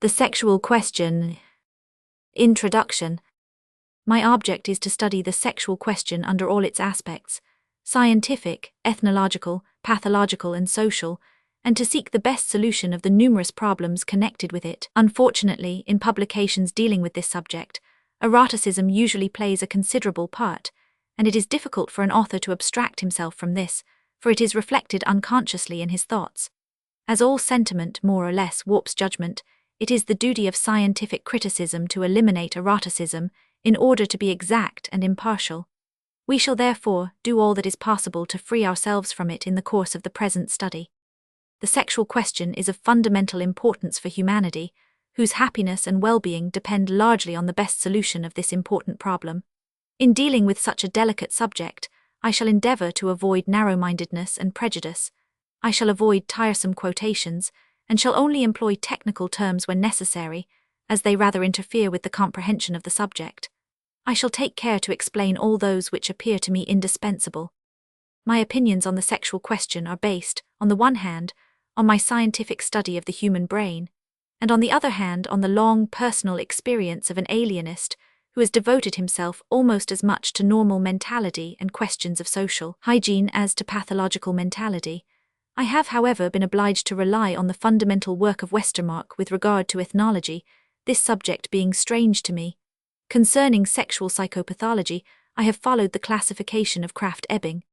The sexual question. Introduction. My object is to study the sexual question under all its aspects, scientific, ethnological, pathological and social, and to seek the best solution of the numerous problems connected with it. Unfortunately, in publications dealing with this subject, eroticism usually plays a considerable part, and it is difficult for an author to abstract himself from this, for it is reflected unconsciously in his thoughts. As all sentiment more or less warps judgment, it is the duty of scientific criticism to eliminate eroticism in order to be exact and impartial. We shall therefore do all that is possible to free ourselves from it in the course of the present study. The sexual question is of fundamental importance for humanity, whose happiness and well-being depend largely on the best solution of this important problem. In dealing with such a delicate subject, I shall endeavor to avoid narrow-mindedness and prejudice. I shall avoid tiresome quotations, and shall only employ technical terms when necessary, as they rather interfere with the comprehension of the subject. I shall take care to explain all those which appear to me indispensable. My opinions on the sexual question are based, on the one hand, on my scientific study of the human brain, and on the other hand on the long personal experience of an alienist who has devoted himself almost as much to normal mentality and questions of social hygiene as to pathological mentality. I have, however, been obliged to rely on the fundamental work of Westermarck with regard to ethnology, this subject being strange to me. Concerning sexual psychopathology, I have followed the classification of Krafft-Ebing.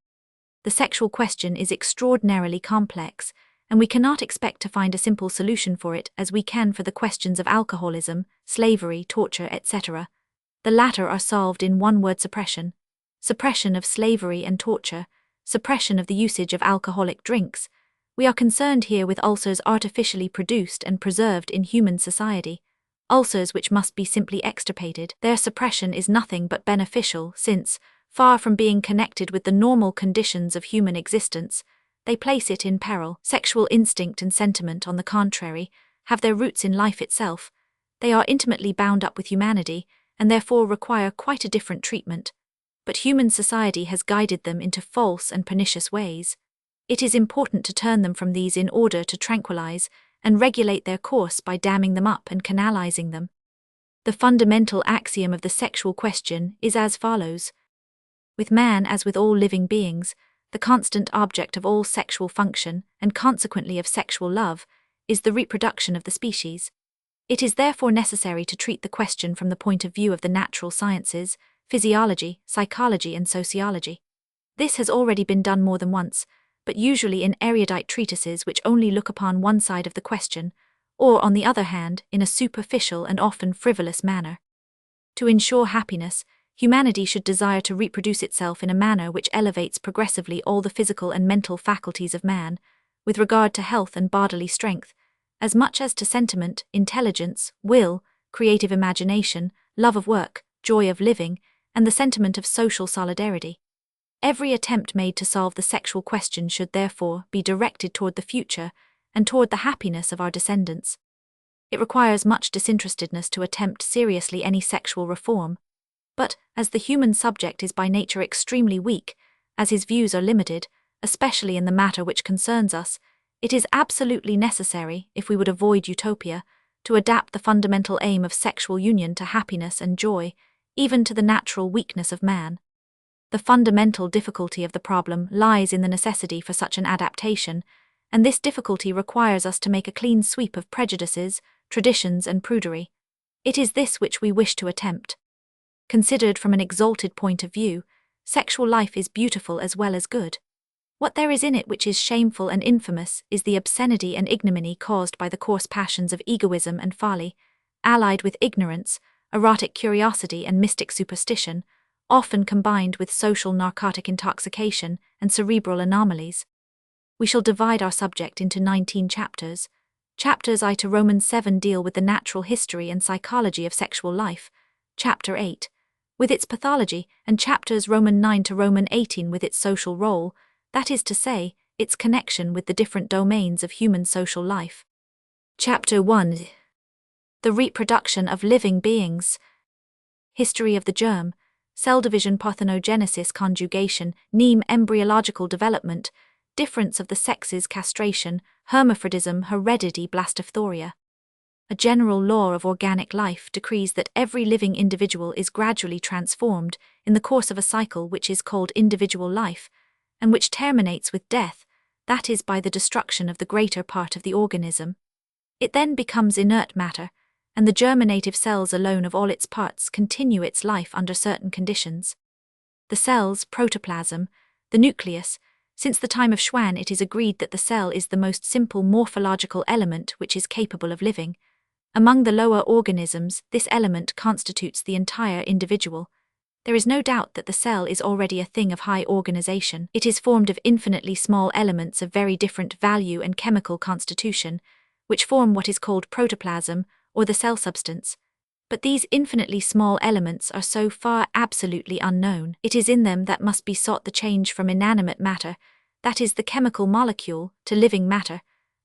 The sexual question is extraordinarily complex, and we cannot expect to find a simple solution for it as we can for the questions of alcoholism, slavery, torture, etc. The latter are solved in one word: suppression. Suppression of slavery and torture, suppression of the usage of alcoholic drinks. We are concerned here with ulcers artificially produced and preserved in human society. Ulcers which must be simply extirpated. Their suppression is nothing but beneficial since, far from being connected with the normal conditions of human existence, they place it in peril. Sexual instinct and sentiment, on the contrary, have their roots in life itself. They are intimately bound up with humanity, and therefore require quite a different treatment. But human society has guided them into false and pernicious ways. It is important to turn them from these in order to tranquilize and regulate their course by damming them up and canalizing them. The fundamental axiom of the sexual question is as follows. With man, as with all living beings, the constant object of all sexual function, and consequently of sexual love, is the reproduction of the species. It is therefore necessary to treat the question from the point of view of the natural sciences, physiology, psychology and sociology. This has already been done more than once, but usually in erudite treatises which only look upon one side of the question, or, on the other hand, in a superficial and often frivolous manner. To ensure happiness, humanity should desire to reproduce itself in a manner which elevates progressively all the physical and mental faculties of man, with regard to health and bodily strength, as much as to sentiment, intelligence, will, creative imagination, love of work, joy of living, and the sentiment of social solidarity. Every attempt made to solve the sexual question should therefore be directed toward the future and toward the happiness of our descendants. It requires much disinterestedness to attempt seriously any sexual reform, but, as the human subject is by nature extremely weak, as his views are limited, especially in the matter which concerns us, it is absolutely necessary, if we would avoid utopia, to adapt the fundamental aim of sexual union to happiness and joy, even to the natural weakness of man. The fundamental difficulty of the problem lies in the necessity for such an adaptation, and this difficulty requires us to make a clean sweep of prejudices, traditions and prudery. It is this which we wish to attempt. Considered from an exalted point of view, sexual life is beautiful as well as good. What there is in it which is shameful and infamous is the obscenity and ignominy caused by the coarse passions of egoism and folly, allied with ignorance, erotic curiosity and mystic superstition, often combined with social narcotic intoxication and cerebral anomalies. We shall divide our subject into 19 chapters. Chapters I to Romans 7 deal with the natural history and psychology of sexual life, Chapter 8, with its pathology, and chapters Roman 9 to Roman 18 with its social role, that is to say, its connection with the different domains of human social life. Chapter 1. The reproduction of living beings. History of the germ, cell division, parthenogenesis, conjugation, neem, embryological development, difference of the sexes, castration, hermaphrodism, heredity, blastophoria. A general law of organic life decrees that every living individual is gradually transformed in the course of a cycle which is called individual life, and which terminates with death, that is, by the destruction of the greater part of the organism. It then becomes inert matter, and the germinative cells alone of all its parts continue its life under certain conditions. The cell's protoplasm, the nucleus. Since the time of Schwann, it is agreed that the cell is the most simple morphological element which is capable of living. Among the lower organisms, this element constitutes the entire individual. There is no doubt that the cell is already a thing of high organization. It is formed of infinitely small elements of very different value and chemical constitution, which form what is called protoplasm, or the cell substance. But these infinitely small elements are so far absolutely unknown. It is in them that must be sought the change from inanimate matter, that is the chemical molecule, to living matter,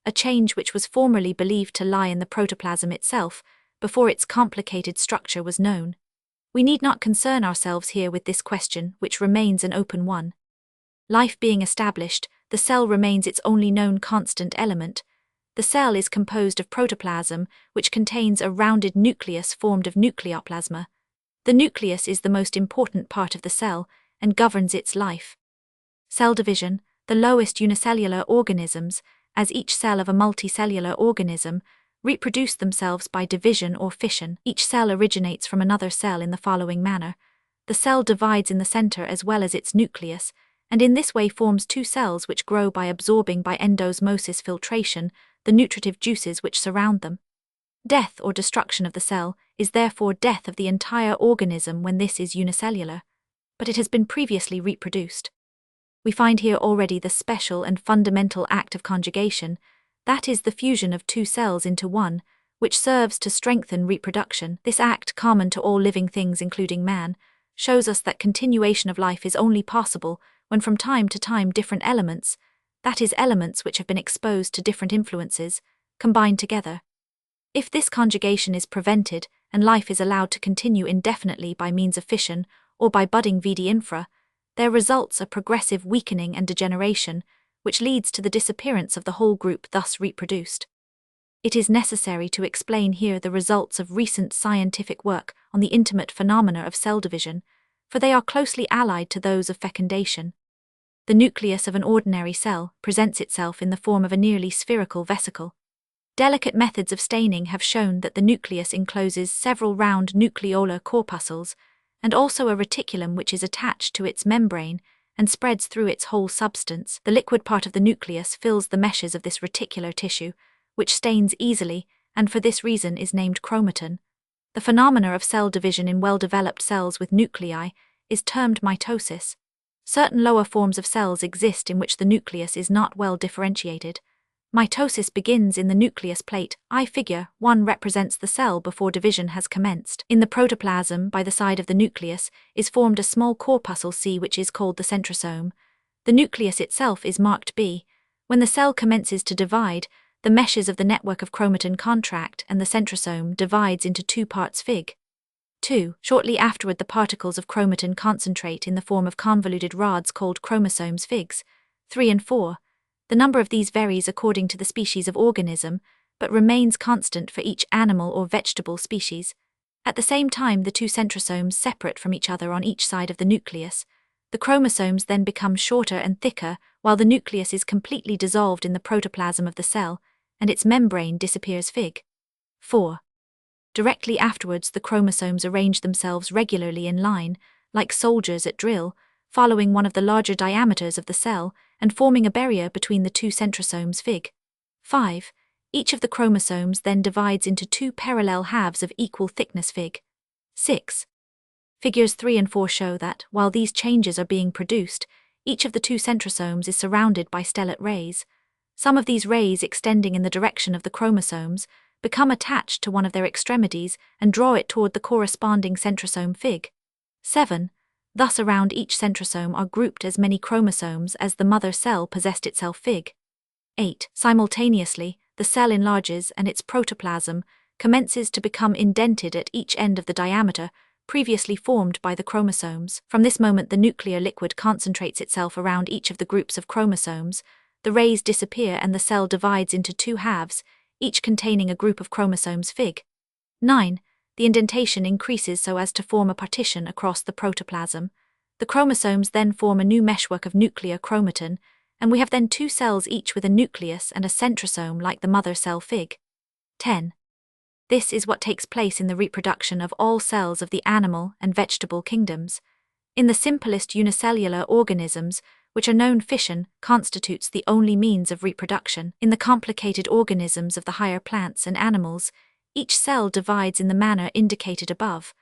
a change which was formerly believed to lie in the protoplasm itself, before its complicated structure was known. We need not concern ourselves here with this question, which remains an open one. Life being established, the cell remains its only known constant element. The cell is composed of protoplasm, which contains a rounded nucleus formed of nucleoplasma. The nucleus is the most important part of the cell, and governs its life. Cell division, the lowest unicellular organisms, as each cell of a multicellular organism, reproduce themselves by division or fission. Each cell originates from another cell in the following manner. The cell divides in the center as well as its nucleus, and in this way forms two cells which grow by absorbing by endosmosis filtration the nutritive juices which surround them. Death or destruction of the cell is therefore death of the entire organism when this is unicellular, but it has been previously reproduced. We find here already the special and fundamental act of conjugation, that is the fusion of two cells into one, which serves to strengthen reproduction. This act, common to all living things including man, shows us that continuation of life is only possible when from time to time different elements, that is elements which have been exposed to different influences, combine together. If this conjugation is prevented and life is allowed to continue indefinitely by means of fission or by budding vidi infra, there results a progressive weakening and degeneration, which leads to the disappearance of the whole group thus reproduced. It is necessary to explain here the results of recent scientific work on the intimate phenomena of cell division, for they are closely allied to those of fecundation. The nucleus of an ordinary cell presents itself in the form of a nearly spherical vesicle. Delicate methods of staining have shown that the nucleus encloses several round nucleolar corpuscles, and also a reticulum which is attached to its membrane and spreads through its whole substance. The liquid part of the nucleus fills the meshes of this reticular tissue, which stains easily, and for this reason is named chromatin. The phenomena of cell division in well-developed cells with nuclei is termed mitosis. Certain lower forms of cells exist in which the nucleus is not well differentiated. Mitosis begins in the nucleus plate. Figure 1 represents the cell before division has commenced. In the protoplasm, by the side of the nucleus, is formed a small corpuscle C which is called the centrosome. The nucleus itself is marked B. When the cell commences to divide, the meshes of the network of chromatin contract and the centrosome divides into two parts Fig. 2. Shortly afterward the particles of chromatin concentrate in the form of convoluted rods called chromosomes Figs. 3 and 4. The number of these varies according to the species of organism, but remains constant for each animal or vegetable species. At the same time the two centrosomes separate from each other on each side of the nucleus. The chromosomes then become shorter and thicker, while the nucleus is completely dissolved in the protoplasm of the cell, and its membrane disappears Fig. 4. Directly afterwards the chromosomes arrange themselves regularly in line, like soldiers at drill, following one of the larger diameters of the cell and forming a barrier between the two centrosomes Fig. 5. Each of the chromosomes then divides into two parallel halves of equal thickness Fig. 6. Figures 3 and 4 show that, while these changes are being produced, each of the two centrosomes is surrounded by stellate rays. Some of these rays, extending in the direction of the chromosomes, become attached to one of their extremities and draw it toward the corresponding centrosome Fig. 7. Thus around each centrosome are grouped as many chromosomes as the mother cell possessed itself Fig. 8. Simultaneously, the cell enlarges and its protoplasm commences to become indented at each end of the diameter previously formed by the chromosomes. From this moment the nuclear liquid concentrates itself around each of the groups of chromosomes, the rays disappear and the cell divides into two halves, each containing a group of chromosomes Fig. 9. The indentation increases so as to form a partition across the protoplasm. The chromosomes then form a new meshwork of nuclear chromatin, and we have then two cells each with a nucleus and a centrosome like the mother cell Fig. 10. This is what takes place in the reproduction of all cells of the animal and vegetable kingdoms. In the simplest unicellular organisms, which are known, fission constitutes the only means of reproduction. In the complicated organisms of the higher plants and animals, each cell divides in the manner indicated above,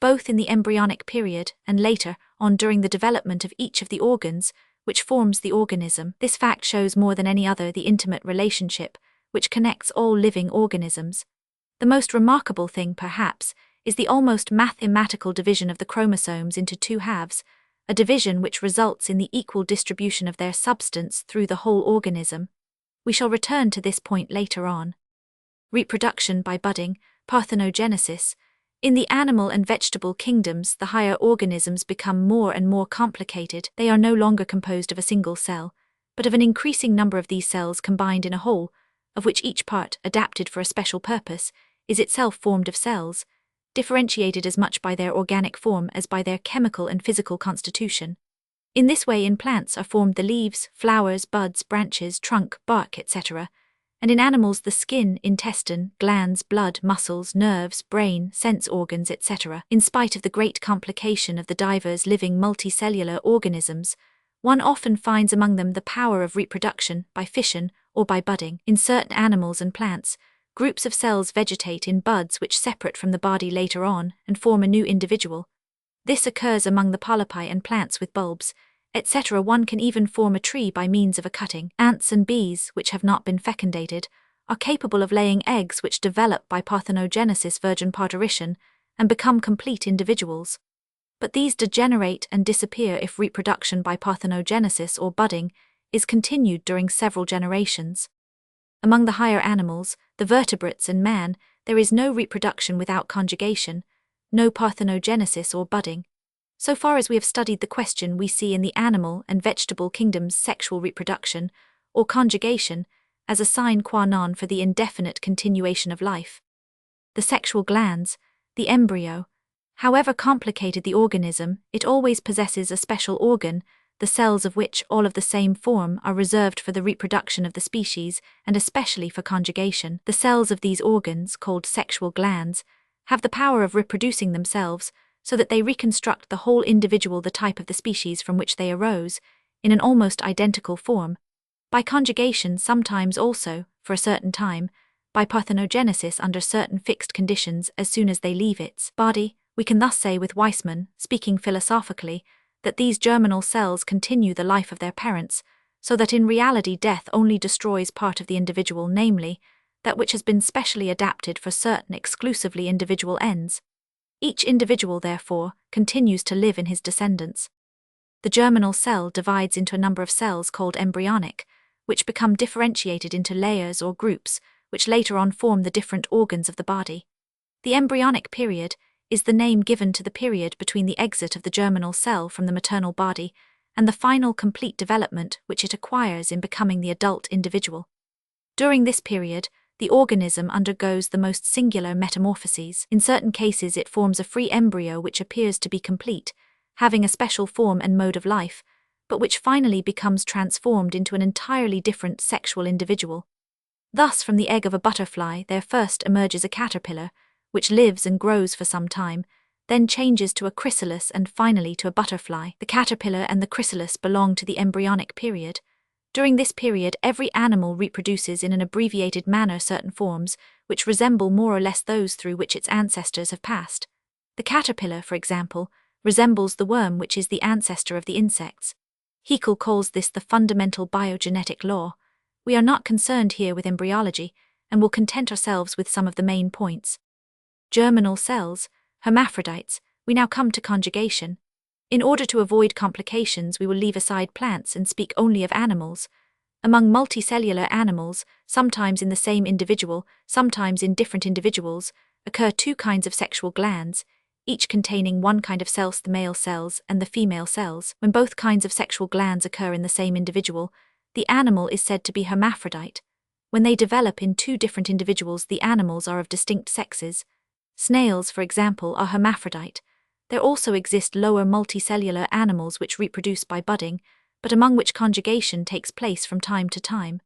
both in the embryonic period and later on during the development of each of the organs which forms the organism. This fact shows more than any other the intimate relationship which connects all living organisms. The most remarkable thing, perhaps, is the almost mathematical division of the chromosomes into two halves, a division which results in the equal distribution of their substance through the whole organism. We shall return to this point later on. Reproduction by budding, parthenogenesis. In the animal and vegetable kingdoms, the higher organisms become more and more complicated. They are no longer composed of a single cell, but of an increasing number of these cells combined in a whole, of which each part, adapted for a special purpose, is itself formed of cells, differentiated as much by their organic form as by their chemical and physical constitution. In this way, in plants are formed the leaves, flowers, buds, branches, trunk, bark, etc., and in animals the skin, intestine, glands, blood, muscles, nerves, brain, sense organs, etc. In spite of the great complication of the diverse living multicellular organisms, one often finds among them the power of reproduction by fission or by budding. In certain animals and plants, groups of cells vegetate in buds which separate from the body later on and form a new individual. This occurs among the polypi and plants with bulbs, etc. One can even form a tree by means of a cutting. Ants and bees, which have not been fecundated, are capable of laying eggs which develop by parthenogenesis, virgin parturition, and become complete individuals. But these degenerate and disappear if reproduction by parthenogenesis or budding is continued during several generations. Among the higher animals, the vertebrates and man, there is no reproduction without conjugation, no parthenogenesis or budding. So far as we have studied the question, we see in the animal and vegetable kingdoms sexual reproduction, or conjugation, as a sine qua non for the indefinite continuation of life. The sexual glands, the embryo, however complicated the organism, it always possesses a special organ, the cells of which, all of the same form, are reserved for the reproduction of the species, and especially for conjugation. The cells of these organs, called sexual glands, have the power of reproducing themselves, so that they reconstruct the whole individual, the type of the species from which they arose, in an almost identical form, by conjugation, sometimes also, for a certain time, by parthenogenesis under certain fixed conditions as soon as they leave its body. We can thus say with Weismann, speaking philosophically, that these germinal cells continue the life of their parents, so that in reality death only destroys part of the individual, namely, that which has been specially adapted for certain exclusively individual ends. Each individual, therefore, continues to live in his descendants. The germinal cell divides into a number of cells called embryonic, which become differentiated into layers or groups, which later on form the different organs of the body. The embryonic period is the name given to the period between the exit of the germinal cell from the maternal body and the final complete development which it acquires in becoming the adult individual. During this period, the organism undergoes the most singular metamorphoses. In certain cases it forms a free embryo which appears to be complete, having a special form and mode of life, but which finally becomes transformed into an entirely different sexual individual. Thus, from the egg of a butterfly there first emerges a caterpillar, which lives and grows for some time, then changes to a chrysalis and finally to a butterfly. The caterpillar and the chrysalis belong to the embryonic period. During this period, every animal reproduces in an abbreviated manner certain forms, which resemble more or less those through which its ancestors have passed. The caterpillar, for example, resembles the worm, which is the ancestor of the insects. Haeckel calls this the fundamental biogenetic law. We are not concerned here with embryology, and will content ourselves with some of the main points. Germinal cells, hermaphrodites. We now come to conjugation. In order to avoid complications, we will leave aside plants and speak only of animals. Among multicellular animals, sometimes in the same individual, sometimes in different individuals, occur two kinds of sexual glands, each containing one kind of cells, the male cells and the female cells. When both kinds of sexual glands occur in the same individual, the animal is said to be hermaphrodite. When they develop in two different individuals, the animals are of distinct sexes. Snails, for example, are hermaphrodite. There also exist lower multicellular animals which reproduce by budding, but among which conjugation takes place from time to time.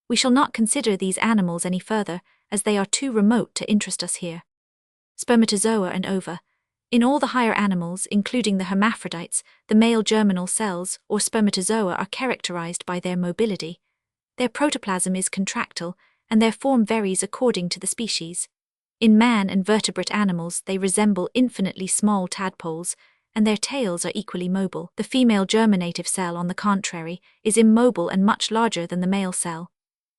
We shall not consider these animals any further, as they are too remote to interest us here. Spermatozoa and ova. In all the higher animals, including the hermaphrodites, the male germinal cells, or spermatozoa, are characterized by their mobility. Their protoplasm is contractile, and their form varies according to the species. In man and vertebrate animals, they resemble infinitely small tadpoles, and their tails are equally mobile. The female germinative cell, on the contrary, is immobile and much larger than the male cell.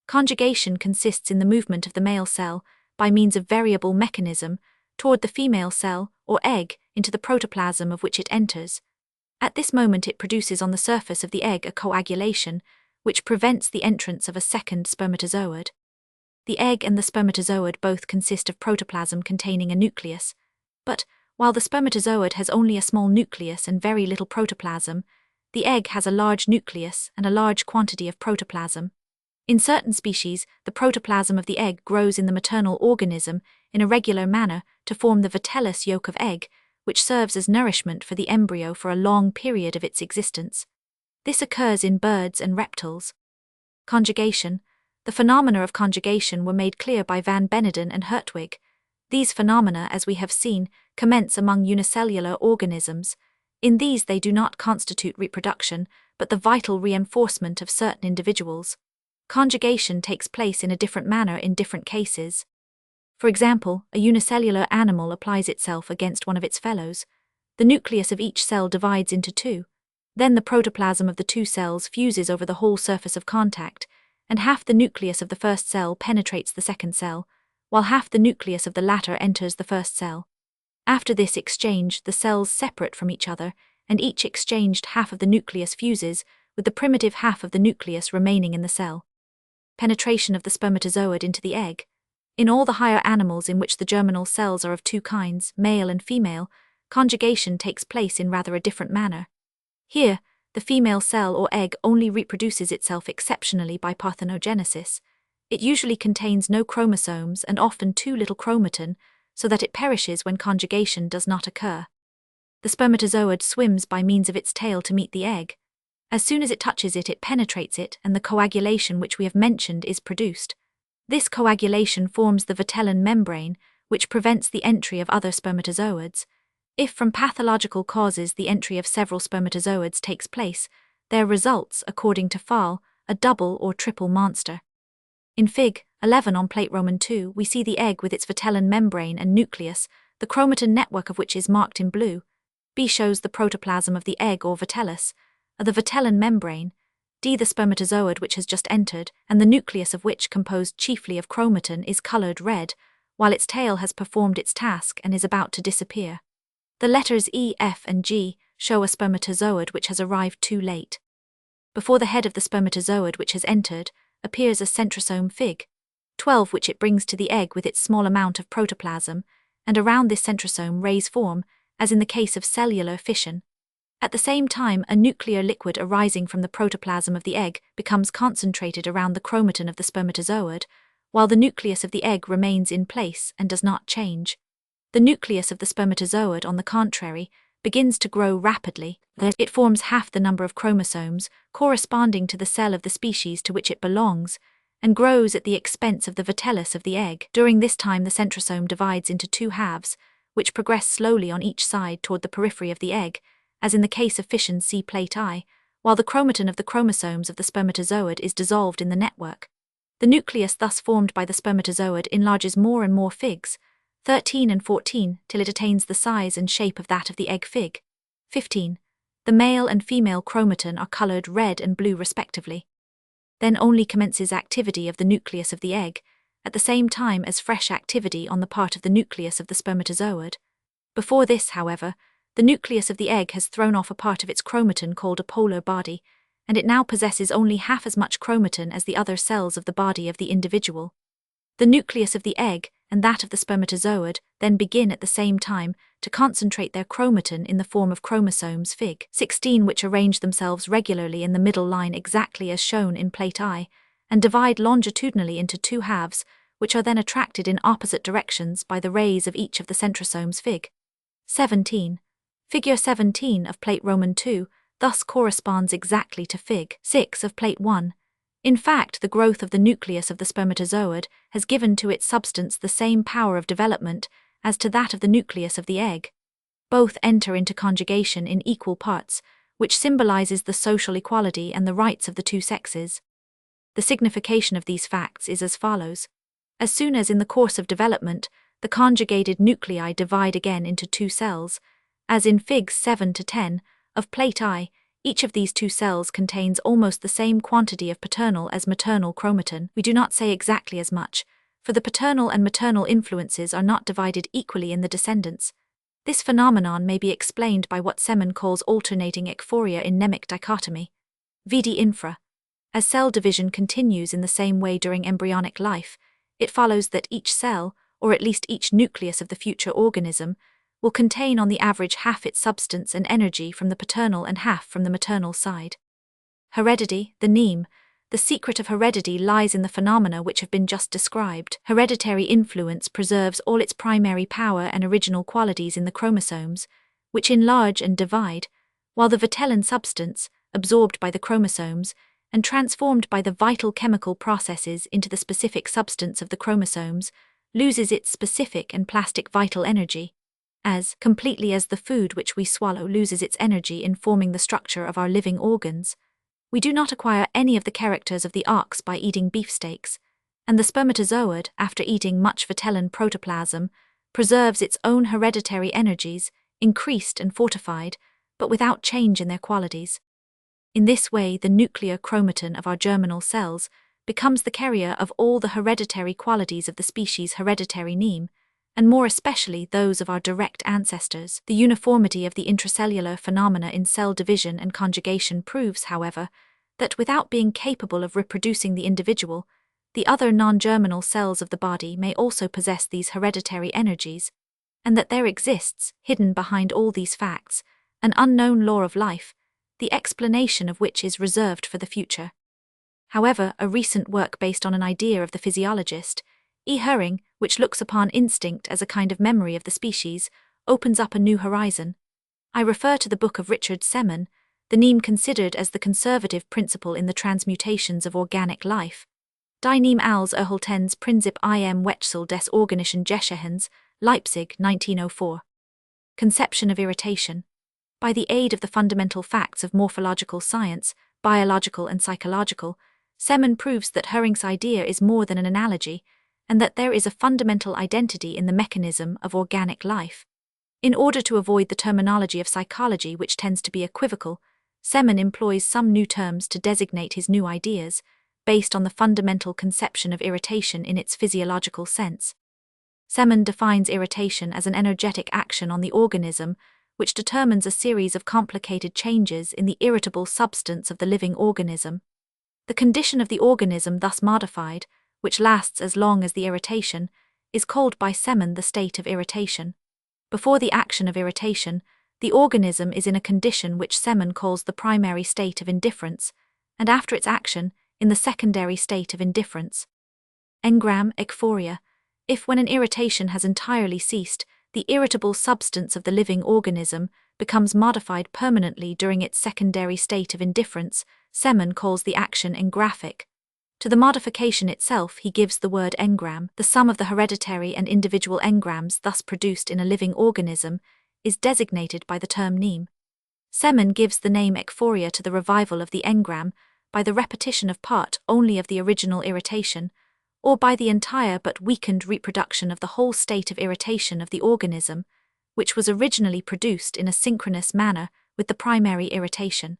Conjugation consists in the movement of the male cell, by means of variable mechanism, toward the female cell, or egg, into the protoplasm of which it enters. At this moment it produces on the surface of the egg a coagulation, which prevents the entrance of a second spermatozoid. The egg and the spermatozoid both consist of protoplasm containing a nucleus, but, while the spermatozoid has only a small nucleus and very little protoplasm, the egg has a large nucleus and a large quantity of protoplasm. In certain species, the protoplasm of the egg grows in the maternal organism in a regular manner to form the vitellous yolk of egg, which serves as nourishment for the embryo for a long period of its existence. This occurs in birds and reptiles. Conjugation. The phenomena of conjugation were made clear by Van Beneden and Hertwig. These phenomena, as we have seen, commence among unicellular organisms. In these they do not constitute reproduction, but the vital reinforcement of certain individuals. Conjugation takes place in a different manner in different cases. For example, a unicellular animal applies itself against one of its fellows. The nucleus of each cell divides into two. Then the protoplasm of the two cells fuses over the whole surface of contact, and half the nucleus of the first cell penetrates the second cell, while half the nucleus of the latter enters the first cell. After this exchange, the cells separate from each other, and each exchanged half of the nucleus fuses, with the primitive half of the nucleus remaining in the cell. Penetration of the spermatozoid into the egg. In all the higher animals in which the germinal cells are of two kinds, male and female, conjugation takes place in rather a different manner. Here, the female cell or egg only reproduces itself exceptionally by parthenogenesis. It usually contains no chromosomes and often too little chromatin, so that it perishes when conjugation does not occur. The spermatozoid swims by means of its tail to meet the egg. As soon as it touches it, it penetrates it, and the coagulation which we have mentioned is produced. This coagulation forms the vitelline membrane, which prevents the entry of other spermatozoids. If from pathological causes the entry of several spermatozoids takes place, there results, according to Fahl, a double or triple monster. In Fig. 11 on plate Roman II, we see the egg with its vitelline membrane and nucleus, the chromatin network of which is marked in blue. B shows the protoplasm of the egg or vitellus, the vitelline membrane, D the spermatozoid which has just entered, and the nucleus of which, composed chiefly of chromatin, is colored red, while its tail has performed its task and is about to disappear. The letters E, F, and G show a spermatozoid which has arrived too late. Before the head of the spermatozoid which has entered appears a centrosome Fig. 12 which it brings to the egg with its small amount of protoplasm, and around this centrosome rays form, as in the case of cellular fission. At the same time, a nuclear liquid arising from the protoplasm of the egg becomes concentrated around the chromatin of the spermatozoid, while the nucleus of the egg remains in place and does not change. The nucleus of the spermatozoid, on the contrary, begins to grow rapidly. It forms half the number of chromosomes, corresponding to the cell of the species to which it belongs, and grows at the expense of the vitellus of the egg. During this time the centrosome divides into two halves, which progress slowly on each side toward the periphery of the egg, as in the case of fission see plate I, while the chromatin of the chromosomes of the spermatozoid is dissolved in the network. The nucleus thus formed by the spermatozoid enlarges more and more Figs, 13 and 14, till it attains the size and shape of that of the egg Fig. 15. The male and female chromatin are colored red and blue respectively. Then only commences activity of the nucleus of the egg, at the same time as fresh activity on the part of the nucleus of the spermatozoid. Before this, however, the nucleus of the egg has thrown off a part of its chromatin called a polar body, and it now possesses only half as much chromatin as the other cells of the body of the individual. The nucleus of the egg and that of the spermatozoid then begin at the same time to concentrate their chromatin in the form of chromosomes Fig. 16 which arrange themselves regularly in the middle line exactly as shown in plate I, and divide longitudinally into two halves, which are then attracted in opposite directions by the rays of each of the centrosomes. Fig. 17. Figure 17 of plate Roman II thus corresponds exactly to Fig. 6 of plate 1. In fact, the growth of the nucleus of the spermatozoid has given to its substance the same power of development as to that of the nucleus of the egg. Both enter into conjugation in equal parts, which symbolizes the social equality and the rights of the two sexes. The signification of these facts is as follows. As soon as in the course of development, the conjugated nuclei divide again into two cells, as in Figs 7 to 10 of plate I, each of these two cells contains almost the same quantity of paternal as maternal chromatin. We do not say exactly as much, for the paternal and maternal influences are not divided equally in the descendants. This phenomenon may be explained by what Semon calls alternating ekphoria in mnemic dichotomy. Vd infra. As cell division continues in the same way during embryonic life, it follows that each cell, or at least each nucleus of the future organism, will contain on the average half its substance and energy from the paternal and half from the maternal side. Heredity, the neme. The secret of heredity lies in the phenomena which have been just described. Hereditary influence preserves all its primary power and original qualities in the chromosomes, which enlarge and divide, while the vitelline substance, absorbed by the chromosomes, and transformed by the vital chemical processes into the specific substance of the chromosomes, loses its specific and plastic vital energy, as completely as the food which we swallow loses its energy in forming the structure of our living organs. We do not acquire any of the characters of the ox by eating beefsteaks, and the spermatozoid, after eating much vitelline protoplasm, preserves its own hereditary energies, increased and fortified, but without change in their qualities. In this way, the nuclear chromatin of our germinal cells becomes the carrier of all the hereditary qualities of the species' hereditary neme, and more especially those of our direct ancestors. The uniformity of the intracellular phenomena in cell division and conjugation proves, however, that without being capable of reproducing the individual, the other non-germinal cells of the body may also possess these hereditary energies, and that there exists, hidden behind all these facts, an unknown law of life, the explanation of which is reserved for the future. However, a recent work based on an idea of the physiologist, E. Herring, which looks upon instinct as a kind of memory of the species, opens up a new horizon. I refer to the book of Richard Semon, the neme considered as the conservative principle in the transmutations of organic life. Die Neme als Erhaltens Prinzip im Wechsel des organischen Geschehens, Leipzig, 1904. Conception of irritation. By the aid of the fundamental facts of morphological science, biological and psychological, Semon proves that Herring's idea is more than an analogy, and that there is a fundamental identity in the mechanism of organic life. In order to avoid the terminology of psychology which tends to be equivocal, Semon employs some new terms to designate his new ideas, based on the fundamental conception of irritation in its physiological sense. Semon defines irritation as an energetic action on the organism which determines a series of complicated changes in the irritable substance of the living organism. The condition of the organism thus modified, which lasts as long as the irritation, is called by Semon the state of irritation. Before the action of irritation, the organism is in a condition which Semon calls the primary state of indifference, and after its action, in the secondary state of indifference. Engram, ekphoria. If when an irritation has entirely ceased, the irritable substance of the living organism becomes modified permanently during its secondary state of indifference, Semon calls the action engraphic. To the modification itself he gives the word engram. The sum of the hereditary and individual engrams thus produced in a living organism is designated by the term neme. Semon gives the name ekphoria to the revival of the engram by the repetition of part only of the original irritation, or by the entire but weakened reproduction of the whole state of irritation of the organism, which was originally produced in a synchronous manner with the primary irritation.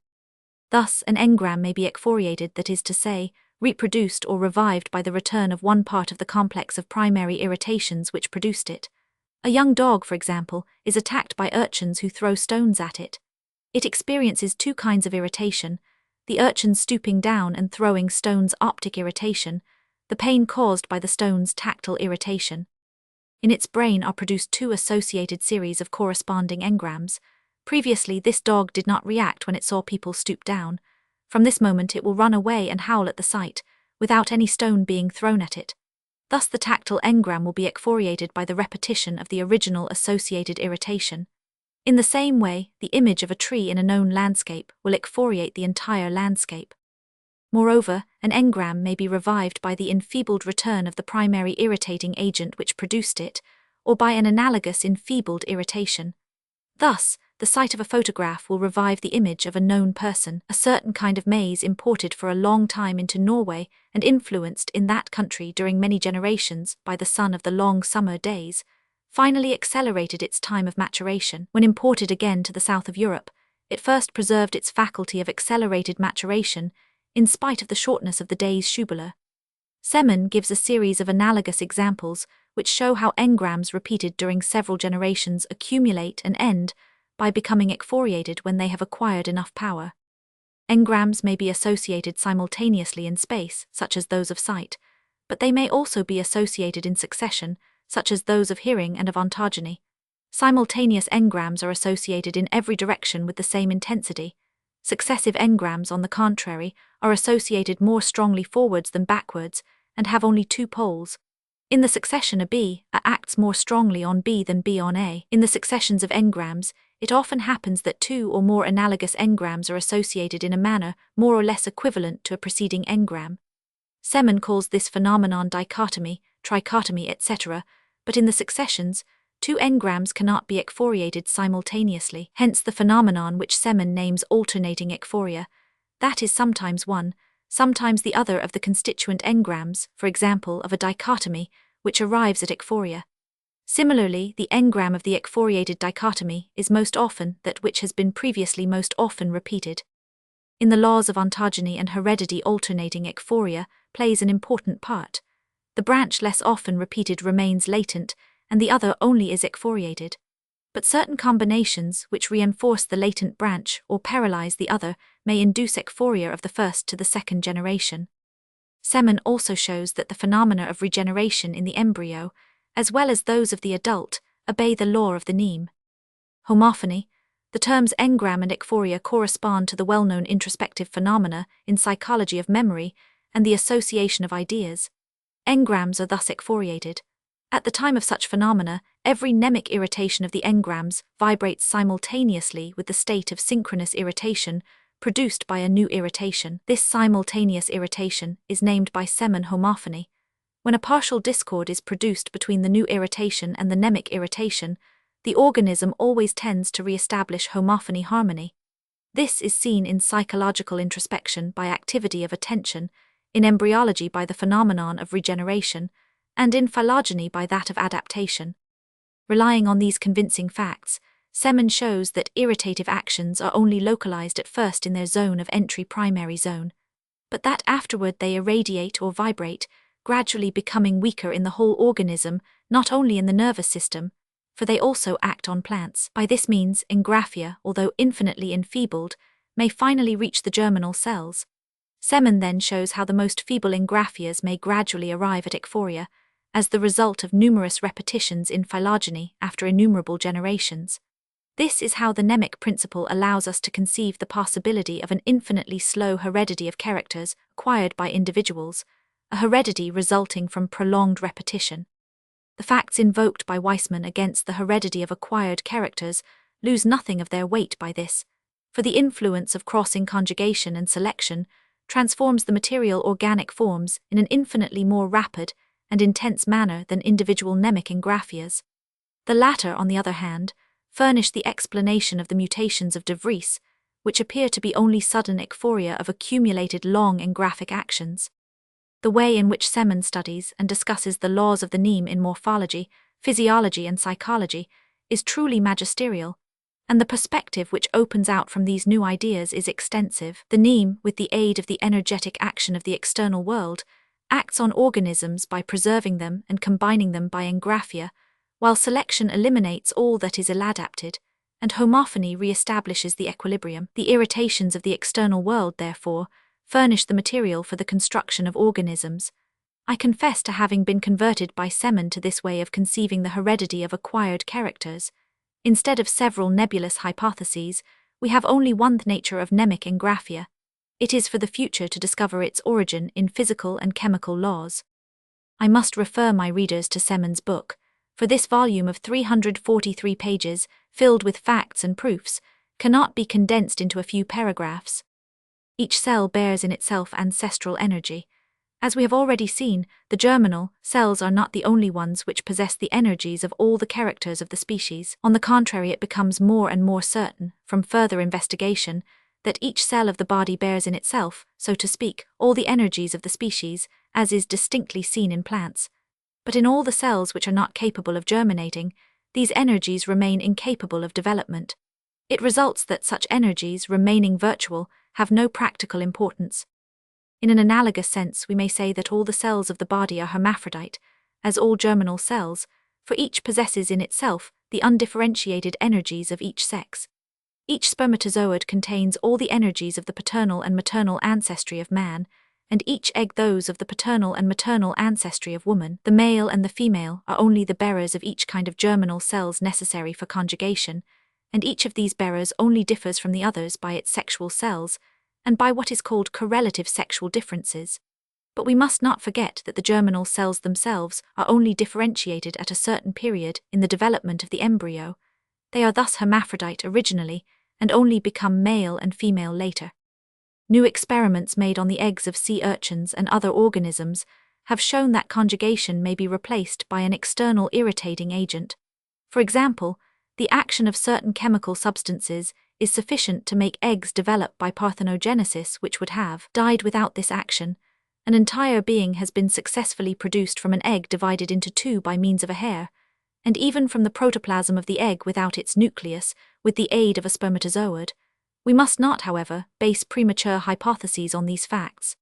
Thus, an engram may be ekphoriated, that is to say, reproduced or revived by the return of one part of the complex of primary irritations which produced it. A young dog, for example, is attacked by urchins who throw stones at it. It experiences two kinds of irritation: the urchin stooping down and throwing stones' optic irritation, the pain caused by the stone's tactile irritation. In its brain are produced two associated series of corresponding engrams. Previously, this dog did not react when it saw people stoop down. From this moment it will run away and howl at the sight, without any stone being thrown at it. Thus the tactile engram will be excoriated by the repetition of the original associated irritation. In the same way, the image of a tree in a known landscape will excoriate the entire landscape. Moreover, an engram may be revived by the enfeebled return of the primary irritating agent which produced it, or by an analogous enfeebled irritation. Thus, the sight of a photograph will revive the image of a known person, a certain kind of maize imported for a long time into Norway and influenced in that country during many generations by the sun of the long summer days, finally accelerated its time of maturation. When imported again to the south of Europe, it first preserved its faculty of accelerated maturation in spite of the shortness of the day's schubler. Semen gives a series of analogous examples which show how engrams repeated during several generations accumulate and end by becoming excoriated when they have acquired enough power. Engrams may be associated simultaneously in space, such as those of sight, but they may also be associated in succession, such as those of hearing and of ontogeny. Simultaneous engrams are associated in every direction with the same intensity. Successive engrams, on the contrary, are associated more strongly forwards than backwards and have only two poles. In the succession A acts more strongly on B than B on A. In the successions of engrams, it often happens that two or more analogous engrams are associated in a manner more or less equivalent to a preceding engram. Semen calls this phenomenon dichotomy, trichotomy, etc., but in the successions, two engrams cannot be excoriated simultaneously, hence the phenomenon which Semen names alternating ekphoria. That is sometimes one, sometimes the other of the constituent engrams, for example, of a dichotomy, which arrives at ekphoria. Similarly, the engram of the excoriated dichotomy is most often that which has been previously most often repeated. In the laws of ontogeny and heredity, alternating ekphoria plays an important part. The branch less often repeated remains latent, and the other only is excoriated. But certain combinations which reinforce the latent branch or paralyze the other may induce ekphoria of the first to the second generation. Semen also shows that the phenomena of regeneration in the embryo, as well as those of the adult, obey the law of the neem. Homophony. The terms engram and ekphoria correspond to the well-known introspective phenomena in psychology of memory and the association of ideas. Engrams are thus excoriated. At the time of such phenomena, every mnemic irritation of the engrams vibrates simultaneously with the state of synchronous irritation produced by a new irritation. This simultaneous irritation is named by Semen homophony. When a partial discord is produced between the new irritation and the mnemic irritation, the organism always tends to re-establish homophony harmony. This is seen in psychological introspection by activity of attention, in embryology by the phenomenon of regeneration, and in phylogeny by that of adaptation. Relying on these convincing facts, Semen shows that irritative actions are only localized at first in their zone of entry, primary zone, but that afterward they irradiate or vibrate, gradually becoming weaker in the whole organism, not only in the nervous system, for they also act on plants. By this means, engraphia, although infinitely enfeebled, may finally reach the germinal cells. Semen then shows how the most feeble engraphias may gradually arrive at ekphoria, as the result of numerous repetitions in phylogeny after innumerable generations. This is how the mnemic principle allows us to conceive the possibility of an infinitely slow heredity of characters acquired by individuals, a heredity resulting from prolonged repetition. The facts invoked by Weismann against the heredity of acquired characters lose nothing of their weight by this, for the influence of crossing conjugation and selection transforms the material organic forms in an infinitely more rapid and intense manner than individual mnemic engraphias. The latter, on the other hand, furnish the explanation of the mutations of de Vries, which appear to be only sudden ekphoria of accumulated long engraphic actions. The way in which Semen studies and discusses the laws of the neem in morphology, physiology and psychology is truly magisterial, and the perspective which opens out from these new ideas is extensive. The neem, with the aid of the energetic action of the external world, acts on organisms by preserving them and combining them by engraphia, while selection eliminates all that is ill-adapted, and homophony re-establishes the equilibrium. The irritations of the external world, therefore, furnish the material for the construction of organisms. I confess to having been converted by Semen to this way of conceiving the heredity of acquired characters. Instead of several nebulous hypotheses, we have only one nature of mnemic engraphia. It is for the future to discover its origin in physical and chemical laws. I must refer my readers to Semon's book, for this volume of 343 pages, filled with facts and proofs, cannot be condensed into a few paragraphs. Each cell bears in itself ancestral energy. As we have already seen, the germinal cells are not the only ones which possess the energies of all the characters of the species. On the contrary, it becomes more and more certain, from further investigation, that each cell of the body bears in itself, so to speak, all the energies of the species, as is distinctly seen in plants. But in all the cells which are not capable of germinating, these energies remain incapable of development. It results that such energies, remaining virtual, have no practical importance. In an analogous sense, we may say that all the cells of the body are hermaphrodite, as all germinal cells, for each possesses in itself the undifferentiated energies of each sex. Each spermatozoid contains all the energies of the paternal and maternal ancestry of man, and each egg those of the paternal and maternal ancestry of woman. The male and the female are only the bearers of each kind of germinal cells necessary for conjugation, and each of these bearers only differs from the others by its sexual cells, and by what is called correlative sexual differences. But we must not forget that the germinal cells themselves are only differentiated at a certain period in the development of the embryo. They are thus hermaphrodite originally, and only become male and female later. New experiments made on the eggs of sea urchins and other organisms have shown that conjugation may be replaced by an external irritating agent. For example, the action of certain chemical substances is sufficient to make eggs develop by parthenogenesis which would have died without this action. An entire being has been successfully produced from an egg divided into two by means of a hair, and even from the protoplasm of the egg without its nucleus, with the aid of a spermatozoid. We must not, however, base premature hypotheses on these facts.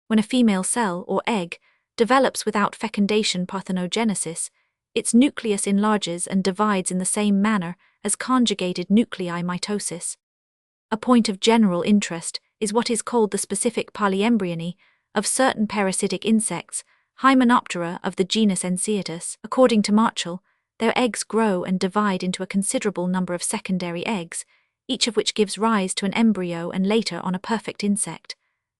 When a female cell, or egg, develops without fecundation parthenogenesis, its nucleus enlarges and divides in the same manner as conjugated nuclei mitosis. A point of general interest is what is called the specific polyembryony of certain parasitic insects, Hymenoptera of the genus Enceatus. According to Marshall, their eggs grow and divide into a considerable number of secondary eggs, each of which gives rise to an embryo and later on a perfect insect.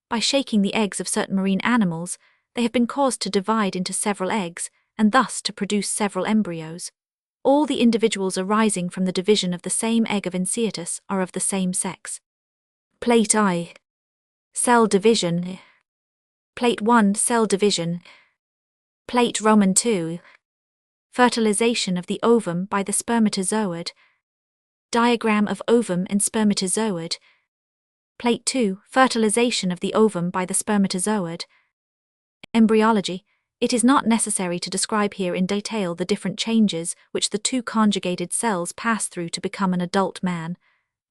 By shaking the eggs of certain marine animals, they have been caused to divide into several eggs, and thus to produce several embryos. All the individuals arising from the division of the same egg of Enceatus are of the same sex. Plate I. Cell division. Plate 1. Cell division. Plate Roman II. Fertilization of the ovum by the spermatozoid. Diagram of ovum and spermatozoid. Plate 2. Fertilization of the ovum by the spermatozoid. Embryology. It is not necessary to describe here in detail the different changes which the two conjugated cells pass through to become an adult man.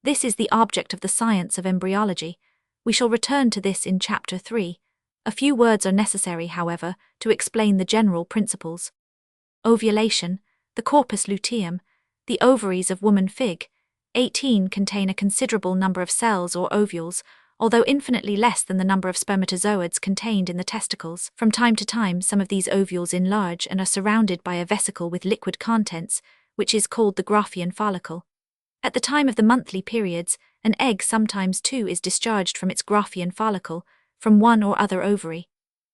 This is the object of the science of embryology. We shall return to this in Chapter 3. A few words are necessary, however, to explain the general principles. Ovulation. The corpus luteum, the ovaries of woman fig, 18 contain a considerable number of cells or ovules, although infinitely less than the number of spermatozoids contained in the testicles. From time to time, some of these ovules enlarge and are surrounded by a vesicle with liquid contents, which is called the Graafian follicle. At the time of the monthly periods, an egg sometimes too is discharged from its Graafian follicle, from one or other ovary.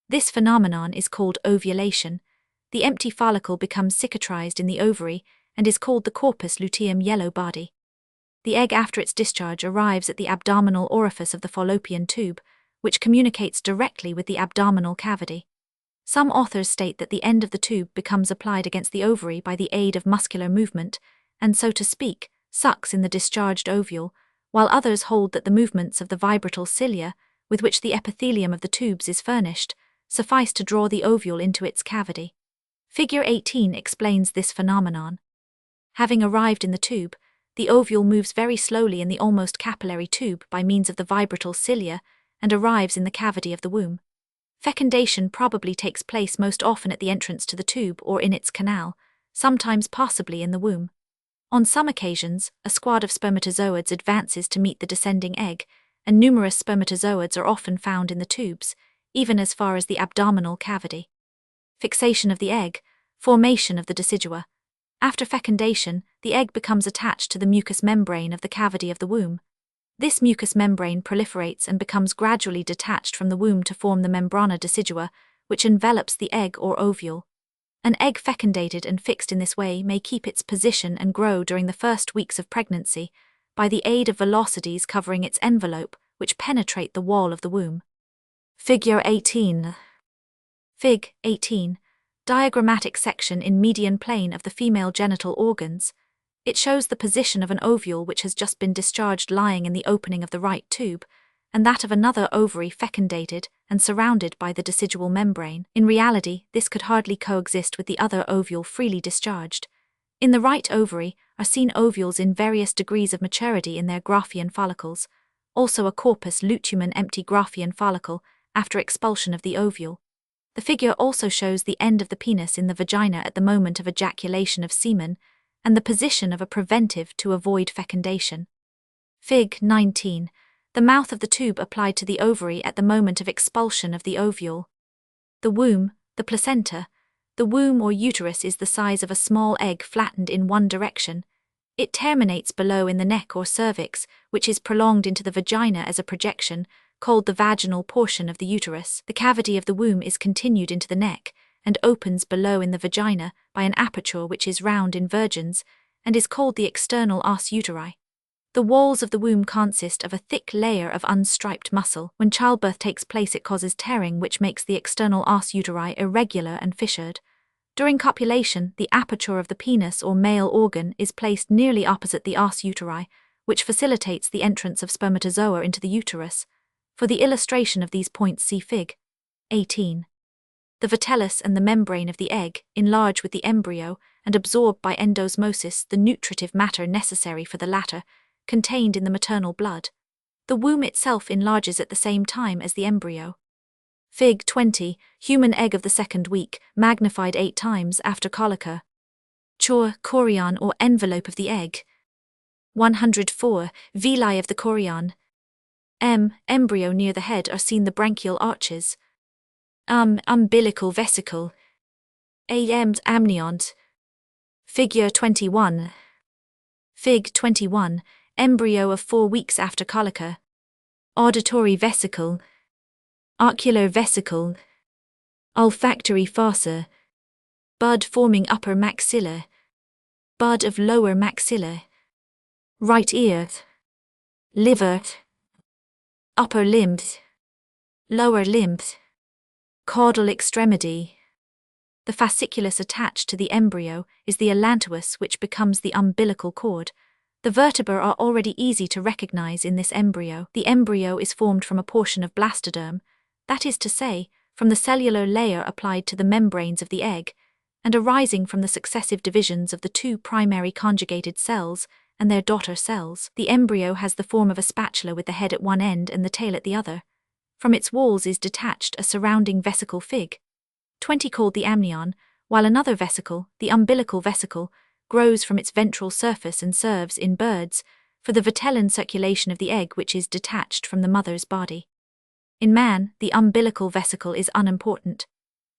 This phenomenon is called ovulation. The empty follicle becomes cicatrized in the ovary and is called the corpus luteum yellow body. The egg after its discharge arrives at the abdominal orifice of the fallopian tube, which communicates directly with the abdominal cavity. Some authors state that the end of the tube becomes applied against the ovary by the aid of muscular movement, and so to speak, sucks in the discharged ovule, while others hold that the movements of the vibratile cilia, with which the epithelium of the tubes is furnished, suffice to draw the ovule into its cavity. Figure 18 explains this phenomenon. Having arrived in the tube, the ovule moves very slowly in the almost capillary tube by means of the vibratile cilia and arrives in the cavity of the womb. Fecundation probably takes place most often at the entrance to the tube or in its canal, sometimes possibly in the womb. On some occasions, a squad of spermatozoids advances to meet the descending egg, and numerous spermatozoids are often found in the tubes, even as far as the abdominal cavity. Fixation of the egg, formation of the decidua. After fecundation, the egg becomes attached to the mucous membrane of the cavity of the womb. This mucous membrane proliferates and becomes gradually detached from the womb to form the membrana decidua, which envelops the egg or ovule. An egg fecundated and fixed in this way may keep its position and grow during the first weeks of pregnancy by the aid of velocities covering its envelope, which penetrate the wall of the womb. Figure 18. Fig. 18. Diagrammatic section in median plane of the female genital organs. It shows the position of an ovule which has just been discharged lying in the opening of the right tube, and that of another ovary fecundated and surrounded by the decidual membrane. In reality, this could hardly coexist with the other ovule freely discharged. In the right ovary are seen ovules in various degrees of maturity in their Graafian follicles, also a corpus luteum empty Graafian follicle after expulsion of the ovule. The figure also shows the end of the penis in the vagina at the moment of ejaculation of semen, and the position of a preventive to avoid fecundation. Fig. 19. The mouth of the tube applied to the ovary at the moment of expulsion of the ovule. The womb, the placenta. The womb or uterus is the size of a small egg flattened in one direction. It terminates below in the neck or cervix, which is prolonged into the vagina as a projection, called the vaginal portion of the uterus. The cavity of the womb is continued into the neck, and opens below in the vagina by an aperture which is round in virgins, and is called the external os uteri. The walls of the womb consist of a thick layer of unstriped muscle. When childbirth takes place, it causes tearing, which makes the external os uteri irregular and fissured. During copulation, the aperture of the penis or male organ is placed nearly opposite the os uteri, which facilitates the entrance of spermatozoa into the uterus. For the illustration of these points, see Fig. 18. The vitellus and the membrane of the egg enlarge with the embryo and absorb by endosmosis the nutritive matter necessary for the latter, contained in the maternal blood. The womb itself enlarges at the same time as the embryo. Fig. 20. Human egg of the second week, magnified 8 times after colica. Chorion or envelope of the egg. 104. Villi of the chorion. Embryo near the head are seen the branchial arches. Umbilical vesicle. Amnion. Figure 21. Fig. 21. Embryo of 4 weeks after colica. Auditory vesicle. Ocular vesicle. Olfactory fossa. Bud forming upper maxilla. Bud of lower maxilla. Right ear. Liver. Upper limbs. Lower limbs. Caudal extremity. The fasciculus attached to the embryo is the allantois, which becomes the umbilical cord. The vertebrae are already easy to recognize in this embryo. The embryo is formed from a portion of blastoderm, that is to say, from the cellular layer applied to the membranes of the egg, and arising from the successive divisions of the 2 primary conjugated cells and their daughter cells. The embryo has the form of a spatula with the head at one end and the tail at the other. From its walls is detached a surrounding vesicle Fig. 20 called the amnion, while another vesicle, the umbilical vesicle, grows from its ventral surface and serves, in birds, for the vitelline circulation of the egg which is detached from the mother's body. In man, the umbilical vesicle is unimportant.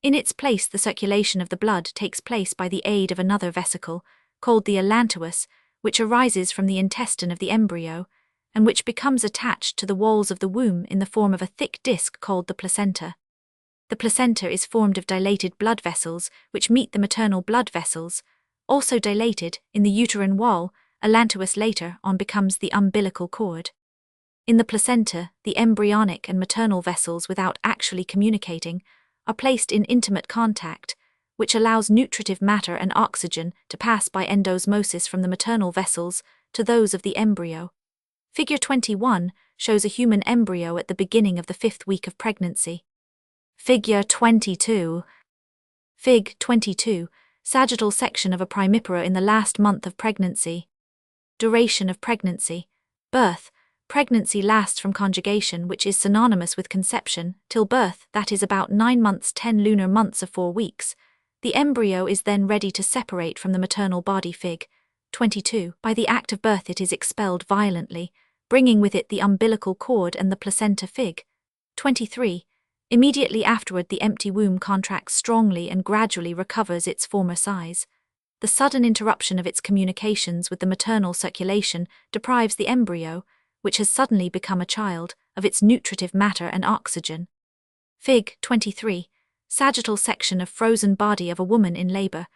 In its place, the circulation of the blood takes place by the aid of another vesicle, called the allantois, which arises from the intestine of the embryo, and which becomes attached to the walls of the womb in the form of a thick disc called the placenta. The placenta is formed of dilated blood vessels which meet the maternal blood vessels, also dilated, in the uterine wall. Allantois later on becomes the umbilical cord. In the placenta, the embryonic and maternal vessels, without actually communicating, are placed in intimate contact, which allows nutritive matter and oxygen to pass by endosmosis from the maternal vessels to those of the embryo. Figure 21 shows a human embryo at the beginning of the 5th week of pregnancy. Figure 22. Fig. 22. Sagittal section of a primipara in the last month of pregnancy. Duration of pregnancy. Birth. Pregnancy lasts from conjugation, which is synonymous with conception, till birth, that is about 9 months 10 lunar months of 4 weeks. The embryo is then ready to separate from the maternal body. Fig. 22. By the act of birth it is expelled violently, bringing with it the umbilical cord and the placenta. Fig. 23. Immediately afterward the empty womb contracts strongly and gradually recovers its former size. The sudden interruption of its communications with the maternal circulation deprives the embryo, which has suddenly become a child, of its nutritive matter and oxygen. Fig. 23. Sagittal section of frozen body of a woman in labor.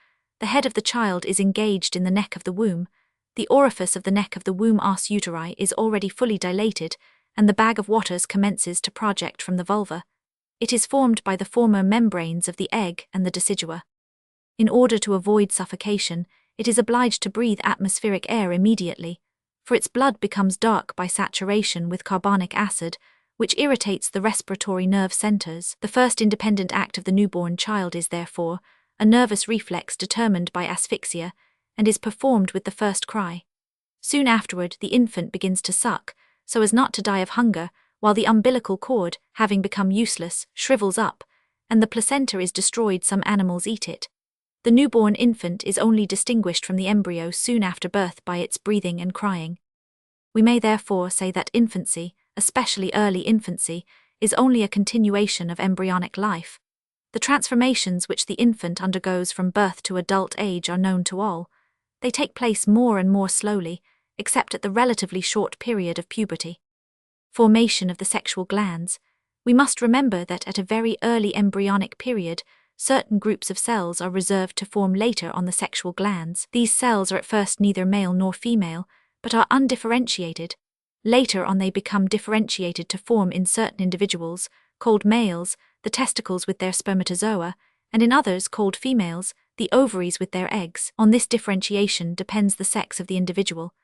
The head of the child is engaged in the neck of the womb. The orifice of the neck of the womb os uteri is already fully dilated, and the bag of waters commences to project from the vulva. It is formed by the former membranes of the egg and the decidua. In order to avoid suffocation, it is obliged to breathe atmospheric air immediately, for its blood becomes dark by saturation with carbonic acid, which irritates the respiratory nerve centers. The first independent act of the newborn child is, therefore, a nervous reflex determined by asphyxia, and is performed with the first cry. Soon afterward, the infant begins to suck, so as not to die of hunger, while the umbilical cord, having become useless, shrivels up, and the placenta is destroyed. Some animals eat it. The newborn infant is only distinguished from the embryo soon after birth by its breathing and crying. We may therefore say that infancy, especially early infancy, is only a continuation of embryonic life. The transformations which the infant undergoes from birth to adult age are known to all. They take place more and more slowly, except at the relatively short period of puberty. Formation of the sexual glands. We must remember that at a very early embryonic period, certain groups of cells are reserved to form later on the sexual glands. These cells are at first neither male nor female, but are undifferentiated. Later on they become differentiated to form in certain individuals, called males, the testicles with their spermatozoa, and in others called females, the ovaries with their eggs. On this differentiation depends the sex of the individual,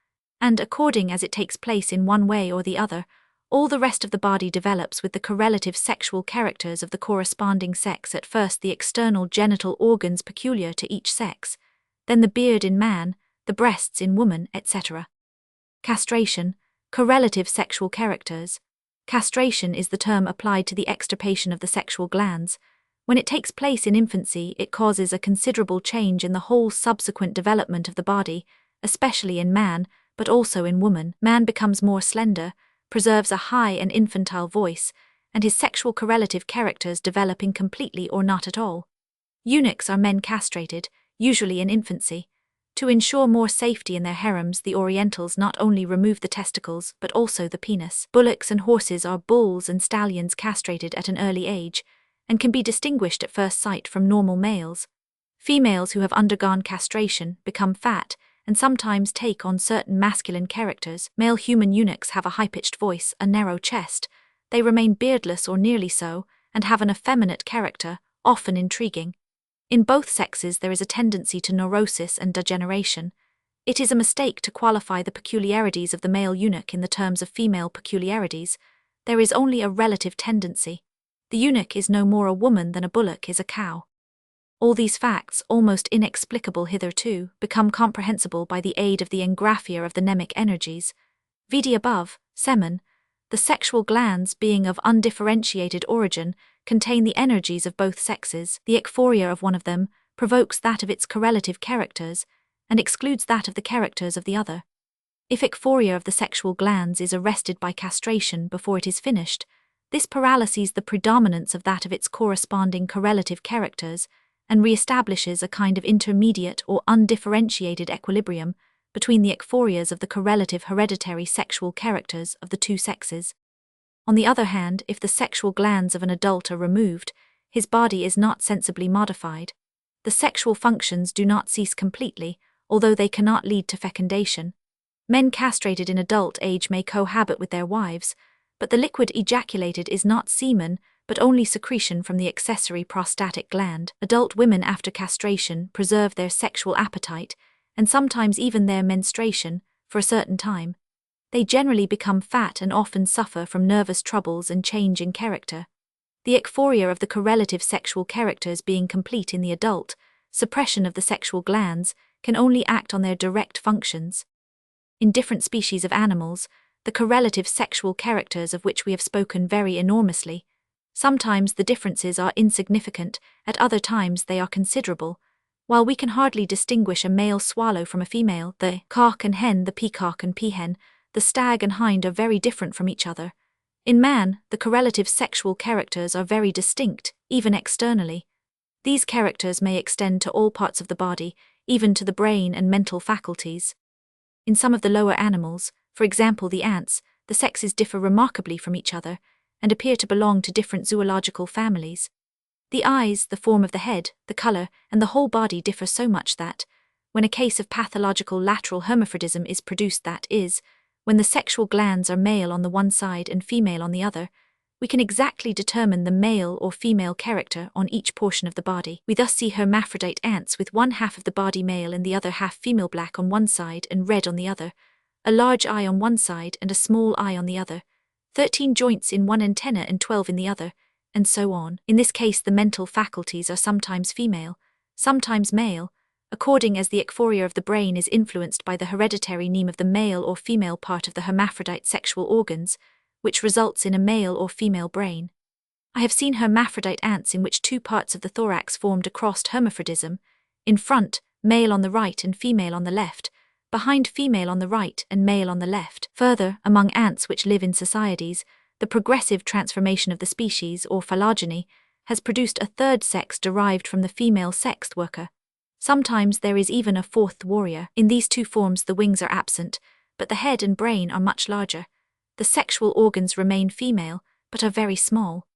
and according as it takes place in one way or the other, all the rest of the body develops with the correlative sexual characters of the corresponding sex. At first the external genital organs peculiar to each sex, then the beard in man, the breasts in woman, etc. Castration, correlative sexual characters. Castration is the term applied to the extirpation of the sexual glands. When it takes place in infancy, it causes a considerable change in the whole subsequent development of the body, especially in man, but also in woman. Man becomes more slender, preserves a high and infantile voice, and his sexual correlative characters develop incompletely or not at all. Eunuchs are men castrated, usually in infancy. To ensure more safety in their harems, the Orientals not only remove the testicles but also the penis. Bullocks and horses are bulls and stallions castrated at an early age, and can be distinguished at first sight from normal males. Females who have undergone castration become fat, and sometimes take on certain masculine characters. Male human eunuchs have a high-pitched voice, a narrow chest. They remain beardless or nearly so, and have an effeminate character, often intriguing. In both sexes there is a tendency to neurosis and degeneration. It is a mistake to qualify the peculiarities of the male eunuch in the terms of female peculiarities. There is only a relative tendency. The eunuch is no more a woman than a bullock is a cow. All these facts, almost inexplicable hitherto, become comprehensible by the aid of the engraphia of the mnemic energies. Vide above, semen. The sexual glands, being of undifferentiated origin, contain the energies of both sexes. The ekphoria of one of them provokes that of its correlative characters, and excludes that of the characters of the other. If ekphoria of the sexual glands is arrested by castration before it is finished, this paralyses the predominance of that of its corresponding correlative characters, and re-establishes a kind of intermediate or undifferentiated equilibrium between the ekphorias of the correlative hereditary sexual characters of the two sexes. On the other hand, if the sexual glands of an adult are removed, his body is not sensibly modified. The sexual functions do not cease completely, although they cannot lead to fecundation. Men castrated in adult age may cohabit with their wives, but the liquid ejaculated is not semen, but only secretion from the accessory prostatic gland. Adult women after castration preserve their sexual appetite, and sometimes even their menstruation, for a certain time. They generally become fat and often suffer from nervous troubles and change in character. The ekphoria of the correlative sexual characters being complete in the adult, suppression of the sexual glands can only act on their direct functions. In different species of animals, the correlative sexual characters of which we have spoken vary enormously. Sometimes the differences are insignificant, at other times they are considerable. While we can hardly distinguish a male swallow from a female, the cock and hen, the peacock and peahen, the stag and hind are very different from each other. In man, the correlative sexual characters are very distinct, even externally. These characters may extend to all parts of the body, even to the brain and mental faculties. In some of the lower animals, for example the ants, the sexes differ remarkably from each other and appear to belong to different zoological families. The eyes, the form of the head, the color, and the whole body differ so much that, when a case of pathological lateral hermaphrodism is produced, that is, when the sexual glands are male on the one side and female on the other, we can exactly determine the male or female character on each portion of the body. We thus see hermaphrodite ants with one half of the body male and the other half female, black on one side and red on the other, a large eye on one side and a small eye on the other, 13 joints in one antenna and 12 in the other, and so on. In this case, the mental faculties are sometimes female, sometimes male, according as the ekphoria of the brain is influenced by the hereditary neme of the male or female part of the hermaphrodite sexual organs, which results in a male or female brain. I have seen hermaphrodite ants in which two parts of the thorax formed a crossed hermaphrodism, in front, male on the right and female on the left, behind, female on the right and male on the left. Further, among ants which live in societies, the progressive transformation of the species, or phylogeny, has produced a third sex derived from the female sexed worker. Sometimes there is even a fourth warrior. In these two forms the wings are absent, but the head and brain are much larger. The sexual organs remain female, but are very small.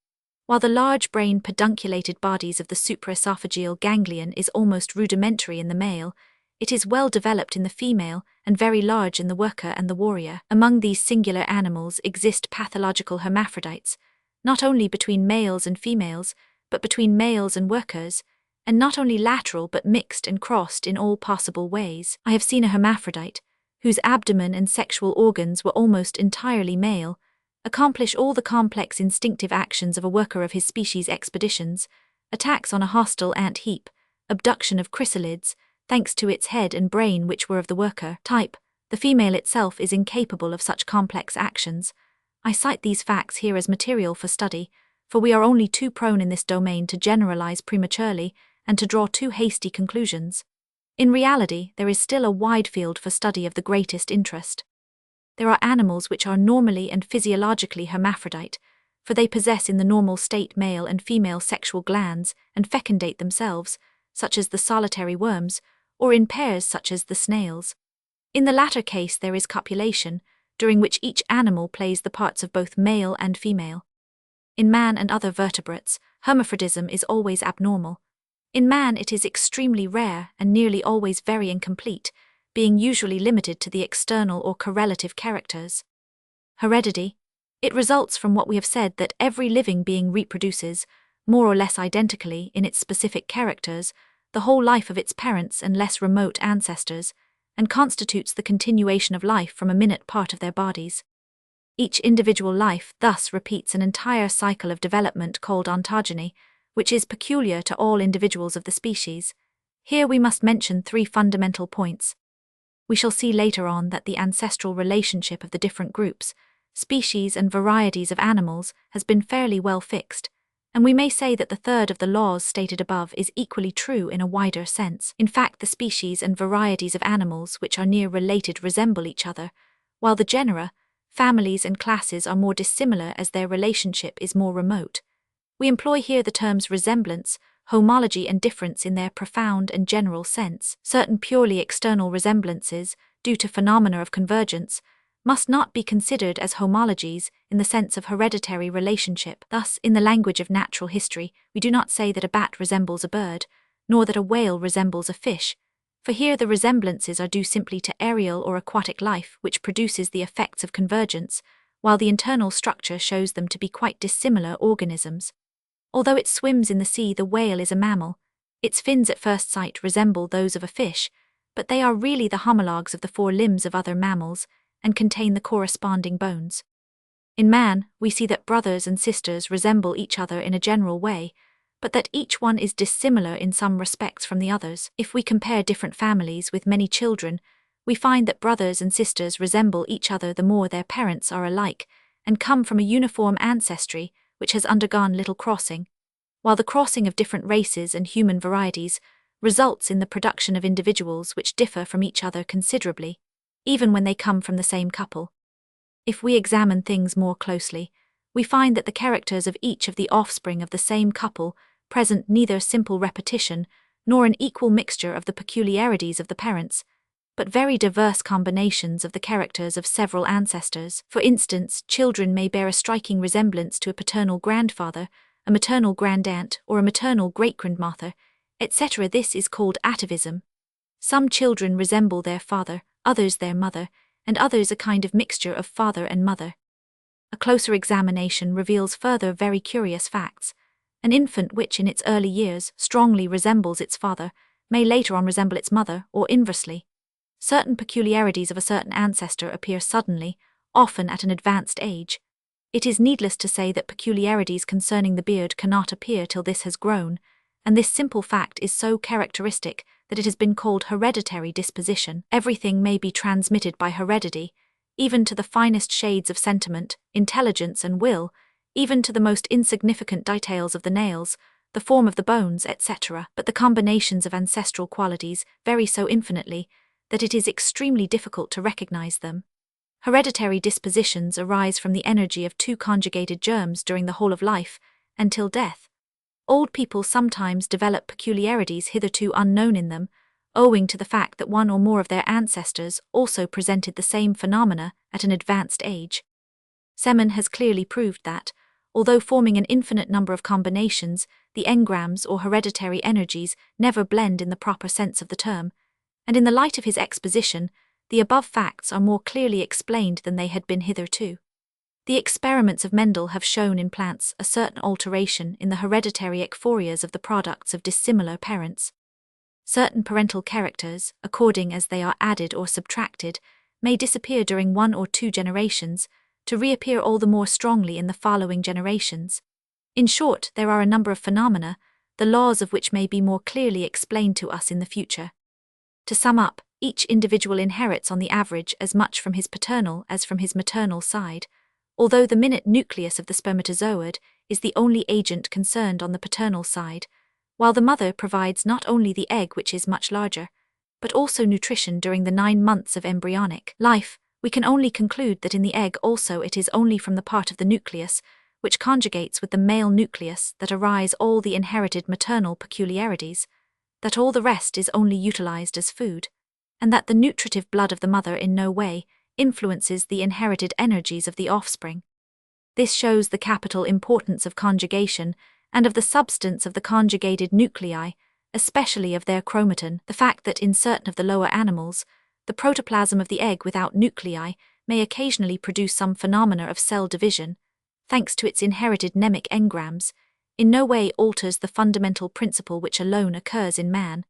While the large brain pedunculated bodies of the supraesophageal ganglion is almost rudimentary in the male, it is well developed in the female and very large in the worker and the warrior. Among these singular animals exist pathological hermaphrodites, not only between males and females, but between males and workers, and not only lateral but mixed and crossed in all possible ways. I have seen a hermaphrodite, whose abdomen and sexual organs were almost entirely male, accomplish all the complex instinctive actions of a worker of his species' expeditions, attacks on a hostile ant heap, abduction of chrysalids, thanks to its head and brain which were of the worker type. The female itself is incapable of such complex actions. I cite these facts here as material for study, for we are only too prone in this domain to generalize prematurely and to draw too hasty conclusions. In reality, there is still a wide field for study of the greatest interest. There are animals which are normally and physiologically hermaphrodite, for they possess in the normal state male and female sexual glands and fecundate themselves, such as the solitary worms, or in pairs such as the snails. In the latter case there is copulation, during which each animal plays the parts of both male and female. In man and other vertebrates, hermaphrodism is always abnormal. In man it is extremely rare and nearly always very incomplete, being usually limited to the external or correlative characters. Heredity. It results from what we have said that every living being reproduces, more or less identically in its specific characters, the whole life of its parents and less remote ancestors, and constitutes the continuation of life from a minute part of their bodies. Each individual life thus repeats an entire cycle of development called ontogeny, which is peculiar to all individuals of the species. Here we must mention three fundamental points. We shall see later on that the ancestral relationship of the different groups, species and varieties of animals has been fairly well fixed, and we may say that the third of the laws stated above is equally true in a wider sense. In fact, the species and varieties of animals which are near related resemble each other, while the genera, families and classes are more dissimilar as their relationship is more remote. We employ here the terms resemblance, homology and difference in their profound and general sense. Certain purely external resemblances, due to phenomena of convergence, must not be considered as homologies in the sense of hereditary relationship. Thus, in the language of natural history, we do not say that a bat resembles a bird, nor that a whale resembles a fish, for here the resemblances are due simply to aerial or aquatic life which produces the effects of convergence, while the internal structure shows them to be quite dissimilar organisms. Although it swims in the sea, the whale is a mammal. Its fins at first sight resemble those of a fish, but they are really the homologues of the four limbs of other mammals and contain the corresponding bones. In man, we see that brothers and sisters resemble each other in a general way, but that each one is dissimilar in some respects from the others. If we compare different families with many children, we find that brothers and sisters resemble each other the more their parents are alike and come from a uniform ancestry which has undergone little crossing, while the crossing of different races and human varieties results in the production of individuals which differ from each other considerably, even when they come from the same couple. If we examine things more closely, we find that the characters of each of the offspring of the same couple present neither simple repetition nor an equal mixture of the peculiarities of the parents, but very diverse combinations of the characters of several ancestors. For instance, children may bear a striking resemblance to a paternal grandfather, a maternal grandaunt, or a maternal great-grandmother, etc. This is called atavism. Some children resemble their father, others their mother, and others a kind of mixture of father and mother. A closer examination reveals further very curious facts. An infant which in its early years strongly resembles its father may later on resemble its mother, or inversely. Certain peculiarities of a certain ancestor appear suddenly, often at an advanced age. It is needless to say that peculiarities concerning the beard cannot appear till this has grown, and this simple fact is so characteristic that it has been called hereditary disposition. Everything may be transmitted by heredity, even to the finest shades of sentiment, intelligence and will, even to the most insignificant details of the nails, the form of the bones, etc. But the combinations of ancestral qualities vary so infinitely that it is extremely difficult to recognize them. Hereditary dispositions arise from the energy of two conjugated germs during the whole of life, until death. Old people sometimes develop peculiarities hitherto unknown in them, owing to the fact that one or more of their ancestors also presented the same phenomena at an advanced age. Semen has clearly proved that, although forming an infinite number of combinations, the engrams or hereditary energies never blend in the proper sense of the term, and in the light of his exposition, the above facts are more clearly explained than they had been hitherto. The experiments of Mendel have shown in plants a certain alteration in the hereditary ekphorias of the products of dissimilar parents. Certain parental characters, according as they are added or subtracted, may disappear during 1 or 2 generations, to reappear all the more strongly in the following generations. In short, there are a number of phenomena, the laws of which may be more clearly explained to us in the future. To sum up, each individual inherits on the average as much from his paternal as from his maternal side, although the minute nucleus of the spermatozoid is the only agent concerned on the paternal side, while the mother provides not only the egg, which is much larger, but also nutrition during the 9 months of embryonic life. We can only conclude that in the egg also it is only from the part of the nucleus, which conjugates with the male nucleus, that arise all the inherited maternal peculiarities, that all the rest is only utilized as food, and that the nutritive blood of the mother in no way influences the inherited energies of the offspring. This shows the capital importance of conjugation and of the substance of the conjugated nuclei, especially of their chromatin. The fact that in certain of the lower animals, the protoplasm of the egg without nuclei may occasionally produce some phenomena of cell division, thanks to its inherited mnemic engrams, in no way alters the fundamental principle which alone occurs in man,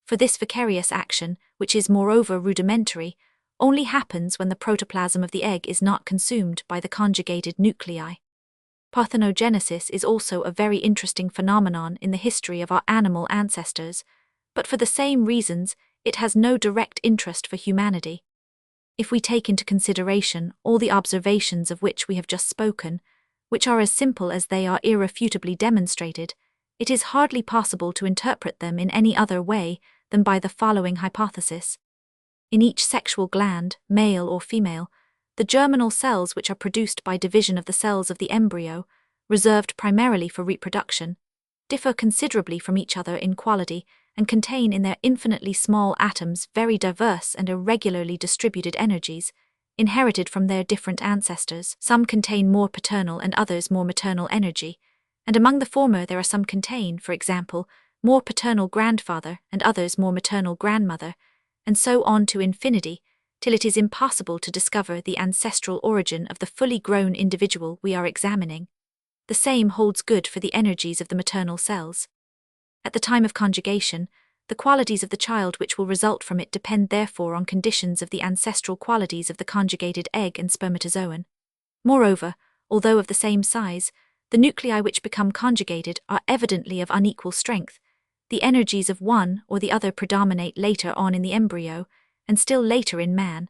for this vicarious action, which is moreover rudimentary, only happens when the protoplasm of the egg is not consumed by the conjugated nuclei. Parthenogenesis is also a very interesting phenomenon in the history of our animal ancestors, but for the same reasons it has no direct interest for humanity. If we take into consideration all the observations of which we have just spoken, which are as simple as they are irrefutably demonstrated, it is hardly possible to interpret them in any other way than by the following hypothesis. In each sexual gland, male or female, the germinal cells which are produced by division of the cells of the embryo, reserved primarily for reproduction, differ considerably from each other in quality and contain in their infinitely small atoms very diverse and irregularly distributed energies, inherited from their different ancestors. Some contain more paternal and others more maternal energy, and among the former there are some contain, for example, more paternal grandfather and others more maternal grandmother, and so on to infinity, till it is impossible to discover the ancestral origin of the fully grown individual we are examining. The same holds good for the energies of the maternal cells. At the time of conjugation, the qualities of the child which will result from it depend therefore on conditions of the ancestral qualities of the conjugated egg and spermatozoon. Moreover, although of the same size, the nuclei which become conjugated are evidently of unequal strength. The energies of one or the other predominate later on in the embryo, and still later in man.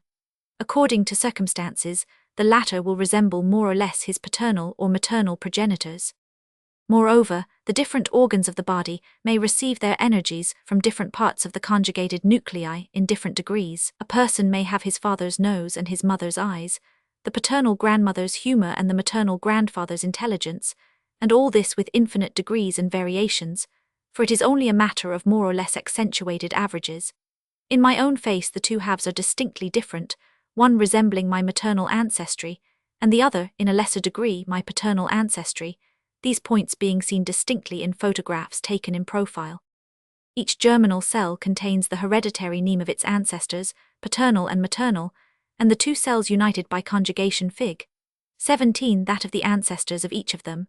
According to circumstances, the latter will resemble more or less his paternal or maternal progenitors. Moreover, the different organs of the body may receive their energies from different parts of the conjugated nuclei in different degrees. A person may have his father's nose and his mother's eyes, the paternal grandmother's humor and the maternal grandfather's intelligence, and all this with infinite degrees and variations, for it is only a matter of more or less accentuated averages. In my own face the two halves are distinctly different, one resembling my maternal ancestry, and the other, in a lesser degree, my paternal ancestry, these points being seen distinctly in photographs taken in profile. Each germinal cell contains the hereditary name of its ancestors, paternal and maternal, and the two cells united by conjugation Fig. 17 that of the ancestors of each of them.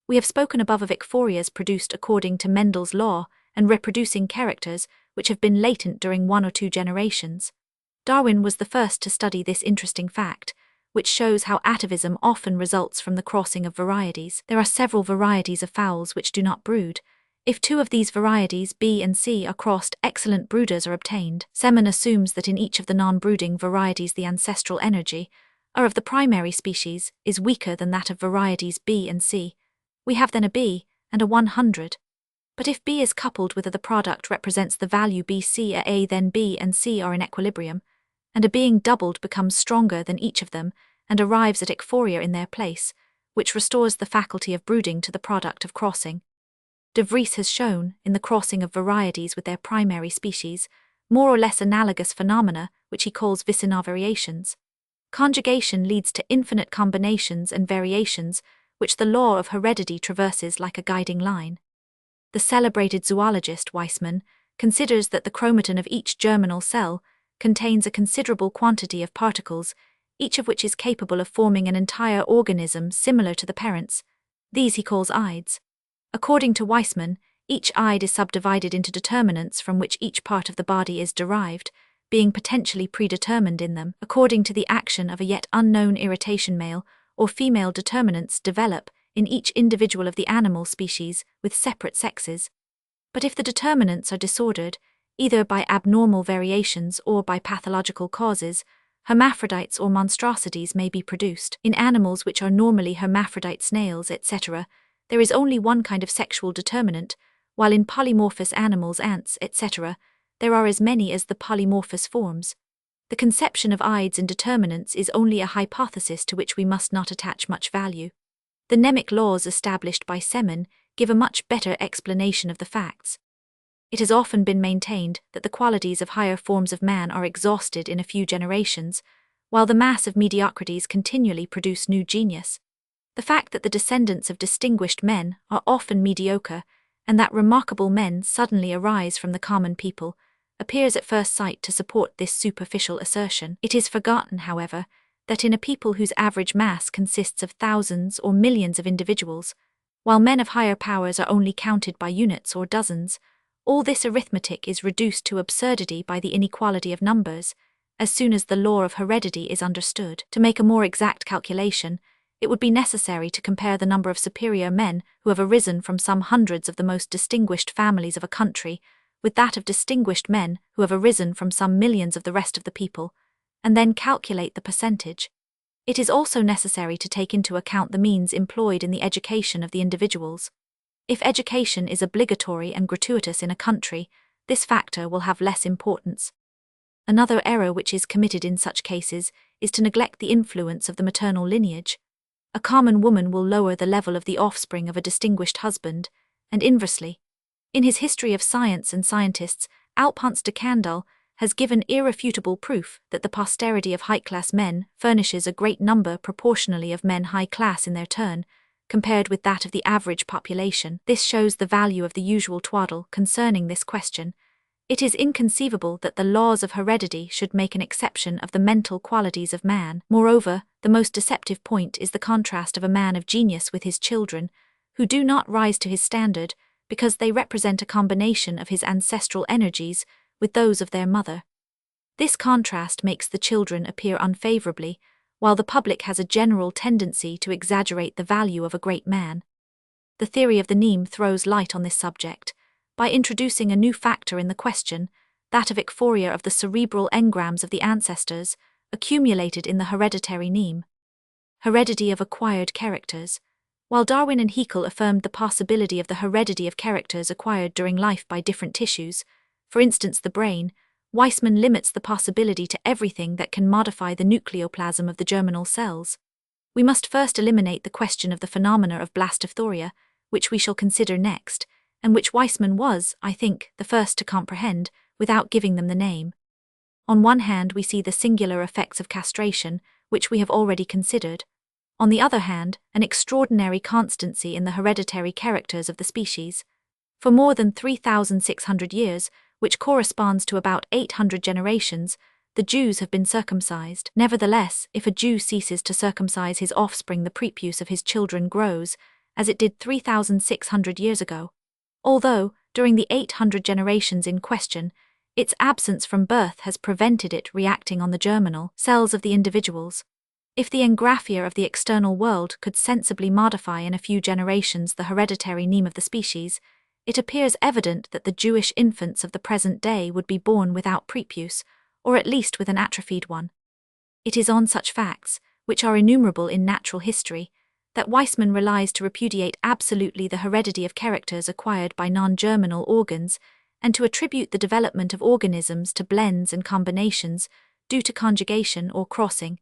We have spoken above of icphorias produced according to Mendel's law and reproducing characters which have been latent during 1 or 2 generations. Darwin was the first to study this interesting fact, which shows how atavism often results from the crossing of varieties. There are several varieties of fowls which do not brood. If 2 of these varieties, B and C, are crossed, excellent brooders are obtained. Semen assumes that in each of the non-brooding varieties the ancestral energy, or of the primary species, is weaker than that of varieties B and C. We have then a B and a 100. But if B is coupled with A, the product represents the value BC A, then B and C are in equilibrium, and A being doubled becomes stronger than each of them and arrives at ichphoria in their place, which restores the faculty of brooding to the product of crossing. De Vries has shown, in the crossing of varieties with their primary species, more or less analogous phenomena which he calls vicinal variations. Conjugation leads to infinite combinations and variations which the law of heredity traverses like a guiding line. The celebrated zoologist Weismann considers that the chromatin of each germinal cell contains a considerable quantity of particles, each of which is capable of forming an entire organism similar to the parents. These he calls ides. According to Weismann, each ide is subdivided into determinants from which each part of the body is derived, being potentially predetermined in them according to the action of a yet unknown irritation. Male or female determinants develop in each individual of the animal species with separate sexes. But if the determinants are disordered, either by abnormal variations or by pathological causes, hermaphrodites or monstrosities may be produced. In animals which are normally hermaphrodite, snails, etc., there is only one kind of sexual determinant, while in polymorphous animals, ants, etc., there are as many as the polymorphous forms. The conception of ides and determinants is only a hypothesis to which we must not attach much value. The mnemic laws established by Semen give a much better explanation of the facts. It has often been maintained that the qualities of higher forms of man are exhausted in a few generations, while the mass of mediocrities continually produce new genius. The fact that the descendants of distinguished men are often mediocre, and that remarkable men suddenly arise from the common people, appears at first sight to support this superficial assertion. It is forgotten, however, that in a people whose average mass consists of thousands or millions of individuals, while men of higher powers are only counted by units or dozens, all this arithmetic is reduced to absurdity by the inequality of numbers. As soon as the law of heredity is understood, to make a more exact calculation, it would be necessary to compare the number of superior men who have arisen from some hundreds of the most distinguished families of a country with that of distinguished men who have arisen from some millions of the rest of the people, and then calculate the percentage. It is also necessary to take into account the means employed in the education of the individuals. If education is obligatory and gratuitous in a country, this factor will have less importance. Another error which is committed in such cases is to neglect the influence of the maternal lineage. A common woman will lower the level of the offspring of a distinguished husband, and inversely. In his History of Science and Scientists, Alphonse de Candolle has given irrefutable proof that the posterity of high-class men furnishes a great number proportionally of men high-class in their turn, compared with that of the average population. This shows the value of the usual twaddle concerning this question. It is inconceivable that the laws of heredity should make an exception of the mental qualities of man. Moreover, the most deceptive point is the contrast of a man of genius with his children, who do not rise to his standard, because they represent a combination of his ancestral energies with those of their mother. This contrast makes the children appear unfavorably, while the public has a general tendency to exaggerate the value of a great man. The theory of the Neem throws light on this subject, by introducing a new factor in the question, that of ichphoria of the cerebral engrams of the ancestors, accumulated in the hereditary Neem. Heredity of acquired characters. While Darwin and Haeckel affirmed the possibility of the heredity of characters acquired during life by different tissues, for instance the brain, Weismann limits the possibility to everything that can modify the nucleoplasm of the germinal cells. We must first eliminate the question of the phenomena of blastophoria, which we shall consider next, and which Weismann was, I think, the first to comprehend, without giving them the name. On one hand, we see the singular effects of castration, which we have already considered. On the other hand, an extraordinary constancy in the hereditary characters of the species. For more than 3,600 years, which corresponds to about 800 generations, the Jews have been circumcised. Nevertheless, if a Jew ceases to circumcise his offspring, the prepuce of his children grows, as it did 3,600 years ago. Although, during the 800 generations in question, its absence from birth has prevented it reacting on the germinal cells of the individuals. If the engraphia of the external world could sensibly modify in a few generations the hereditary name of the species, it appears evident that the Jewish infants of the present day would be born without prepuce, or at least with an atrophied one. It is on such facts, which are innumerable in natural history, that Weismann relies to repudiate absolutely the heredity of characters acquired by non-germinal organs, and to attribute the development of organisms to blends and combinations due to conjugation or crossing,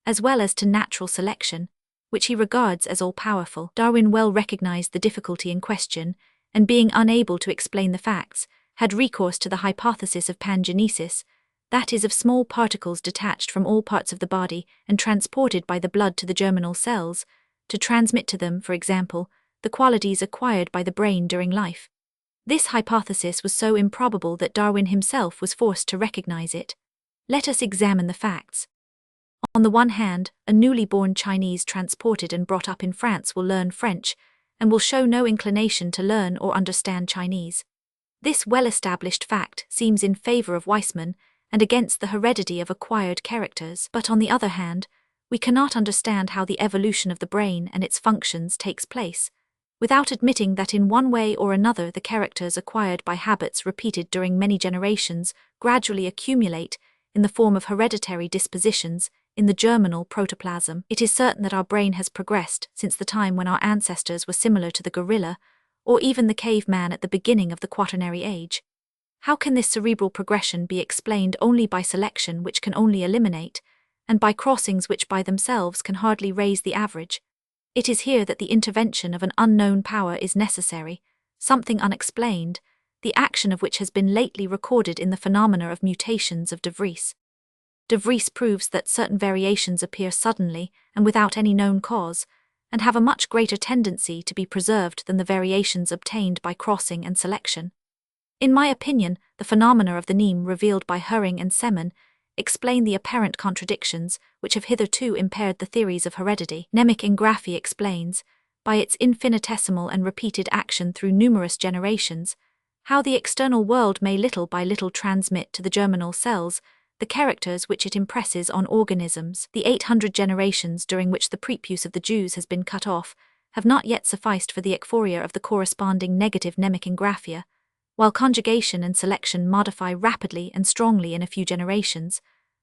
as well as to natural selection, which he regards as all-powerful. Darwin well recognized the difficulty in question, and being unable to explain the facts, had recourse to the hypothesis of pangenesis, that is, of small particles detached from all parts of the body and transported by the blood to the germinal cells, to transmit to them, for example, the qualities acquired by the brain during life. This hypothesis was so improbable that Darwin himself was forced to recognize it. Let us examine the facts. On the one hand, a newly born Chinese transported and brought up in France will learn French, and will show no inclination to learn or understand Chinese. This well-established fact seems in favor of Weismann and against the heredity of acquired characters. But on the other hand, we cannot understand how the evolution of the brain and its functions takes place, without admitting that in one way or another the characters acquired by habits repeated during many generations gradually accumulate in the form of hereditary dispositions in the germinal protoplasm. It is certain that our brain has progressed since the time when our ancestors were similar to the gorilla, or even the caveman at the beginning of the Quaternary Age. How can this cerebral progression be explained only by selection, which can only eliminate, and by crossings which by themselves can hardly raise the average? It is here that the intervention of an unknown power is necessary, something unexplained, the action of which has been lately recorded in the phenomena of mutations of De Vries. De Vries proves that certain variations appear suddenly and without any known cause, and have a much greater tendency to be preserved than the variations obtained by crossing and selection. In my opinion, the phenomena of the Neem revealed by Hering and Semon explain the apparent contradictions which have hitherto impaired the theories of heredity. Mnemic engraphia explains, by its infinitesimal and repeated action through numerous generations, how the external world may little by little transmit to the germinal cells the characters which it impresses on organisms. The 800 generations during which the prepuce of the Jews has been cut off have not yet sufficed for the ekphoria of the corresponding negative mnemic engraphia, while conjugation and selection modify rapidly and strongly in a few generations,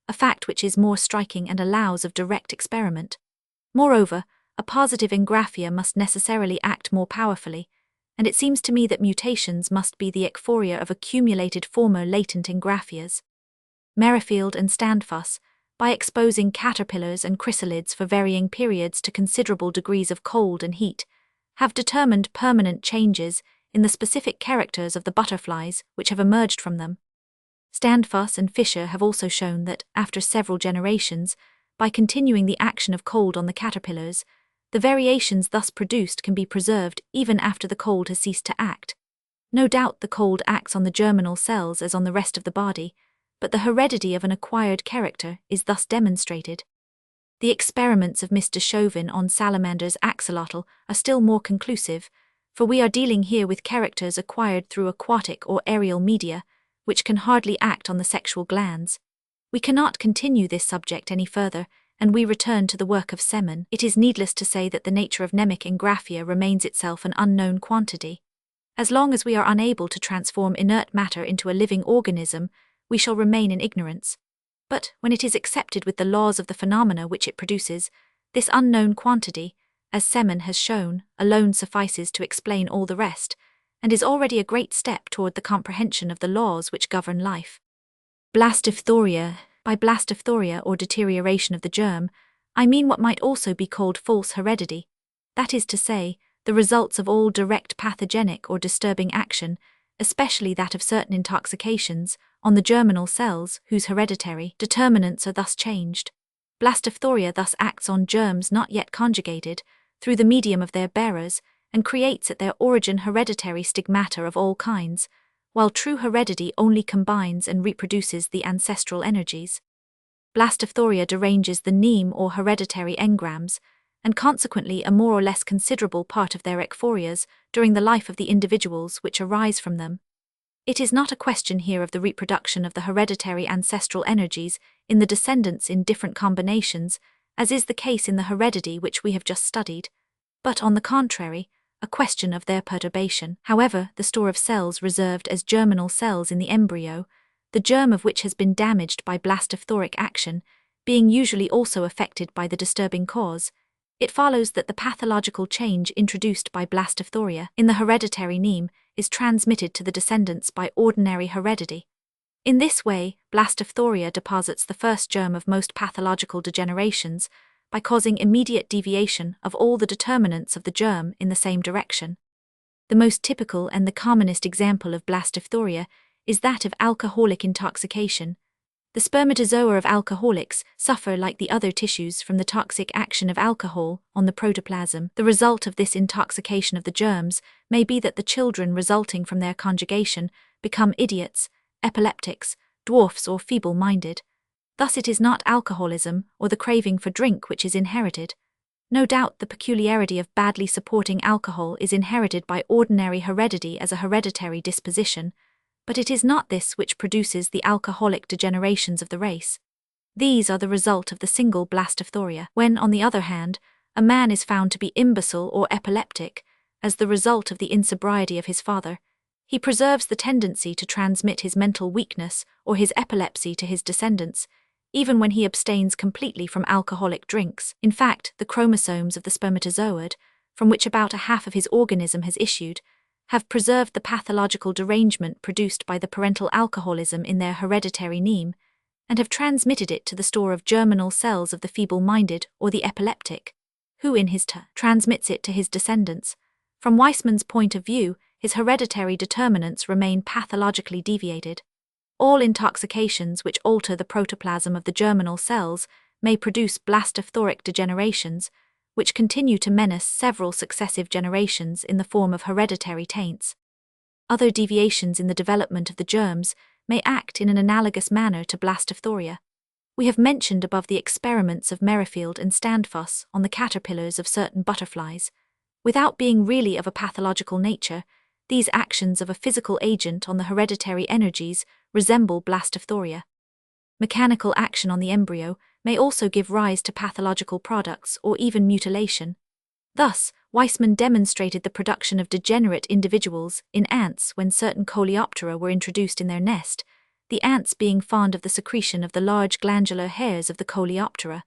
a fact which is more striking and allows of direct experiment. Moreover, a positive engraphia must necessarily act more powerfully, and it seems to me that mutations must be the ekphoria of accumulated former latent engraphias. Merrifield and Standfuss, by exposing caterpillars and chrysalids for varying periods to considerable degrees of cold and heat, have determined permanent changes in the specific characters of the butterflies which have emerged from them. Standfuss and Fischer have also shown that, after several generations, by continuing the action of cold on the caterpillars, the variations thus produced can be preserved even after the cold has ceased to act. No doubt the cold acts on the germinal cells as on the rest of the body, but the heredity of an acquired character is thus demonstrated. The experiments of Mr. Chauvin on salamanders axolotl are still more conclusive, for we are dealing here with characters acquired through aquatic or aerial media, which can hardly act on the sexual glands. We cannot continue this subject any further, and we return to the work of Semon. It is needless to say that the nature of mnemic engraphia remains itself an unknown quantity. As long as we are unable to transform inert matter into a living organism, we shall remain in ignorance. But when it is accepted with the laws of the phenomena which it produces, this unknown quantity, as Semon has shown, alone suffices to explain all the rest, and is already a great step toward the comprehension of the laws which govern life. Blastophthorrhea. By blastophthorrhea, or deterioration of the germ, I mean what might also be called false heredity, that is to say, the results of all direct pathogenic or disturbing action, especially that of certain intoxications, on the germinal cells whose hereditary determinants are thus changed. Blastophoria thus acts on germs not yet conjugated, through the medium of their bearers, and creates at their origin hereditary stigmata of all kinds, while true heredity only combines and reproduces the ancestral energies. Blastophoria deranges the neme or hereditary engrams, and consequently a more or less considerable part of their ekphorias during the life of the individuals which arise from them. It is not a question here of the reproduction of the hereditary ancestral energies in the descendants in different combinations, as is the case in the heredity which we have just studied, but on the contrary, a question of their perturbation. However, the store of cells reserved as germinal cells in the embryo, the germ of which has been damaged by blastophoric action, being usually also affected by the disturbing cause, it follows that the pathological change introduced by blastophoria in the hereditary neme is transmitted to the descendants by ordinary heredity. In this way, blastophoria deposits the first germ of most pathological degenerations by causing immediate deviation of all the determinants of the germ in the same direction. The most typical and the commonest example of blastophoria is that of alcoholic intoxication. The spermatozoa of alcoholics suffer like the other tissues from the toxic action of alcohol on the protoplasm. The result of this intoxication of the germs may be that the children resulting from their conjugation become idiots, epileptics, dwarfs or feeble-minded. Thus it is not alcoholism or the craving for drink which is inherited. No doubt the peculiarity of badly supporting alcohol is inherited by ordinary heredity as a hereditary disposition, but it is not this which produces the alcoholic degenerations of the race. These are the result of the single blastophoria. When, on the other hand, a man is found to be imbecile or epileptic, as the result of the insobriety of his father, he preserves the tendency to transmit his mental weakness or his epilepsy to his descendants, even when he abstains completely from alcoholic drinks. In fact, the chromosomes of the spermatozoid, from which about a half of his organism has issued, have preserved the pathological derangement produced by the parental alcoholism in their hereditary neme, and have transmitted it to the store of germinal cells of the feeble-minded or the epileptic, who in his turn transmits it to his descendants. From Weismann's point of view, his hereditary determinants remain pathologically deviated. All intoxications which alter the protoplasm of the germinal cells may produce blastophoric degenerations, which continue to menace several successive generations in the form of hereditary taints. Other deviations in the development of the germs may act in an analogous manner to blastophoria. We have mentioned above the experiments of Merrifield and Standfuss on the caterpillars of certain butterflies. Without being really of a pathological nature, these actions of a physical agent on the hereditary energies resemble blastophoria. Mechanical action on the embryo may also give rise to pathological products or even mutilation. Thus, Weismann demonstrated the production of degenerate individuals in ants when certain coleoptera were introduced in their nest, the ants being fond of the secretion of the large glandular hairs of the coleoptera.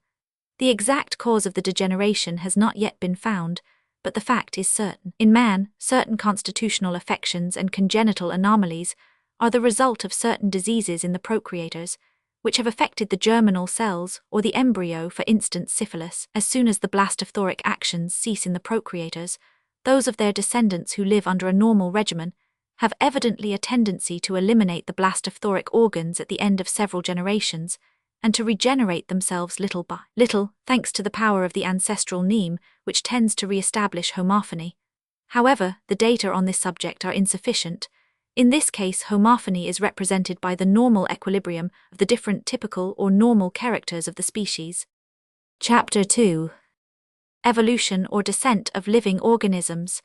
The exact cause of the degeneration has not yet been found, but the fact is certain. In man, certain constitutional affections and congenital anomalies are the result of certain diseases in the procreators, which have affected the germinal cells or the embryo, for instance syphilis. As soon as the blastophoric actions cease in the procreators, those of their descendants who live under a normal regimen have evidently a tendency to eliminate the blastophoric organs at the end of several generations, and to regenerate themselves little by little, thanks to the power of the ancestral neme, which tends to re-establish homophony. However, the data on this subject are insufficient. In this case, homophony is represented by the normal equilibrium of the different typical or normal characters of the species. Chapter 2. Evolution or Descent of Living Organisms.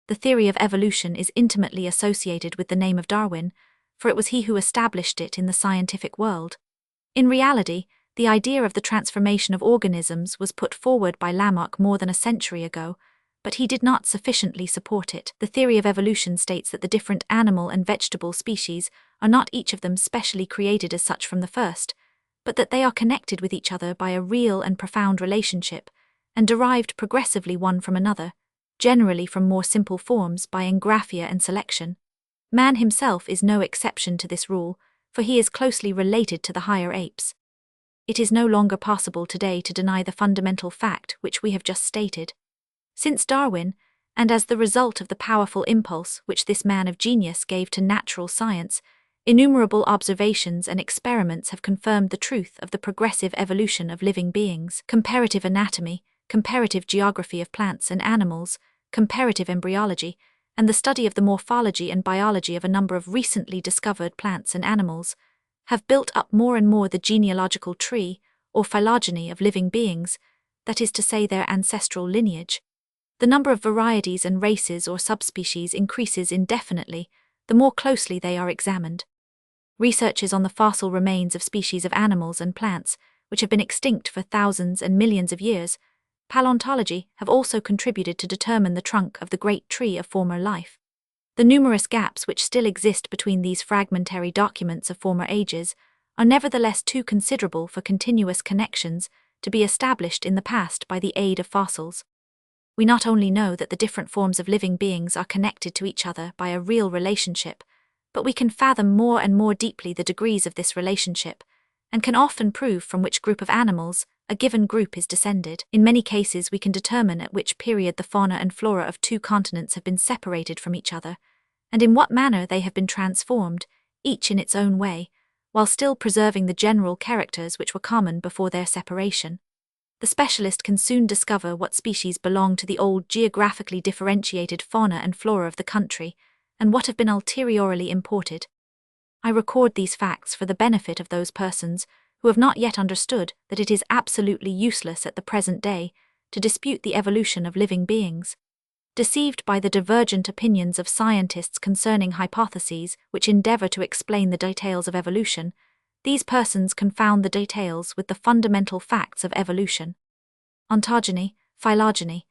The theory of evolution is intimately associated with the name of Darwin, for it was he who established it in the scientific world. In reality, the idea of the transformation of organisms was put forward by Lamarck more than a century ago, but he did not sufficiently support it. The theory of evolution states that the different animal and vegetable species are not each of them specially created as such from the first, but that they are connected with each other by a real and profound relationship, and derived progressively one from another, generally from more simple forms by engraphia and selection. Man himself is no exception to this rule, for he is closely related to the higher apes. It is no longer possible today to deny the fundamental fact which we have just stated. Since Darwin, and as the result of the powerful impulse which this man of genius gave to natural science, Innumerable observations and experiments have confirmed the truth of the progressive evolution of living beings. Comparative anatomy, comparative geography of plants and animals, comparative embryology, and the study of the morphology and biology of a number of recently discovered plants and animals have built up more and more the genealogical tree, or phylogeny, of living beings, that is to say, their ancestral lineage. The number of varieties and races or subspecies increases indefinitely the more closely they are examined. Researches on the fossil remains of species of animals and plants, which have been extinct for thousands and millions of years, paleontology, have also contributed to determine the trunk of the great tree of former life. The numerous gaps which still exist between these fragmentary documents of former ages are nevertheless too considerable for continuous connections to be established in the past by the aid of fossils. We not only know that the different forms of living beings are connected to each other by a real relationship, but we can fathom more and more deeply the degrees of this relationship, and can often prove from which group of animals a given group is descended. In many cases we can determine at which period the fauna and flora of two continents have been separated from each other, and in what manner they have been transformed, each in its own way, while still preserving the general characters which were common before their separation. The specialist can soon discover what species belong to the old geographically differentiated fauna and flora of the country, and what have been ulteriorly imported. I record these facts for the benefit of those persons who have not yet understood that it is absolutely useless at the present day to dispute the evolution of living beings. Deceived by the divergent opinions of scientists concerning hypotheses which endeavor to explain the details of evolution, these persons confound the details with the fundamental facts of evolution. Ontogeny, phylogeny.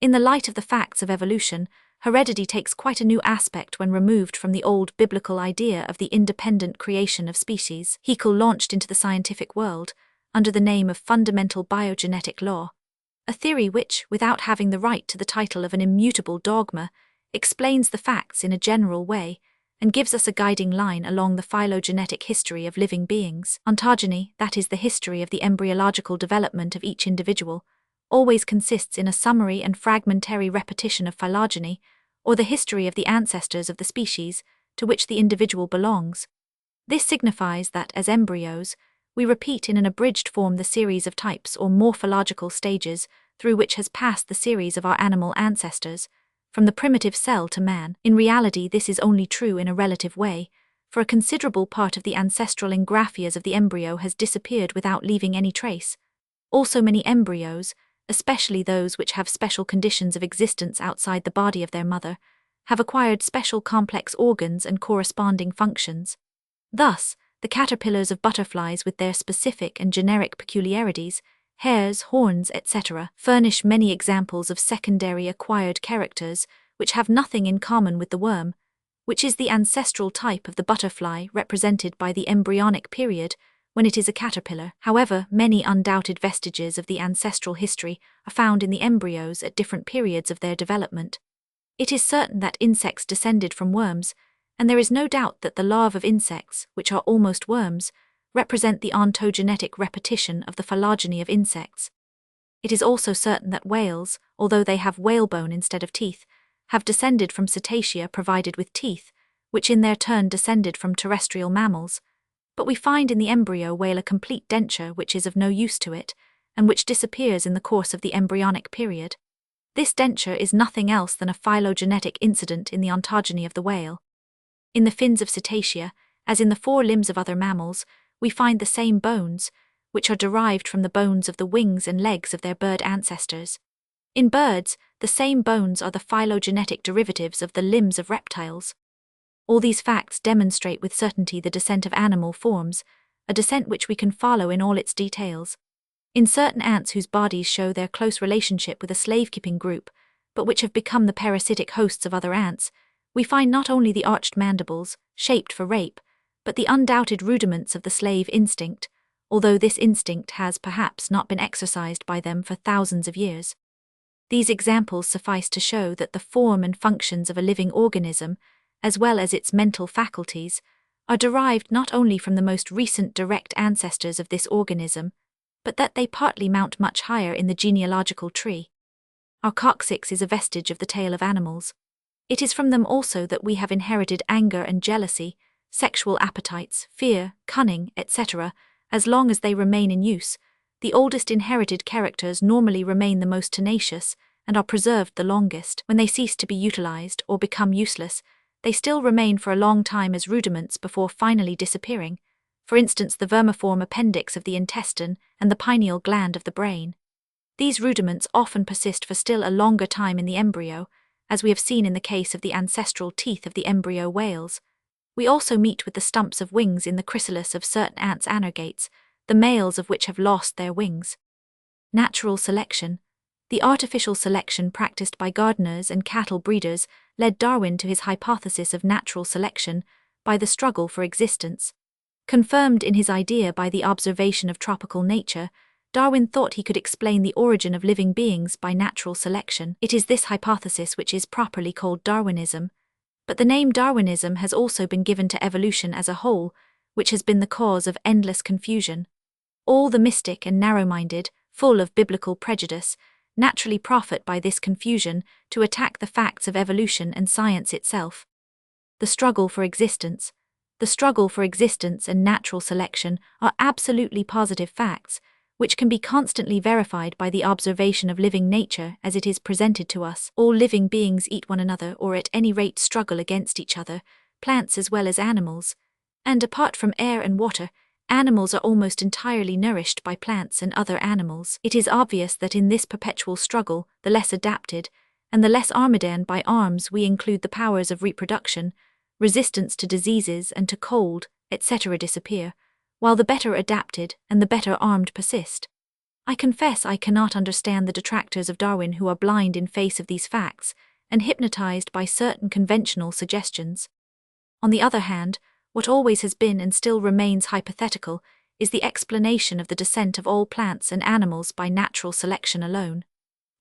In the light of the facts of evolution, heredity takes quite a new aspect when removed from the old biblical idea of the independent creation of species. Haeckel launched into the scientific world under the name of fundamental biogenetic law, a theory which, without having the right to the title of an immutable dogma, explains the facts in a general way and gives us a guiding line along the phylogenetic history of living beings. Ontogeny, that is the history of the embryological development of each individual, always consists in a summary and fragmentary repetition of phylogeny, or the history of the ancestors of the species to which the individual belongs. This signifies that, as embryos, we repeat in an abridged form the series of types or morphological stages through which has passed the series of our animal ancestors, from the primitive cell to man. In reality, this is only true in a relative way, for a considerable part of the ancestral engraphias of the embryo has disappeared without leaving any trace. Also, many embryos, especially those which have special conditions of existence outside the body of their mother, have acquired special complex organs and corresponding functions. Thus, the caterpillars of butterflies with their specific and generic peculiarities, hairs, horns, etc., furnish many examples of secondary acquired characters which have nothing in common with the worm, which is the ancestral type of the butterfly represented by the embryonic period when it is a caterpillar. However, many undoubted vestiges of the ancestral history are found in the embryos at different periods of their development. It is certain that insects descended from worms, and there is no doubt that the larvae of insects, which are almost worms, represent the ontogenetic repetition of the phylogeny of insects. It is also certain that whales, although they have whalebone instead of teeth, have descended from cetacea provided with teeth, which in their turn descended from terrestrial mammals, but we find in the embryo whale a complete denture which is of no use to it, and which disappears in the course of the embryonic period. This denture is nothing else than a phylogenetic incident in the ontogeny of the whale. In the fins of cetacea, as in the four limbs of other mammals, we find the same bones, which are derived from the bones of the wings and legs of their bird ancestors. In birds, the same bones are the phylogenetic derivatives of the limbs of reptiles. All these facts demonstrate with certainty the descent of animal forms, a descent which we can follow in all its details. In certain ants whose bodies show their close relationship with a slave-keeping group, but which have become the parasitic hosts of other ants, we find not only the arched mandibles, shaped for rape, but the undoubted rudiments of the slave instinct, although this instinct has perhaps not been exercised by them for thousands of years. These examples suffice to show that the form and functions of a living organism, as well as its mental faculties, are derived not only from the most recent direct ancestors of this organism, but that they partly mount much higher in the genealogical tree. Our coccyx is a vestige of the tail of animals. It is from them also that we have inherited anger and jealousy, sexual appetites, fear, cunning, etc., as long as they remain in use, the oldest inherited characters normally remain the most tenacious and are preserved the longest. When they cease to be utilized or become useless, they still remain for a long time as rudiments before finally disappearing, for instance the vermiform appendix of the intestine and the pineal gland of the brain. These rudiments often persist for still a longer time in the embryo, as we have seen in the case of the ancestral teeth of the embryo whales. We also meet with the stumps of wings in the chrysalis of certain ants' anergates, the males of which have lost their wings. Natural selection. The artificial selection practiced by gardeners and cattle breeders led Darwin to his hypothesis of natural selection by the struggle for existence. Confirmed in his idea by the observation of tropical nature, Darwin thought he could explain the origin of living beings by natural selection. It is this hypothesis which is properly called Darwinism, but the name Darwinism has also been given to evolution as a whole, which has been the cause of endless confusion. All the mystic and narrow-minded, full of biblical prejudice, naturally profit by this confusion to attack the facts of evolution and science itself. The struggle for existence. The struggle for existence and natural selection are absolutely positive facts, which can be constantly verified by the observation of living nature as it is presented to us. All living beings eat one another or at any rate struggle against each other, plants as well as animals. And apart from air and water, animals are almost entirely nourished by plants and other animals. It is obvious that in this perpetual struggle, the less adapted, and the less armed, and by arms we include the powers of reproduction, resistance to diseases and to cold, etc. disappear, while the better adapted and the better armed persist. I confess I cannot understand the detractors of Darwin who are blind in face of these facts and hypnotized by certain conventional suggestions. On the other hand, what always has been and still remains hypothetical is the explanation of the descent of all plants and animals by natural selection alone.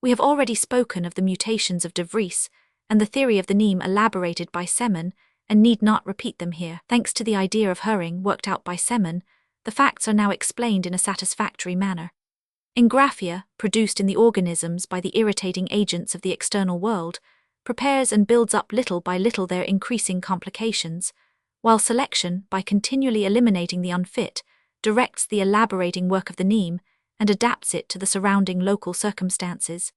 We have already spoken of the mutations of de Vries and the theory of the neem elaborated by Semon, and need not repeat them here. Thanks to the idea of Hering worked out by Semon, the facts are now explained in a satisfactory manner. Engraphia, produced in the organisms by the irritating agents of the external world, prepares and builds up little by little their increasing complications, while selection, by continually eliminating the unfit, directs the elaborating work of the neem and adapts it to the surrounding local circumstances.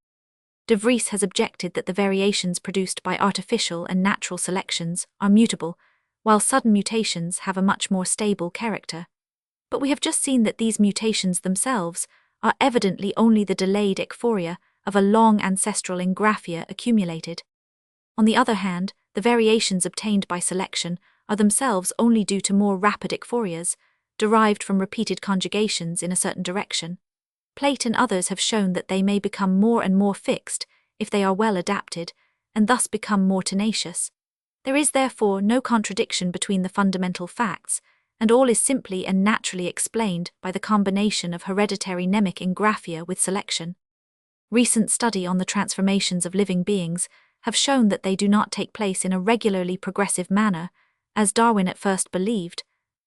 De Vries has objected that the variations produced by artificial and natural selections are mutable, while sudden mutations have a much more stable character. But we have just seen that these mutations themselves are evidently only the delayed ekphoria of a long ancestral engraphia accumulated. On the other hand, the variations obtained by selection are themselves only due to more rapid ekphorias, derived from repeated conjugations in a certain direction. Plate and others have shown that they may become more and more fixed if they are well adapted, and thus become more tenacious. There is therefore no contradiction between the fundamental facts, and all is simply and naturally explained by the combination of hereditary mnemic engraphia with selection. Recent study on the transformations of living beings have shown that they do not take place in a regularly progressive manner, as Darwin at first believed,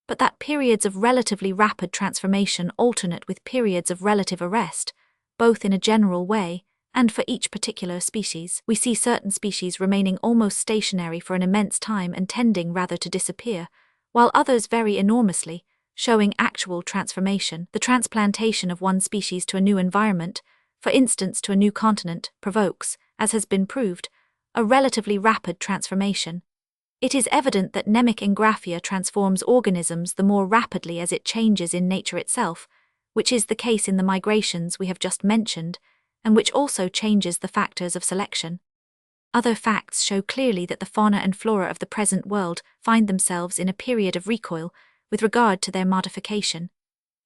but that periods of relatively rapid transformation alternate with periods of relative arrest, both in a general way and for each particular species. We see certain species remaining almost stationary for an immense time and tending rather to disappear, while others vary enormously, showing actual transformation. The transplantation of one species to a new environment, for instance to a new continent, provokes, as has been proved, a relatively rapid transformation. It is evident that mnemic engraphia transforms organisms the more rapidly as it changes in nature itself, which is the case in the migrations we have just mentioned, and which also changes the factors of selection. Other facts show clearly that the fauna and flora of the present world find themselves in a period of recoil with regard to their modification.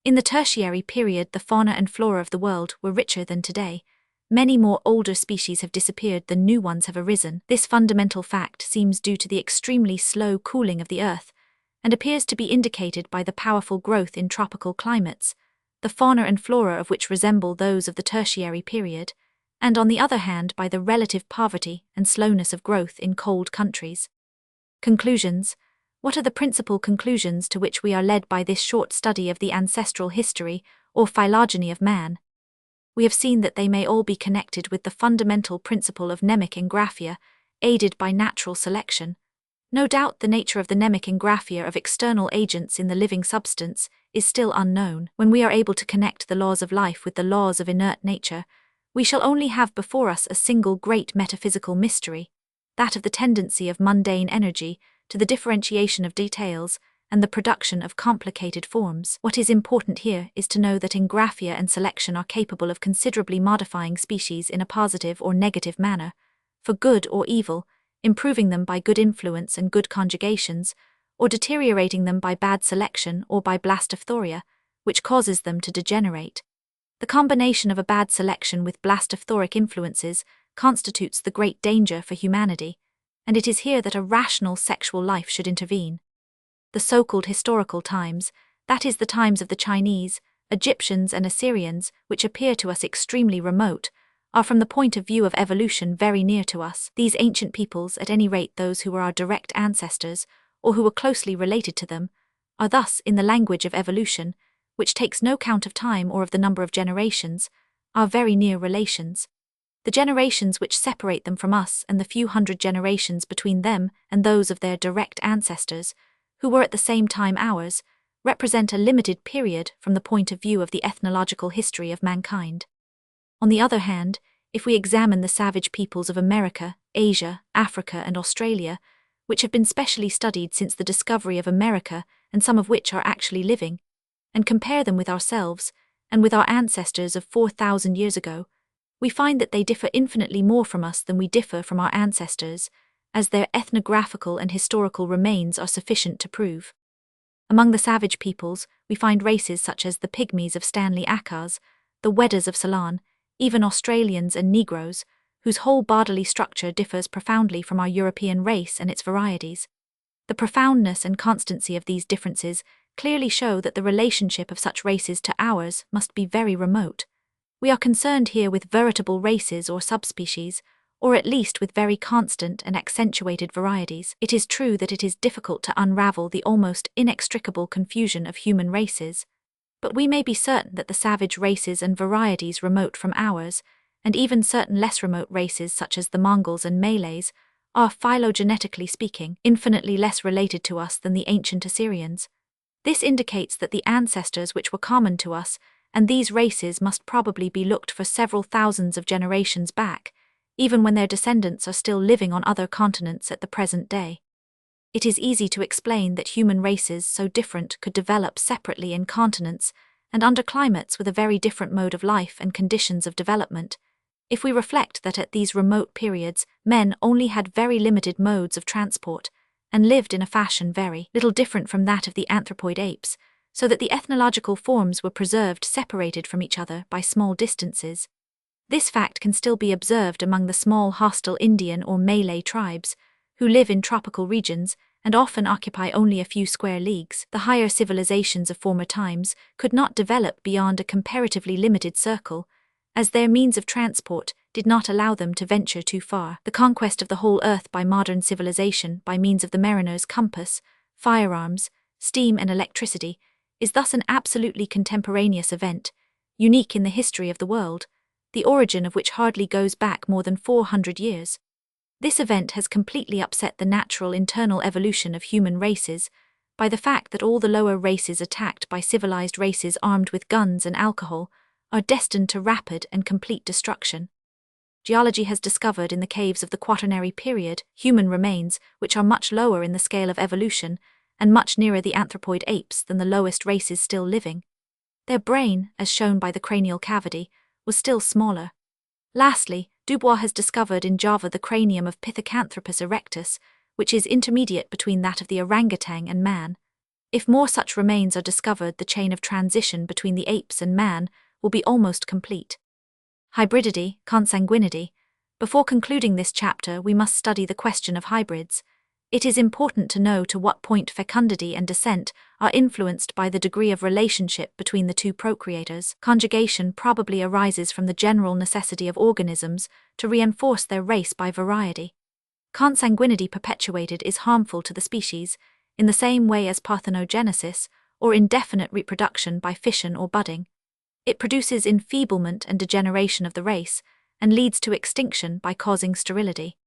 In the tertiary period, the fauna and flora of the world were richer than today. Many more older species have disappeared than new ones have arisen. This fundamental fact seems due to the extremely slow cooling of the Earth, and appears to be indicated by the powerful growth in tropical climates, the fauna and flora of which resemble those of the tertiary period, and on the other hand by the relative poverty and slowness of growth in cold countries. Conclusions. What are the principal conclusions to which we are led by this short study of the ancestral history or phylogeny of man? We have seen that they may all be connected with the fundamental principle of mnemic engraphia, aided by natural selection. No doubt the nature of the mnemic engraphia of external agents in the living substance is still unknown. When we are able to connect the laws of life with the laws of inert nature, we shall only have before us a single great metaphysical mystery, that of the tendency of mundane energy to the differentiation of details and the production of complicated forms. What is important here is to know that engraphia and selection are capable of considerably modifying species in a positive or negative manner, for good or evil, improving them by good influence and good conjugations, or deteriorating them by bad selection or by blastophoria, which causes them to degenerate. The combination of a bad selection with blastophoric influences constitutes the great danger for humanity, and it is here that a rational sexual life should intervene. The so-called historical times, that is the times of the Chinese, Egyptians and Assyrians, which appear to us extremely remote, are from the point of view of evolution very near to us. These ancient peoples, at any rate those who were our direct ancestors, or who were closely related to them, are thus, in the language of evolution, which takes no count of time or of the number of generations, our very near relations. The generations which separate them from us and the few hundred generations between them and those of their direct ancestors, who were at the same time ours, represent a limited period from the point of view of the ethnological history of mankind. On the other hand, if we examine the savage peoples of America, Asia, Africa and Australia, which have been specially studied since the discovery of America and some of which are actually living, and compare them with ourselves and with our ancestors of 4,000 years ago, we find that they differ infinitely more from us than we differ from our ancestors, as their ethnographical and historical remains are sufficient to prove. Among the savage peoples, we find races such as the Pygmies of Stanley Akars, the Weddas of Ceylon, even Australians and Negroes, whose whole bodily structure differs profoundly from our European race and its varieties. The profoundness and constancy of these differences clearly show that the relationship of such races to ours must be very remote. We are concerned here with veritable races or subspecies, or at least with very constant and accentuated varieties. It is true that it is difficult to unravel the almost inextricable confusion of human races, but we may be certain that the savage races and varieties remote from ours, and even certain less remote races such as the Mongols and Malays, are, phylogenetically speaking, infinitely less related to us than the ancient Assyrians. This indicates that the ancestors which were common to us and these races must probably be looked for several thousands of generations back, even when their descendants are still living on other continents at the present day. It is easy to explain that human races so different could develop separately in continents and under climates with a very different mode of life and conditions of development, if we reflect that at these remote periods men only had very limited modes of transport and lived in a fashion very little different from that of the anthropoid apes, so that the ethnological forms were preserved separated from each other by small distances. This fact can still be observed among the small hostile Indian or Malay tribes, who live in tropical regions and often occupy only a few square leagues. The higher civilizations of former times could not develop beyond a comparatively limited circle, as their means of transport did not allow them to venture too far. The conquest of the whole earth by modern civilization by means of the mariner's compass, firearms, steam and electricity is thus an absolutely contemporaneous event, unique in the history of the world, the origin of which hardly goes back more than 400 years. This event has completely upset the natural internal evolution of human races by the fact that all the lower races attacked by civilized races armed with guns and alcohol are destined to rapid and complete destruction. Geology has discovered in the caves of the Quaternary period human remains which are much lower in the scale of evolution and much nearer the anthropoid apes than the lowest races still living. Their brain, as shown by the cranial cavity, was still smaller. Lastly, Dubois has discovered in Java the cranium of Pithecanthropus erectus, which is intermediate between that of the orangutan and man. If more such remains are discovered, the chain of transition between the apes and man will be almost complete. Hybridity, consanguinity. Before concluding this chapter, we must study the question of hybrids. It is important to know to what point fecundity and descent are influenced by the degree of relationship between the two procreators. Conjugation probably arises from the general necessity of organisms to reinforce their race by variety. Consanguinity perpetuated is harmful to the species, in the same way as parthenogenesis, or indefinite reproduction by fission or budding. It produces enfeeblement and degeneration of the race, and leads to extinction by causing sterility.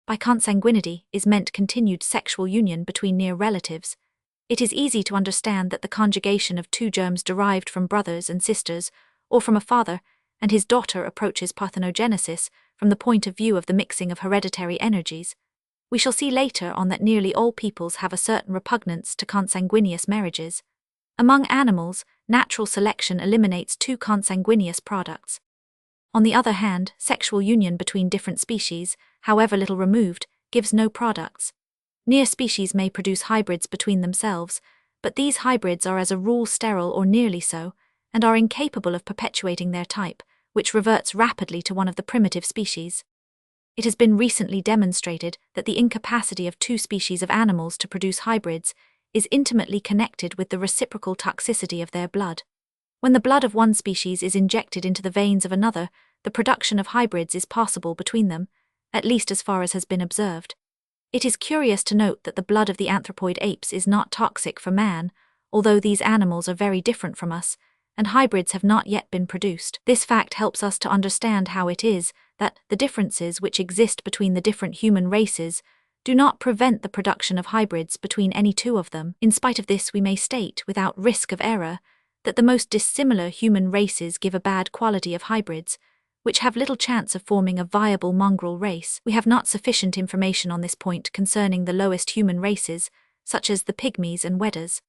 By consanguinity is meant continued sexual union between near relatives. It is easy to understand that the conjugation of two germs derived from brothers and sisters, or from a father and his daughter, approaches parthenogenesis from the point of view of the mixing of hereditary energies. We shall see later on that nearly all peoples have a certain repugnance to consanguineous marriages. Among animals, natural selection eliminates two consanguineous products. On the other hand, sexual union between different species, however little removed, gives no products. Near species may produce hybrids between themselves, but these hybrids are as a rule sterile or nearly so, and are incapable of perpetuating their type, which reverts rapidly to one of the primitive species. It has been recently demonstrated that the incapacity of two species of animals to produce hybrids is intimately connected with the reciprocal toxicity of their blood. When the blood of one species is injected into the veins of another, the production of hybrids is possible between them, at least as far as has been observed. It is curious to note that the blood of the anthropoid apes is not toxic for man, although these animals are very different from us, and hybrids have not yet been produced. This fact helps us to understand how it is that the differences which exist between the different human races do not prevent the production of hybrids between any two of them. In spite of this, we may state, without risk of error, that the most dissimilar human races give a bad quality of hybrids, which have little chance of forming a viable mongrel race. We have not sufficient information on this point concerning the lowest human races, such as the pygmies and Wedders.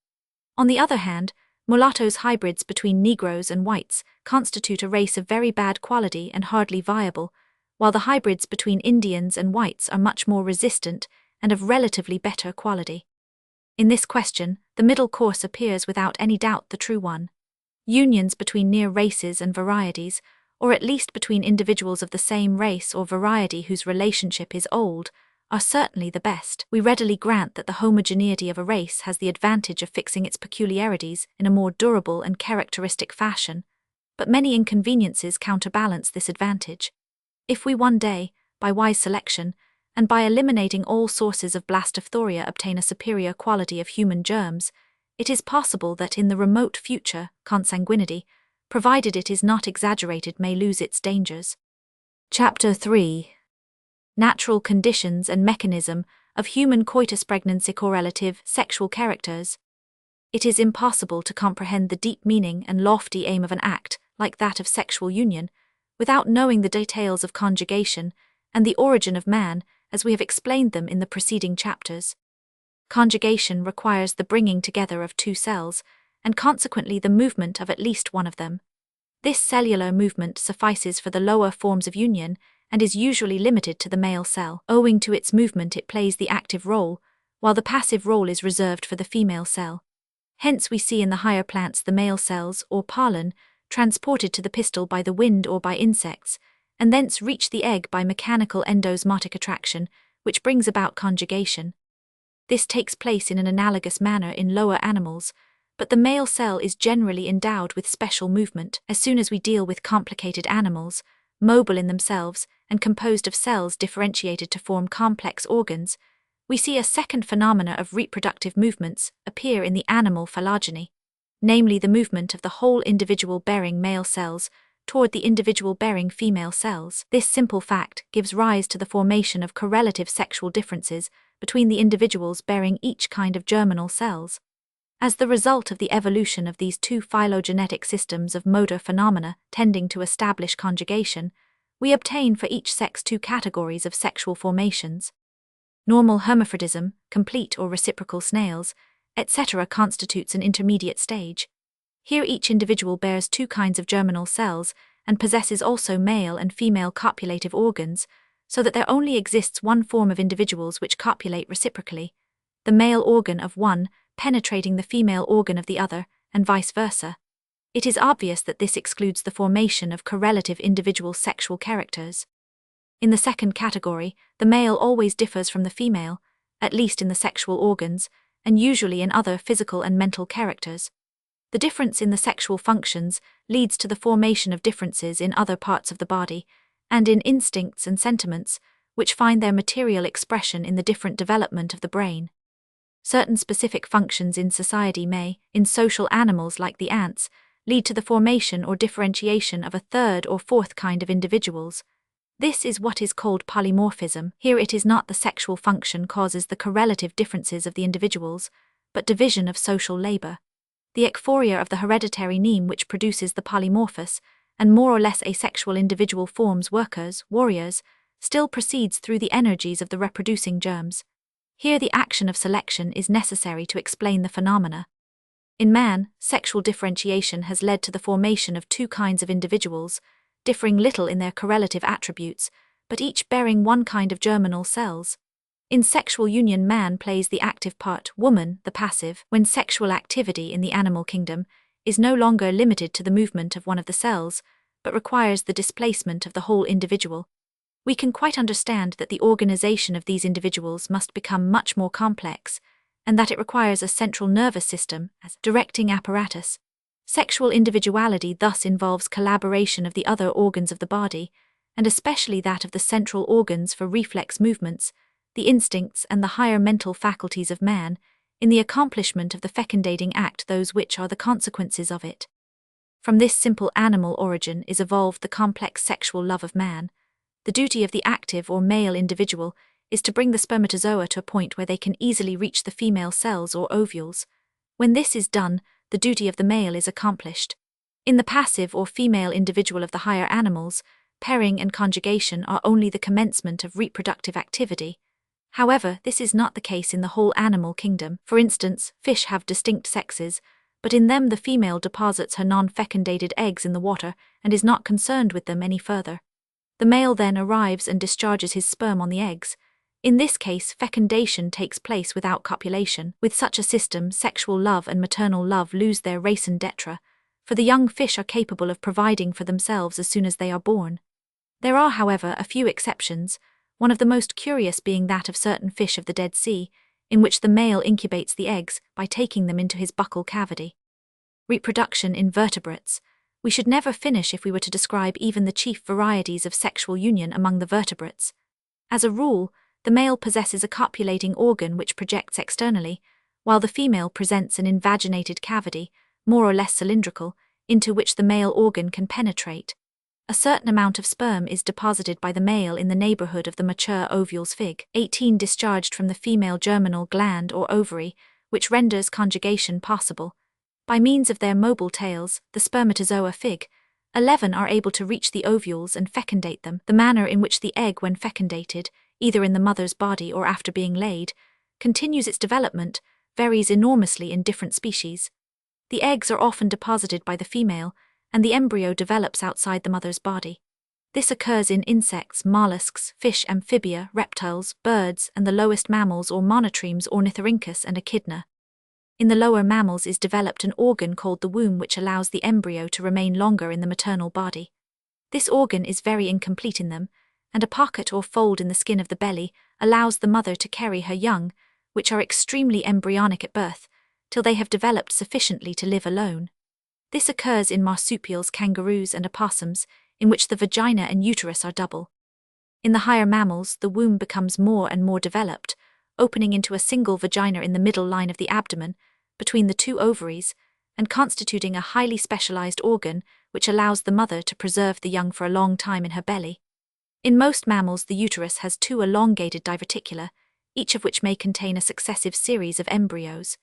On the other hand, mulattoes hybrids between Negroes and whites constitute a race of very bad quality and hardly viable, while the hybrids between Indians and whites are much more resistant and of relatively better quality. In this question, the middle course appears without any doubt the true one. Unions between near races and varieties, or at least between individuals of the same race or variety whose relationship is old, are certainly the best. We readily grant that the homogeneity of a race has the advantage of fixing its peculiarities in a more durable and characteristic fashion, but many inconveniences counterbalance this advantage. If we one day, by wise selection, and by eliminating all sources of blastophoria obtain a superior quality of human germs, it is possible that in the remote future, consanguinity, provided it is not exaggerated, may lose its dangers. Chapter 3. Natural conditions and mechanism of human coitus pregnancy correlative sexual characters. It is impossible to comprehend the deep meaning and lofty aim of an act, like that of sexual union, without knowing the details of conjugation and the origin of man, as we have explained them in the preceding chapters. Conjugation requires the bringing together of two cells, and consequently the movement of at least one of them. This cellular movement suffices for the lower forms of union and is usually limited to the male cell. Owing to its movement, it plays the active role, while the passive role is reserved for the female cell. Hence we see in the higher plants the male cells, or pollen, transported to the pistil by the wind or by insects, and thence reach the egg by mechanical endosmotic attraction, which brings about conjugation. This takes place in an analogous manner in lower animals, but the male cell is generally endowed with special movement. As soon as we deal with complicated animals, mobile in themselves and composed of cells differentiated to form complex organs, we see a second phenomena of reproductive movements appear in the animal phylogeny, namely the movement of the whole individual bearing male cells toward the individual bearing female cells. This simple fact gives rise to the formation of correlative sexual differences between the individuals bearing each kind of germinal cells. As the result of the evolution of these two phylogenetic systems of motor phenomena tending to establish conjugation, we obtain for each sex two categories of sexual formations. Normal hermaphrodism, complete or reciprocal snails, etc. constitutes an intermediate stage. Here each individual bears two kinds of germinal cells and possesses also male and female copulative organs, so that there only exists one form of individuals which copulate reciprocally, the male organ of one penetrating the female organ of the other, and vice versa. It is obvious that this excludes the formation of correlative individual sexual characters. In the second category, the male always differs from the female, at least in the sexual organs, and usually in other physical and mental characters. The difference in the sexual functions leads to the formation of differences in other parts of the body, and in instincts and sentiments, which find their material expression in the different development of the brain. Certain specific functions in society may, in social animals like the ants, lead to the formation or differentiation of a third or fourth kind of individuals. This is what is called polymorphism. Here it is not the sexual function causes the correlative differences of the individuals, but division of social labor. The ekphoria of the hereditary neem which produces the polymorphous, and more or less asexual individual forms workers, warriors, still proceeds through the energies of the reproducing germs. Here the action of selection is necessary to explain the phenomena. In man, sexual differentiation has led to the formation of two kinds of individuals, differing little in their correlative attributes, but each bearing one kind of germinal cells. In sexual union, man plays the active part, woman the passive, when sexual activity in the animal kingdom is no longer limited to the movement of one of the cells, but requires the displacement of the whole individual. We can quite understand that the organization of these individuals must become much more complex, and that it requires a central nervous system as directing apparatus. Sexual individuality thus involves collaboration of the other organs of the body, and especially that of the central organs for reflex movements, the instincts and the higher mental faculties of man, in the accomplishment of the fecundating act, those which are the consequences of it. From this simple animal origin is evolved the complex sexual love of man. The duty of the active or male individual is to bring the spermatozoa to a point where they can easily reach the female cells or ovules. When this is done, the duty of the male is accomplished. In the passive or female individual of the higher animals, pairing and conjugation are only the commencement of reproductive activity. However, this is not the case in the whole animal kingdom. For instance, fish have distinct sexes, but in them the female deposits her non-fecundated eggs in the water and is not concerned with them any further. The male then arrives and discharges his sperm on the eggs. In this case, fecundation takes place without copulation. With such a system, sexual love and maternal love lose their raison d'etre, for the young fish are capable of providing for themselves as soon as they are born. There are, however, a few exceptions, one of the most curious being that of certain fish of the Dead Sea, in which the male incubates the eggs by taking them into his buccal cavity. Reproduction in vertebrates. We should never finish if we were to describe even the chief varieties of sexual union among the vertebrates. As a rule, the male possesses a copulating organ which projects externally, while the female presents an invaginated cavity, more or less cylindrical, into which the male organ can penetrate. A certain amount of sperm is deposited by the male in the neighborhood of the mature ovules Fig. 18 discharged from the female germinal gland or ovary, which renders conjugation possible. By means of their mobile tails, the spermatozoa Fig. 11 are able to reach the ovules and fecundate them. The manner in which the egg, when fecundated, either in the mother's body or after being laid, continues its development, varies enormously in different species. The eggs are often deposited by the female, and the embryo develops outside the mother's body. This occurs in insects, mollusks, fish, amphibia, reptiles, birds, and the lowest mammals or monotremes Ornithorhynchus and Echidna. In the lower mammals is developed an organ called the womb which allows the embryo to remain longer in the maternal body. This organ is very incomplete in them, and a pocket or fold in the skin of the belly allows the mother to carry her young, which are extremely embryonic at birth, till they have developed sufficiently to live alone. This occurs in marsupials, kangaroos, and opossums, in which the vagina and uterus are double. In the higher mammals, the womb becomes more and more developed, opening into a single vagina in the middle line of the abdomen, between the two ovaries, and constituting a highly specialized organ which allows the mother to preserve the young for a long time in her belly. In most mammals, the uterus has two elongated diverticula, each of which may contain a successive series of embryos.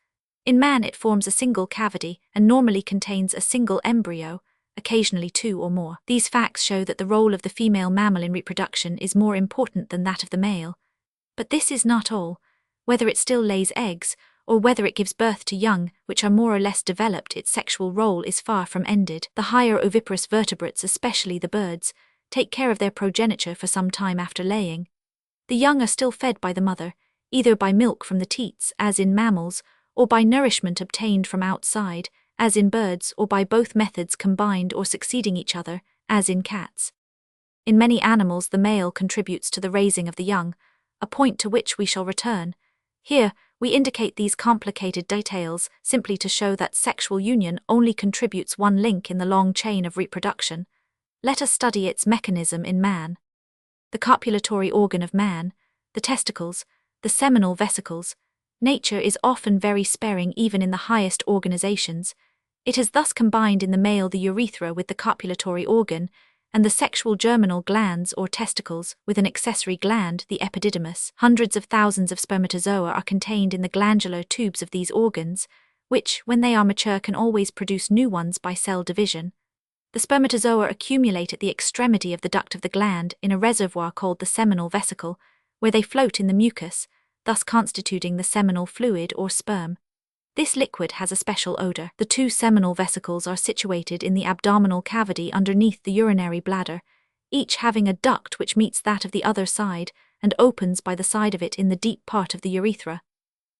In man, it forms a single cavity and normally contains a single embryo, occasionally two or more. These facts show that the role of the female mammal in reproduction is more important than that of the male. But this is not all. Whether it still lays eggs, or whether it gives birth to young which are more or less developed, its sexual role is far from ended. The higher oviparous vertebrates, especially the birds, take care of their progeniture for some time after laying. The young are still fed by the mother, either by milk from the teats, as in mammals, or by nourishment obtained from outside, as in birds, or by both methods combined or succeeding each other, as in cats. In many animals, the male contributes to the raising of the young, a point to which we shall return. Here, we indicate these complicated details simply to show that sexual union only contributes one link in the long chain of reproduction. Let us study its mechanism in man. The copulatory organ of man, the testicles, the seminal vesicles. Nature is often very sparing even in the highest organizations. It has thus combined in the male the urethra with the copulatory organ, and the sexual germinal glands or testicles with an accessory gland, the epididymis. Hundreds of thousands of spermatozoa are contained in the glandular tubes of these organs, which, when they are mature, can always produce new ones by cell division. The spermatozoa accumulate at the extremity of the duct of the gland in a reservoir called the seminal vesicle, where they float in the mucus, thus constituting the seminal fluid or sperm. This liquid has a special odor. The two seminal vesicles are situated in the abdominal cavity underneath the urinary bladder, each having a duct which meets that of the other side and opens by the side of it in the deep part of the urethra.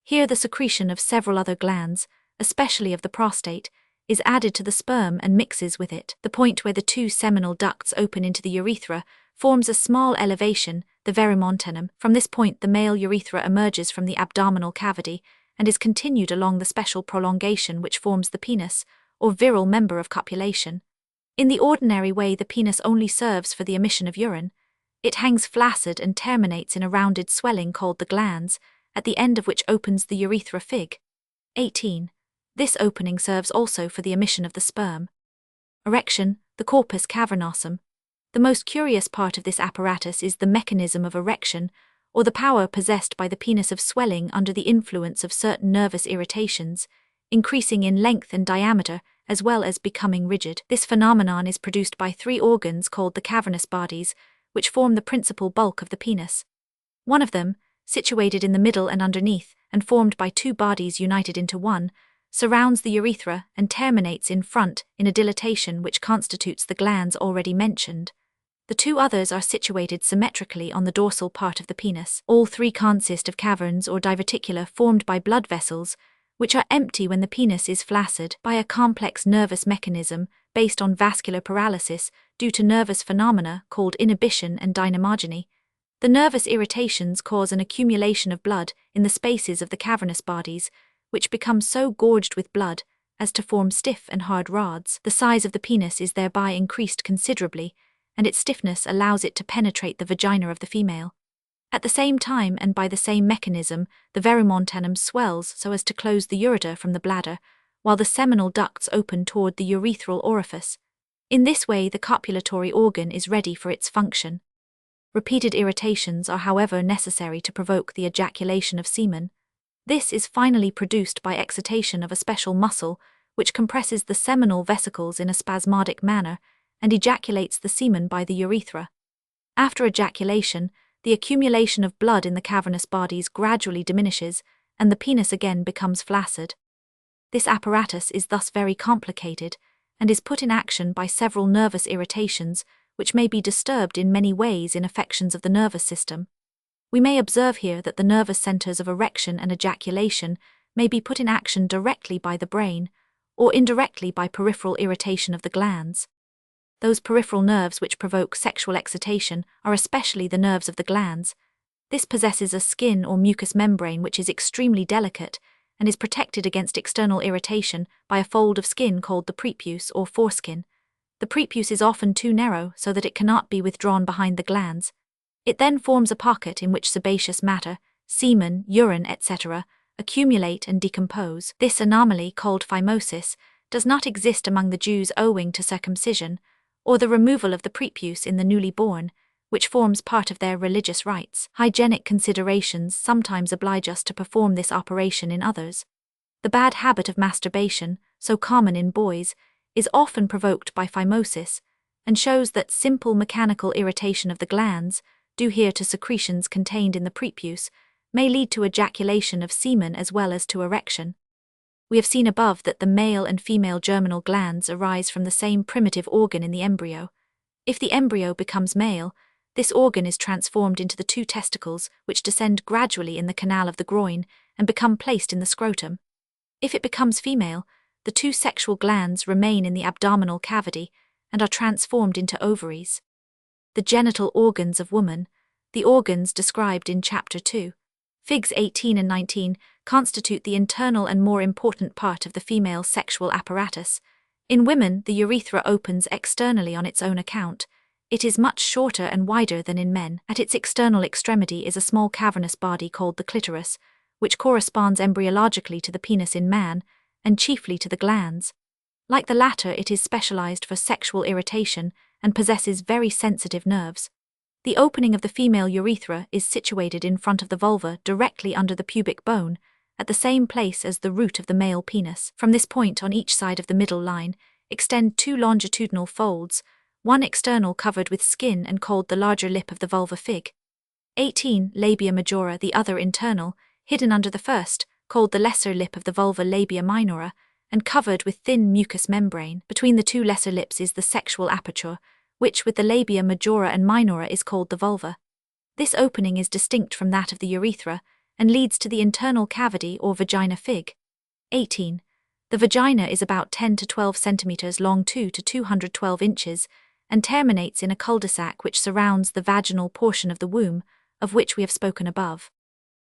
Here the secretion of several other glands, especially of the prostate, is added to the sperm and mixes with it. The point where the two seminal ducts open into the urethra forms a small elevation, the verumontanum. From this point the male urethra emerges from the abdominal cavity and is continued along the special prolongation which forms the penis, or virile member of copulation. In the ordinary way the penis only serves for the emission of urine. It hangs flaccid and terminates in a rounded swelling called the glans, at the end of which opens the urethra fig. 18. This opening serves also for the emission of the sperm. Erection, the corpus cavernosum. The most curious part of this apparatus is the mechanism of erection, or the power possessed by the penis of swelling under the influence of certain nervous irritations, increasing in length and diameter as well as becoming rigid. This phenomenon is produced by three organs called the cavernous bodies, which form the principal bulk of the penis. One of them, situated in the middle and underneath, and formed by two bodies united into one, surrounds the urethra and terminates in front in a dilatation which constitutes the glands already mentioned. The two others are situated symmetrically on the dorsal part of the penis. All three consist of caverns or diverticula formed by blood vessels, which are empty when the penis is flaccid, by a complex nervous mechanism based on vascular paralysis due to nervous phenomena called inhibition and dynamogeny. The nervous irritations cause an accumulation of blood in the spaces of the cavernous bodies, which become so gorged with blood as to form stiff and hard rods. The size of the penis is thereby increased considerably, and its stiffness allows it to penetrate the vagina of the female. At the same time and by the same mechanism, the verumontanum swells so as to close the ureter from the bladder, while the seminal ducts open toward the urethral orifice. In this way the copulatory organ is ready for its function. Repeated irritations are however necessary to provoke the ejaculation of semen. This is finally produced by excitation of a special muscle which compresses the seminal vesicles in a spasmodic manner and ejaculates the semen by the urethra. After ejaculation, the accumulation of blood in the cavernous bodies gradually diminishes and the penis again becomes flaccid. This apparatus is thus very complicated and is put in action by several nervous irritations which may be disturbed in many ways in affections of the nervous system. We may observe here that the nervous centers of erection and ejaculation may be put in action directly by the brain or indirectly by peripheral irritation of the glands. Those peripheral nerves which provoke sexual excitation are especially the nerves of the glands. This possesses a skin or mucous membrane which is extremely delicate and is protected against external irritation by a fold of skin called the prepuce or foreskin. The prepuce is often too narrow so that it cannot be withdrawn behind the glands. It then forms a pocket in which sebaceous matter, semen, urine, etc., accumulate and decompose. This anomaly, called phimosis, does not exist among the Jews owing to circumcision, or the removal of the prepuce in the newly born, which forms part of their religious rites. Hygienic considerations sometimes oblige us to perform this operation in others. The bad habit of masturbation, so common in boys, is often provoked by phimosis, and shows that simple mechanical irritation of the glands, due here to secretions contained in the prepuce, may lead to ejaculation of semen as well as to erection. We have seen above that the male and female germinal glands arise from the same primitive organ in the embryo. If the embryo becomes male, this organ is transformed into the two testicles which descend gradually in the canal of the groin and become placed in the scrotum. If it becomes female, the two sexual glands remain in the abdominal cavity and are transformed into ovaries. The genital organs of woman, the organs described in Chapter 2, Figs 18 and 19, constitute the internal and more important part of the female sexual apparatus. In women, the urethra opens externally on its own account. It is much shorter and wider than in men. At its external extremity is a small cavernous body called the clitoris, which corresponds embryologically to the penis in man, and chiefly to the glans. Like the latter, it is specialized for sexual irritation and possesses very sensitive nerves. The opening of the female urethra is situated in front of the vulva directly under the pubic bone, at the same place as the root of the male penis. From this point on each side of the middle line extend two longitudinal folds, one external covered with skin and called the larger lip of the vulva fig. 18. Labia majora, the other internal, hidden under the first, called the lesser lip of the vulva labia minora, and covered with thin mucous membrane. Between the two lesser lips is the sexual aperture, which with the labia majora and minora is called the vulva. This opening is distinct from that of the urethra, and leads to the internal cavity or vagina fig. 18. The vagina is about 10 to 12 centimeters long, 2 to 212 inches, and terminates in a cul-de-sac which surrounds the vaginal portion of the womb, of which we have spoken above.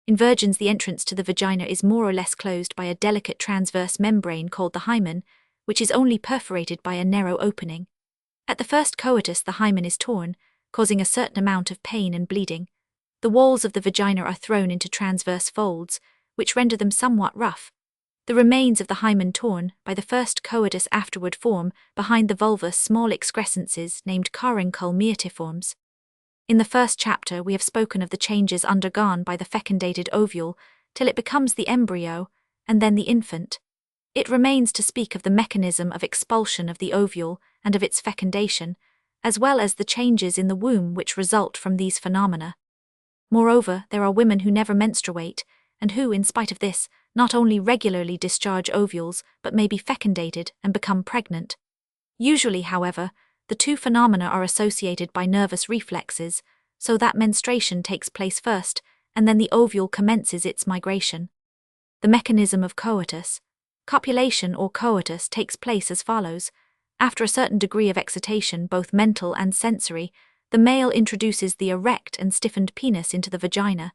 In virgins, the entrance to the vagina is more or less closed by a delicate transverse membrane called the hymen, which is only perforated by a narrow opening. At the first coitus, the hymen is torn, causing a certain amount of pain and bleeding. The walls of the vagina are thrown into transverse folds, which render them somewhat rough. The remains of the hymen torn by the first coitus afterward form behind the vulva small excrescences named caruncle meatiforms. In the first chapter we have spoken of the changes undergone by the fecundated ovule till it becomes the embryo, and then the infant. It remains to speak of the mechanism of expulsion of the ovule and of its fecundation, as well as the changes in the womb which result from these phenomena. Moreover, there are women who never menstruate, and who, in spite of this, not only regularly discharge ovules, but may be fecundated and become pregnant. Usually, however, the two phenomena are associated by nervous reflexes, so that menstruation takes place first, and then the ovule commences its migration. The mechanism of coitus. Copulation or coitus takes place as follows. After a certain degree of excitation, both mental and sensory, the male introduces the erect and stiffened penis into the vagina.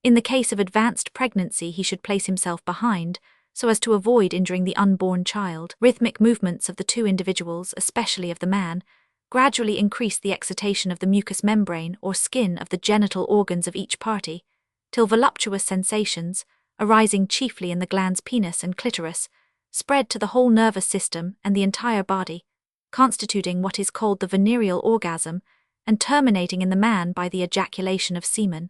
In the case of advanced pregnancy, he should place himself behind, so as to avoid injuring the unborn child. Rhythmic movements of the two individuals, especially of the man, gradually increase the excitation of the mucous membrane or skin of the genital organs of each party, till voluptuous sensations, arising chiefly in the glands penis and clitoris, spread to the whole nervous system and the entire body, constituting what is called the venereal orgasm, and terminating in the man by the ejaculation of semen.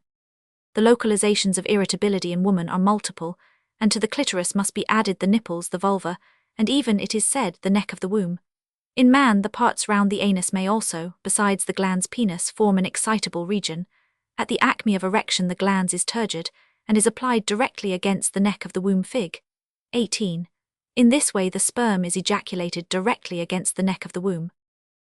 The localizations of irritability in woman are multiple, and to the clitoris must be added the nipples, the vulva, and even, it is said, the neck of the womb. In man, the parts round the anus may also, besides the glans penis, form an excitable region. At the acme of erection the glans is turgid, and is applied directly against the neck of the womb fig. 18. In this way the sperm is ejaculated directly against the neck of the womb.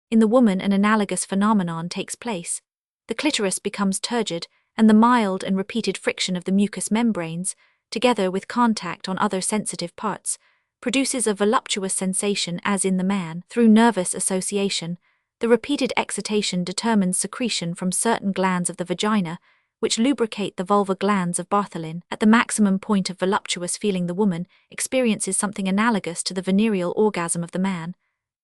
In the woman an analogous phenomenon takes place. The clitoris becomes turgid, and the mild and repeated friction of the mucous membranes, together with contact on other sensitive parts, produces a voluptuous sensation as in the man. Through nervous association, the repeated excitation determines secretion from certain glands of the vagina, which lubricate the vulvar glands of Bartholin. At the maximum point of voluptuous feeling, the woman experiences something analogous to the venereal orgasm of the man.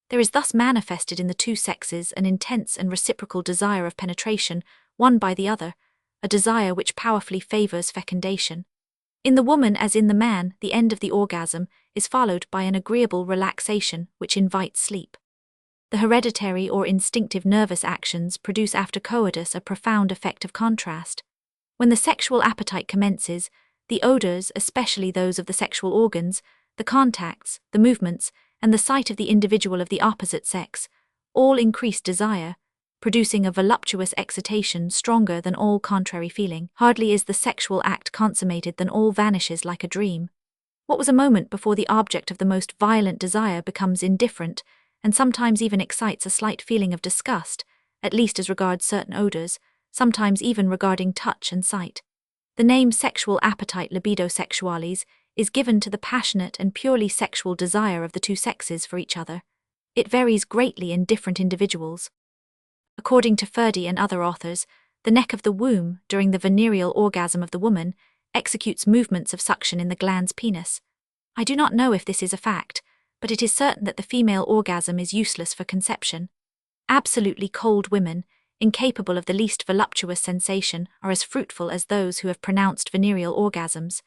There is thus manifested in the two sexes an intense and reciprocal desire of penetration, one by the other, a desire which powerfully favors fecundation. In the woman as in the man, the end of the orgasm is followed by an agreeable relaxation which invites sleep. The hereditary or instinctive nervous actions produce after coitus a profound effect of contrast. When the sexual appetite commences, the odors, especially those of the sexual organs, the contacts, the movements, and the sight of the individual of the opposite sex, all increase desire, producing a voluptuous excitation stronger than all contrary feeling. Hardly is the sexual act consummated than all vanishes like a dream. What was a moment before the object of the most violent desire becomes indifferent, and sometimes even excites a slight feeling of disgust, at least as regards certain odors, sometimes even regarding touch and sight. The name sexual appetite, libido sexualis, is given to the passionate and purely sexual desire of the two sexes for each other. It varies greatly in different individuals. According to Ferdi and other authors, the neck of the womb, during the venereal orgasm of the woman, executes movements of suction in the glans penis. I do not know if this is a fact, but it is certain that the female orgasm is useless for conception. Absolutely cold women, incapable of the least voluptuous sensation, are as fruitful as those who have pronounced venereal orgasms.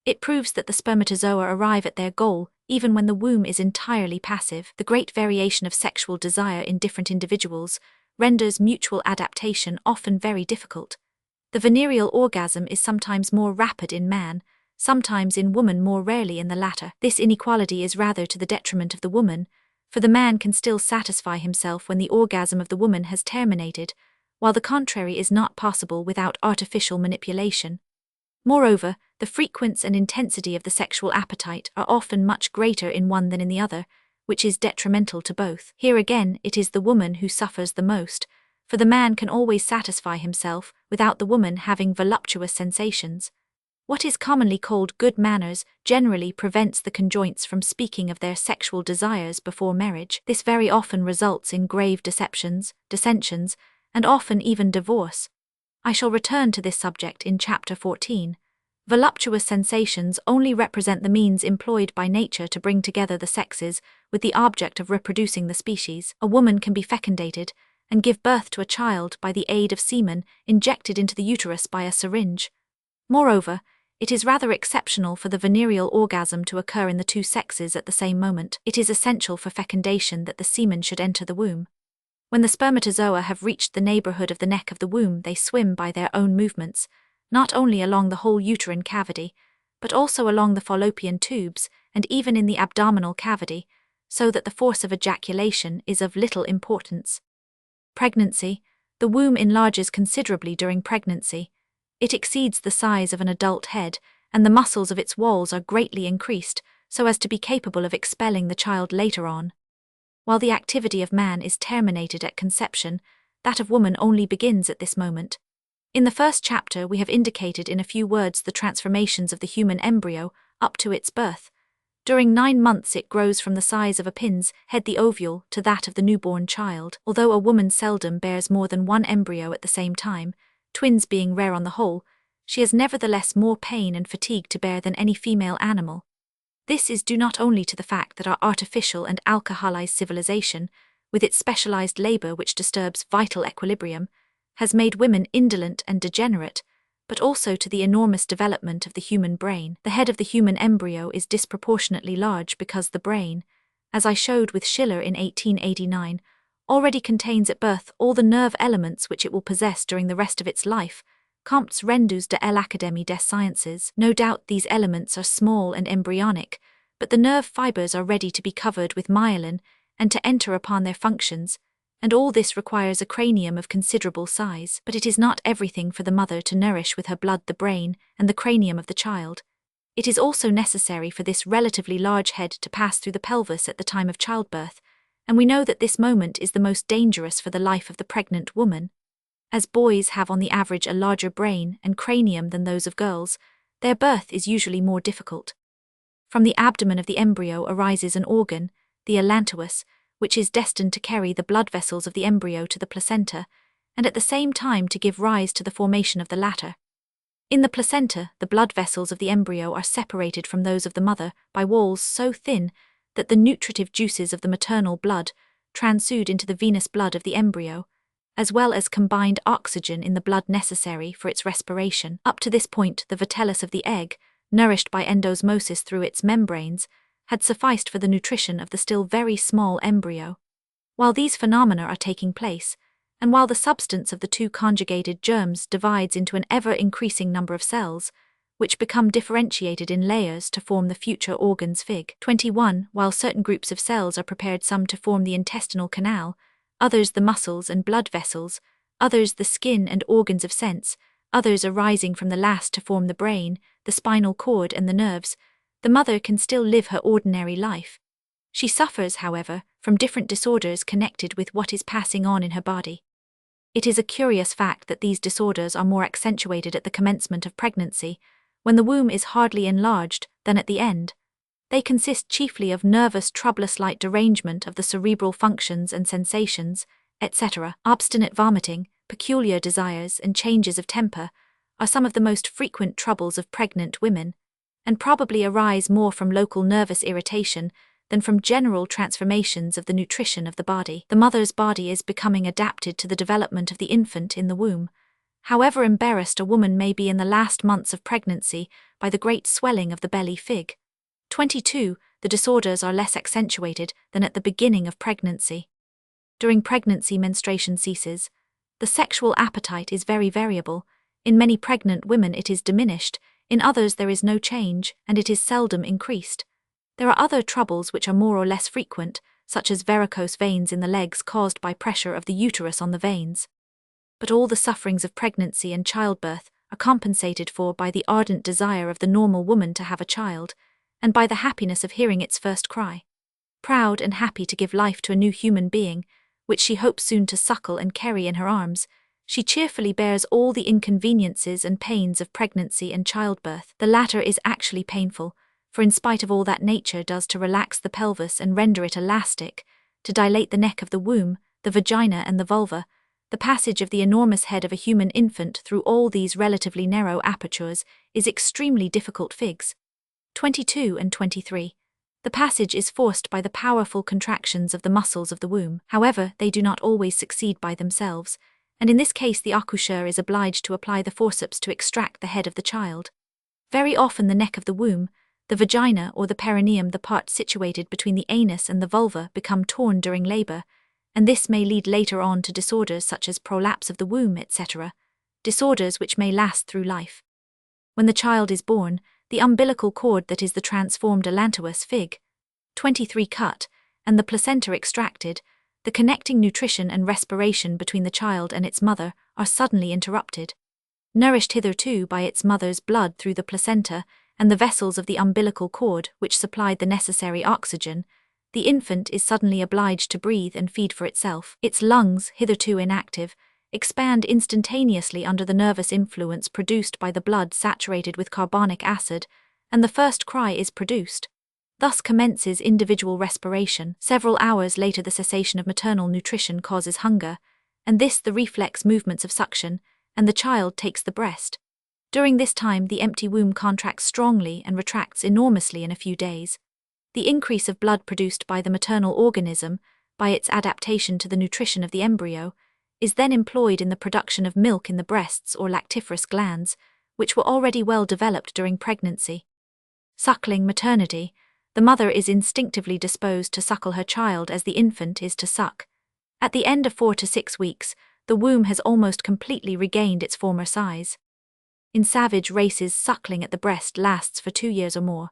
It proves that the spermatozoa arrive at their goal even when the womb is entirely passive. The great variation of sexual desire in different individuals renders mutual adaptation often very difficult. The venereal orgasm is sometimes more rapid in man, sometimes in woman, more rarely in the latter. This inequality is rather to the detriment of the woman, for the man can still satisfy himself when the orgasm of the woman has terminated, while the contrary is not possible without artificial manipulation. Moreover, the frequency and intensity of the sexual appetite are often much greater in one than in the other, which is detrimental to both. Here again, it is the woman who suffers the most, for the man can always satisfy himself without the woman having voluptuous sensations. What is commonly called good manners generally prevents the conjoints from speaking of their sexual desires before marriage. This very often results in grave deceptions, dissensions, and often even divorce. I shall return to this subject in Chapter 14. Voluptuous sensations only represent the means employed by nature to bring together the sexes with the object of reproducing the species. A woman can be fecundated and give birth to a child by the aid of semen injected into the uterus by a syringe. Moreover, it is rather exceptional for the venereal orgasm to occur in the two sexes at the same moment. It is essential for fecundation that the semen should enter the womb. When the spermatozoa have reached the neighborhood of the neck of the womb, they swim by their own movements, not only along the whole uterine cavity, but also along the fallopian tubes and even in the abdominal cavity, so that the force of ejaculation is of little importance. Pregnancy. The womb enlarges considerably during pregnancy. It exceeds the size of an adult head, and the muscles of its walls are greatly increased, so as to be capable of expelling the child later on. While the activity of man is terminated at conception, that of woman only begins at this moment. In the first chapter we have indicated in a few words the transformations of the human embryo up to its birth. During 9 months it grows from the size of a pin's head, the ovule, to that of the newborn child. Although a woman seldom bears more than one embryo at the same time, twins being rare on the whole, she has nevertheless more pain and fatigue to bear than any female animal. This is due not only to the fact that our artificial and alcoholized civilization, with its specialized labor which disturbs vital equilibrium, has made women indolent and degenerate, but also to the enormous development of the human brain. The head of the human embryo is disproportionately large because the brain, as I showed with Schiller in 1889, already contains at birth all the nerve elements which it will possess during the rest of its life. Comte's Rendus de l'Académie des Sciences. No doubt these elements are small and embryonic, but the nerve fibers are ready to be covered with myelin and to enter upon their functions, and all this requires a cranium of considerable size. But it is not everything for the mother to nourish with her blood the brain and the cranium of the child. It is also necessary for this relatively large head to pass through the pelvis at the time of childbirth, and we know that this moment is the most dangerous for the life of the pregnant woman. As boys have on the average a larger brain and cranium than those of girls, their birth is usually more difficult. From the abdomen of the embryo arises an organ, the allantois, which is destined to carry the blood vessels of the embryo to the placenta, and at the same time to give rise to the formation of the latter. In the placenta, the blood vessels of the embryo are separated from those of the mother by walls so thin that the nutritive juices of the maternal blood transsude into the venous blood of the embryo, as well as combined oxygen in the blood necessary for its respiration. Up to this point, the vitellus of the egg, nourished by endosmosis through its membranes, had sufficed for the nutrition of the still very small embryo. While these phenomena are taking place, and while the substance of the two conjugated germs divides into an ever-increasing number of cells, which become differentiated in layers to form the future organs Fig. 21, while certain groups of cells are prepared, some to form the intestinal canal, others the muscles and blood vessels, others the skin and organs of sense, others arising from the last to form the brain, the spinal cord and the nerves, the mother can still live her ordinary life. She suffers, however, from different disorders connected with what is passing on in her body. It is a curious fact that these disorders are more accentuated at the commencement of pregnancy, when the womb is hardly enlarged, than at the end. They consist chiefly of nervous troublous-like derangement of the cerebral functions and sensations, etc. Obstinate vomiting, peculiar desires, and changes of temper are some of the most frequent troubles of pregnant women, and probably arise more from local nervous irritation than from general transformations of the nutrition of the body. The mother's body is becoming adapted to the development of the infant in the womb, However embarrassed a woman may be in the last months of pregnancy by the great swelling of the belly fig. 22. The disorders are less accentuated than at the beginning of pregnancy. During pregnancy, menstruation ceases. The sexual appetite is very variable. In many pregnant women it is diminished, in others there is no change, and it is seldom increased. There are other troubles which are more or less frequent, such as varicose veins in the legs caused by pressure of the uterus on the veins. But all the sufferings of pregnancy and childbirth are compensated for by the ardent desire of the normal woman to have a child, and by the happiness of hearing its first cry. Proud and happy to give life to a new human being, which she hopes soon to suckle and carry in her arms, she cheerfully bears all the inconveniences and pains of pregnancy and childbirth. The latter is actually painful, for in spite of all that nature does to relax the pelvis and render it elastic, to dilate the neck of the womb, the vagina and the vulva, the passage of the enormous head of a human infant through all these relatively narrow apertures is extremely difficult. Figs 22 and 23. The passage is forced by the powerful contractions of the muscles of the womb. However, they do not always succeed by themselves, and in this case the accoucheur is obliged to apply the forceps to extract the head of the child. Very often the neck of the womb, the vagina or the perineum, the part situated between the anus and the vulva, become torn during labor, and this may lead later on to disorders such as prolapse of the womb, etc., disorders which may last through life. When the child is born, the umbilical cord, that is the transformed allantois, Fig. 23, cut, and the placenta extracted, the connecting nutrition and respiration between the child and its mother are suddenly interrupted. Nourished hitherto by its mother's blood through the placenta and the vessels of the umbilical cord which supplied the necessary oxygen, the infant is suddenly obliged to breathe and feed for itself. Its lungs, hitherto inactive, expand instantaneously under the nervous influence produced by the blood saturated with carbonic acid, and the first cry is produced. Thus commences individual respiration. Several hours later the cessation of maternal nutrition causes hunger, and this the reflex movements of suction, and the child takes the breast. During this time the empty womb contracts strongly and retracts enormously in a few days. The increase of blood produced by the maternal organism, by its adaptation to the nutrition of the embryo, is then employed in the production of milk in the breasts or lactiferous glands, which were already well developed during pregnancy. Suckling, maternity. The mother is instinctively disposed to suckle her child as the infant is to suck. At the end of 4 to 6 weeks, the womb has almost completely regained its former size. In savage races, suckling at the breast lasts for 2 years or more.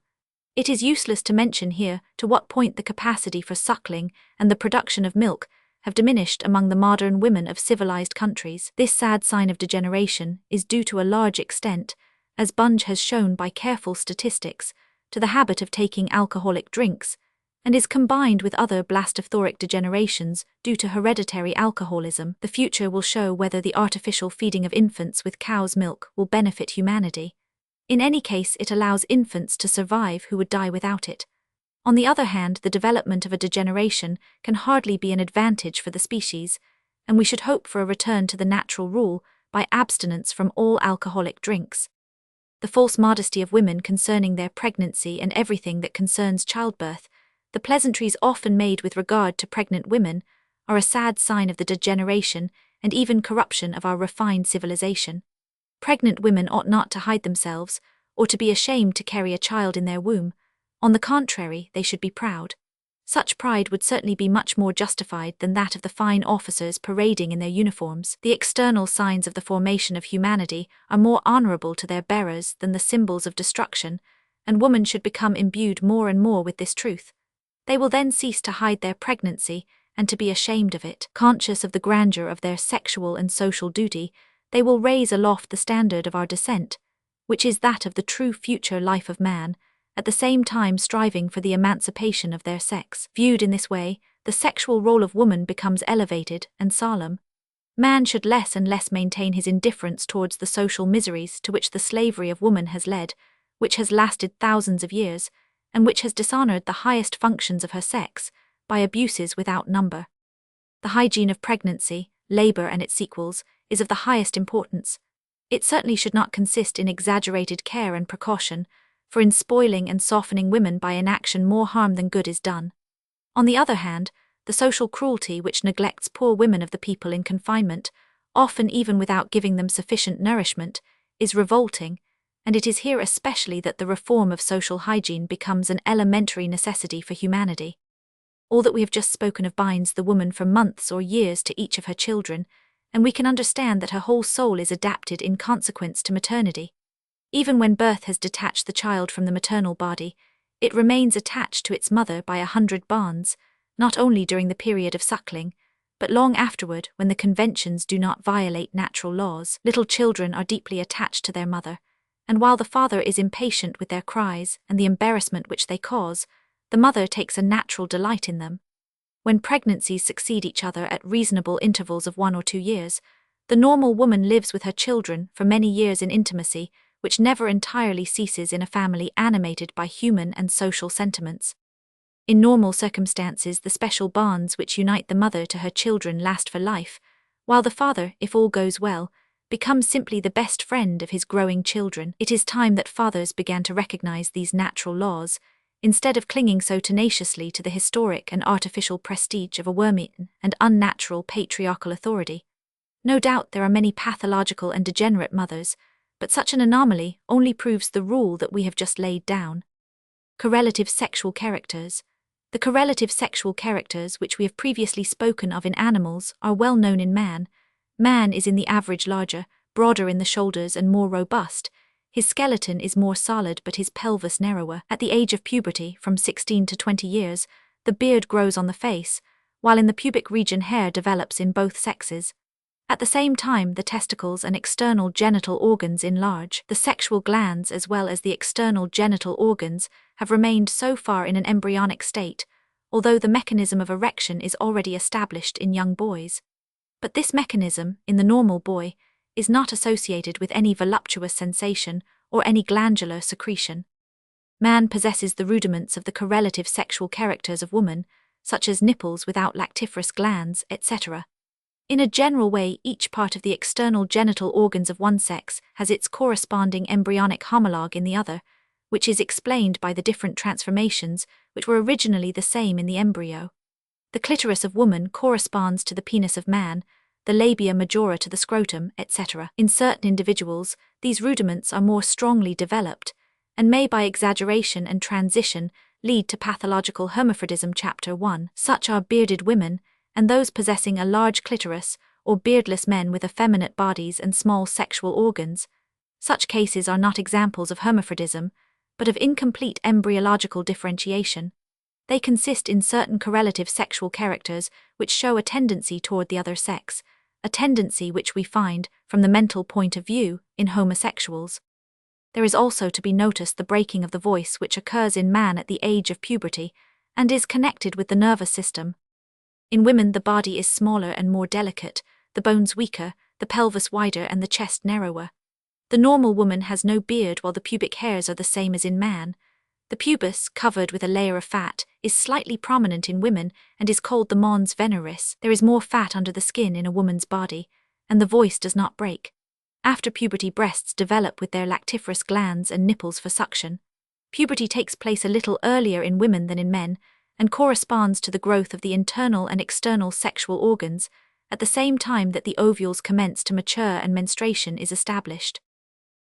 It is useless to mention here to what point the capacity for suckling and the production of milk have diminished among the modern women of civilized countries. This sad sign of degeneration is due to a large extent, as Bunge has shown by careful statistics, to the habit of taking alcoholic drinks, and is combined with other blastophthoric degenerations due to hereditary alcoholism. The future will show whether the artificial feeding of infants with cow's milk will benefit humanity. In any case, it allows infants to survive who would die without it. On the other hand, the development of a degeneration can hardly be an advantage for the species, and we should hope for a return to the natural rule by abstinence from all alcoholic drinks. The false modesty of women concerning their pregnancy and everything that concerns childbirth, the pleasantries often made with regard to pregnant women, are a sad sign of the degeneration and even corruption of our refined civilization. Pregnant women ought not to hide themselves, or to be ashamed to carry a child in their womb. On the contrary, they should be proud. Such pride would certainly be much more justified than that of the fine officers parading in their uniforms. The external signs of the formation of humanity are more honorable to their bearers than the symbols of destruction, and women should become imbued more and more with this truth. They will then cease to hide their pregnancy and to be ashamed of it. Conscious of the grandeur of their sexual and social duty, they will raise aloft the standard of our descent, which is that of the true future life of man, at the same time striving for the emancipation of their sex. Viewed in this way, the sexual role of woman becomes elevated and solemn. Man should less and less maintain his indifference towards the social miseries to which the slavery of woman has led, which has lasted thousands of years, and which has dishonored the highest functions of her sex by abuses without number. The hygiene of pregnancy, labor and its sequels, is of the highest importance. It certainly should not consist in exaggerated care and precaution, for in spoiling and softening women by inaction more harm than good is done. On the other hand, the social cruelty which neglects poor women of the people in confinement often even without giving them sufficient nourishment, is revolting, and it is here especially that the reform of social hygiene becomes an elementary necessity for humanity. All that we have just spoken of binds the woman for months or years to each of her children, and we can understand that her whole soul is adapted in consequence to maternity. Even when birth has detached the child from the maternal body, it remains attached to its mother by 100 bonds, not only during the period of suckling, but long afterward when the conventions do not violate natural laws. Little children are deeply attached to their mother, and while the father is impatient with their cries and the embarrassment which they cause, the mother takes a natural delight in them. When pregnancies succeed each other at reasonable intervals of 1 or 2 years, the normal woman lives with her children for many years in intimacy, which never entirely ceases in a family animated by human and social sentiments. In normal circumstances, the special bonds which unite the mother to her children last for life, while the father, if all goes well, becomes simply the best friend of his growing children. It is time that fathers began to recognize these natural laws, instead of clinging so tenaciously to the historic and artificial prestige of a worm-eaten and unnatural patriarchal authority. No doubt there are many pathological and degenerate mothers, but such an anomaly only proves the rule that we have just laid down. Correlative sexual characters. The correlative sexual characters which we have previously spoken of in animals are well known in man. Man is in the average larger, broader in the shoulders and more robust. His skeleton is more solid but his pelvis narrower. At the age of puberty, from 16 to 20 years, the beard grows on the face, while in the pubic region hair develops in both sexes. At the same time, the testicles and external genital organs enlarge. The sexual glands as well as the external genital organs have remained so far in an embryonic state, although the mechanism of erection is already established in young boys. But this mechanism, in the normal boy, is not associated with any voluptuous sensation or any glandular secretion. Man possesses the rudiments of the correlative sexual characters of woman, such as nipples without lactiferous glands, etc. In a general way, each part of the external genital organs of one sex has its corresponding embryonic homologue in the other, which is explained by the different transformations which were originally the same in the embryo. The clitoris of woman corresponds to the penis of man, the labia majora to the scrotum, etc. In certain individuals, these rudiments are more strongly developed, and may by exaggeration and transition lead to pathological hermaphrodism. Chapter 1. Such are bearded women, and those possessing a large clitoris, or beardless men with effeminate bodies and small sexual organs. Such cases are not examples of hermaphrodism, but of incomplete embryological differentiation. They consist in certain correlative sexual characters which show a tendency toward the other sex, a tendency which we find, from the mental point of view, in homosexuals. There is also to be noticed the breaking of the voice which occurs in man at the age of puberty, and is connected with the nervous system. In women the body is smaller and more delicate, the bones weaker, the pelvis wider and the chest narrower. The normal woman has no beard while the pubic hairs are the same as in man. The pubis, covered with a layer of fat, is slightly prominent in women and is called the mons veneris. There is more fat under the skin in a woman's body, and the voice does not break. After puberty, breasts develop with their lactiferous glands and nipples for suction. Puberty takes place a little earlier in women than in men, and corresponds to the growth of the internal and external sexual organs, at the same time that the ovules commence to mature and menstruation is established.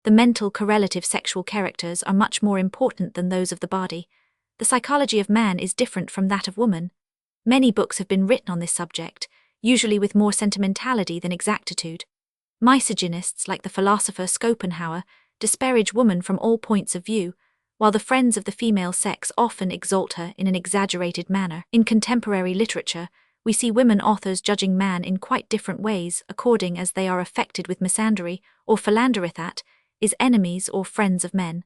The mental correlative sexual characters are much more important than those of the body. The psychology of man is different from that of woman. Many books have been written on this subject, usually with more sentimentality than exactitude. Misogynists like the philosopher Schopenhauer disparage woman from all points of view, while the friends of the female sex often exalt her in an exaggerated manner. In contemporary literature, we see women authors judging man in quite different ways according as they are affected with misandry or philanderithat, is enemies or friends of men.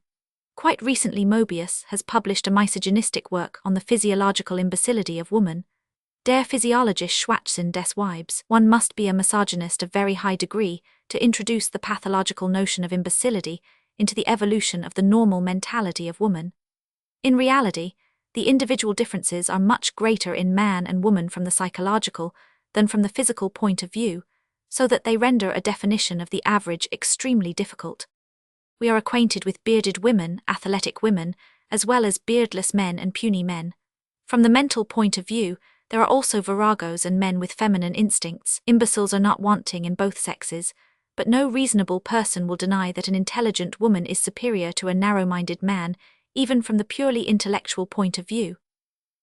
Quite recently Mobius has published a misogynistic work on the physiological imbecility of woman. Der physiologische Schwachsinn des Weibes. One must be a misogynist of very high degree to introduce the pathological notion of imbecility into the evolution of the normal mentality of woman. In reality, the individual differences are much greater in man and woman from the psychological than from the physical point of view, so that they render a definition of the average extremely difficult. We are acquainted with bearded women, athletic women, as well as beardless men and puny men. From the mental point of view, there are also viragos and men with feminine instincts. Imbeciles are not wanting in both sexes, but no reasonable person will deny that an intelligent woman is superior to a narrow-minded man, even from the purely intellectual point of view.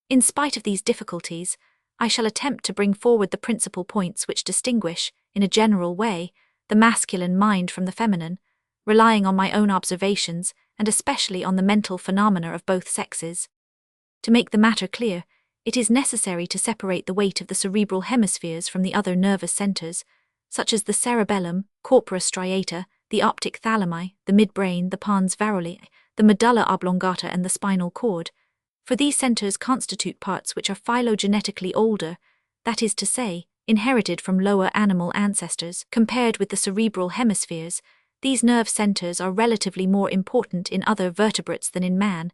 In spite of these difficulties, I shall attempt to bring forward the principal points which distinguish, in a general way, the masculine mind from the feminine, relying on my own observations and especially on the mental phenomena of both sexes. To make the matter clear, it is necessary to separate the weight of the cerebral hemispheres from the other nervous centers, such as the cerebellum, corpora striata, the optic thalami, the midbrain, the pons varolii, the medulla oblongata and the spinal cord, for these centers constitute parts which are phylogenetically older, that is to say, inherited from lower animal ancestors. Compared with the cerebral hemispheres, these nerve centers are relatively more important in other vertebrates than in man,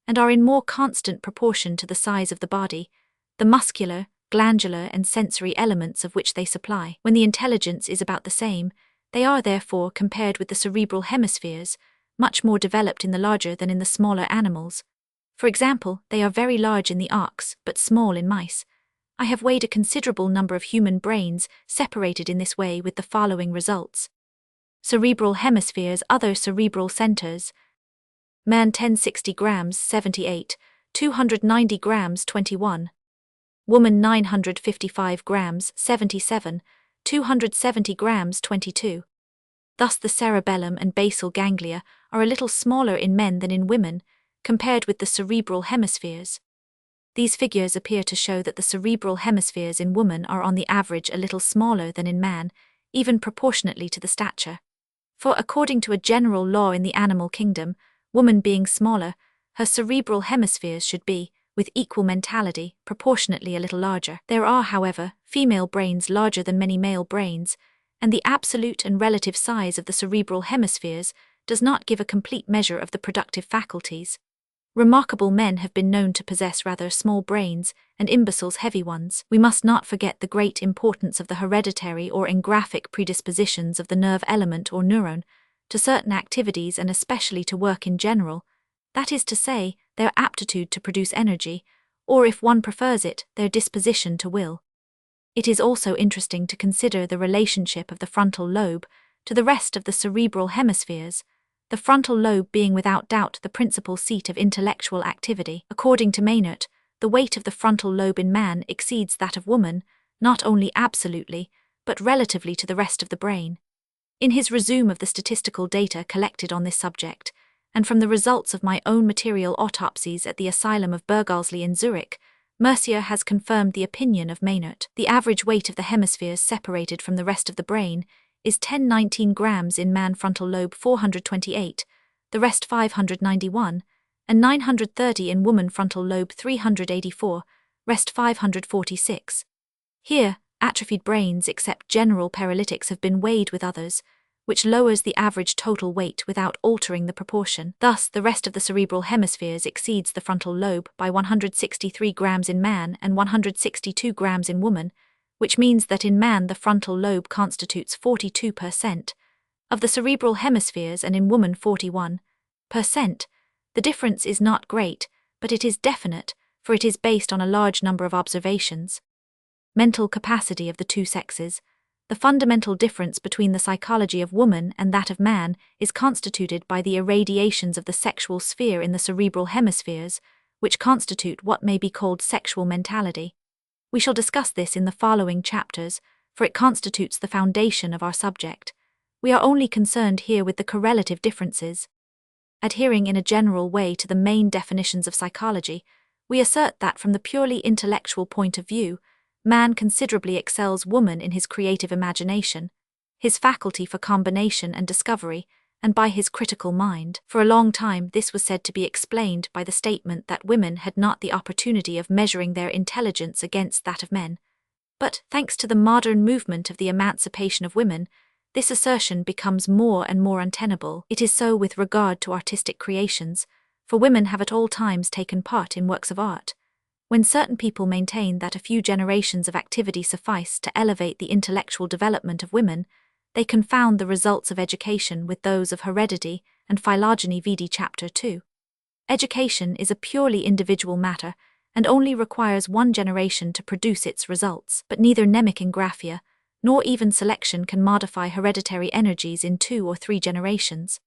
and are in more constant proportion to the size of the body, the muscular, glandular and sensory elements of which they supply. When the intelligence is about the same, they are therefore, compared with the cerebral hemispheres, much more developed in the larger than in the smaller animals. For example, they are very large in the ox, but small in mice. I have weighed a considerable number of human brains separated in this way with the following results. Cerebral hemispheres, other cerebral centers. Man 1060 grams 78, 290 grams 21. Woman 955 grams 77, 270 grams 22. Thus the cerebellum and basal ganglia are a little smaller in men than in women, compared with the cerebral hemispheres. These figures appear to show that the cerebral hemispheres in woman are on the average a little smaller than in man, even proportionately to the stature. For according to a general law in the animal kingdom, woman being smaller, her cerebral hemispheres should be, with equal mentality, proportionately a little larger. There are, however, female brains larger than many male brains, and the absolute and relative size of the cerebral hemispheres does not give a complete measure of the productive faculties. Remarkable men have been known to possess rather small brains, and imbeciles heavy ones. We must not forget the great importance of the hereditary or engraphic predispositions of the nerve element or neuron to certain activities and especially to work in general, that is to say, their aptitude to produce energy, or if one prefers it, their disposition to will. It is also interesting to consider the relationship of the frontal lobe to the rest of the cerebral hemispheres, the frontal lobe being without doubt the principal seat of intellectual activity. According to Maynard, the weight of the frontal lobe in man exceeds that of woman, not only absolutely, but relatively to the rest of the brain. In his resume of the statistical data collected on this subject, and from the results of my own material autopsies at the asylum of Berghalsli in Zurich, Mercier has confirmed the opinion of Maynard. The average weight of the hemispheres separated from the rest of the brain is 1019 grams in man frontal lobe 428, the rest 591, and 930 in woman frontal lobe 384, rest 546. Here, atrophied brains except general paralytics have been weighed with others, which lowers the average total weight without altering the proportion. Thus, the rest of the cerebral hemispheres exceeds the frontal lobe by 163 grams in man and 162 grams in woman, which means that in man the frontal lobe constitutes 42% of the cerebral hemispheres and in woman 41%. The difference is not great, but it is definite, for it is based on a large number of observations. Mental capacity of the two sexes. The fundamental difference between the psychology of woman and that of man is constituted by the irradiations of the sexual sphere in the cerebral hemispheres, which constitute what may be called sexual mentality. We shall discuss this in the following chapters, for it constitutes the foundation of our subject. We are only concerned here with the correlative differences. Adhering in a general way to the main definitions of psychology, we assert that from the purely intellectual point of view, man considerably excels woman in his creative imagination, his faculty for combination and discovery, and by his critical mind. For a long time this was said to be explained by the statement that women had not the opportunity of measuring their intelligence against that of men. But, thanks to the modern movement of the emancipation of women, this assertion becomes more and more untenable. It is so with regard to artistic creations, for women have at all times taken part in works of art. When certain people maintain that a few generations of activity suffice to elevate the intellectual development of women, they confound the results of education with those of heredity and phylogeny vd Chapter 2. Education is a purely individual matter, and only requires one generation to produce its results. But neither mnemic ingraphia, nor even selection can modify hereditary energies in 2 or 3 generations.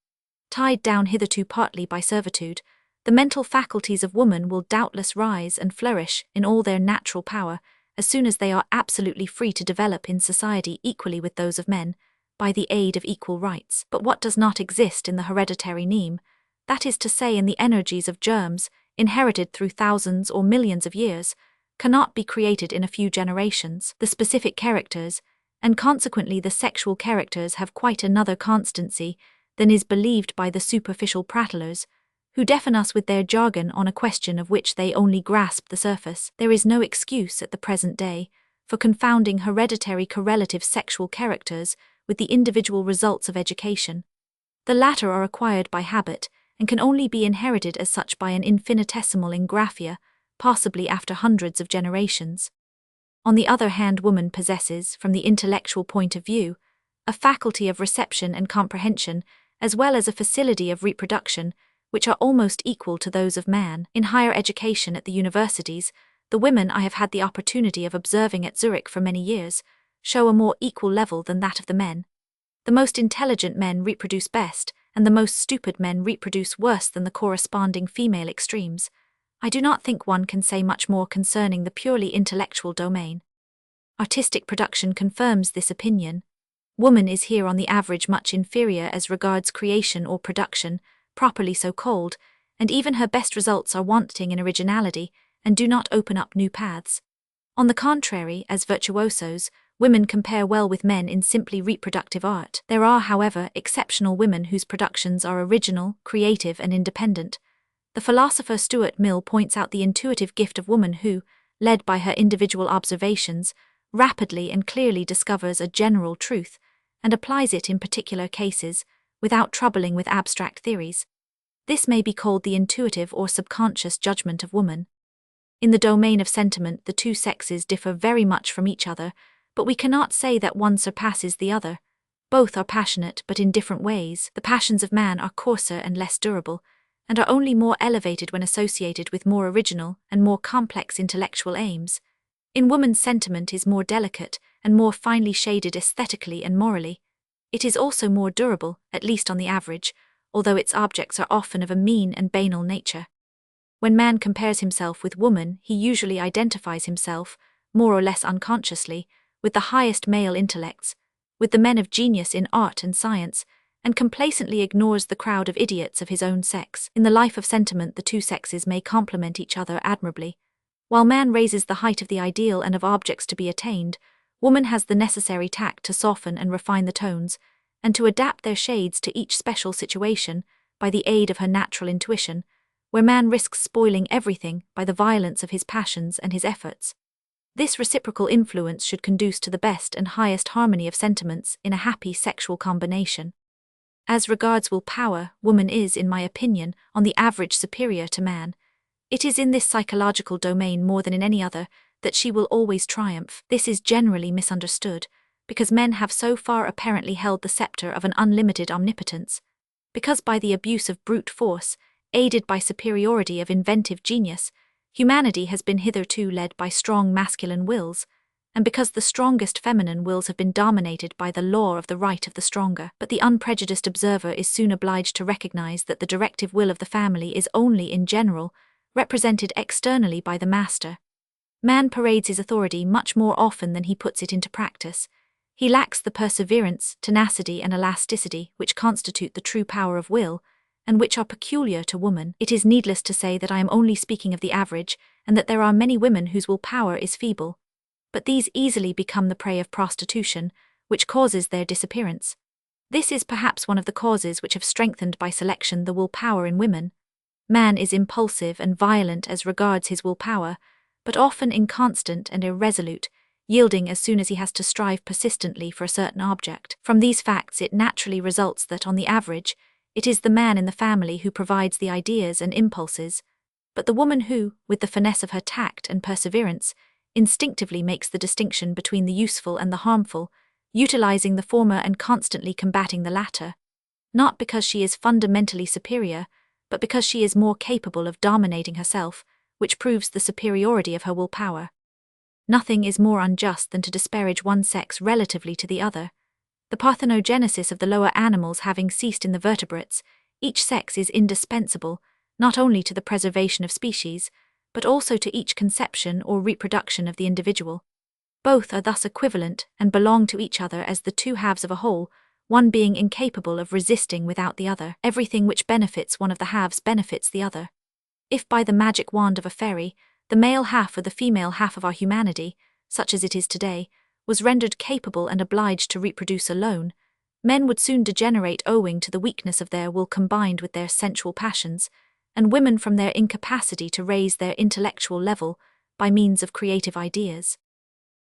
Tied down hitherto partly by servitude, the mental faculties of woman will doubtless rise and flourish in all their natural power as soon as they are absolutely free to develop in society equally with those of men, by the aid of equal rights. But what does not exist in the hereditary mneme, that is to say in the energies of germs, inherited through thousands or millions of years, cannot be created in a few generations. The specific characters, and consequently the sexual characters, have quite another constancy than is believed by the superficial prattlers, who deafen us with their jargon on a question of which they only grasp the surface. There is no excuse at the present day for confounding hereditary correlative sexual characters with the individual results of education. The latter are acquired by habit, and can only be inherited as such by an infinitesimal ingraphia, possibly after hundreds of generations. On the other hand, woman possesses, from the intellectual point of view, a faculty of reception and comprehension, as well as a facility of reproduction, which are almost equal to those of man. In higher education at the universities, the women I have had the opportunity of observing at Zurich for many years show a more equal level than that of the men. The most intelligent men reproduce best, and the most stupid men reproduce worse than the corresponding female extremes. I do not think one can say much more concerning the purely intellectual domain. Artistic production confirms this opinion. Woman is here on the average much inferior as regards creation or production, properly so called, and even her best results are wanting in originality and do not open up new paths. On the contrary, as virtuosos, women compare well with men in simply reproductive art. There are, however, exceptional women whose productions are original, creative, and independent. The philosopher Stuart Mill points out the intuitive gift of woman who, led by her individual observations, rapidly and clearly discovers a general truth and applies it in particular cases, without troubling with abstract theories. This may be called the intuitive or subconscious judgment of woman. In the domain of sentiment, the two sexes differ very much from each other, but we cannot say that one surpasses the other. Both are passionate, but in different ways. The passions of man are coarser and less durable, and are only more elevated when associated with more original and more complex intellectual aims. In woman's sentiment is more delicate and more finely shaded aesthetically and morally. It is also more durable, at least on the average, although its objects are often of a mean and banal nature. When man compares himself with woman, he usually identifies himself, more or less unconsciously, with the highest male intellects, with the men of genius in art and science, and complacently ignores the crowd of idiots of his own sex. In the life of sentiment, the two sexes may complement each other admirably. While man raises the height of the ideal and of objects to be attained, woman has the necessary tact to soften and refine the tones, and to adapt their shades to each special situation by the aid of her natural intuition, where man risks spoiling everything by the violence of his passions and his efforts. This reciprocal influence should conduce to the best and highest harmony of sentiments in a happy sexual combination. As regards will power, woman is, in my opinion, on the average superior to man. It is in this psychological domain more than in any other that she will always triumph. This is generally misunderstood, because men have so far apparently held the scepter of an unlimited omnipotence, because by the abuse of brute force, aided by superiority of inventive genius, humanity has been hitherto led by strong masculine wills, and because the strongest feminine wills have been dominated by the law of the right of the stronger. But the unprejudiced observer is soon obliged to recognize that the directive will of the family is only in general represented externally by the master. Man parades his authority much more often than he puts it into practice. He lacks the perseverance, tenacity, and elasticity which constitute the true power of will, and which are peculiar to woman. It is needless to say that I am only speaking of the average, and that there are many women whose will power is feeble. But these easily become the prey of prostitution, which causes their disappearance. This is perhaps one of the causes which have strengthened by selection the will power in women. Man is impulsive and violent as regards his will power, but often inconstant and irresolute, yielding as soon as he has to strive persistently for a certain object. From these facts it naturally results that, on the average, it is the man in the family who provides the ideas and impulses, but the woman who, with the finesse of her tact and perseverance, instinctively makes the distinction between the useful and the harmful, utilizing the former and constantly combating the latter, not because she is fundamentally superior, but because she is more capable of dominating herself, which proves the superiority of her willpower. Nothing is more unjust than to disparage one sex relatively to the other. The parthenogenesis of the lower animals having ceased in the vertebrates, each sex is indispensable, not only to the preservation of species, but also to each conception or reproduction of the individual. Both are thus equivalent and belong to each other as the two halves of a whole, one being incapable of resisting without the other. Everything which benefits one of the halves benefits the other. If by the magic wand of a fairy, the male half or the female half of our humanity, such as it is today, was rendered capable and obliged to reproduce alone, men would soon degenerate owing to the weakness of their will combined with their sensual passions, and women from their incapacity to raise their intellectual level by means of creative ideas.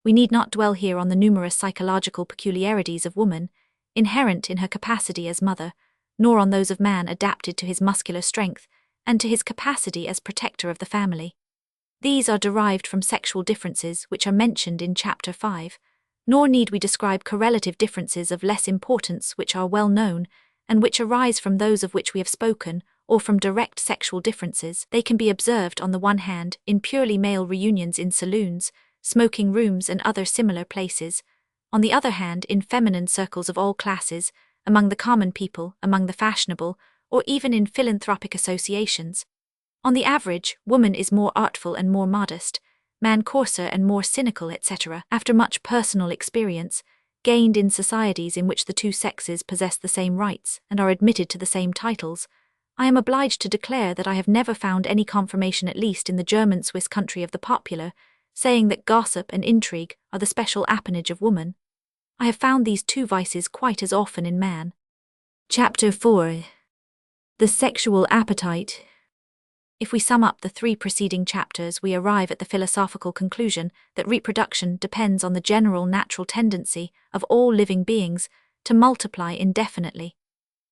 We need not dwell here on the numerous psychological peculiarities of woman, inherent in her capacity as mother, nor on those of man adapted to his muscular strength and to his capacity as protector of the family. These are derived from sexual differences which are mentioned in Chapter 5, nor need we describe correlative differences of less importance which are well known, and which arise from those of which we have spoken, or from direct sexual differences. They can be observed on the one hand in purely male reunions in saloons, smoking rooms and other similar places, on the other hand in feminine circles of all classes, among the common people, among the fashionable, or even in philanthropic associations. On the average, woman is more artful and more modest, man coarser and more cynical, etc. After much personal experience, gained in societies in which the two sexes possess the same rights and are admitted to the same titles, I am obliged to declare that I have never found any confirmation, at least in the German-Swiss country of the popular, saying that gossip and intrigue are the special appanage of woman. I have found these two vices quite as often in man. Chapter 4. The Sexual Appetite. If we sum up the three preceding chapters, we arrive at the philosophical conclusion that reproduction depends on the general natural tendency of all living beings to multiply indefinitely.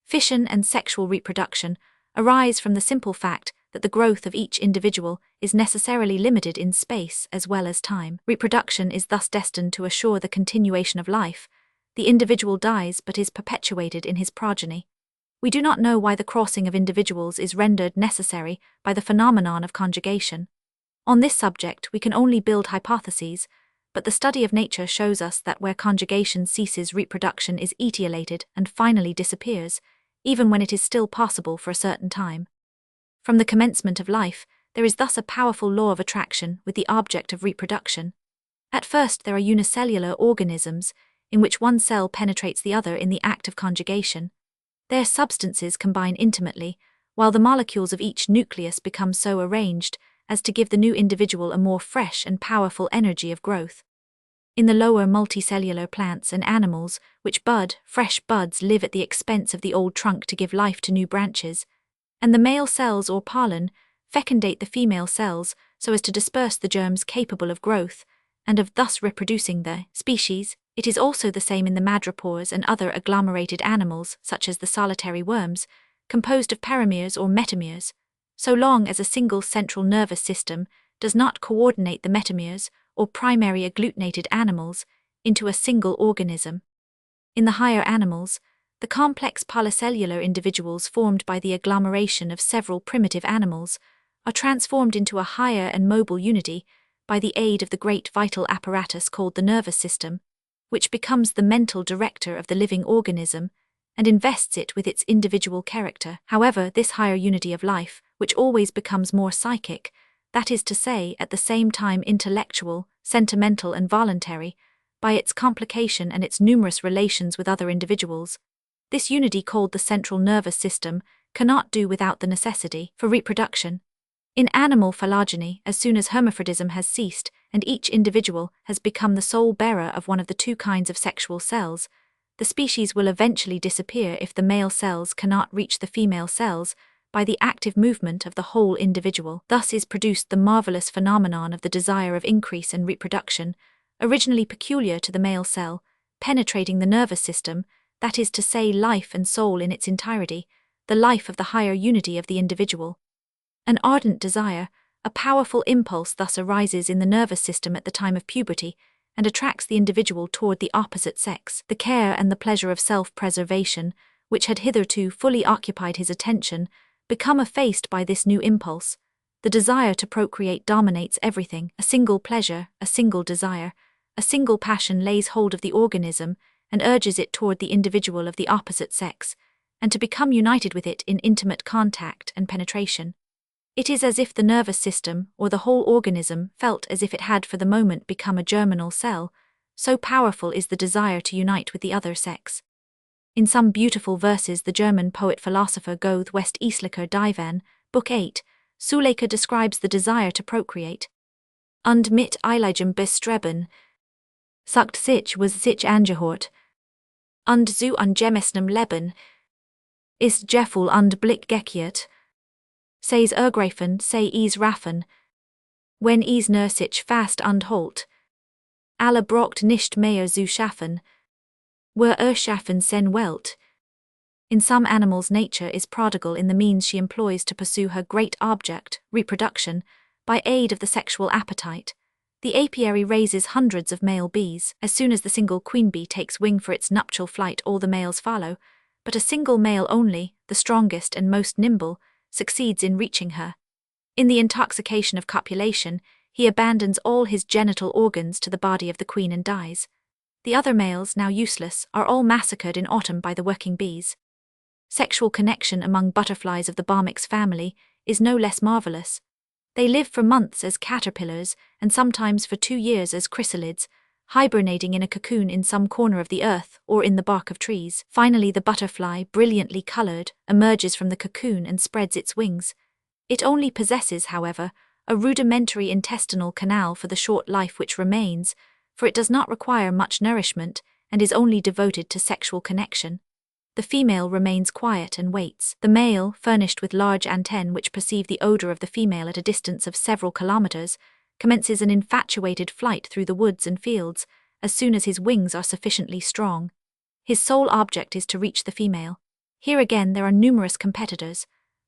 Fission and sexual reproduction arise from the simple fact that the growth of each individual is necessarily limited in space as well as time. Reproduction is thus destined to assure the continuation of life. The individual dies but is perpetuated in his progeny. We do not know why the crossing of individuals is rendered necessary by the phenomenon of conjugation. On this subject we can only build hypotheses, but the study of nature shows us that where conjugation ceases, reproduction is etiolated and finally disappears, even when it is still possible for a certain time. From the commencement of life, there is thus a powerful law of attraction with the object of reproduction. At first there are unicellular organisms, in which one cell penetrates the other in the act of conjugation. Their substances combine intimately, while the molecules of each nucleus become so arranged as to give the new individual a more fresh and powerful energy of growth. In the lower multicellular plants and animals, which bud, fresh buds live at the expense of the old trunk to give life to new branches, and the male cells or pollen fecundate the female cells so as to disperse the germs capable of growth, and of thus reproducing the species. It is also the same in the madrepores and other agglomerated animals, such as the solitary worms, composed of parameres or metameres. So long as a single central nervous system does not coordinate the metameres, or primary agglutinated animals, into a single organism. In the higher animals, the complex polycellular individuals formed by the agglomeration of several primitive animals are transformed into a higher and mobile unity by the aid of the great vital apparatus called the nervous system, which becomes the mental director of the living organism and invests it with its individual character. However, this higher unity of life, which always becomes more psychic, that is to say, at the same time intellectual, sentimental and voluntary, by its complication and its numerous relations with other individuals, this unity called the central nervous system cannot do without the necessity for reproduction. In animal phylogeny, as soon as hermaphrodism has ceased and each individual has become the sole bearer of one of the two kinds of sexual cells, the species will eventually disappear if the male cells cannot reach the female cells by the active movement of the whole individual. Thus is produced the marvelous phenomenon of the desire of increase and reproduction, originally peculiar to the male cell, penetrating the nervous system, that is to say, life and soul in its entirety, the life of the higher unity of the individual. An ardent desire, a powerful impulse thus arises in the nervous system at the time of puberty and attracts the individual toward the opposite sex. The care and the pleasure of self-preservation, which had hitherto fully occupied his attention, become effaced by this new impulse. the desire to procreate dominates everything. A single pleasure, a single desire, a single passion lays hold of the organism and urges it toward the individual of the opposite sex, and to become united with it in intimate contact and penetration. It is as if the nervous system, or the whole organism, felt as if it had for the moment become a germinal cell, so powerful is the desire to unite with the other sex. In some beautiful verses the German poet-philosopher Goethe Westlicher Divan, Book 8, Zuleika describes the desire to procreate. Und mit eiligem Bestreben sucht sich was sich angehört, und zu angemessenem Leben ist Gefühl und Blick gekehrt, says ergreifen, say is raffen, wenn is nur sich fast und holt, alle braucht nicht mehr zu schaffen, were erschaffen sen Welt. In some animals nature is prodigal in the means she employs to pursue her great object, reproduction, by aid of the sexual appetite. The apiary raises hundreds of male bees. As soon as the single queen bee takes wing for its nuptial flight all the males follow, but a single male only, the strongest and most nimble, succeeds in reaching her. In the intoxication of copulation, he abandons all his genital organs to the body of the queen and dies. The other males, now useless, are all massacred in autumn by the working bees. Sexual connection among butterflies of the Bomyx family is no less marvelous. They live for months as caterpillars and sometimes for 2 years as chrysalids, hibernating in a cocoon in some corner of the earth or in the bark of trees. Finally, the butterfly, brilliantly colored, emerges from the cocoon and spreads its wings. It only possesses, however, a rudimentary intestinal canal for the short life which remains, for it does not require much nourishment and is only devoted to sexual connection. The female remains quiet and waits. The male, furnished with large antennae which perceive the odor of the female at a distance of several kilometers, commences an infatuated flight through the woods and fields as soon as his wings are sufficiently strong. His sole object is to reach the female. Here again there are numerous competitors.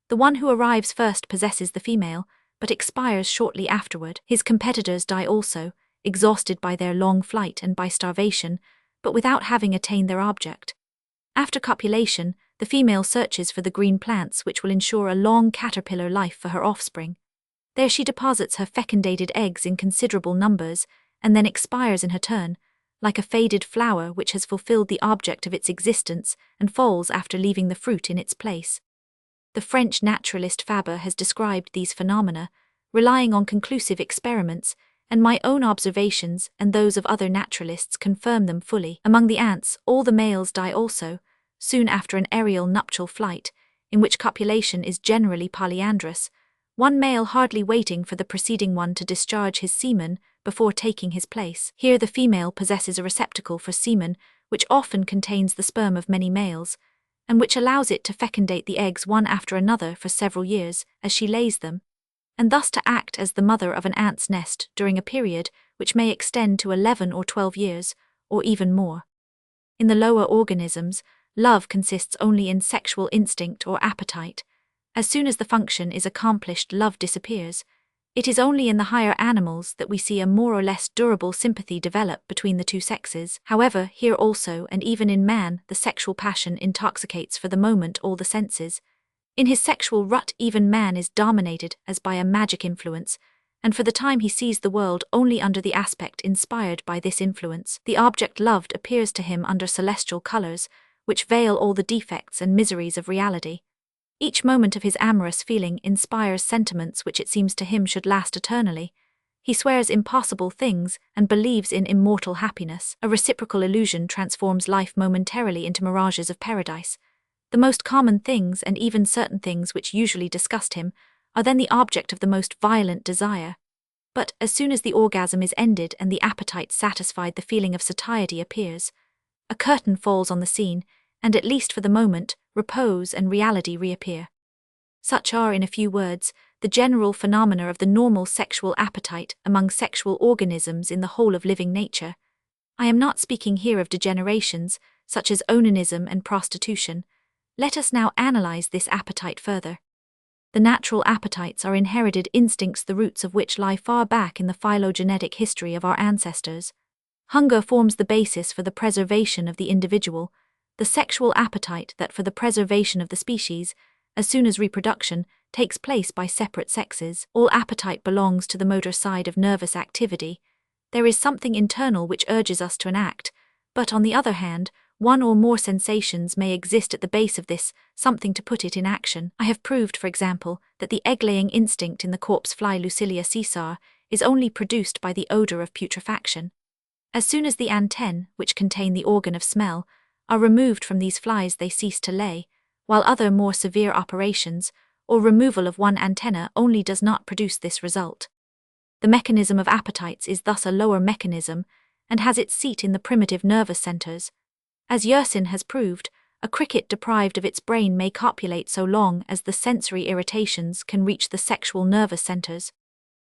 The one who arrives first possesses the female, but expires shortly afterward. His competitors die also, exhausted by their long flight and by starvation, but without having attained their object. After copulation, the female searches for the green plants which will ensure a long caterpillar life for her offspring. There she deposits her fecundated eggs in considerable numbers, and then expires in her turn, like a faded flower which has fulfilled the object of its existence and falls after leaving the fruit in its place. The French naturalist Fabre has described these phenomena, relying on conclusive experiments, and my own observations and those of other naturalists confirm them fully. Among the ants, all the males die also, soon after an aerial nuptial flight, in which copulation is generally polyandrous, one male hardly waiting for the preceding one to discharge his semen before taking his place. Here the female possesses a receptacle for semen which often contains the sperm of many males, and which allows it to fecundate the eggs one after another for several years as she lays them, and thus to act as the mother of an ant's nest during a period which may extend to 11 or 12 years, or even more. In the lower organisms, love consists only in sexual instinct or appetite. As soon as the function is accomplished, love disappears. It is only in the higher animals that we see a more or less durable sympathy develop between the two sexes. However, here also, and even in man, the sexual passion intoxicates for the moment all the senses. In his sexual rut even man is dominated as by a magic influence, and for the time he sees the world only under the aspect inspired by this influence. The object loved appears to him under celestial colors, which veil all the defects and miseries of reality. Each moment of his amorous feeling inspires sentiments which it seems to him should last eternally. He swears impossible things and believes in immortal happiness. A reciprocal illusion transforms life momentarily into mirages of paradise. The most common things, and even certain things which usually disgust him, are then the object of the most violent desire. But as soon as the orgasm is ended and the appetite satisfied, the feeling of satiety appears. A curtain falls on the scene, and at least for the moment, repose and reality reappear. Such are, in a few words, the general phenomena of the normal sexual appetite among sexual organisms in the whole of living nature. I am not speaking here of degenerations, such as onanism and prostitution. Let us now analyze this appetite further. The natural appetites are inherited instincts, the roots of which lie far back in the phylogenetic history of our ancestors. Hunger forms the basis for the preservation of the individual, the sexual appetite that for the preservation of the species, as soon as reproduction, takes place by separate sexes. All appetite belongs to the motor side of nervous activity. There is something internal which urges us to an act, but on the other hand, one or more sensations may exist at the base of this, something to put it in action. I have proved, for example, that the egg-laying instinct in the corpse fly Lucilia caesar is only produced by the odor of putrefaction. As soon as the antennae, which contain the organ of smell, are removed from these flies, they cease to lay, while other more severe operations, or removal of one antenna only, does not produce this result. The mechanism of appetites is thus a lower mechanism, and has its seat in the primitive nervous centers. As Yersin has proved, a cricket deprived of its brain may copulate so long as the sensory irritations can reach the sexual nervous centers.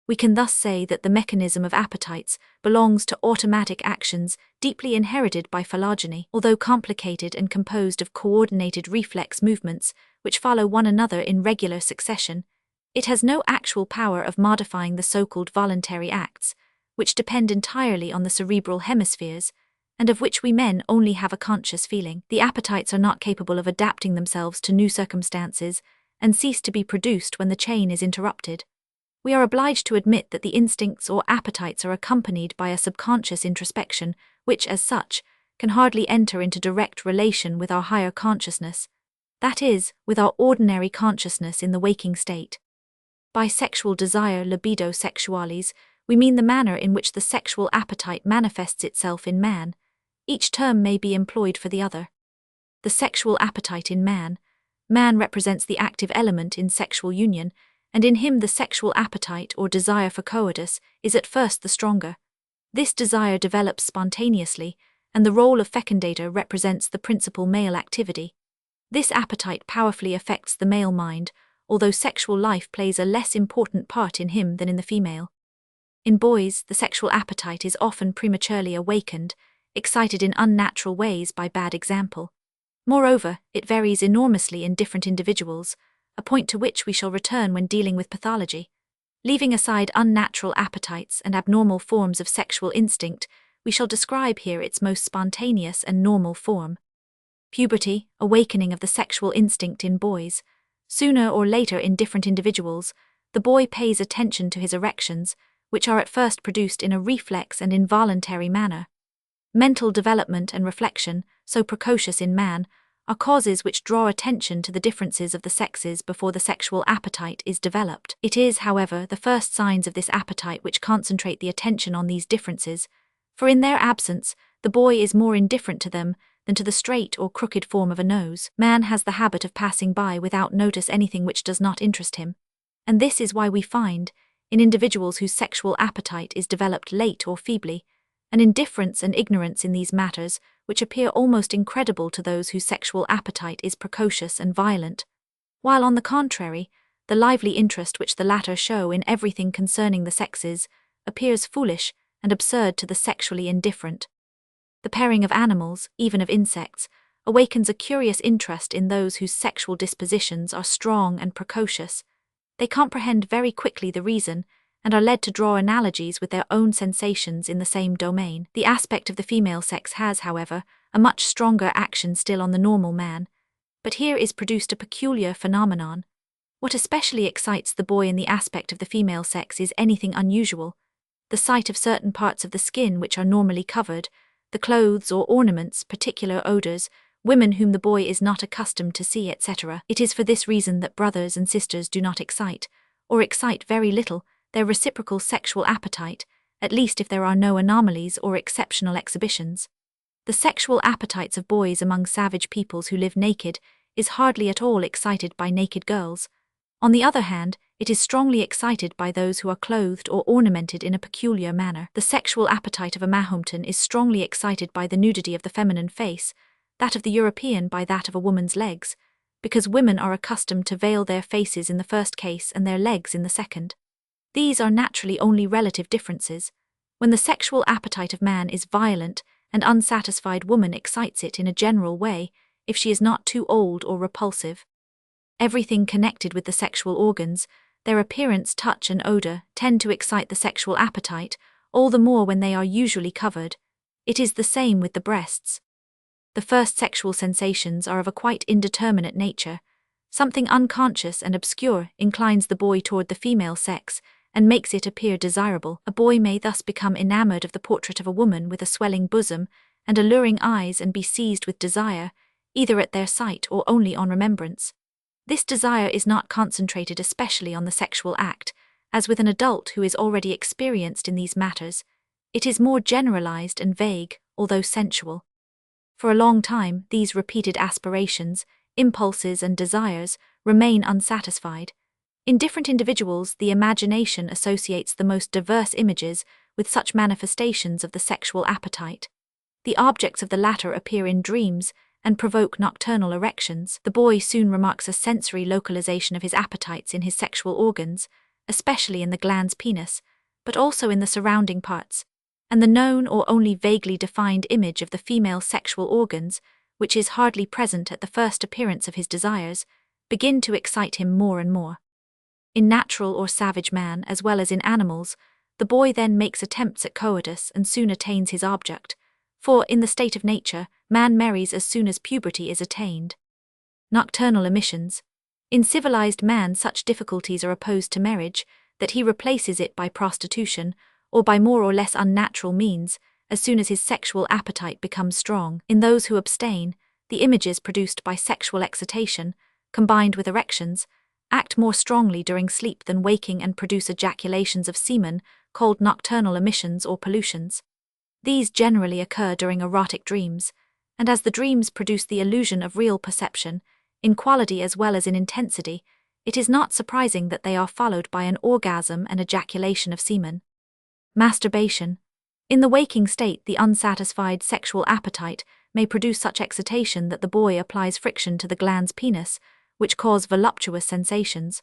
We can thus say that the mechanism of appetites belongs to automatic actions deeply inherited by phylogeny. Although complicated and composed of coordinated reflex movements which follow one another in regular succession, it has no actual power of modifying the so-called voluntary acts, which depend entirely on the cerebral hemispheres, and of which we men only have a conscious feeling. The appetites are not capable of adapting themselves to new circumstances and cease to be produced when the chain is interrupted. We are obliged to admit that the instincts or appetites are accompanied by a subconscious introspection, which, as such, can hardly enter into direct relation with our higher consciousness, that is, with our ordinary consciousness in the waking state. By sexual desire, libido sexualis, we mean the manner in which the sexual appetite manifests itself in man. Each term may be employed for the other. The sexual appetite in man. Man represents the active element in sexual union, and in him the sexual appetite or desire for coitus is at first the stronger. This desire develops spontaneously, and the role of fecundator represents the principal male activity. This appetite powerfully affects the male mind, although sexual life plays a less important part in him than in the female. In boys, the sexual appetite is often prematurely awakened, excited in unnatural ways by bad example. Moreover, it varies enormously in different individuals, a point to which we shall return when dealing with pathology. Leaving aside unnatural appetites and abnormal forms of sexual instinct, we shall describe here its most spontaneous and normal form. Puberty, awakening of the sexual instinct in boys. Sooner or later in different individuals, the boy pays attention to his erections, which are at first produced in a reflex and involuntary manner. Mental development and reflection, so precocious in man, are causes which draw attention to the differences of the sexes before the sexual appetite is developed. It is, however, the first signs of this appetite which concentrate the attention on these differences, for in their absence, the boy is more indifferent to them than to the straight or crooked form of a nose. Man has the habit of passing by without notice anything which does not interest him, and this is why we find, in individuals whose sexual appetite is developed late or feebly, an indifference and ignorance in these matters which appear almost incredible to those whose sexual appetite is precocious and violent, while on the contrary, the lively interest which the latter show in everything concerning the sexes appears foolish and absurd to the sexually indifferent. The pairing of animals, even of insects, awakens a curious interest in those whose sexual dispositions are strong and precocious. They comprehend very quickly the reason, and are led to draw analogies with their own sensations in the same domain. The aspect of the female sex has, however, a much stronger action still on the normal man, but here is produced a peculiar phenomenon. What especially excites the boy in the aspect of the female sex is anything unusual: the sight of certain parts of the skin which are normally covered, the clothes or ornaments, particular odors, women whom the boy is not accustomed to see, etc. It is for this reason that brothers and sisters do not excite, or excite very little, their reciprocal sexual appetite, at least if there are no anomalies or exceptional exhibitions. The sexual appetites of boys among savage peoples who live naked is hardly at all excited by naked girls. On the other hand, it is strongly excited by those who are clothed or ornamented in a peculiar manner. The sexual appetite of a Mahometan is strongly excited by the nudity of the feminine face, that of the European by that of a woman's legs, because women are accustomed to veil their faces in the first case and their legs in the second. These are naturally only relative differences. When the sexual appetite of man is violent, an unsatisfied woman excites it in a general way, if she is not too old or repulsive. Everything connected with the sexual organs, their appearance, touch and odor, tend to excite the sexual appetite, all the more when they are usually covered. It is the same with the breasts. The first sexual sensations are of a quite indeterminate nature. Something unconscious and obscure inclines the boy toward the female sex and makes it appear desirable. A boy may thus become enamored of the portrait of a woman with a swelling bosom and alluring eyes and be seized with desire, either at their sight or only on remembrance. This desire is not concentrated especially on the sexual act, as with an adult who is already experienced in these matters. It is more generalized and vague, although sensual. For a long time, these repeated aspirations, impulses and desires remain unsatisfied. In different individuals, the imagination associates the most diverse images with such manifestations of the sexual appetite. The objects of the latter appear in dreams and provoke nocturnal erections. The boy soon remarks a sensory localization of his appetites in his sexual organs, especially in the glans penis, but also in the surrounding parts, and the known or only vaguely defined image of the female sexual organs, which is hardly present at the first appearance of his desires, begin to excite him more and more. In natural or savage man, as well as in animals, the boy then makes attempts at coitus and soon attains his object, for, in the state of nature, man marries as soon as puberty is attained. Nocturnal emissions. In civilized man, such difficulties are opposed to marriage, that he replaces it by prostitution, or by more or less unnatural means, as soon as his sexual appetite becomes strong. In those who abstain, the images produced by sexual excitation, combined with erections, act more strongly during sleep than waking and produce ejaculations of semen, called nocturnal emissions or pollutions. These generally occur during erotic dreams, and as the dreams produce the illusion of real perception, in quality as well as in intensity, it is not surprising that they are followed by an orgasm and ejaculation of semen. Masturbation. In the waking state, the unsatisfied sexual appetite may produce such excitation that the boy applies friction to the glans penis, which cause voluptuous sensations.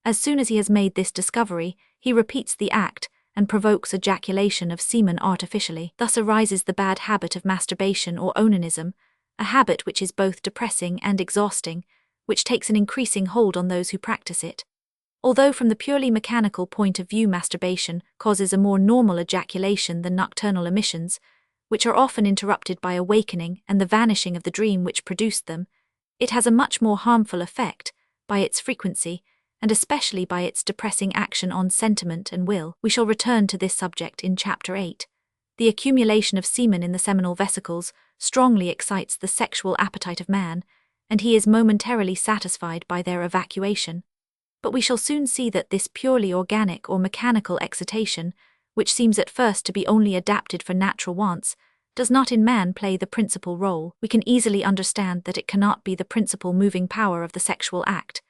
As soon as he has made this discovery, he repeats the act and provokes ejaculation of semen artificially. Thus arises the bad habit of masturbation or onanism, a habit which is both depressing and exhausting, which takes an increasing hold on those who practice it. Although from the purely mechanical point of view masturbation causes a more normal ejaculation than nocturnal emissions, which are often interrupted by awakening and the vanishing of the dream which produced them, it has a much more harmful effect, by its frequency, and especially by its depressing action on sentiment and will. We shall return to this subject in Chapter 8. The accumulation of semen in the seminal vesicles strongly excites the sexual appetite of man, and he is momentarily satisfied by their evacuation. But we shall soon see that this purely organic or mechanical excitation, which seems at first to be only adapted for natural wants, does not in man play the principal role. We can easily understand that it cannot be the principal moving power of the sexual act.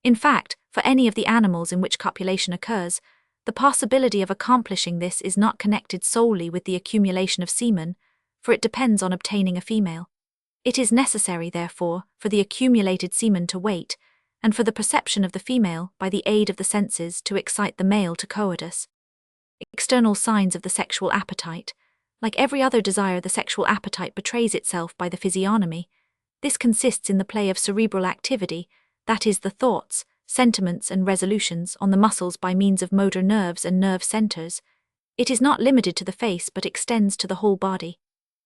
In fact, for any of the animals in which copulation occurs, the possibility of accomplishing this is not connected solely with the accumulation of semen, for it depends on obtaining a female. It is necessary, therefore, for the accumulated semen to wait, and for the perception of the female, by the aid of the senses, to excite the male to coitus. External signs of the sexual appetite. Like every other desire, the sexual appetite betrays itself by the physiognomy. This consists in the play of cerebral activity, that is, the thoughts, sentiments and resolutions on the muscles by means of motor nerves and nerve centers. It is not limited to the face but extends to the whole body.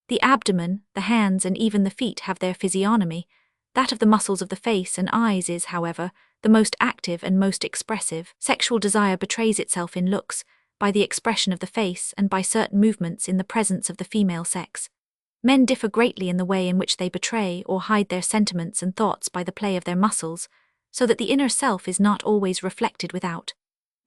The abdomen, the hands and even the feet have their physiognomy. That of the muscles of the face and eyes is, however, the most active and most expressive. Sexual desire betrays itself in looks, by the expression of the face and by certain movements in the presence of the female sex. Men differ greatly in the way in which they betray or hide their sentiments and thoughts by the play of their muscles, so that the inner self is not always reflected without.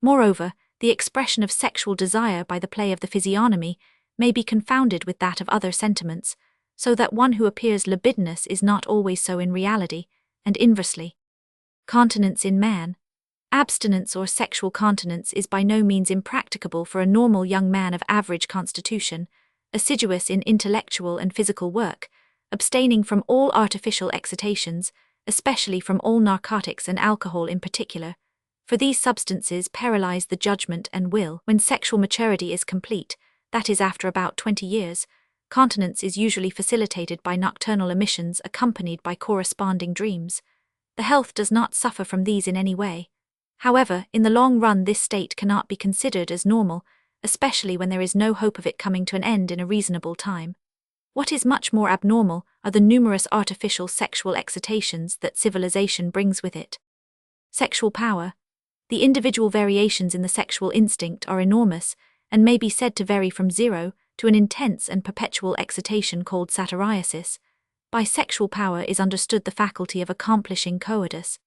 Moreover, the expression of sexual desire by the play of the physiognomy may be confounded with that of other sentiments, so that one who appears libidinous is not always so in reality, and inversely. Continence in man. Abstinence or sexual continence is by no means impracticable for a normal young man of average constitution, assiduous in intellectual and physical work, abstaining from all artificial excitations, especially from all narcotics and alcohol in particular, for these substances paralyze the judgment and will. When sexual maturity is complete, that is after about 20 years, continence is usually facilitated by nocturnal emissions accompanied by corresponding dreams. The health does not suffer from these in any way. However, in the long run this state cannot be considered as normal, especially when there is no hope of it coming to an end in a reasonable time. What is much more abnormal are the numerous artificial sexual excitations that civilization brings with it. Sexual power. The individual variations in the sexual instinct are enormous and may be said to vary from zero to an intense and perpetual excitation called satyriasis. By sexual power is understood the faculty of accomplishing coitus.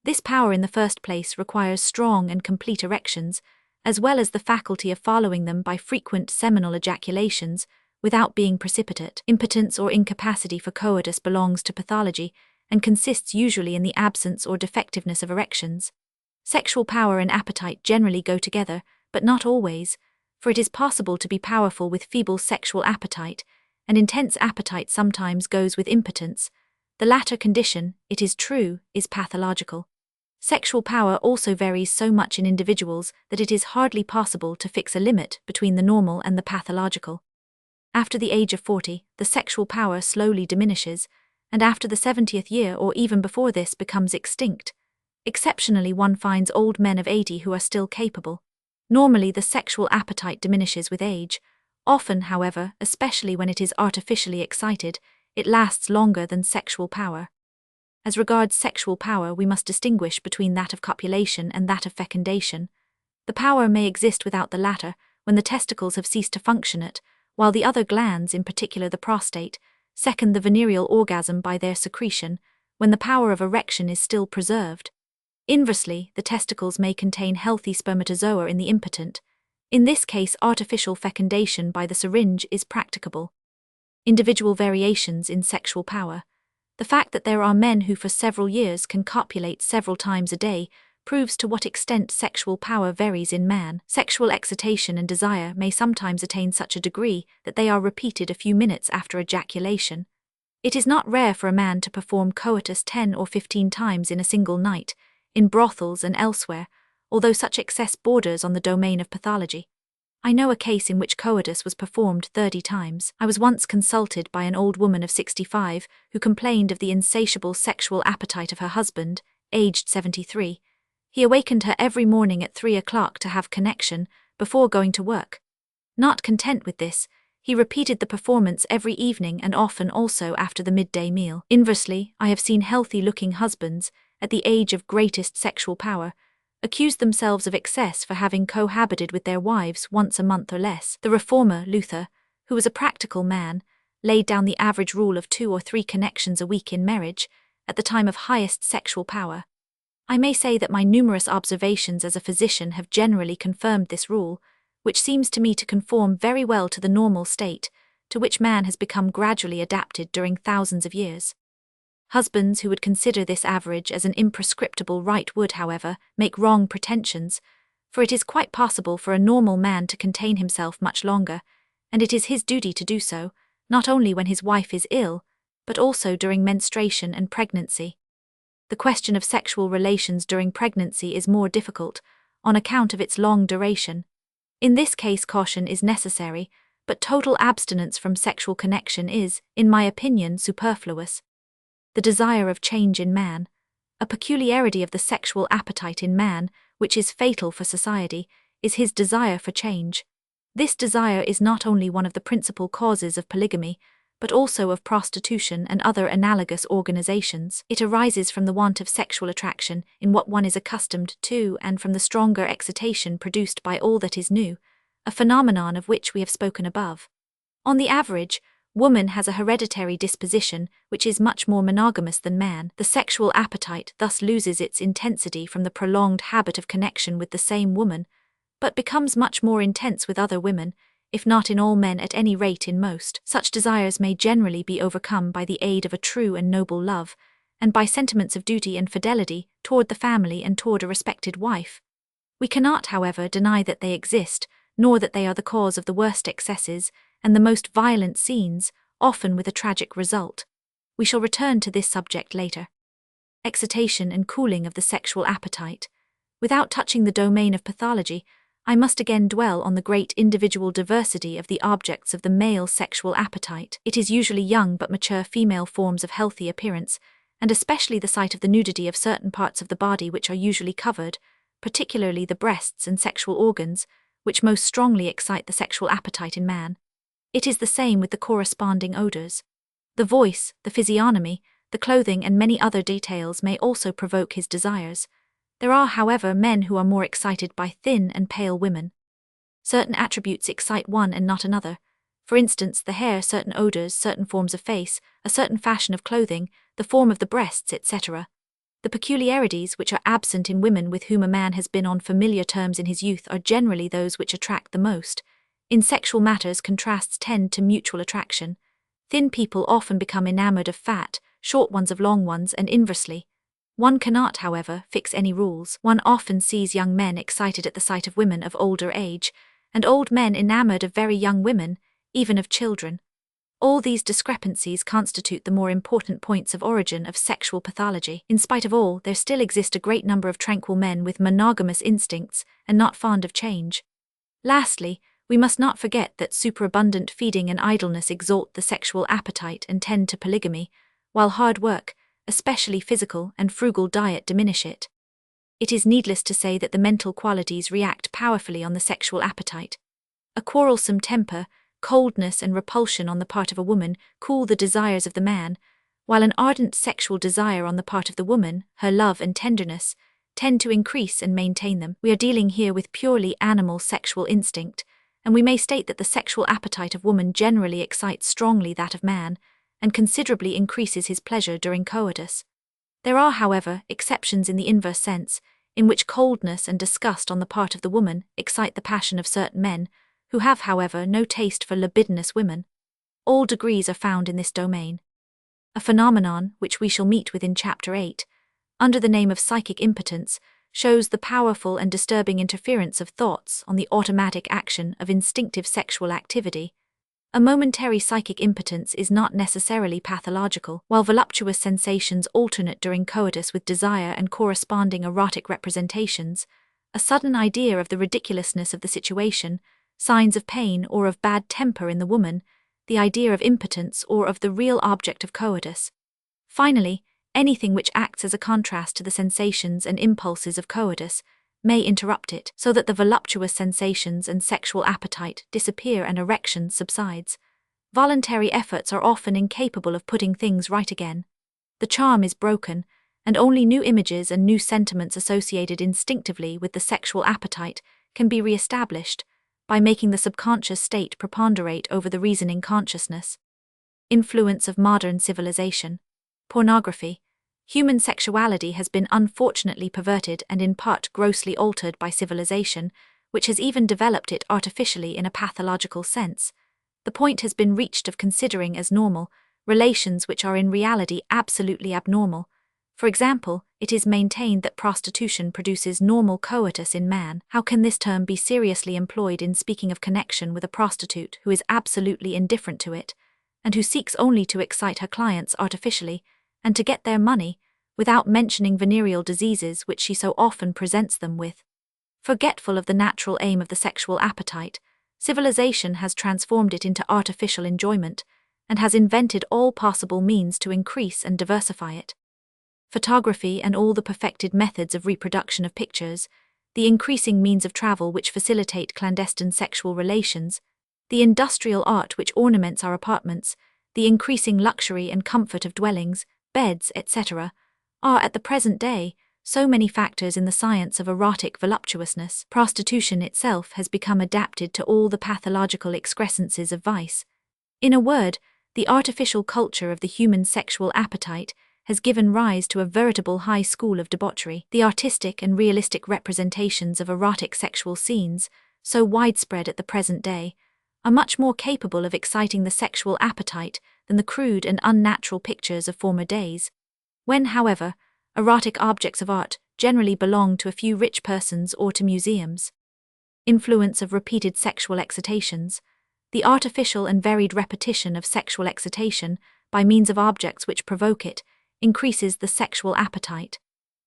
This power in the first place requires strong and complete erections, as well as the faculty of following them by frequent seminal ejaculations, without being precipitate. Impotence or incapacity for coitus belongs to pathology and consists usually in the absence or defectiveness of erections. Sexual power and appetite generally go together, but not always, for it is possible to be powerful with feeble sexual appetite, and intense appetite sometimes goes with impotence. The latter condition, it is true, is pathological. Sexual power also varies so much in individuals that it is hardly possible to fix a limit between the normal and the pathological. After the age of 40, the sexual power slowly diminishes, and after the 70th year or even before this becomes extinct. Exceptionally, one finds old men of 80 who are still capable. Normally, the sexual appetite diminishes with age. Often, however, especially when it is artificially excited, it lasts longer than sexual power. As regards sexual power, we must distinguish between that of copulation and that of fecundation. The power may exist without the latter, when the testicles have ceased to function it, while the other glands, in particular the prostate, second the venereal orgasm by their secretion, when the power of erection is still preserved. Inversely, the testicles may contain healthy spermatozoa in the impotent. In this case, artificial fecundation by the syringe is practicable. Individual variations in sexual power. The fact that there are men who for several years can copulate several times a day proves to what extent sexual power varies in man. Sexual excitation and desire may sometimes attain such a degree that they are repeated a few minutes after ejaculation. It is not rare for a man to perform coitus 10 or 15 times in a single night, in brothels and elsewhere, although such excess borders on the domain of pathology. I know a case in which coitus was performed 30 times. I was once consulted by an old woman of 65 who complained of the insatiable sexual appetite of her husband, aged 73. He awakened her every morning at 3 o'clock to have connection before going to work. Not content with this, he repeated the performance every evening and often also after the midday meal. Inversely, I have seen healthy-looking husbands, at the age of greatest sexual power, accuse themselves of excess for having cohabited with their wives once a month or less. The reformer, Luther, who was a practical man, laid down the average rule of 2 or 3 connections a week in marriage, at the time of highest sexual power. I may say that my numerous observations as a physician have generally confirmed this rule, which seems to me to conform very well to the normal state, to which man has become gradually adapted during thousands of years. Husbands who would consider this average as an imprescriptible right would, however, make wrong pretensions, for it is quite possible for a normal man to contain himself much longer, and it is his duty to do so, not only when his wife is ill, but also during menstruation and pregnancy. The question of sexual relations during pregnancy is more difficult, on account of its long duration. In this case, caution is necessary, but total abstinence from sexual connection is, in my opinion, superfluous. The desire of change in man. A peculiarity of the sexual appetite in man, which is fatal for society, is his desire for change. This desire is not only one of the principal causes of polygamy, but also of prostitution and other analogous organizations. It arises from the want of sexual attraction in what one is accustomed to and from the stronger excitation produced by all that is new, a phenomenon of which we have spoken above. On the average, woman has a hereditary disposition which is much more monogamous than man. The sexual appetite thus loses its intensity from the prolonged habit of connection with the same woman, but becomes much more intense with other women, if not in all men at any rate in most. Such desires may generally be overcome by the aid of a true and noble love, and by sentiments of duty and fidelity toward the family and toward a respected wife. We cannot, however, deny that they exist, nor that they are the cause of the worst excesses and the most violent scenes, often with a tragic result. We shall return to this subject later. Excitation and cooling of the sexual appetite. Without touching the domain of pathology, I must again dwell on the great individual diversity of the objects of the male sexual appetite. It is usually young but mature female forms of healthy appearance, and especially the sight of the nudity of certain parts of the body which are usually covered, particularly the breasts and sexual organs, which most strongly excite the sexual appetite in man. It is the same with the corresponding odors. The voice, the physiognomy, the clothing and many other details may also provoke his desires. There are, however, men who are more excited by thin and pale women. Certain attributes excite one and not another. For instance, the hair, certain odors, certain forms of face, a certain fashion of clothing, the form of the breasts, etc. The peculiarities which are absent in women with whom a man has been on familiar terms in his youth are generally those which attract the most. In sexual matters, contrasts tend to mutual attraction. Thin people often become enamored of fat, short ones of long ones, and inversely. One cannot, however, fix any rules. One often sees young men excited at the sight of women of older age, and old men enamored of very young women, even of children. All these discrepancies constitute the more important points of origin of sexual pathology. In spite of all, there still exist a great number of tranquil men with monogamous instincts and not fond of change. Lastly, we must not forget that superabundant feeding and idleness exalt the sexual appetite and tend to polygamy, while hard work, especially physical and frugal diet, diminish it. It is needless to say that the mental qualities react powerfully on the sexual appetite. A quarrelsome temper, coldness and repulsion on the part of a woman cool the desires of the man, while an ardent sexual desire on the part of the woman, her love and tenderness, tend to increase and maintain them. We are dealing here with purely animal sexual instinct, and we may state that the sexual appetite of woman generally excites strongly that of man, and considerably increases his pleasure during coitus. There are, however, exceptions in the inverse sense, in which coldness and disgust on the part of the woman excite the passion of certain men, who have, however, no taste for libidinous women. All degrees are found in this domain. A phenomenon, which we shall meet with in Chapter 8, under the name of psychic impotence, shows the powerful and disturbing interference of thoughts on the automatic action of instinctive sexual activity. A momentary psychic impotence is not necessarily pathological. While voluptuous sensations alternate during coitus with desire and corresponding erotic representations, a sudden idea of the ridiculousness of the situation, signs of pain or of bad temper in the woman, the idea of impotence or of the real object of coitus. Finally, anything which acts as a contrast to the sensations and impulses of coitus may interrupt it, so that the voluptuous sensations and sexual appetite disappear and erection subsides. Voluntary efforts are often incapable of putting things right again. The charm is broken, and only new images and new sentiments associated instinctively with the sexual appetite can be re-established, by making the subconscious state preponderate over the reasoning consciousness. Influence of modern civilization. Pornography. Human sexuality has been unfortunately perverted and in part grossly altered by civilization, which has even developed it artificially in a pathological sense. The point has been reached of considering as normal relations which are in reality absolutely abnormal. For example, it is maintained that prostitution produces normal coitus in man. How can this term be seriously employed in speaking of connection with a prostitute who is absolutely indifferent to it, and who seeks only to excite her clients artificially, and to get their money, without mentioning venereal diseases which she so often presents them with? Forgetful of the natural aim of the sexual appetite, civilization has transformed it into artificial enjoyment, and has invented all possible means to increase and diversify it. Photography and all the perfected methods of reproduction of pictures, the increasing means of travel which facilitate clandestine sexual relations, the industrial art which ornaments our apartments, the increasing luxury and comfort of dwellings, beds, etc., are at the present day so many factors in the science of erotic voluptuousness. Prostitution itself has become adapted to all the pathological excrescences of vice. In a word, the artificial culture of the human sexual appetite has given rise to a veritable high school of debauchery. The artistic and realistic representations of erotic sexual scenes, so widespread at the present day, are much more capable of exciting the sexual appetite than the crude and unnatural pictures of former days. When, however, erotic objects of art generally belong to a few rich persons or to museums. Influence of repeated sexual excitations. The artificial and varied repetition of sexual excitation by means of objects which provoke it increases the sexual appetite.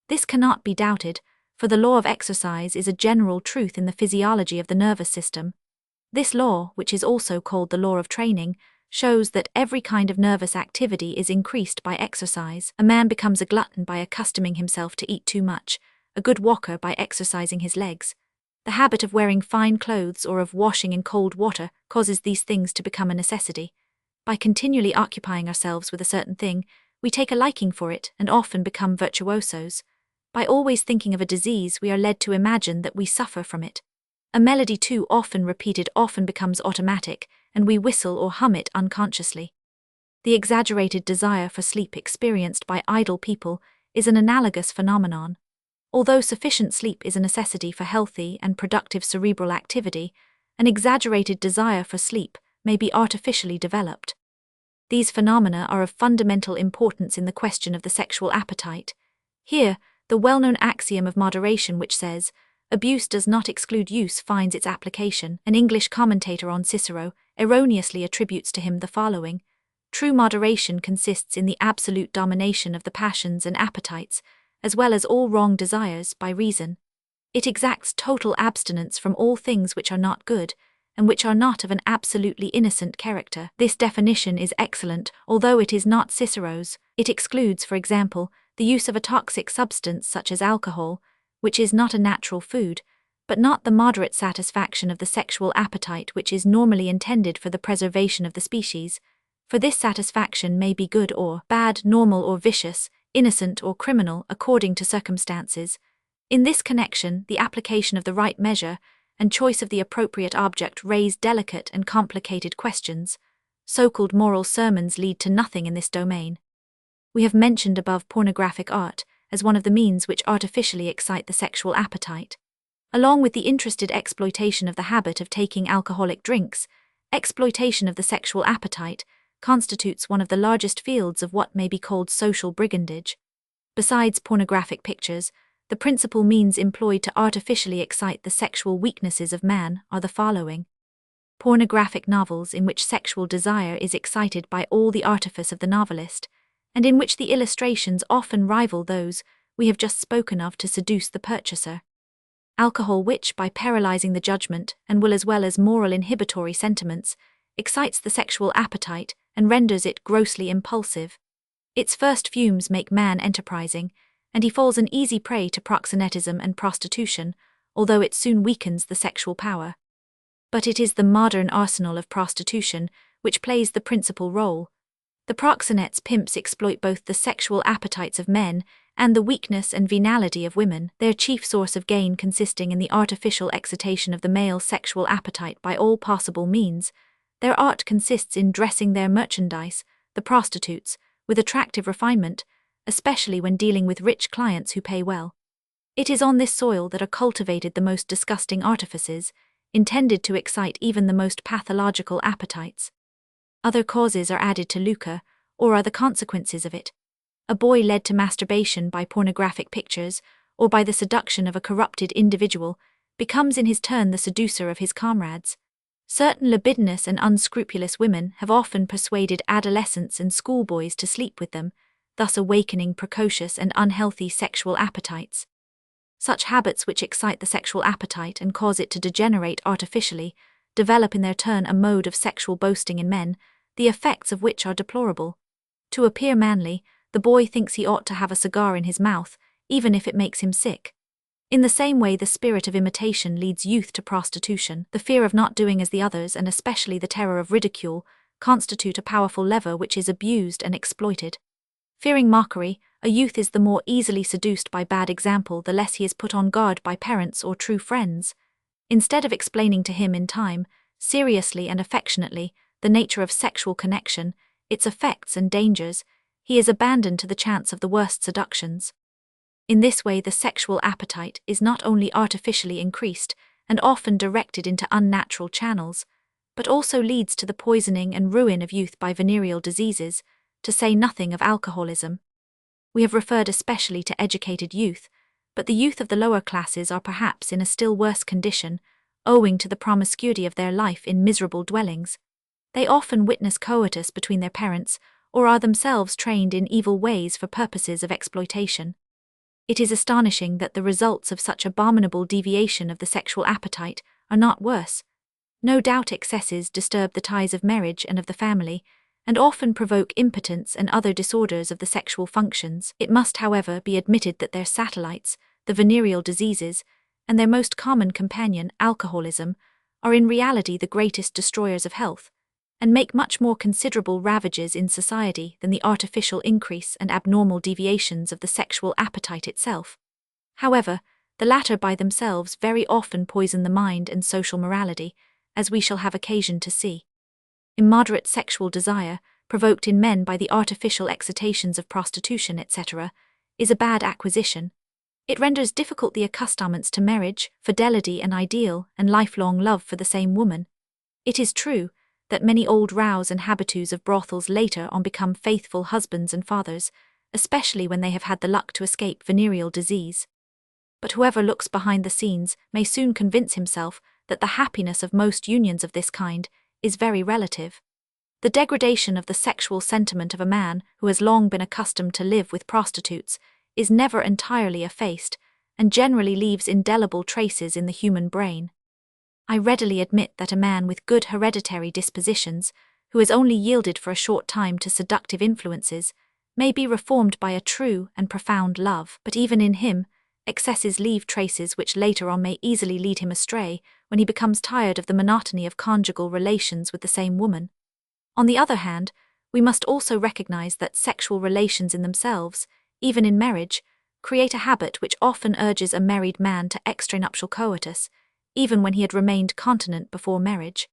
This cannot be doubted, for the law of exercise is a general truth in the physiology of the nervous system. This law, which is also called the law of training, shows that every kind of nervous activity is increased by exercise. A man becomes a glutton by accustoming himself to eat too much, a good walker by exercising his legs. The habit of wearing fine clothes or of washing in cold water causes these things to become a necessity. By continually occupying ourselves with a certain thing, we take a liking for it and often become virtuosos. By always thinking of a disease, we are led to imagine that we suffer from it. A melody too often repeated often becomes automatic, and we whistle or hum it unconsciously. The exaggerated desire for sleep experienced by idle people is an analogous phenomenon. Although sufficient sleep is a necessity for healthy and productive cerebral activity, an exaggerated desire for sleep may be artificially developed. These phenomena are of fundamental importance in the question of the sexual appetite. Here, the well-known axiom of moderation which says, "Abuse does not exclude use," finds its application. An English commentator on Cicero erroneously attributes to him the following: "True moderation consists in the absolute domination of the passions and appetites, as well as all wrong desires, by reason. It exacts total abstinence from all things which are not good, and which are not of an absolutely innocent character." This definition is excellent, although it is not Cicero's. It excludes, for example, the use of a toxic substance such as alcohol, which is not a natural food, but not the moderate satisfaction of the sexual appetite which is normally intended for the preservation of the species, for this satisfaction may be good or bad, normal or vicious, innocent or criminal, according to circumstances. In this connection, the application of the right measure and choice of the appropriate object raise delicate and complicated questions. So-called moral sermons lead to nothing in this domain. We have mentioned above pornographic art as one of the means which artificially excite the sexual appetite. Along with the interested exploitation of the habit of taking alcoholic drinks, exploitation of the sexual appetite constitutes one of the largest fields of what may be called social brigandage. Besides pornographic pictures, the principal means employed to artificially excite the sexual weaknesses of man are the following: pornographic novels in which sexual desire is excited by all the artifice of the novelist, and in which the illustrations often rival those we have just spoken of to seduce the purchaser. Alcohol which, by paralyzing the judgment and will as well as moral inhibitory sentiments, excites the sexual appetite and renders it grossly impulsive. Its first fumes make man enterprising, and he falls an easy prey to proxenetism and prostitution, although it soon weakens the sexual power. But it is the modern arsenal of prostitution which plays the principal role. The proxenetes' pimps exploit both the sexual appetites of men and the weakness and venality of women, their chief source of gain consisting in the artificial excitation of the male sexual appetite by all possible means. Their art consists in dressing their merchandise, the prostitutes, with attractive refinement, especially when dealing with rich clients who pay well. It is on this soil that are cultivated the most disgusting artifices, intended to excite even the most pathological appetites. Other causes are added to lucre, or are the consequences of it. A boy led to masturbation by pornographic pictures, or by the seduction of a corrupted individual, becomes in his turn the seducer of his comrades. Certain libidinous and unscrupulous women have often persuaded adolescents and schoolboys to sleep with them, thus awakening precocious and unhealthy sexual appetites. Such habits which excite the sexual appetite and cause it to degenerate artificially develop in their turn a mode of sexual boasting in men, the effects of which are deplorable. To appear manly, the boy thinks he ought to have a cigar in his mouth, even if it makes him sick. In the same way, the spirit of imitation leads youth to prostitution. The fear of not doing as the others, and especially the terror of ridicule, constitute a powerful lever which is abused and exploited. Fearing mockery, a youth is the more easily seduced by bad example the less he is put on guard by parents or true friends. Instead of explaining to him in time, seriously and affectionately, the nature of sexual connection, its effects and dangers, he is abandoned to the chance of the worst seductions. In this way, the sexual appetite is not only artificially increased and often directed into unnatural channels, but also leads to the poisoning and ruin of youth by venereal diseases, to say nothing of alcoholism. We have referred especially to educated youth, but the youth of the lower classes are perhaps in a still worse condition, owing to the promiscuity of their life in miserable dwellings. They often witness coitus between their parents, or are themselves trained in evil ways for purposes of exploitation. It is astonishing that the results of such abominable deviation of the sexual appetite are not worse. No doubt excesses disturb the ties of marriage and of the family, and often provoke impotence and other disorders of the sexual functions. It must, however, be admitted that their satellites, the venereal diseases, and their most common companion, alcoholism, are in reality the greatest destroyers of health, and make much more considerable ravages in society than the artificial increase and abnormal deviations of the sexual appetite itself. However, the latter by themselves very often poison the mind and social morality, as we shall have occasion to see. Immoderate sexual desire, provoked in men by the artificial excitations of prostitution, etc., is a bad acquisition. It renders difficult the accustoments to marriage, fidelity and ideal and lifelong love for the same woman. It is true that many old rows and habitues of brothels later on become faithful husbands and fathers, especially when they have had the luck to escape venereal disease. But whoever looks behind the scenes may soon convince himself that the happiness of most unions of this kind is very relative. The degradation of the sexual sentiment of a man who has long been accustomed to live with prostitutes is never entirely effaced, and generally leaves indelible traces in the human brain. I readily admit that a man with good hereditary dispositions, who has only yielded for a short time to seductive influences, may be reformed by a true and profound love, but even in him, excesses leave traces which later on may easily lead him astray when he becomes tired of the monotony of conjugal relations with the same woman. On the other hand, we must also recognize that sexual relations in themselves, even in marriage, create a habit which often urges a married man to extranuptial coitus, even when he had remained continent before marriage.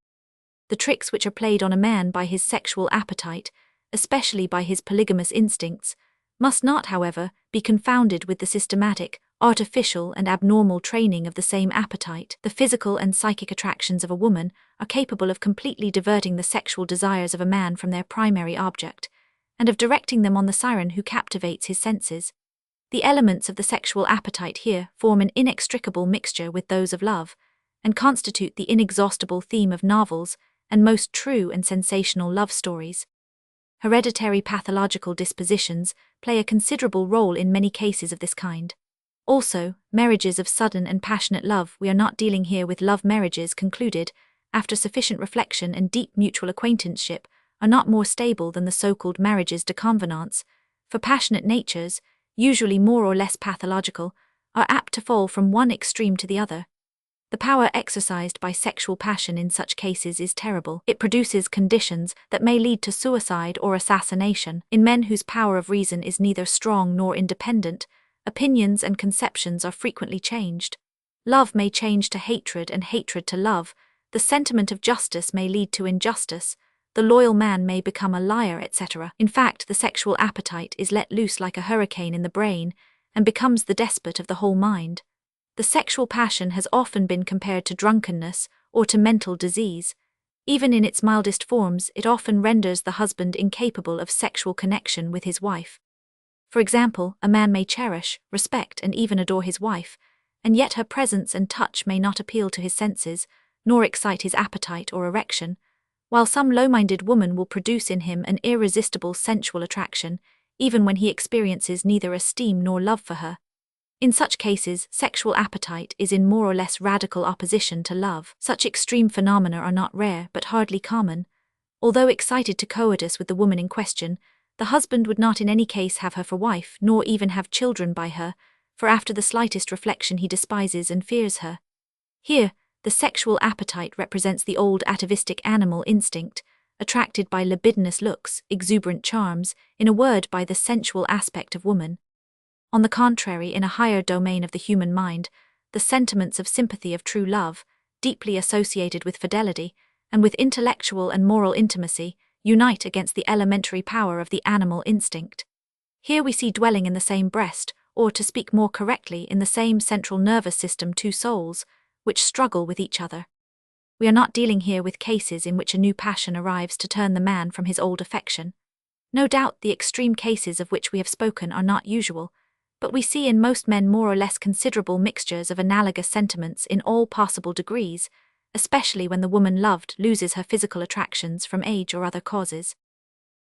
The tricks which are played on a man by his sexual appetite, especially by his polygamous instincts, must not, however, be confounded with the systematic, artificial and abnormal training of the same appetite. The physical and psychic attractions of a woman are capable of completely diverting the sexual desires of a man from their primary object, and of directing them on the siren who captivates his senses. The elements of the sexual appetite here form an inextricable mixture with those of love, and constitute the inexhaustible theme of novels and most true and sensational love stories. Hereditary pathological dispositions play a considerable role in many cases of this kind. Also, marriages of sudden and passionate love. We are not dealing here with love marriages concluded after sufficient reflection and deep mutual acquaintanceship are not more stable than the so-called marriages de convenance, for passionate natures, usually more or less pathological, are apt to fall from one extreme to the other. The power exercised by sexual passion in such cases is terrible. It produces conditions that may lead to suicide or assassination. In men whose power of reason is neither strong nor independent, opinions and conceptions are frequently changed. Love may change to hatred and hatred to love, the sentiment of justice may lead to injustice, the loyal man may become a liar, etc. In fact, the sexual appetite is let loose like a hurricane in the brain and becomes the despot of the whole mind. The sexual passion has often been compared to drunkenness or to mental disease. Even in its mildest forms, it often renders the husband incapable of sexual connection with his wife. For example, a man may cherish, respect, and even adore his wife, and yet her presence and touch may not appeal to his senses, nor excite his appetite or erection, while some low-minded woman will produce in him an irresistible sensual attraction, even when he experiences neither esteem nor love for her. In such cases, sexual appetite is in more or less radical opposition to love. Such extreme phenomena are not rare but hardly common. Although excited to coitus with the woman in question, the husband would not in any case have her for wife, nor even have children by her, for after the slightest reflection he despises and fears her. Here, the sexual appetite represents the old atavistic animal instinct, attracted by libidinous looks, exuberant charms, in a word by the sensual aspect of woman. On the contrary, in a higher domain of the human mind, the sentiments of sympathy of true love, deeply associated with fidelity, and with intellectual and moral intimacy, unite against the elementary power of the animal instinct. Here we see dwelling in the same breast, or to speak more correctly, in the same central nervous system, two souls, which struggle with each other. We are not dealing here with cases in which a new passion arrives to turn the man from his old affection. No doubt the extreme cases of which we have spoken are not usual, but we see in most men more or less considerable mixtures of analogous sentiments in all possible degrees, especially when the woman loved loses her physical attractions from age or other causes.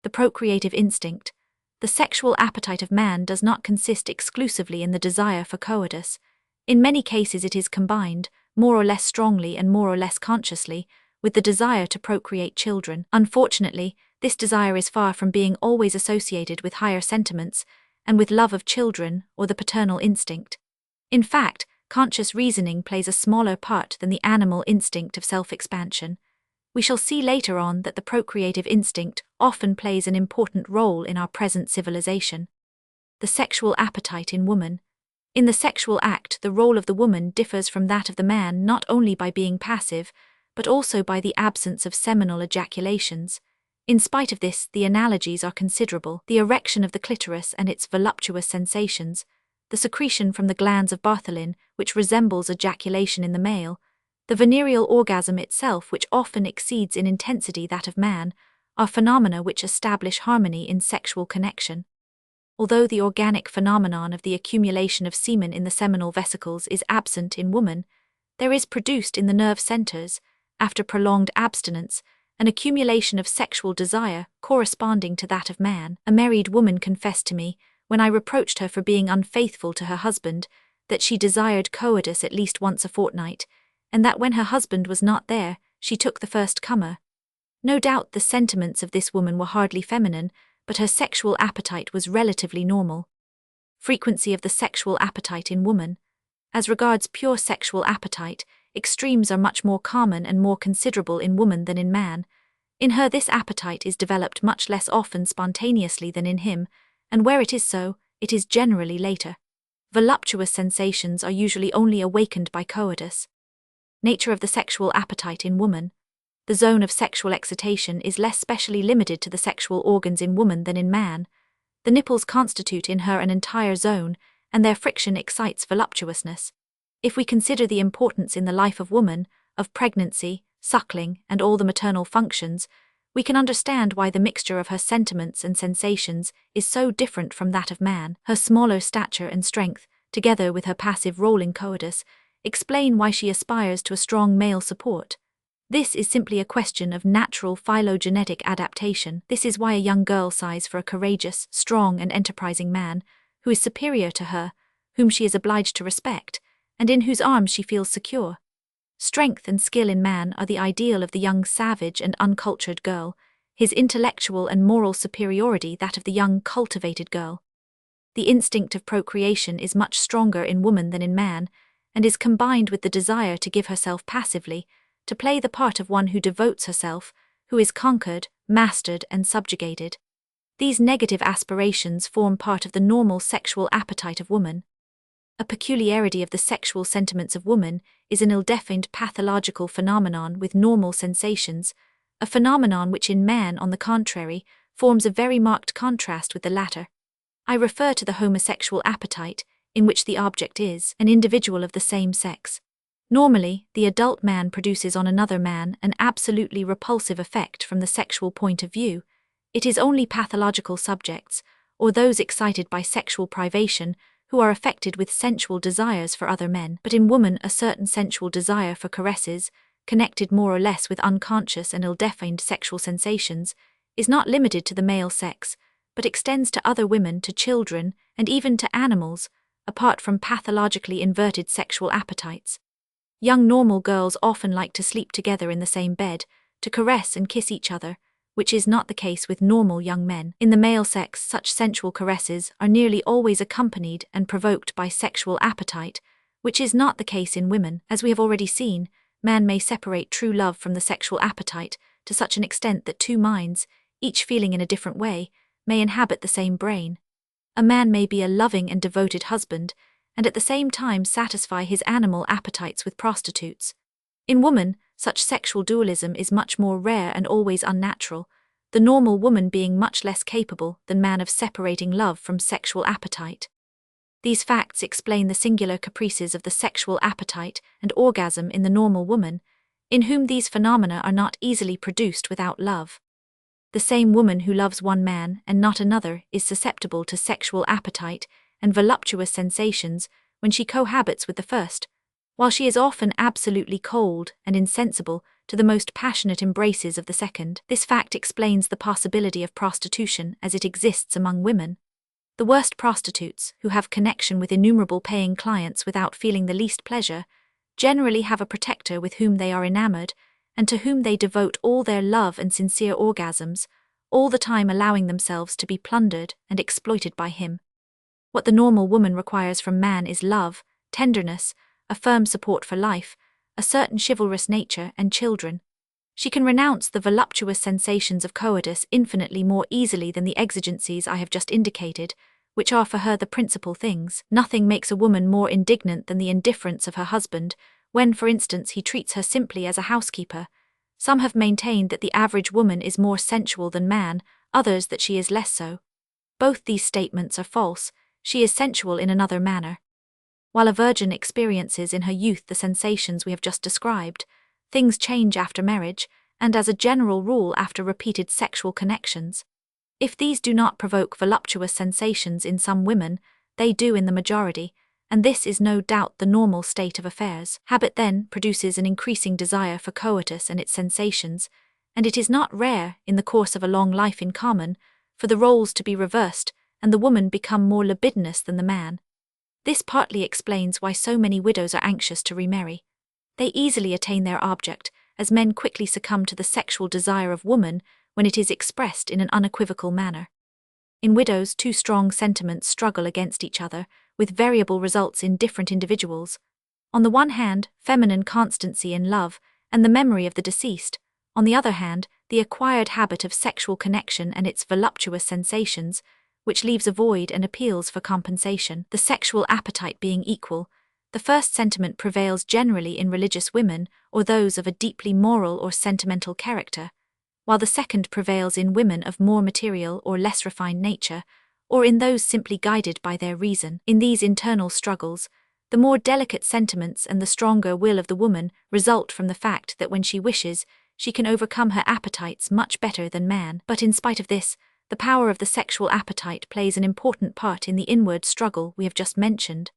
The procreative instinct, the sexual appetite of man, does not consist exclusively in the desire for coitus. In many cases it is combined, more or less strongly and more or less consciously, with the desire to procreate children. Unfortunately, this desire is far from being always associated with higher sentiments, and with love of children or the paternal instinct. In fact, conscious reasoning plays a smaller part than the animal instinct of self-expansion. We shall see later on that the procreative instinct often plays an important role in our present civilization. The sexual appetite in woman. In the sexual act, the role of the woman differs from that of the man not only by being passive, but also by the absence of seminal ejaculations. In spite of this, the analogies are considerable: the erection of the clitoris and its voluptuous sensations, the secretion from the glands of Bartholin, which resembles ejaculation in the male, the venereal orgasm itself, which often exceeds in intensity that of man, are phenomena which establish harmony in sexual connection. Although the organic phenomenon of the accumulation of semen in the seminal vesicles is absent in woman, there is produced in the nerve centers, after prolonged abstinence, an accumulation of sexual desire corresponding to that of man. A married woman confessed to me, when I reproached her for being unfaithful to her husband, that she desired coitus at least once a fortnight, and that when her husband was not there, she took the first comer. No doubt the sentiments of this woman were hardly feminine, but her sexual appetite was relatively normal. Frequency of the sexual appetite in woman. As regards pure sexual appetite, extremes are much more common and more considerable in woman than in man. In her this appetite is developed much less often spontaneously than in him, and where it is so, it is generally later. Voluptuous sensations are usually only awakened by coitus. Nature of the sexual appetite in woman. The zone of sexual excitation is less specially limited to the sexual organs in woman than in man. The nipples constitute in her an entire zone, and their friction excites voluptuousness. If we consider the importance in the life of woman, of pregnancy, suckling, and all the maternal functions, we can understand why the mixture of her sentiments and sensations is so different from that of man. Her smaller stature and strength, together with her passive role in coitus, explain why she aspires to a strong male support. This is simply a question of natural phylogenetic adaptation. This is why a young girl sighs for a courageous, strong, and enterprising man, who is superior to her, whom she is obliged to respect, and in whose arms she feels secure. Strength and skill in man are the ideal of the young savage and uncultured girl, his intellectual and moral superiority that of the young cultivated girl. The instinct of procreation is much stronger in woman than in man, and is combined with the desire to give herself passively, to play the part of one who devotes herself, who is conquered, mastered, and subjugated. These negative aspirations form part of the normal sexual appetite of woman. A peculiarity of the sexual sentiments of woman is an ill-defined pathological phenomenon with normal sensations, a phenomenon which in man, on the contrary, forms a very marked contrast with the latter. I refer to the homosexual appetite, in which the object is an individual of the same sex. Normally, the adult man produces on another man an absolutely repulsive effect from the sexual point of view. It is only pathological subjects, or those excited by sexual privation, who are affected with sensual desires for other men. But in woman, a certain sensual desire for caresses, connected more or less with unconscious and ill-defined sexual sensations, is not limited to the male sex, but extends to other women, to children, and even to animals, apart from pathologically inverted sexual appetites. Young normal girls often like to sleep together in the same bed, to caress and kiss each other, which is not the case with normal young men. In the male sex, such sensual caresses are nearly always accompanied and provoked by sexual appetite, which is not the case in women. As we have already seen, man may separate true love from the sexual appetite to such an extent that two minds, each feeling in a different way, may inhabit the same brain. A man may be a loving and devoted husband, and at the same time satisfy his animal appetites with prostitutes. In woman, such sexual dualism is much more rare and always unnatural, the normal woman being much less capable than man of separating love from sexual appetite. These facts explain the singular caprices of the sexual appetite and orgasm in the normal woman, in whom these phenomena are not easily produced without love. The same woman who loves one man and not another is susceptible to sexual appetite and voluptuous sensations when she cohabits with the first, while she is often absolutely cold and insensible to the most passionate embraces of the second. This fact explains the possibility of prostitution as it exists among women. The worst prostitutes, who have connection with innumerable paying clients without feeling the least pleasure, generally have a protector with whom they are enamored, and to whom they devote all their love and sincere orgasms, all the time allowing themselves to be plundered and exploited by him. What the normal woman requires from man is love, tenderness, a firm support for life, a certain chivalrous nature, and children. She can renounce the voluptuous sensations of coitus infinitely more easily than the exigencies I have just indicated, which are for her the principal things. Nothing makes a woman more indignant than the indifference of her husband, when, for instance, he treats her simply as a housekeeper. Some have maintained that the average woman is more sensual than man, others that she is less so. Both these statements are false. She is sensual in another manner. While a virgin experiences in her youth the sensations we have just described, things change after marriage, and as a general rule after repeated sexual connections. If these do not provoke voluptuous sensations in some women, they do in the majority, and this is no doubt the normal state of affairs. Habit then produces an increasing desire for coitus and its sensations, and it is not rare, in the course of a long life in common, for the roles to be reversed and the woman become more libidinous than the man. This partly explains why so many widows are anxious to remarry. They easily attain their object, as men quickly succumb to the sexual desire of woman when it is expressed in an unequivocal manner. In widows, two strong sentiments struggle against each other, with variable results in different individuals. On the one hand, feminine constancy in love, and the memory of the deceased. On the other hand, the acquired habit of sexual connection and its voluptuous sensations, which leaves a void and appeals for compensation. The sexual appetite being equal, the first sentiment prevails generally in religious women or those of a deeply moral or sentimental character, while the second prevails in women of more material or less refined nature, or in those simply guided by their reason. In these internal struggles, the more delicate sentiments and the stronger will of the woman result from the fact that when she wishes, she can overcome her appetites much better than man. But in spite of this, the power of the sexual appetite plays an important part in the inward struggle we have just mentioned.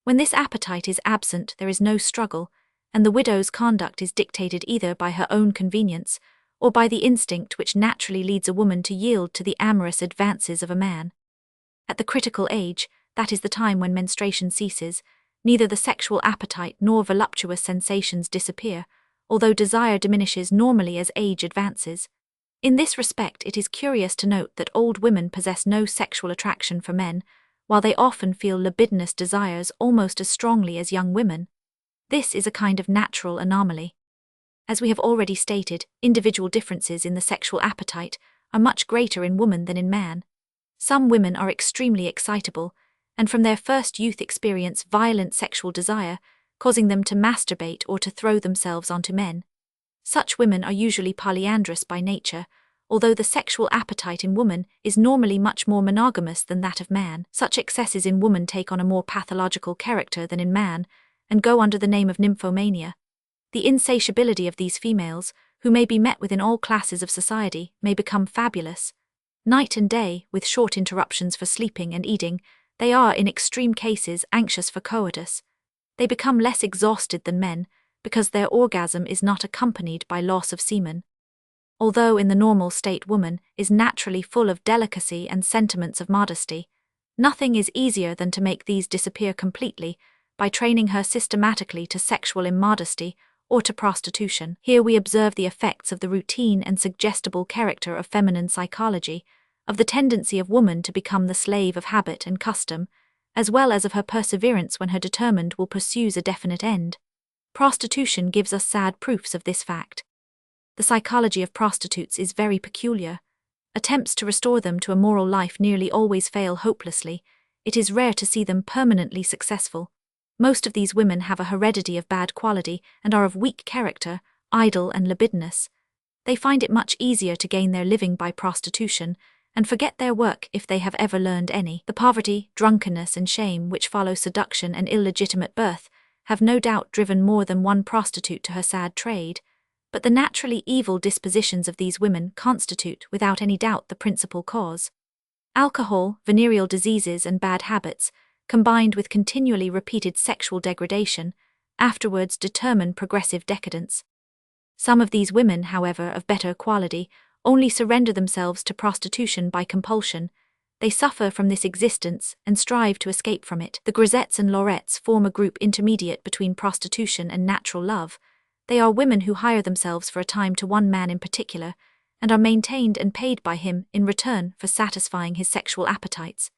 When this appetite is absent, there is no struggle, and the widow's conduct is dictated either by her own convenience or by the instinct which naturally leads a woman to yield to the amorous advances of a man. At the critical age, that is the time when menstruation ceases, neither the sexual appetite nor voluptuous sensations disappear, although desire diminishes normally as age advances. In this respect, it is curious to note that old women possess no sexual attraction for men, while they often feel libidinous desires almost as strongly as young women. This is a kind of natural anomaly. As we have already stated, individual differences in the sexual appetite are much greater in woman than in man. Some women are extremely excitable, and from their first youth experience violent sexual desire, causing them to masturbate or to throw themselves onto men. Such women are usually polyandrous by nature, although the sexual appetite in woman is normally much more monogamous than that of man. Such excesses in woman take on a more pathological character than in man, and go under the name of nymphomania. The insatiability of these females, who may be met with in all classes of society, may become fabulous. Night and day, with short interruptions for sleeping and eating, they are, in extreme cases, anxious for coitus. They become less exhausted than men, because their orgasm is not accompanied by loss of semen. Although in the normal state woman is naturally full of delicacy and sentiments of modesty, nothing is easier than to make these disappear completely by training her systematically to sexual immodesty or to prostitution. Here we observe the effects of the routine and suggestible character of feminine psychology, of the tendency of woman to become the slave of habit and custom, as well as of her perseverance when her determined will pursues a definite end. Prostitution gives us sad proofs of this fact. The psychology of prostitutes is very peculiar. Attempts to restore them to a moral life nearly always fail hopelessly. It is rare to see them permanently successful. Most of these women have a heredity of bad quality and are of weak character, idle and libidinous. They find it much easier to gain their living by prostitution, and forget their work if they have ever learned any. The poverty, drunkenness and shame which follow seduction and illegitimate birth have no doubt driven more than one prostitute to her sad trade, but the naturally evil dispositions of these women constitute without any doubt the principal cause. Alcohol, venereal diseases and bad habits, combined with continually repeated sexual degradation, afterwards determine progressive decadence. Some of these women, however, of better quality, only surrender themselves to prostitution by compulsion. They suffer from this existence and strive to escape from it. The grisettes and lorettes form a group intermediate between prostitution and natural love. They are women who hire themselves for a time to one man in particular, and are maintained and paid by him in return for satisfying his sexual appetites.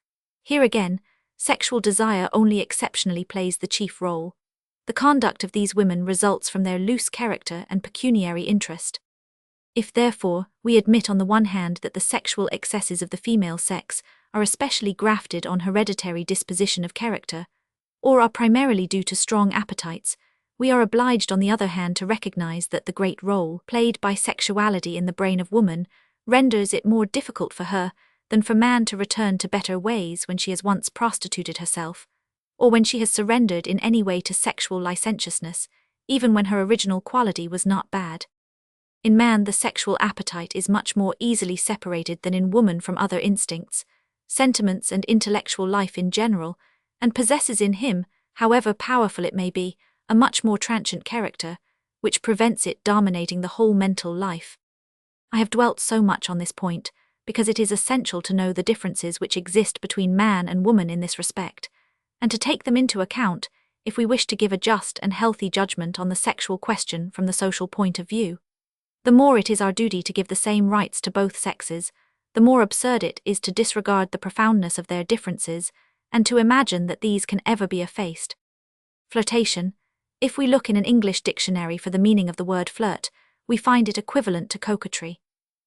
Here again, sexual desire only exceptionally plays the chief role. The conduct of these women results from their loose character and pecuniary interest. If, therefore, we admit on the one hand that the sexual excesses of the female sex are especially grafted on hereditary disposition of character, or are primarily due to strong appetites, we are obliged on the other hand to recognize that the great role played by sexuality in the brain of woman renders it more difficult for her than for man to return to better ways when she has once prostituted herself, or when she has surrendered in any way to sexual licentiousness, even when her original quality was not bad. In man, the sexual appetite is much more easily separated than in woman from other instincts, sentiments, and intellectual life in general, and possesses in him, however powerful it may be, a much more transient character, which prevents it dominating the whole mental life. I have dwelt so much on this point, because it is essential to know the differences which exist between man and woman in this respect, and to take them into account if we wish to give a just and healthy judgment on the sexual question from the social point of view. The more it is our duty to give the same rights to both sexes, the more absurd it is to disregard the profoundness of their differences and to imagine that these can ever be effaced. Flirtation. If we look in an English dictionary for the meaning of the word flirt, we find it equivalent to coquetry.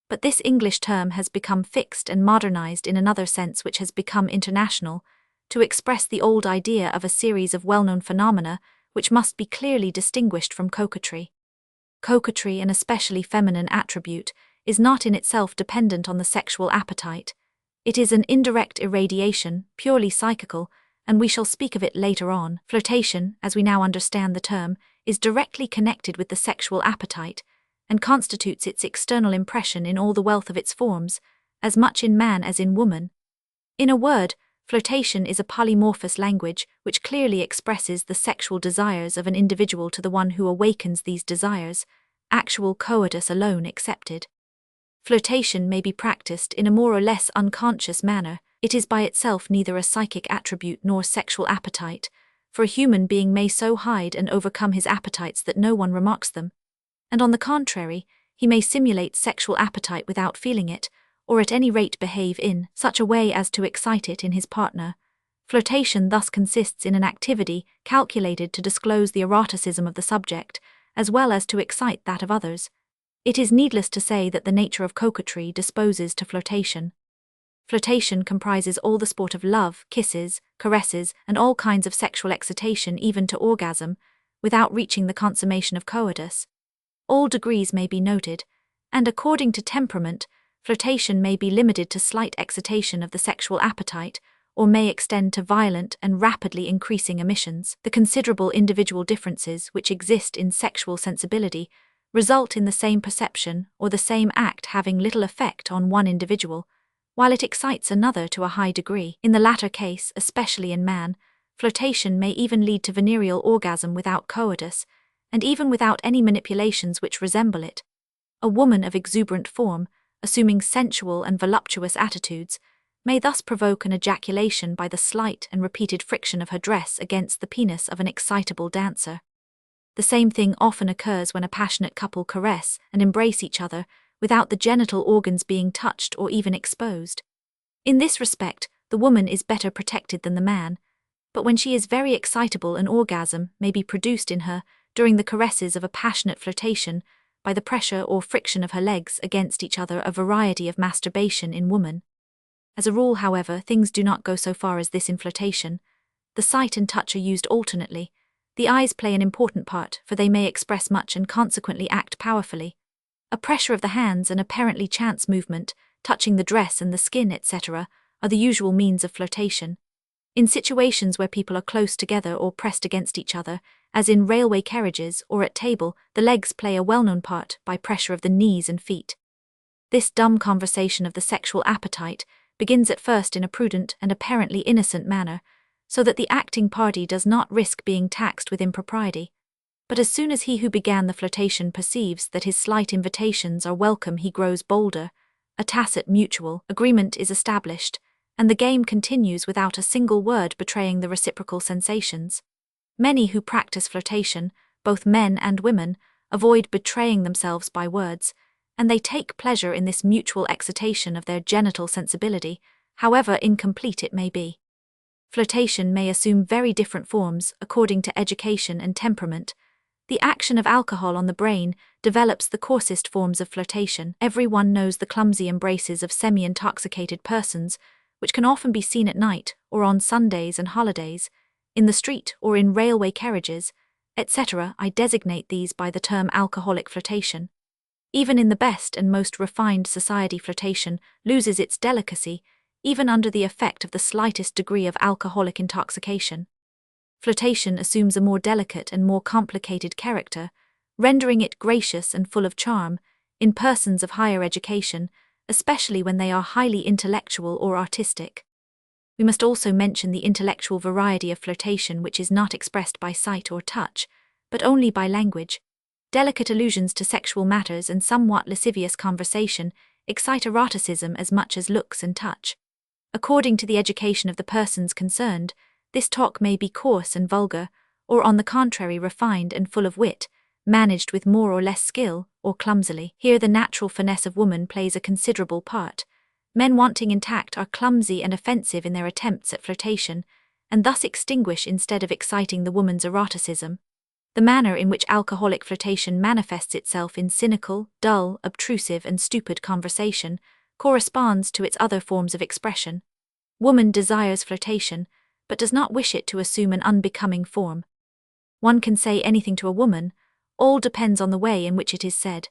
But this English term has become fixed and modernized in another sense which has become international, to express the old idea of a series of well-known phenomena which must be clearly distinguished from coquetry. Coquetry, an especially feminine attribute, is not in itself dependent on the sexual appetite. It is an indirect irradiation, purely psychical, and we shall speak of it later on. Flirtation, as we now understand the term, is directly connected with the sexual appetite, and constitutes its external impression in all the wealth of its forms, as much in man as in woman. In a word, flirtation is a polymorphous language which clearly expresses the sexual desires of an individual to the one who awakens these desires, actual coitus alone excepted. Flirtation may be practiced in a more or less unconscious manner. It is by itself neither a psychic attribute nor sexual appetite, for a human being may so hide and overcome his appetites that no one remarks them. And on the contrary, he may simulate sexual appetite without feeling it, or at any rate behave in such a way as to excite it in his partner. Flirtation thus consists in an activity calculated to disclose the eroticism of the subject, as well as to excite that of others. It is needless to say that the nature of coquetry disposes to flirtation. Flirtation comprises all the sport of love, kisses, caresses, and all kinds of sexual excitation even to orgasm, without reaching the consummation of coitus. All degrees may be noted, and according to temperament, flirtation may be limited to slight excitation of the sexual appetite, or may extend to violent and rapidly increasing emissions. The considerable individual differences which exist in sexual sensibility result in the same perception or the same act having little effect on one individual, while it excites another to a high degree. In the latter case, especially in man, flirtation may even lead to venereal orgasm without coitus, and even without any manipulations which resemble it. A woman of exuberant form, assuming sensual and voluptuous attitudes, may thus provoke an ejaculation by the slight and repeated friction of her dress against the penis of an excitable dancer. The same thing often occurs when a passionate couple caress and embrace each other without the genital organs being touched or even exposed. In this respect, the woman is better protected than the man, but when she is very excitable, an orgasm may be produced in her during the caresses of a passionate flirtation by the pressure or friction of her legs against each other, a variety of masturbation in woman. As a rule, however, things do not go so far as this in flirtation. The sight and touch are used alternately. The eyes play an important part, for they may express much and consequently act powerfully. A pressure of the hands, an apparently chance movement, touching the dress and the skin, etc., are the usual means of flirtation. In situations where people are close together or pressed against each other, as in railway carriages or at table, the legs play a well-known part by pressure of the knees and feet. This dumb conversation of the sexual appetite begins at first in a prudent and apparently innocent manner, so that the acting party does not risk being taxed with impropriety. But as soon as he who began the flirtation perceives that his slight invitations are welcome, he grows bolder, a tacit mutual agreement is established, and the game continues without a single word betraying the reciprocal sensations. Many who practice flirtation, both men and women, avoid betraying themselves by words, and they take pleasure in this mutual excitation of their genital sensibility, however incomplete it may be. Flirtation may assume very different forms according to education and temperament, The action of alcohol on the brain develops the coarsest forms of flirtation. Everyone knows the clumsy embraces of semi-intoxicated persons, which can often be seen at night or on Sundays and holidays, in the street or in railway carriages, etc. I designate these by the term alcoholic flirtation. Even in the best and most refined society, flirtation loses its delicacy, even under the effect of the slightest degree of alcoholic intoxication. Flirtation assumes a more delicate and more complicated character, rendering it gracious and full of charm in persons of higher education, especially when they are highly intellectual or artistic. We must also mention the intellectual variety of flirtation, which is not expressed by sight or touch, but only by language. Delicate allusions to sexual matters and somewhat lascivious conversation excite eroticism as much as looks and touch. According to the education of the persons concerned, this talk may be coarse and vulgar, or on the contrary refined and full of wit, managed with more or less skill, or clumsily. Here the natural finesse of woman plays a considerable part. Men wanting in tact are clumsy and offensive in their attempts at flirtation, and thus extinguish instead of exciting the woman's eroticism. The manner in which alcoholic flirtation manifests itself in cynical, dull, obtrusive and stupid conversation corresponds to its other forms of expression. Woman desires flirtation, but does not wish it to assume an unbecoming form. One can say anything to a woman, all depends on the way in which it is said.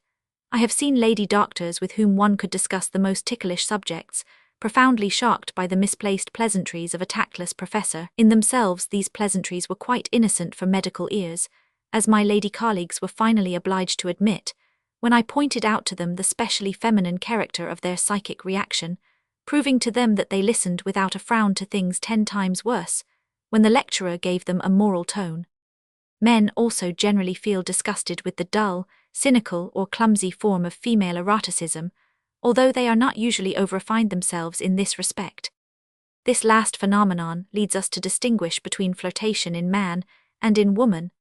I have seen lady doctors with whom one could discuss the most ticklish subjects, profoundly shocked by the misplaced pleasantries of a tactless professor. In themselves these pleasantries were quite innocent for medical ears, as my lady colleagues were finally obliged to admit, when I pointed out to them the specially feminine character of their psychic reaction, proving to them that they listened without a frown to things 10 times worse, when the lecturer gave them a moral tone. Men also generally feel disgusted with the dull, cynical or clumsy form of female eroticism, although they are not usually over-refined themselves in this respect. This last phenomenon leads us to distinguish between flirtation in man and in woman.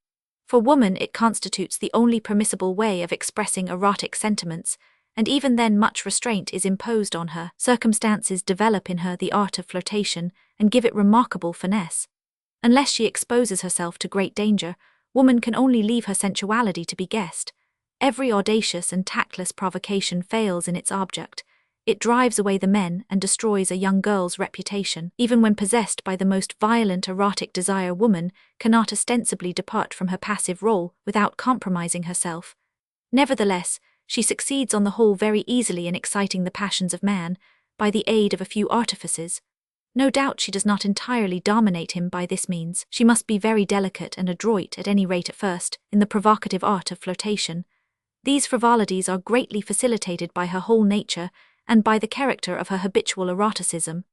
For woman it constitutes the only permissible way of expressing erotic sentiments, and even then much restraint is imposed on her. Circumstances develop in her the art of flirtation and give it remarkable finesse. Unless she exposes herself to great danger, woman can only leave her sensuality to be guessed. Every audacious and tactless provocation fails in its object. It drives away the men and destroys a young girl's reputation. Even when possessed by the most violent erotic desire, woman cannot ostensibly depart from her passive role without compromising herself. Nevertheless, she succeeds on the whole very easily in exciting the passions of man, by the aid of a few artifices. No doubt she does not entirely dominate him by this means. She must be very delicate and adroit, at any rate at first, in the provocative art of flirtation. These frivolities are greatly facilitated by her whole nature and by the character of her habitual eroticism.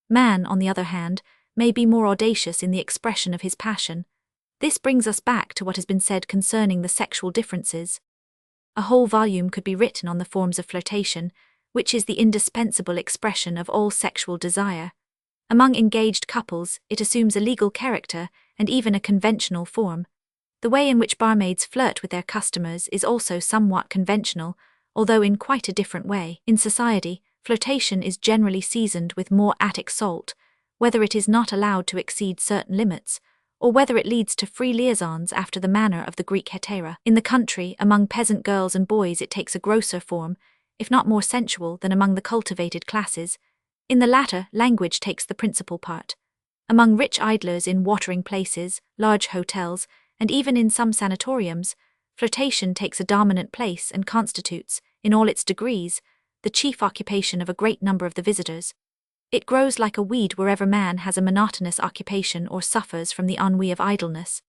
Man, on the other hand, may be more audacious in the expression of his passion. This brings us back to what has been said concerning the sexual differences. A whole volume could be written on the forms of flirtation, which is the indispensable expression of all sexual desire. Among engaged couples, it assumes a legal character and even a conventional form. The way in which barmaids flirt with their customers is also somewhat conventional, although in quite a different way. In society, flirtation is generally seasoned with more Attic salt, whether it is not allowed to exceed certain limits, or whether it leads to free liaisons after the manner of the Greek hetera. In the country, among peasant girls and boys it takes a grosser form, if not more sensual than among the cultivated classes. In the latter, language takes the principal part. Among rich idlers in watering places, large hotels, and even in some sanatoriums, flirtation takes a dominant place and constitutes, in all its degrees, the chief occupation of a great number of the visitors. It grows like a weed wherever man has a monotonous occupation or suffers from the ennui of idleness.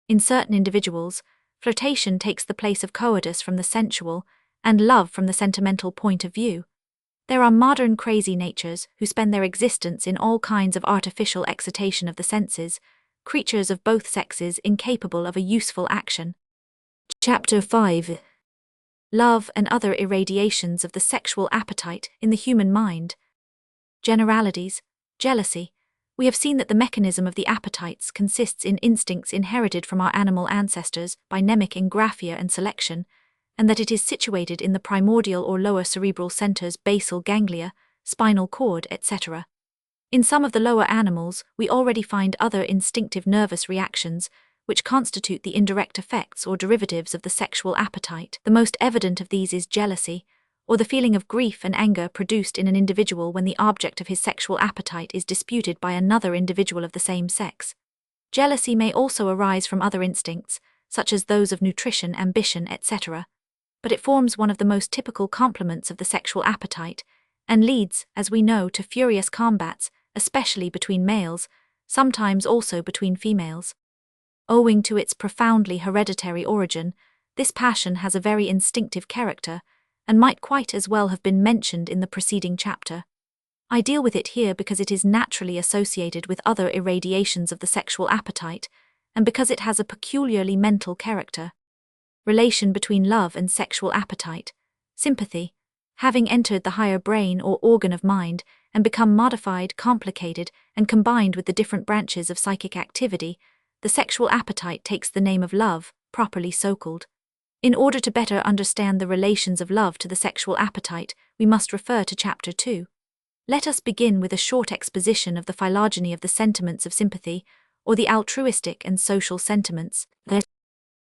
In certain individuals, flirtation takes the place of coitus from the sensual, and love from the sentimental point of view. There are modern crazy natures who spend their existence in all kinds of artificial excitation of the senses, creatures of both sexes incapable of a useful action. Chapter 5. Love and other irradiations of the sexual appetite in the human mind. Generalities. Jealousy. We have seen that the mechanism of the appetites consists in instincts inherited from our animal ancestors by mnemic ingraphia and selection, and that it is situated in the primordial or lower cerebral centers, basal ganglia, spinal cord, etc. In some of the lower animals, we already find other instinctive nervous reactions, which constitute the indirect effects or derivatives of the sexual appetite. The most evident of these is jealousy, or the feeling of grief and anger produced in an individual when the object of his sexual appetite is disputed by another individual of the same sex. Jealousy may also arise from other instincts, such as those of nutrition, ambition, etc., but it forms one of the most typical complements of the sexual appetite, and leads, as we know, to furious combats, especially between males, sometimes also between females. Owing to its profoundly hereditary origin, this passion has a very instinctive character, and might quite as well have been mentioned in the preceding chapter. I deal with it here because it is naturally associated with other irradiations of the sexual appetite, and because it has a peculiarly mental character. Relation between love and sexual appetite. Sympathy. Having entered the higher brain or organ of mind and become modified, complicated, and combined with the different branches of psychic activity, the sexual appetite takes the name of love, properly so called. In order to better understand the relations of love to the sexual appetite, we must refer to Chapter 2. Let us begin with a short exposition of the phylogeny of the sentiments of sympathy, or the altruistic and social sentiments.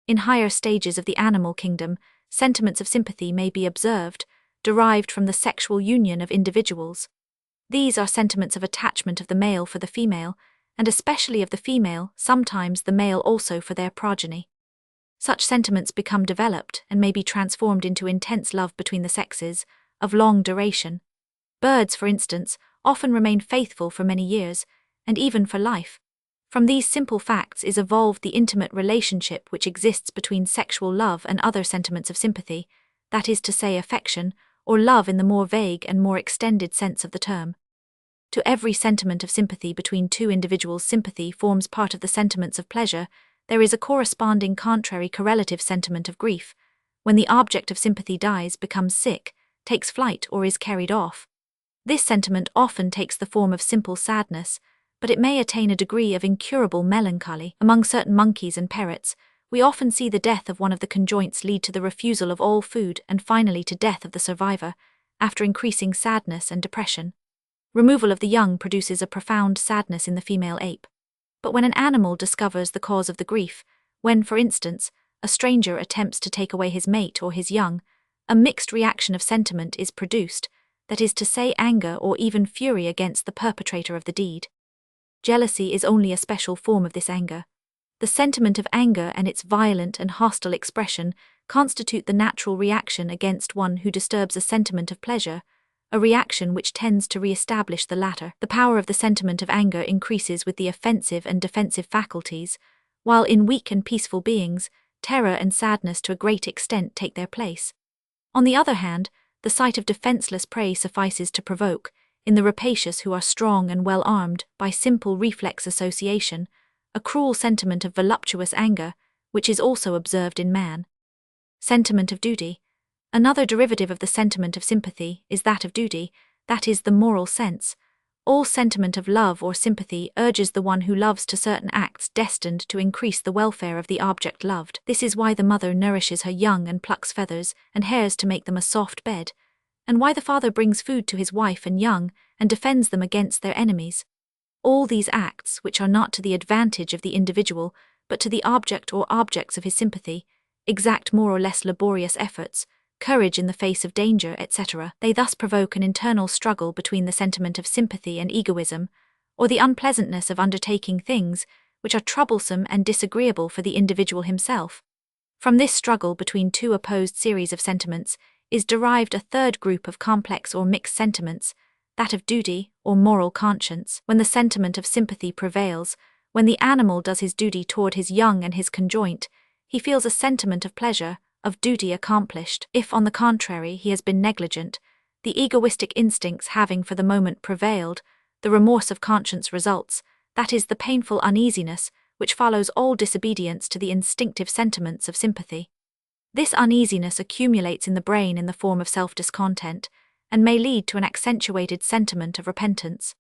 In higher stages of the animal kingdom, sentiments of sympathy may be observed, derived from the sexual union of individuals. These are sentiments of attachment of the male for the female, and especially of the female, sometimes the male also for their progeny. Such sentiments become developed and may be transformed into intense love between the sexes, of long duration. Birds, for instance, often remain faithful for many years, and even for life. From these simple facts is evolved the intimate relationship which exists between sexual love and other sentiments of sympathy, that is to say affection, or love in the more vague and more extended sense of the term. To every sentiment of sympathy between two individuals, sympathy forms part of the sentiments of pleasure. There is a corresponding contrary correlative sentiment of grief, when the object of sympathy dies, becomes sick, takes flight, or is carried off. This sentiment often takes the form of simple sadness, but it may attain a degree of incurable melancholy. Among certain monkeys and parrots, we often see the death of one of the conjoints lead to the refusal of all food and finally to death of the survivor, after increasing sadness and depression. Removal of the young produces a profound sadness in the female ape. But when an animal discovers the cause of the grief, when, for instance, a stranger attempts to take away his mate or his young, a mixed reaction of sentiment is produced, that is to say anger or even fury against the perpetrator of the deed. Jealousy is only a special form of this anger. The sentiment of anger and its violent and hostile expression constitute the natural reaction against one who disturbs a sentiment of pleasure, a reaction which tends to re-establish the latter. The power of the sentiment of anger increases with the offensive and defensive faculties, while in weak and peaceful beings, terror and sadness to a great extent take their place. On the other hand, the sight of defenseless prey suffices to provoke, in the rapacious who are strong and well armed, by simple reflex association, a cruel sentiment of voluptuous anger, which is also observed in man. Sentiment of duty. Another derivative of the sentiment of sympathy is that of duty, that is the moral sense. All sentiment of love or sympathy urges the one who loves to certain acts destined to increase the welfare of the object loved. This is why the mother nourishes her young and plucks feathers and hairs to make them a soft bed, and why the father brings food to his wife and young and defends them against their enemies. All these acts, which are not to the advantage of the individual, but to the object or objects of his sympathy, exact more or less laborious efforts, courage in the face of danger, etc. They thus provoke an internal struggle between the sentiment of sympathy and egoism, or the unpleasantness of undertaking things which are troublesome and disagreeable for the individual himself. From this struggle between two opposed series of sentiments is derived a third group of complex or mixed sentiments, that of duty or moral conscience. When the sentiment of sympathy prevails, when the animal does his duty toward his young and his conjoint, he feels a sentiment of pleasure, of duty accomplished. If, on the contrary, he has been negligent, the egoistic instincts having for the moment prevailed, the remorse of conscience results, that is the painful uneasiness which follows all disobedience to the instinctive sentiments of sympathy. This uneasiness accumulates in the brain in the form of self-discontent, and may lead to an accentuated sentiment of repentance.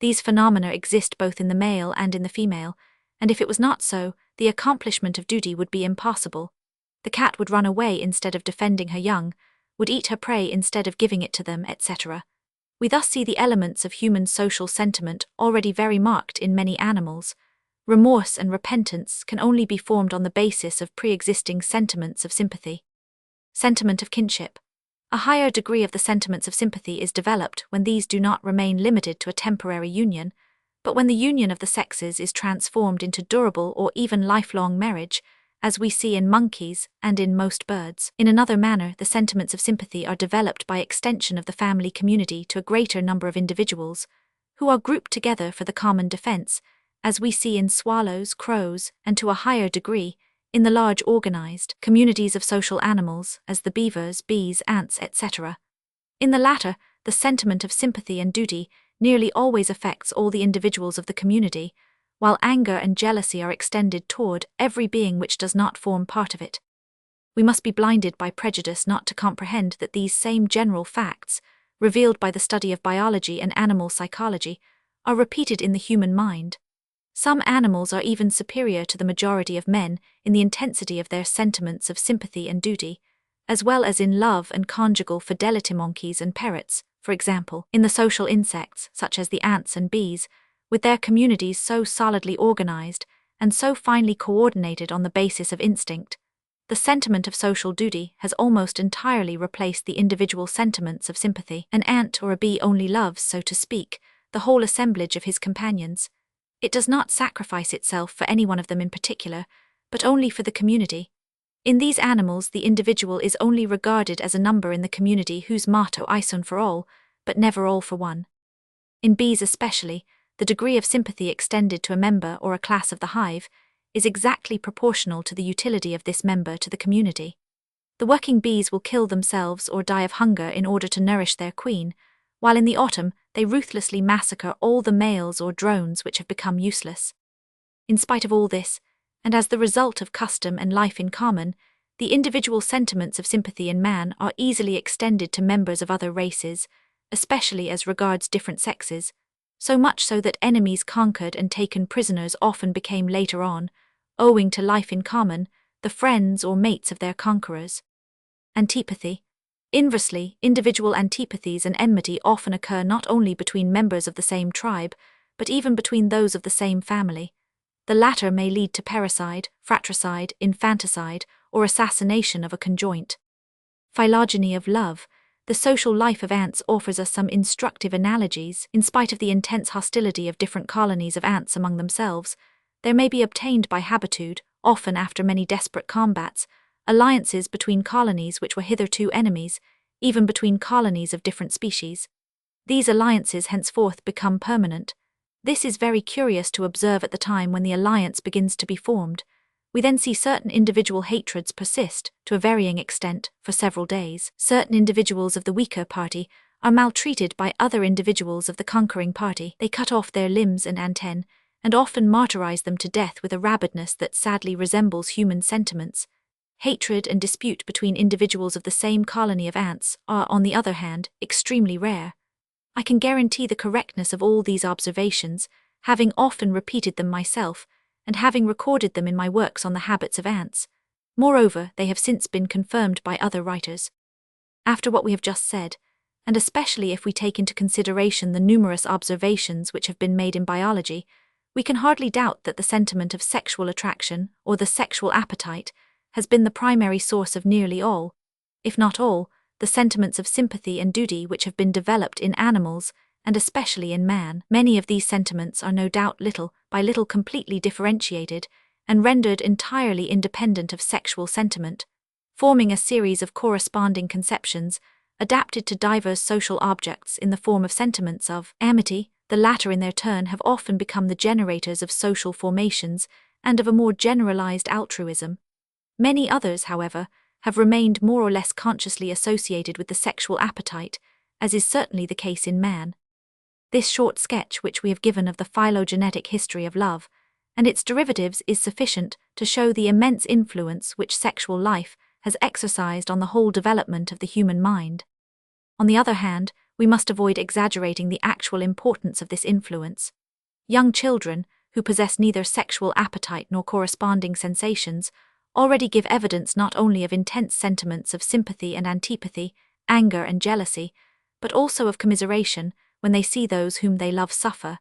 These phenomena exist both in the male and in the female, and if it was not so, the accomplishment of duty would be impossible. The cat would run away instead of defending her young, would eat her prey instead of giving it to them, etc. We thus see the elements of human social sentiment already very marked in many animals, Remorse and repentance can only be formed on the basis of pre-existing sentiments of sympathy. Sentiment of kinship. A higher degree of the sentiments of sympathy is developed when these do not remain limited to a temporary union, but when the union of the sexes is transformed into durable or even lifelong marriage, as we see in monkeys and in most birds. In another manner, the sentiments of sympathy are developed by extension of the family community to a greater number of individuals, who are grouped together for the common defense, as we see in swallows, crows, and to a higher degree, in the large organized communities of social animals, as the beavers, bees, ants, etc. In the latter, the sentiment of sympathy and duty nearly always affects all the individuals of the community, while anger and jealousy are extended toward every being which does not form part of it. We must be blinded by prejudice not to comprehend that these same general facts, revealed by the study of biology and animal psychology, are repeated in the human mind. Some animals are even superior to the majority of men in the intensity of their sentiments of sympathy and duty, as well as in love and conjugal fidelity. Monkeys and parrots, for example, in the social insects such as the ants and bees, with their communities so solidly organized and so finely coordinated on the basis of instinct, the sentiment of social duty has almost entirely replaced the individual sentiments of sympathy. An ant or a bee only loves, so to speak, the whole assemblage of his companions. It does not sacrifice itself for any one of them in particular, but only for the community. In these animals, the individual is only regarded as a number in the community whose motto is one for all, but never all for one. In bees especially, the degree of sympathy extended to a member or a class of the hive is exactly proportional to the utility of this member to the community. The working bees will kill themselves or die of hunger in order to nourish their queen, while in the autumn they ruthlessly massacre all the males or drones which have become useless. In spite of all this, and as the result of custom and life in common, the individual sentiments of sympathy in man are easily extended to members of other races, especially as regards different sexes, so much so that enemies conquered and taken prisoners often became later on, owing to life in common, the friends or mates of their conquerors. Antipathy. Inversely, individual antipathies and enmity often occur not only between members of the same tribe, but even between those of the same family. The latter may lead to parricide, fratricide, infanticide, or assassination of a conjoint. Phylogeny of love. The social life of ants offers us some instructive analogies. In spite of the intense hostility of different colonies of ants among themselves, there may be obtained by habitude, often after many desperate combats, alliances between colonies which were hitherto enemies, even between colonies of different species. These alliances henceforth become permanent. This is very curious to observe at the time when the alliance begins to be formed. We then see certain individual hatreds persist, to a varying extent, for several days. Certain individuals of the weaker party are maltreated by other individuals of the conquering party. They cut off their limbs and antennae, and often martyrize them to death with a rabidness that sadly resembles human sentiments. Hatred and dispute between individuals of the same colony of ants are, on the other hand, extremely rare. I can guarantee the correctness of all these observations, having often repeated them myself, and having recorded them in my works on the habits of ants. Moreover, they have since been confirmed by other writers. After what we have just said, and especially if we take into consideration the numerous observations which have been made in biology, we can hardly doubt that the sentiment of sexual attraction, or the sexual appetite, has been the primary source of nearly all, if not all, the sentiments of sympathy and duty which have been developed in animals, and especially in man. Many of these sentiments are no doubt little by little completely differentiated, and rendered entirely independent of sexual sentiment, forming a series of corresponding conceptions, adapted to diverse social objects in the form of sentiments of amity. The latter in their turn have often become the generators of social formations and of a more generalized altruism. Many others, however, have remained more or less consciously associated with the sexual appetite, as is certainly the case in man. This short sketch which we have given of the phylogenetic history of love, and its derivatives is sufficient to show the immense influence which sexual life has exercised on the whole development of the human mind. On the other hand, we must avoid exaggerating the actual importance of this influence. Young children, who possess neither sexual appetite nor corresponding sensations, already give evidence not only of intense sentiments of sympathy and antipathy, anger and jealousy, but also of commiseration when they see those whom they love suffer.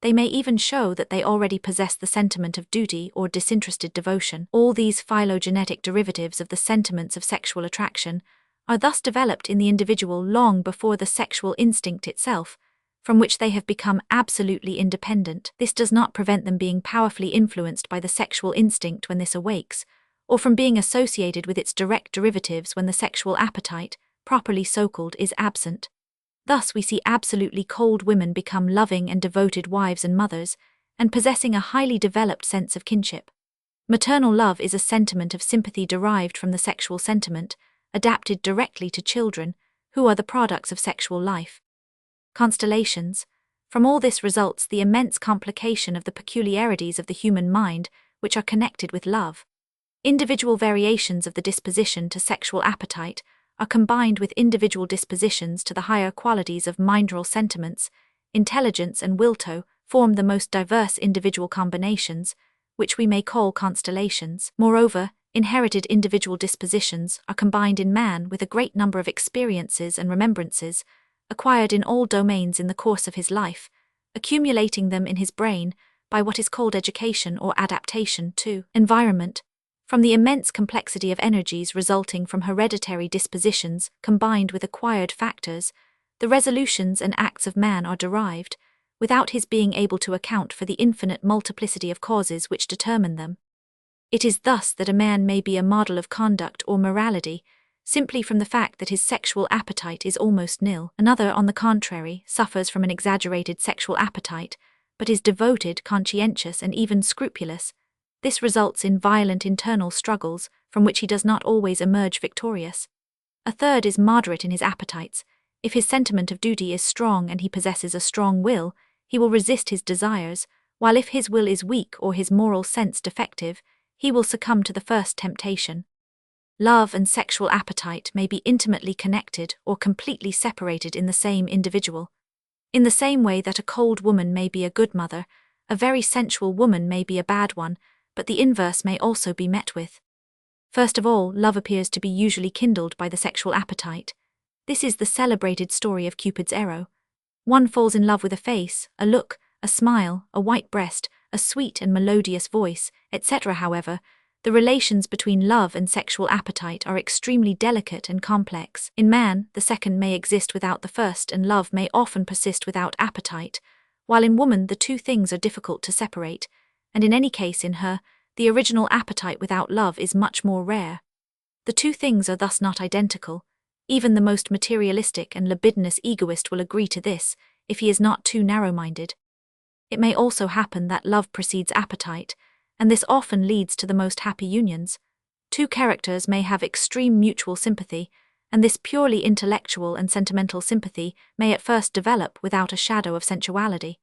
They may even show that they already possess the sentiment of duty or disinterested devotion. All these phylogenetic derivatives of the sentiments of sexual attraction are thus developed in the individual long before the sexual instinct itself, from which they have become absolutely independent. This does not prevent them being powerfully influenced by the sexual instinct when this awakes, or from being associated with its direct derivatives when the sexual appetite, properly so-called, is absent. Thus we see absolutely cold women become loving and devoted wives and mothers, and possessing a highly developed sense of kinship. Maternal love is a sentiment of sympathy derived from the sexual sentiment, adapted directly to children, who are the products of sexual life. Constellations. From all this results the immense complication of the peculiarities of the human mind, which are connected with love. Individual variations of the disposition to sexual appetite are combined with individual dispositions to the higher qualities of mindral sentiments, intelligence and will to form the most diverse individual combinations, which we may call constellations. Moreover, inherited individual dispositions are combined in man with a great number of experiences and remembrances, acquired in all domains in the course of his life, accumulating them in his brain by what is called education or adaptation to environment. From the immense complexity of energies resulting from hereditary dispositions combined with acquired factors, the resolutions and acts of man are derived, without his being able to account for the infinite multiplicity of causes which determine them. It is thus that a man may be a model of conduct or morality, simply from the fact that his sexual appetite is almost nil. Another, on the contrary, suffers from an exaggerated sexual appetite, but is devoted, conscientious, and even scrupulous. This results in violent internal struggles, from which he does not always emerge victorious. A third is moderate in his appetites. If his sentiment of duty is strong and he possesses a strong will, he will resist his desires, while if his will is weak or his moral sense defective, he will succumb to the first temptation. Love and sexual appetite may be intimately connected or completely separated in the same individual. In the same way that a cold woman may be a good mother, a very sensual woman may be a bad one, but the inverse may also be met with. First of all, love appears to be usually kindled by the sexual appetite. This is the celebrated story of Cupid's arrow. One falls in love with a face, a look, a smile, a white breast, a sweet and melodious voice, etc. However, the relations between love and sexual appetite are extremely delicate and complex. In man, the second may exist without the first, and love may often persist without appetite, while in woman the two things are difficult to separate, and in any case in her, the original appetite without love is much more rare. The two things are thus not identical. Even the most materialistic and libidinous egoist will agree to this, if he is not too narrow-minded. It may also happen that love precedes appetite, and this often leads to the most happy unions. Two characters may have extreme mutual sympathy, and this purely intellectual and sentimental sympathy may at first develop without a shadow of sensuality.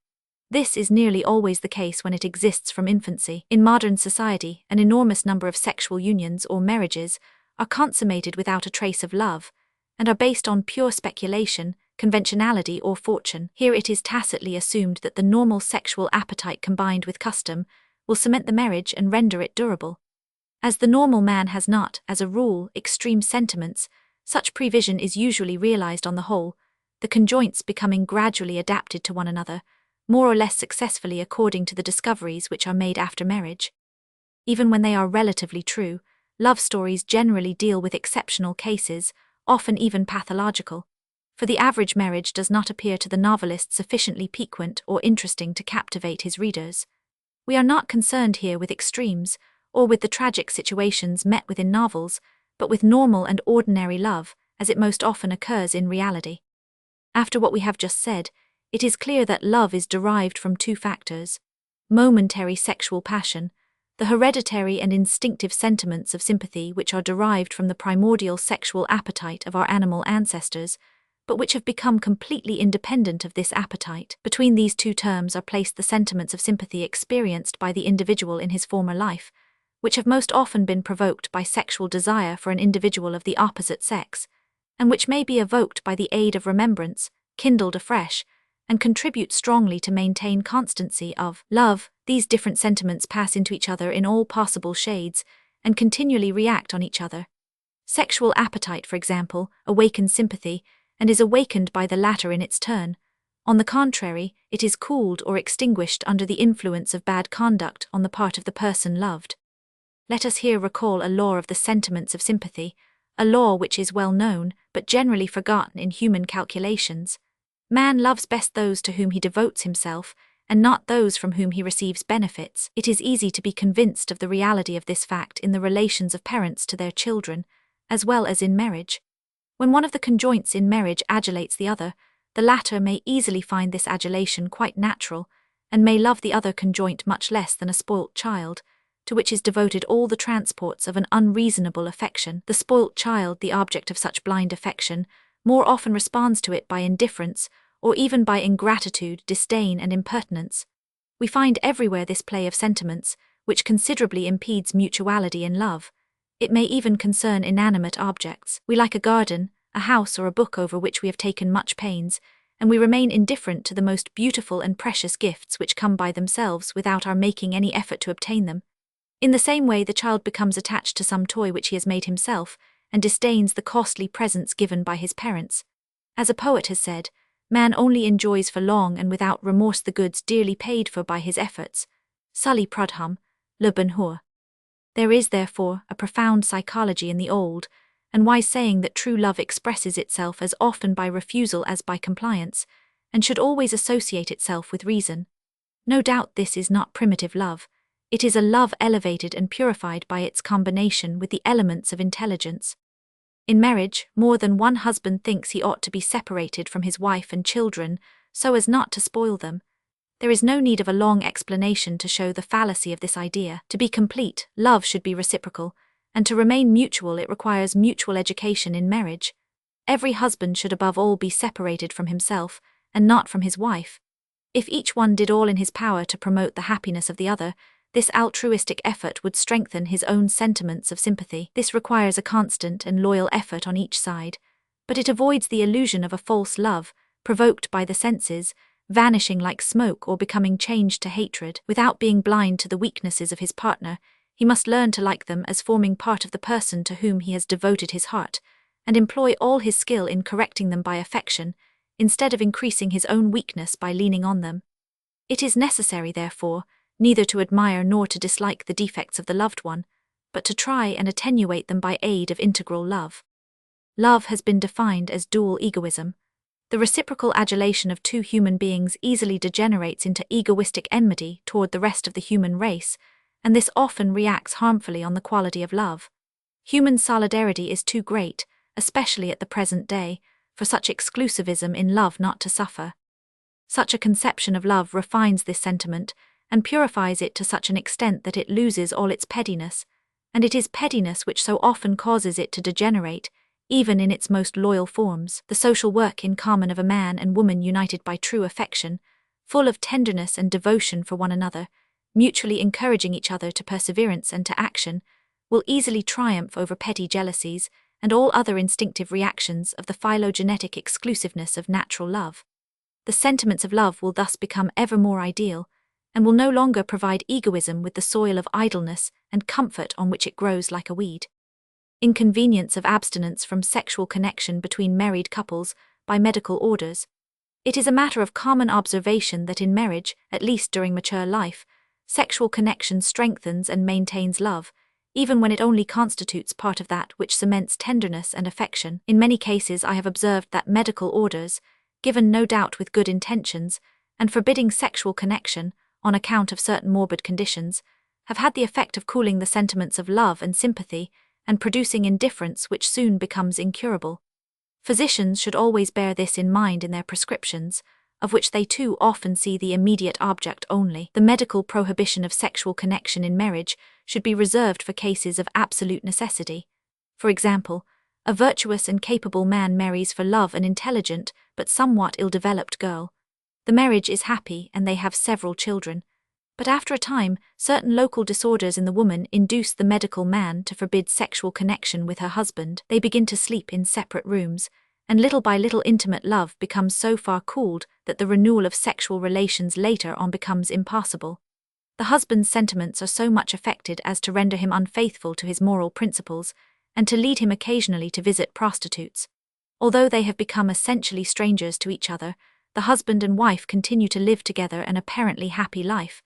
This is nearly always the case when it exists from infancy. In modern society, an enormous number of sexual unions or marriages are consummated without a trace of love, and are based on pure speculation, conventionality, or fortune. Here it is tacitly assumed that the normal sexual appetite combined with custom will cement the marriage and render it durable. As the normal man has not, as a rule, extreme sentiments, such prevision is usually realized on the whole, the conjoints becoming gradually adapted to one another, more or less successfully according to the discoveries which are made after marriage. Even when they are relatively true, love stories generally deal with exceptional cases, often even pathological, for the average marriage does not appear to the novelist sufficiently piquant or interesting to captivate his readers. We are not concerned here with extremes, or with the tragic situations met with in novels, but with normal and ordinary love, as it most often occurs in reality. After what we have just said, it is clear that love is derived from two factors: momentary sexual passion, the hereditary and instinctive sentiments of sympathy which are derived from the primordial sexual appetite of our animal ancestors, but which have become completely independent of this appetite. Between these two terms are placed the sentiments of sympathy experienced by the individual in his former life, which have most often been provoked by sexual desire for an individual of the opposite sex, and which may be evoked by the aid of remembrance, kindled afresh, and contribute strongly to maintain constancy of love. These different sentiments pass into each other in all possible shades, and continually react on each other. Sexual appetite, for example, awakens sympathy, and is awakened by the latter in its turn, On the contrary, it is cooled or extinguished under the influence of bad conduct on the part of the person loved. Let us here recall a law of the sentiments of sympathy, a law which is well known, but generally forgotten in human calculations. Man loves best those to whom he devotes himself, and not those from whom he receives benefits. It is easy to be convinced of the reality of this fact in the relations of parents to their children, as well as in marriage. When one of the conjoints in marriage adulates the other, the latter may easily find this adulation quite natural, and may love the other conjoint much less than a spoilt child, to which is devoted all the transports of an unreasonable affection. The spoilt child, the object of such blind affection, more often responds to it by indifference, or even by ingratitude, disdain, and impertinence. We find everywhere this play of sentiments, which considerably impedes mutuality in love. It may even concern inanimate objects. We like a garden, a house, or a book over which we have taken much pains, and we remain indifferent to the most beautiful and precious gifts which come by themselves without our making any effort to obtain them. In the same way, the child becomes attached to some toy which he has made himself, and disdains the costly presents given by his parents. As a poet has said, man only enjoys for long and without remorse the goods dearly paid for by his efforts. Sully Prudhomme, Le Bonheur. There is, therefore, a profound psychology in the old and wise saying that true love expresses itself as often by refusal as by compliance, and should always associate itself with reason. No doubt this is not primitive love. It is a love elevated and purified by its combination with the elements of intelligence. In marriage, more than one husband thinks he ought to be separated from his wife and children so as not to spoil them. There is no need of a long explanation to show the fallacy of this idea. To be complete, love should be reciprocal, and to remain mutual it requires mutual education in marriage. Every husband should above all be separated from himself, and not from his wife. If each one did all in his power to promote the happiness of the other, this altruistic effort would strengthen his own sentiments of sympathy. This requires a constant and loyal effort on each side, but it avoids the illusion of a false love, provoked by the senses, vanishing like smoke or becoming changed to hatred. Without being blind to the weaknesses of his partner, he must learn to like them as forming part of the person to whom he has devoted his heart, and employ all his skill in correcting them by affection, instead of increasing his own weakness by leaning on them. It is necessary, therefore, neither to admire nor to dislike the defects of the loved one, but to try and attenuate them by aid of integral love. Love has been defined as dual egoism. The reciprocal adulation of two human beings easily degenerates into egoistic enmity toward the rest of the human race, and this often reacts harmfully on the quality of love. Human solidarity is too great, especially at the present day, for such exclusivism in love not to suffer. Such a conception of love refines this sentiment and purifies it to such an extent that it loses all its pettiness, and it is pettiness which so often causes it to degenerate, even in its most loyal forms. The social work in common of a man and woman united by true affection, full of tenderness and devotion for one another, mutually encouraging each other to perseverance and to action, will easily triumph over petty jealousies and all other instinctive reactions of the phylogenetic exclusiveness of natural love. The sentiments of love will thus become ever more ideal, and will no longer provide egoism with the soil of idleness and comfort on which it grows like a weed. Inconvenience of abstinence from sexual connection between married couples by medical orders. It is a matter of common observation that in marriage, at least during mature life, sexual connection strengthens and maintains love, even when it only constitutes part of that which cements tenderness and affection. In many cases I have observed that medical orders, given no doubt with good intentions, and forbidding sexual connection, on account of certain morbid conditions, have had the effect of cooling the sentiments of love and sympathy, and producing indifference which soon becomes incurable. Physicians should always bear this in mind in their prescriptions, of which they too often see the immediate object only. The medical prohibition of sexual connection in marriage should be reserved for cases of absolute necessity. For example, a virtuous and capable man marries for love an intelligent but somewhat ill-developed girl. The marriage is happy and they have several children. But after a time, certain local disorders in the woman induce the medical man to forbid sexual connection with her husband. They begin to sleep in separate rooms, and little by little intimate love becomes so far cooled that the renewal of sexual relations later on becomes impossible. The husband's sentiments are so much affected as to render him unfaithful to his moral principles, and to lead him occasionally to visit prostitutes. Although they have become essentially strangers to each other, the husband and wife continue to live together an apparently happy life,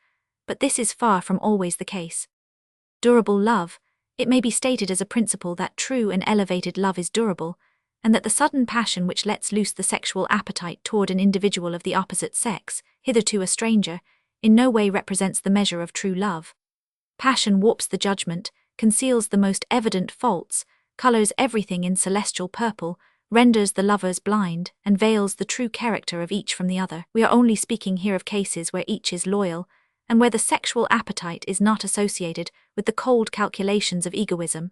but this is far from always the case. Durable love. It may be stated as a principle that true and elevated love is durable, and that the sudden passion which lets loose the sexual appetite toward an individual of the opposite sex, hitherto a stranger, in no way represents the measure of true love. Passion warps the judgment, conceals the most evident faults, colors everything in celestial purple, renders the lovers blind, and veils the true character of each from the other. We are only speaking here of cases where each is loyal, and where the sexual appetite is not associated with the cold calculations of egoism.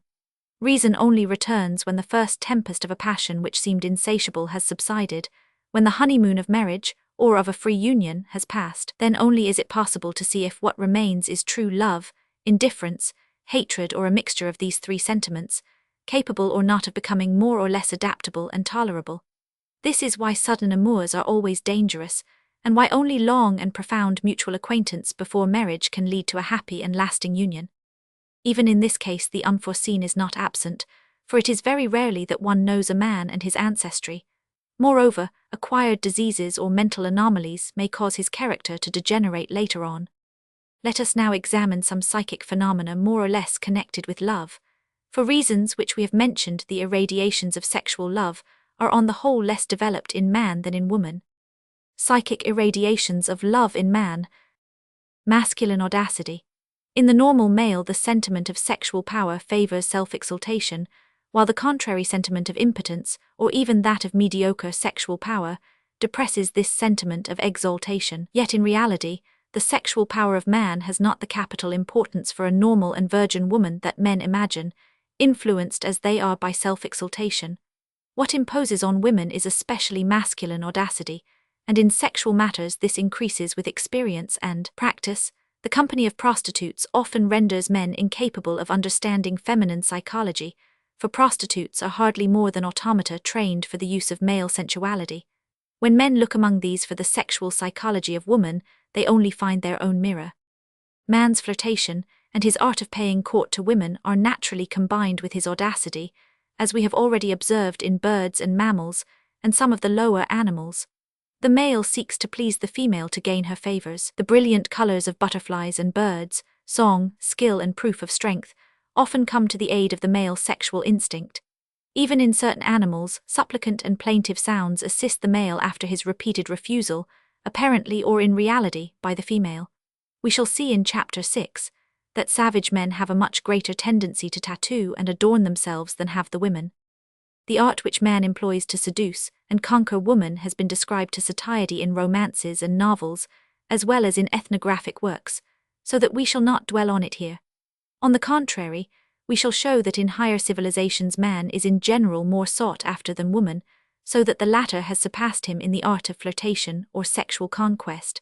Reason only returns when the first tempest of a passion which seemed insatiable has subsided, when the honeymoon of marriage, or of a free union, has passed. Then only is it possible to see if what remains is true love, indifference, hatred, or a mixture of these three sentiments, capable or not of becoming more or less adaptable and tolerable. This is why sudden amours are always dangerous, and why only long and profound mutual acquaintance before marriage can lead to a happy and lasting union. Even in this case the unforeseen is not absent, for it is very rarely that one knows a man and his ancestry. Moreover, acquired diseases or mental anomalies may cause his character to degenerate later on. Let us now examine some psychic phenomena more or less connected with love. For reasons which we have mentioned, the irradiations of sexual love are on the whole less developed in man than in woman. Psychic irradiations of love in man. Masculine audacity. In the normal male, the sentiment of sexual power favors self-exaltation, while the contrary sentiment of impotence, or even that of mediocre sexual power, depresses this sentiment of exaltation. Yet in reality, the sexual power of man has not the capital importance for a normal and virgin woman that men imagine, influenced as they are by self-exaltation. What imposes on women is especially masculine audacity, and in sexual matters this increases with experience and practice. The company of prostitutes often renders men incapable of understanding feminine psychology, for prostitutes are hardly more than automata trained for the use of male sensuality. When men look among these for the sexual psychology of woman, they only find their own mirror. Man's flirtation and his art of paying court to women are naturally combined with his audacity, as we have already observed in birds and mammals, and some of the lower animals. The male seeks to please the female to gain her favors. The brilliant colors of butterflies and birds, song, skill, and proof of strength often come to the aid of the male sexual instinct. Even in certain animals, supplicant and plaintive sounds assist the male after his repeated refusal, apparently or in reality, by the female. We shall see in Chapter 6 that savage men have a much greater tendency to tattoo and adorn themselves than have the women. The art which man employs to seduce and conquer woman has been described to satiety in romances and novels, as well as in ethnographic works, so that we shall not dwell on it here. On the contrary, we shall show that in higher civilizations man is in general more sought after than woman, so that the latter has surpassed him in the art of flirtation or sexual conquest.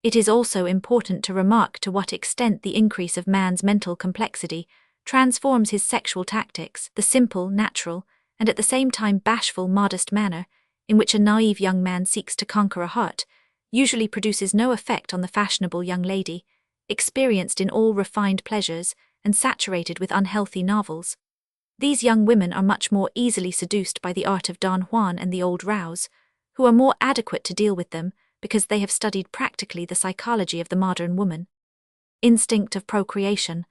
It is also important to remark to what extent the increase of man's mental complexity transforms his sexual tactics. The simple, natural, and at the same time bashful, modest manner in which a naive young man seeks to conquer a heart usually produces no effect on the fashionable young lady, experienced in all refined pleasures and saturated with unhealthy novels. These young women are much more easily seduced by the art of Don Juan and the old rouse, who are more adequate to deal with them because they have studied practically the psychology of the modern woman. Instinct of procreation.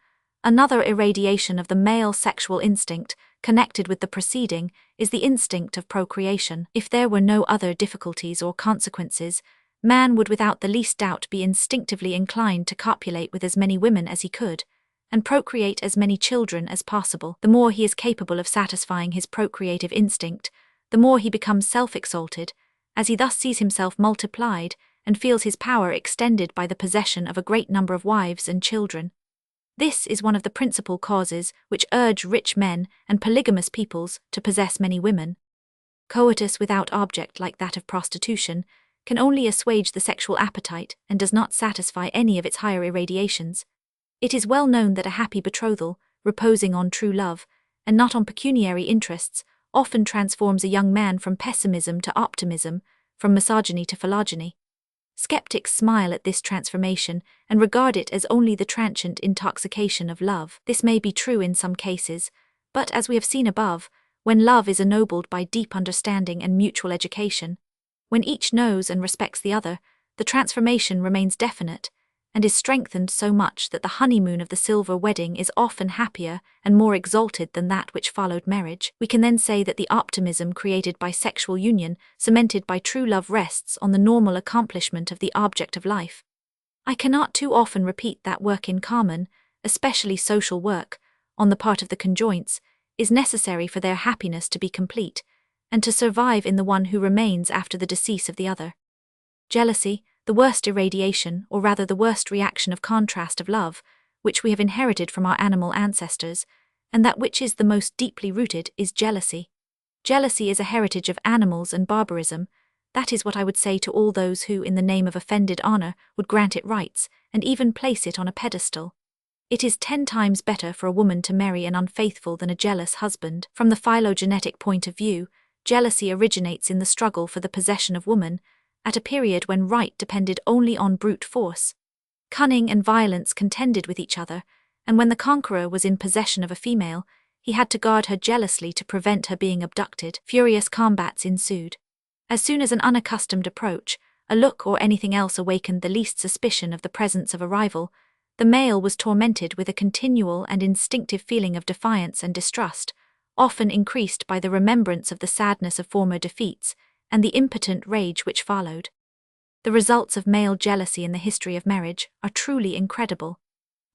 Another irradiation of the male sexual instinct connected with the preceding is the instinct of procreation. If there were no other difficulties or consequences, man would without the least doubt be instinctively inclined to copulate with as many women as he could, and procreate as many children as possible. The more he is capable of satisfying his procreative instinct, the more he becomes self-exalted, as he thus sees himself multiplied and feels his power extended by the possession of a great number of wives and children. This is one of the principal causes which urge rich men and polygamous peoples to possess many women. Coitus without object like that of prostitution can only assuage the sexual appetite and does not satisfy any of its higher irradiations. It is well known that a happy betrothal, reposing on true love, and not on pecuniary interests, often transforms a young man from pessimism to optimism, from misogyny to phylogeny. Skeptics smile at this transformation and regard it as only the transient intoxication of love. This may be true in some cases, but as we have seen above, when love is ennobled by deep understanding and mutual education, When each knows and respects the other, the transformation remains definite, and is strengthened so much that the honeymoon of the silver wedding is often happier and more exalted than that which followed marriage. We can then say that the optimism created by sexual union, cemented by true love, rests on the normal accomplishment of the object of life. I cannot too often repeat that work in common, especially social work, on the part of the conjoints, is necessary for their happiness to be complete, and to survive in the one who remains after the decease of the other. Jealousy, the worst irradiation, or rather the worst reaction of contrast of love, which we have inherited from our animal ancestors, and that which is the most deeply rooted, is jealousy. Jealousy is a heritage of animals and barbarism. That is what I would say to all those who, in the name of offended honor, would grant it rights, and even place it on a pedestal. It is 10 times better for a woman to marry an unfaithful than a jealous husband. From the phylogenetic point of view, jealousy originates in the struggle for the possession of woman, at a period when right depended only on brute force. Cunning and violence contended with each other, and when the conqueror was in possession of a female, he had to guard her jealously to prevent her being abducted. Furious combats ensued. As soon as an unaccustomed approach, a look or anything else awakened the least suspicion of the presence of a rival, the male was tormented with a continual and instinctive feeling of defiance and distrust, often increased by the remembrance of the sadness of former defeats and the impotent rage which followed. The results of male jealousy in the history of marriage are truly incredible.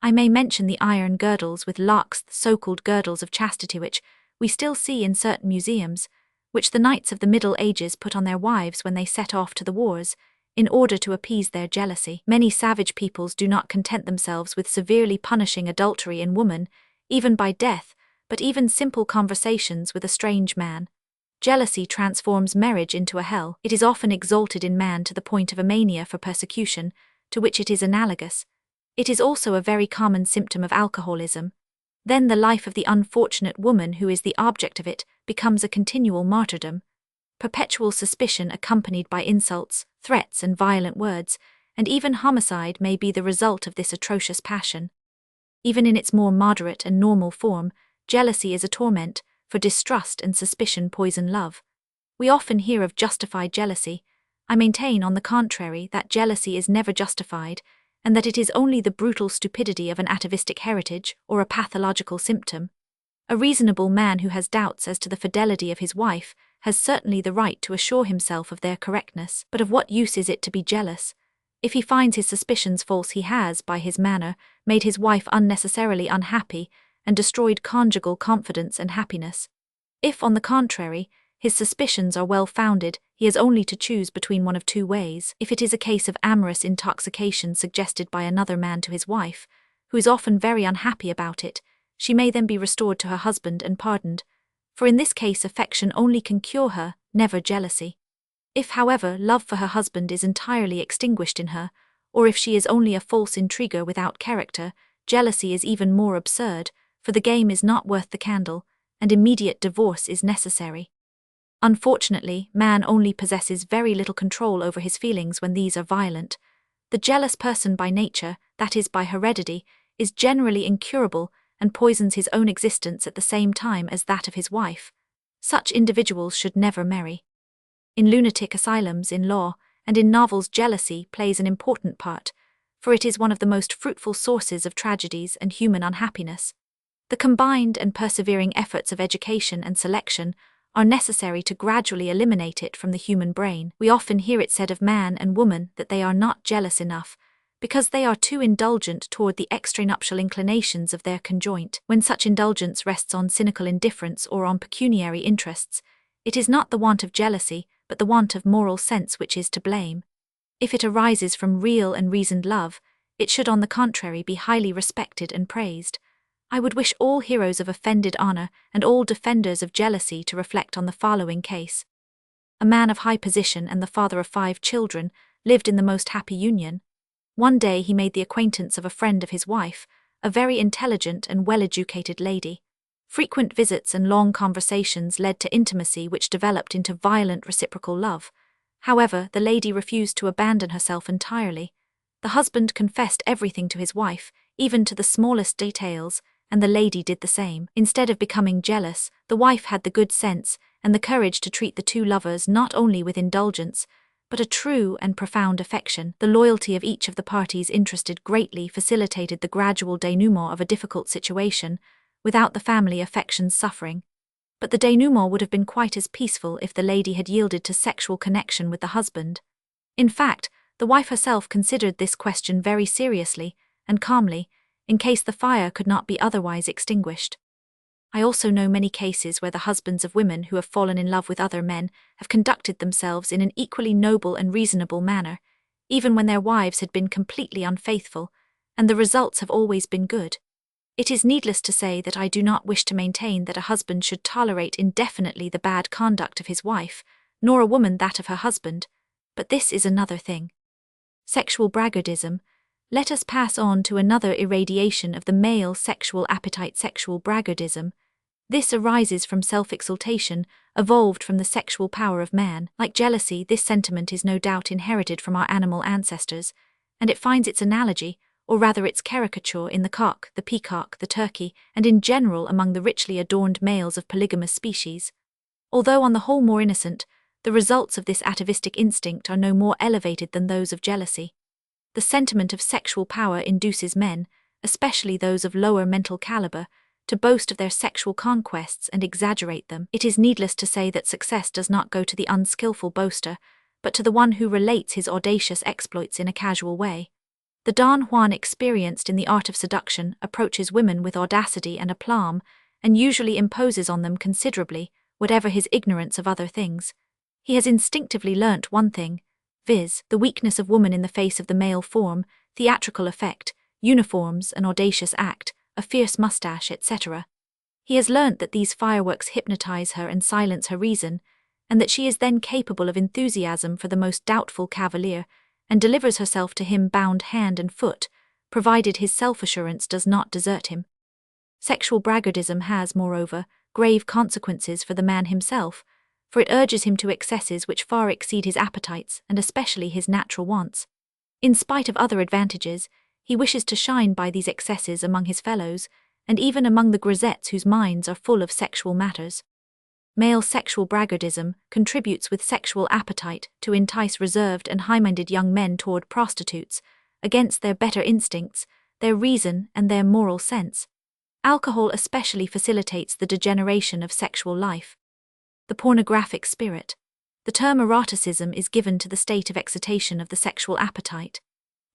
I may mention the iron girdles with locks, the so-called girdles of chastity, which we still see in certain museums, which the knights of the Middle Ages put on their wives when they set off to the wars, in order to appease their jealousy. Many savage peoples do not content themselves with severely punishing adultery in woman, even by death, but even simple conversations with a strange man. Jealousy transforms marriage into a hell. It is often exalted in man to the point of a mania for persecution, to which it is analogous. It is also a very common symptom of alcoholism. Then the life of the unfortunate woman who is the object of it becomes a continual martyrdom. Perpetual suspicion accompanied by insults, threats, and violent words, and even homicide may be the result of this atrocious passion. Even in its more moderate and normal form, jealousy is a torment, for distrust and suspicion poison love. We often hear of justified jealousy. I maintain, on the contrary, that jealousy is never justified, and that it is only the brutal stupidity of an atavistic heritage or a pathological symptom. A reasonable man who has doubts as to the fidelity of his wife has certainly the right to assure himself of their correctness, but of what use is it to be jealous? If he finds his suspicions false, he has, by his manner, made his wife unnecessarily unhappy, and destroyed conjugal confidence and happiness. If, on the contrary, his suspicions are well-founded, he has only to choose between one of 2 ways. If it is a case of amorous intoxication suggested by another man to his wife, who is often very unhappy about it, she may then be restored to her husband and pardoned, for in this case affection only can cure her, never jealousy. If, however, love for her husband is entirely extinguished in her, or if she is only a false intriguer without character, jealousy is even more absurd, for the game is not worth the candle, and immediate divorce is necessary. Unfortunately, man only possesses very little control over his feelings when these are violent. The jealous person by nature, that is by heredity, is generally incurable and poisons his own existence at the same time as that of his wife. Such individuals should never marry. In lunatic asylums, in law, and in novels, jealousy plays an important part, for it is one of the most fruitful sources of tragedies and human unhappiness. The combined and persevering efforts of education and selection are necessary to gradually eliminate it from the human brain. We often hear it said of man and woman that they are not jealous enough, because they are too indulgent toward the extranuptial inclinations of their conjoint. When such indulgence rests on cynical indifference or on pecuniary interests, it is not the want of jealousy, but the want of moral sense which is to blame. If it arises from real and reasoned love, it should on the contrary be highly respected and praised. I would wish all heroes of offended honor and all defenders of jealousy to reflect on the following case. A man of high position and the father of 5 children lived in the most happy union. One day he made the acquaintance of a friend of his wife, a very intelligent and well-educated lady. Frequent visits and long conversations led to intimacy which developed into violent reciprocal love. However, the lady refused to abandon herself entirely. The husband confessed everything to his wife, even to the smallest details, and the lady did the same. Instead of becoming jealous, the wife had the good sense and the courage to treat the 2 lovers not only with indulgence, but a true and profound affection. The loyalty of each of the parties interested greatly facilitated the gradual denouement of a difficult situation, without the family affections suffering. But the denouement would have been quite as peaceful if the lady had yielded to sexual connection with the husband. In fact, the wife herself considered this question very seriously and calmly, in case the fire could not be otherwise extinguished. I also know many cases where the husbands of women who have fallen in love with other men have conducted themselves in an equally noble and reasonable manner, even when their wives had been completely unfaithful, and the results have always been good. It is needless to say that I do not wish to maintain that a husband should tolerate indefinitely the bad conduct of his wife, nor a woman that of her husband, but this is another thing. Sexual braggardism. Let us pass on to another irradiation of the male sexual appetite. Sexual braggardism. This arises from self-exaltation, evolved from the sexual power of man. Like jealousy, this sentiment is no doubt inherited from our animal ancestors, and it finds its analogy, or rather its caricature, in the cock, the peacock, the turkey, and in general among the richly adorned males of polygamous species. Although on the whole more innocent, the results of this atavistic instinct are no more elevated than those of jealousy. The sentiment of sexual power induces men, especially those of lower mental caliber, to boast of their sexual conquests and exaggerate them. It is needless to say that success does not go to the unskillful boaster, but to the one who relates his audacious exploits in a casual way. The Don Juan experienced in the art of seduction approaches women with audacity and aplomb, and usually imposes on them considerably, whatever his ignorance of other things. He has instinctively learnt one thing, viz., the weakness of woman in the face of the male form, theatrical effect, uniforms, an audacious act, a fierce mustache, etc. He has learnt that these fireworks hypnotize her and silence her reason, and that she is then capable of enthusiasm for the most doubtful cavalier, and delivers herself to him bound hand and foot, provided his self-assurance does not desert him. Sexual braggardism has, moreover, grave consequences for the man himself, for it urges him to excesses which far exceed his appetites and especially his natural wants. In spite of other advantages, he wishes to shine by these excesses among his fellows, and even among the grisettes whose minds are full of sexual matters. Male sexual braggardism contributes with sexual appetite to entice reserved and high-minded young men toward prostitutes, against their better instincts, their reason, and their moral sense. Alcohol especially facilitates the degeneration of sexual life. The pornographic spirit. The term eroticism is given to the state of excitation of the sexual appetite.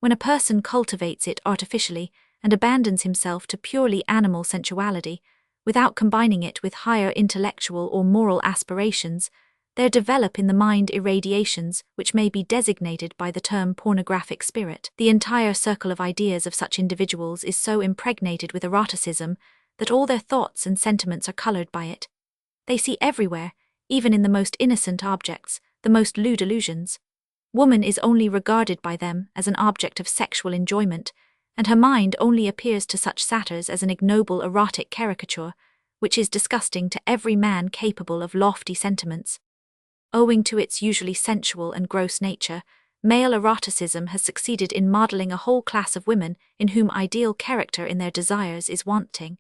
When a person cultivates it artificially and abandons himself to purely animal sensuality, without combining it with higher intellectual or moral aspirations, there develop in the mind irradiations which may be designated by the term pornographic spirit. The entire circle of ideas of such individuals is so impregnated with eroticism that all their thoughts and sentiments are colored by it. They see everywhere, even in the most innocent objects, the most lewd illusions. Woman is only regarded by them as an object of sexual enjoyment, and her mind only appears to such satyrs as an ignoble erotic caricature, which is disgusting to every man capable of lofty sentiments. Owing to its usually sensual and gross nature, male eroticism has succeeded in modeling a whole class of women in whom ideal character in their desires is wanting.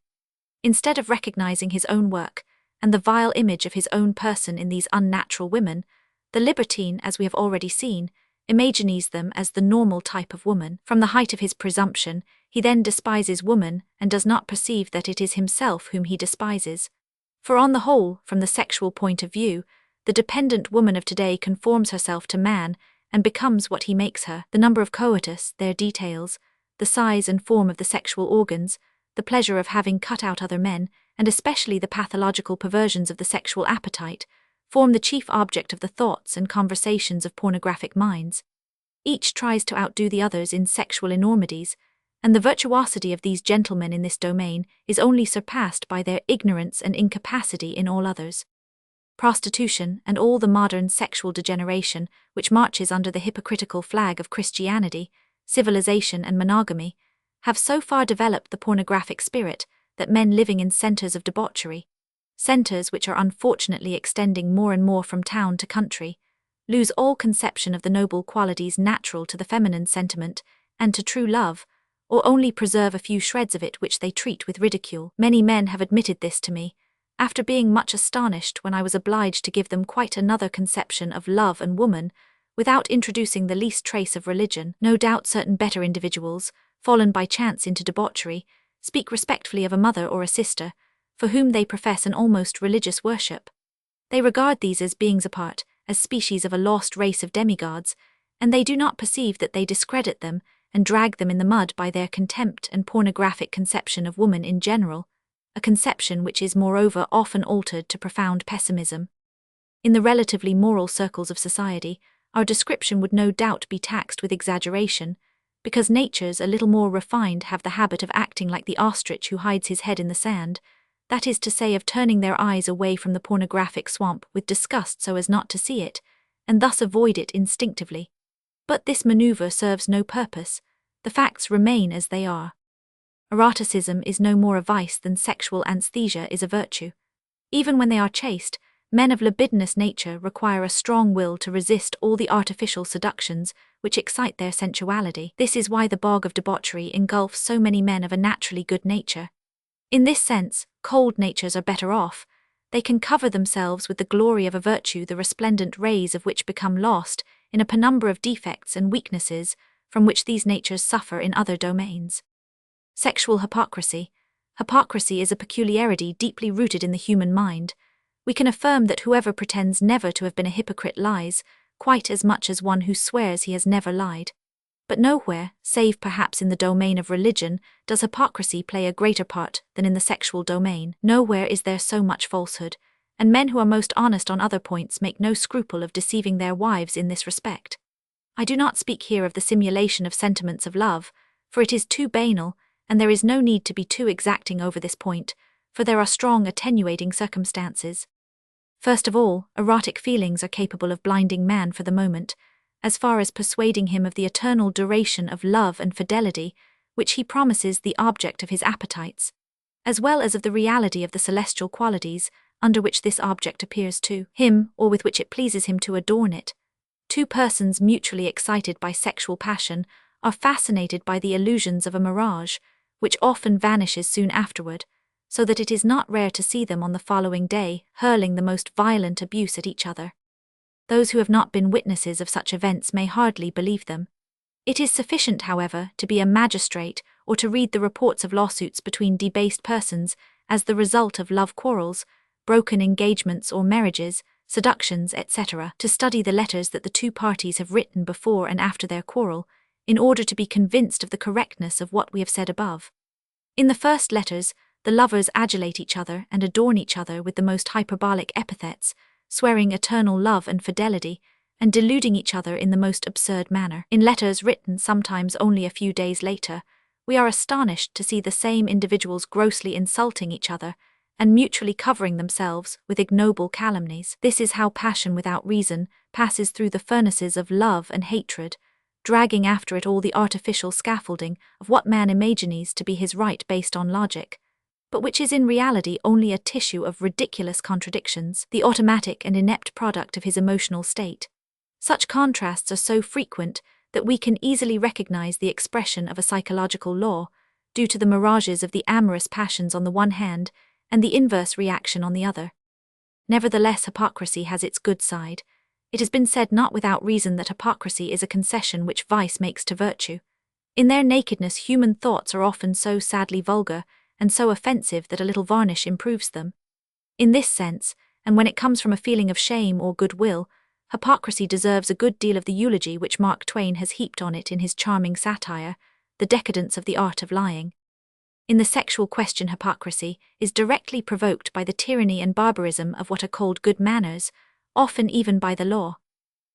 Instead of recognizing his own work, and the vile image of his own person in these unnatural women, the libertine, as we have already seen, imagines them as the normal type of woman. From the height of his presumption, he then despises woman and does not perceive that it is himself whom he despises. For on the whole, from the sexual point of view, the dependent woman of today conforms herself to man and becomes what he makes her. The number of coitus, their details, the size and form of the sexual organs, the pleasure of having cut out other men, and especially the pathological perversions of the sexual appetite, form the chief object of the thoughts and conversations of pornographic minds. Each tries to outdo the others in sexual enormities, and the virtuosity of these gentlemen in this domain is only surpassed by their ignorance and incapacity in all others. Prostitution and all the modern sexual degeneration which marches under the hypocritical flag of Christianity, civilization and monogamy, have so far developed the pornographic spirit that men living in centers of debauchery, centers which are unfortunately extending more and more from town to country, lose all conception of the noble qualities natural to the feminine sentiment and to true love, or only preserve a few shreds of it which they treat with ridicule. Many men have admitted this to me, after being much astonished when I was obliged to give them quite another conception of love and woman, without introducing the least trace of religion. No doubt certain better individuals, fallen by chance into debauchery, speak respectfully of a mother or a sister, for whom they profess an almost religious worship. They regard these as beings apart, as species of a lost race of demigods, and they do not perceive that they discredit them and drag them in the mud by their contempt and pornographic conception of woman in general, a conception which is moreover often altered to profound pessimism. In the relatively moral circles of society, our description would no doubt be taxed with exaggeration, because natures a little more refined have the habit of acting like the ostrich who hides his head in the sand, that is to say, of turning their eyes away from the pornographic swamp with disgust so as not to see it, and thus avoid it instinctively. But this maneuver serves no purpose. The facts remain as they are. Eroticism is no more a vice than sexual anesthesia is a virtue. Even when they are chaste, men of libidinous nature require a strong will to resist all the artificial seductions which excite their sensuality. This is why the bog of debauchery engulfs so many men of a naturally good nature. In this sense, cold natures are better off. They can cover themselves with the glory of a virtue the resplendent rays of which become lost in a penumbra of defects and weaknesses from which these natures suffer in other domains. Sexual hypocrisy. Hypocrisy is a peculiarity deeply rooted in the human mind. We can affirm that whoever pretends never to have been a hypocrite lies, quite as much as one who swears he has never lied. But nowhere, save perhaps in the domain of religion, does hypocrisy play a greater part than in the sexual domain. Nowhere is there so much falsehood, and men who are most honest on other points make no scruple of deceiving their wives in this respect. I do not speak here of the simulation of sentiments of love, for it is too banal, and there is no need to be too exacting over this point, for there are strong attenuating circumstances. First of all, erotic feelings are capable of blinding man for the moment, as far as persuading him of the eternal duration of love and fidelity, which he promises the object of his appetites, as well as of the reality of the celestial qualities under which this object appears to him, or with which it pleases him to adorn it. Two persons mutually excited by sexual passion are fascinated by the illusions of a mirage, which often vanishes soon afterward, so that it is not rare to see them on the following day hurling the most violent abuse at each other. Those who have not been witnesses of such events may hardly believe them. It is sufficient, however, to be a magistrate or to read the reports of lawsuits between debased persons as the result of love quarrels, broken engagements or marriages, seductions, etc., to study the letters that the two parties have written before and after their quarrel, in order to be convinced of the correctness of what we have said above. In the first letters, the lovers adulate each other and adorn each other with the most hyperbolic epithets, swearing eternal love and fidelity, and deluding each other in the most absurd manner. In letters written sometimes only a few days later, we are astonished to see the same individuals grossly insulting each other, and mutually covering themselves with ignoble calumnies. This is how passion without reason passes through the furnaces of love and hatred, dragging after it all the artificial scaffolding of what man imagines to be his right based on logic, but which is in reality only a tissue of ridiculous contradictions, the automatic and inept product of his emotional state. Such contrasts are so frequent that we can easily recognize the expression of a psychological law, due to the mirages of the amorous passions on the one hand and the inverse reaction on the other. Nevertheless, hypocrisy has its good side. It has been said not without reason that hypocrisy is a concession which vice makes to virtue. In their nakedness, human thoughts are often so sadly vulgar and so offensive that a little varnish improves them. In this sense, and when it comes from a feeling of shame or goodwill, hypocrisy deserves a good deal of the eulogy which Mark Twain has heaped on it in his charming satire, The Decadence of the Art of Lying. In the sexual question, hypocrisy is directly provoked by the tyranny and barbarism of what are called good manners, often even by the law.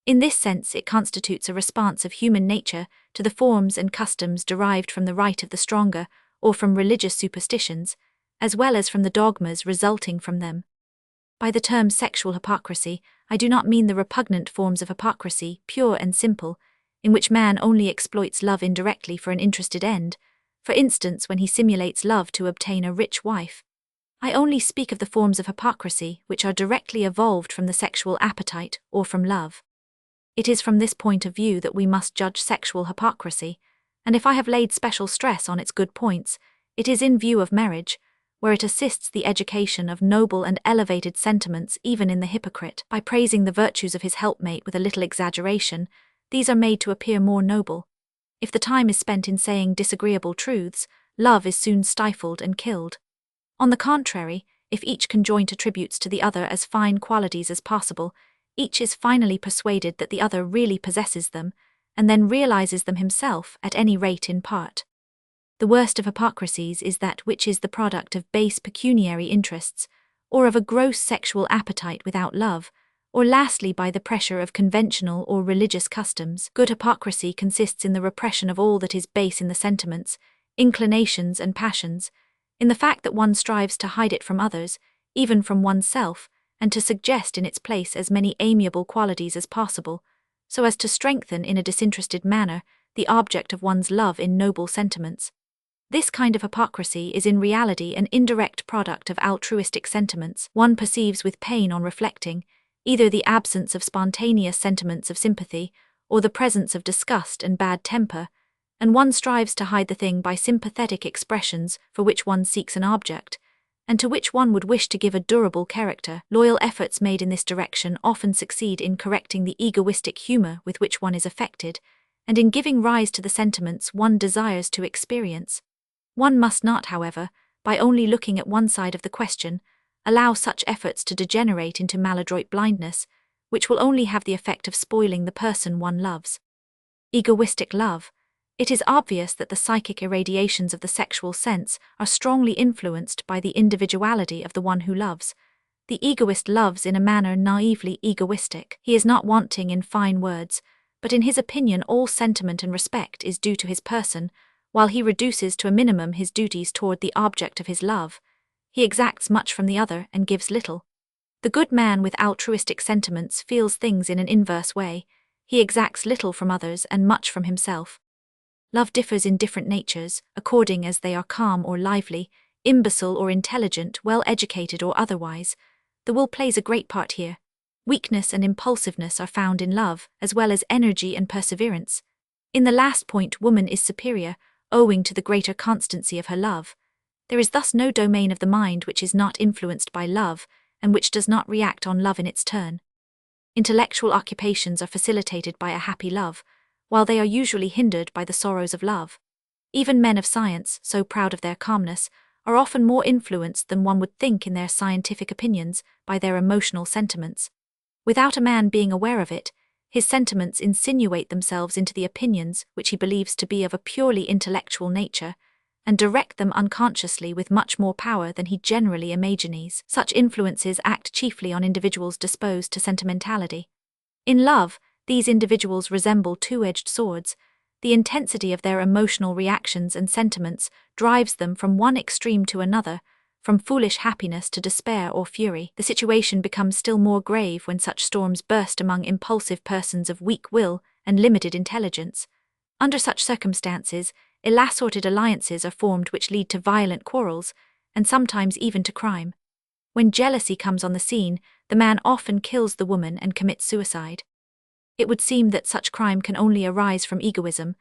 In this sense, it constitutes a response of human nature to the forms and customs derived from the right of the stronger or from religious superstitions, as well as from the dogmas resulting from them. By the term sexual hypocrisy, I do not mean the repugnant forms of hypocrisy, pure and simple, in which man only exploits love indirectly for an interested end, for instance when he simulates love to obtain a rich wife. I only speak of the forms of hypocrisy which are directly evolved from the sexual appetite or from love. It is from this point of view that we must judge sexual hypocrisy, and if I have laid special stress on its good points, it is in view of marriage, where it assists the education of noble and elevated sentiments even in the hypocrite. By praising the virtues of his helpmate with a little exaggeration, these are made to appear more noble. If the time is spent in saying disagreeable truths, love is soon stifled and killed. On the contrary, if each conjoint attributes to the other as fine qualities as possible, each is finally persuaded that the other really possesses them, and then realizes them himself, at any rate in part. The worst of hypocrisies is that which is the product of base pecuniary interests, or of a gross sexual appetite without love, or lastly by the pressure of conventional or religious customs. Good hypocrisy consists in the repression of all that is base in the sentiments, inclinations and passions, in the fact that one strives to hide it from others, even from oneself, and to suggest in its place as many amiable qualities as possible, so as to strengthen in a disinterested manner the object of one's love in noble sentiments. This kind of hypocrisy is in reality an indirect product of altruistic sentiments. One perceives with pain on reflecting either the absence of spontaneous sentiments of sympathy or the presence of disgust and bad temper, and one strives to hide the thing by sympathetic expressions for which one seeks an object, and to which one would wish to give a durable character. Loyal efforts made in this direction often succeed in correcting the egoistic humor with which one is affected, and in giving rise to the sentiments one desires to experience. One must not, however, by only looking at one side of the question, allow such efforts to degenerate into maladroit blindness, which will only have the effect of spoiling the person one loves. Egoistic love. It is obvious that the psychic irradiations of the sexual sense are strongly influenced by the individuality of the one who loves. The egoist loves in a manner naively egoistic. He is not wanting in fine words, but in his opinion all sentiment and respect is due to his person, while he reduces to a minimum his duties toward the object of his love. He exacts much from the other and gives little. The good man with altruistic sentiments feels things in an inverse way. He exacts little from others and much from himself. Love differs in different natures, according as they are calm or lively, imbecile or intelligent, well-educated or otherwise. The will plays a great part here. Weakness and impulsiveness are found in love, as well as energy and perseverance. In the last point, woman is superior, owing to the greater constancy of her love. There is thus no domain of the mind which is not influenced by love, and which does not react on love in its turn. Intellectual occupations are facilitated by a happy love, while they are usually hindered by the sorrows of love. Even men of science, so proud of their calmness, are often more influenced than one would think in their scientific opinions by their emotional sentiments. Without a man being aware of it, his sentiments insinuate themselves into the opinions which he believes to be of a purely intellectual nature, and direct them unconsciously with much more power than he generally imagines. Such influences act chiefly on individuals disposed to sentimentality. In love, these individuals resemble two-edged swords. The intensity of their emotional reactions and sentiments drives them from one extreme to another, from foolish happiness to despair or fury. The situation becomes still more grave when such storms burst among impulsive persons of weak will and limited intelligence. Under such circumstances, ill-assorted alliances are formed which lead to violent quarrels, and sometimes even to crime. When jealousy comes on the scene, the man often kills the woman and commits suicide. It would seem that such crime can only arise from egoism.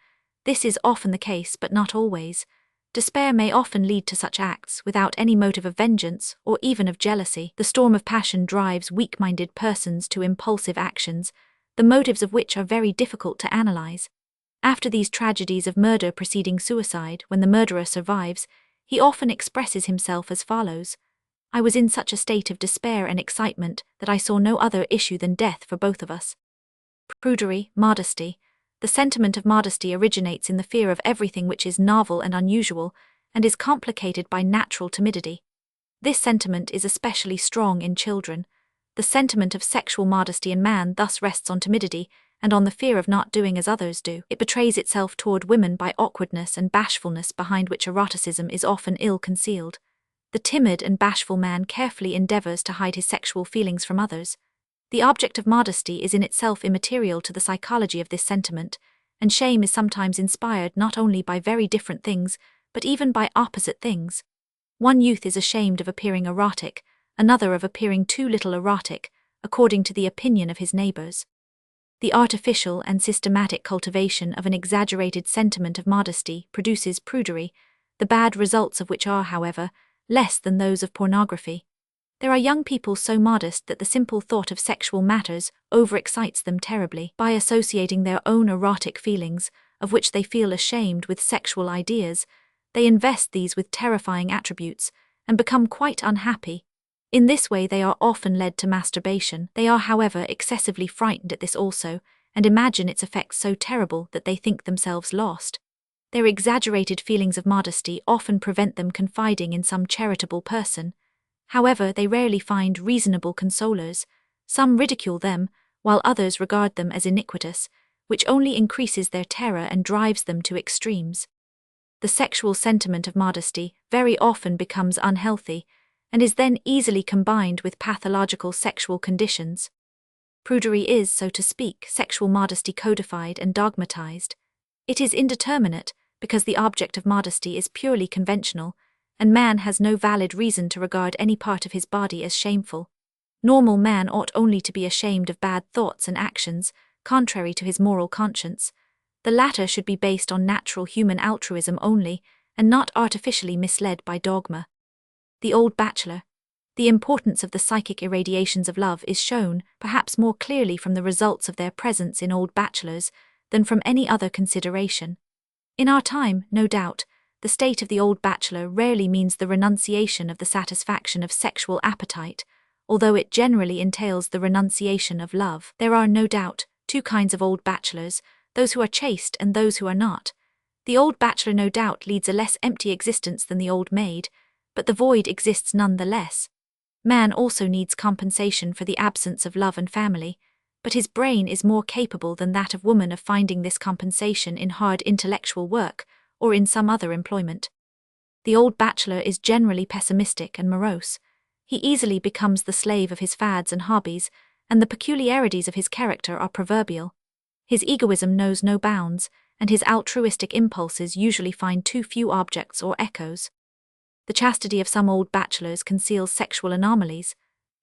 This is often the case, but not always. Despair may often lead to such acts without any motive of vengeance or even of jealousy. The storm of passion drives weak-minded persons to impulsive actions, the motives of which are very difficult to analyze. After these tragedies of murder preceding suicide, when the murderer survives, he often expresses himself as follows: "I was in such a state of despair and excitement that I saw no other issue than death for both of us." Prudery, modesty. The sentiment of modesty originates in the fear of everything which is novel and unusual, and is complicated by natural timidity. This sentiment is especially strong in children. The sentiment of sexual modesty in man thus rests on timidity, and on the fear of not doing as others do. It betrays itself toward women by awkwardness and bashfulness behind which eroticism is often ill concealed. The timid and bashful man carefully endeavors to hide his sexual feelings from others. The object of modesty is in itself immaterial to the psychology of this sentiment, and shame is sometimes inspired not only by very different things, but even by opposite things. One youth is ashamed of appearing erotic, another of appearing too little erotic, according to the opinion of his neighbors. The artificial and systematic cultivation of an exaggerated sentiment of modesty produces prudery, the bad results of which are, however, less than those of pornography. There are young people so modest that the simple thought of sexual matters overexcites them terribly. By associating their own erotic feelings, of which they feel ashamed, with sexual ideas, they invest these with terrifying attributes and become quite unhappy. In this way they are often led to masturbation. They are, however, excessively frightened at this also, and imagine its effects so terrible that they think themselves lost. Their exaggerated feelings of modesty often prevent them confiding in some charitable person. However, they rarely find reasonable consolers. Some ridicule them, while others regard them as iniquitous, which only increases their terror and drives them to extremes. The sexual sentiment of modesty very often becomes unhealthy, and is then easily combined with pathological sexual conditions. Prudery is, so to speak, sexual modesty codified and dogmatized. It is indeterminate, because the object of modesty is purely conventional, and man has no valid reason to regard any part of his body as shameful. Normal man ought only to be ashamed of bad thoughts and actions, contrary to his moral conscience. The latter should be based on natural human altruism only, and not artificially misled by dogma. The Old Bachelor. The importance of the psychic irradiations of love is shown, perhaps more clearly from the results of their presence in old bachelors, than from any other consideration. In our time, no doubt, the state of the old bachelor rarely means the renunciation of the satisfaction of sexual appetite, although it generally entails the renunciation of love. There are, no doubt, two kinds of old bachelors, those who are chaste and those who are not. The old bachelor no doubt leads a less empty existence than the old maid, but the void exists none the less. Man also needs compensation for the absence of love and family, but his brain is more capable than that of woman of finding this compensation in hard intellectual work, or in some other employment. The old bachelor is generally pessimistic and morose. He easily becomes the slave of his fads and hobbies, and the peculiarities of his character are proverbial. His egoism knows no bounds, and his altruistic impulses usually find too few objects or echoes. The chastity of some old bachelors conceals sexual anomalies,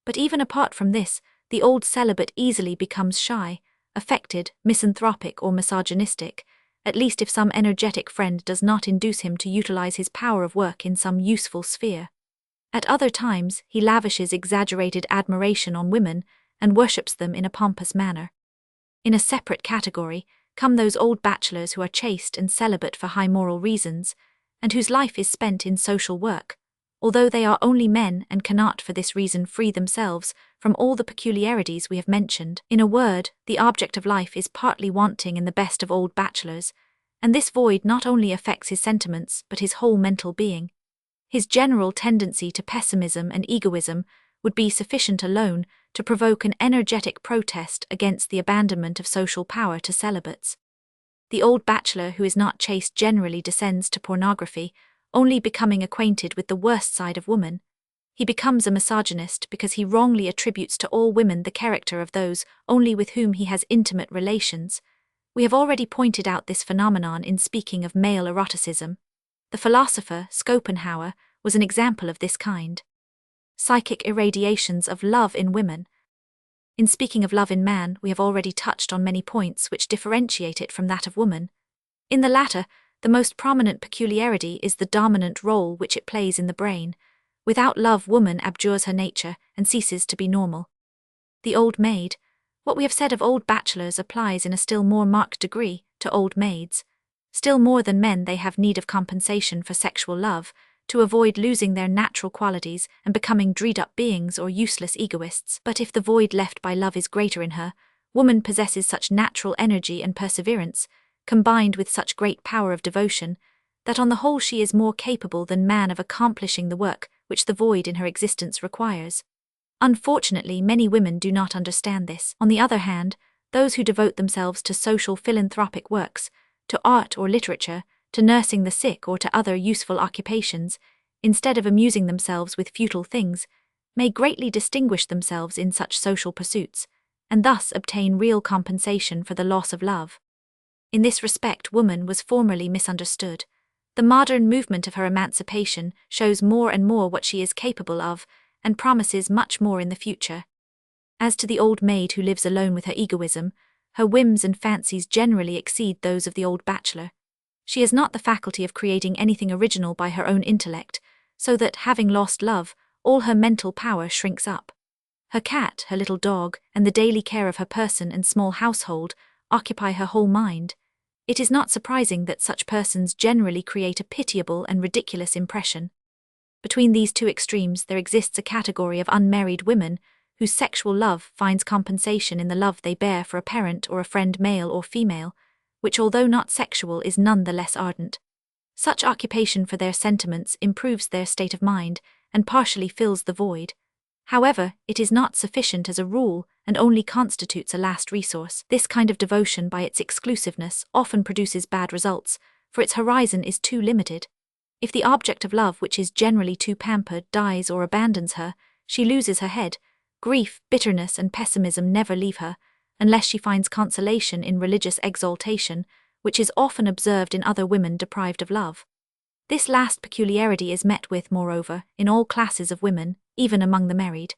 but even apart from this, the old celibate easily becomes shy, affected, misanthropic or misogynistic, at least if some energetic friend does not induce him to utilize his power of work in some useful sphere. At other times, he lavishes exaggerated admiration on women and worships them in a pompous manner. In a separate category come those old bachelors who are chaste and celibate for high moral reasons, and whose life is spent in social work, although they are only men and cannot for this reason free themselves from all the peculiarities we have mentioned. In a word, the object of life is partly wanting in the best of old bachelors, and this void not only affects his sentiments but his whole mental being. His general tendency to pessimism and egoism would be sufficient alone to provoke an energetic protest against the abandonment of social power to celibates. The old bachelor who is not chaste generally descends to pornography, only becoming acquainted with the worst side of woman. He becomes a misogynist because he wrongly attributes to all women the character of those only with whom he has intimate relations. We have already pointed out this phenomenon in speaking of male eroticism. The philosopher Schopenhauer was an example of this kind. Psychic irradiations of love in women. In speaking of love in man, we have already touched on many points which differentiate it from that of woman. In the latter, the most prominent peculiarity is the dominant role which it plays in the brain. Without love, woman abjures her nature and ceases to be normal. The old maid. What we have said of old bachelors applies in a still more marked degree to old maids. Still more than men, they have need of compensation for sexual love, to avoid losing their natural qualities and becoming dreed-up beings or useless egoists. But if the void left by love is greater in her, woman possesses such natural energy and perseverance, combined with such great power of devotion, that on the whole she is more capable than man of accomplishing the work which the void in her existence requires. Unfortunately, many women do not understand this. On the other hand, those who devote themselves to social philanthropic works, to art or literature, to nursing the sick or to other useful occupations, instead of amusing themselves with futile things, may greatly distinguish themselves in such social pursuits, and thus obtain real compensation for the loss of love. In this respect, woman was formerly misunderstood. The modern movement of her emancipation shows more and more what she is capable of, and promises much more in the future. As to the old maid who lives alone with her egoism, her whims and fancies generally exceed those of the old bachelor. She has not the faculty of creating anything original by her own intellect, so that, having lost love, all her mental power shrinks up. Her cat, her little dog, and the daily care of her person and small household occupy her whole mind. It is not surprising that such persons generally create a pitiable and ridiculous impression. Between these two extremes there exists a category of unmarried women whose sexual love finds compensation in the love they bear for a parent or a friend, male or female, which, although not sexual, is none the less ardent. Such occupation for their sentiments improves their state of mind and partially fills the void. However, it is not sufficient as a rule and only constitutes a last resource. This kind of devotion, by its exclusiveness, often produces bad results, for its horizon is too limited. If the object of love, which is generally too pampered, dies or abandons her, she loses her head. Grief, bitterness, and pessimism never leave her, unless she finds consolation in religious exaltation, which is often observed in other women deprived of love. This last peculiarity is met with, moreover, in all classes of women, even among the married.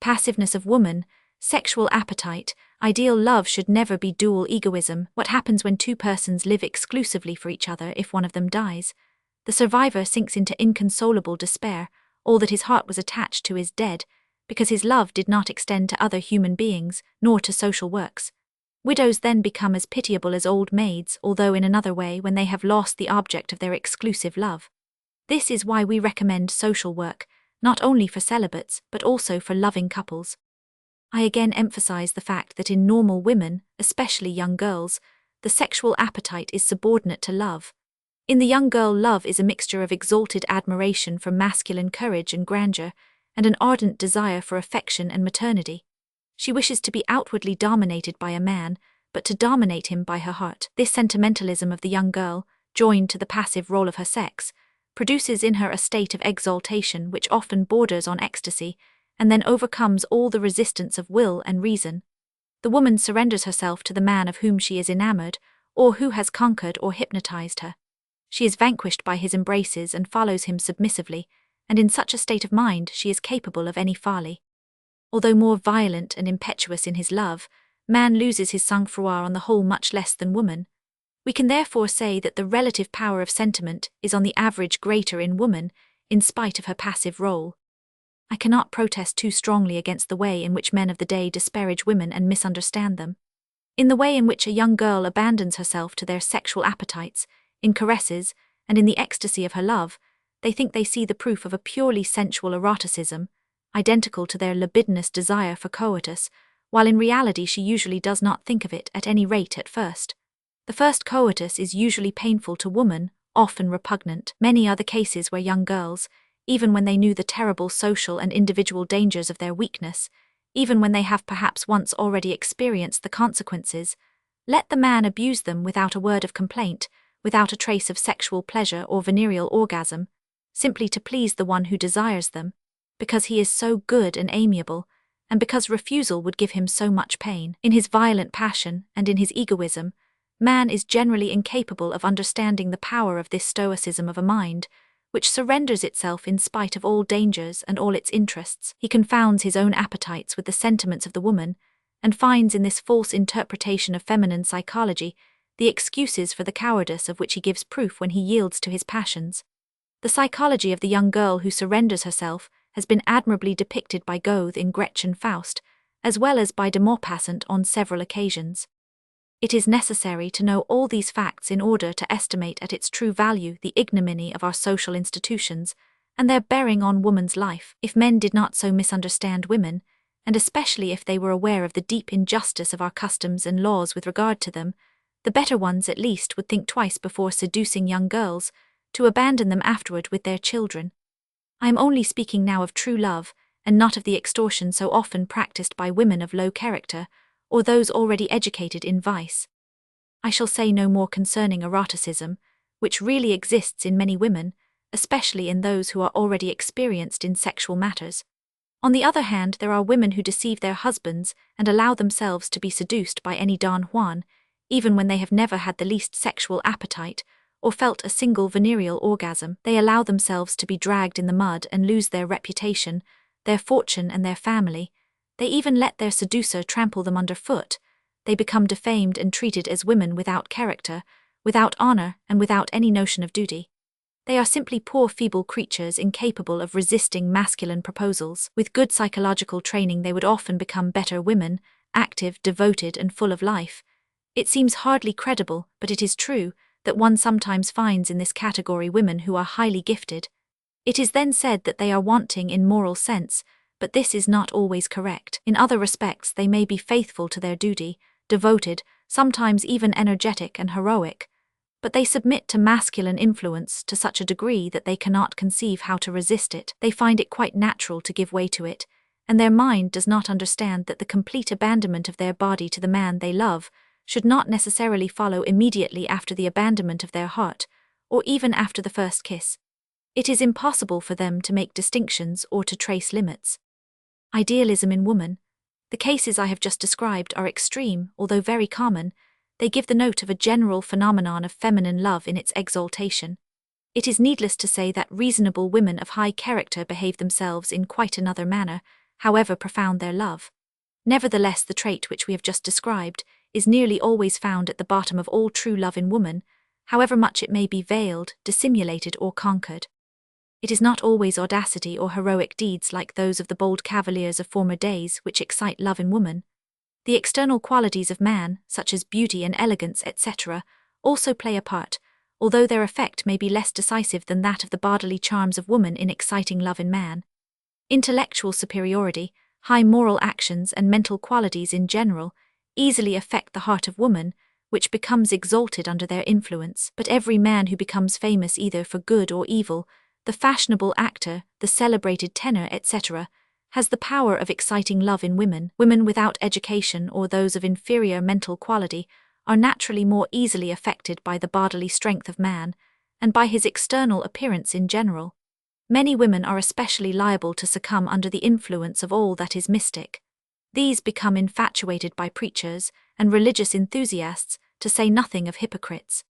Passiveness of woman, sexual appetite, ideal love should never be dual egoism. What happens when two persons live exclusively for each other if one of them dies? The survivor sinks into inconsolable despair. All that his heart was attached to is dead, because his love did not extend to other human beings, nor to social works. Widows then become as pitiable as old maids, although in another way, when they have lost the object of their exclusive love. This is why we recommend social work, not only for celibates, but also for loving couples. I again emphasize the fact that in normal women, especially young girls, the sexual appetite is subordinate to love. In the young girl, love is a mixture of exalted admiration for masculine courage and grandeur, and an ardent desire for affection and maternity. She wishes to be outwardly dominated by a man, but to dominate him by her heart. This sentimentalism of the young girl, joined to the passive role of her sex, produces in her a state of exaltation which often borders on ecstasy, and then overcomes all the resistance of will and reason. The woman surrenders herself to the man of whom she is enamored, or who has conquered or hypnotized her. She is vanquished by his embraces and follows him submissively, and in such a state of mind she is capable of any folly. Although more violent and impetuous in his love, man loses his sang-froid on the whole much less than woman. We can therefore say that the relative power of sentiment is on the average greater in woman, in spite of her passive role. I cannot protest too strongly against the way in which men of the day disparage women and misunderstand them. In the way in which a young girl abandons herself to their sexual appetites, in caresses, and in the ecstasy of her love, they think they see the proof of a purely sensual eroticism, identical to their libidinous desire for coitus, while in reality she usually does not think of it, at any rate at first. The first coitus is usually painful to woman, often repugnant. Many are the cases where young girls, even when they knew the terrible social and individual dangers of their weakness, even when they have perhaps once already experienced the consequences, let the man abuse them without a word of complaint, without a trace of sexual pleasure or venereal orgasm, simply to please the one who desires them, because he is so good and amiable, and because refusal would give him so much pain. In his violent passion and in his egoism, man is generally incapable of understanding the power of this stoicism of a mind, which surrenders itself in spite of all dangers and all its interests. He confounds his own appetites with the sentiments of the woman, and finds in this false interpretation of feminine psychology the excuses for the cowardice of which he gives proof when he yields to his passions. The psychology of the young girl who surrenders herself has been admirably depicted by Goethe in Gretchen Faust, as well as by de Maupassant on several occasions. It is necessary to know all these facts in order to estimate at its true value the ignominy of our social institutions, and their bearing on woman's life. If men did not so misunderstand women, and especially if they were aware of the deep injustice of our customs and laws with regard to them, the better ones at least would think twice before seducing young girls, to abandon them afterward with their children. I am only speaking now of true love, and not of the extortion so often practiced by women of low character, or those already educated in vice. I shall say no more concerning eroticism, which really exists in many women, especially in those who are already experienced in sexual matters. On the other hand, there are women who deceive their husbands and allow themselves to be seduced by any Don Juan, even when they have never had the least sexual appetite, or felt a single venereal orgasm. They allow themselves to be dragged in the mud and lose their reputation, their fortune and their family. They even let their seducer trample them underfoot. They become defamed and treated as women without character, without honor, and without any notion of duty. They are simply poor, feeble creatures incapable of resisting masculine proposals. With good psychological training, they would often become better women, active, devoted, and full of life. It seems hardly credible, but it is true, that one sometimes finds in this category women who are highly gifted. It is then said that they are wanting in moral sense, but this is not always correct. In other respects, they may be faithful to their duty, devoted, sometimes even energetic and heroic, but they submit to masculine influence to such a degree that they cannot conceive how to resist it. They find it quite natural to give way to it, and their mind does not understand that the complete abandonment of their body to the man they love should not necessarily follow immediately after the abandonment of their heart, or even after the first kiss. It is impossible for them to make distinctions or to trace limits. Idealism in woman. The cases I have just described are extreme, although very common. They give the note of a general phenomenon of feminine love in its exaltation. It is needless to say that reasonable women of high character behave themselves in quite another manner, however profound their love. Nevertheless, the trait which we have just described is nearly always found at the bottom of all true love in woman, however much it may be veiled, dissimulated, or conquered. It is not always audacity or heroic deeds like those of the bold cavaliers of former days which excite love in woman. The external qualities of man, such as beauty and elegance, etc., also play a part, although their effect may be less decisive than that of the bodily charms of woman in exciting love in man. Intellectual superiority, high moral actions, and mental qualities in general easily affect the heart of woman, which becomes exalted under their influence. But every man who becomes famous either for good or evil, the fashionable actor, the celebrated tenor, etc., has the power of exciting love in women. Women without education or those of inferior mental quality are naturally more easily affected by the bodily strength of man, and by his external appearance in general. Many women are especially liable to succumb under the influence of all that is mystic. These become infatuated by preachers and religious enthusiasts, to say nothing of hypocrites.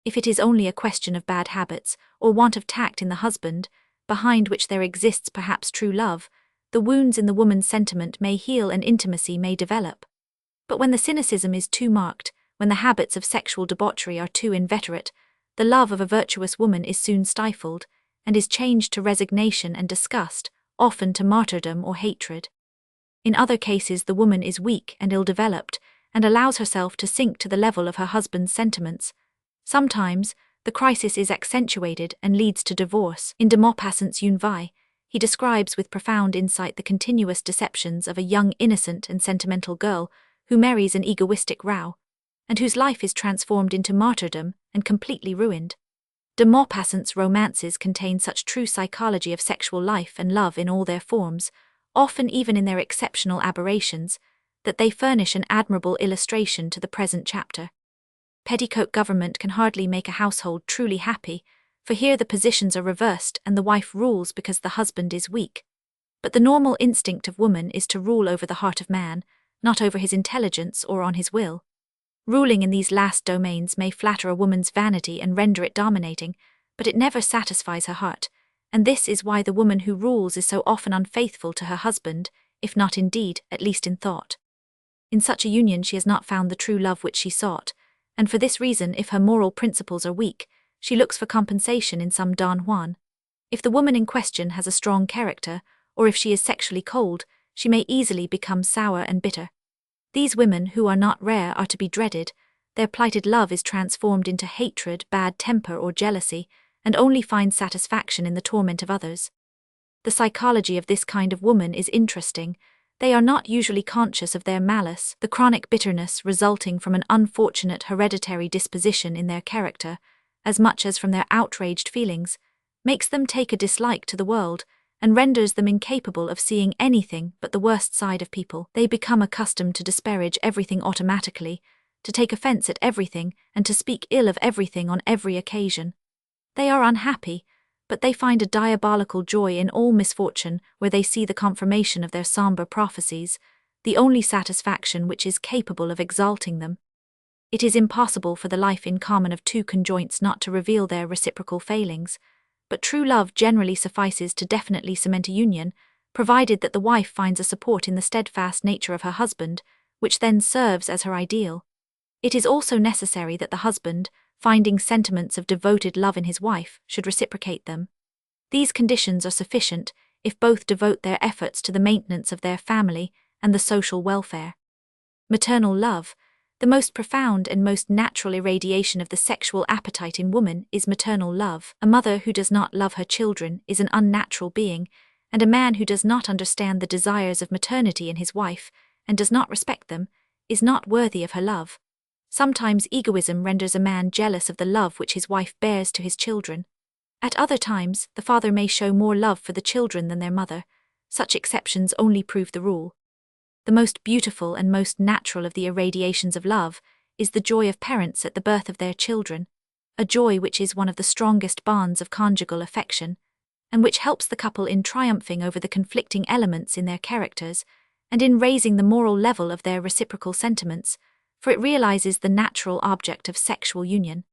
If it is only a question of bad habits or want of tact in the husband, behind which there exists perhaps true love, the wounds in the woman's sentiment may heal and intimacy may develop. But when the cynicism is too marked, when the habits of sexual debauchery are too inveterate, the love of a virtuous woman is soon stifled, and is changed to resignation and disgust, often to martyrdom or hatred. In other cases, the woman is weak and ill-developed, and allows herself to sink to the level of her husband's sentiments. Sometimes, the crisis is accentuated and leads to divorce. In de Maupassant's Une Vie, he describes with profound insight the continuous deceptions of a young, innocent, and sentimental girl who marries an egoistic row, and whose life is transformed into martyrdom and completely ruined. De Maupassant's romances contain such true psychology of sexual life and love in all their forms, often even in their exceptional aberrations, that they furnish an admirable illustration to the present chapter. Petticoat government can hardly make a household truly happy, for here the positions are reversed and the wife rules because the husband is weak. But the normal instinct of woman is to rule over the heart of man, not over his intelligence or on his will. Ruling in these last domains may flatter a woman's vanity and render it dominating, but it never satisfies her heart, and this is why the woman who rules is so often unfaithful to her husband, if not in deed, at least in thought. In such a union she has not found the true love which she sought, and for this reason, if her moral principles are weak, she looks for compensation in some Don Juan. If the woman in question has a strong character, or if she is sexually cold, she may easily become sour and bitter. These women, who are not rare, are to be dreaded. Their plighted love is transformed into hatred, bad temper, or jealousy, and only finds satisfaction in the torment of others. The psychology of this kind of woman is interesting. They are not usually conscious of their malice, the chronic bitterness resulting from an unfortunate hereditary disposition in their character, as much as from their outraged feelings, makes them take a dislike to the world, and renders them incapable of seeing anything but the worst side of people. They become accustomed to disparage everything automatically, to take offense at everything, and to speak ill of everything on every occasion. They are unhappy, but they find a diabolical joy in all misfortune where they see the confirmation of their somber prophecies, the only satisfaction which is capable of exalting them. It is impossible for the life in common of two conjoints not to reveal their reciprocal failings, but true love generally suffices to definitely cement a union, provided that the wife finds a support in the steadfast nature of her husband, which then serves as her ideal. It is also necessary that the husband, finding sentiments of devoted love in his wife, should reciprocate them. These conditions are sufficient if both devote their efforts to the maintenance of their family and the social welfare. Maternal love, the most profound and most natural irradiation of the sexual appetite in woman, is maternal love. A mother who does not love her children is an unnatural being, and a man who does not understand the desires of maternity in his wife, and does not respect them, is not worthy of her love. Sometimes egoism renders a man jealous of the love which his wife bears to his children. At other times, the father may show more love for the children than their mother. Such exceptions only prove the rule. The most beautiful and most natural of the irradiations of love is the joy of parents at the birth of their children, a joy which is one of the strongest bonds of conjugal affection, and which helps the couple in triumphing over the conflicting elements in their characters, and in raising the moral level of their reciprocal sentiments, for it realizes the natural object of sexual union.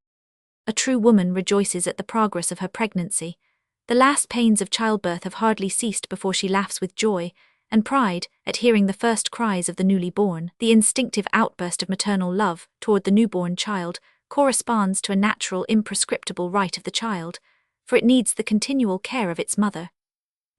A true woman rejoices at the progress of her pregnancy. The last pains of childbirth have hardly ceased before she laughs with joy and pride at hearing the first cries of the newly born. The instinctive outburst of maternal love toward the newborn child corresponds to a natural, imprescriptible right of the child, for it needs the continual care of its mother.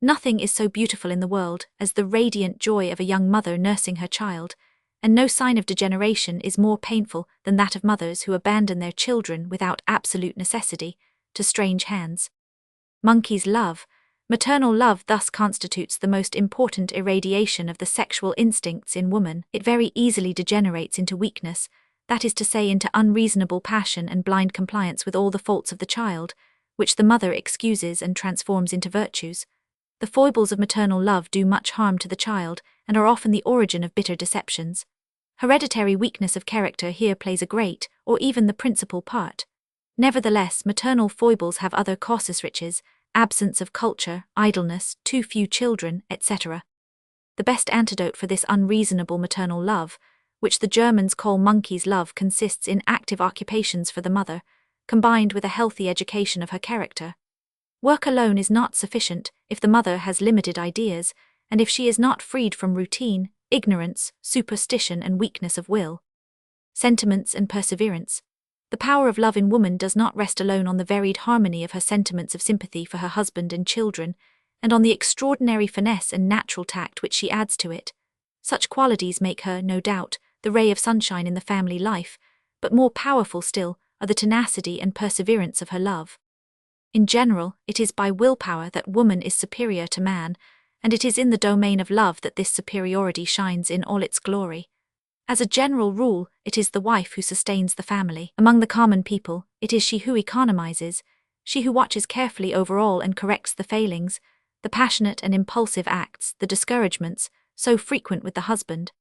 Nothing is so beautiful in the world as the radiant joy of a young mother nursing her child, and no sign of degeneration is more painful than that of mothers who abandon their children without absolute necessity to strange hands. Monkey's love, maternal love, thus constitutes the most important irradiation of the sexual instincts in woman. It very easily degenerates into weakness, that is to say, into unreasonable passion and blind compliance with all the faults of the child, which the mother excuses and transforms into virtues. The foibles of maternal love do much harm to the child, and are often the origin of bitter deceptions. Hereditary weakness of character here plays a great, or even the principal part. Nevertheless, maternal foibles have other causes: riches, absence of culture, idleness, too few children, etc. The best antidote for this unreasonable maternal love, which the Germans call monkey's love, consists in active occupations for the mother, combined with a healthy education of her character. Work alone is not sufficient if the mother has limited ideas, and if she is not freed from routine, ignorance, superstition, and weakness of will. Sentiments and perseverance. The power of love in woman does not rest alone on the varied harmony of her sentiments of sympathy for her husband and children, and on the extraordinary finesse and natural tact which she adds to it. Such qualities make her, no doubt, the ray of sunshine in the family life, but more powerful still are the tenacity and perseverance of her love. In general, it is by willpower that woman is superior to man, and it is in the domain of love that this superiority shines in all its glory. As a general rule, it is the wife who sustains the family. Among the common people, it is she who economizes, she who watches carefully over all and corrects the failings, the passionate and impulsive acts, the discouragements, so frequent with the husband.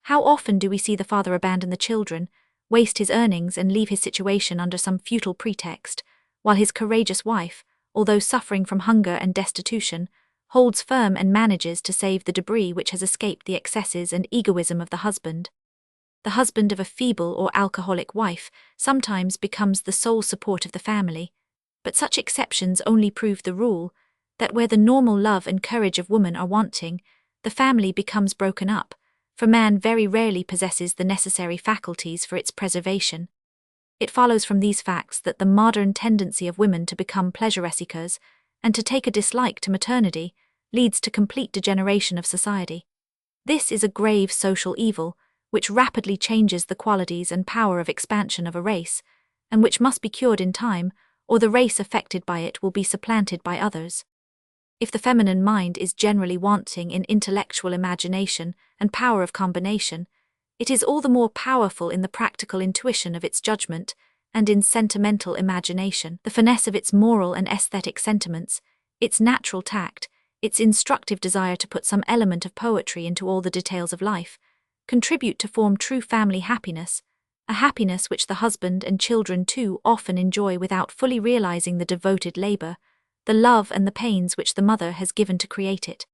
How often do we see the father abandon the children, waste his earnings and leave his situation under some futile pretext, while his courageous wife, although suffering from hunger and destitution, holds firm and manages to save the debris which has escaped the excesses and egoism of the husband. The husband of a feeble or alcoholic wife sometimes becomes the sole support of the family, but such exceptions only prove the rule, that where the normal love and courage of woman are wanting, the family becomes broken up, for man very rarely possesses the necessary faculties for its preservation. It follows from these facts that the modern tendency of women to become pleasure-seekers and to take a dislike to maternity leads to complete degeneration of society. This is a grave social evil, which rapidly changes the qualities and power of expansion of a race, and which must be cured in time, or the race affected by it will be supplanted by others. If the feminine mind is generally wanting in intellectual imagination and power of combination, it is all the more powerful in the practical intuition of its judgment and in sentimental imagination. The finesse of its moral and aesthetic sentiments, its natural tact, its instructive desire to put some element of poetry into all the details of life, contribute to form true family happiness, a happiness which the husband and children too often enjoy without fully realizing the devoted labor, the love and the pains which the mother has given to create it.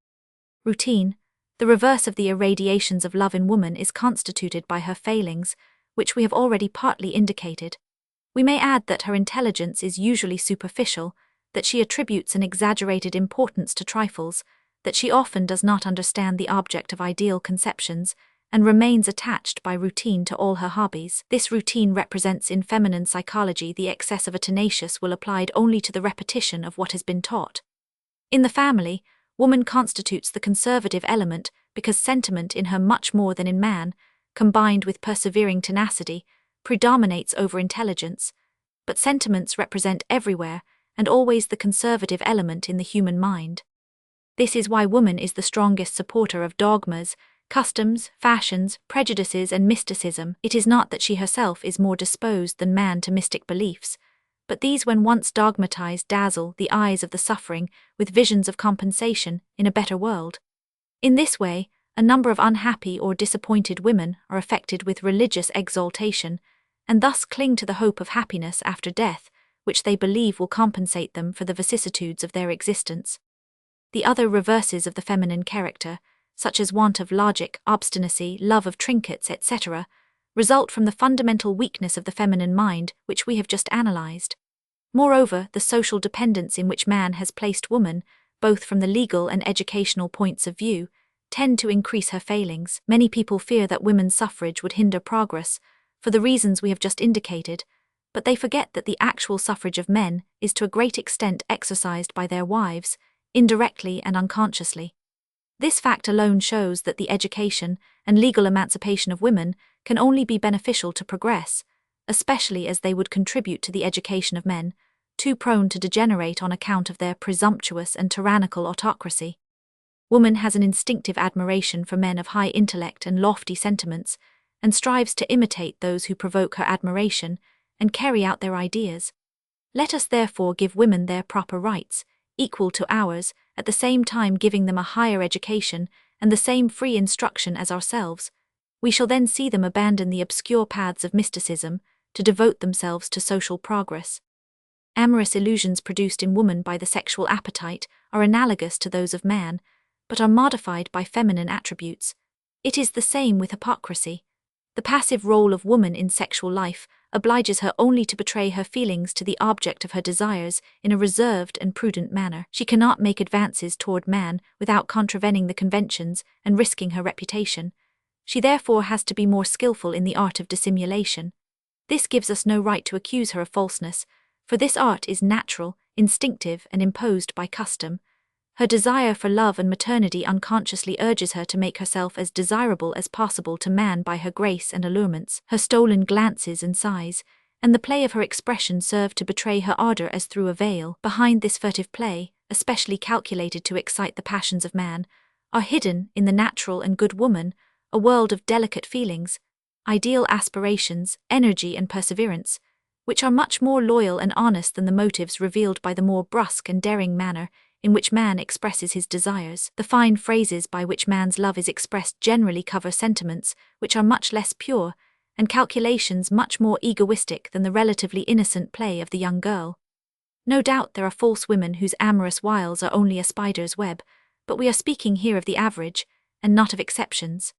Routine, the reverse of the irradiations of love in woman, is constituted by her failings, which we have already partly indicated. We may add that her intelligence is usually superficial, that she attributes an exaggerated importance to trifles, that she often does not understand the object of ideal conceptions, and remains attached by routine to all her hobbies. This routine represents in feminine psychology the excess of a tenacious will applied only to the repetition of what has been taught. In the family, woman constitutes the conservative element because sentiment in her much more than in man, combined with persevering tenacity, predominates over intelligence, but sentiments represent everywhere and always the conservative element in the human mind. This is why woman is the strongest supporter of dogmas, customs, fashions, prejudices, and mysticism. It is not that she herself is more disposed than man to mystic beliefs, but these, when once dogmatized, dazzle the eyes of the suffering with visions of compensation in a better world. In this way, a number of unhappy or disappointed women are affected with religious exaltation, and thus cling to the hope of happiness after death, which they believe will compensate them for the vicissitudes of their existence. The other reverses of the feminine character, such as want of logic, obstinacy, love of trinkets, etc., result from the fundamental weakness of the feminine mind which we have just analyzed. Moreover, the social dependence in which man has placed woman, both from the legal and educational points of view, tend to increase her failings. Many people fear that women's suffrage would hinder progress, for the reasons we have just indicated, but they forget that the actual suffrage of men is to a great extent exercised by their wives, indirectly and unconsciously. This fact alone shows that the education and legal emancipation of women can only be beneficial to progress, especially as they would contribute to the education of men, too prone to degenerate on account of their presumptuous and tyrannical autocracy. Woman has an instinctive admiration for men of high intellect and lofty sentiments, and strives to imitate those who provoke her admiration and carry out their ideas. Let us therefore give women their proper rights, equal to ours, at the same time giving them a higher education and the same free instruction as ourselves. We shall then see them abandon the obscure paths of mysticism to devote themselves to social progress. Amorous illusions produced in woman by the sexual appetite are analogous to those of man, but are modified by feminine attributes. It is the same with hypocrisy. The passive role of woman in sexual life obliges her only to betray her feelings to the object of her desires in a reserved and prudent manner. She cannot make advances toward man without contravening the conventions and risking her reputation. She therefore has to be more skillful in the art of dissimulation. This gives us no right to accuse her of falseness, for this art is natural, instinctive, and imposed by custom. Her desire for love and maternity unconsciously urges her to make herself as desirable as possible to man by her grace and allurements. Her stolen glances and sighs, and the play of her expression serve to betray her ardor as through a veil. Behind this furtive play, especially calculated to excite the passions of man, are hidden, in the natural and good woman, a world of delicate feelings, ideal aspirations, energy and perseverance, which are much more loyal and honest than the motives revealed by the more brusque and daring manner in which man expresses his desires. The fine phrases by which man's love is expressed generally cover sentiments which are much less pure, and calculations much more egoistic than the relatively innocent play of the young girl. No doubt there are false women whose amorous wiles are only a spider's web, but we are speaking here of the average, and not of exceptions.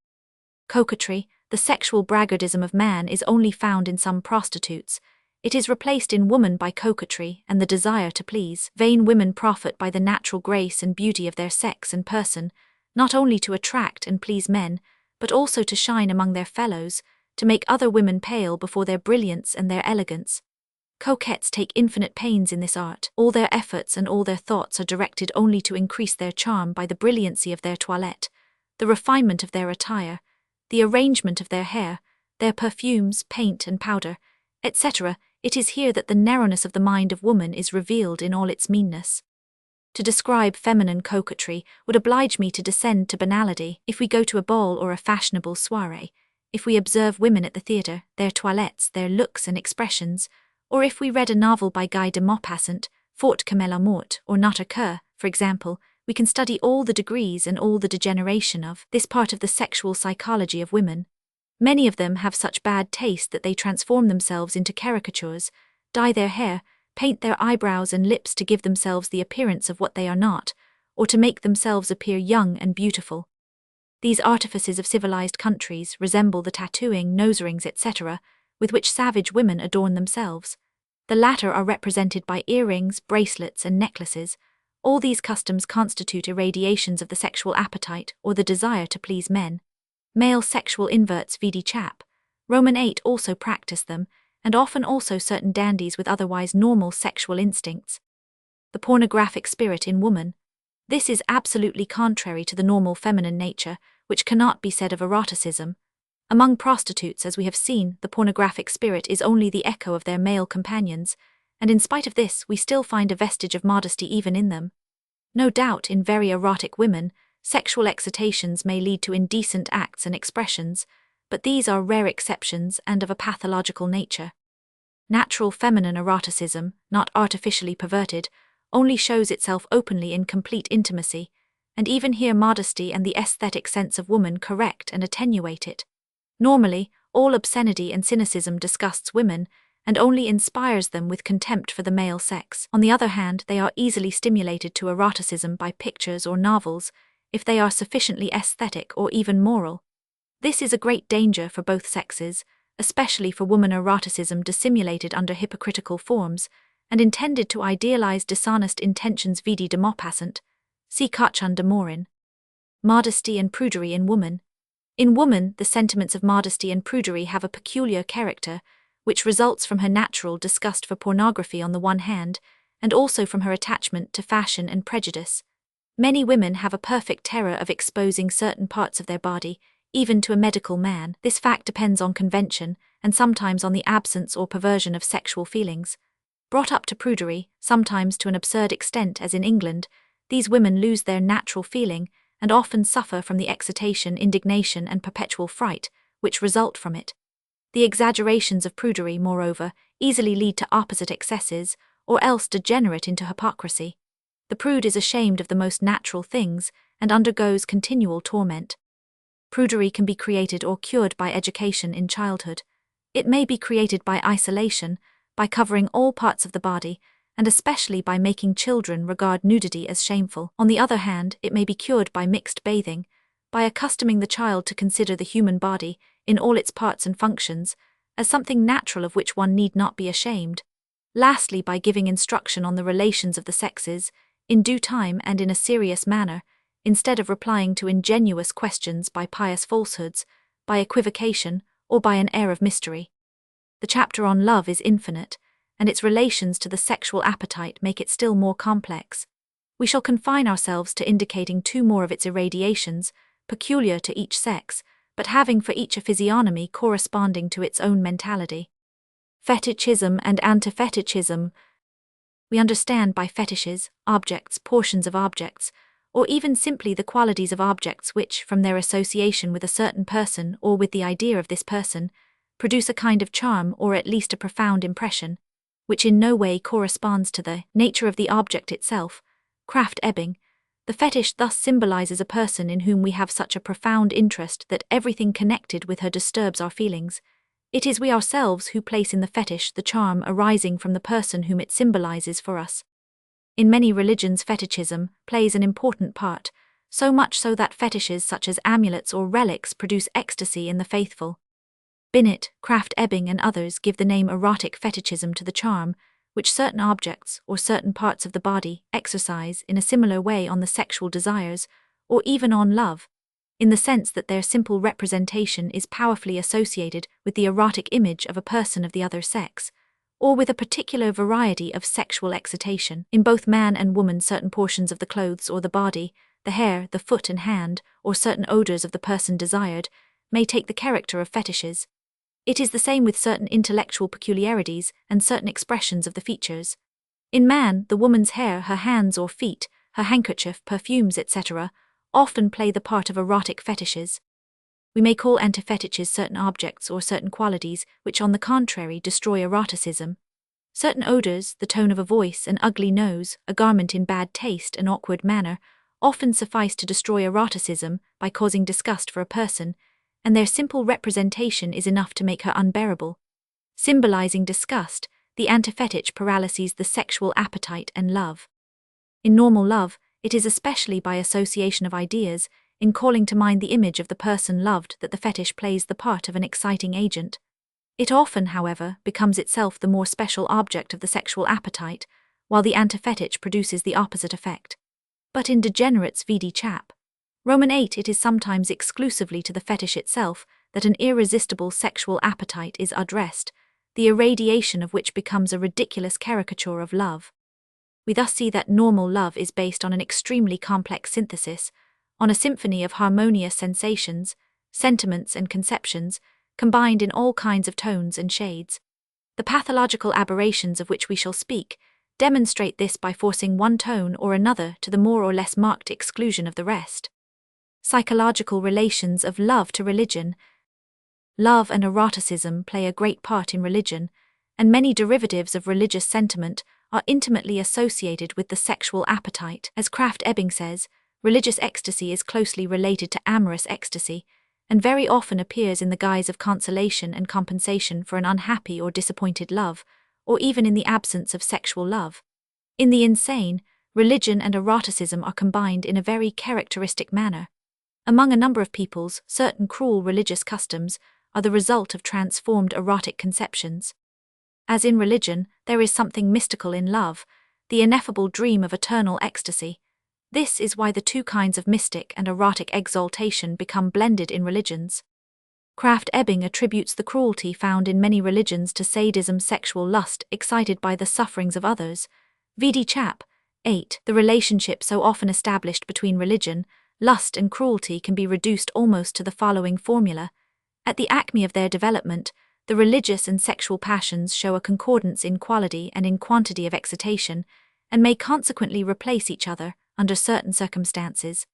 Coquetry, the sexual braggardism of man, is only found in some prostitutes. It is replaced in woman by coquetry and the desire to please. Vain women profit by the natural grace and beauty of their sex and person, not only to attract and please men, but also to shine among their fellows, to make other women pale before their brilliance and their elegance. Coquettes take infinite pains in this art. All their efforts and all their thoughts are directed only to increase their charm by the brilliancy of their toilette, the refinement of their attire, the arrangement of their hair, their perfumes, paint and powder, etc. It is here that the narrowness of the mind of woman is revealed in all its meanness. To describe feminine coquetry would oblige me to descend to banality. If we go to a ball or a fashionable soirée, if we observe women at the theatre, their toilettes, their looks and expressions, or if we read a novel by Guy de Maupassant, Fort comme la mort, or Notre Coeur, for example, we can study all the degrees and all the degeneration of this part of the sexual psychology of women. Many of them have such bad taste that they transform themselves into caricatures, dye their hair, paint their eyebrows and lips to give themselves the appearance of what they are not, or to make themselves appear young and beautiful. These artifices of civilized countries resemble the tattooing, nose rings, etc., with which savage women adorn themselves. The latter are represented by earrings, bracelets, and necklaces. All these customs constitute irradiations of the sexual appetite or the desire to please men. Male sexual inverts vd chap. Roman 8 also practice them, and often also certain dandies with otherwise normal sexual instincts. The pornographic spirit in woman. This is absolutely contrary to the normal feminine nature, which cannot be said of eroticism. Among prostitutes, as we have seen, the pornographic spirit is only the echo of their male companions, and in spite of this we still find a vestige of modesty even in them. No doubt, in very erotic women, sexual excitations may lead to indecent acts and expressions, but these are rare exceptions and of a pathological nature. Natural feminine eroticism, not artificially perverted, only shows itself openly in complete intimacy, and even here modesty and the aesthetic sense of woman correct and attenuate it. Normally, all obscenity and cynicism disgusts women, and only inspires them with contempt for the male sex. On the other hand, they are easily stimulated to eroticism by pictures or novels, if they are sufficiently aesthetic or even moral. This is a great danger for both sexes, especially for woman eroticism dissimulated under hypocritical forms, and intended to idealize dishonest intentions vd de Maupassant. See Cauchon de Morin. Modesty and prudery in woman. In woman, the sentiments of modesty and prudery have a peculiar character, which results from her natural disgust for pornography on the one hand, and also from her attachment to fashion and prejudice. Many women have a perfect terror of exposing certain parts of their body, even to a medical man. This fact depends on convention, and sometimes on the absence or perversion of sexual feelings. Brought up to prudery, sometimes to an absurd extent as in England, these women lose their natural feeling, and often suffer from the excitation, indignation, and perpetual fright, which result from it. The exaggerations of prudery, moreover, easily lead to opposite excesses, or else degenerate into hypocrisy. The prude is ashamed of the most natural things, and undergoes continual torment. Prudery can be created or cured by education in childhood. It may be created by isolation, by covering all parts of the body, and especially by making children regard nudity as shameful. On the other hand, it may be cured by mixed bathing, by accustoming the child to consider the human body, in all its parts and functions, as something natural of which one need not be ashamed. Lastly, by giving instruction on the relations of the sexes, in due time and in a serious manner, instead of replying to ingenuous questions by pious falsehoods, by equivocation, or by an air of mystery. The chapter on love is infinite, and its relations to the sexual appetite make it still more complex. We shall confine ourselves to indicating two more of its irradiations, peculiar to each sex, but having for each a physiognomy corresponding to its own mentality. Fetichism and anti-fetichism. We understand by fetishes, objects, portions of objects, or even simply the qualities of objects which, from their association with a certain person or with the idea of this person, produce a kind of charm or at least a profound impression, which in no way corresponds to the nature of the object itself. Krafft-Ebing. The fetish thus symbolizes a person in whom we have such a profound interest that everything connected with her disturbs our feelings. It is we ourselves who place in the fetish the charm arising from the person whom it symbolizes for us. In many religions, fetichism plays an important part, so much so that fetishes such as amulets or relics produce ecstasy in the faithful. Binet, Krafft-Ebing and others give the name erotic fetichism to the charm, which certain objects or certain parts of the body exercise in a similar way on the sexual desires, or even on love, in the sense that their simple representation is powerfully associated with the erotic image of a person of the other sex, or with a particular variety of sexual excitation. In both man and woman, certain portions of the clothes or the body, the hair, the foot and hand, or certain odors of the person desired, may take the character of fetishes. It is the same with certain intellectual peculiarities and certain expressions of the features. In man, the woman's hair, her hands or feet, her handkerchief, perfumes, etc., often play the part of erotic fetishes. We may call anti-fetishes certain objects or certain qualities which on the contrary destroy eroticism. Certain odors, the tone of a voice, an ugly nose, a garment in bad taste, an awkward manner, often suffice to destroy eroticism by causing disgust for a person, and their simple representation is enough to make her unbearable. Symbolizing disgust, the anti-fetish paralyses the sexual appetite and love. In normal love, it is especially by association of ideas, in calling to mind the image of the person loved, that the fetish plays the part of an exciting agent. It often, however, becomes itself the more special object of the sexual appetite, while the anti-fetish produces the opposite effect. But in degenerates vd chap. Roman 8. It is sometimes exclusively to the fetish itself that an irresistible sexual appetite is addressed, the irradiation of which becomes a ridiculous caricature of love. We thus see that normal love is based on an extremely complex synthesis, on a symphony of harmonious sensations, sentiments and conceptions, combined in all kinds of tones and shades. The pathological aberrations of which we shall speak demonstrate this by forcing one tone or another to the more or less marked exclusion of the rest. Psychological relations of love to religion. Love and eroticism play a great part in religion, and many derivatives of religious sentiment are intimately associated with the sexual appetite. As Krafft-Ebing says, religious ecstasy is closely related to amorous ecstasy, and very often appears in the guise of consolation and compensation for an unhappy or disappointed love, or even in the absence of sexual love. In the insane, religion and eroticism are combined in a very characteristic manner. Among a number of peoples, certain cruel religious customs are the result of transformed erotic conceptions. As in religion, there is something mystical in love, the ineffable dream of eternal ecstasy. This is why the two kinds of mystic and erotic exaltation become blended in religions. Krafft-Ebing attributes the cruelty found in many religions to sadism, sexual lust excited by the sufferings of others. V.D. Chap. 8. The relationship so often established between religion, lust and cruelty can be reduced almost to the following formula. At the acme of their development, the religious and sexual passions show a concordance in quality and in quantity of excitation, and may consequently replace each other under certain circumstances.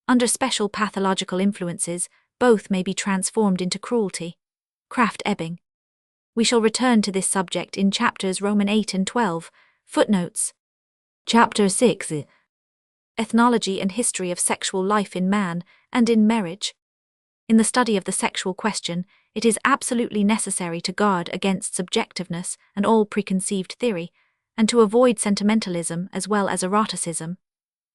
Under special pathological influences, both may be transformed into cruelty. Krafft-Ebing. We shall return to this subject in chapters Roman 8 and 12. Footnotes. Chapter 6. Ethnology and history of sexual life in man and in marriage. In the study of the sexual question, it is absolutely necessary to guard against subjectiveness and all preconceived theory, and to avoid sentimentalism as well as eroticism.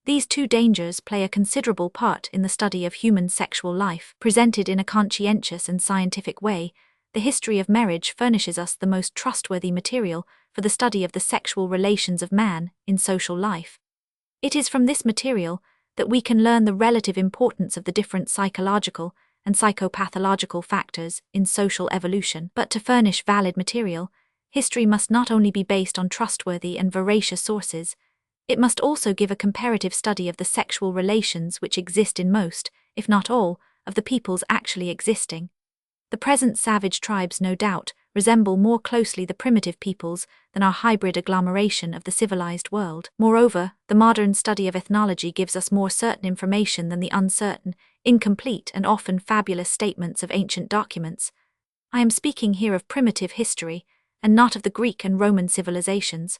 These two dangers play a considerable part in the study of human sexual life. Presented in a conscientious and scientific way, the history of marriage furnishes us the most trustworthy material for the study of the sexual relations of man in social life. It is from this material that we can learn the relative importance of the different psychological and psychopathological factors in social evolution. But to furnish valid material, history must not only be based on trustworthy and veracious sources, it must also give a comparative study of the sexual relations which exist in most, if not all, of the peoples actually existing. The present savage tribes, no doubt, resemble more closely the primitive peoples than our hybrid agglomeration of the civilized world. Moreover, the modern study of ethnology gives us more certain information than the uncertain, incomplete, and often fabulous statements of ancient documents. I am speaking here of primitive history, and not of the Greek and Roman civilizations.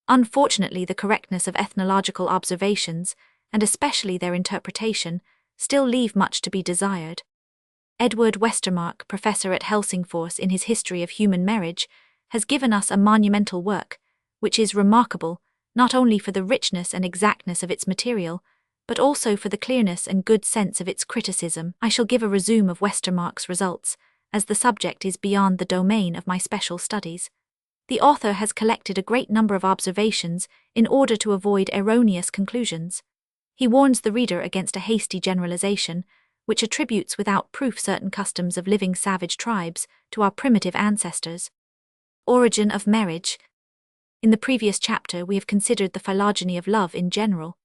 Unfortunately, the correctness of ethnological observations, and especially their interpretation, still leave much to be desired. Edward Westermarck, professor at Helsingfors, in his History of Human Marriage, has given us a monumental work, which is remarkable not only for the richness and exactness of its material, but also for the clearness and good sense of its criticism. I shall give a resume of Westermarck's results, as the subject is beyond the domain of my special studies. The author has collected a great number of observations in order to avoid erroneous conclusions. He warns the reader against a hasty generalization, which attributes without proof certain customs of living savage tribes to our primitive ancestors. Origin of marriage. In the previous chapter we have considered the phylogeny of love in general.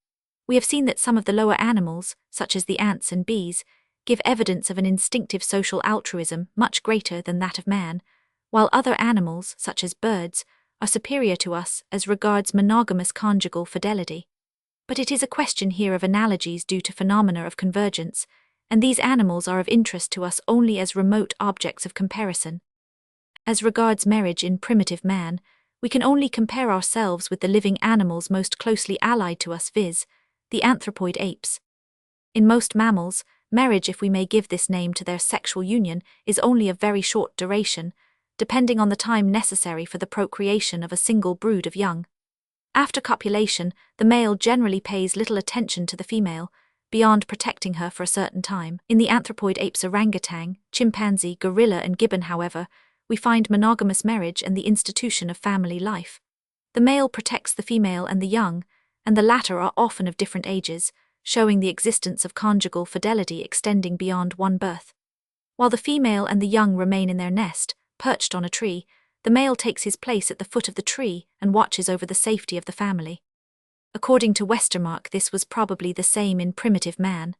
We have seen that some of the lower animals, such as the ants and bees, give evidence of an instinctive social altruism much greater than that of man, while other animals, such as birds, are superior to us as regards monogamous conjugal fidelity. But it is a question here of analogies due to phenomena of convergence, and these animals are of interest to us only as remote objects of comparison. As regards marriage in primitive man, we can only compare ourselves with the living animals most closely allied to us, viz., the anthropoid apes. In most mammals, marriage, if we may give this name to their sexual union, is only of very short duration, depending on the time necessary for the procreation of a single brood of young. After copulation, the male generally pays little attention to the female, beyond protecting her for a certain time. In the anthropoid apes orangutan, chimpanzee, gorilla and gibbon, however, we find monogamous marriage and the institution of family life. The male protects the female and the young, and the latter are often of different ages, showing the existence of conjugal fidelity extending beyond one birth. While the female and the young remain in their nest, perched on a tree, the male takes his place at the foot of the tree and watches over the safety of the family. According to Westermarck, this was probably the same in primitive man.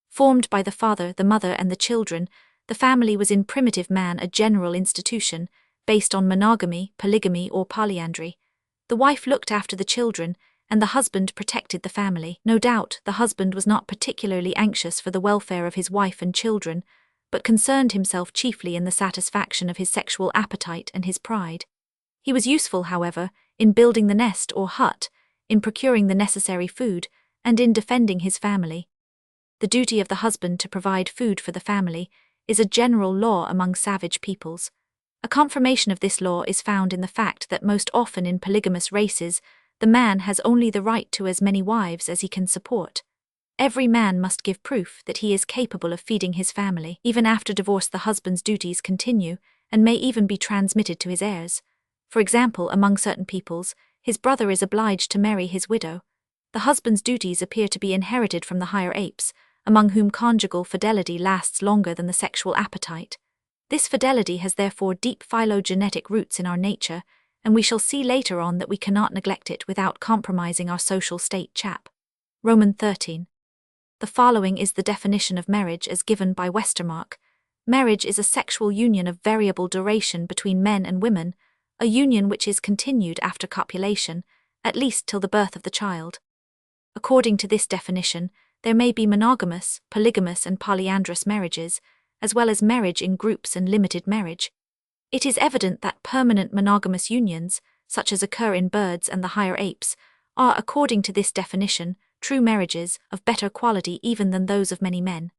Formed by the father, the mother, and the children, the family was in primitive man a general institution, based on monogamy, polygamy, or polyandry. The wife looked after the children, and the husband protected the family. No doubt, the husband was not particularly anxious for the welfare of his wife and children, but concerned himself chiefly in the satisfaction of his sexual appetite and his pride. He was useful, however, in building the nest or hut, in procuring the necessary food, and in defending his family. The duty of the husband to provide food for the family is a general law among savage peoples. A confirmation of this law is found in the fact that most often in polygamous races, the man has only the right to as many wives as he can support. Every man must give proof that he is capable of feeding his family. Even after divorce, the husband's duties continue and may even be transmitted to his heirs. For example, among certain peoples, his brother is obliged to marry his widow. The husband's duties appear to be inherited from the higher apes, among whom conjugal fidelity lasts longer than the sexual appetite. This fidelity has therefore deep phylogenetic roots in our nature, and we shall see later on that we cannot neglect it without compromising our social state. Chap. Roman 13. The following is the definition of marriage as given by Westermarck. Marriage is a sexual union of variable duration between men and women, a union which is continued after copulation, at least till the birth of the child. According to this definition, there may be monogamous, polygamous, and polyandrous marriages, as well as marriage in groups and limited marriage. It is evident that permanent monogamous unions, such as occur in birds and the higher apes, are, according to this definition, true marriages of better quality even than those of many men.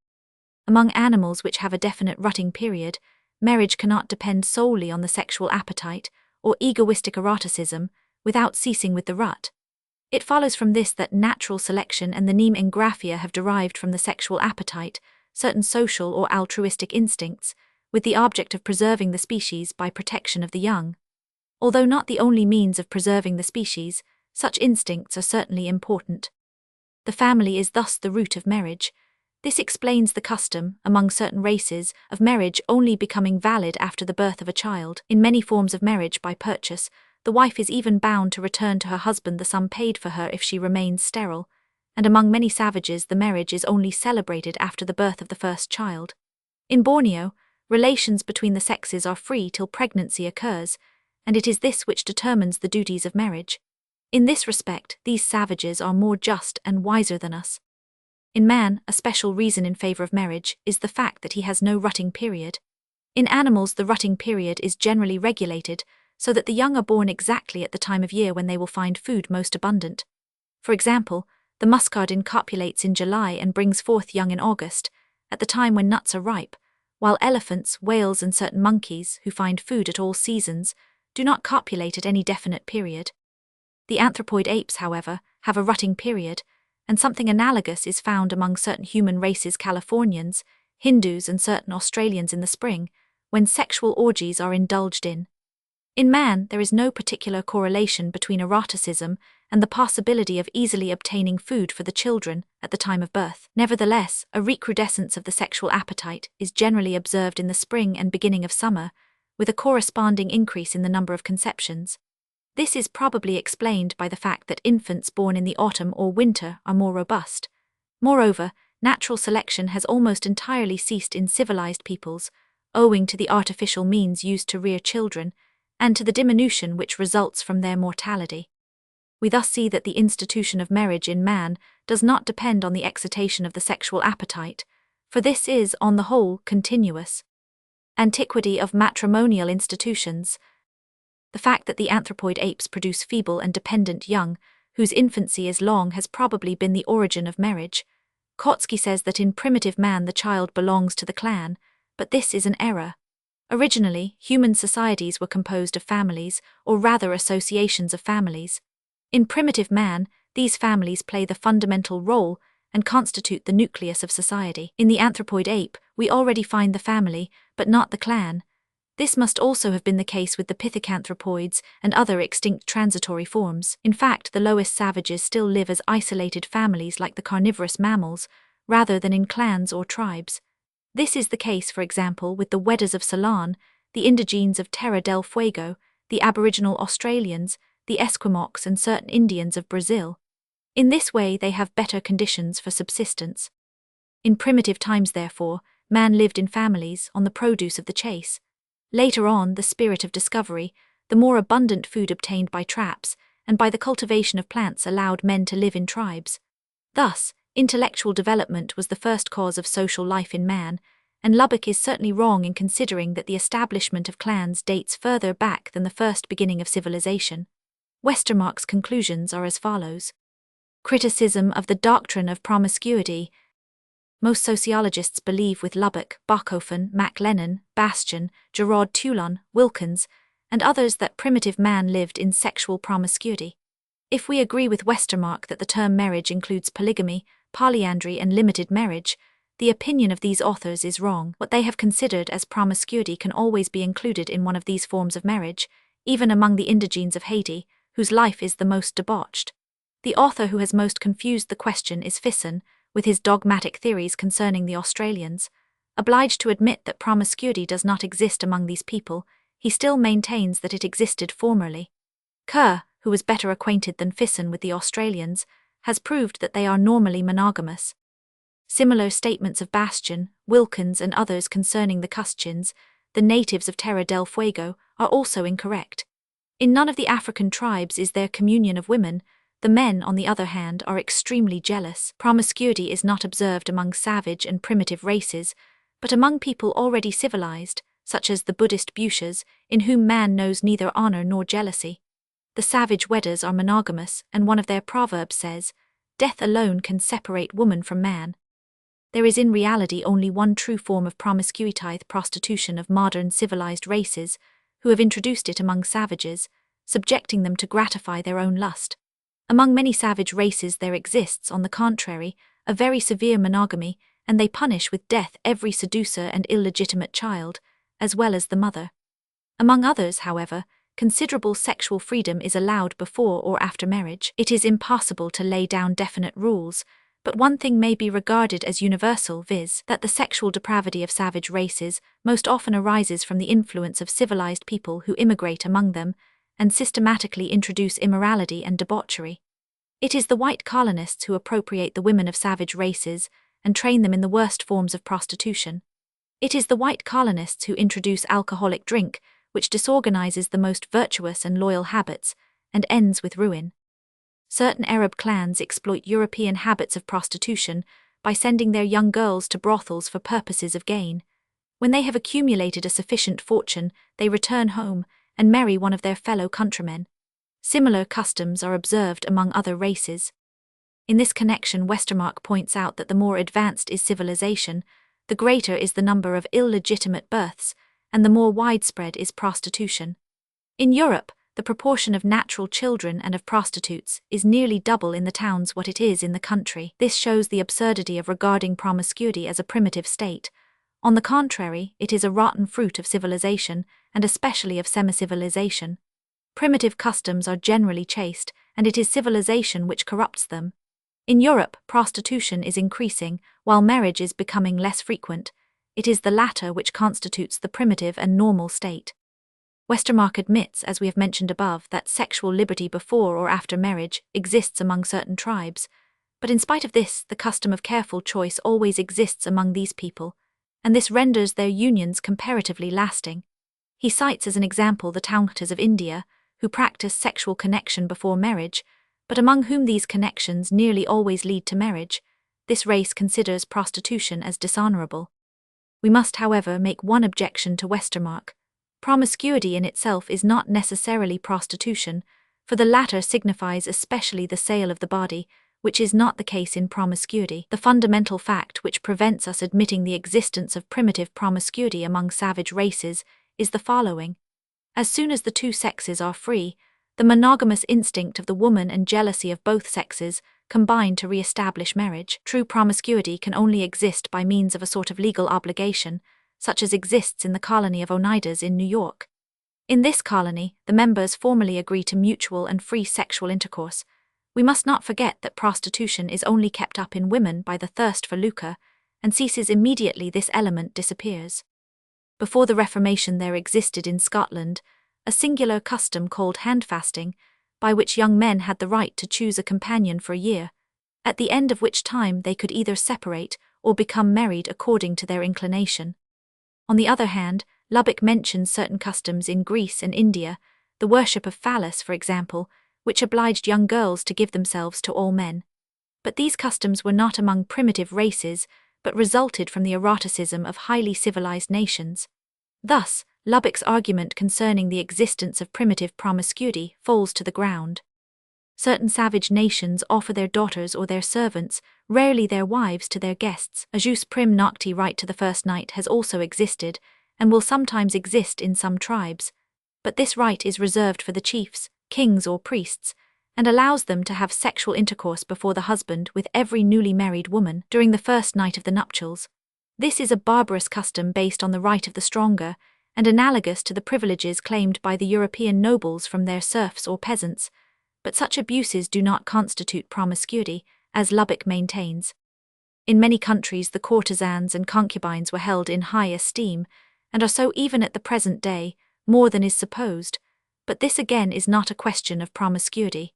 Among animals which have a definite rutting period, marriage cannot depend solely on the sexual appetite or egoistic eroticism without ceasing with the rut. It follows from this that natural selection and the neme engraphia have derived from the sexual appetite certain social or altruistic instincts, with the object of preserving the species by protection of the young. Although not the only means of preserving the species, such instincts are certainly important. The family is thus the root of marriage. This explains the custom, among certain races, of marriage only becoming valid after the birth of a child. In many forms of marriage by purchase, the wife is even bound to return to her husband the sum paid for her if she remains sterile, and among many savages the marriage is only celebrated after the birth of the first child. In Borneo, relations between the sexes are free till pregnancy occurs, and it is this which determines the duties of marriage. In this respect, these savages are more just and wiser than us. In man, a special reason in favor of marriage is the fact that he has no rutting period. In animals, the rutting period is generally regulated so that the young are born exactly at the time of year when they will find food most abundant. For example, the muscardine copulates in July and brings forth young in August, at the time when nuts are ripe, while elephants, whales, and certain monkeys, who find food at all seasons, do not copulate at any definite period. The anthropoid apes, however, have a rutting period, and something analogous is found among certain human races: Californians, Hindus, and certain Australians in the spring, when sexual orgies are indulged in. In man, there is no particular correlation between eroticism and the possibility of easily obtaining food for the children at the time of birth. Nevertheless, a recrudescence of the sexual appetite is generally observed in the spring and beginning of summer, with a corresponding increase in the number of conceptions. This is probably explained by the fact that infants born in the autumn or winter are more robust. Moreover, natural selection has almost entirely ceased in civilized peoples, owing to the artificial means used to rear children, and to the diminution which results from their mortality. We thus see that the institution of marriage in man does not depend on the excitation of the sexual appetite, for this is, on the whole, continuous. Antiquity of matrimonial institutions. The fact that the anthropoid apes produce feeble and dependent young, whose infancy is long, has probably been the origin of marriage. Kotsky says that in primitive man the child belongs to the clan, but this is an error. Originally, human societies were composed of families, or rather associations of families. In primitive man, these families play the fundamental role and constitute the nucleus of society. In the anthropoid ape, we already find the family, but not the clan. This must also have been the case with the pithecanthropoids and other extinct transitory forms. In fact, the lowest savages still live as isolated families like the carnivorous mammals, rather than in clans or tribes. This is the case, for example, with the Weddas of Ceylon, the indigenes of Terra del Fuego, the Aboriginal Australians, the Esquimaux and certain Indians of Brazil. In this way they have better conditions for subsistence. In primitive times, therefore, man lived in families on the produce of the chase. Later on, the spirit of discovery, the more abundant food obtained by traps, and by the cultivation of plants allowed men to live in tribes. Thus, intellectual development was the first cause of social life in man, and Lubbock is certainly wrong in considering that the establishment of clans dates further back than the first beginning of civilization. Westermarck's conclusions are as follows. Criticism of the doctrine of promiscuity. Most sociologists believe with Lubbock, Bachofen, MacLennan, Bastian, Gerard Toulon, Wilkins, and others that primitive man lived in sexual promiscuity. If we agree with Westermarck that the term marriage includes polygamy, polyandry and limited marriage, the opinion of these authors is wrong. What they have considered as promiscuity can always be included in one of these forms of marriage, even among the indigenes of Haiti, whose life is the most debauched. The author who has most confused the question is Fisson, with his dogmatic theories concerning the Australians. Obliged to admit that promiscuity does not exist among these people, he still maintains that it existed formerly. Kerr, who was better acquainted than Fisson with the Australians, has proved that they are normally monogamous. Similar statements of Bastian, Wilkins and others concerning the Cuschians, the natives of Terra del Fuego, are also incorrect. In none of the African tribes is there communion of women. The men, on the other hand, are extremely jealous. Promiscuity is not observed among savage and primitive races, but among people already civilized, such as the Buddhist Bhushas, in whom man knows neither honor nor jealousy. The savage Weddas are monogamous, and one of their proverbs says, "Death alone can separate woman from man." There is in reality only one true form of promiscuity, the prostitution of modern civilized races, who have introduced it among savages, subjecting them to gratify their own lust. Among many savage races there exists, on the contrary, a very severe monogamy, and they punish with death every seducer and illegitimate child, as well as the mother. Among others, however, considerable sexual freedom is allowed before or after marriage. It is impossible to lay down definite rules, but one thing may be regarded as universal, viz., that the sexual depravity of savage races most often arises from the influence of civilized people who immigrate among them, and systematically introduce immorality and debauchery. It is the white colonists who appropriate the women of savage races and train them in the worst forms of prostitution. It is the white colonists who introduce alcoholic drink, which disorganizes the most virtuous and loyal habits, and ends with ruin. Certain Arab clans exploit European habits of prostitution by sending their young girls to brothels for purposes of gain. When they have accumulated a sufficient fortune, they return home and marry one of their fellow countrymen. Similar customs are observed among other races. In this connection, Westermarck points out that the more advanced is civilization, the greater is the number of illegitimate births, and the more widespread is prostitution. In Europe, the proportion of natural children and of prostitutes is nearly double in the towns what it is in the country. This shows the absurdity of regarding promiscuity as a primitive state. On the contrary, it is a rotten fruit of civilization, and especially of semi-civilization. Primitive customs are generally chaste, and it is civilization which corrupts them. In Europe, prostitution is increasing, while marriage is becoming less frequent. It is the latter which constitutes the primitive and normal state. Westermarck admits, as we have mentioned above, that sexual liberty before or after marriage exists among certain tribes, but in spite of this, the custom of careful choice always exists among these people, and this renders their unions comparatively lasting. He cites as an example the Taungtas of India, who practice sexual connection before marriage, but among whom these connections nearly always lead to marriage. This race considers prostitution as dishonorable. We must, however, make one objection to Westermarck. Promiscuity in itself is not necessarily prostitution, for the latter signifies especially the sale of the body, which is not the case in promiscuity. The fundamental fact which prevents us admitting the existence of primitive promiscuity among savage races is the following. As soon as the two sexes are free, the monogamous instinct of the woman and jealousy of both sexes combine to re-establish marriage. True promiscuity can only exist by means of a sort of legal obligation, such as exists in the colony of Oneidas in New York. In this colony, the members formally agree to mutual and free sexual intercourse. We must not forget that prostitution is only kept up in women by the thirst for lucre, and ceases immediately this element disappears. Before the Reformation there existed in Scotland a singular custom called handfasting, by which young men had the right to choose a companion for a year, at the end of which time they could either separate or become married according to their inclination. On the other hand, Lubbock mentions certain customs in Greece and India, the worship of phallus, for example, which obliged young girls to give themselves to all men. But these customs were not among primitive races, but resulted from the eroticism of highly civilized nations. Thus, Lubbock's argument concerning the existence of primitive promiscuity falls to the ground. Certain savage nations offer their daughters or their servants, rarely their wives, to their guests. A jus prim nocti right to the first night has also existed, and will sometimes exist in some tribes, but this right is reserved for the chiefs, kings or priests, and allows them to have sexual intercourse before the husband with every newly married woman during the first night of the nuptials. This is a barbarous custom based on the right of the stronger, and analogous to the privileges claimed by the European nobles from their serfs or peasants, but such abuses do not constitute promiscuity, as Lubbock maintains. In many countries the courtesans and concubines were held in high esteem, and are so even at the present day, more than is supposed, but this again is not a question of promiscuity.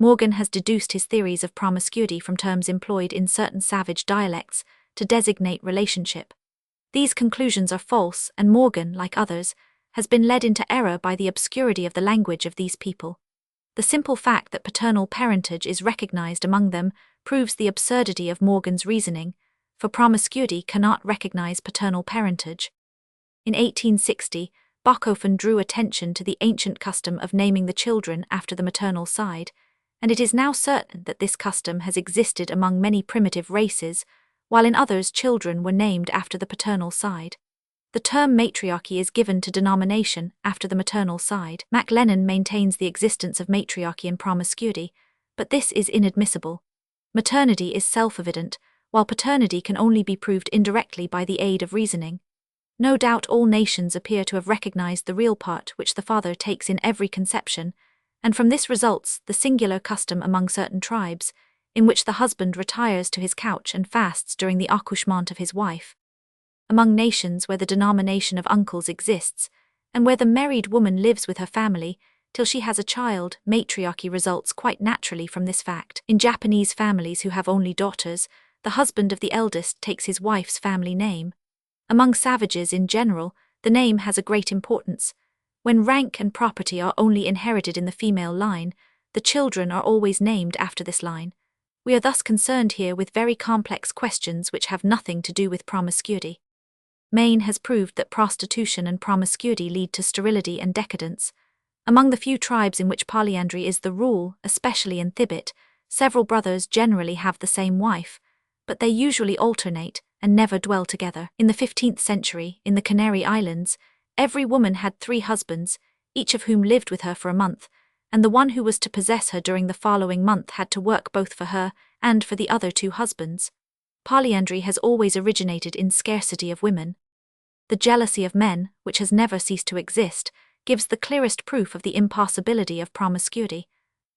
Morgan has deduced his theories of promiscuity from terms employed in certain savage dialects to designate relationship. These conclusions are false, and Morgan, like others, has been led into error by the obscurity of the language of these people. The simple fact that paternal parentage is recognized among them proves the absurdity of Morgan's reasoning, for promiscuity cannot recognize paternal parentage. In 1860, Bachofen drew attention to the ancient custom of naming the children after the maternal side, and it is now certain that this custom has existed among many primitive races, while in others children were named after the paternal side. The term matriarchy is given to denomination after the maternal side. MacLennan maintains the existence of matriarchy and promiscuity, but this is inadmissible. Maternity is self-evident, while paternity can only be proved indirectly by the aid of reasoning. No doubt all nations appear to have recognized the real part which the father takes in every conception, and from this results the singular custom among certain tribes, in which the husband retires to his couch and fasts during the accouchement of his wife. Among nations where the denomination of uncles exists, and where the married woman lives with her family till she has a child, matriarchy results quite naturally from this fact. In Japanese families who have only daughters, the husband of the eldest takes his wife's family name. Among savages in general, the name has a great importance. When rank and property are only inherited in the female line, the children are always named after this line. We are thus concerned here with very complex questions which have nothing to do with promiscuity. Maine has proved that prostitution and promiscuity lead to sterility and decadence. Among the few tribes in which polyandry is the rule, especially in Thibet, several brothers generally have the same wife, but they usually alternate and never dwell together. In the 15th century, in the Canary Islands, every woman had 3 husbands, each of whom lived with her for a month, and the one who was to possess her during the following month had to work both for her and for the other 2 husbands. Polyandry has always originated in scarcity of women. The jealousy of men, which has never ceased to exist, gives the clearest proof of the impossibility of promiscuity.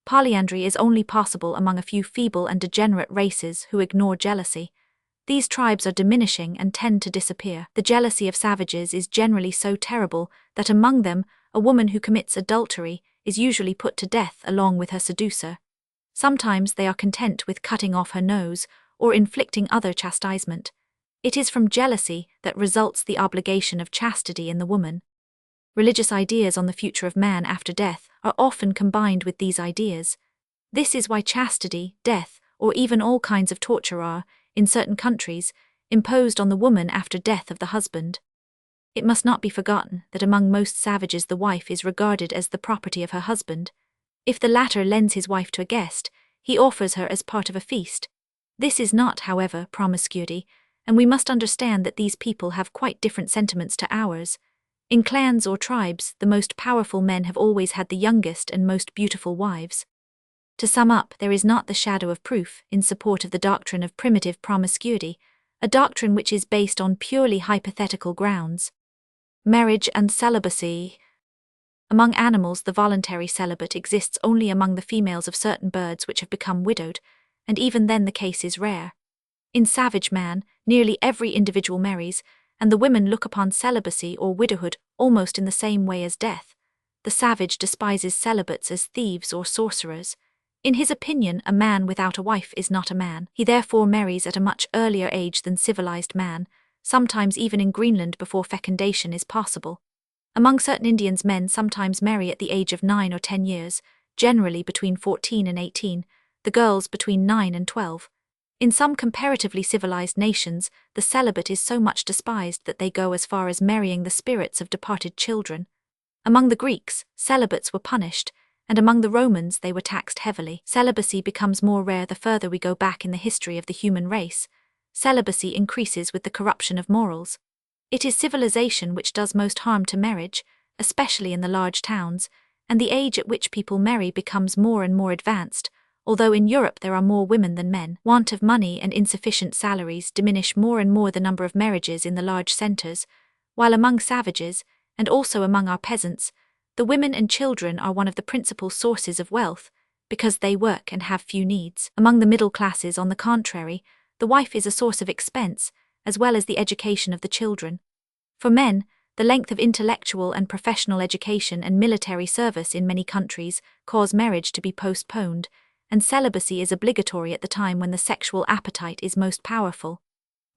Polyandry is only possible among a few feeble and degenerate races who ignore jealousy. These tribes are diminishing and tend to disappear. The jealousy of savages is generally so terrible that among them, a woman who commits adultery is usually put to death along with her seducer. Sometimes they are content with cutting off her nose or inflicting other chastisement. It is from jealousy that results the obligation of chastity in the woman. Religious ideas on the future of man after death are often combined with these ideas. This is why chastity, death, or even all kinds of torture are, in certain countries, imposed on the woman after death of the husband. It must not be forgotten that among most savages the wife is regarded as the property of her husband. If the latter lends his wife to a guest, he offers her as part of a feast. This is not, however, promiscuity, and we must understand that these people have quite different sentiments to ours. In clans or tribes, the most powerful men have always had the youngest and most beautiful wives. To sum up, there is not the shadow of proof in support of the doctrine of primitive promiscuity, a doctrine which is based on purely hypothetical grounds. Marriage and celibacy. Among animals, the voluntary celibate exists only among the females of certain birds which have become widowed, and even then the case is rare. In savage man, nearly every individual marries, and the women look upon celibacy or widowhood almost in the same way as death. The savage despises celibates as thieves or sorcerers. In his opinion, a man without a wife is not a man. He therefore marries at a much earlier age than civilized man, sometimes even in Greenland before fecundation is possible. Among certain Indians, men sometimes marry at the age of 9 or 10 years, generally between 14 and 18, the girls between 9 and 12. In some comparatively civilized nations, the celibate is so much despised that they go as far as marrying the spirits of departed children. Among the Greeks, celibates were punished, and among the Romans they were taxed heavily. Celibacy becomes more rare the further we go back in the history of the human race. Celibacy increases with the corruption of morals. It is civilization which does most harm to marriage, especially in the large towns, and the age at which people marry becomes more and more advanced. Although in Europe there are more women than men, want of money and insufficient salaries diminish more and more the number of marriages in the large centers, while among savages, and also among our peasants, the women and children are one of the principal sources of wealth, because they work and have few needs. Among the middle classes, on the contrary, the wife is a source of expense, as well as the education of the children. For men, the length of intellectual and professional education and military service in many countries cause marriage to be postponed, and celibacy is obligatory at the time when the sexual appetite is most powerful.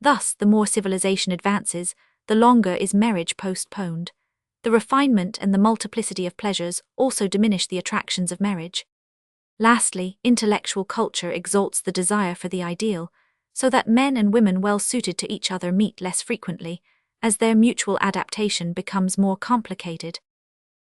Thus, the more civilization advances, the longer is marriage postponed. The refinement and the multiplicity of pleasures also diminish the attractions of marriage. Lastly, intellectual culture exalts the desire for the ideal, so that men and women well suited to each other meet less frequently, as their mutual adaptation becomes more complicated.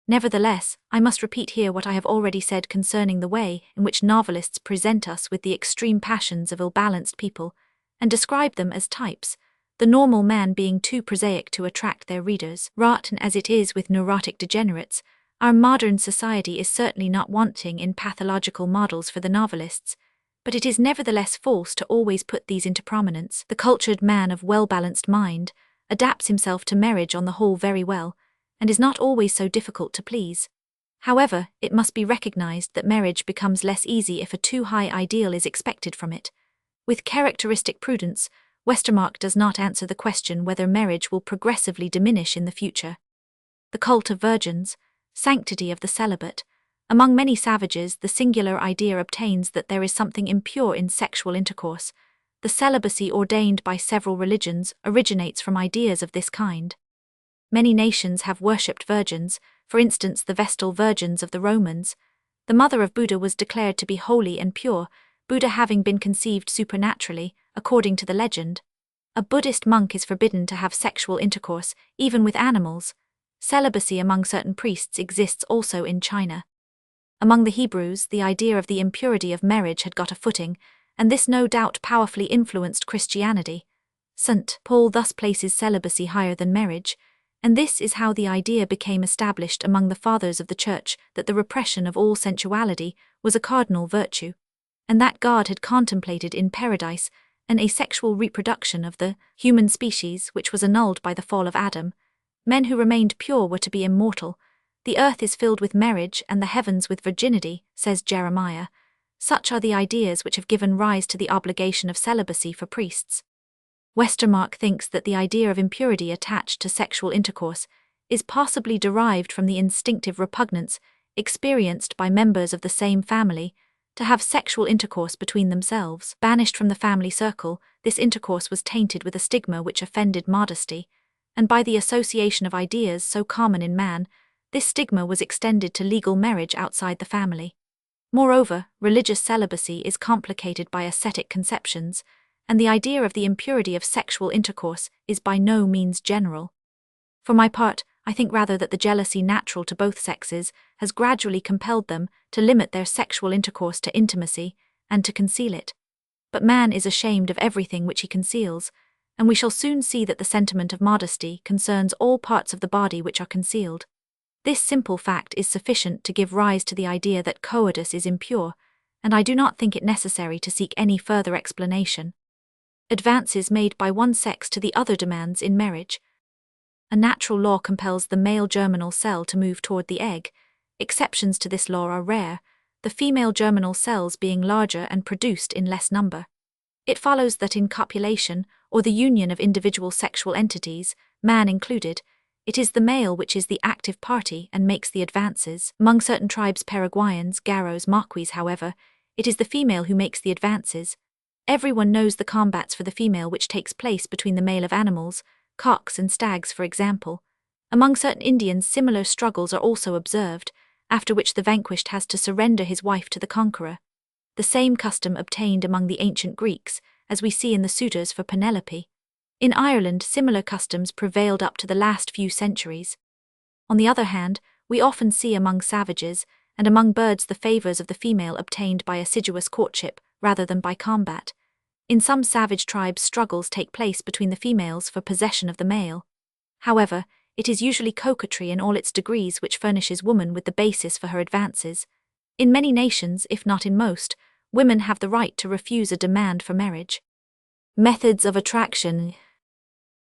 Nevertheless, I must repeat here what I have already said concerning the way in which novelists present us with the extreme passions of ill-balanced people, and describe them as types, the normal man being too prosaic to attract their readers. Rotten as it is with neurotic degenerates, our modern society is certainly not wanting in pathological models for the novelists, but it is nevertheless false to always put these into prominence. The cultured man of well-balanced mind adapts himself to marriage on the whole very well, and is not always so difficult to please. However, it must be recognized that marriage becomes less easy if a too high ideal is expected from it. With characteristic prudence, Westermarck does not answer the question whether marriage will progressively diminish in the future. The cult of virgins, sanctity of the celibate. Among many savages, the singular idea obtains that there is something impure in sexual intercourse. The celibacy ordained by several religions originates from ideas of this kind. Many nations have worshipped virgins, for instance the Vestal Virgins of the Romans. The mother of Buddha was declared to be holy and pure, Buddha having been conceived supernaturally, according to the legend. A Buddhist monk is forbidden to have sexual intercourse, even with animals. Celibacy among certain priests exists also in China. Among the Hebrews, the idea of the impurity of marriage had got a footing, and this no doubt powerfully influenced Christianity. St. Paul thus places celibacy higher than marriage, and this is how the idea became established among the fathers of the Church that the repression of all sensuality was a cardinal virtue, and that God had contemplated in paradise an asexual reproduction of the human species which was annulled by the fall of Adam. Men who remained pure were to be immortal. The earth is filled with marriage and the heavens with virginity, says Jeremiah. Such are the ideas which have given rise to the obligation of celibacy for priests. Westermarck thinks that the idea of impurity attached to sexual intercourse is possibly derived from the instinctive repugnance experienced by members of the same family to have sexual intercourse between themselves. Banished from the family circle, this intercourse was tainted with a stigma which offended modesty, and by the association of ideas so common in man, this stigma was extended to legal marriage outside the family. Moreover, religious celibacy is complicated by ascetic conceptions, and the idea of the impurity of sexual intercourse is by no means general. For my part, I think rather that the jealousy natural to both sexes has gradually compelled them to limit their sexual intercourse to intimacy, and to conceal it. But man is ashamed of everything which he conceals, and we shall soon see that the sentiment of modesty concerns all parts of the body which are concealed. This simple fact is sufficient to give rise to the idea that coitus is impure, and I do not think it necessary to seek any further explanation. Advances made by one sex to the other demands in marriage. A natural law compels the male germinal cell to move toward the egg. Exceptions to this law are rare, the female germinal cells being larger and produced in less number. It follows that in copulation, or the union of individual sexual entities, man included, it is the male which is the active party and makes the advances. Among certain tribes, Paraguayans, Garos, Maquis, however, it is the female who makes the advances. Everyone knows the combats for the female which takes place between the male of animals, cocks and stags for example. Among certain Indians similar struggles are also observed, after which the vanquished has to surrender his wife to the conqueror. The same custom obtained among the ancient Greeks, as we see in the suitors for Penelope. In Ireland, similar customs prevailed up to the last few centuries. On the other hand, we often see among savages, and among birds, the favours of the female obtained by assiduous courtship, rather than by combat. In some savage tribes, struggles take place between the females for possession of the male. However, it is usually coquetry in all its degrees which furnishes woman with the basis for her advances. In many nations, if not in most, women have the right to refuse a demand for marriage. Methods of attraction.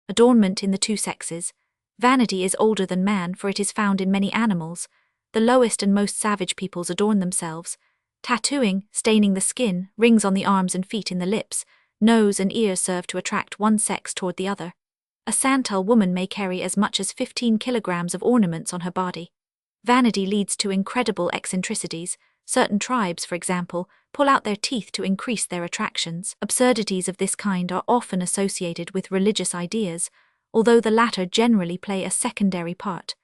Adornment in the two sexes. Vanity is older than man, for it is found in many animals. The lowest and most savage peoples adorn themselves. Tattooing, staining the skin, rings on the arms and feet, in the lips, nose and ears serve to attract one sex toward the other. A Santal woman may carry as much as 15 kilograms of ornaments on her body. Vanity leads to incredible eccentricities. Certain tribes, for example, pull out their teeth to increase their attractions. Absurdities of this kind are often associated with religious ideas, although the latter generally play a secondary part.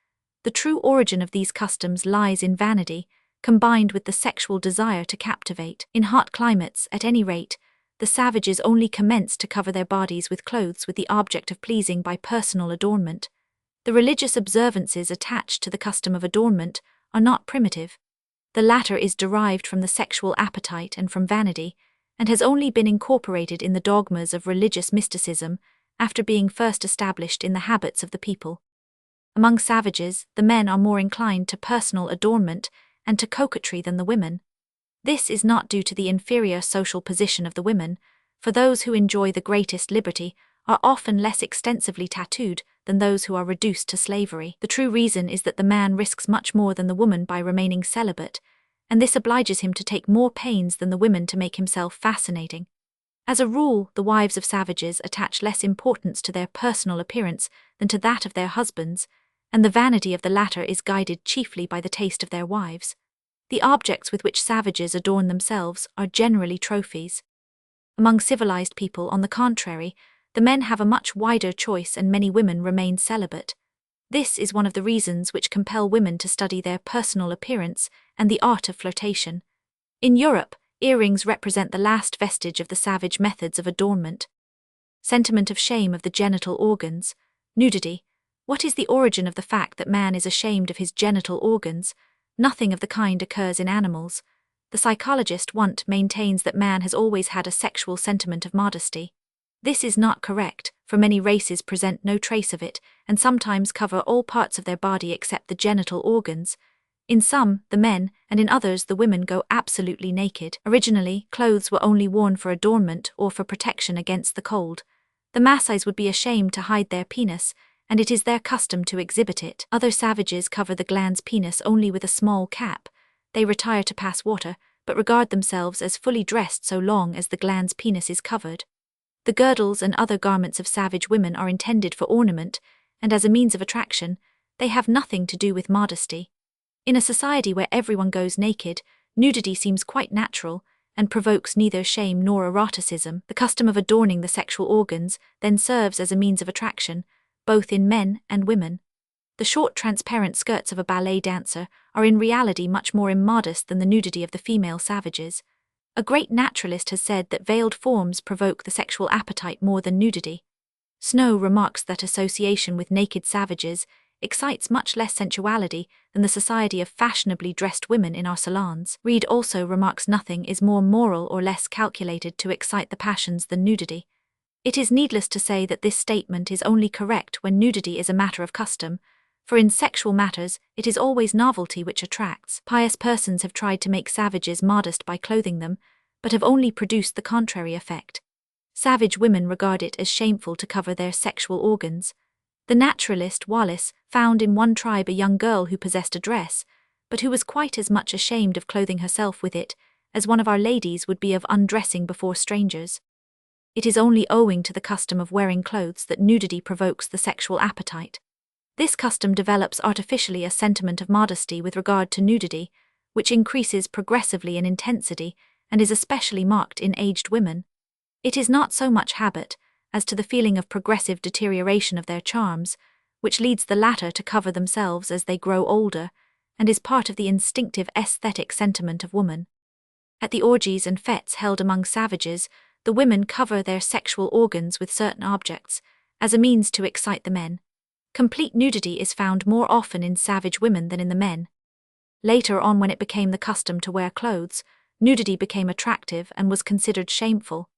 The true origin of these customs lies in vanity, combined with the sexual desire to captivate. In hot climates, at any rate, the savages only commence to cover their bodies with clothes with the object of pleasing by personal adornment. The religious observances attached to the custom of adornment are not primitive. The latter is derived from the sexual appetite and from vanity, and has only been incorporated in the dogmas of religious mysticism after being first established in the habits of the people. Among savages, the men are more inclined to personal adornment and to coquetry than the women. This is not due to the inferior social position of the women, for those who enjoy the greatest liberty are often less extensively tattooed than those who are reduced to slavery. The true reason is that the man risks much more than the woman by remaining celibate, and this obliges him to take more pains than the women to make himself fascinating. As a rule, the wives of savages attach less importance to their personal appearance than to that of their husbands, and the vanity of the latter is guided chiefly by the taste of their wives. The objects with which savages adorn themselves are generally trophies. Among civilized people, on the contrary, the men have a much wider choice and many women remain celibate. This is one of the reasons which compel women to study their personal appearance and the art of flirtation. In Europe, earrings represent the last vestige of the savage methods of adornment. Sentiment of shame of the genital organs. Nudity. What is the origin of the fact that man is ashamed of his genital organs? Nothing of the kind occurs in animals. The psychologist Wundt maintains that man has always had a sexual sentiment of modesty. This is not correct, for many races present no trace of it, and sometimes cover all parts of their body except the genital organs. In some, the men, and in others the women go absolutely naked. Originally, clothes were only worn for adornment or for protection against the cold. The Maasais would be ashamed to hide their penis, and it is their custom to exhibit it. Other savages cover the glans penis only with a small cap. They retire to pass water, but regard themselves as fully dressed so long as the glans penis is covered. The girdles and other garments of savage women are intended for ornament, and as a means of attraction, they have nothing to do with modesty. In a society where everyone goes naked, nudity seems quite natural, and provokes neither shame nor eroticism. The custom of adorning the sexual organs then serves as a means of attraction, both in men and women. The short transparent skirts of a ballet dancer are in reality much more immodest than the nudity of the female savages. A great naturalist has said that veiled forms provoke the sexual appetite more than nudity. Snow remarks that association with naked savages excites much less sensuality than the society of fashionably dressed women in our salons. Reed also remarks nothing is more moral or less calculated to excite the passions than nudity. It is needless to say that this statement is only correct when nudity is a matter of custom, for in sexual matters it is always novelty which attracts. Pious persons have tried to make savages modest by clothing them, but have only produced the contrary effect. Savage women regard it as shameful to cover their sexual organs. The naturalist Wallace found in one tribe a young girl who possessed a dress, but who was quite as much ashamed of clothing herself with it as one of our ladies would be of undressing before strangers. It is only owing to the custom of wearing clothes that nudity provokes the sexual appetite. This custom develops artificially a sentiment of modesty with regard to nudity, which increases progressively in intensity and is especially marked in aged women. It is not so much habit as to the feeling of progressive deterioration of their charms, which leads the latter to cover themselves as they grow older, and is part of the instinctive aesthetic sentiment of woman. At the orgies and fetes held among savages, the women cover their sexual organs with certain objects, as a means to excite the men. Complete nudity is found more often in savage women than in the men. Later on, when it became the custom to wear clothes, nudity became attractive and was considered shameful.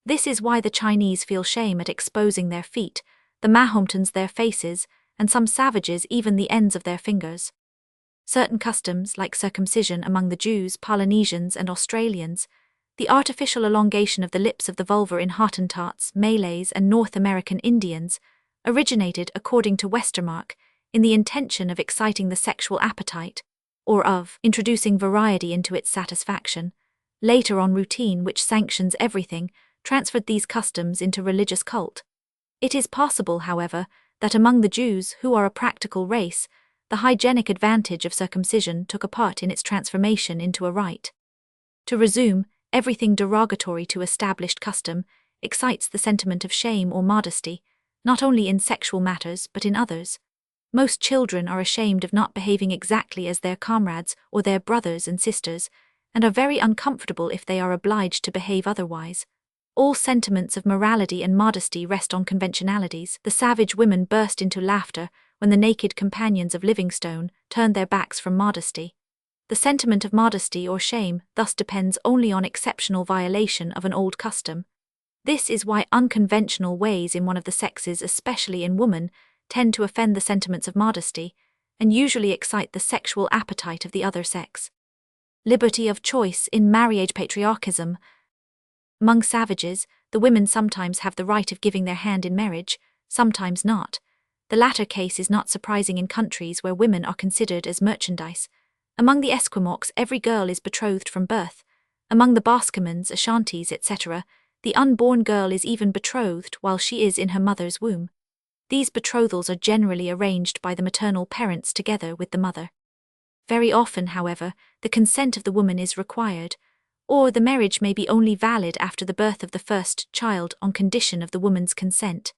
This is why the Chinese feel shame at exposing their feet, the Mahometans their faces, and some savages even the ends of their fingers. Certain customs, like circumcision among the Jews, Polynesians, and Australians, the artificial elongation of the lips of the vulva in Hottentots, Malays, and North American Indians, originated, according to Westermarck, in the intention of exciting the sexual appetite, or of introducing variety into its satisfaction. Later on, routine, which sanctions everything, transferred these customs into religious cult. It is possible, however, that among the Jews, who are a practical race, the hygienic advantage of circumcision took a part in its transformation into a rite. To resume, everything derogatory to established custom excites the sentiment of shame or modesty, not only in sexual matters but in others. Most children are ashamed of not behaving exactly as their comrades or their brothers and sisters, and are very uncomfortable if they are obliged to behave otherwise. All sentiments of morality and modesty rest on conventionalities. The savage women burst into laughter when the naked companions of Livingstone turned their backs from modesty. The sentiment of modesty or shame thus depends only on exceptional violation of an old custom. This is why unconventional ways in one of the sexes, especially in woman, tend to offend the sentiments of modesty, and usually excite the sexual appetite of the other sex. Liberty of choice in marriage. Patriarchism. Among savages, the women sometimes have the right of giving their hand in marriage, sometimes not. The latter case is not surprising in countries where women are considered as merchandise. Among the Esquimaux, every girl is betrothed from birth. Among the Boscomans, Ashantis, etc., the unborn girl is even betrothed while she is in her mother's womb. These betrothals are generally arranged by the maternal parents together with the mother. Very often, however, the consent of the woman is required, or the marriage may be only valid after the birth of the first child on condition of the woman's consent.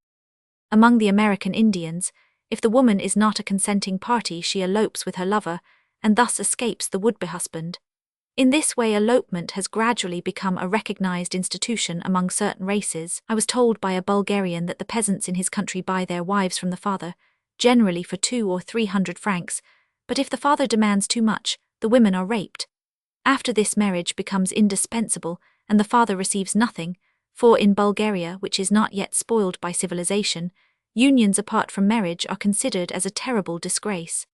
Among the American Indians, if the woman is not a consenting party, she elopes with her lover, and thus escapes the would-be husband. In this way, elopement has gradually become a recognized institution among certain races. I was told by a Bulgarian that the peasants in his country buy their wives from the father, generally for 200 or 300 francs, but if the father demands too much, the women are raped. After this, marriage becomes indispensable, and the father receives nothing, for in Bulgaria, which is not yet spoiled by civilization, unions apart from marriage are considered as a terrible disgrace.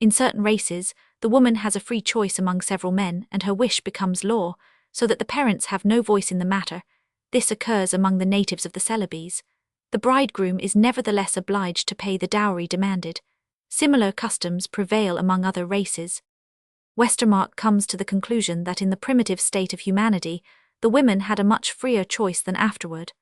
In certain races, the woman has a free choice among several men, and her wish becomes law, so that the parents have no voice in the matter. This occurs among the natives of the Celebes. The bridegroom is nevertheless obliged to pay the dowry demanded. Similar customs prevail among other races. Westermarck comes to the conclusion that in the primitive state of humanity, the women had a much freer choice than afterward.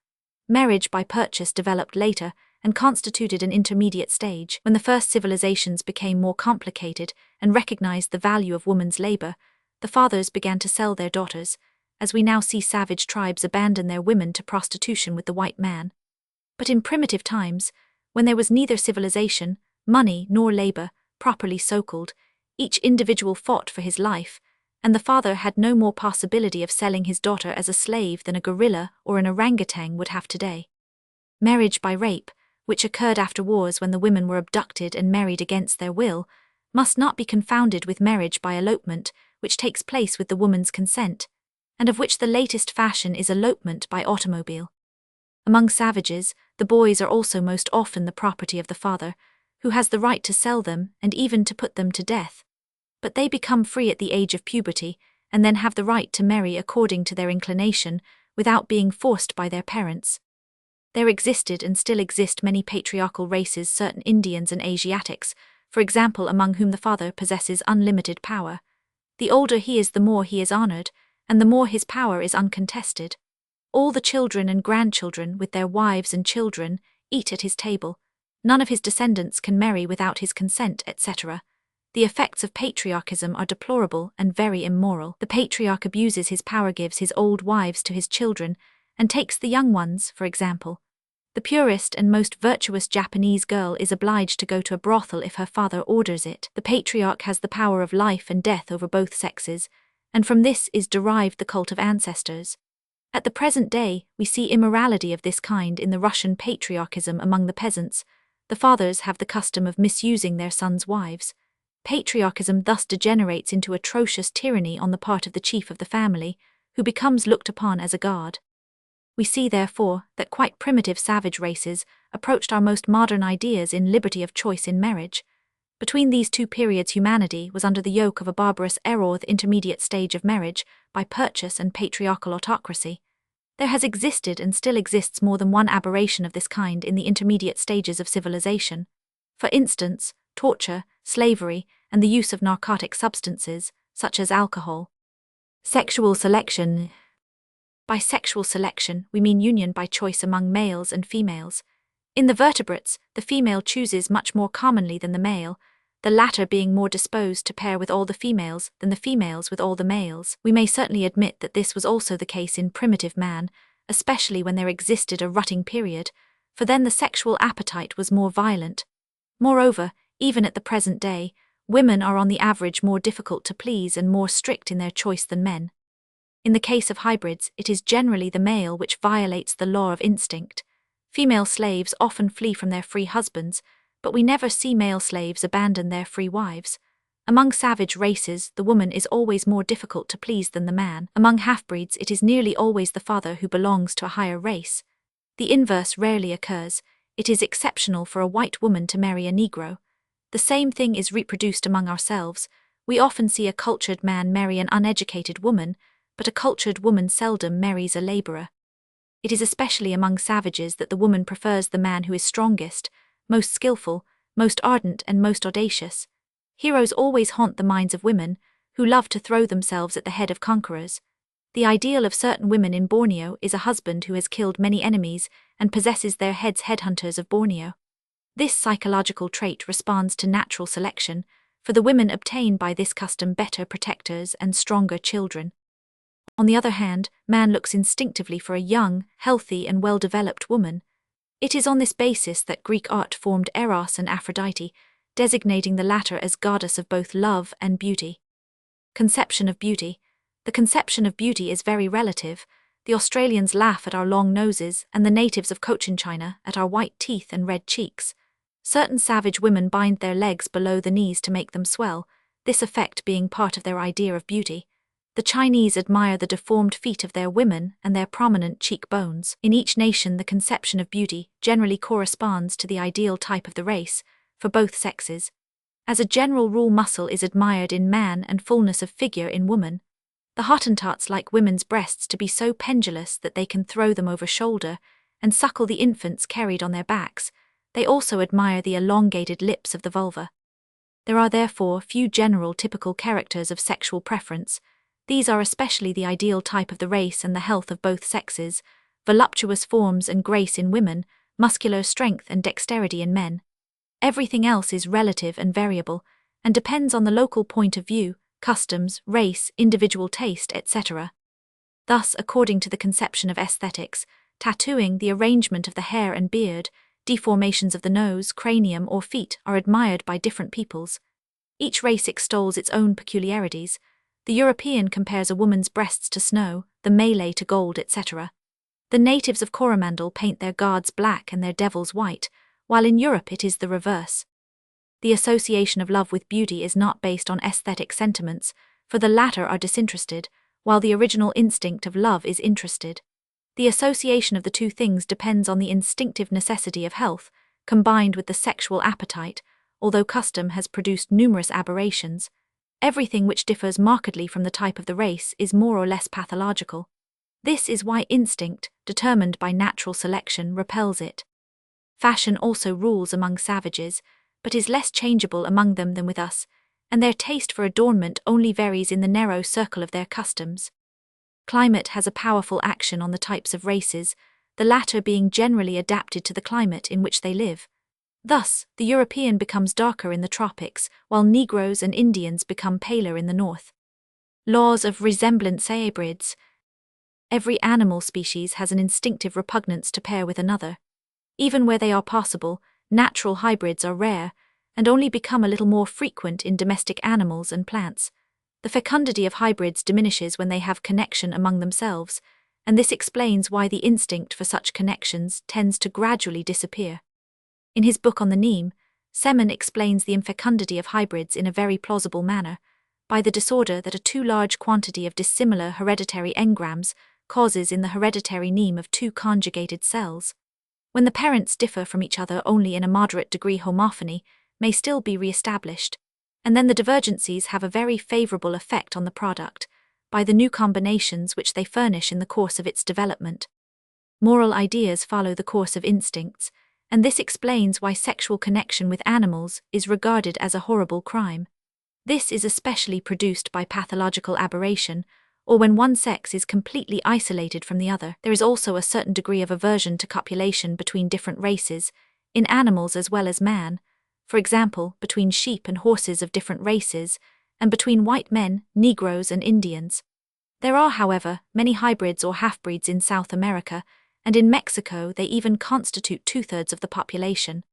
Marriage by purchase developed later and constituted an intermediate stage. When the first civilizations became more complicated and recognized the value of woman's labor, the fathers began to sell their daughters, as we now see savage tribes abandon their women to prostitution with the white man. But in primitive times, when there was neither civilization, money, nor labor, properly so-called, each individual fought for his life, and the father had no more possibility of selling his daughter as a slave than a gorilla or an orangutan would have today. Marriage by rape, which occurred after wars when the women were abducted and married against their will, must not be confounded with marriage by elopement, which takes place with the woman's consent, and of which the latest fashion is elopement by automobile. Among savages, the boys are also most often the property of the father, who has the right to sell them and even to put them to death. But they become free at the age of puberty, and then have the right to marry according to their inclination, without being forced by their parents. There existed and still exist many patriarchal races, certain Indians and Asiatics, for example, among whom the father possesses unlimited power. The older he is, the more he is honored, and the more his power is uncontested. All the children and grandchildren, with their wives and children, eat at his table. None of his descendants can marry without his consent, etc. The effects of patriarchism are deplorable and very immoral. The patriarch abuses his power, gives his old wives to his children, and takes the young ones, for example. The purest and most virtuous Japanese girl is obliged to go to a brothel if her father orders it. The patriarch has the power of life and death over both sexes, and from this is derived the cult of ancestors. At the present day, we see immorality of this kind in the Russian patriarchism among the peasants. The fathers have the custom of misusing their sons' wives. Patriarchism thus degenerates into atrocious tyranny on the part of the chief of the family, who becomes looked upon as a god. We see, therefore, that quite primitive savage races approached our most modern ideas in liberty of choice in marriage. Between these two periods, humanity was under the yoke of a barbarous era, or the intermediate stage of marriage, by purchase and patriarchal autocracy. There has existed and still exists more than one aberration of this kind in the intermediate stages of civilization. For instance, torture, slavery, and the use of narcotic substances, such as alcohol. Sexual selection. By sexual selection, we mean union by choice among males and females. In the vertebrates, the female chooses much more commonly than the male, the latter being more disposed to pair with all the females than the females with all the males. We may certainly admit that this was also the case in primitive man, especially when there existed a rutting period, for then the sexual appetite was more violent. Moreover, even at the present day, women are on the average more difficult to please and more strict in their choice than men. In the case of hybrids, it is generally the male which violates the law of instinct. Female slaves often flee from their free husbands, but we never see male slaves abandon their free wives. Among savage races, the woman is always more difficult to please than the man. Among half-breeds, it is nearly always the father who belongs to a higher race. The inverse rarely occurs. It is exceptional for a white woman to marry a Negro. The same thing is reproduced among ourselves. We often see a cultured man marry an uneducated woman, but a cultured woman seldom marries a laborer. It is especially among savages that the woman prefers the man who is strongest, most skillful, most ardent and most audacious. Heroes always haunt the minds of women, who love to throw themselves at the head of conquerors. The ideal of certain women in Borneo is a husband who has killed many enemies and possesses their heads, headhunters of Borneo. This psychological trait responds to natural selection, for the women obtain by this custom better protectors and stronger children. On the other hand, man looks instinctively for a young, healthy and well-developed woman. It is on this basis that Greek art formed Eros and Aphrodite, designating the latter as goddess of both love and beauty. Conception of beauty. The conception of beauty is very relative. The Australians laugh at our long noses and the natives of Cochinchina at our white teeth and red cheeks. Certain savage women bind their legs below the knees to make them swell, this effect being part of their idea of beauty. The Chinese admire the deformed feet of their women and their prominent cheekbones. In each nation, the conception of beauty generally corresponds to the ideal type of the race, for both sexes. As a general rule, muscle is admired in man and fullness of figure in woman. The Hottentots like women's breasts to be so pendulous that they can throw them over shoulder and suckle the infants carried on their backs. They also admire the elongated lips of the vulva. There are therefore few general typical characters of sexual preference. These are especially the ideal type of the race and the health of both sexes, voluptuous forms and grace in women, muscular strength and dexterity in men. Everything else is relative and variable, and depends on the local point of view, customs, race, individual taste, etc. Thus, according to the conception of aesthetics, tattooing, the arrangement of the hair and beard, deformations of the nose, cranium, or feet are admired by different peoples. Each race extols its own peculiarities. The European compares a woman's breasts to snow, the Malay to gold, etc. The natives of Coromandel paint their gods black and their devils white, while in Europe it is the reverse. The association of love with beauty is not based on aesthetic sentiments, for the latter are disinterested, while the original instinct of love is interested. The association of the two things depends on the instinctive necessity of health, combined with the sexual appetite, although custom has produced numerous aberrations. Everything which differs markedly from the type of the race is more or less pathological. This is why instinct, determined by natural selection, repels it. Fashion also rules among savages, but is less changeable among them than with us, and their taste for adornment only varies in the narrow circle of their customs. Climate has a powerful action on the types of races, the latter being generally adapted to the climate in which they live. Thus, the European becomes darker in the tropics, while Negroes and Indians become paler in the north. Laws of resemblance hybrids. Every animal species has an instinctive repugnance to pair with another. Even where they are possible, natural hybrids are rare, and only become a little more frequent in domestic animals and plants. The fecundity of hybrids diminishes when they have connection among themselves, and this explains why the instinct for such connections tends to gradually disappear. In his book on the neem, Semen explains the infecundity of hybrids in a very plausible manner, by the disorder that a too large quantity of dissimilar hereditary engrams causes in the hereditary neem of two conjugated cells. When the parents differ from each other only in a moderate degree, homophony may still be re-established, and then the divergencies have a very favorable effect on the product, by the new combinations which they furnish in the course of its development. Moral ideas follow the course of instincts, and this explains why sexual connection with animals is regarded as a horrible crime. This is especially produced by pathological aberration, or when one sex is completely isolated from the other. There is also a certain degree of aversion to copulation between different races, in animals as well as man, for example, between sheep and horses of different races, and between white men, Negroes and Indians. There are, however, many hybrids or half-breeds in South America, and in Mexico they even constitute 2/3 of the population.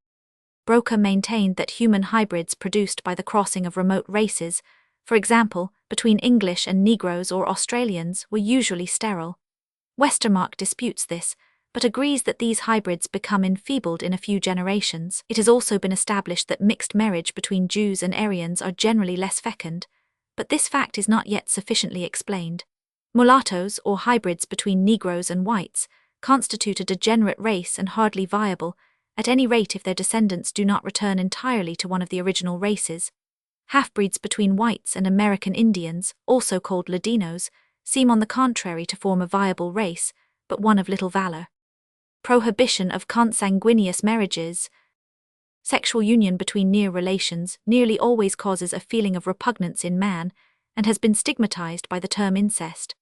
Broca maintained that human hybrids produced by the crossing of remote races, for example, between English and Negroes or Australians, were usually sterile. Westermarck disputes this, but agrees that these hybrids become enfeebled in a few generations. It has also been established that mixed marriage between Jews and Aryans are generally less fecund, but this fact is not yet sufficiently explained. Mulattoes, or hybrids between Negroes and whites, constitute a degenerate race and hardly viable, at any rate if their descendants do not return entirely to one of the original races. Half-breeds between whites and American Indians, also called Ladinos, seem on the contrary to form a viable race, but one of little valor. Prohibition of consanguineous marriages. Sexual union between near relations nearly always causes a feeling of repugnance in man, and has been stigmatized by the term incest.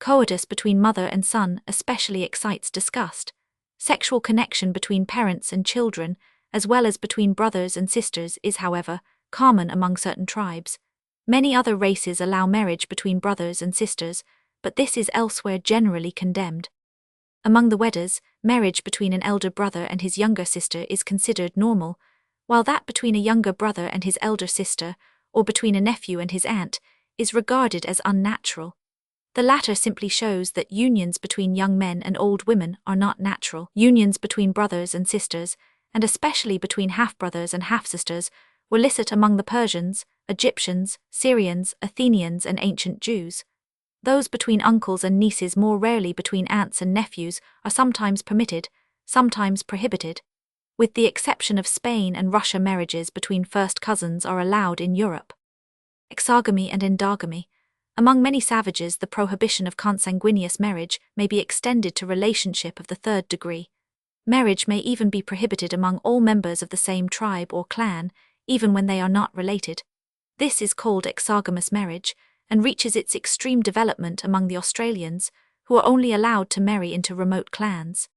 Coitus between mother and son especially excites disgust. Sexual connection between parents and children, as well as between brothers and sisters, is, however, common among certain tribes. Many other races allow marriage between brothers and sisters, but this is elsewhere generally condemned. Among the Weddas, marriage between an elder brother and his younger sister is considered normal, while that between a younger brother and his elder sister, or between a nephew and his aunt, is regarded as unnatural. The latter simply shows that unions between young men and old women are not natural. Unions between brothers and sisters, and especially between half-brothers and half-sisters, were licit among the Persians, Egyptians, Syrians, Athenians and ancient Jews. Those between uncles and nieces, more rarely between aunts and nephews, are sometimes permitted, sometimes prohibited. With the exception of Spain and Russia, marriages between first cousins are allowed in Europe. Exogamy and endogamy. Among many savages, the prohibition of consanguineous marriage may be extended to relationship of the third degree. Marriage may even be prohibited among all members of the same tribe or clan, even when they are not related. This is called exogamous marriage, and reaches its extreme development among the Australians, who are only allowed to marry into remote clans.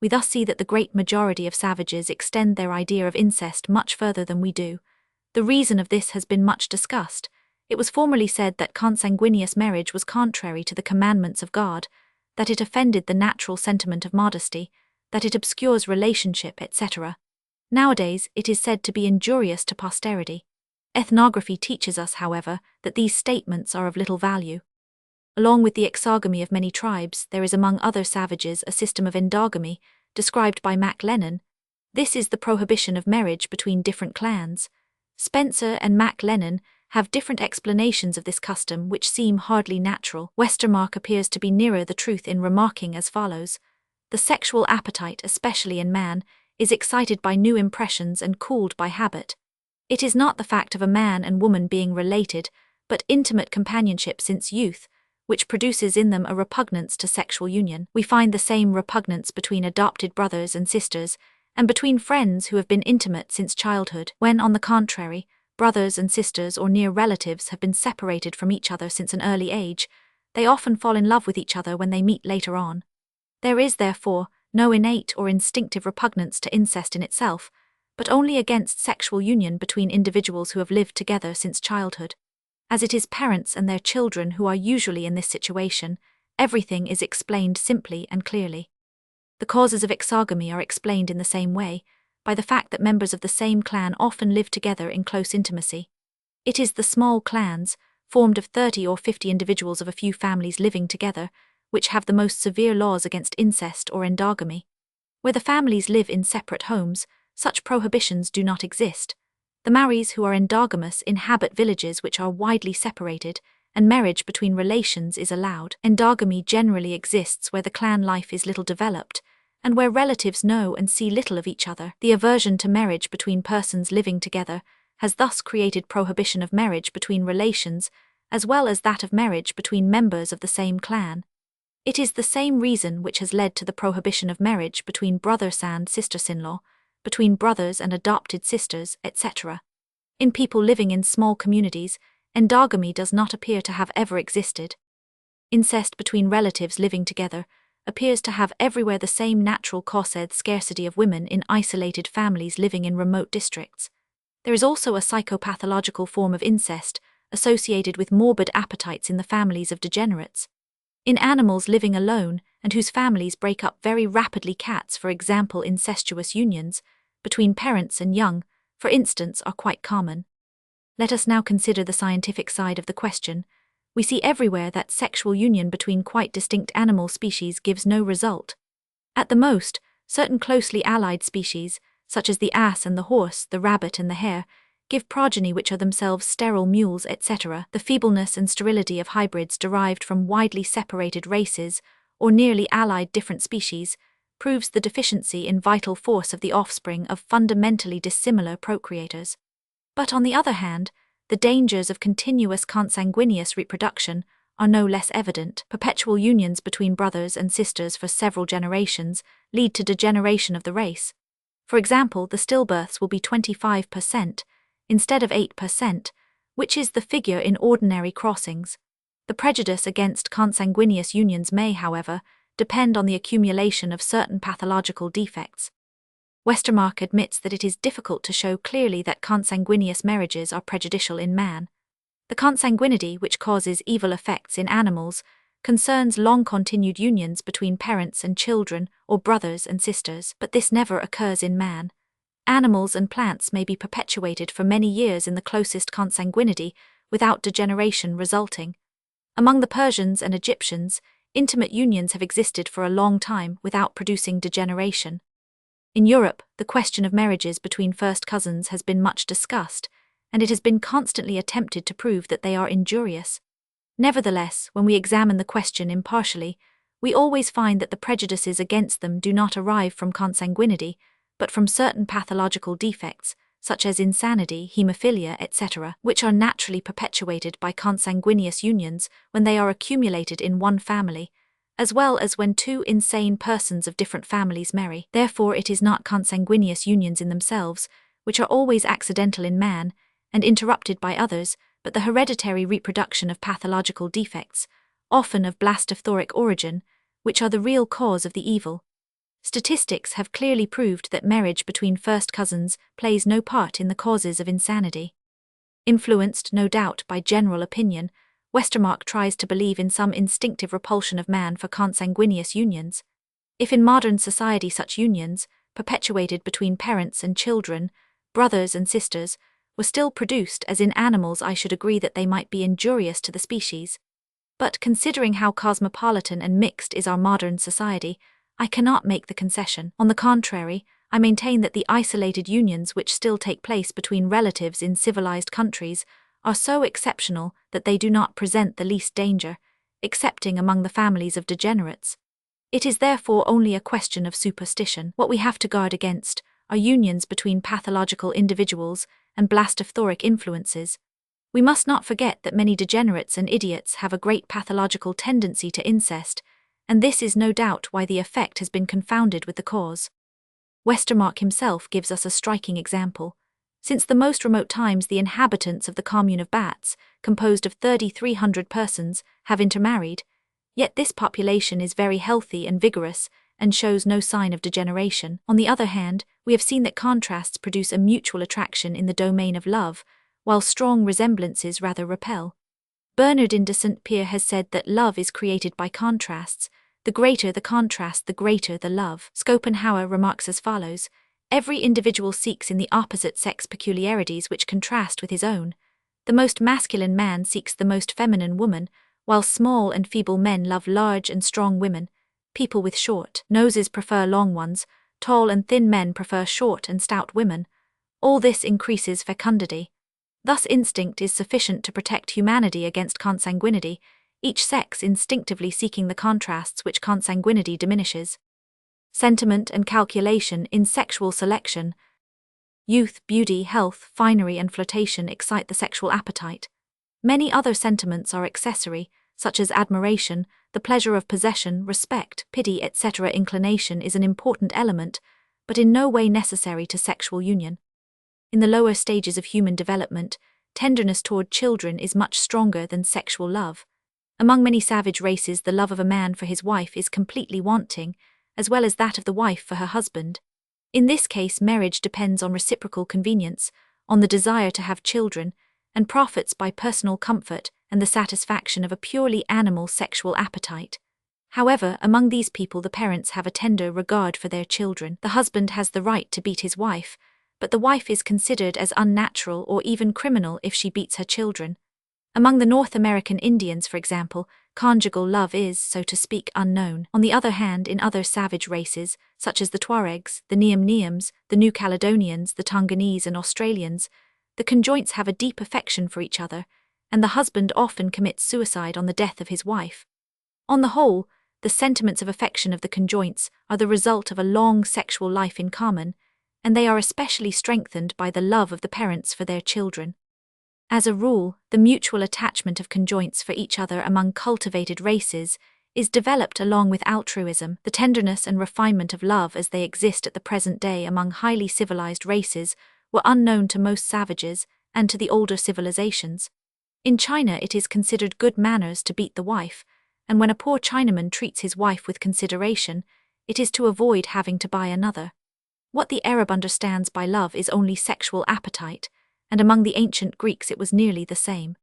We thus see that the great majority of savages extend their idea of incest much further than we do. The reason of this has been much discussed. It was formerly said that consanguineous marriage was contrary to the commandments of God, that it offended the natural sentiment of modesty, that it obscures relationship, etc. Nowadays, it is said to be injurious to posterity. Ethnography teaches us, however, that these statements are of little value. Along with the exogamy of many tribes, there is among other savages a system of endogamy, described by Mac Lennon. This is the prohibition of marriage between different clans. Spencer and Mac Lennon have different explanations of this custom which seem hardly natural. Westermarck appears to be nearer the truth in remarking as follows: the sexual appetite, especially in man, is excited by new impressions and cooled by habit. It is not the fact of a man and woman being related, but intimate companionship since youth, which produces in them a repugnance to sexual union. We find the same repugnance between adopted brothers and sisters, and between friends who have been intimate since childhood, when, on the contrary, brothers and sisters or near relatives have been separated from each other since an early age. They often fall in love with each other when they meet later on. There is, therefore, no innate or instinctive repugnance to incest in itself, but only against sexual union between individuals who have lived together since childhood. As it is parents and their children who are usually in this situation, everything is explained simply and clearly. The causes of exogamy are explained in the same way, by the fact that members of the same clan often live together in close intimacy. It is the small clans, formed of 30 or 50 individuals of a few families living together, which have the most severe laws against incest or endogamy. Where the families live in separate homes, such prohibitions do not exist. The Maoris who are endogamous inhabit villages which are widely separated, and marriage between relations is allowed. Endogamy generally exists where the clan life is little developed, and where relatives know and see little of each other. The aversion to marriage between persons living together has thus created prohibition of marriage between relations, as well as that of marriage between members of the same clan. It is the same reason which has led to the prohibition of marriage between brothers and sisters-in-law, between brothers and adopted sisters, etc. In people living in small communities, endogamy does not appear to have ever existed. Incest between relatives living together appears to have everywhere the same natural caused scarcity of women in isolated families living in remote districts. There is also a psychopathological form of incest associated with morbid appetites in the families of degenerates. In animals living alone and whose families break up very rapidly, cats, for example, incestuous unions between parents and young, for instance, are quite common. Let us now consider the scientific side of the question. We see everywhere that sexual union between quite distinct animal species gives no result. At the most, certain closely allied species, such as the ass and the horse, the rabbit and the hare, give progeny which are themselves sterile mules, etc. The feebleness and sterility of hybrids derived from widely separated races, or nearly allied different species, proves the deficiency in vital force of the offspring of fundamentally dissimilar procreators. But on the other hand, the dangers of continuous consanguineous reproduction are no less evident. Perpetual unions between brothers and sisters for several generations lead to degeneration of the race. For example, the stillbirths will be 25%, instead of 8%, which is the figure in ordinary crossings. The prejudice against consanguineous unions may, however, depend on the accumulation of certain pathological defects. Westermarck admits that it is difficult to show clearly that consanguineous marriages are prejudicial in man. The consanguinity which causes evil effects in animals concerns long-continued unions between parents and children or brothers and sisters, but this never occurs in man. Animals and plants may be perpetuated for many years in the closest consanguinity without degeneration resulting. Among the Persians and Egyptians, intimate unions have existed for a long time without producing degeneration. In Europe, the question of marriages between first cousins has been much discussed, and it has been constantly attempted to prove that they are injurious. Nevertheless, when we examine the question impartially, we always find that the prejudices against them do not arrive from consanguinity, but from certain pathological defects, such as insanity, hemophilia, etc., which are naturally perpetuated by consanguineous unions when they are accumulated in one family, as well as when two insane persons of different families marry. Therefore, it is not consanguineous unions in themselves, which are always accidental in man, and interrupted by others, but the hereditary reproduction of pathological defects, often of blastophthoric origin, which are the real cause of the evil. Statistics have clearly proved that marriage between first cousins plays no part in the causes of insanity. Influenced, no doubt, by general opinion, Westermarck tries to believe in some instinctive repulsion of man for consanguineous unions. If in modern society such unions, perpetuated between parents and children, brothers and sisters, were still produced as in animals, I should agree that they might be injurious to the species. But considering how cosmopolitan and mixed is our modern society, I cannot make the concession. On the contrary, I maintain that the isolated unions which still take place between relatives in civilized countries are so exceptional that they do not present the least danger, excepting among the families of degenerates. It is therefore only a question of superstition. What we have to guard against are unions between pathological individuals and blastophthoric influences. We must not forget that many degenerates and idiots have a great pathological tendency to incest, and this is no doubt why the effect has been confounded with the cause. Westermarck himself gives us a striking example. Since the most remote times, the inhabitants of the commune of Batz, composed of 3,300 persons, have intermarried, yet this population is very healthy and vigorous, and shows no sign of degeneration. On the other hand, we have seen that contrasts produce a mutual attraction in the domain of love, while strong resemblances rather repel. Bernardin de Saint-Pierre has said that love is created by contrasts. The greater the contrast, the greater the love. Schopenhauer remarks as follows: every individual seeks in the opposite sex peculiarities which contrast with his own. The most masculine man seeks the most feminine woman, while small and feeble men love large and strong women. People with short noses prefer long ones, tall and thin men prefer short and stout women. All this increases fecundity. Thus instinct is sufficient to protect humanity against consanguinity, each sex instinctively seeking the contrasts which consanguinity diminishes. Sentiment and calculation in sexual selection. Youth, beauty, health, finery and flirtation excite the sexual appetite. Many other sentiments are accessory, such as admiration, the pleasure of possession, respect, pity, etc. Inclination is an important element, but in no way necessary to sexual union. In the lower stages of human development, tenderness toward children is much stronger than sexual love. Among many savage races, the love of a man for his wife is completely wanting, as well as that of the wife for her husband. In this case, marriage depends on reciprocal convenience, on the desire to have children, and profits by personal comfort and the satisfaction of a purely animal sexual appetite. However, among these people the parents have a tender regard for their children. The husband has the right to beat his wife, but the wife is considered as unnatural or even criminal if she beats her children. Among the North American Indians, for example, conjugal love is, so to speak, unknown. On the other hand, in other savage races, such as the Tuaregs, the Niams, the New Caledonians, the Tonganese and Australians, the conjoints have a deep affection for each other, and the husband often commits suicide on the death of his wife. On the whole, the sentiments of affection of the conjoints are the result of a long sexual life in common, and they are especially strengthened by the love of the parents for their children. As a rule, the mutual attachment of conjoints for each other among cultivated races is developed along with altruism. The tenderness and refinement of love as they exist at the present day among highly civilized races were unknown to most savages and to the older civilizations. In China, it is considered good manners to beat the wife, and when a poor Chinaman treats his wife with consideration, it is to avoid having to buy another. What the Arab understands by love is only sexual appetite, and among the ancient Greeks it was nearly the same.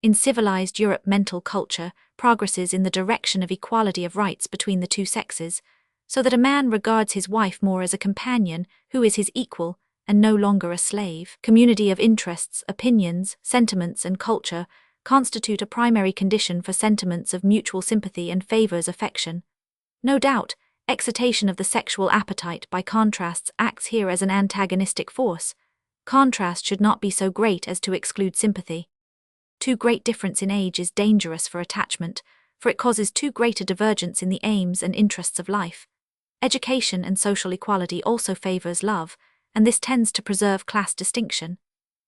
In civilized Europe, mental culture progresses in the direction of equality of rights between the two sexes, so that a man regards his wife more as a companion who is his equal and no longer a slave. Community of interests, opinions, sentiments and culture constitute a primary condition for sentiments of mutual sympathy and favors affection. No doubt, excitation of the sexual appetite by contrasts acts here as an antagonistic force. Contrast should not be so great as to exclude sympathy. Too great difference in age is dangerous for attachment, for it causes too great a divergence in the aims and interests of life. Education and social equality also favors love, and this tends to preserve class distinction.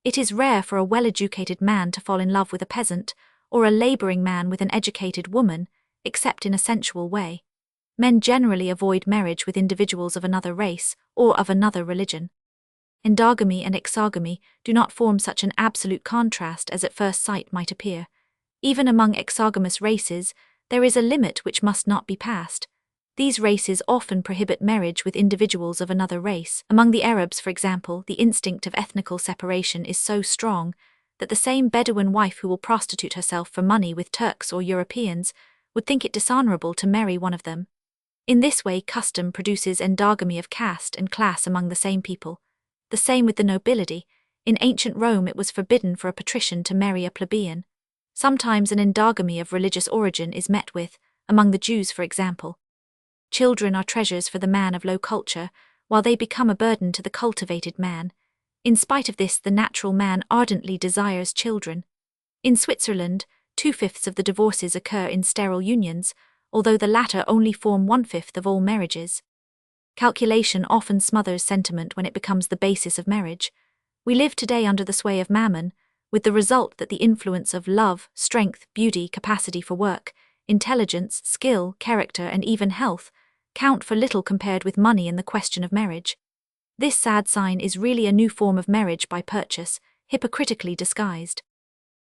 It is rare for a well-educated man to fall in love with a peasant, or a laboring man with an educated woman, except in a sensual way. Men generally avoid marriage with individuals of another race or of another religion. Endogamy and exogamy do not form such an absolute contrast as at first sight might appear. Even among exogamous races, there is a limit which must not be passed. These races often prohibit marriage with individuals of another race. Among the Arabs, for example, the instinct of ethnical separation is so strong that the same Bedouin wife who will prostitute herself for money with Turks or Europeans would think it dishonorable to marry one of them. In this way, custom produces endogamy of caste and class among the same people. The same with the nobility. In ancient Rome it was forbidden for a patrician to marry a plebeian. Sometimes an endogamy of religious origin is met with, among the Jews for example. Children are treasures for the man of low culture, while they become a burden to the cultivated man. In spite of this, the natural man ardently desires children. In Switzerland, 2/5 of the divorces occur in sterile unions, although the latter only form 1/5 of all marriages. Calculation often smothers sentiment when it becomes the basis of marriage. We live today under the sway of Mammon, with the result that the influence of love, strength, beauty, capacity for work, intelligence, skill, character, and even health count for little compared with money in the question of marriage. This sad sign is really a new form of marriage by purchase, hypocritically disguised.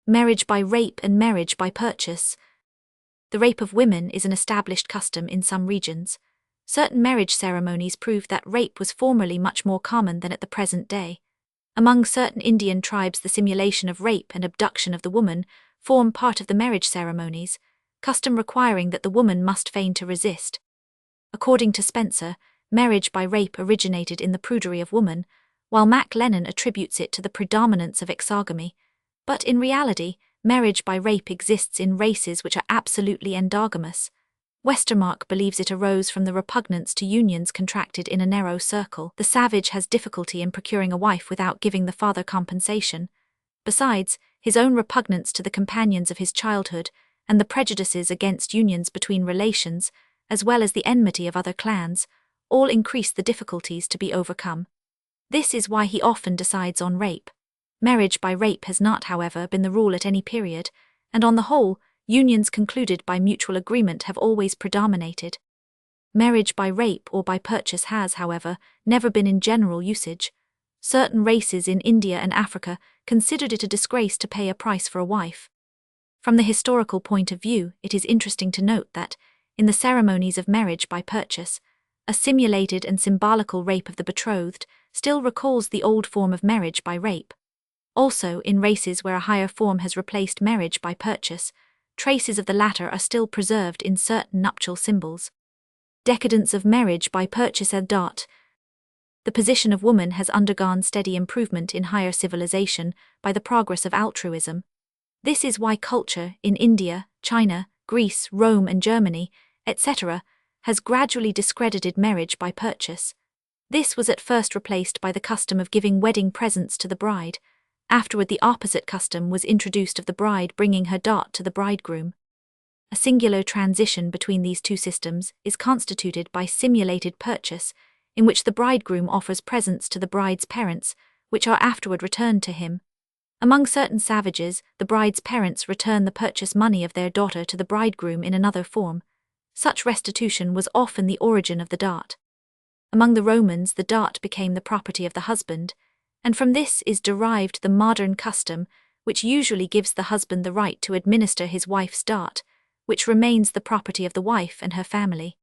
Marriage by rape and marriage by purchase. The rape of women is an established custom in some regions. Certain marriage ceremonies prove that rape was formerly much more common than at the present day. Among certain Indian tribes, the simulation of rape and abduction of the woman form part of the marriage ceremonies, custom requiring that the woman must feign to resist. According to Spencer, marriage by rape originated in the prudery of woman, while Mac Lennon attributes it to the predominance of exogamy. But in reality, marriage by rape exists in races which are absolutely endogamous. Westermarck believes it arose from the repugnance to unions contracted in a narrow circle. The savage has difficulty in procuring a wife without giving the father compensation. Besides, his own repugnance to the companions of his childhood, and the prejudices against unions between relations, as well as the enmity of other clans, all increase the difficulties to be overcome. This is why he often decides on rape. Marriage by rape has not, however, been the rule at any period, and on the whole, unions concluded by mutual agreement have always predominated. Marriage by rape or by purchase has, however, never been in general usage. Certain races in India and Africa considered it a disgrace to pay a price for a wife. From the historical point of view, it is interesting to note that, in the ceremonies of marriage by purchase, a simulated and symbolical rape of the betrothed still recalls the old form of marriage by rape. Also, in races where a higher form has replaced marriage by purchase, traces of the latter are still preserved in certain nuptial symbols. Decadence of marriage by purchase. The position of woman has undergone steady improvement in higher civilization by the progress of altruism. This is why culture in India, China, Greece, Rome and Germany, etc., has gradually discredited marriage by purchase. This was at first replaced by the custom of giving wedding presents to the bride. Afterward, the opposite custom was introduced of the bride bringing her dot to the bridegroom. A singular transition between these two systems is constituted by simulated purchase, in which the bridegroom offers presents to the bride's parents, which are afterward returned to him. Among certain savages, the bride's parents return the purchase money of their daughter to the bridegroom in another form. Such restitution was often the origin of the dot. Among the Romans, the dot became the property of the husband, and from this is derived the modern custom, which usually gives the husband the right to administer his wife's dot, which remains the property of the wife and her family.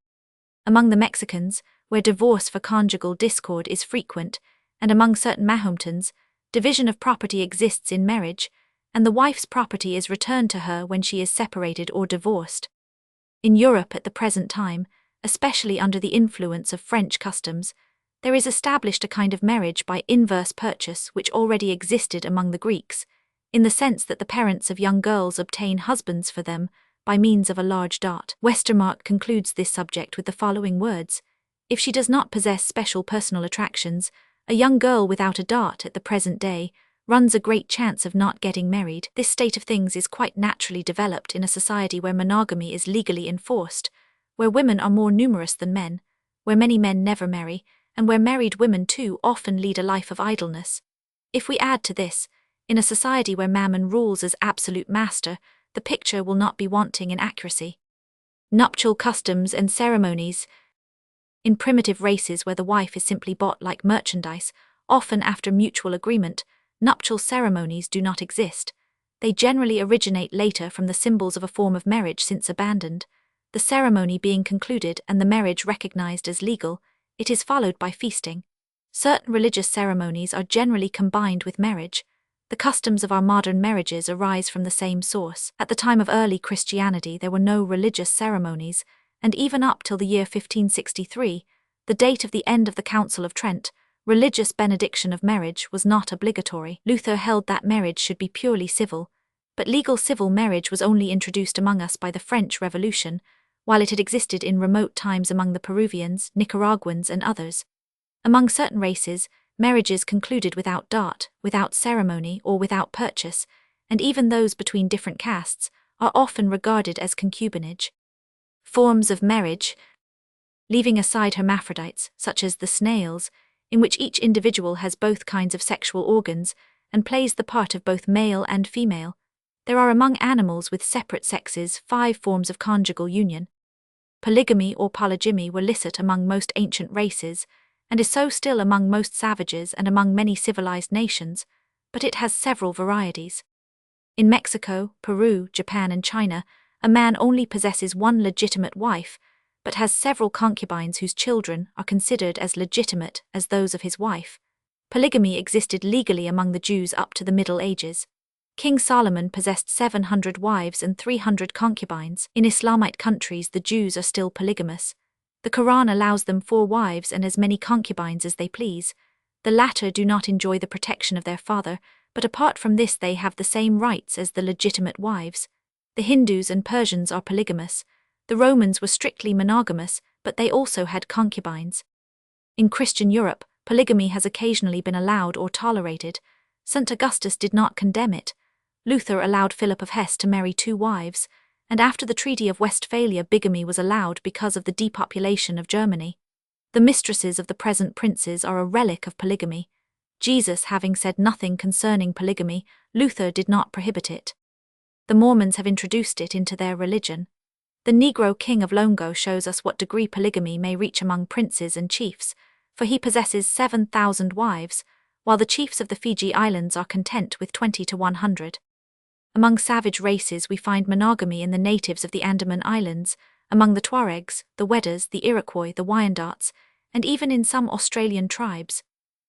Among the Mexicans, where divorce for conjugal discord is frequent, and among certain Mahometans, division of property exists in marriage, and the wife's property is returned to her when she is separated or divorced. In Europe at the present time, especially under the influence of French customs, there is established a kind of marriage by inverse purchase which already existed among the Greeks, in the sense that the parents of young girls obtain husbands for them by means of a large dot. Westermarck concludes this subject with the following words: "If she does not possess special personal attractions, a young girl without a dot at the present day runs a great chance of not getting married." This state of things is quite naturally developed in a society where monogamy is legally enforced, where women are more numerous than men, where many men never marry, and where married women too often lead a life of idleness. If we add to this, in a society where mammon rules as absolute master, the picture will not be wanting in accuracy. Nuptial customs and ceremonies. In primitive races where the wife is simply bought like merchandise, often after mutual agreement, nuptial ceremonies do not exist. They generally originate later from the symbols of a form of marriage since abandoned. The ceremony being concluded and the marriage recognized as legal, it is followed by feasting. Certain religious ceremonies are generally combined with marriage. The customs of our modern marriages arise from the same source. At the time of early Christianity there were no religious ceremonies, and even up till the year 1563, the date of the end of the Council of Trent, religious benediction of marriage was not obligatory. Luther held that marriage should be purely civil, but legal civil marriage was only introduced among us by the French Revolution, while it had existed in remote times among the Peruvians, Nicaraguans, and others. Among certain races, marriages concluded without dot, without ceremony, or without purchase, and even those between different castes, are often regarded as concubinage. Forms of marriage. Leaving aside hermaphrodites, such as the snails, in which each individual has both kinds of sexual organs, and plays the part of both male and female. There are among animals with separate sexes 5 forms of conjugal union. Polygamy or polygyny were licit among most ancient races, and is so still among most savages and among many civilized nations, but it has several varieties. In Mexico, Peru, Japan and China, a man only possesses one legitimate wife, but has several concubines whose children are considered as legitimate as those of his wife. Polygamy existed legally among the Jews up to the Middle Ages. King Solomon possessed 700 wives and 300 concubines. In Islamite countries, the Jews are still polygamous. The Quran allows them 4 wives and as many concubines as they please. The latter do not enjoy the protection of their father, but apart from this they have the same rights as the legitimate wives. The Hindus and Persians are polygamous. The Romans were strictly monogamous, but they also had concubines. In Christian Europe, polygamy has occasionally been allowed or tolerated. St. Augustus did not condemn it. Luther allowed Philip of Hesse to marry 2 wives, and after the Treaty of Westphalia bigamy was allowed because of the depopulation of Germany. The mistresses of the present princes are a relic of polygamy. Jesus having said nothing concerning polygamy, Luther did not prohibit it. The Mormons have introduced it into their religion. The Negro king of Longo shows us what degree polygamy may reach among princes and chiefs, for he possesses 7,000 wives, while the chiefs of the Fiji Islands are content with 20 to 100. Among savage races we find monogamy in the natives of the Andaman Islands, among the Tuaregs, the Weddas, the Iroquois, the Wyandots, and even in some Australian tribes.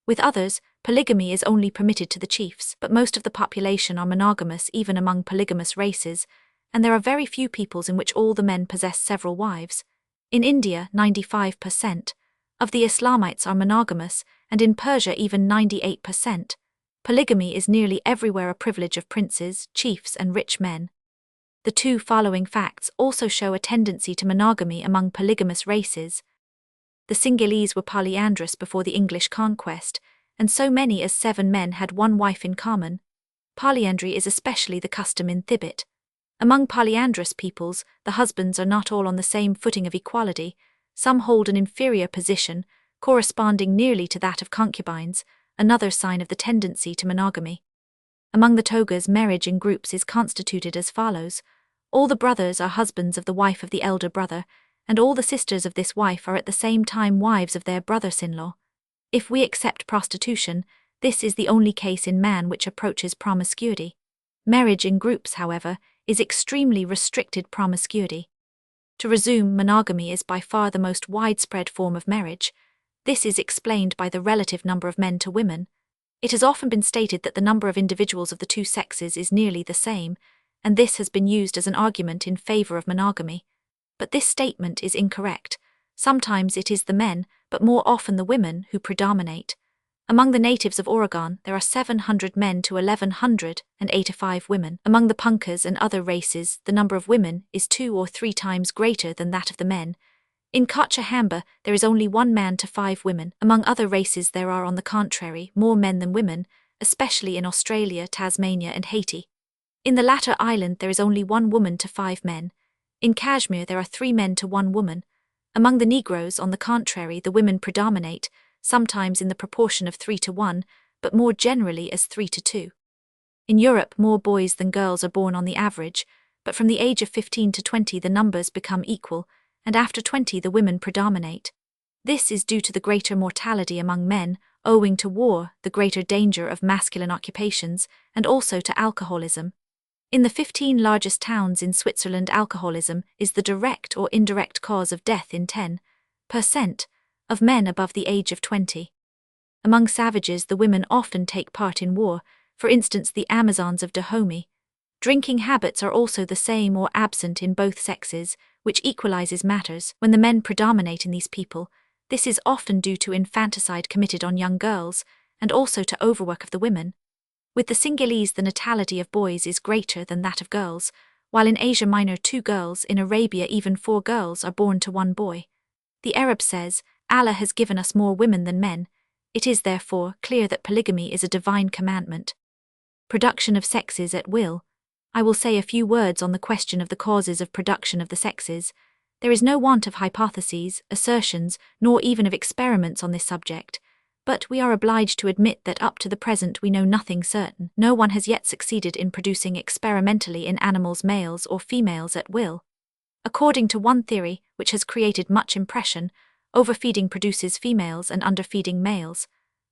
With others, polygamy is only permitted to the chiefs, but most of the population are monogamous even among polygamous races, and there are very few peoples in which all the men possess several wives. In India, 95% of the Islamites are monogamous, and in Persia even 98%. Polygamy is nearly everywhere a privilege of princes, chiefs and rich men. The 2 following facts also show a tendency to monogamy among polygamous races. The Cingalese were polyandrous before the English conquest, and so many as 7 men had 1 wife in common. Polyandry is especially the custom in Thibet. Among polyandrous peoples, the husbands are not all on the same footing of equality. Some hold an inferior position, corresponding nearly to that of concubines, another sign of the tendency to monogamy. Among the Togas, marriage in groups is constituted as follows. All the brothers are husbands of the wife of the elder brother, and all the sisters of this wife are at the same time wives of their brothers-in-law. If we accept prostitution, this is the only case in man which approaches promiscuity. Marriage in groups, however, is extremely restricted promiscuity. To resume, monogamy is by far the most widespread form of marriage. This is explained by the relative number of men to women. It has often been stated that the number of individuals of the 2 sexes is nearly the same, and this has been used as an argument in favor of monogamy. But this statement is incorrect. Sometimes it is the men, but more often the women, who predominate. Among the natives of Oregon, there are 700 men to 1,185 women. Among the Punkas and other races, the number of women is 2 or 3 times greater than that of the men. In Cochabamba, there is only 1 man to 5 women. Among other races there are, on the contrary, more men than women, especially in Australia, Tasmania and Haiti. In the latter island there is only 1 woman to 5 men. In Kashmir there are 3 men to 1 woman. Among the Negroes, on the contrary, the women predominate, sometimes in the proportion of 3 to 1, but more generally as 3 to 2. In Europe, more boys than girls are born on the average, but from the age of 15 to 20 the numbers become equal, and after 20 the women predominate. This is due to the greater mortality among men, owing to war, the greater danger of masculine occupations, and also to alcoholism. In the 15 largest towns in Switzerland, alcoholism is the direct or indirect cause of death in 10% of men above the age of 20. Among savages, the women often take part in war, for instance the Amazons of Dahomey. Drinking habits are also the same or absent in both sexes, which equalizes matters. When the men predominate in these people, this is often due to infanticide committed on young girls, and also to overwork of the women. With the Cingalese, the natality of boys is greater than that of girls, while in Asia Minor 2 girls, in Arabia even 4 girls are born to 1 boy. The Arab says, Allah has given us more women than men. It is therefore clear that polygamy is a divine commandment. Production of sexes at will. I will say a few words on the question of the causes of production of the sexes. There is no want of hypotheses, assertions, nor even of experiments on this subject. But we are obliged to admit that up to the present we know nothing certain. No one has yet succeeded in producing experimentally in animals males or females at will. According to one theory, which has created much impression, overfeeding produces females and underfeeding males.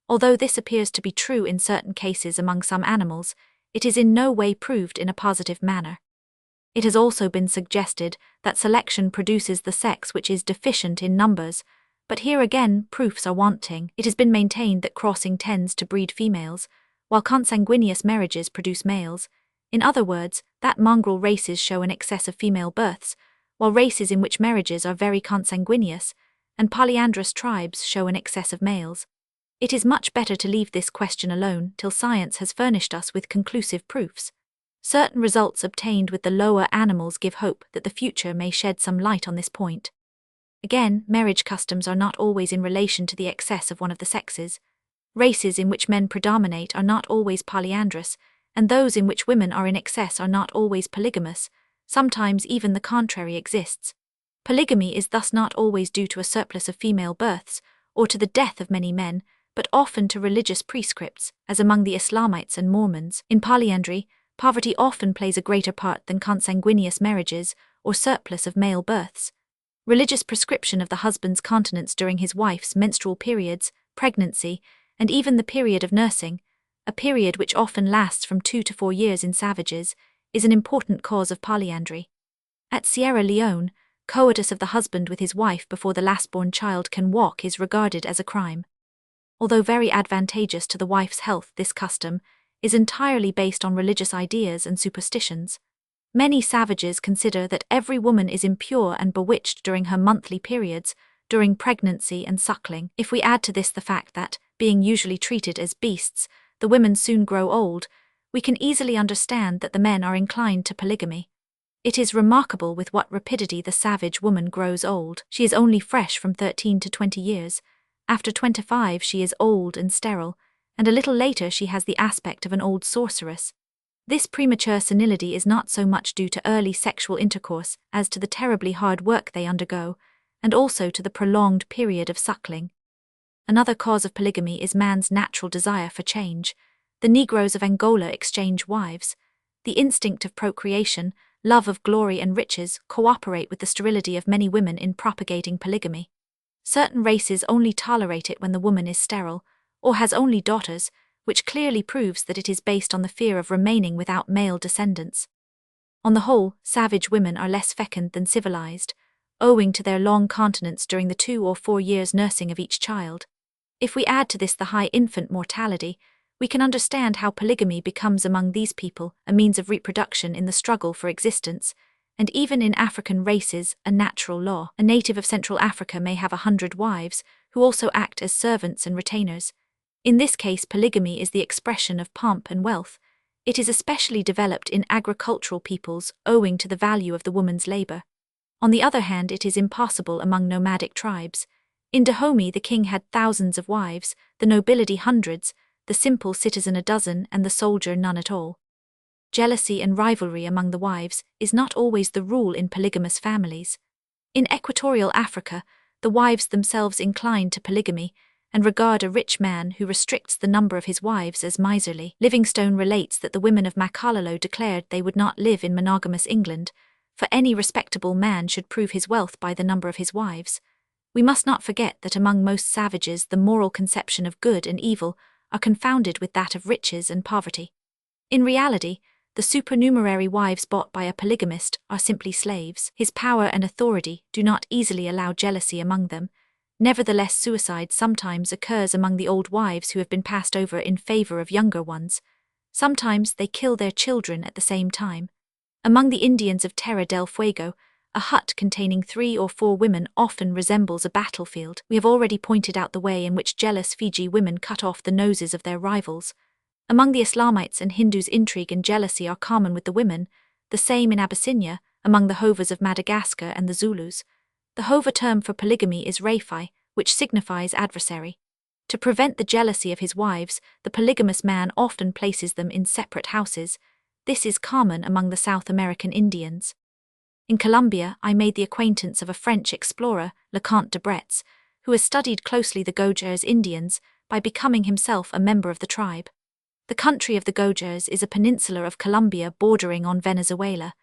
Although this appears to be true in certain cases among some animals, it is in no way proved in a positive manner. It has also been suggested that selection produces the sex which is deficient in numbers, but here again proofs are wanting. It has been maintained that crossing tends to breed females, while consanguineous marriages produce males. In other words, that mongrel races show an excess of female births, while races in which marriages are very consanguineous, and polyandrous tribes show an excess of males. It is much better to leave this question alone till science has furnished us with conclusive proofs. Certain results obtained with the lower animals give hope that the future may shed some light on this point. Again, marriage customs are not always in relation to the excess of one of the sexes. Races in which men predominate are not always polyandrous, and those in which women are in excess are not always polygamous. Sometimes even the contrary exists. Polygamy is thus not always due to a surplus of female births, or to the death of many men, but often to religious prescripts, as among the Islamites and Mormons. In polyandry, poverty often plays a greater part than consanguineous marriages or surplus of male births. Religious prescription of the husband's continence during his wife's menstrual periods, pregnancy, and even the period of nursing, a period which often lasts from 2 to 4 years in savages, is an important cause of polyandry. At Sierra Leone, coitus of the husband with his wife before the last-born child can walk is regarded as a crime. Although very advantageous to the wife's health, this custom is entirely based on religious ideas and superstitions. Many savages consider that every woman is impure and bewitched during her monthly periods, during pregnancy and suckling. If we add to this the fact that, being usually treated as beasts, the women soon grow old, we can easily understand that the men are inclined to polygamy. It is remarkable with what rapidity the savage woman grows old. She is only fresh from 13 to 20 years. After 25 she is old and sterile, and a little later she has the aspect of an old sorceress. This premature senility is not so much due to early sexual intercourse as to the terribly hard work they undergo, and also to the prolonged period of suckling. Another cause of polygamy is man's natural desire for change. The Negroes of Angola exchange wives. The instinct of procreation, love of glory and riches cooperate with the sterility of many women in propagating polygamy. Certain races only tolerate it when the woman is sterile, or has only daughters, which clearly proves that it is based on the fear of remaining without male descendants. On the whole, savage women are less fecund than civilized, owing to their long continence during the 2 or 4 years nursing of each child. If we add to this the high infant mortality, we can understand how polygamy becomes among these people a means of reproduction in the struggle for existence, and even in African races, a natural law. A native of Central Africa may have 100 wives, who also act as servants and retainers. In this case, polygamy is the expression of pomp and wealth. It is especially developed in agricultural peoples owing to the value of the woman's labor. On the other hand, it is impossible among nomadic tribes. In Dahomey the king had thousands of wives, the nobility hundreds, the simple citizen a dozen, and the soldier none at all. Jealousy and rivalry among the wives is not always the rule in polygamous families. In equatorial Africa, the wives themselves incline to polygamy, and regard a rich man who restricts the number of his wives as miserly. Livingstone relates that the women of Makalalo declared they would not live in monogamous England, for any respectable man should prove his wealth by the number of his wives. We must not forget that among most savages the moral conception of good and evil are confounded with that of riches and poverty. In reality, the supernumerary wives bought by a polygamist are simply slaves. His power and authority do not easily allow jealousy among them. Nevertheless, suicide sometimes occurs among the old wives who have been passed over in favor of younger ones. Sometimes they kill their children at the same time. Among the Indians of Terra del Fuego, a hut containing 3 or 4 women often resembles a battlefield. We have already pointed out the way in which jealous Fiji women cut off the noses of their rivals. Among the Islamites and Hindus, intrigue and jealousy are common with the women, the same in Abyssinia, among the Hovas of Madagascar and the Zulus. The Hova term for polygamy is Rafai, which signifies adversary. To prevent the jealousy of his wives, the polygamous man often places them in separate houses. This is common among the South American Indians. In Colombia, I made the acquaintance of a French explorer, LeConte de Bretz, who has studied closely the Gojers Indians, by becoming himself a member of the tribe. The country of the Gojers is a peninsula of Colombia bordering on Venezuela.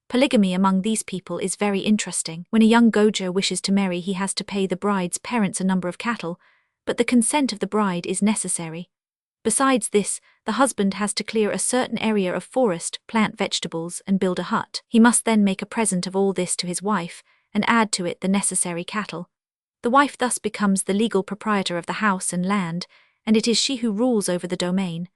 Polygamy among these people is very interesting. When a young Gojer wishes to marry, he has to pay the bride's parents a number of cattle, but the consent of the bride is necessary. Besides this, the husband has to clear a certain area of forest, plant vegetables, and build a hut. He must then make a present of all this to his wife, and add to it the necessary cattle. The wife thus becomes the legal proprietor of the house and land, and it is she who rules over the domain.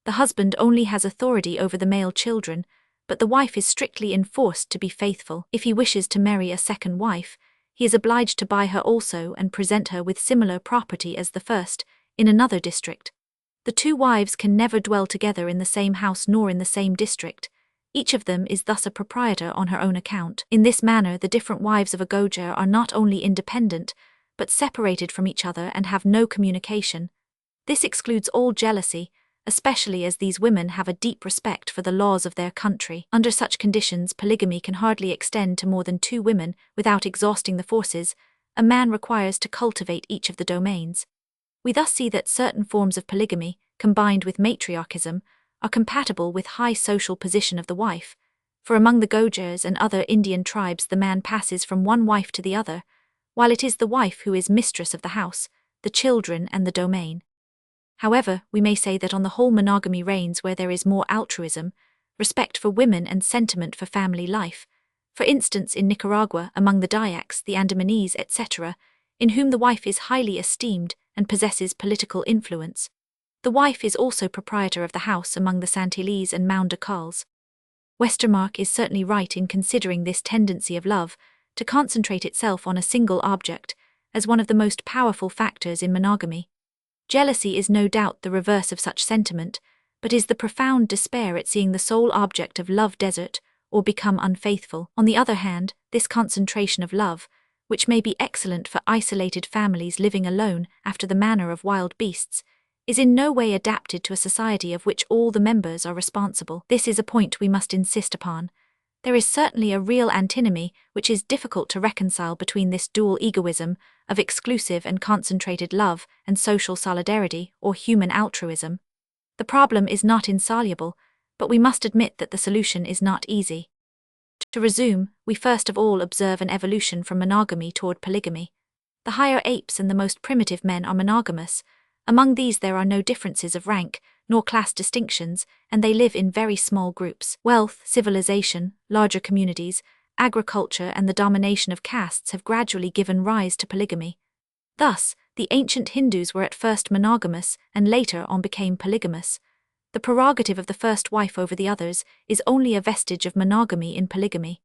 The husband only has authority over the male children, but the wife is strictly enforced to be faithful. If he wishes to marry a second wife, he is obliged to buy her also and present her with similar property as the first, in another district. The two wives can never dwell together in the same house nor in the same district. Each of them is thus a proprietor on her own account. In this manner, the different wives of a Gojer are not only independent, but separated from each other and have no communication. This excludes all jealousy, especially as these women have a deep respect for the laws of their country. Under such conditions, polygamy can hardly extend to more than 2 women without exhausting the forces a man requires to cultivate each of the domains. We thus see that certain forms of polygamy, combined with matriarchism, are compatible with high social position of the wife, for among the Gojers and other Indian tribes the man passes from one wife to the other, while it is the wife who is mistress of the house, the children and the domain. However, we may say that on the whole monogamy reigns where there is more altruism, respect for women and sentiment for family life, for instance in Nicaragua among the Dayaks, the Andamanese, etc., in whom the wife is highly esteemed and possesses political influence. The wife is also proprietor of the house among the Santilese and Moundacals. Westermarck is certainly right in considering this tendency of love to concentrate itself on a single object as one of the most powerful factors in monogamy. Jealousy is no doubt the reverse of such sentiment, but is the profound despair at seeing the sole object of love desert or become unfaithful. On the other hand, this concentration of love, which may be excellent for isolated families living alone after the manner of wild beasts, is in no way adapted to a society of which all the members are responsible. This is a point we must insist upon. There is certainly a real antinomy which is difficult to reconcile between this dual egoism of exclusive and concentrated love and social solidarity or human altruism. The problem is not insoluble, but we must admit that the solution is not easy. To resume, we first of all observe an evolution from monogamy toward polygamy. The higher apes and the most primitive men are monogamous. Among these there are no differences of rank, nor class distinctions, and they live in very small groups. Wealth, civilization, larger communities, agriculture and the domination of castes have gradually given rise to polygamy. Thus, the ancient Hindus were at first monogamous and later on became polygamous. The prerogative of the first wife over the others is only a vestige of monogamy in polygamy.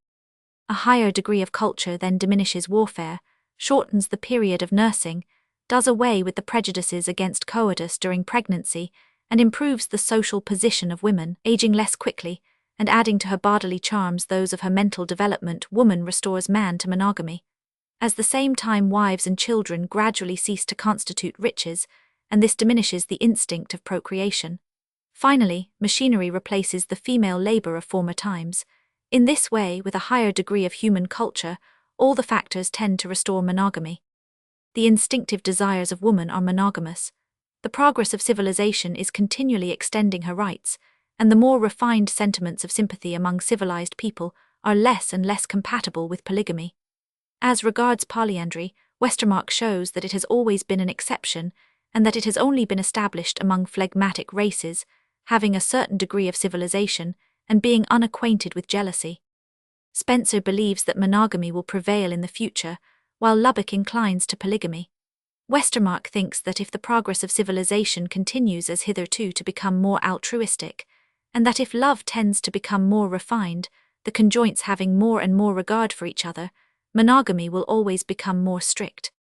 A higher degree of culture then diminishes warfare, shortens the period of nursing, does away with the prejudices against coitus during pregnancy, and improves the social position of women. Aging less quickly, and adding to her bodily charms those of her mental development, woman restores man to monogamy. At the same time, wives and children gradually cease to constitute riches, and this diminishes the instinct of procreation. Finally, machinery replaces the female labor of former times. In this way, with a higher degree of human culture, all the factors tend to restore monogamy. The instinctive desires of woman are monogamous. The progress of civilization is continually extending her rights, and the more refined sentiments of sympathy among civilized people are less and less compatible with polygamy. As regards polyandry, Westermarck shows that it has always been an exception, and that it has only been established among phlegmatic races, having a certain degree of civilization, and being unacquainted with jealousy. Spencer believes that monogamy will prevail in the future, while Lubbock inclines to polygamy. Westermarck thinks that if the progress of civilization continues as hitherto to become more altruistic, and that if love tends to become more refined, the conjoints having more and more regard for each other, monogamy will always become more strict.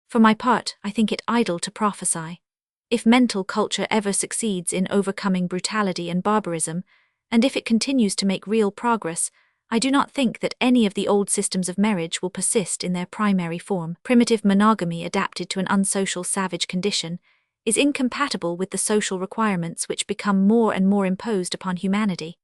For my part, I think it idle to prophesy. If mental culture ever succeeds in overcoming brutality and barbarism, and if it continues to make real progress, I do not think that any of the old systems of marriage will persist in their primary form. Primitive monogamy adapted to an unsocial savage condition is incompatible with the social requirements which become more and more imposed upon humanity.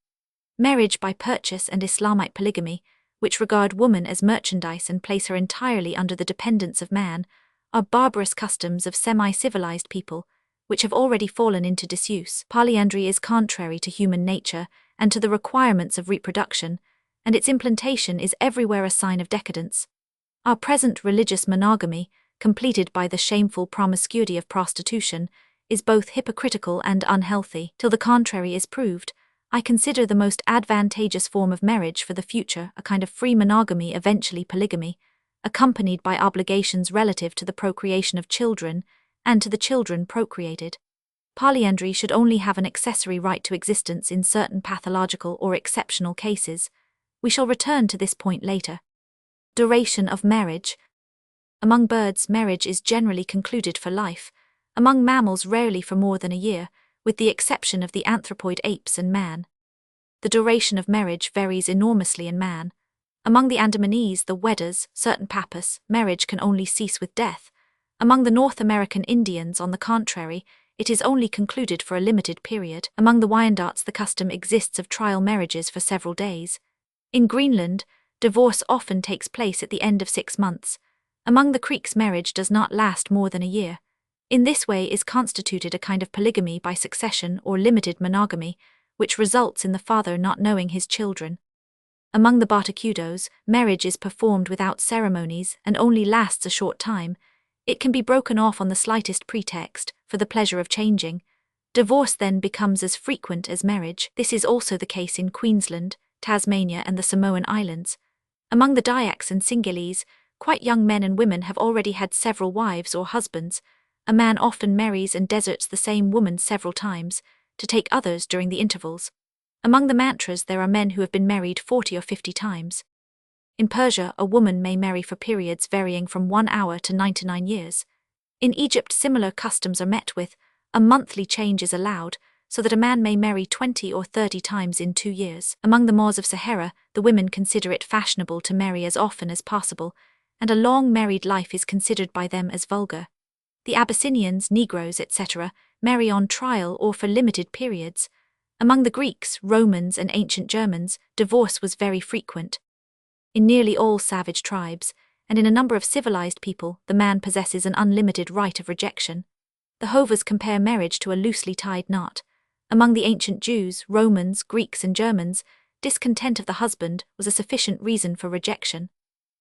Marriage by purchase and Islamite polygamy, which regard woman as merchandise and place her entirely under the dependence of man, are barbarous customs of semi-civilized people, which have already fallen into disuse. Polyandry is contrary to human nature and to the requirements of reproduction, and its implantation is everywhere a sign of decadence. Our present religious monogamy, completed by the shameful promiscuity of prostitution, is both hypocritical and unhealthy. Till the contrary is proved, I consider the most advantageous form of marriage for the future a kind of free monogamy, eventually polygamy, accompanied by obligations relative to the procreation of children and to the children procreated. Polyandry should only have an accessory right to existence in certain pathological or exceptional cases. We shall return to this point later. Duration of marriage. Among birds, marriage is generally concluded for life. Among mammals, rarely for more than a year, with the exception of the anthropoid apes and man. The duration of marriage varies enormously in man. Among the Andamanese, the Weddas, certain Papas, marriage can only cease with death. Among the North American Indians, on the contrary, it is only concluded for a limited period. Among the Wyandots, the custom exists of trial marriages for several days. In Greenland, divorce often takes place at the end of 6 months. Among the Creeks, marriage does not last more than a year. In this way is constituted a kind of polygamy by succession or limited monogamy, which results in the father not knowing his children. Among the Bartacudos, marriage is performed without ceremonies and only lasts a short time. It can be broken off on the slightest pretext, for the pleasure of changing. Divorce then becomes as frequent as marriage. This is also the case in Queensland, Tasmania and the Samoan Islands. Among the Dyaks and Singhalese, quite young men and women have already had several wives or husbands. A man often marries and deserts the same woman several times, to take others during the intervals. Among the Mantras, there are men who have been married 40 or 50 times. In Persia, a woman may marry for periods varying from 1 hour to 99 years. In Egypt, similar customs are met with. A monthly change is allowed, so that a man may marry 20 or 30 times in 2 years. Among the Moors of Sahara, the women consider it fashionable to marry as often as possible, and a long married life is considered by them as vulgar. The Abyssinians, Negroes, etc., marry on trial or for limited periods. Among the Greeks, Romans, and ancient Germans, divorce was very frequent. In nearly all savage tribes, and in a number of civilized people, the man possesses an unlimited right of rejection. The Hovers compare marriage to a loosely tied knot. Among the ancient Jews, Romans, Greeks, and Germans, discontent of the husband was a sufficient reason for rejection.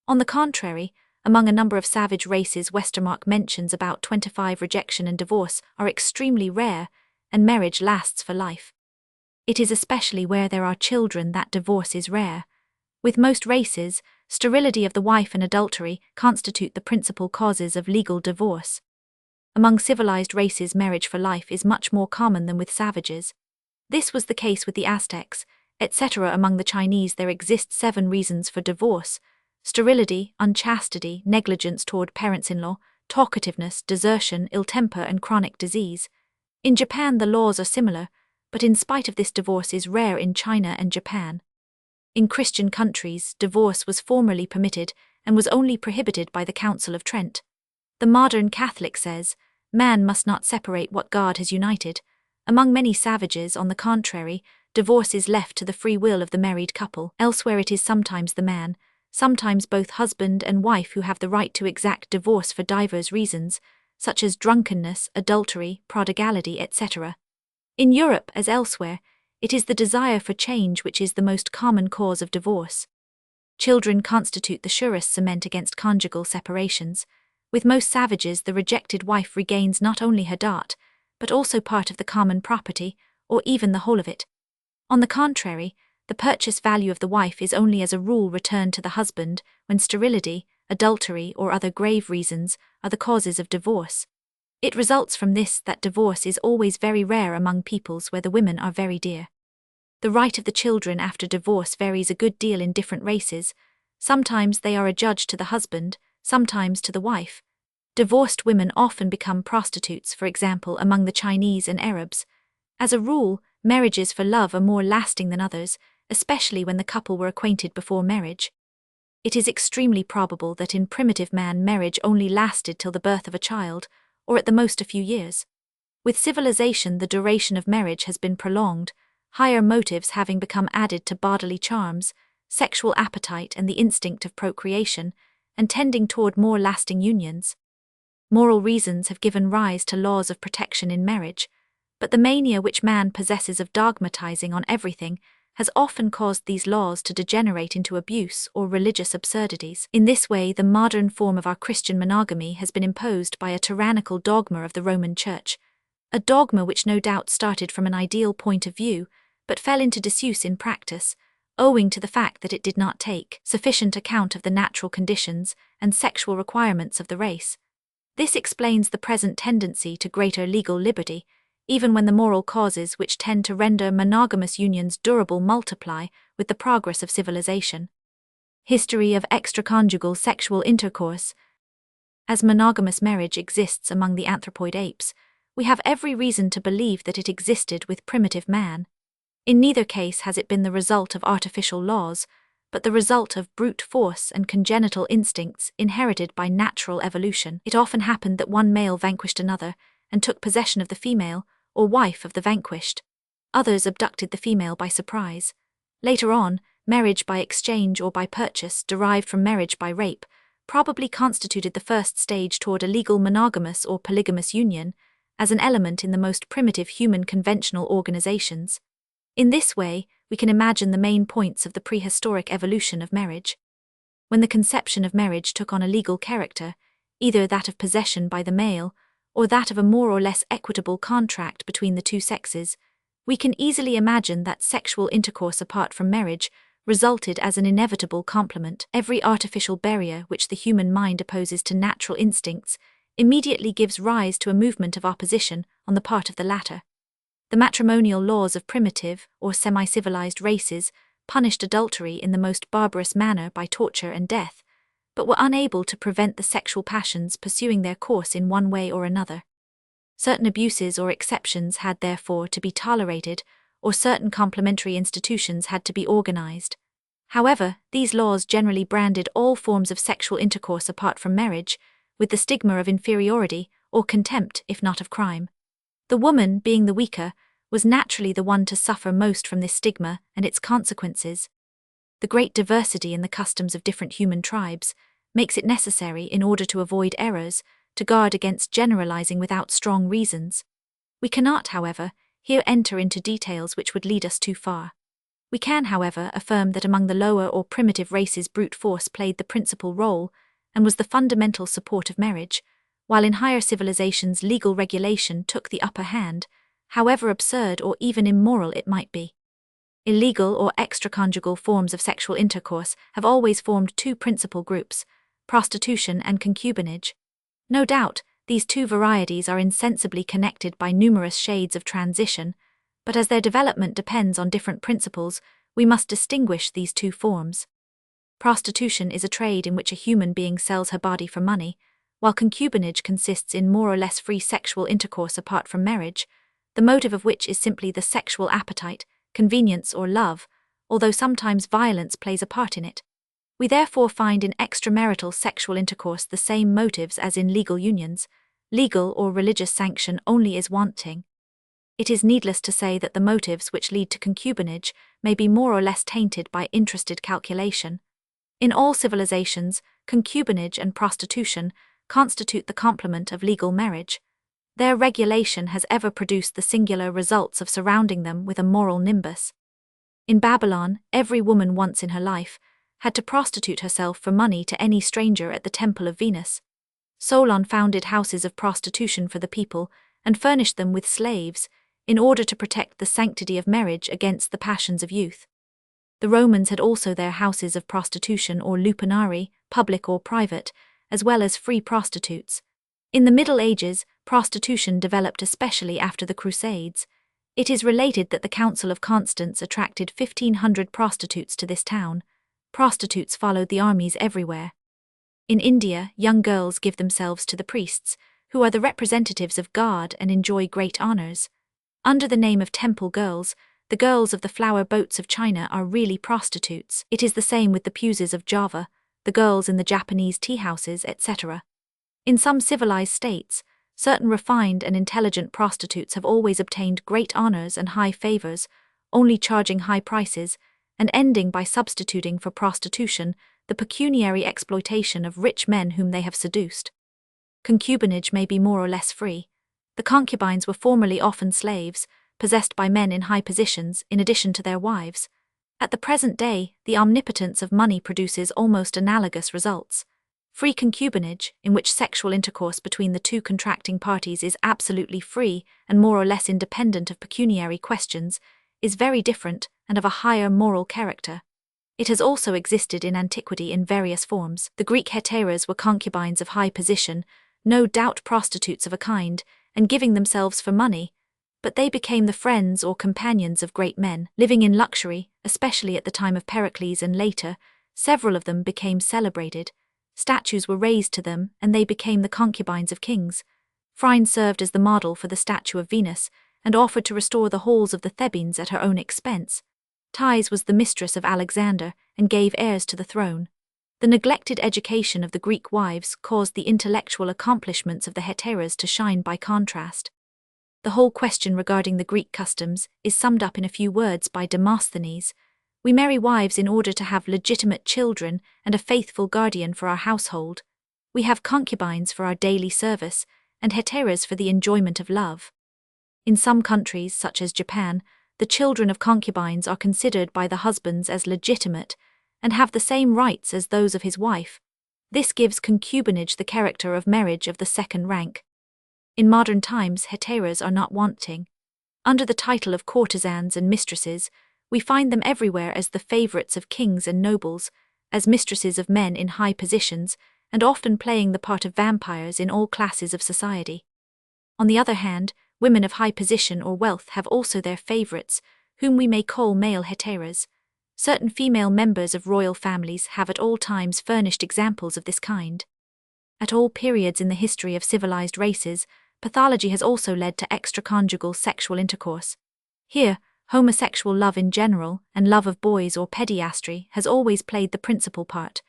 On the contrary, among a number of savage races, Westermarck mentions about 25 rejection and divorce are extremely rare, and marriage lasts for life. It is especially where there are children that divorce is rare. With most races, sterility of the wife and adultery constitute the principal causes of legal divorce. Among civilized races, marriage for life is much more common than with savages. This was the case with the Aztecs, etc. Among the Chinese, there exist 7 reasons for divorce: sterility, unchastity, negligence toward parents-in-law, talkativeness, desertion, ill temper, and chronic disease. In Japan, the laws are similar, but in spite of this, divorce is rare in China and Japan. In Christian countries, divorce was formerly permitted and was only prohibited by the Council of Trent. The modern Catholic says, man must not separate what God has united. Among many savages, on the contrary, divorce is left to the free will of the married couple. Elsewhere it is sometimes the man, sometimes both husband and wife who have the right to exact divorce for divers reasons, such as drunkenness, adultery, prodigality, etc. In Europe, as elsewhere, it is the desire for change which is the most common cause of divorce. Children constitute the surest cement against conjugal separations. With most savages, the rejected wife regains not only her dot, but also part of the common property, or even the whole of it. On the contrary, the purchase value of the wife is only as a rule returned to the husband when sterility, adultery, or other grave reasons are the causes of divorce. It results from this that divorce is always very rare among peoples where the women are very dear. The right of the children after divorce varies a good deal in different races. Sometimes they are adjudged to the husband, sometimes to the wife. Divorced women often become prostitutes, for example, among the Chinese and Arabs. As a rule, marriages for love are more lasting than others, especially when the couple were acquainted before marriage. It is extremely probable that in primitive man marriage only lasted till the birth of a child, or at the most a few years. With civilization, the duration of marriage has been prolonged, higher motives having become added to bodily charms, sexual appetite and the instinct of procreation, and tending toward more lasting unions. Moral reasons have given rise to laws of protection in marriage, but the mania which man possesses of dogmatizing on everything has often caused these laws to degenerate into abuse or religious absurdities. In this way, the modern form of our Christian monogamy has been imposed by a tyrannical dogma of the Roman Church, a dogma which no doubt started from an ideal point of view, but fell into disuse in practice, owing to the fact that it did not take sufficient account of the natural conditions and sexual requirements of the race. This explains the present tendency to greater legal liberty, even when the moral causes which tend to render monogamous unions durable multiply with the progress of civilization. History of extraconjugal sexual intercourse. As monogamous marriage exists among the anthropoid apes, we have every reason to believe that it existed with primitive man. In neither case has it been the result of artificial laws, but the result of brute force and congenital instincts inherited by natural evolution. It often happened that one male vanquished another and took possession of the female, or wife of the vanquished. Others abducted the female by surprise. Later on, marriage by exchange or by purchase, derived from marriage by rape, probably constituted the first stage toward a legal monogamous or polygamous union, as an element in the most primitive human conventional organizations. In this way, we can imagine the main points of the prehistoric evolution of marriage. When the conception of marriage took on a legal character, either that of possession by the male, or that of a more or less equitable contract between the two sexes, we can easily imagine that sexual intercourse apart from marriage resulted as an inevitable complement. Every artificial barrier which the human mind opposes to natural instincts immediately gives rise to a movement of opposition on the part of the latter. The matrimonial laws of primitive or semi-civilized races punished adultery in the most barbarous manner by torture and death, but were unable to prevent the sexual passions pursuing their course in one way or another. Certain abuses or exceptions had therefore to be tolerated, or certain complementary institutions had to be organized. However, these laws generally branded all forms of sexual intercourse apart from marriage with the stigma of inferiority or contempt, if not of crime. The woman, being the weaker, was naturally the one to suffer most from this stigma and its consequences. The great diversity in the customs of different human tribes makes it necessary, in order to avoid errors, to guard against generalizing without strong reasons. We cannot, however, here enter into details which would lead us too far. We can, however, affirm that among the lower or primitive races brute force played the principal role and was the fundamental support of marriage, while in higher civilizations legal regulation took the upper hand, however absurd or even immoral it might be. Illegal or extraconjugal forms of sexual intercourse have always formed two principal groups: prostitution and concubinage. No doubt, these two varieties are insensibly connected by numerous shades of transition, but as their development depends on different principles, we must distinguish these two forms. Prostitution is a trade in which a human being sells her body for money, while concubinage consists in more or less free sexual intercourse apart from marriage, the motive of which is simply the sexual appetite, convenience or love, although sometimes violence plays a part in it. We therefore find in extramarital sexual intercourse the same motives as in legal unions. Legal or religious sanction only is wanting. It is needless to say that the motives which lead to concubinage may be more or less tainted by interested calculation. In all civilizations, concubinage and prostitution constitute the complement of legal marriage. Their regulation has ever produced the singular results of surrounding them with a moral nimbus. In Babylon, every woman once in her life had to prostitute herself for money to any stranger at the Temple of Venus. Solon founded houses of prostitution for the people and furnished them with slaves in order to protect the sanctity of marriage against the passions of youth. The Romans had also their houses of prostitution or lupinari, public or private, as well as free prostitutes. In the Middle Ages, prostitution developed especially after the Crusades. It is related that the Council of Constance attracted 1,500 prostitutes to this town. Prostitutes followed the armies everywhere. In India, young girls give themselves to the priests, who are the representatives of God and enjoy great honors. Under the name of temple girls, the girls of the flower boats of China are really prostitutes. It is the same with the Puses of Java, the girls in the Japanese tea houses, etc. In some civilized states, certain refined and intelligent prostitutes have always obtained great honors and high favors, only charging high prices, and ending by substituting for prostitution the pecuniary exploitation of rich men whom they have seduced. concubinage may be more or less free. The concubines were formerly often slaves, possessed by men in high positions in addition to their wives. At the present day, the omnipotence of money produces almost analogous results. Free concubinage, in which sexual intercourse between the two contracting parties is absolutely free and more or less independent of pecuniary questions, is very different and of a higher moral character. It has also existed in antiquity in various forms. The Greek heteras were concubines of high position, no doubt prostitutes of a kind, and giving themselves for money, but they became the friends or companions of great men, living in luxury, especially at the time of Pericles and later. Several of them became celebrated. Statues were raised to them, and they became the concubines of kings. Phryne served as the model for the statue of Venus, and offered to restore the halls of the Thebans at her own expense. Thais was the mistress of Alexander, and gave heirs to the throne. The neglected education of the Greek wives caused the intellectual accomplishments of the heteras to shine by contrast. The whole question regarding the Greek customs is summed up in a few words by Demosthenes. We marry wives in order to have legitimate children and a faithful guardian for our household. We have concubines for our daily service, and heteras for the enjoyment of love. In some countries, such as Japan, the children of concubines are considered by the husbands as legitimate, and have the same rights as those of his wife. This gives concubinage the character of marriage of the second rank. In modern times, heteras are not wanting. Under the title of courtesans and mistresses, we find them everywhere as the favorites of kings and nobles, as mistresses of men in high positions, and often playing the part of vampires in all classes of society. On the other hand, women of high position or wealth have also their favorites, whom we may call male heteras. Certain female members of royal families have at all times furnished examples of this kind. At all periods in the history of civilized races, pathology has also led to extraconjugal sexual intercourse. Here, homosexual love in general, and love of boys or pederasty, has always played the principal part.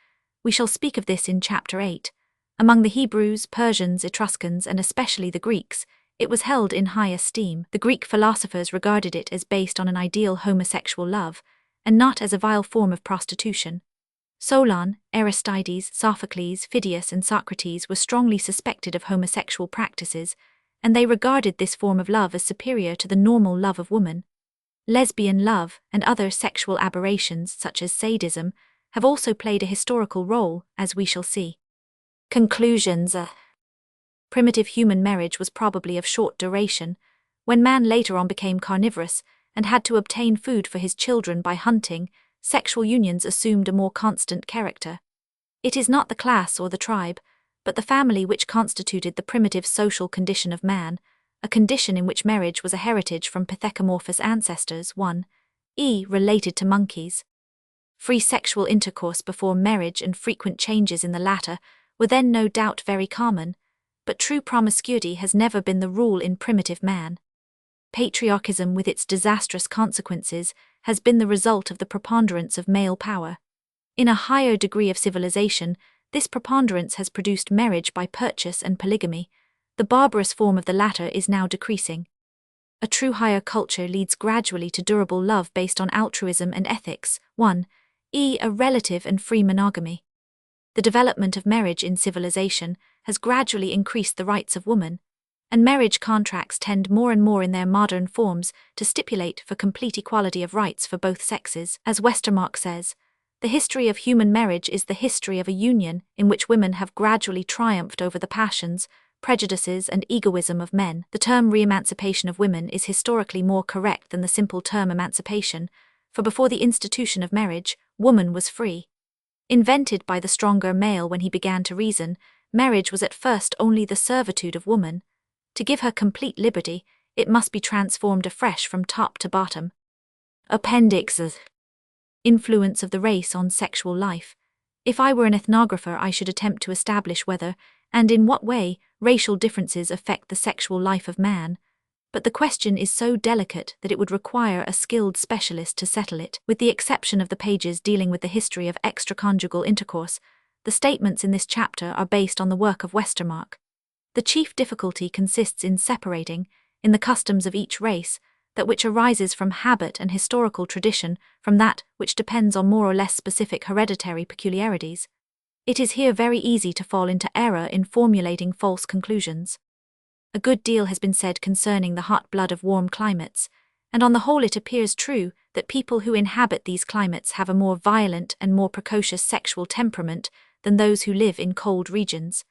We shall speak of this in Chapter 8. Among the Hebrews, Persians, Etruscans, and especially the Greeks, it was held in high esteem. The Greek philosophers regarded it as based on an ideal homosexual love, and not as a vile form of prostitution. Solon, Aristides, Sophocles, Phidias, and Socrates were strongly suspected of homosexual practices, and they regarded this form of love as superior to the normal love of woman. Lesbian love, and other sexual aberrations such as sadism, have also played a historical role, as we shall see. Conclusions. Primitive human marriage was probably of short duration. When man later on became carnivorous, and had to obtain food for his children by hunting, sexual unions assumed a more constant character. It is not the class or the tribe, but the family which constituted the primitive social condition of man, a condition in which marriage was a heritage from pithecanthropous ancestors. 1. Related to monkeys. Free sexual intercourse before marriage and frequent changes in the latter were then no doubt very common, but true promiscuity has never been the rule in primitive man. Patriarchism with its disastrous consequences has been the result of the preponderance of male power. In a higher degree of civilization, this preponderance has produced marriage by purchase and polygamy. The barbarous form of the latter is now decreasing. A true higher culture leads gradually to durable love based on altruism and ethics. 1. A relative and free monogamy. The development of marriage in civilization has gradually increased the rights of woman, and marriage contracts tend more and more in their modern forms to stipulate for complete equality of rights for both sexes. As Westermarck says, the history of human marriage is the history of a union in which women have gradually triumphed over the passions, prejudices, and egoism of men. The term re-emancipation of women is historically more correct than the simple term emancipation, for before the institution of marriage, woman was free. Invented by the stronger male when he began to reason, marriage was at first only the servitude of woman. To give her complete liberty, it must be transformed afresh from top to bottom. Appendix. Influence of the race on sexual life. If I were an ethnographer, I should attempt to establish whether, and in what way, racial differences affect the sexual life of man. But the question is so delicate that it would require a skilled specialist to settle it. With the exception of the pages dealing with the history of extraconjugal intercourse, the statements in this chapter are based on the work of Westermarck. The chief difficulty consists in separating, in the customs of each race, that which arises from habit and historical tradition from that which depends on more or less specific hereditary peculiarities. It is here very easy to fall into error in formulating false conclusions. A good deal has been said concerning the hot blood of warm climates, and on the whole it appears true that people who inhabit these climates have a more violent and more precocious sexual temperament than those who live in cold regions.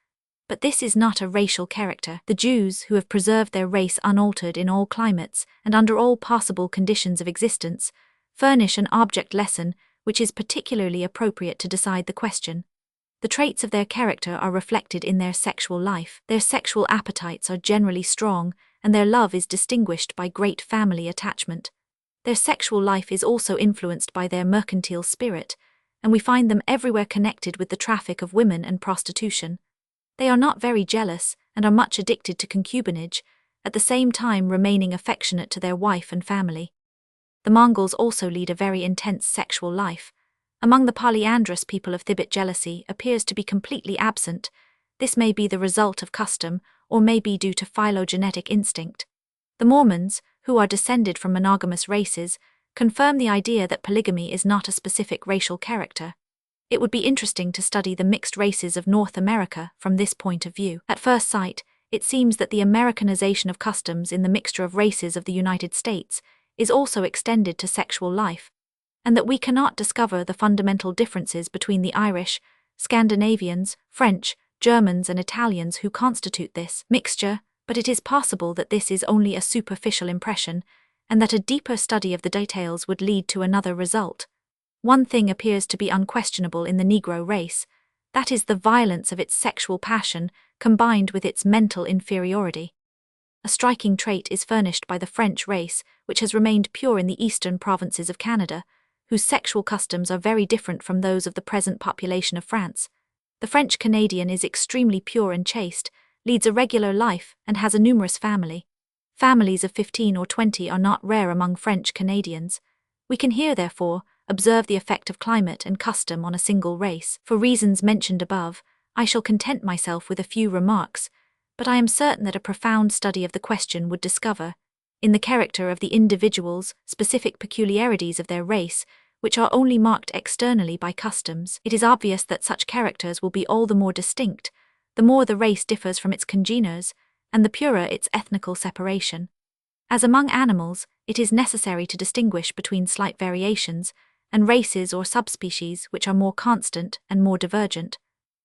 But this is not a racial character. The Jews, who have preserved their race unaltered in all climates and under all possible conditions of existence, furnish an object lesson which is particularly appropriate to decide the question. The traits of their character are reflected in their sexual life. Their sexual appetites are generally strong, and their love is distinguished by great family attachment. Their sexual life is also influenced by their mercantile spirit, and we find them everywhere connected with the traffic of women and prostitution. They are not very jealous and are much addicted to concubinage, at the same time remaining affectionate to their wife and family. The Mongols also lead a very intense sexual life. Among the polyandrous people of Tibet, jealousy appears to be completely absent. This may be the result of custom or may be due to phylogenetic instinct. The Mormons, who are descended from monogamous races, confirm the idea that polygamy is not a specific racial character. It would be interesting to study the mixed races of North America from this point of view. At first sight, it seems that the Americanization of customs in the mixture of races of the United States is also extended to sexual life, and that we cannot discover the fundamental differences between the Irish, Scandinavians, French, Germans and Italians who constitute this mixture, but it is possible that this is only a superficial impression, and that a deeper study of the details would lead to another result. One thing appears to be unquestionable in the Negro race, that is the violence of its sexual passion combined with its mental inferiority. A striking trait is furnished by the French race, which has remained pure in the eastern provinces of Canada, whose sexual customs are very different from those of the present population of France. The French Canadian is extremely pure and chaste, leads a regular life, and has a numerous family. Families of 15 or 20 are not rare among French Canadians. We can here, therefore, observe the effect of climate and custom on a single race. For reasons mentioned above, I shall content myself with a few remarks, but I am certain that a profound study of the question would discover, in the character of the individuals, specific peculiarities of their race, which are only marked externally by customs. It is obvious that such characters will be all the more distinct, the more the race differs from its congeners, and the purer its ethnical separation. As among animals, it is necessary to distinguish between slight variations, and races or subspecies which are more constant and more divergent.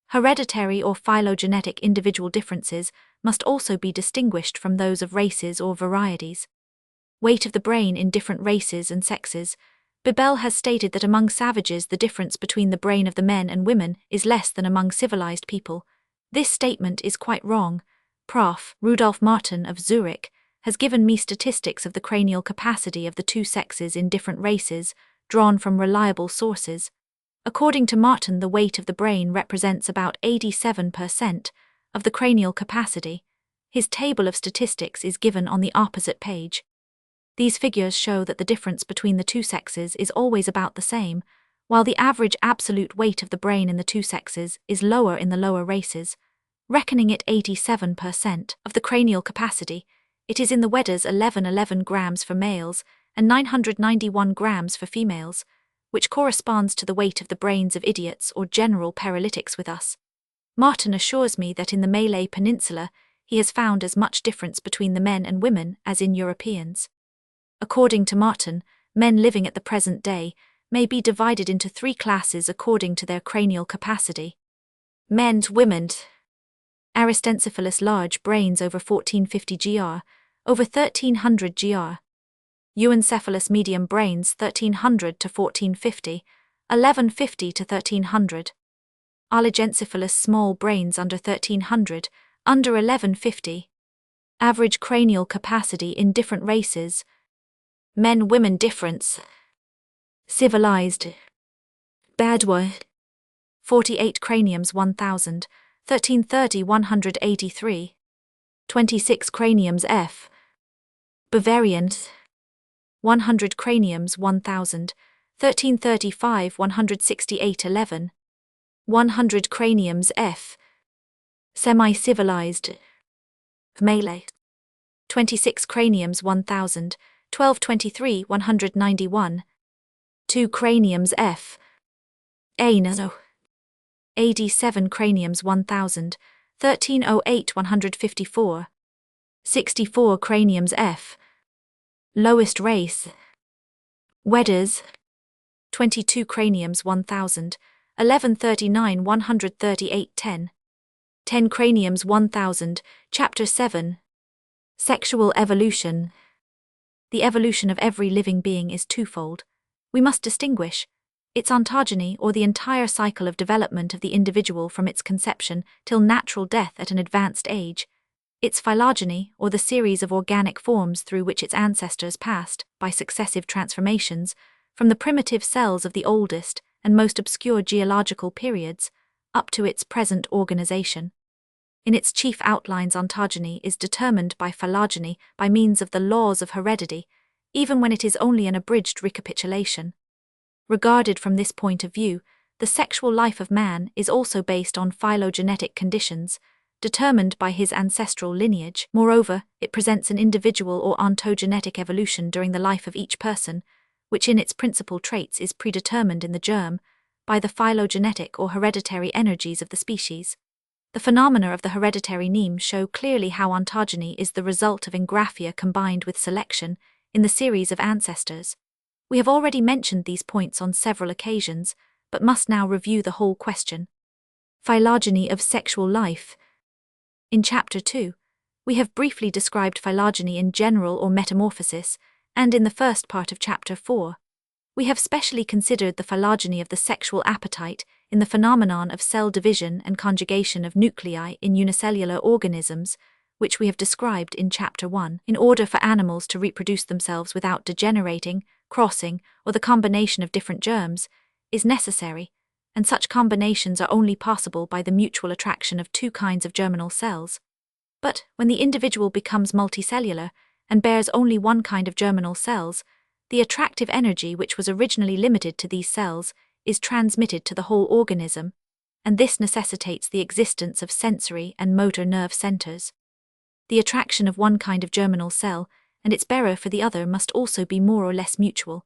Hereditary or phylogenetic individual differences must also be distinguished from those of races or varieties. Weight of the brain in different races and sexes. Bibel has stated that among savages the difference between the brain of the men and women is less than among civilized people. This statement is quite wrong. Prof. Rudolf Martin of Zurich has given me statistics of the cranial capacity of the two sexes in different races, drawn from reliable sources. According to Martin, the weight of the brain represents about 87% of the cranial capacity. His table of statistics is given on the opposite page. These figures show that the difference between the two sexes is always about the same, while the average absolute weight of the brain in the two sexes is lower in the lower races. Reckoning it 87% of the cranial capacity, it is in the Weddas 1111 grams for males and 991 grams for females, which corresponds to the weight of the brains of idiots or general paralytics with us. Martin assures me that in the Malay Peninsula he has found as much difference between the men and women as in Europeans. According to Martin, men living at the present day may be divided into 3 classes according to their cranial capacity. Men, women. Aristencephalus large brains over 1450 gr, over 1300 gr. Euencephalus medium brains 1300 to 1450, 1150 to 1300. Oligencephalus small brains under 1300, under 1150. Average cranial capacity in different races. Men, women difference. Civilized. Badwa. 48 craniums 1000, 1330 183. 26 craniums F. Bavarians. 100 craniums 1000, 1335 168 11. 100 craniums F. Semi-civilized. Malay. 26 craniums 1000, 1223 191. 2 craniums F. Ano. AD 7 Craniums 1000, 1308 154. 64 Craniums F. Lowest race. Wedders. 22 Craniums 1000, 1139 138 10. 10 Craniums 1000, Chapter 7. Sexual evolution. The evolution of every living being is twofold. We must distinguish its ontogeny, or the entire cycle of development of the individual from its conception till natural death at an advanced age, its phylogeny, or the series of organic forms through which its ancestors passed, by successive transformations, from the primitive cells of the oldest and most obscure geological periods, up to its present organization. In its chief outlines, ontogeny is determined by phylogeny by means of the laws of heredity, even when it is only an abridged recapitulation. Regarded from this point of view, the sexual life of man is also based on phylogenetic conditions, determined by his ancestral lineage. Moreover, it presents an individual or ontogenetic evolution during the life of each person, which in its principal traits is predetermined in the germ by the phylogenetic or hereditary energies of the species. The phenomena of the hereditary neme show clearly how ontogeny is the result of engraphia combined with selection in the series of ancestors. We have already mentioned these points on several occasions, but must now review the whole question. Phylogeny of sexual life. In Chapter 2, we have briefly described phylogeny in general or metamorphosis, and in the first part of Chapter 4, we have specially considered the phylogeny of the sexual appetite in the phenomenon of cell division and conjugation of nuclei in unicellular organisms, which we have described in Chapter 1. In order for animals to reproduce themselves without degenerating, crossing, or the combination of different germs, is necessary, and such combinations are only possible by the mutual attraction of two kinds of germinal cells. But when the individual becomes multicellular and bears only one kind of germinal cells, the attractive energy which was originally limited to these cells is transmitted to the whole organism, and this necessitates the existence of sensory and motor nerve centers. The attraction of one kind of germinal cell and its bearer for the other must also be more or less mutual.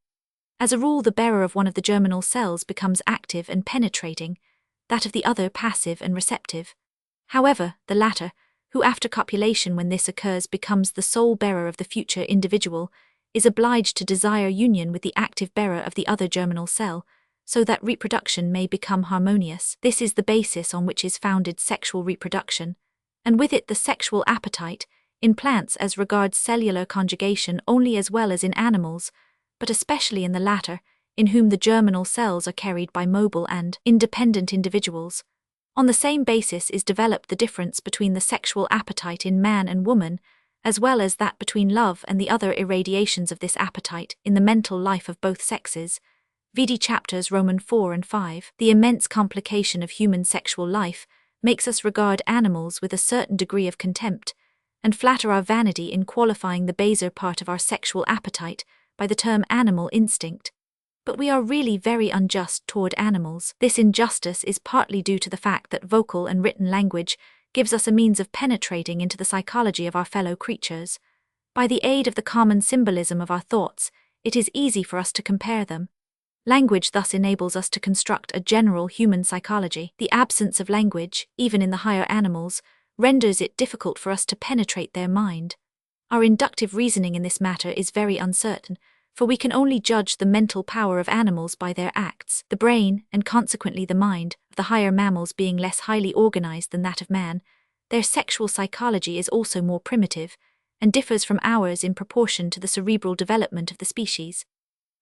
As a rule, the bearer of one of the germinal cells becomes active and penetrating, that of the other passive and receptive. However, the latter, who after copulation, when this occurs, becomes the sole bearer of the future individual, is obliged to desire union with the active bearer of the other germinal cell, so that reproduction may become harmonious. This is the basis on which is founded sexual reproduction, and with it the sexual appetite, in plants as regards cellular conjugation only as well as in animals, but especially in the latter, in whom the germinal cells are carried by mobile and independent individuals. On the same basis is developed the difference between the sexual appetite in man and woman, as well as that between love and the other irradiations of this appetite in the mental life of both sexes. Vide chapters Roman 4 and 5. The immense complication of human sexual life makes us regard animals with a certain degree of contempt, and flatter our vanity in qualifying the baser part of our sexual appetite by the term animal instinct. But we are really very unjust toward animals. This injustice is partly due to the fact that vocal and written language gives us a means of penetrating into the psychology of our fellow creatures. By the aid of the common symbolism of our thoughts, it is easy for us to compare them. Language thus enables us to construct a general human psychology. The absence of language, even in the higher animals, renders it difficult for us to penetrate their mind. Our inductive reasoning in this matter is very uncertain, for we can only judge the mental power of animals by their acts. The brain, and consequently the mind, of the higher mammals being less highly organized than that of man, their sexual psychology is also more primitive, and differs from ours in proportion to the cerebral development of the species.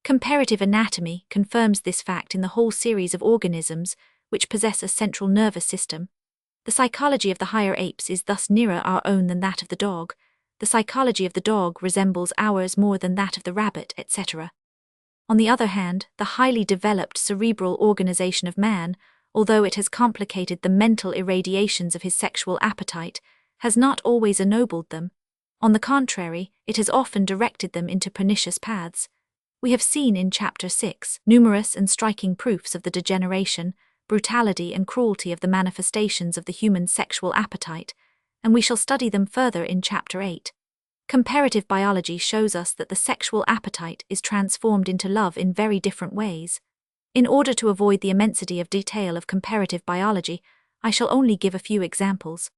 Comparative anatomy confirms this fact in the whole series of organisms which possess a central nervous system. The psychology of the higher apes is thus nearer our own than that of the dog. The psychology of the dog resembles ours more than that of the rabbit, etc. On the other hand, the highly developed cerebral organization of man, although it has complicated the mental irradiations of his sexual appetite, has not always ennobled them. On the contrary, it has often directed them into pernicious paths. We have seen in Chapter 6 numerous and striking proofs of the degeneration, brutality and cruelty of the manifestations of the human sexual appetite, and we shall study them further in Chapter 8. Comparative biology shows us that the sexual appetite is transformed into love in very different ways. In order to avoid the immensity of detail of comparative biology, I shall only give a few examples.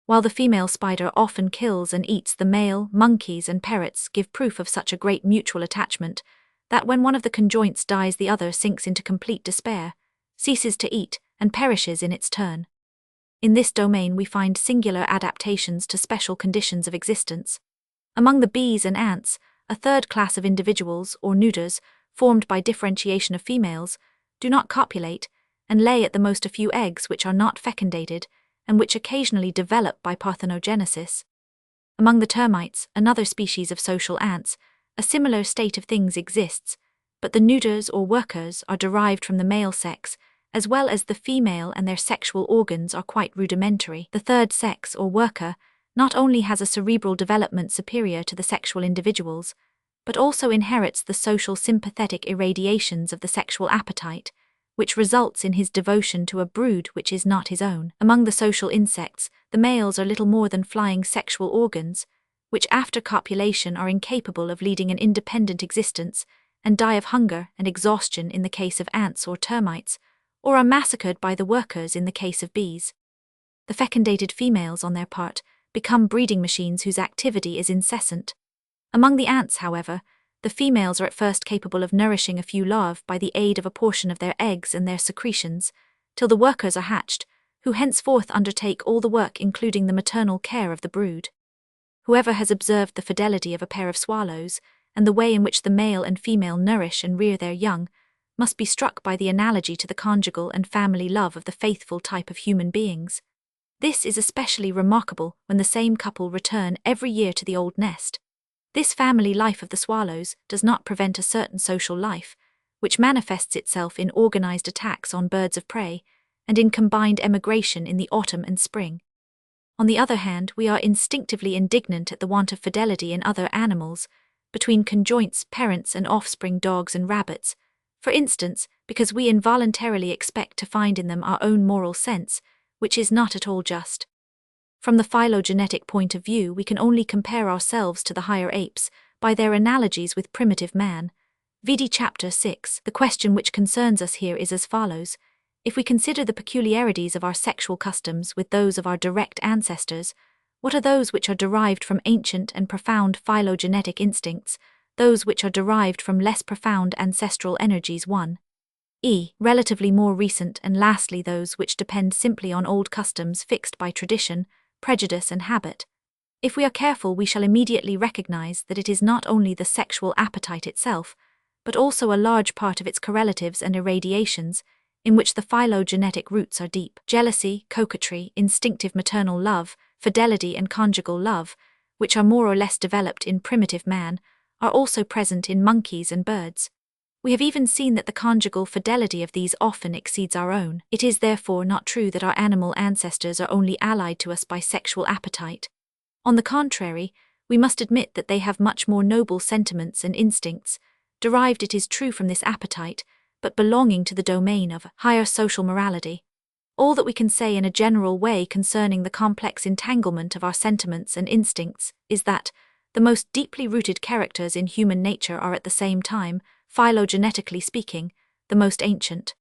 While the female spider often kills and eats the male, monkeys and parrots give proof of such a great mutual attachment that when one of the conjoints dies the other sinks into complete despair, ceases to eat, and perishes in its turn. In this domain we find singular adaptations to special conditions of existence. Among the bees and ants, a third class of individuals, or neuters, formed by differentiation of females, do not copulate, and lay at the most a few eggs which are not fecundated, and which occasionally develop by parthenogenesis. Among the termites, another species of social ants, a similar state of things exists, but the neuters or workers are derived from the male sex, as well as the female, and their sexual organs are quite rudimentary. The third sex, or worker, not only has a cerebral development superior to the sexual individuals, but also inherits the social sympathetic irradiations of the sexual appetite, which results in his devotion to a brood which is not his own. Among the social insects, the males are little more than flying sexual organs, which after copulation are incapable of leading an independent existence, and die of hunger and exhaustion in the case of ants or termites, or are massacred by the workers in the case of bees. The fecundated females, on their part, become breeding machines whose activity is incessant. Among the ants, however, the females are at first capable of nourishing a few larvae by the aid of a portion of their eggs and their secretions, till the workers are hatched, who henceforth undertake all the work including the maternal care of the brood. Whoever has observed the fidelity of a pair of swallows, and the way in which the male and female nourish and rear their young, must be struck by the analogy to the conjugal and family love of the faithful type of human beings. This is especially remarkable when the same couple return every year to the old nest. This family life of the swallows does not prevent a certain social life, which manifests itself in organized attacks on birds of prey, and in combined emigration in the autumn and spring. On the other hand, we are instinctively indignant at the want of fidelity in other animals, between conjoints, parents and offspring, dogs and rabbits, for instance, because we involuntarily expect to find in them our own moral sense, which is not at all just. From the phylogenetic point of view, we can only compare ourselves to the higher apes by their analogies with primitive man. Vide Chapter 6. The question which concerns us here is as follows. If we consider the peculiarities of our sexual customs with those of our direct ancestors, what are those which are derived from ancient and profound phylogenetic instincts, those which are derived from less profound ancestral energies? 1. Relatively more recent, and lastly those which depend simply on old customs fixed by tradition, prejudice and habit. If we are careful, we shall immediately recognize that it is not only the sexual appetite itself, but also a large part of its correlatives and irradiations, in which the phylogenetic roots are deep. Jealousy, coquetry, instinctive maternal love, fidelity and conjugal love, which are more or less developed in primitive man, are also present in monkeys and birds. We have even seen that the conjugal fidelity of these often exceeds our own. It is therefore not true that our animal ancestors are only allied to us by sexual appetite. On the contrary, we must admit that they have much more noble sentiments and instincts, derived, it is true, from this appetite, but belonging to the domain of higher social morality. All that we can say in a general way concerning the complex entanglement of our sentiments and instincts is that the most deeply rooted characters in human nature are at the same time, phylogenetically speaking, the most ancient.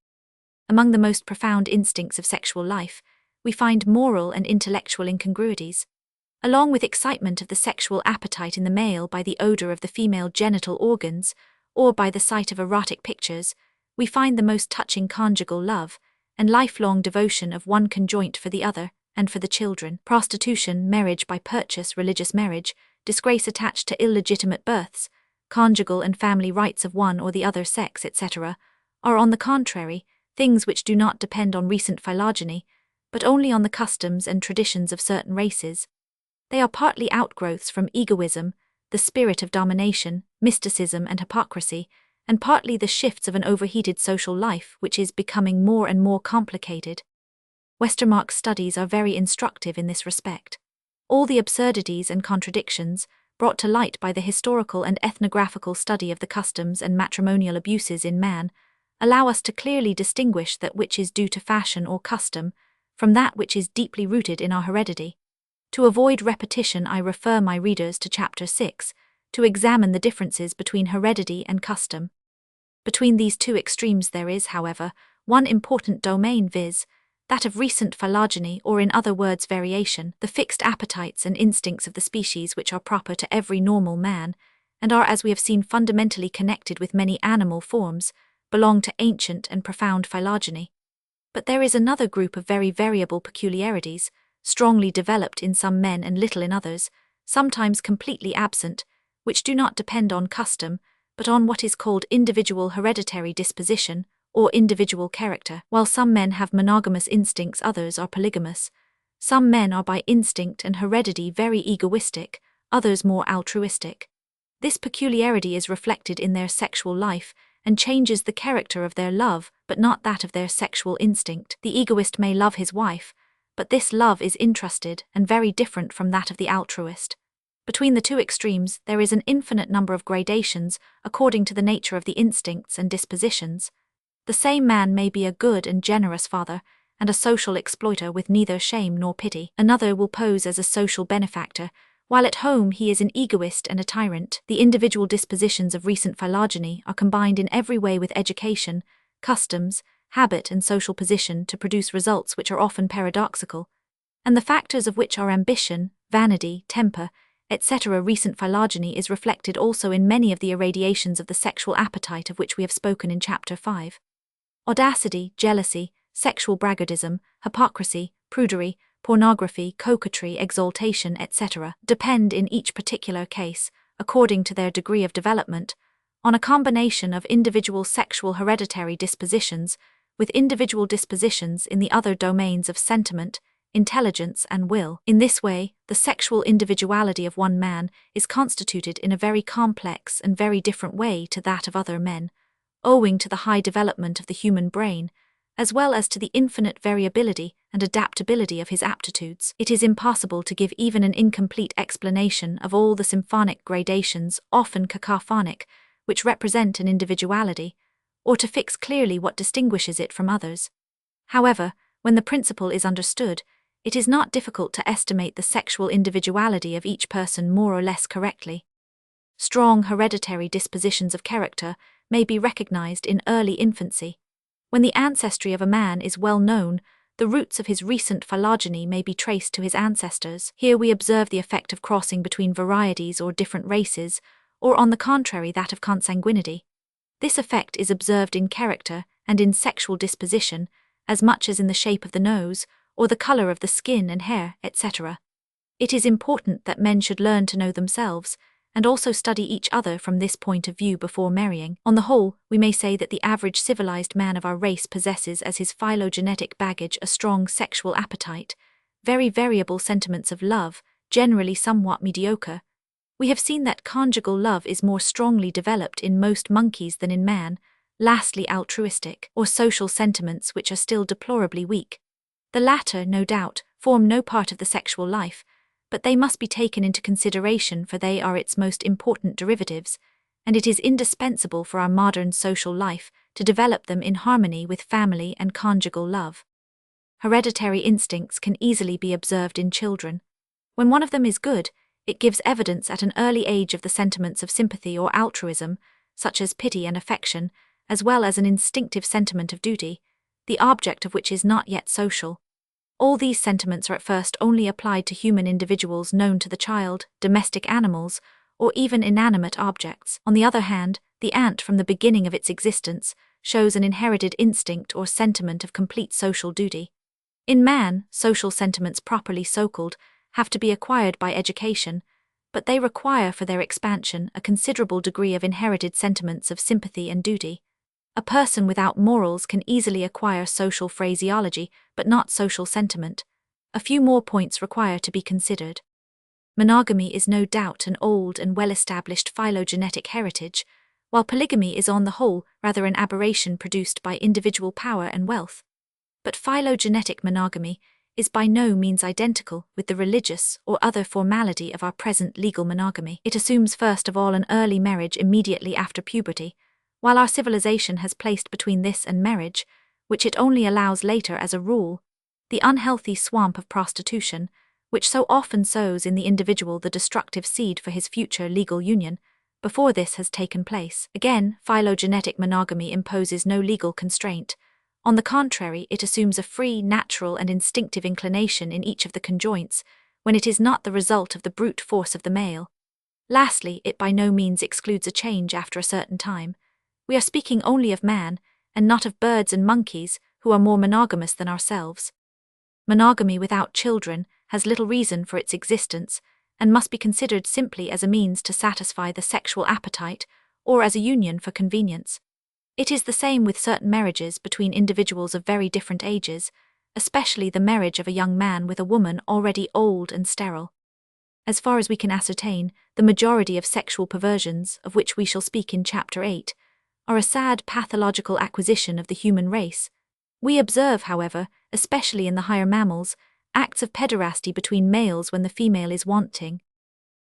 Among the most profound instincts of sexual life, we find moral and intellectual incongruities. Along with excitement of the sexual appetite in the male by the odor of the female genital organs, or by the sight of erotic pictures, we find the most touching conjugal love, and lifelong devotion of one conjoint for the other, and for the children. Prostitution, marriage by purchase, religious marriage, disgrace attached to illegitimate births, conjugal and family rights of one or the other sex, etc., are on the contrary, things which do not depend on recent phylogeny, but only on the customs and traditions of certain races. They are partly outgrowths from egoism, the spirit of domination, mysticism and hypocrisy, and partly the shifts of an overheated social life which is becoming more and more complicated. Westermarck's studies are very instructive in this respect. All the absurdities and contradictions, brought to light by the historical and ethnographical study of the customs and matrimonial abuses in man, allow us to clearly distinguish that which is due to fashion or custom, from that which is deeply rooted in our heredity. To avoid repetition, I refer my readers to Chapter 6, to examine the differences between heredity and custom. Between these two extremes there is, however, one important domain, viz., that of recent phylogeny, or in other words variation, the fixed appetites and instincts of the species which are proper to every normal man, and are, as we have seen, fundamentally connected with many animal forms, belong to ancient and profound phylogeny. But there is another group of very variable peculiarities, strongly developed in some men and little in others, sometimes completely absent, which do not depend on custom, but on what is called individual hereditary disposition, or individual character. While some men have monogamous instincts, others are polygamous. Some men are by instinct and heredity very egoistic, others more altruistic. This peculiarity is reflected in their sexual life and changes the character of their love, but not that of their sexual instinct. The egoist may love his wife, but this love is interested and very different from that of the altruist. Between the two extremes, there is an infinite number of gradations according to the nature of the instincts and dispositions. The same man may be a good and generous father, and a social exploiter with neither shame nor pity. Another will pose as a social benefactor, while at home he is an egoist and a tyrant. The individual dispositions of recent phylogeny are combined in every way with education, customs, habit and social position to produce results which are often paradoxical, and the factors of which are ambition, vanity, temper, etc. Recent phylogeny is reflected also in many of the irradiations of the sexual appetite of which we have spoken in Chapter 5. Audacity, jealousy, sexual braggadism, hypocrisy, prudery, pornography, coquetry, exaltation, etc. depend in each particular case, according to their degree of development, on a combination of individual sexual hereditary dispositions with individual dispositions in the other domains of sentiment, intelligence, and will. In this way, the sexual individuality of one man is constituted in a very complex and very different way to that of other men, owing to the high development of the human brain, as well as to the infinite variability and adaptability of his aptitudes. It is impossible to give even an incomplete explanation of all the symphonic gradations, often cacophonic, which represent an individuality, or to fix clearly what distinguishes it from others. However, when the principle is understood, it is not difficult to estimate the sexual individuality of each person more or less correctly. Strong hereditary dispositions of character may be recognized in early infancy. When the ancestry of a man is well known, the roots of his recent phylogeny may be traced to his ancestors. Here we observe the effect of crossing between varieties or different races, or on the contrary that of consanguinity. This effect is observed in character and in sexual disposition, as much as in the shape of the nose, or the color of the skin and hair, etc. It is important that men should learn to know themselves, and also study each other from this point of view before marrying. On the whole, we may say that the average civilized man of our race possesses as his phylogenetic baggage a strong sexual appetite, very variable sentiments of love, generally somewhat mediocre. We have seen that conjugal love is more strongly developed in most monkeys than in man, lastly altruistic, or social sentiments which are still deplorably weak. The latter, no doubt, form no part of the sexual life, but they must be taken into consideration for they are its most important derivatives, and it is indispensable for our modern social life to develop them in harmony with family and conjugal love. Hereditary instincts can easily be observed in children. When one of them is good, it gives evidence at an early age of the sentiments of sympathy or altruism, such as pity and affection, as well as an instinctive sentiment of duty, the object of which is not yet social. All these sentiments are at first only applied to human individuals known to the child, domestic animals, or even inanimate objects. On the other hand, the ant from the beginning of its existence shows an inherited instinct or sentiment of complete social duty. In man, social sentiments properly so-called have to be acquired by education, but they require for their expansion a considerable degree of inherited sentiments of sympathy and duty. A person without morals can easily acquire social phraseology, but not social sentiment. A few more points require to be considered. Monogamy is no doubt an old and well-established phylogenetic heritage, while polygamy is on the whole rather an aberration produced by individual power and wealth. But phylogenetic monogamy is by no means identical with the religious or other formality of our present legal monogamy. It assumes first of all an early marriage immediately after puberty, while our civilization has placed between this and marriage, which it only allows later as a rule, the unhealthy swamp of prostitution, which so often sows in the individual the destructive seed for his future legal union, before this has taken place. Again, phylogenetic monogamy imposes no legal constraint. On the contrary, it assumes a free, natural, and instinctive inclination in each of the conjoints, when it is not the result of the brute force of the male. Lastly, it by no means excludes a change after a certain time. We are speaking only of man, and not of birds and monkeys, who are more monogamous than ourselves. Monogamy without children has little reason for its existence, and must be considered simply as a means to satisfy the sexual appetite, or as a union for convenience. It is the same with certain marriages between individuals of very different ages, especially the marriage of a young man with a woman already old and sterile. As far as we can ascertain, the majority of sexual perversions, of which we shall speak in Chapter 8, are a sad pathological acquisition of the human race. We observe, however, especially in the higher mammals, acts of pederasty between males when the female is wanting.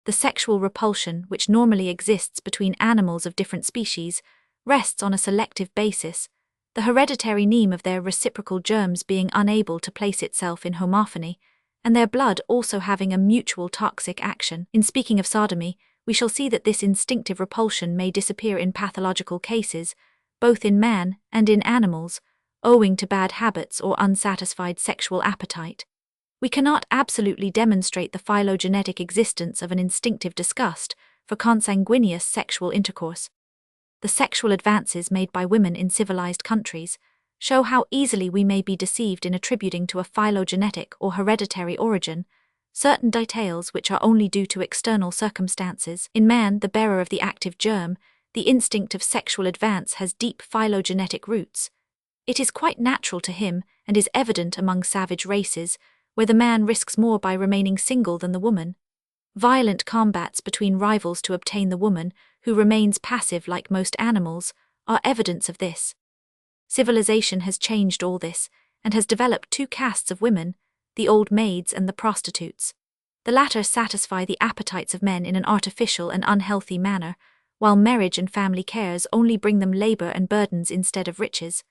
The sexual repulsion, which normally exists between animals of different species, rests on a selective basis, the hereditary neem of their reciprocal germs being unable to place itself in homophony, and their blood also having a mutual toxic action. In speaking of sodomy, we shall see that this instinctive repulsion may disappear in pathological cases, both in man and in animals, owing to bad habits or unsatisfied sexual appetite. We cannot absolutely demonstrate the phylogenetic existence of an instinctive disgust for consanguineous sexual intercourse. The sexual advances made by women in civilized countries show how easily we may be deceived in attributing to a phylogenetic or hereditary origin certain details which are only due to external circumstances. In man, the bearer of the active germ, the instinct of sexual advance has deep phylogenetic roots. It is quite natural to him and is evident among savage races, where the man risks more by remaining single than the woman. Violent combats between rivals to obtain the woman, who remains passive like most animals, are evidence of this. Civilization has changed all this, and has developed two castes of women, the old maids and the prostitutes. The latter satisfy the appetites of men in an artificial and unhealthy manner, while marriage and family cares only bring them labor and burdens instead of riches.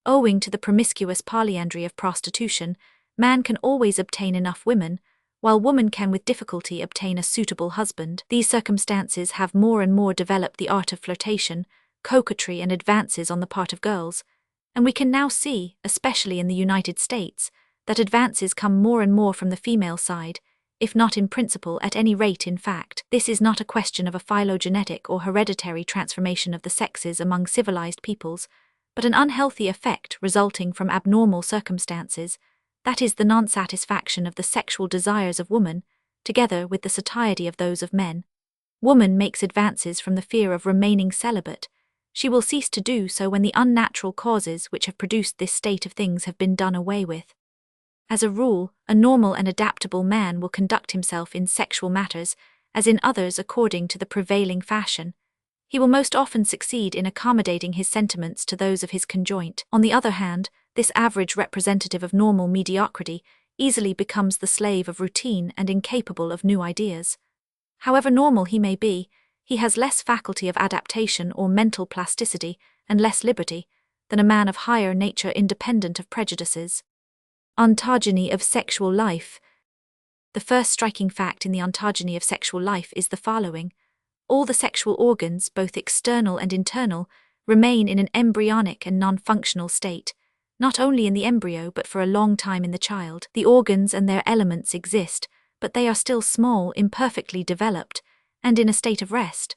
Owing to the promiscuous polyandry of prostitution, man can always obtain enough women, while woman can with difficulty obtain a suitable husband. These circumstances have more and more developed the art of flirtation, coquetry, and advances on the part of girls, and we can now see, especially in the United States, that advances come more and more from the female side, if not in principle at any rate in fact. This is not a question of a phylogenetic or hereditary transformation of the sexes among civilized peoples, but an unhealthy effect resulting from abnormal circumstances, that is the non-satisfaction of the sexual desires of woman, together with the satiety of those of men. Woman makes advances from the fear of remaining celibate. She will cease to do so when the unnatural causes which have produced this state of things have been done away with. As a rule, a normal and adaptable man will conduct himself in sexual matters, as in others according to the prevailing fashion. He will most often succeed in accommodating his sentiments to those of his conjoint. On the other hand, this average representative of normal mediocrity easily becomes the slave of routine and incapable of new ideas. However normal he may be, he has less faculty of adaptation or mental plasticity, and less liberty, than a man of higher nature independent of prejudices. Ontogeny of sexual life. The first striking fact in the ontogeny of sexual life is the following. All the sexual organs, both external and internal, remain in an embryonic and non-functional state, not only in the embryo but for a long time in the child. The organs and their elements exist, but they are still small, imperfectly developed, and in a state of rest.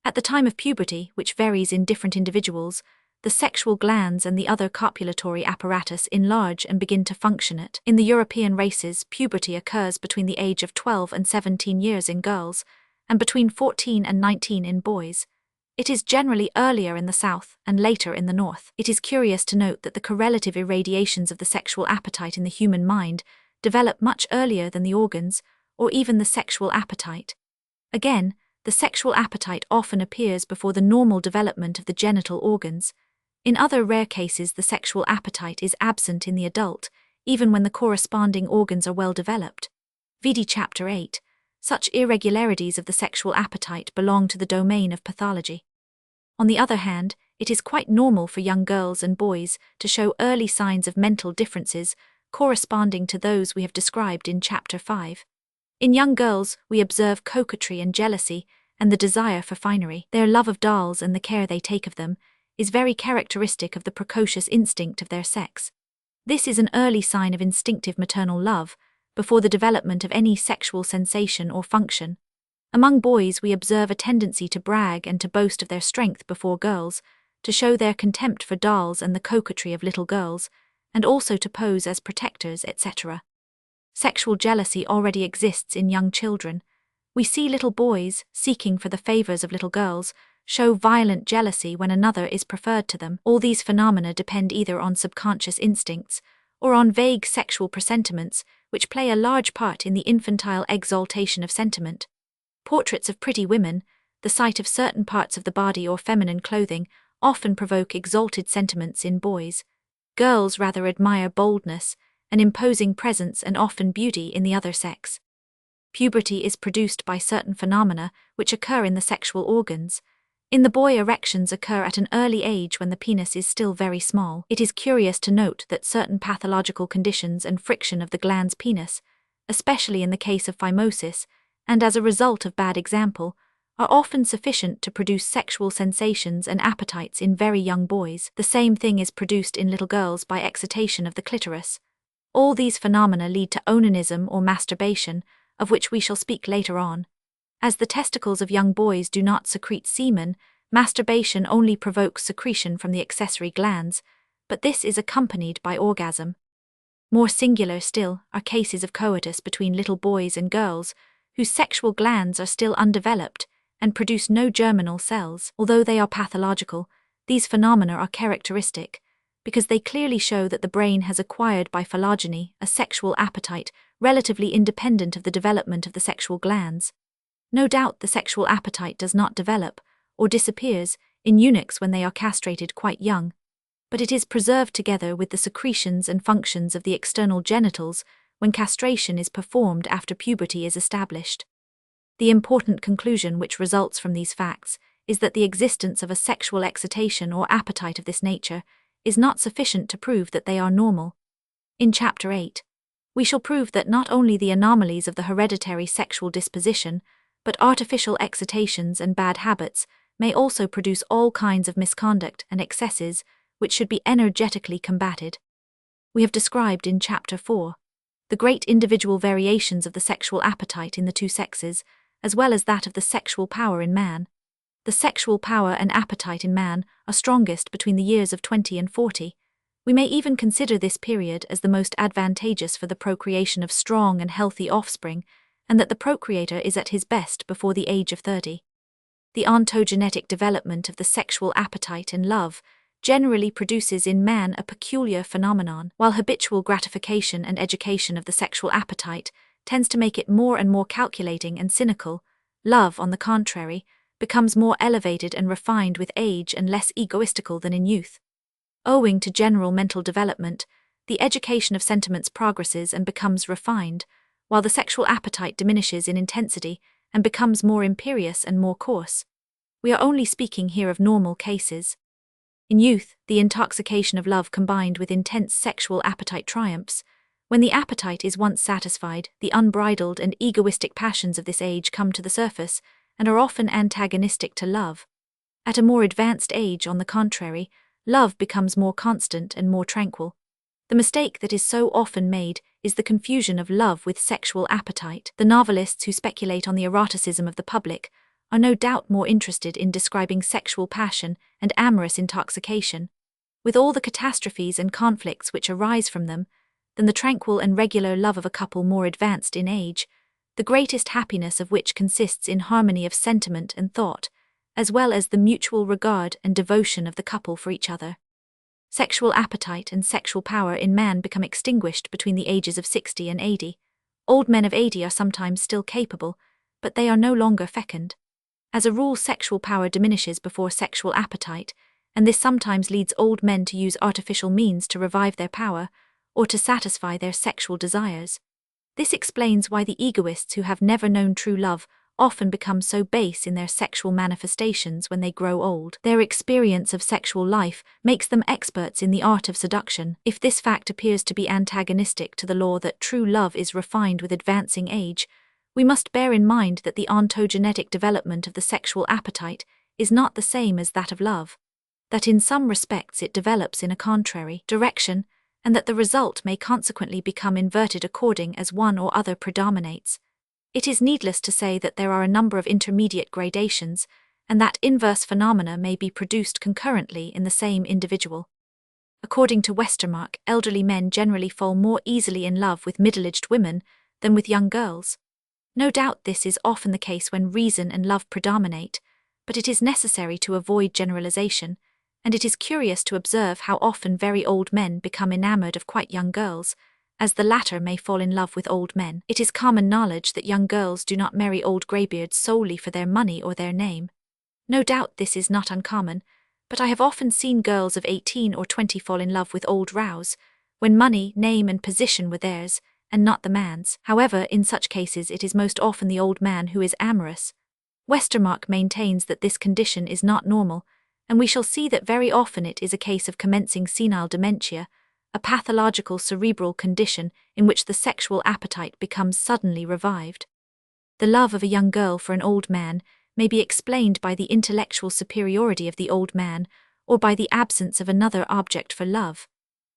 At the time of puberty, which varies in different individuals, the sexual glands and the other copulatory apparatus enlarge and begin to function. In the European races, puberty occurs between the age of 12 and 17 years in girls, and between 14 and 19 in boys. It is generally earlier in the south and later in the north. It is curious to note that the correlative irradiations of the sexual appetite in the human mind develop much earlier than the organs, or even the sexual appetite. Again, the sexual appetite often appears before the normal development of the genital organs. In other rare cases, the sexual appetite is absent in the adult, even when the corresponding organs are well developed. Vide Chapter 8. Such irregularities of the sexual appetite belong to the domain of pathology. On the other hand, it is quite normal for young girls and boys to show early signs of mental differences corresponding to those we have described in Chapter 5. In young girls, we observe coquetry and jealousy, and the desire for finery. Their love of dolls and the care they take of them is very characteristic of the precocious instinct of their sex. This is an early sign of instinctive maternal love, before the development of any sexual sensation or function. Among boys, we observe a tendency to brag and to boast of their strength before girls, to show their contempt for dolls and the coquetry of little girls, and also to pose as protectors, etc. Sexual jealousy already exists in young children. We see little boys, seeking for the favors of little girls, show violent jealousy when another is preferred to them. All these phenomena depend either on subconscious instincts or on vague sexual presentiments, which play a large part in the infantile exaltation of sentiment. Portraits of pretty women, the sight of certain parts of the body or feminine clothing, often provoke exalted sentiments in boys. Girls rather admire boldness, an imposing presence, and often beauty in the other sex. Puberty is produced by certain phenomena which occur in the sexual organs. In the boy, erections occur at an early age when the penis is still very small. It is curious to note that certain pathological conditions and friction of the glans penis, especially in the case of phimosis, and as a result of bad example, are often sufficient to produce sexual sensations and appetites in very young boys. The same thing is produced in little girls by excitation of the clitoris. All these phenomena lead to onanism or masturbation, of which we shall speak later on. As the testicles of young boys do not secrete semen, masturbation only provokes secretion from the accessory glands, but this is accompanied by orgasm. More singular still are cases of coitus between little boys and girls, whose sexual glands are still undeveloped and produce no germinal cells. Although they are pathological, these phenomena are characteristic, because they clearly show that the brain has acquired by phylogeny a sexual appetite relatively independent of the development of the sexual glands. No doubt the sexual appetite does not develop, or disappears, in eunuchs when they are castrated quite young, but it is preserved together with the secretions and functions of the external genitals when castration is performed after puberty is established. The important conclusion which results from these facts is that the existence of a sexual excitation or appetite of this nature is not sufficient to prove that they are normal. In Chapter 8, we shall prove that not only the anomalies of the hereditary sexual disposition, but artificial excitations and bad habits may also produce all kinds of misconduct and excesses which should be energetically combated. We have described in Chapter 4 the great individual variations of the sexual appetite in the two sexes, as well as that of the sexual power in man. The sexual power and appetite in man are strongest between the years of 20 and 40. We may even consider this period as the most advantageous for the procreation of strong and healthy offspring, and that the procreator is at his best before the age of 30. The ontogenetic development of the sexual appetite and love generally produces in man a peculiar phenomenon, while habitual gratification and education of the sexual appetite tends to make it more and more calculating and cynical. Love, on the contrary, becomes more elevated and refined with age and less egoistical than in youth. Owing to general mental development, the education of sentiments progresses and becomes refined, while the sexual appetite diminishes in intensity and becomes more imperious and more coarse. We are only speaking here of normal cases. In youth, the intoxication of love combined with intense sexual appetite triumphs. When the appetite is once satisfied, the unbridled and egoistic passions of this age come to the surface and are often antagonistic to love. At a more advanced age, on the contrary, love becomes more constant and more tranquil. The mistake that is so often made is the confusion of love with sexual appetite. The novelists who speculate on the eroticism of the public are no doubt more interested in describing sexual passion and amorous intoxication, with all the catastrophes and conflicts which arise from them, than the tranquil and regular love of a couple more advanced in age, the greatest happiness of which consists in harmony of sentiment and thought, as well as the mutual regard and devotion of the couple for each other. Sexual appetite and sexual power in man become extinguished between the ages of 60 and 80. Old men of 80 are sometimes still capable, but they are no longer fecund. As a rule, sexual power diminishes before sexual appetite, and this sometimes leads old men to use artificial means to revive their power, or to satisfy their sexual desires. This explains why the egoists who have never known true love often become so base in their sexual manifestations when they grow old. Their experience of sexual life makes them experts in the art of seduction. If this fact appears to be antagonistic to the law that true love is refined with advancing age, We must bear in mind that the ontogenetic development of the sexual appetite is not the same as that of love, that in some respects it develops in a contrary direction, and that the result may consequently become inverted according as one or other predominates. It is needless to say that there are a number of intermediate gradations, and that inverse phenomena may be produced concurrently in the same individual. According to Westermarck, elderly men generally fall more easily in love with middle-aged women than with young girls. No doubt this is often the case when reason and love predominate, but it is necessary to avoid generalization, and it is curious to observe how often very old men become enamored of quite young girls, as the latter may fall in love with old men. It is common knowledge that young girls do not marry old greybeards solely for their money or their name. No doubt this is not uncommon, but I have often seen girls of 18 or 20 fall in love with old rows, when money, name and position were theirs, and not the man's. However, in such cases it is most often the old man who is amorous. Westermarck maintains that this condition is not normal, and we shall see that very often it is a case of commencing senile dementia, a pathological cerebral condition in which the sexual appetite becomes suddenly revived. The love of a young girl for an old man may be explained by the intellectual superiority of the old man, or by the absence of another object for love.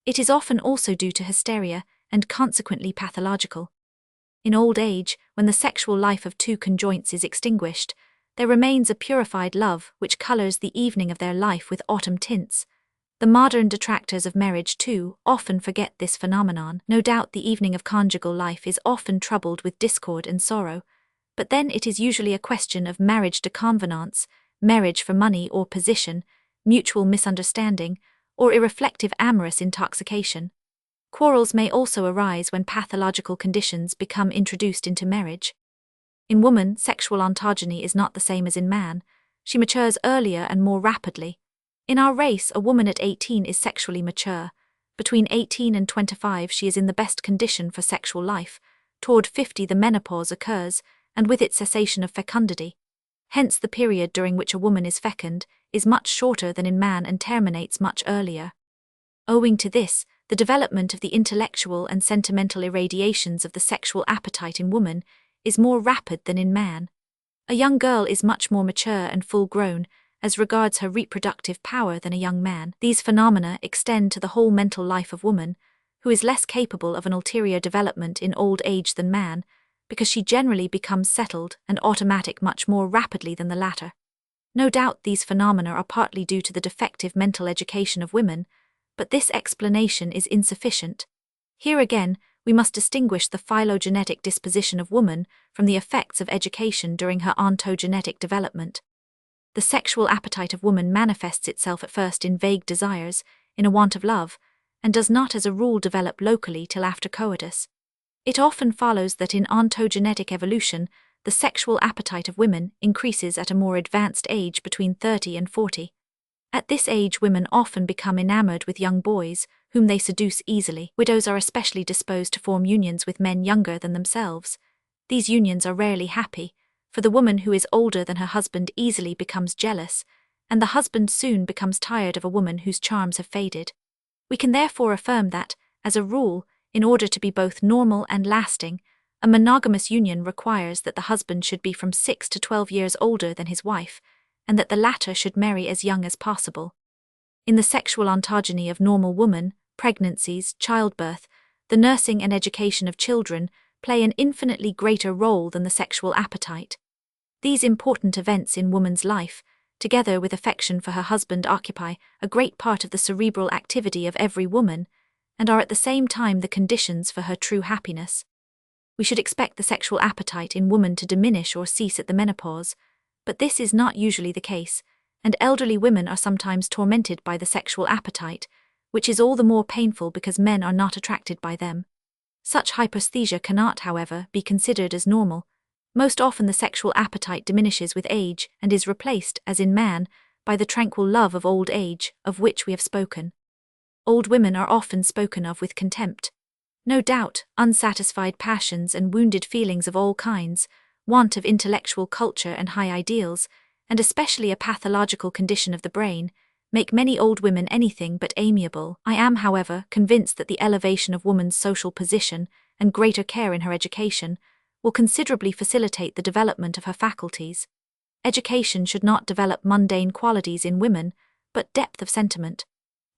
It is often also due to hysteria, and consequently pathological. In old age, when the sexual life of two conjoints is extinguished, there remains a purified love which colors the evening of their life with autumn tints. The modern detractors of marriage, too, often forget this phenomenon. No doubt the evening of conjugal life is often troubled with discord and sorrow, but then it is usually a question of marriage de convenance, marriage for money or position, mutual misunderstanding, or irreflective amorous intoxication. Quarrels may also arise when pathological conditions become introduced into marriage. In woman, sexual ontogeny is not the same as in man. She matures earlier and more rapidly. In our race, a woman at 18 is sexually mature. Between 18 and 25 she is in the best condition for sexual life. Toward 50 the menopause occurs, and with it cessation of fecundity. Hence the period during which a woman is fecund is much shorter than in man and terminates much earlier. Owing to this, the development of the intellectual and sentimental irradiations of the sexual appetite in woman is more rapid than in man. A young girl is much more mature and full-grown as regards her reproductive power than a young man. These phenomena extend to the whole mental life of woman, who is less capable of an ulterior development in old age than man, because she generally becomes settled and automatic much more rapidly than the latter. No doubt these phenomena are partly due to the defective mental education of women, but this explanation is insufficient. Here again, we must distinguish the phylogenetic disposition of woman from the effects of education during her ontogenetic development. The sexual appetite of woman manifests itself at first in vague desires, in a want of love, and does not as a rule develop locally till after coitus. It often follows that in ontogenetic evolution, the sexual appetite of women increases at a more advanced age between 30 and 40. At this age women often become enamored with young boys, whom they seduce easily. Widows are especially disposed to form unions with men younger than themselves. These unions are rarely happy, for the woman who is older than her husband easily becomes jealous, and the husband soon becomes tired of a woman whose charms have faded. We can therefore affirm that, as a rule, in order to be both normal and lasting, a monogamous union requires that the husband should be from 6 to 12 years older than his wife, and that the latter should marry as young as possible. In the sexual ontogeny of normal woman, pregnancies, childbirth, the nursing and education of children play an infinitely greater role than the sexual appetite. These important events in woman's life, together with affection for her husband, occupy a great part of the cerebral activity of every woman, and are at the same time the conditions for her true happiness. We should expect the sexual appetite in woman to diminish or cease at the menopause, but this is not usually the case, and elderly women are sometimes tormented by the sexual appetite, which is all the more painful because men are not attracted by them. Such hyposthesia cannot, however, be considered as normal. Most often the sexual appetite diminishes with age and is replaced, as in man, by the tranquil love of old age, of which we have spoken. Old women are often spoken of with contempt. No doubt, unsatisfied passions and wounded feelings of all kinds, want of intellectual culture and high ideals, and especially a pathological condition of the brain, make many old women anything but amiable. I am, however, convinced that the elevation of woman's social position and greater care in her education will considerably facilitate the development of her faculties. Education should not develop mundane qualities in women, but depth of sentiment.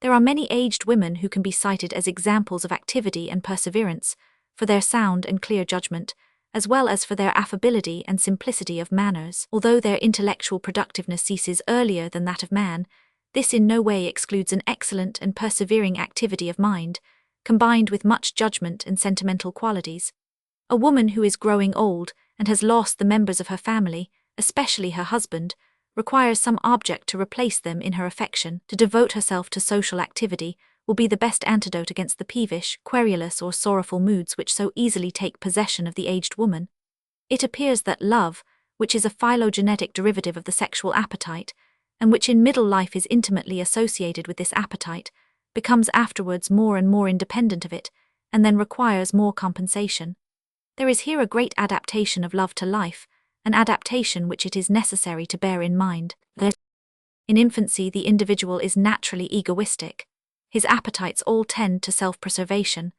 There are many aged women who can be cited as examples of activity and perseverance, for their sound and clear judgment, as well as for their affability and simplicity of manners. Although their intellectual productiveness ceases earlier than that of man, this in no way excludes an excellent and persevering activity of mind, combined with much judgment and sentimental qualities. A woman who is growing old and has lost the members of her family, especially her husband, requires some object to replace them in her affection. To devote herself to social activity will be the best antidote against the peevish, querulous, or sorrowful moods which so easily take possession of the aged woman. It appears that love, which is a phylogenetic derivative of the sexual appetite, and which in middle life is intimately associated with this appetite, becomes afterwards more and more independent of it, and then requires more compensation. There is here a great adaptation of love to life, an adaptation which it is necessary to bear in mind. In infancy the individual is naturally egoistic. His appetites all tend to self-preservation.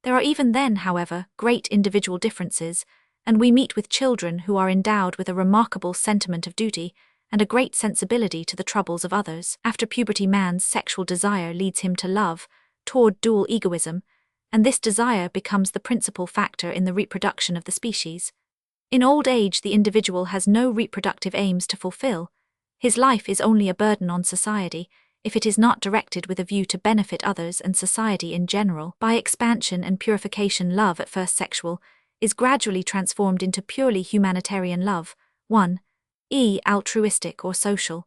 There are even then, however, great individual differences, and we meet with children who are endowed with a remarkable sentiment of duty and a great sensibility to the troubles of others. After puberty, man's sexual desire leads him to love, toward dual egoism, and this desire becomes the principal factor in the reproduction of the species. In old age the individual has no reproductive aims to fulfill. His life is only a burden on society, if it is not directed with a view to benefit others and society in general. By expansion and purification, love, at first sexual, is gradually transformed into purely humanitarian love, 1. Altruistic or social.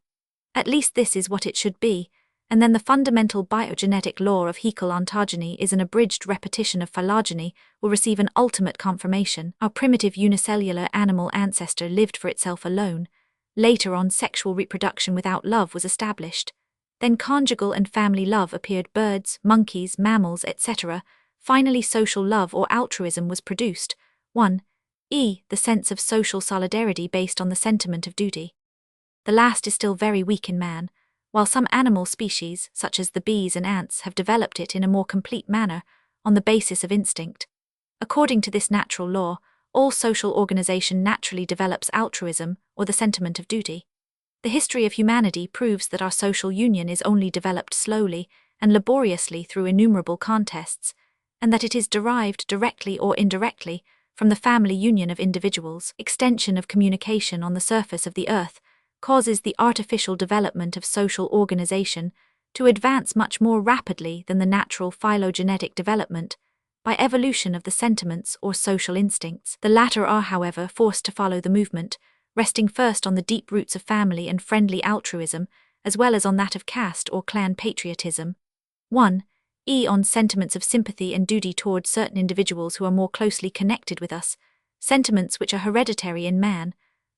At least this is what it should be, and then the fundamental biogenetic law of hecal ontogeny is an abridged repetition of phylogeny, will receive an ultimate confirmation. Our primitive unicellular animal ancestor lived for itself alone. Later on, sexual reproduction without love was established. Then conjugal and family love appeared. Birds, monkeys, mammals, etc. Finally social love or altruism was produced. 1. The sense of social solidarity based on the sentiment of duty. The last is still very weak in man, while some animal species, such as the bees and ants, have developed it in a more complete manner, on the basis of instinct. According to this natural law, all social organization naturally develops altruism, or the sentiment of duty. The history of humanity proves that our social union is only developed slowly and laboriously through innumerable contests, and that it is derived directly or indirectly from the family union of individuals. Extension of communication on the surface of the earth causes the artificial development of social organization to advance much more rapidly than the natural phylogenetic development by evolution of the sentiments or social instincts. The latter are, however, forced to follow the movement, resting first on the deep roots of family and friendly altruism, as well as on that of caste or clan patriotism. 1. On sentiments of sympathy and duty toward certain individuals who are more closely connected with us, sentiments which are hereditary in man,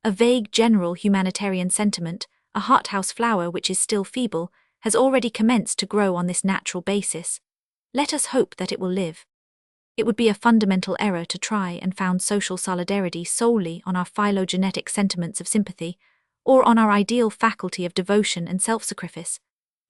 a vague general humanitarian sentiment, a hothouse flower which is still feeble, has already commenced to grow on this natural basis. Let us hope that it will live. It would be a fundamental error to try and found social solidarity solely on our phylogenetic sentiments of sympathy, or on our ideal faculty of devotion and self-sacrifice.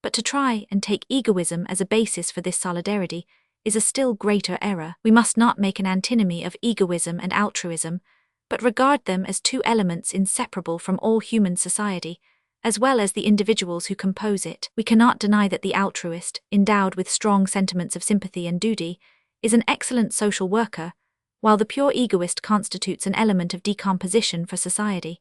But to try and take egoism as a basis for this solidarity is a still greater error. We must not make an antinomy of egoism and altruism, but regard them as two elements inseparable from all human society, as well as the individuals who compose it. We cannot deny that the altruist, endowed with strong sentiments of sympathy and duty, is an excellent social worker, while the pure egoist constitutes an element of decomposition for society.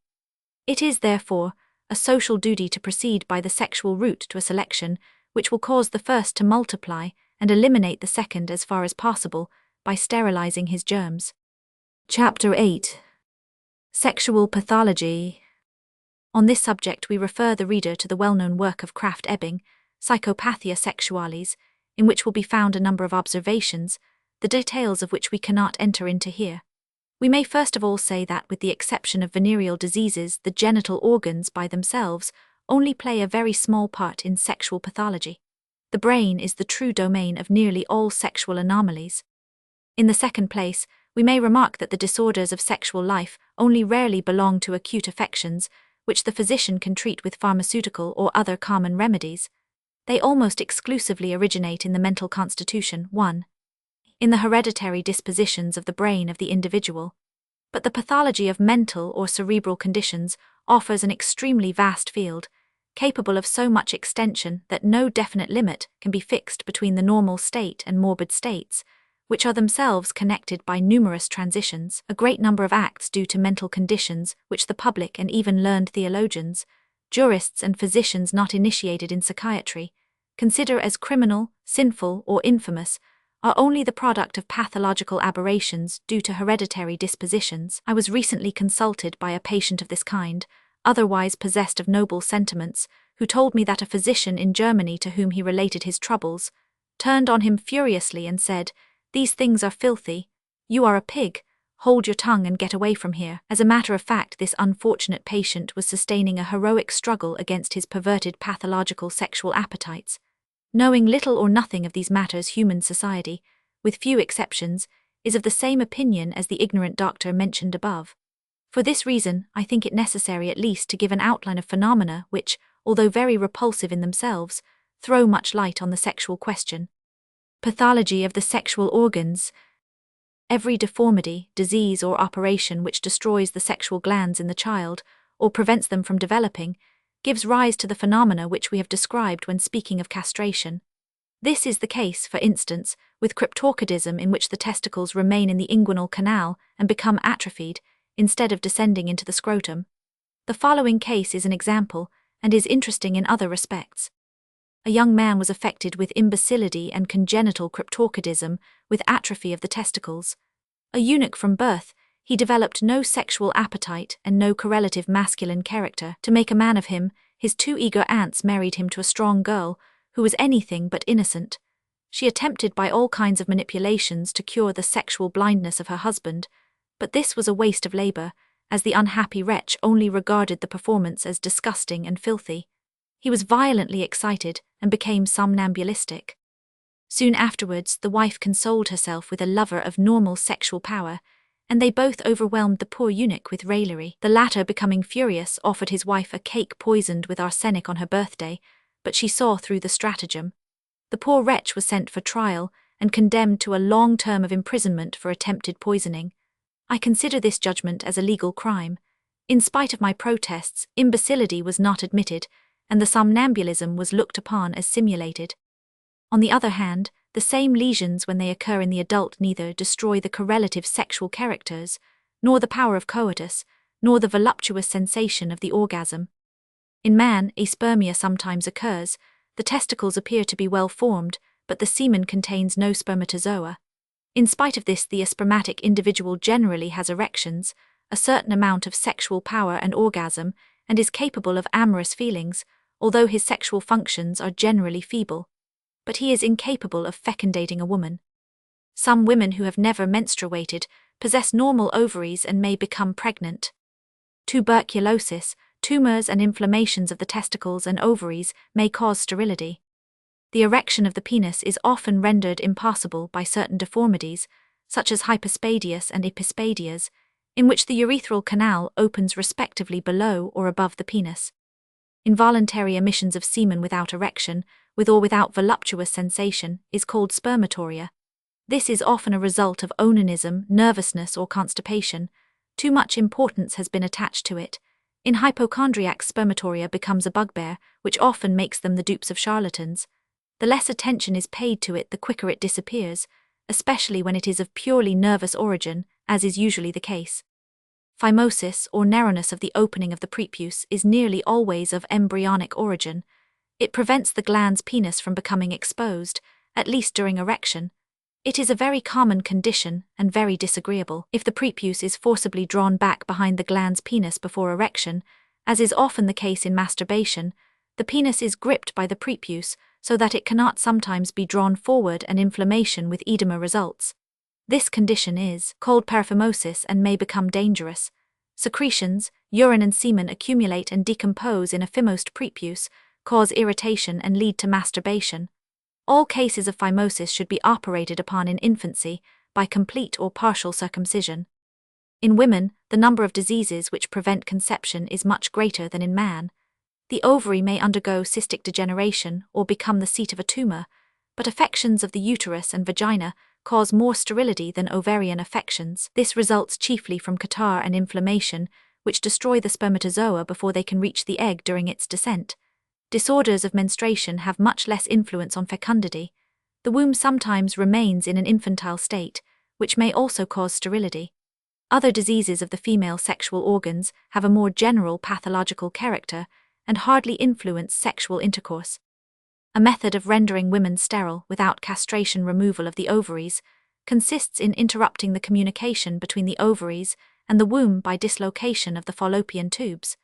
It is, therefore, a social duty to proceed by the sexual route to a selection which will cause the first to multiply and eliminate the second as far as possible by sterilizing his germs. Chapter 8. Sexual Pathology. On this subject we refer the reader to the well-known work of Krafft-Ebing, Psychopathia Sexualis, in which will be found a number of observations, the details of which we cannot enter into here. We may first of all say that, with the exception of venereal diseases, the genital organs by themselves only play a very small part in sexual pathology. The brain is the true domain of nearly all sexual anomalies. In the second place, we may remark that the disorders of sexual life only rarely belong to acute affections, which the physician can treat with pharmaceutical or other common remedies. They almost exclusively originate in the mental constitution, 1. In the hereditary dispositions of the brain of the individual. But the pathology of mental or cerebral conditions offers an extremely vast field, capable of so much extension that no definite limit can be fixed between the normal state and morbid states, which are themselves connected by numerous transitions, a great number of acts due to mental conditions which the public and even learned theologians, jurists and physicians not initiated in psychiatry, consider as criminal, sinful, or infamous, are only the product of pathological aberrations due to hereditary dispositions. I was recently consulted by a patient of this kind, otherwise possessed of noble sentiments, who told me that a physician in Germany to whom he related his troubles turned on him furiously and said, "These things are filthy. You are a pig. Hold your tongue and get away from here." As a matter of fact, this unfortunate patient was sustaining a heroic struggle against his perverted pathological sexual appetites. Knowing little or nothing of these matters, human society, with few exceptions, is of the same opinion as the ignorant doctor mentioned above. For this reason, I think it necessary at least to give an outline of phenomena which, although very repulsive in themselves, throw much light on the sexual question. Pathology of the sexual organs. Every deformity, disease, or operation which destroys the sexual glands in the child, or prevents them from developing, gives rise to the phenomena which we have described when speaking of castration. This is the case, for instance, with cryptorchidism, in which the testicles remain in the inguinal canal and become atrophied, instead of descending into the scrotum. The following case is an example, and is interesting in other respects. A young man was affected with imbecility and congenital cryptorchidism, with atrophy of the testicles. A eunuch from birth, he developed no sexual appetite and no correlative masculine character. To make a man of him, his two eager aunts married him to a strong girl, who was anything but innocent. She attempted by all kinds of manipulations to cure the sexual blindness of her husband, but this was a waste of labor, as the unhappy wretch only regarded the performance as disgusting and filthy. He was violently excited and became somnambulistic. Soon afterwards, the wife consoled herself with a lover of normal sexual power, and they both overwhelmed the poor eunuch with raillery. The latter, becoming furious, offered his wife a cake poisoned with arsenic on her birthday, but she saw through the stratagem. The poor wretch was sent for trial and condemned to a long term of imprisonment for attempted poisoning. I consider this judgment as a legal crime. In spite of my protests, imbecility was not admitted, and the somnambulism was looked upon as simulated. On the other hand, the same lesions, when they occur in the adult, neither destroy the correlative sexual characters, nor the power of coitus, nor the voluptuous sensation of the orgasm. In man, aspermia sometimes occurs. The testicles appear to be well formed, but the semen contains no spermatozoa. In spite of this, the aspermatic individual generally has erections, a certain amount of sexual power and orgasm, and is capable of amorous feelings, although his sexual functions are generally feeble. But he is incapable of fecundating a woman. Some women who have never menstruated possess normal ovaries and may become pregnant. Tuberculosis, tumors and inflammations of the testicles and ovaries may cause sterility. The erection of the penis is often rendered impossible by certain deformities, such as hypospadias and epispadias, in which the urethral canal opens respectively below or above the penis. Involuntary emissions of semen without erection, with or without voluptuous sensation, is called spermatoria. This is often a result of onanism, nervousness, or constipation. Too much importance has been attached to it. In hypochondriacs, spermatoria becomes a bugbear, which often makes them the dupes of charlatans. The less attention is paid to it, the quicker it disappears, especially when it is of purely nervous origin, as is usually the case. Phimosis, or narrowness of the opening of the prepuce, is nearly always of embryonic origin. It prevents the glans penis from becoming exposed, at least during erection. It is a very common condition and very disagreeable. If the prepuce is forcibly drawn back behind the glans penis before erection, as is often the case in masturbation, the penis is gripped by the prepuce so that it cannot sometimes be drawn forward, and inflammation with edema results. This condition is called paraphimosis and may become dangerous. Secretions, urine and semen accumulate and decompose in a phimosed prepuce, cause irritation and lead to masturbation. All cases of phimosis should be operated upon in infancy by complete or partial circumcision. In women, the number of diseases which prevent conception is much greater than in man. The ovary may undergo cystic degeneration or become the seat of a tumor, but affections of the uterus and vagina cause more sterility than ovarian affections. This results chiefly from catarrh and inflammation, which destroy the spermatozoa before they can reach the egg during its descent. Disorders of menstruation have much less influence on fecundity. The womb sometimes remains in an infantile state, which may also cause sterility. Other diseases of the female sexual organs have a more general pathological character and hardly influence sexual intercourse. A method of rendering women sterile without castration removal of the ovaries consists in interrupting the communication between the ovaries and the womb by dislocation of the fallopian tubes.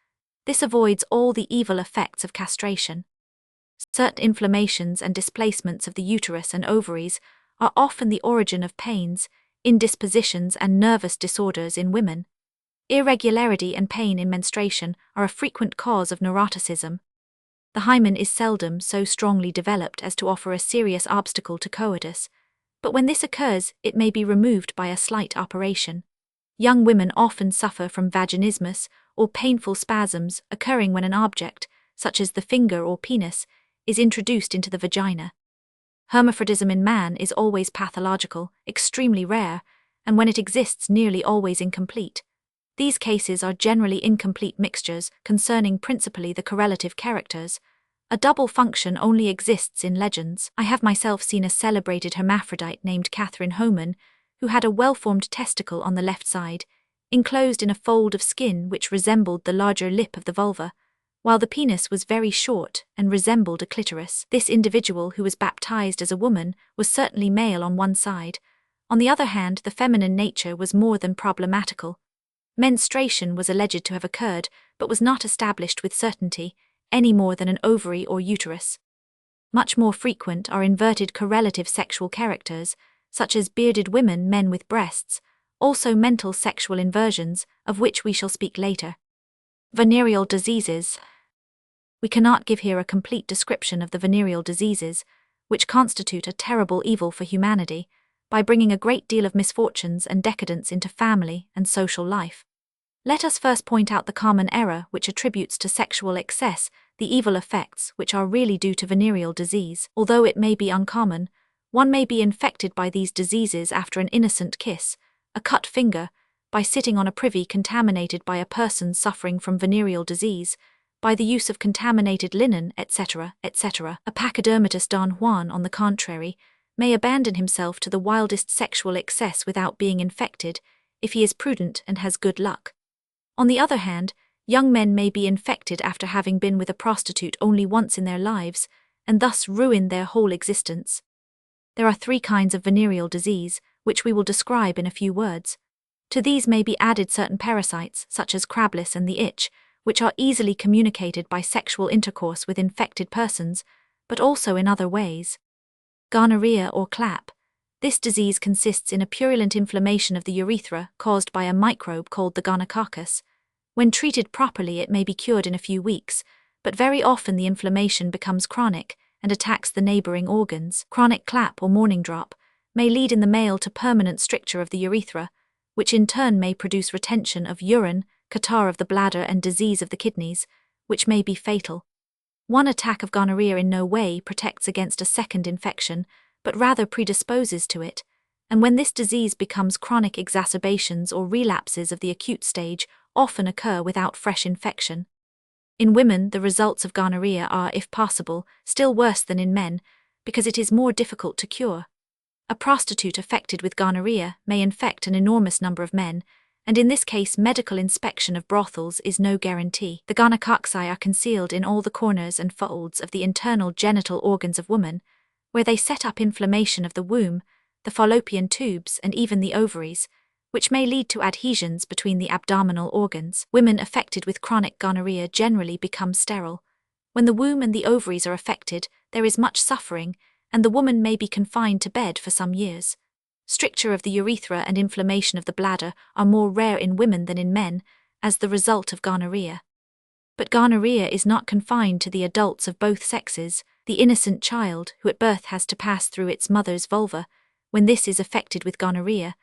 This avoids all the evil effects of castration. Certain inflammations and displacements of the uterus and ovaries are often the origin of pains, indispositions, and nervous disorders in women. Irregularity and pain in menstruation are a frequent cause of neuroticism. The hymen is seldom so strongly developed as to offer a serious obstacle to coitus, but when this occurs, it may be removed by a slight operation. Young women often suffer from vaginismus or painful spasms occurring when an object, such as the finger or penis, is introduced into the vagina. Hermaphrodism in man is always pathological, extremely rare, and when it exists nearly always incomplete. These cases are generally incomplete mixtures concerning principally the correlative characters. A double function only exists in legends. I have myself seen a celebrated hermaphrodite named Catherine Homan, who had a well-formed testicle on the left side, enclosed in a fold of skin which resembled the larger lip of the vulva, while the penis was very short and resembled a clitoris. This individual, who was baptized as a woman, was certainly male on one side. On the other hand, the feminine nature was more than problematical. Menstruation was alleged to have occurred, but was not established with certainty, any more than an ovary or uterus. Much more frequent are inverted correlative sexual characters, such as bearded women, men with breasts, also mental sexual inversions, of which we shall speak later. Venereal diseases. We cannot give here a complete description of the venereal diseases, which constitute a terrible evil for humanity, by bringing a great deal of misfortunes and decadence into family and social life. Let us first point out the common error which attributes to sexual excess the evil effects which are really due to venereal disease. Although it may be uncommon, one may be infected by these diseases after an innocent kiss, a cut finger, by sitting on a privy contaminated by a person suffering from venereal disease, by the use of contaminated linen, etc., etc. A pachydermatous Don Juan, on the contrary, may abandon himself to the wildest sexual excess without being infected, if he is prudent and has good luck. On the other hand, young men may be infected after having been with a prostitute only once in their lives, and thus ruin their whole existence. There are 3 kinds of venereal disease, which we will describe in a few words. To these may be added certain parasites, such as crablis and the itch, which are easily communicated by sexual intercourse with infected persons, but also in other ways. Gonorrhea or clap. This disease consists in a purulent inflammation of the urethra caused by a microbe called the gonococcus. When treated properly, it may be cured in a few weeks, but very often the inflammation becomes chronic and attacks the neighboring organs. Chronic clap or morning drop may lead in the male to permanent stricture of the urethra, which in turn may produce retention of urine, catarrh of the bladder, and disease of the kidneys, which may be fatal. One attack of gonorrhea in no way protects against a second infection, but rather predisposes to it, and when this disease becomes chronic, exacerbations or relapses of the acute stage often occur without fresh infection. In women, the results of gonorrhea are, if possible, still worse than in men, because it is more difficult to cure. A prostitute affected with gonorrhea may infect an enormous number of men, and in this case medical inspection of brothels is no guarantee. The gonococci are concealed in all the corners and folds of the internal genital organs of women, where they set up inflammation of the womb, the fallopian tubes, and even the ovaries, which may lead to adhesions between the abdominal organs. Women affected with chronic gonorrhea generally become sterile. When the womb and the ovaries are affected, there is much suffering, and the woman may be confined to bed for some years. Stricture of the urethra and inflammation of the bladder are more rare in women than in men, as the result of gonorrhea. But gonorrhea is not confined to the adults of both sexes. The innocent child, who at birth has to pass through its mother's vulva, when this is affected with gonorrhea,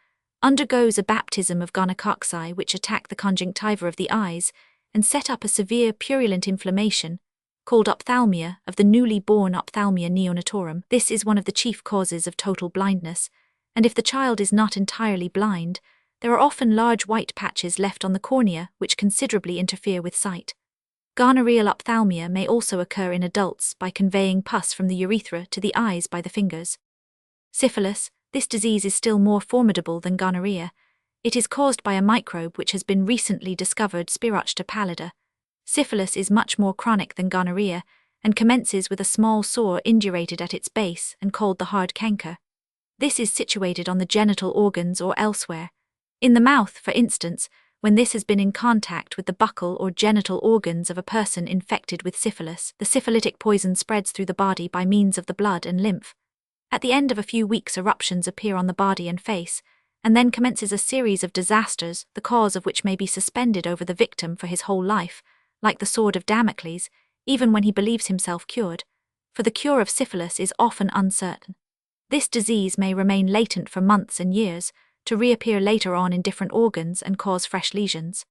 undergoes a baptism of gonococci which attack the conjunctiva of the eyes and set up a severe purulent inflammation, called ophthalmia, of the newly born ophthalmia neonatorum. This is one of the chief causes of total blindness, and if the child is not entirely blind, there are often large white patches left on the cornea which considerably interfere with sight. Gonorrheal ophthalmia may also occur in adults by conveying pus from the urethra to the eyes by the fingers. Syphilis, this disease is still more formidable than gonorrhea. It is caused by a microbe which has been recently discovered, Spirocheta pallida. Syphilis is much more chronic than gonorrhea and commences with a small sore indurated at its base and called the hard canker. This is situated on the genital organs or elsewhere. In the mouth, for instance, when this has been in contact with the buccal or genital organs of a person infected with syphilis, the syphilitic poison spreads through the body by means of the blood and lymph. At the end of a few weeks, eruptions appear on the body and face, and then commences a series of disasters, the cause of which may be suspended over the victim for his whole life, like the sword of Damocles, even when he believes himself cured, for the cure of syphilis is often uncertain. This disease may remain latent for months and years, to reappear later on in different organs and cause fresh lesions.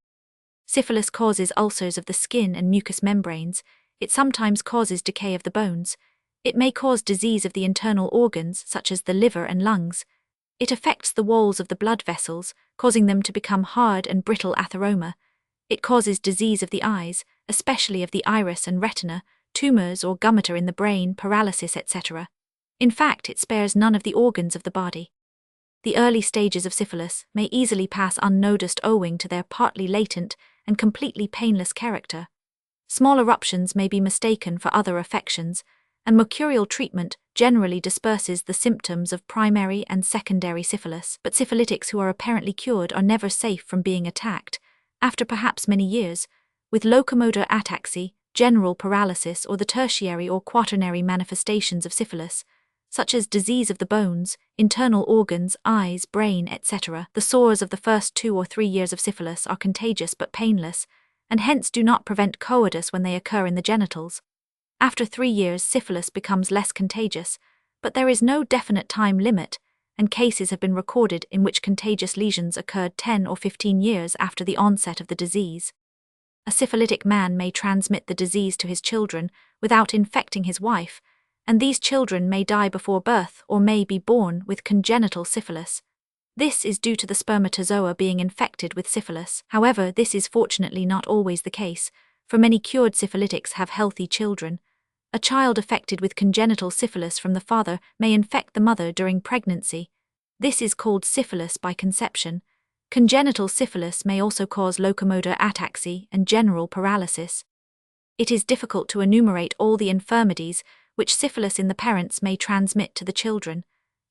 Syphilis causes ulcers of the skin and mucous membranes. It sometimes causes decay of the bones. It may cause disease of the internal organs, such as the liver and lungs. It affects the walls of the blood vessels, causing them to become hard and brittle atheroma. It causes disease of the eyes, especially of the iris and retina, tumors or gumata in the brain, paralysis, etc. In fact, it spares none of the organs of the body. The early stages of syphilis may easily pass unnoticed owing to their partly latent and completely painless character. Small eruptions may be mistaken for other affections, and mercurial treatment generally disperses the symptoms of primary and secondary syphilis, but syphilitics who are apparently cured are never safe from being attacked, after perhaps many years, with locomotor ataxy, general paralysis, or the tertiary or quaternary manifestations of syphilis, such as disease of the bones, internal organs, eyes, brain, etc. The sores of the first 2 or 3 years of syphilis are contagious but painless, and hence do not prevent coitus when they occur in the genitals. After 3 years, syphilis becomes less contagious, but there is no definite time limit, and cases have been recorded in which contagious lesions occurred 10 or 15 years after the onset of the disease. A syphilitic man may transmit the disease to his children without infecting his wife, and these children may die before birth or may be born with congenital syphilis. This is due to the spermatozoa being infected with syphilis. However, this is fortunately not always the case, for many cured syphilitics have healthy children. A child affected with congenital syphilis from the father may infect the mother during pregnancy. This is called syphilis by conception. Congenital syphilis may also cause locomotor ataxy and general paralysis. It is difficult to enumerate all the infirmities which syphilis in the parents may transmit to the children.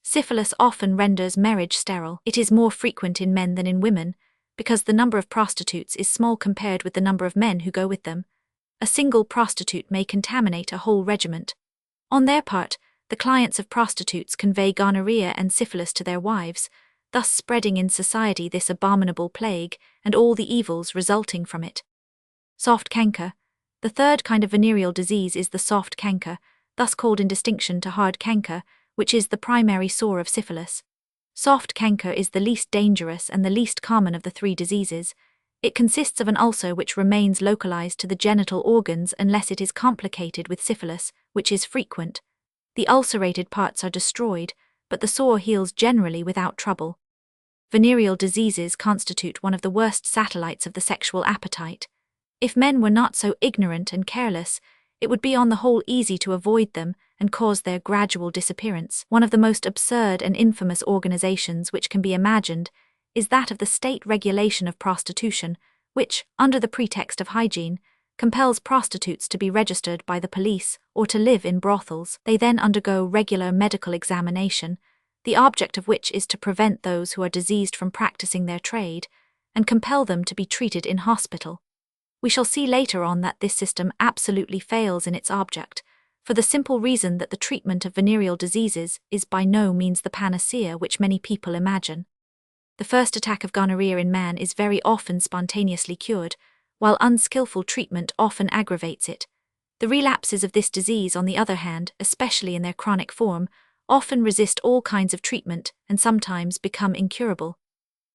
Syphilis often renders marriage sterile. It is more frequent in men than in women, because the number of prostitutes is small compared with the number of men who go with them. A single prostitute may contaminate a whole regiment. On their part, the clients of prostitutes convey gonorrhea and syphilis to their wives, thus spreading in society this abominable plague and all the evils resulting from it. Soft canker. The third kind of venereal disease is the soft canker, thus called in distinction to hard canker, which is the primary sore of syphilis. Soft canker is the least dangerous and the least common of the 3 diseases. It consists of an ulcer which remains localized to the genital organs unless it is complicated with syphilis, which is frequent. The ulcerated parts are destroyed, but the sore heals generally without trouble. Venereal diseases constitute one of the worst satellites of the sexual appetite. If men were not so ignorant and careless, it would be on the whole easy to avoid them and cause their gradual disappearance. One of the most absurd and infamous organizations which can be imagined is that of the state regulation of prostitution, which, under the pretext of hygiene, compels prostitutes to be registered by the police or to live in brothels. They then undergo regular medical examination, the object of which is to prevent those who are diseased from practicing their trade, and compel them to be treated in hospital. We shall see later on that this system absolutely fails in its object, for the simple reason that the treatment of venereal diseases is by no means the panacea which many people imagine. The first attack of gonorrhea in man is very often spontaneously cured, while unskillful treatment often aggravates it. The relapses of this disease, on the other hand, especially in their chronic form, often resist all kinds of treatment and sometimes become incurable.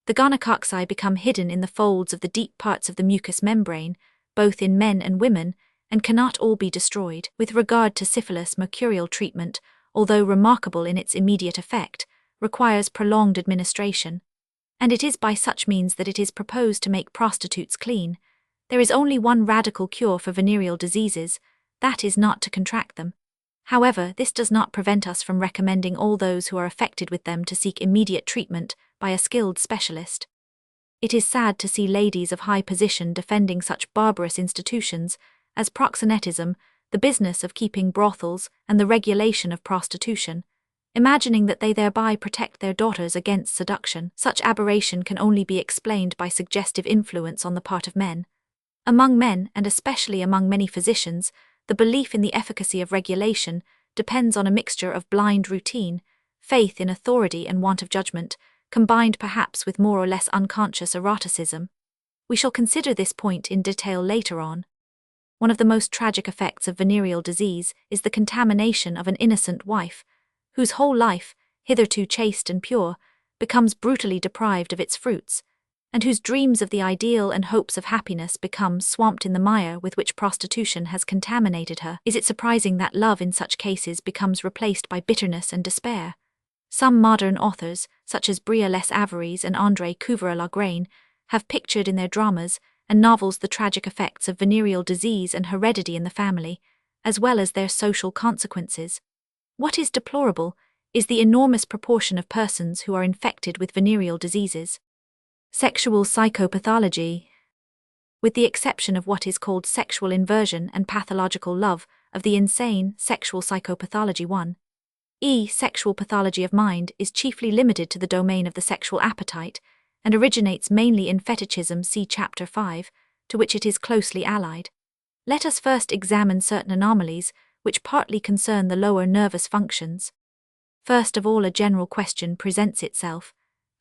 The gonococci become hidden in the folds of the deep parts of the mucous membrane, both in men and women, and cannot all be destroyed. With regard to syphilis, mercurial treatment, although remarkable in its immediate effect, requires prolonged administration, and it is by such means that it is proposed to make prostitutes clean. There is only one radical cure for venereal diseases, that is not to contract them. However, this does not prevent us from recommending all those who are affected with them to seek immediate treatment by a skilled specialist. It is sad to see ladies of high position defending such barbarous institutions as proxenetism, the business of keeping brothels, and the regulation of prostitution, imagining that they thereby protect their daughters against seduction. Such aberration can only be explained by suggestive influence on the part of men. Among men, and especially among many physicians, the belief in the efficacy of regulation depends on a mixture of blind routine, faith in authority and want of judgment, combined perhaps with more or less unconscious eroticism. We shall consider this point in detail later on. One of the most tragic effects of venereal disease is the contamination of an innocent wife, whose whole life, hitherto chaste and pure, becomes brutally deprived of its fruits, and whose dreams of the ideal and hopes of happiness become swamped in the mire with which prostitution has contaminated her. Is it surprising that love in such cases becomes replaced by bitterness and despair? Some modern authors, such as Bria Les Averies and André Couvreur-Lagraine, have pictured in their dramas and novels the tragic effects of venereal disease and heredity in the family, as well as their social consequences. What is deplorable is the enormous proportion of persons who are infected with venereal diseases. Sexual psychopathology. With the exception of what is called sexual inversion and pathological love of the insane, sexual psychopathology 1. Sexual pathology of mind is chiefly limited to the domain of the sexual appetite and originates mainly in fetishism, see Chapter 5, to which it is closely allied. Let us first examine certain anomalies which partly concern the lower nervous functions. First of all, a general question presents itself.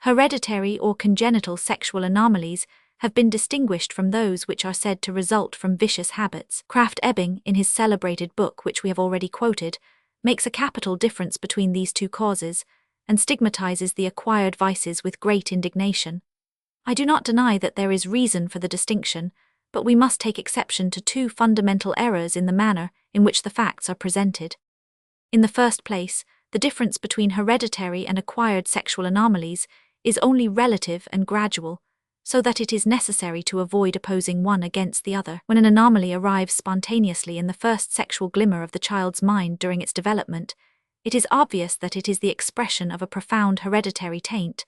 Hereditary or congenital sexual anomalies have been distinguished from those which are said to result from vicious habits. Krafft-Ebing, in his celebrated book which we have already quoted, makes a capital difference between these two causes, and stigmatizes the acquired vices with great indignation. I do not deny that there is reason for the distinction, but we must take exception to two fundamental errors in the manner in which the facts are presented. In the first place, the difference between hereditary and acquired sexual anomalies is only relative and gradual, so that it is necessary to avoid opposing one against the other. When an anomaly arrives spontaneously in the first sexual glimmer of the child's mind during its development, it is obvious that it is the expression of a profound hereditary taint,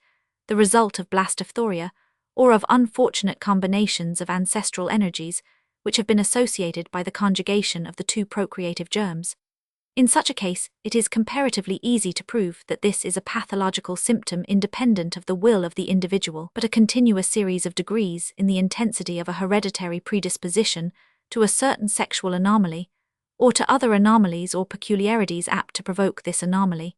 the result of blastophoria, or of unfortunate combinations of ancestral energies which have been associated by the conjugation of the two procreative germs. In such a case, it is comparatively easy to prove that this is a pathological symptom independent of the will of the individual, but a continuous series of degrees in the intensity of a hereditary predisposition to a certain sexual anomaly, or to other anomalies or peculiarities apt to provoke this anomaly,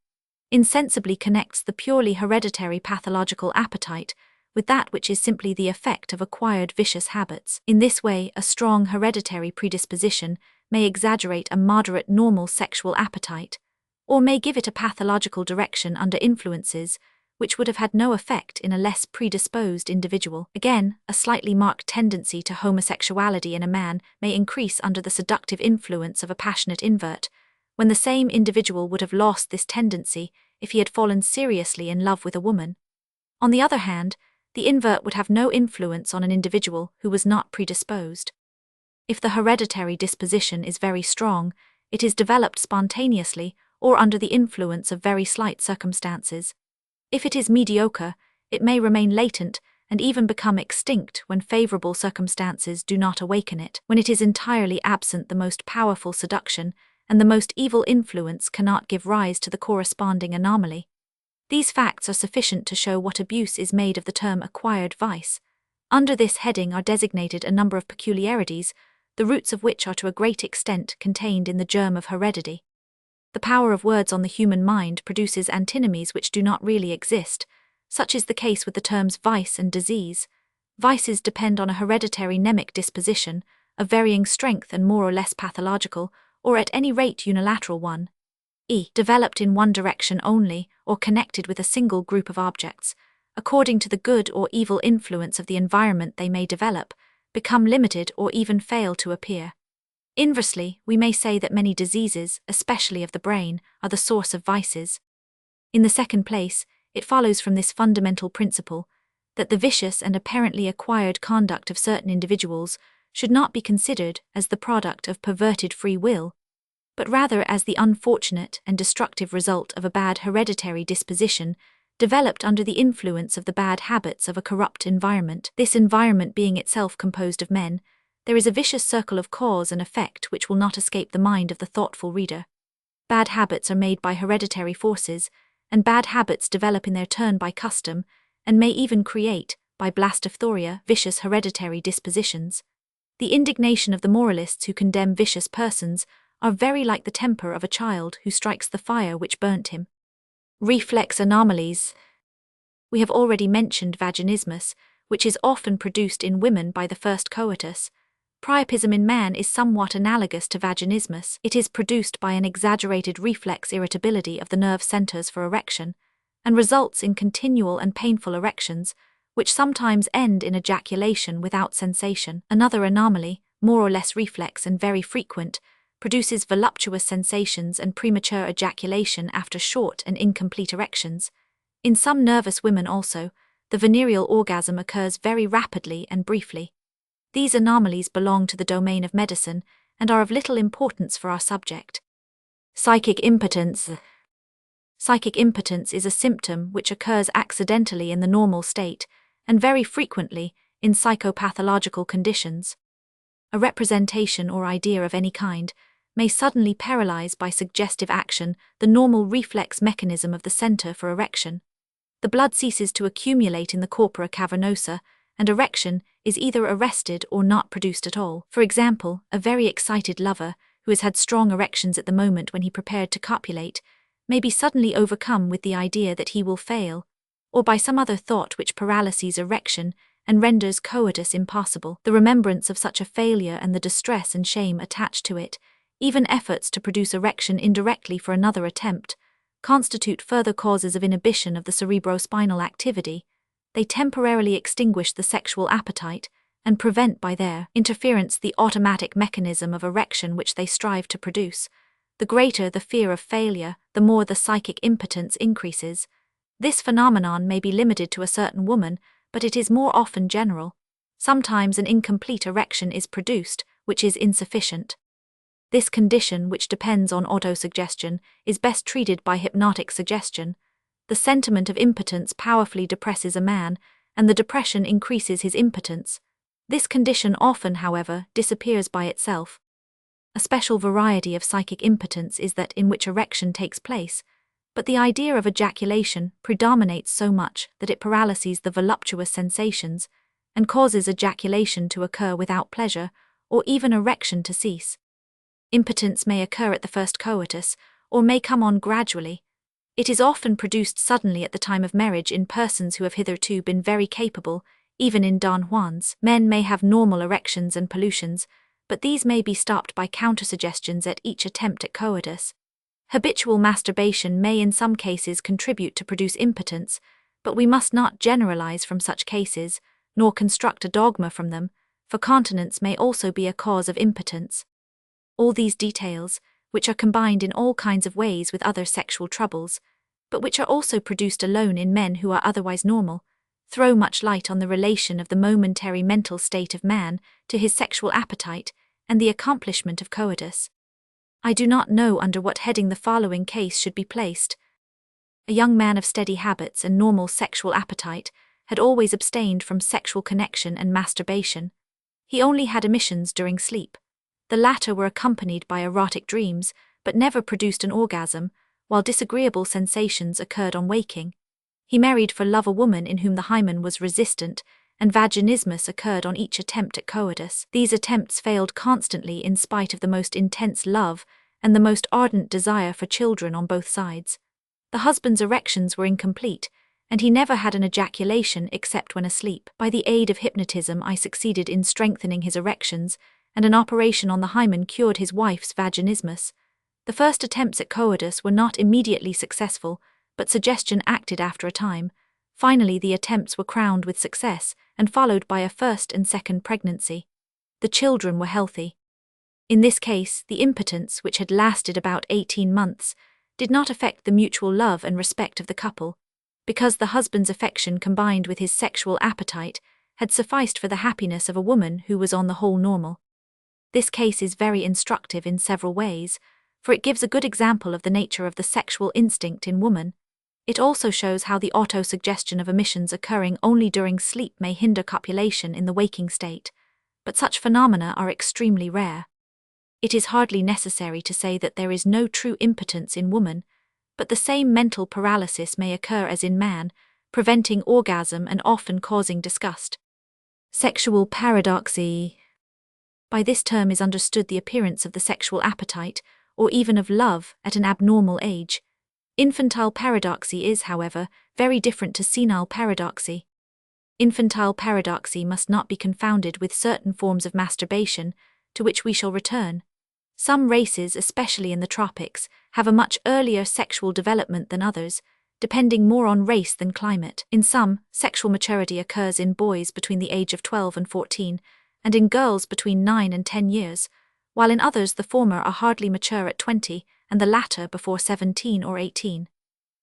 insensibly connects the purely hereditary pathological appetite with that which is simply the effect of acquired vicious habits. In this way, a strong hereditary predisposition may exaggerate a moderate normal sexual appetite, or may give it a pathological direction under influences which would have had no effect in a less predisposed individual. Again, a slightly marked tendency to homosexuality in a man may increase under the seductive influence of a passionate invert, when the same individual would have lost this tendency if he had fallen seriously in love with a woman. On the other hand, the invert would have no influence on an individual who was not predisposed. If the hereditary disposition is very strong, it is developed spontaneously or under the influence of very slight circumstances. If it is mediocre, it may remain latent and even become extinct when favorable circumstances do not awaken it. When it is entirely absent, the most powerful seduction and the most evil influence cannot give rise to the corresponding anomaly. These facts are sufficient to show what abuse is made of the term acquired vice. Under this heading are designated a number of peculiarities, the roots of which are to a great extent contained in the germ of heredity. The power of words on the human mind produces antinomies which do not really exist. Such is the case with the terms vice and disease. Vices depend on a hereditary mnemic disposition, of varying strength and more or less pathological, or at any rate unilateral one. Developed in one direction only, or connected with a single group of objects, according to the good or evil influence of the environment they may develop, become limited or even fail to appear. Inversely, we may say that many diseases, especially of the brain, are the source of vices. In the second place, it follows from this fundamental principle that the vicious and apparently acquired conduct of certain individuals should not be considered as the product of perverted free will, but rather as the unfortunate and destructive result of a bad hereditary disposition developed under the influence of the bad habits of a corrupt environment. This environment being itself composed of men, there is a vicious circle of cause and effect which will not escape the mind of the thoughtful reader. Bad habits are made by hereditary forces, and bad habits develop in their turn by custom, and may even create, by blastophoria, vicious hereditary dispositions. The indignation of the moralists who condemn vicious persons are very like the temper of a child who strikes the fire which burnt him. Reflex anomalies. We have already mentioned vaginismus, which is often produced in women by the first coitus. Priapism in man is somewhat analogous to vaginismus. It is produced by an exaggerated reflex irritability of the nerve centers for erection, and results in continual and painful erections, which sometimes end in ejaculation without sensation. Another anomaly, more or less reflex and very frequent, produces voluptuous sensations and premature ejaculation after short and incomplete erections. In some nervous women also, the venereal orgasm occurs very rapidly and briefly. These anomalies belong to the domain of medicine and are of little importance for our subject. Psychic impotence. Psychic impotence is a symptom which occurs accidentally in the normal state and very frequently in psychopathological conditions. A representation or idea of any kind may suddenly paralyze by suggestive action the normal reflex mechanism of the center for erection. The blood ceases to accumulate in the corpora cavernosa, and erection is either arrested or not produced at all. For example, a very excited lover, who has had strong erections at the moment when he prepared to copulate, may be suddenly overcome with the idea that he will fail, or by some other thought which paralyses erection and renders coitus impossible. The remembrance of such a failure and the distress and shame attached to it, even efforts to produce erection indirectly for another attempt, constitute further causes of inhibition of the cerebrospinal activity. They temporarily extinguish the sexual appetite and prevent by their interference the automatic mechanism of erection which they strive to produce. The greater the fear of failure, the more the psychic impotence increases. This phenomenon may be limited to a certain woman, but it is more often general. Sometimes an incomplete erection is produced, which is insufficient. This condition, which depends on autosuggestion, is best treated by hypnotic suggestion. The sentiment of impotence powerfully depresses a man, and the depression increases his impotence. This condition often, however, disappears by itself. A special variety of psychic impotence is that in which erection takes place, but the idea of ejaculation predominates so much that it paralyses the voluptuous sensations and causes ejaculation to occur without pleasure, or even erection to cease. Impotence may occur at the first coitus, or may come on gradually. It is often produced suddenly at the time of marriage in persons who have hitherto been very capable, even in Don Juans. Men may have normal erections and pollutions, but these may be stopped by countersuggestions at each attempt at coitus. Habitual masturbation may in some cases contribute to produce impotence, but we must not generalize from such cases, nor construct a dogma from them, for continence may also be a cause of impotence. All these details, which are combined in all kinds of ways with other sexual troubles, but which are also produced alone in men who are otherwise normal, throw much light on the relation of the momentary mental state of man to his sexual appetite and the accomplishment of coitus. I do not know under what heading the following case should be placed. A young man of steady habits and normal sexual appetite had always abstained from sexual connection and masturbation. He only had emissions during sleep. The latter were accompanied by erotic dreams, but never produced an orgasm, while disagreeable sensations occurred on waking. He married for love a woman in whom the hymen was resistant, and vaginismus occurred on each attempt at coitus. These attempts failed constantly in spite of the most intense love and the most ardent desire for children on both sides. The husband's erections were incomplete, and he never had an ejaculation except when asleep. By the aid of hypnotism I succeeded in strengthening his erections, and an operation on the hymen cured his wife's vaginismus. The first attempts at coitus were not immediately successful, but suggestion acted after a time. Finally, the attempts were crowned with success and followed by a first and second pregnancy. The children were healthy. In this case, the impotence, which had lasted about 18 months, did not affect the mutual love and respect of the couple, because the husband's affection combined with his sexual appetite had sufficed for the happiness of a woman who was on the whole normal. This case is very instructive in several ways, for it gives a good example of the nature of the sexual instinct in woman. It also shows how the autosuggestion of emissions occurring only during sleep may hinder copulation in the waking state, but such phenomena are extremely rare. It is hardly necessary to say that there is no true impotence in woman, but the same mental paralysis may occur as in man, preventing orgasm and often causing disgust. Sexual paradoxy. By this term is understood the appearance of the sexual appetite, or even of love, at an abnormal age. Infantile paradoxy is, however, very different to senile paradoxy. Infantile paradoxy must not be confounded with certain forms of masturbation, to which we shall return. Some races, especially in the tropics, have a much earlier sexual development than others, depending more on race than climate. In some, sexual maturity occurs in boys between the age of 12 and 14, and in girls between 9 and 10 years, while in others the former are hardly mature at 20, and the latter before 17 or 18.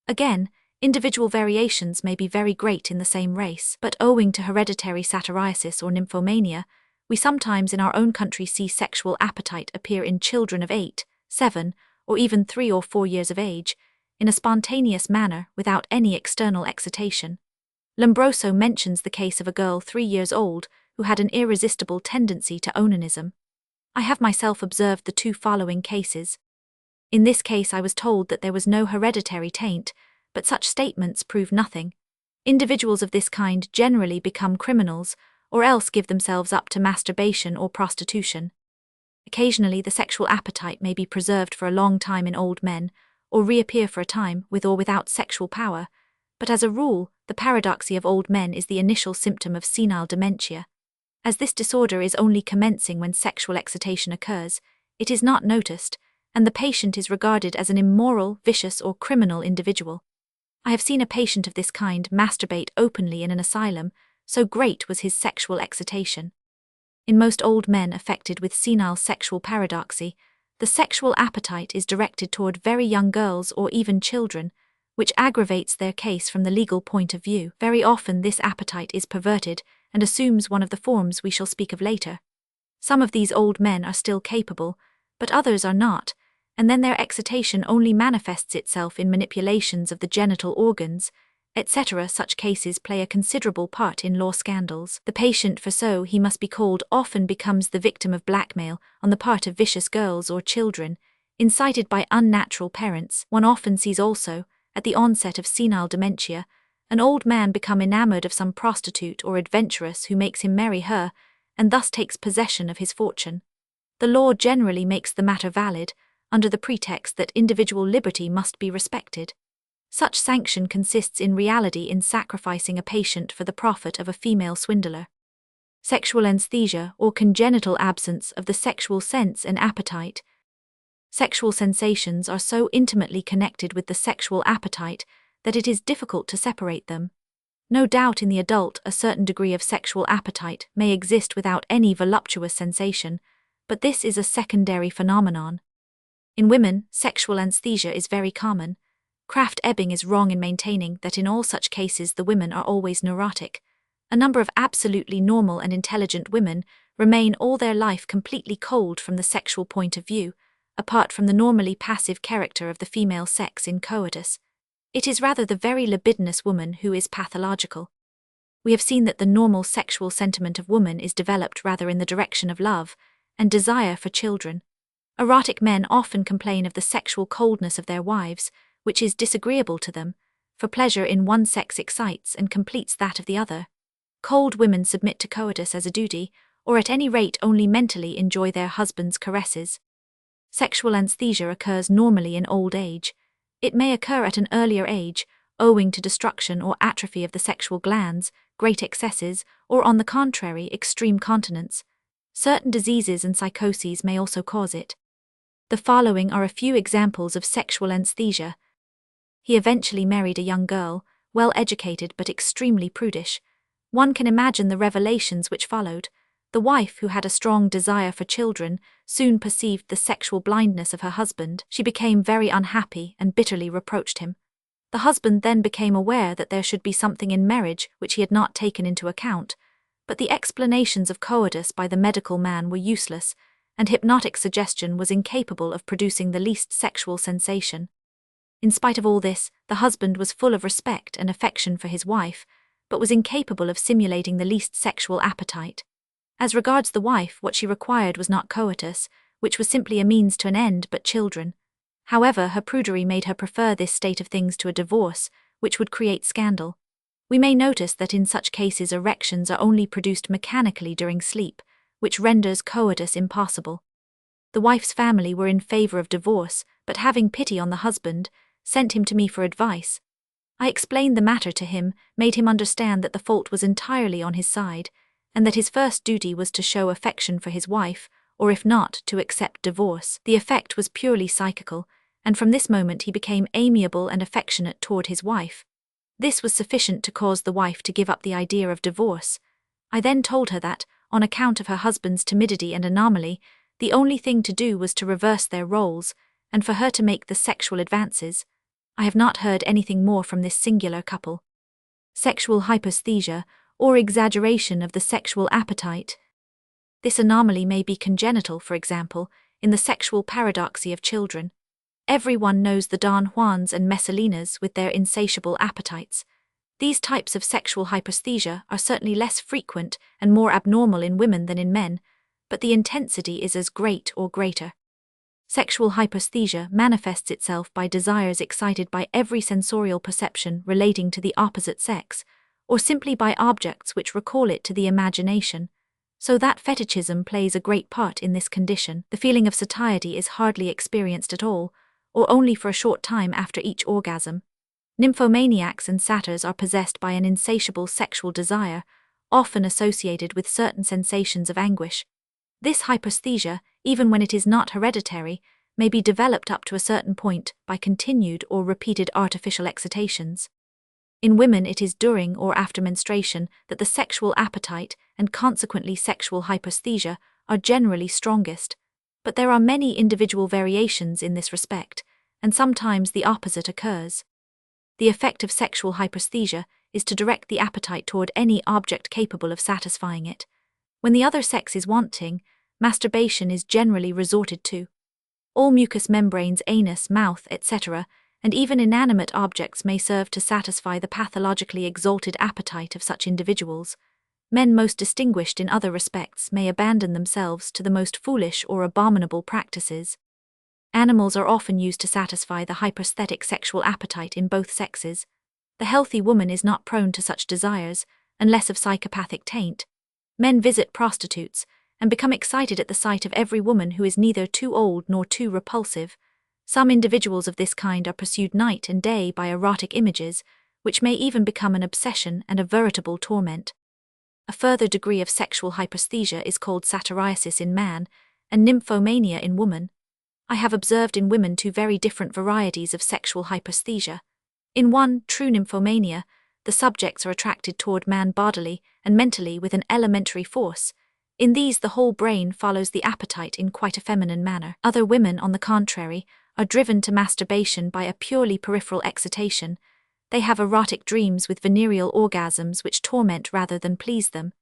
Again, individual variations may be very great in the same race, but owing to hereditary satyriasis or nymphomania, we sometimes in our own country see sexual appetite appear in children of 8, 7, or even 3 or 4 years of age, in a spontaneous manner without any external excitation. Lombroso mentions the case of a girl 3 years old who had an irresistible tendency to onanism. I have myself observed the two following cases. In this case I was told that there was no hereditary taint, but such statements prove nothing. Individuals of this kind generally become criminals, or else give themselves up to masturbation or prostitution. Occasionally the sexual appetite may be preserved for a long time in old men, or reappear for a time with or without sexual power, but as a rule, the paradoxy of old men is the initial symptom of senile dementia. As this disorder is only commencing when sexual excitation occurs, it is not noticed, and the patient is regarded as an immoral, vicious, or criminal individual. I have seen a patient of this kind masturbate openly in an asylum, so great was his sexual excitation. In most old men affected with senile sexual paradoxy, the sexual appetite is directed toward very young girls or even children, which aggravates their case from the legal point of view. Very often this appetite is perverted and assumes one of the forms we shall speak of later. Some of these old men are still capable, but others are not, and then their excitation only manifests itself in manipulations of the genital organs, etc. Such cases play a considerable part in law scandals. The patient, for so he must be called, often becomes the victim of blackmail on the part of vicious girls or children, incited by unnatural parents. One often sees also, at the onset of senile dementia, an old man become enamored of some prostitute or adventuress who makes him marry her, and thus takes possession of his fortune. The law generally makes the matter valid, under the pretext that individual liberty must be respected. Such sanction consists in reality in sacrificing a patient for the profit of a female swindler. Sexual anesthesia, or congenital absence of the sexual sense and appetite. Sexual sensations are so intimately connected with the sexual appetite that it is difficult to separate them. No doubt in the adult a certain degree of sexual appetite may exist without any voluptuous sensation, but this is a secondary phenomenon. In women, sexual anesthesia is very common. Krafft-Ebing is wrong in maintaining that in all such cases the women are always neurotic. A number of absolutely normal and intelligent women remain all their life completely cold from the sexual point of view, apart from the normally passive character of the female sex in coitus. It is rather the very libidinous woman who is pathological. We have seen that the normal sexual sentiment of woman is developed rather in the direction of love and desire for children. Erotic men often complain of the sexual coldness of their wives, which is disagreeable to them, for pleasure in one sex excites and completes that of the other. Cold women submit to coitus as a duty, or at any rate only mentally enjoy their husband's caresses. Sexual anesthesia occurs normally in old age. It may occur at an earlier age, owing to destruction or atrophy of the sexual glands, great excesses, or on the contrary, extreme continence. Certain diseases and psychoses may also cause it. The following are a few examples of sexual anesthesia. He eventually married a young girl, well educated but extremely prudish. One can imagine the revelations which followed. The wife, who had a strong desire for children, soon perceived the sexual blindness of her husband. She became very unhappy and bitterly reproached him. The husband then became aware that there should be something in marriage which he had not taken into account, but the explanations of coitus by the medical man were useless, and hypnotic suggestion was incapable of producing the least sexual sensation. In spite of all this, the husband was full of respect and affection for his wife, but was incapable of simulating the least sexual appetite. As regards the wife, what she required was not coitus, which was simply a means to an end, but children. However, her prudery made her prefer this state of things to a divorce, which would create scandal. We may notice that in such cases erections are only produced mechanically during sleep, which renders coitus impossible. The wife's family were in favor of divorce, but having pity on the husband, sent him to me for advice. I explained the matter to him, made him understand that the fault was entirely on his side, and that his first duty was to show affection for his wife, or if not, to accept divorce. The effect was purely psychical, and from this moment he became amiable and affectionate toward his wife. This was sufficient to cause the wife to give up the idea of divorce. I then told her that, on account of her husband's timidity and anomaly, the only thing to do was to reverse their roles, and for her to make the sexual advances. I have not heard anything more from this singular couple. Sexual hyposthesia, or exaggeration of the sexual appetite. This anomaly may be congenital, for example, in the sexual paradoxy of children. Everyone knows the Don Juans and Messalinas with their insatiable appetites. These types of sexual hyposthesia are certainly less frequent and more abnormal in women than in men, but the intensity is as great or greater. Sexual hyposthesia manifests itself by desires excited by every sensorial perception relating to the opposite sex, or simply by objects which recall it to the imagination, so that fetishism plays a great part in this condition. The feeling of satiety is hardly experienced at all, or only for a short time after each orgasm. Nymphomaniacs and satyrs are possessed by an insatiable sexual desire, often associated with certain sensations of anguish. This hyposthesia, even when it is not hereditary, may be developed up to a certain point by continued or repeated artificial excitations. In women, it is during or after menstruation that the sexual appetite and consequently sexual hyposthesia are generally strongest, but there are many individual variations in this respect, and sometimes the opposite occurs. The effect of sexual hyposthesia is to direct the appetite toward any object capable of satisfying it. When the other sex is wanting, masturbation is generally resorted to. All mucous membranes, anus, mouth, etc., and even inanimate objects may serve to satisfy the pathologically exalted appetite of such individuals. Men most distinguished in other respects may abandon themselves to the most foolish or abominable practices. Animals are often used to satisfy the hyposthetic sexual appetite in both sexes. The healthy woman is not prone to such desires, unless of psychopathic taint. Men visit prostitutes, and become excited at the sight of every woman who is neither too old nor too repulsive. Some individuals of this kind are pursued night and day by erotic images, which may even become an obsession and a veritable torment. A further degree of sexual hyposthesia is called satyriasis in man, and nymphomania in woman. I have observed in women two very different varieties of sexual hyposthesia. In one, true nymphomania, the subjects are attracted toward man bodily and mentally with an elementary force. In these, the whole brain follows the appetite in quite a feminine manner. Other women, on the contrary, are driven to masturbation by a purely peripheral excitation. They have erotic dreams with venereal orgasms which torment rather than please them.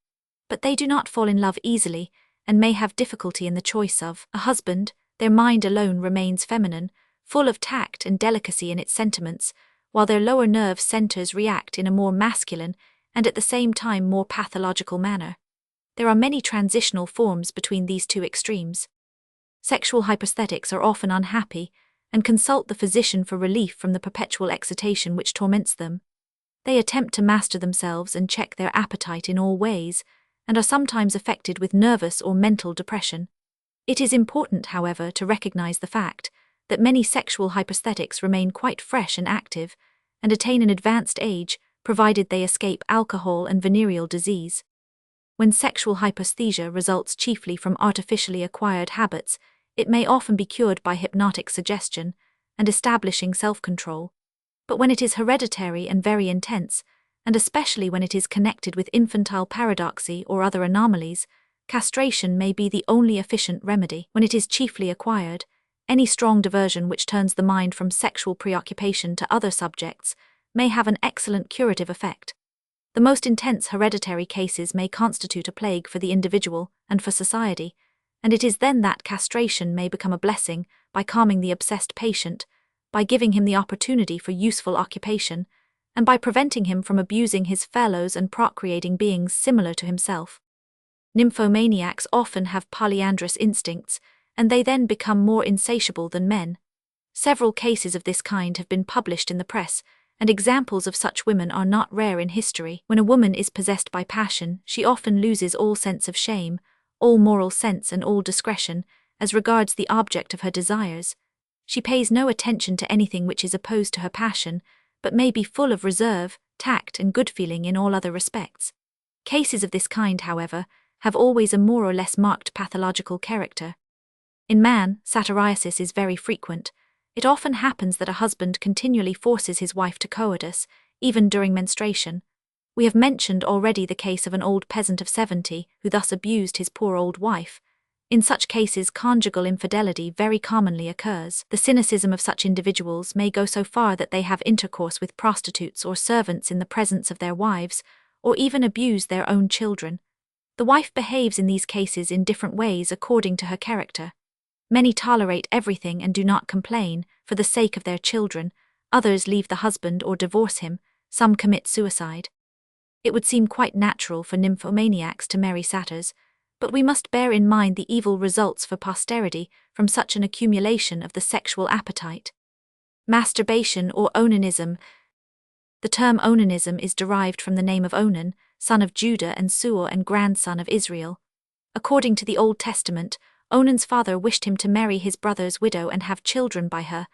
But they do not fall in love easily, and may have difficulty in the choice of a husband. Their mind alone remains feminine, full of tact and delicacy in its sentiments, while their lower nerve centers react in a more masculine and at the same time more pathological manner. There are many transitional forms between these two extremes. Sexual hyposthetics are often unhappy and consult the physician for relief from the perpetual excitation which torments them. They attempt to master themselves and check their appetite in all ways, and are sometimes affected with nervous or mental depression. It is important, however, to recognize the fact that many sexual hyposthetics remain quite fresh and active, and attain an advanced age, provided they escape alcohol and venereal disease. When sexual hyposthesia results chiefly from artificially acquired habits, it may often be cured by hypnotic suggestion and establishing self-control. But when it is hereditary and very intense, and especially when it is connected with infantile paradoxy or other anomalies, castration may be the only efficient remedy. When it is chiefly acquired, any strong diversion which turns the mind from sexual preoccupation to other subjects may have an excellent curative effect. The most intense hereditary cases may constitute a plague for the individual and for society, and it is then that castration may become a blessing by calming the obsessed patient, by giving him the opportunity for useful occupation, and by preventing him from abusing his fellows and procreating beings similar to himself. Nymphomaniacs often have polyandrous instincts, and they then become more insatiable than men. Several cases of this kind have been published in the press, and examples of such women are not rare in history. When a woman is possessed by passion, she often loses all sense of shame, all moral sense and all discretion, as regards the object of her desires. She pays no attention to anything which is opposed to her passion, but may be full of reserve, tact, and good feeling in all other respects. Cases of this kind, however, have always a more or less marked pathological character. In man, satyriasis is very frequent. It often happens that a husband continually forces his wife to coitus, even during menstruation. We have mentioned already the case of an old peasant of 70 who thus abused his poor old wife. In such cases, conjugal infidelity very commonly occurs. The cynicism of such individuals may go so far that they have intercourse with prostitutes or servants in the presence of their wives, or even abuse their own children. The wife behaves in these cases in different ways according to her character. Many tolerate everything and do not complain, for the sake of their children. Others leave the husband or divorce him. Some commit suicide. It would seem quite natural for nymphomaniacs to marry satyrs, but we must bear in mind the evil results for posterity from such an accumulation of the sexual appetite. Masturbation or onanism. The term onanism is derived from the name of Onan, son of Judah and Suor and grandson of Israel. According to the Old Testament, Onan's father wished him to marry his brother's widow and have children by her,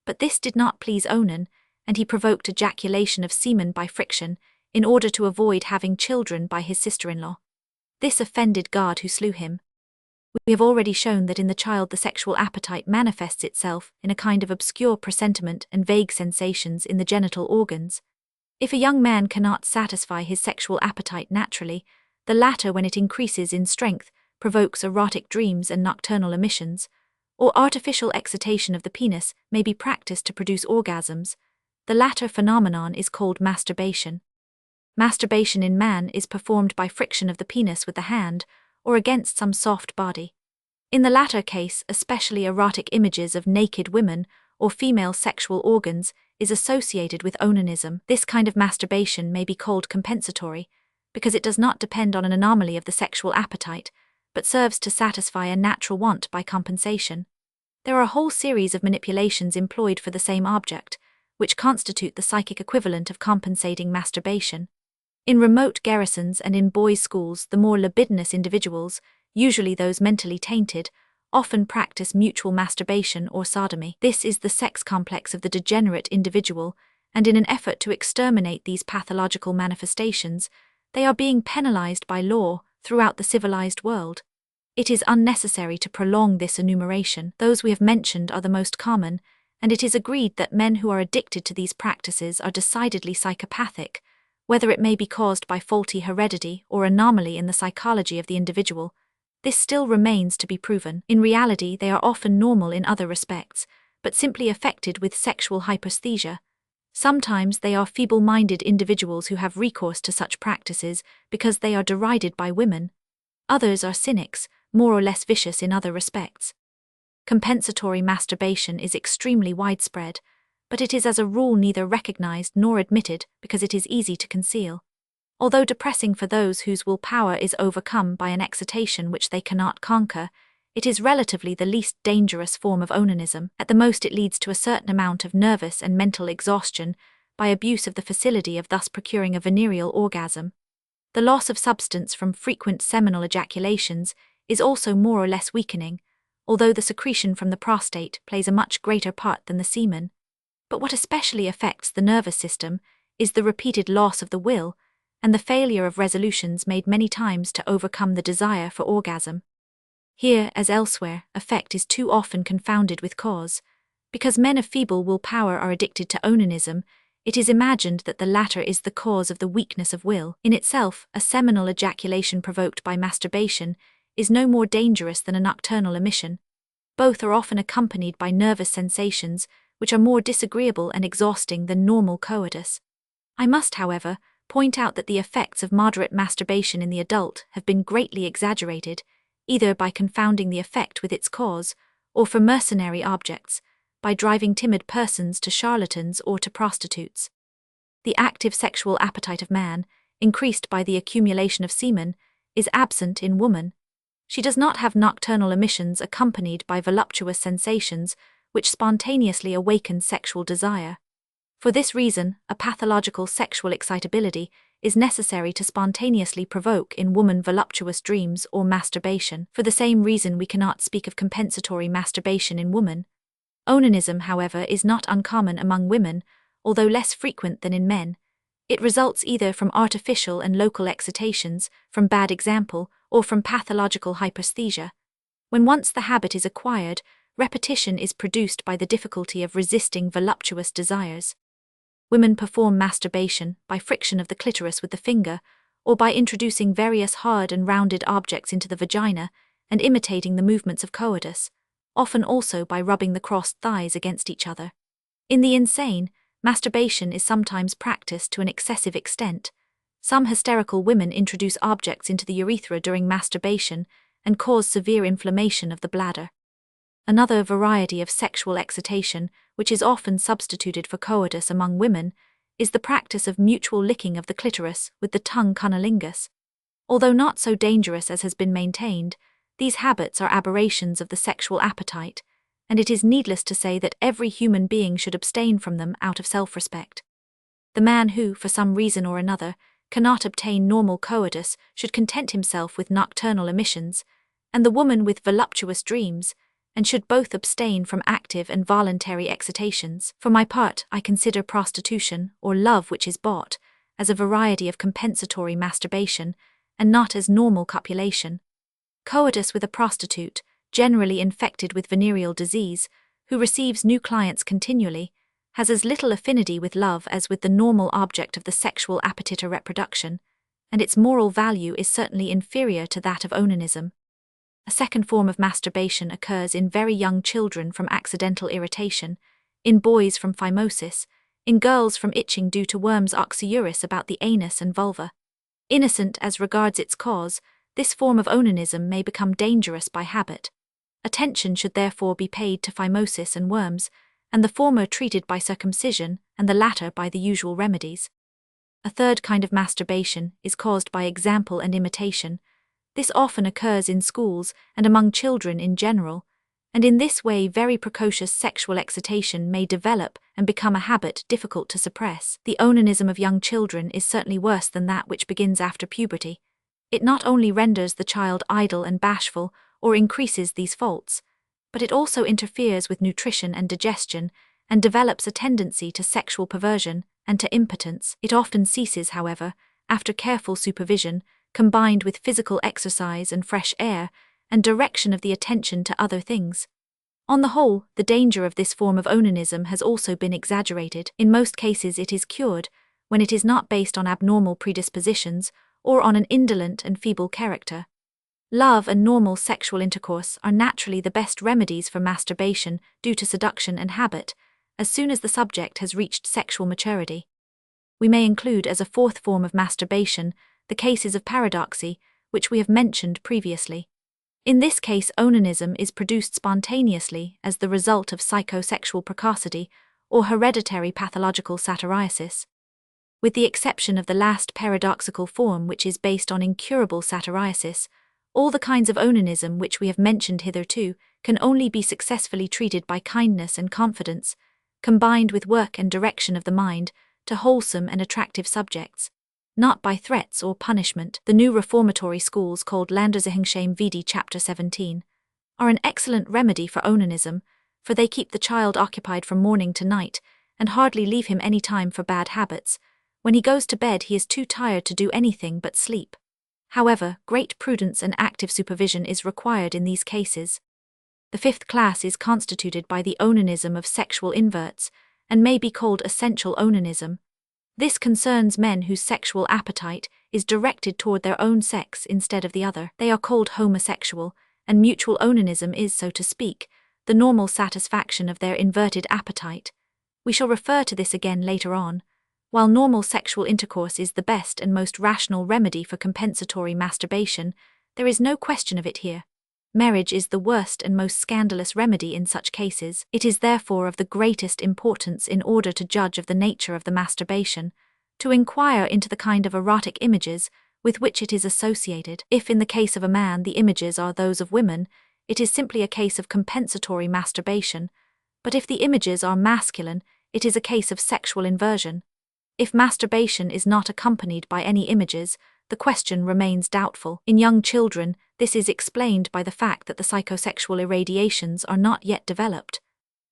but this did not please Onan, and he provoked ejaculation of semen by friction, in order to avoid having children by his sister-in-law. This offended God, who slew him. We have already shown that in the child the sexual appetite manifests itself in a kind of obscure presentiment and vague sensations in the genital organs. If a young man cannot satisfy his sexual appetite naturally, the latter, when it increases in strength, provokes erotic dreams and nocturnal emissions, or artificial excitation of the penis may be practiced to produce orgasms. The latter phenomenon is called masturbation. Masturbation in man is performed by friction of the penis with the hand, or against some soft body. In the latter case, especially erotic images of naked women or female sexual organs is associated with onanism. This kind of masturbation may be called compensatory, because it does not depend on an anomaly of the sexual appetite, but serves to satisfy a natural want by compensation. There are a whole series of manipulations employed for the same object, which constitute the psychic equivalent of compensating masturbation. In remote garrisons and in boys' schools, the more libidinous individuals, usually those mentally tainted, often practice mutual masturbation or sodomy. This is the sex complex of the degenerate individual, and in an effort to exterminate these pathological manifestations, they are being penalized by law throughout the civilized world. It is unnecessary to prolong this enumeration. Those we have mentioned are the most common, and it is agreed that men who are addicted to these practices are decidedly psychopathic, whether it may be caused by faulty heredity or anomaly in the psychology of the individual. This still remains to be proven. In reality, they are often normal in other respects, but simply affected with sexual hyperesthesia. Sometimes they are feeble-minded individuals who have recourse to such practices because they are derided by women. Others are cynics, more or less vicious in other respects. Compensatory masturbation is extremely widespread, but it is as a rule neither recognized nor admitted because it is easy to conceal. Although depressing for those whose willpower is overcome by an excitation which they cannot conquer, it is relatively the least dangerous form of onanism. At the most it leads to a certain amount of nervous and mental exhaustion by abuse of the facility of thus procuring a venereal orgasm. The loss of substance from frequent seminal ejaculations is also more or less weakening, although the secretion from the prostate plays a much greater part than the semen. But what especially affects the nervous system is the repeated loss of the will and the failure of resolutions made many times to overcome the desire for orgasm. Here, as elsewhere, effect is too often confounded with cause. Because men of feeble willpower are addicted to onanism, it is imagined that the latter is the cause of the weakness of will. In itself, a seminal ejaculation provoked by masturbation is no more dangerous than a nocturnal emission. Both are often accompanied by nervous sensations, which are more disagreeable and exhausting than normal coitus. I must, however, point out that the effects of moderate masturbation in the adult have been greatly exaggerated, either by confounding the effect with its cause, or for mercenary objects, by driving timid persons to charlatans or to prostitutes. The active sexual appetite of man, increased by the accumulation of semen, is absent in woman. She does not have nocturnal emissions accompanied by voluptuous sensations which spontaneously awaken sexual desire. For this reason, a pathological sexual excitability is necessary to spontaneously provoke in woman voluptuous dreams or masturbation. For the same reason, we cannot speak of compensatory masturbation in woman. Onanism, however, is not uncommon among women, although less frequent than in men. It results either from artificial and local excitations, from bad example, or from pathological hyperesthesia. When once the habit is acquired, repetition is produced by the difficulty of resisting voluptuous desires. Women perform masturbation by friction of the clitoris with the finger, or by introducing various hard and rounded objects into the vagina and imitating the movements of coitus, often also by rubbing the crossed thighs against each other. In the insane, masturbation is sometimes practiced to an excessive extent. Some hysterical women introduce objects into the urethra during masturbation and cause severe inflammation of the bladder. Another variety of sexual excitation, which is often substituted for coitus among women, is the practice of mutual licking of the clitoris with the tongue cunnilingus. Although not so dangerous as has been maintained, these habits are aberrations of the sexual appetite, and it is needless to say that every human being should abstain from them out of self-respect. The man who, for some reason or another, cannot obtain normal coitus should content himself with nocturnal emissions, and the woman with voluptuous dreams, and should both abstain from active and voluntary excitations. For my part, I consider prostitution, or love which is bought, as a variety of compensatory masturbation, and not as normal copulation. Coitus with a prostitute, generally infected with venereal disease, who receives new clients continually, has as little affinity with love as with the normal object of the sexual appetite or reproduction, and its moral value is certainly inferior to that of onanism. A second form of masturbation occurs in very young children from accidental irritation, in boys from phimosis, in girls from itching due to worms oxyuris about the anus and vulva. Innocent as regards its cause, this form of onanism may become dangerous by habit. Attention should therefore be paid to phimosis and worms, and the former treated by circumcision and the latter by the usual remedies. A third kind of masturbation is caused by example and imitation. This often occurs in schools and among children in general, and in this way very precocious sexual excitation may develop and become a habit difficult to suppress. The onanism of young children is certainly worse than that which begins after puberty. It not only renders the child idle and bashful, or increases these faults, but it also interferes with nutrition and digestion, and develops a tendency to sexual perversion and to impotence. It often ceases, however, after careful supervision, combined with physical exercise and fresh air, and direction of the attention to other things. On the whole, the danger of this form of onanism has also been exaggerated. In most cases it is cured, when it is not based on abnormal predispositions, or on an indolent and feeble character. Love and normal sexual intercourse are naturally the best remedies for masturbation due to seduction and habit, as soon as the subject has reached sexual maturity. We may include as a fourth form of masturbation the cases of paradoxy, which we have mentioned previously. In this case, onanism is produced spontaneously as the result of psychosexual precocity or hereditary pathological satyriasis. With the exception of the last paradoxical form, which is based on incurable satyriasis, all the kinds of onanism which we have mentioned hitherto can only be successfully treated by kindness and confidence, combined with work and direction of the mind, to wholesome and attractive subjects, not by threats or punishment. The new reformatory schools called Landersichungsheim Vidi Chapter 17 are an excellent remedy for onanism, for they keep the child occupied from morning to night, and hardly leave him any time for bad habits. When he goes to bed he is too tired to do anything but sleep. However, great prudence and active supervision is required in these cases. The fifth class is constituted by the onanism of sexual inverts, and may be called essential onanism. This concerns men whose sexual appetite is directed toward their own sex instead of the other. They are called homosexual, and mutual onanism is, so to speak, the normal satisfaction of their inverted appetite. We shall refer to this again later on. While normal sexual intercourse is the best and most rational remedy for compensatory masturbation, there is no question of it here. Marriage is the worst and most scandalous remedy in such cases. It is therefore of the greatest importance, in order to judge of the nature of the masturbation, to inquire into the kind of erotic images with which it is associated. If in the case of a man the images are those of women, it is simply a case of compensatory masturbation, but if the images are masculine, it is a case of sexual inversion. If masturbation is not accompanied by any images, the question remains doubtful. In young children, this is explained by the fact that the psychosexual irradiations are not yet developed.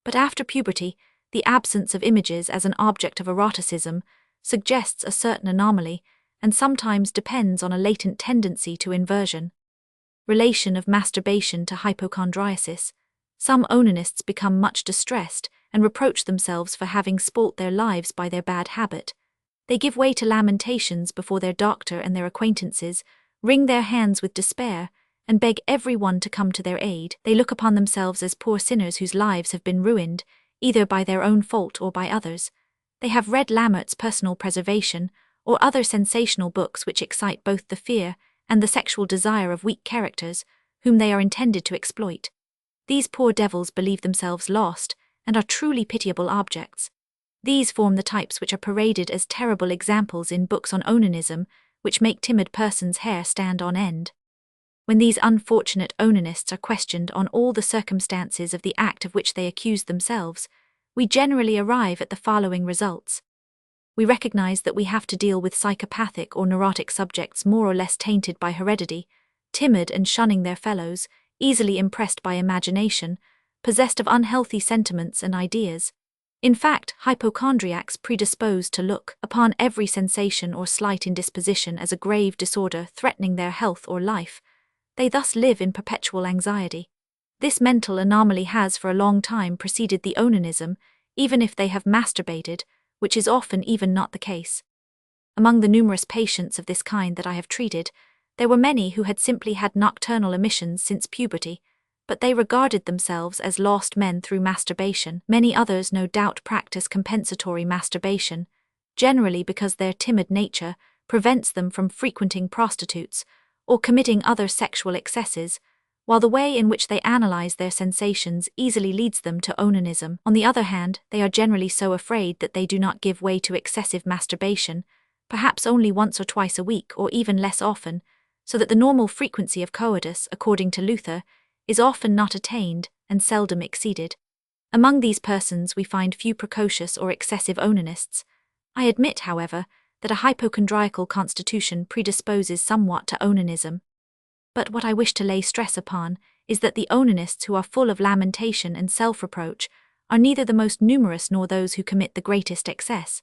But after puberty, the absence of images as an object of eroticism suggests a certain anomaly, and sometimes depends on a latent tendency to inversion. Relation of masturbation to hypochondriasis. Some onanists become much distressed and reproach themselves for having spoilt their lives by their bad habit. They give way to lamentations before their doctor and their acquaintances, wring their hands with despair, and beg everyone to come to their aid. They look upon themselves as poor sinners whose lives have been ruined, either by their own fault or by others. They have read Lammert's Personal Preservation, or other sensational books which excite both the fear and the sexual desire of weak characters, whom they are intended to exploit. These poor devils believe themselves lost, and are truly pitiable objects. These form the types which are paraded as terrible examples in books on onanism, which make timid persons' hair stand on end. When these unfortunate onanists are questioned on all the circumstances of the act of which they accuse themselves, we generally arrive at the following results. We recognize that we have to deal with psychopathic or neurotic subjects more or less tainted by heredity, timid and shunning their fellows, easily impressed by imagination, possessed of unhealthy sentiments and ideas. In fact, hypochondriacs predisposed to look upon every sensation or slight indisposition as a grave disorder threatening their health or life. They thus live in perpetual anxiety. This mental anomaly has for a long time preceded the onanism, even if they have masturbated, which is often even not the case. Among the numerous patients of this kind that I have treated, there were many who had simply had nocturnal emissions since puberty, but they regarded themselves as lost men through masturbation. Many others no doubt practice compensatory masturbation, generally because their timid nature prevents them from frequenting prostitutes or committing other sexual excesses, while the way in which they analyze their sensations easily leads them to onanism. On the other hand, they are generally so afraid that they do not give way to excessive masturbation, perhaps only once or twice a week or even less often, so that the normal frequency of coitus, according to Luther, is often not attained and seldom exceeded. Among these persons we find few precocious or excessive onanists. I admit, however, that a hypochondriacal constitution predisposes somewhat to onanism. But what I wish to lay stress upon is that the onanists who are full of lamentation and self-reproach are neither the most numerous nor those who commit the greatest excess.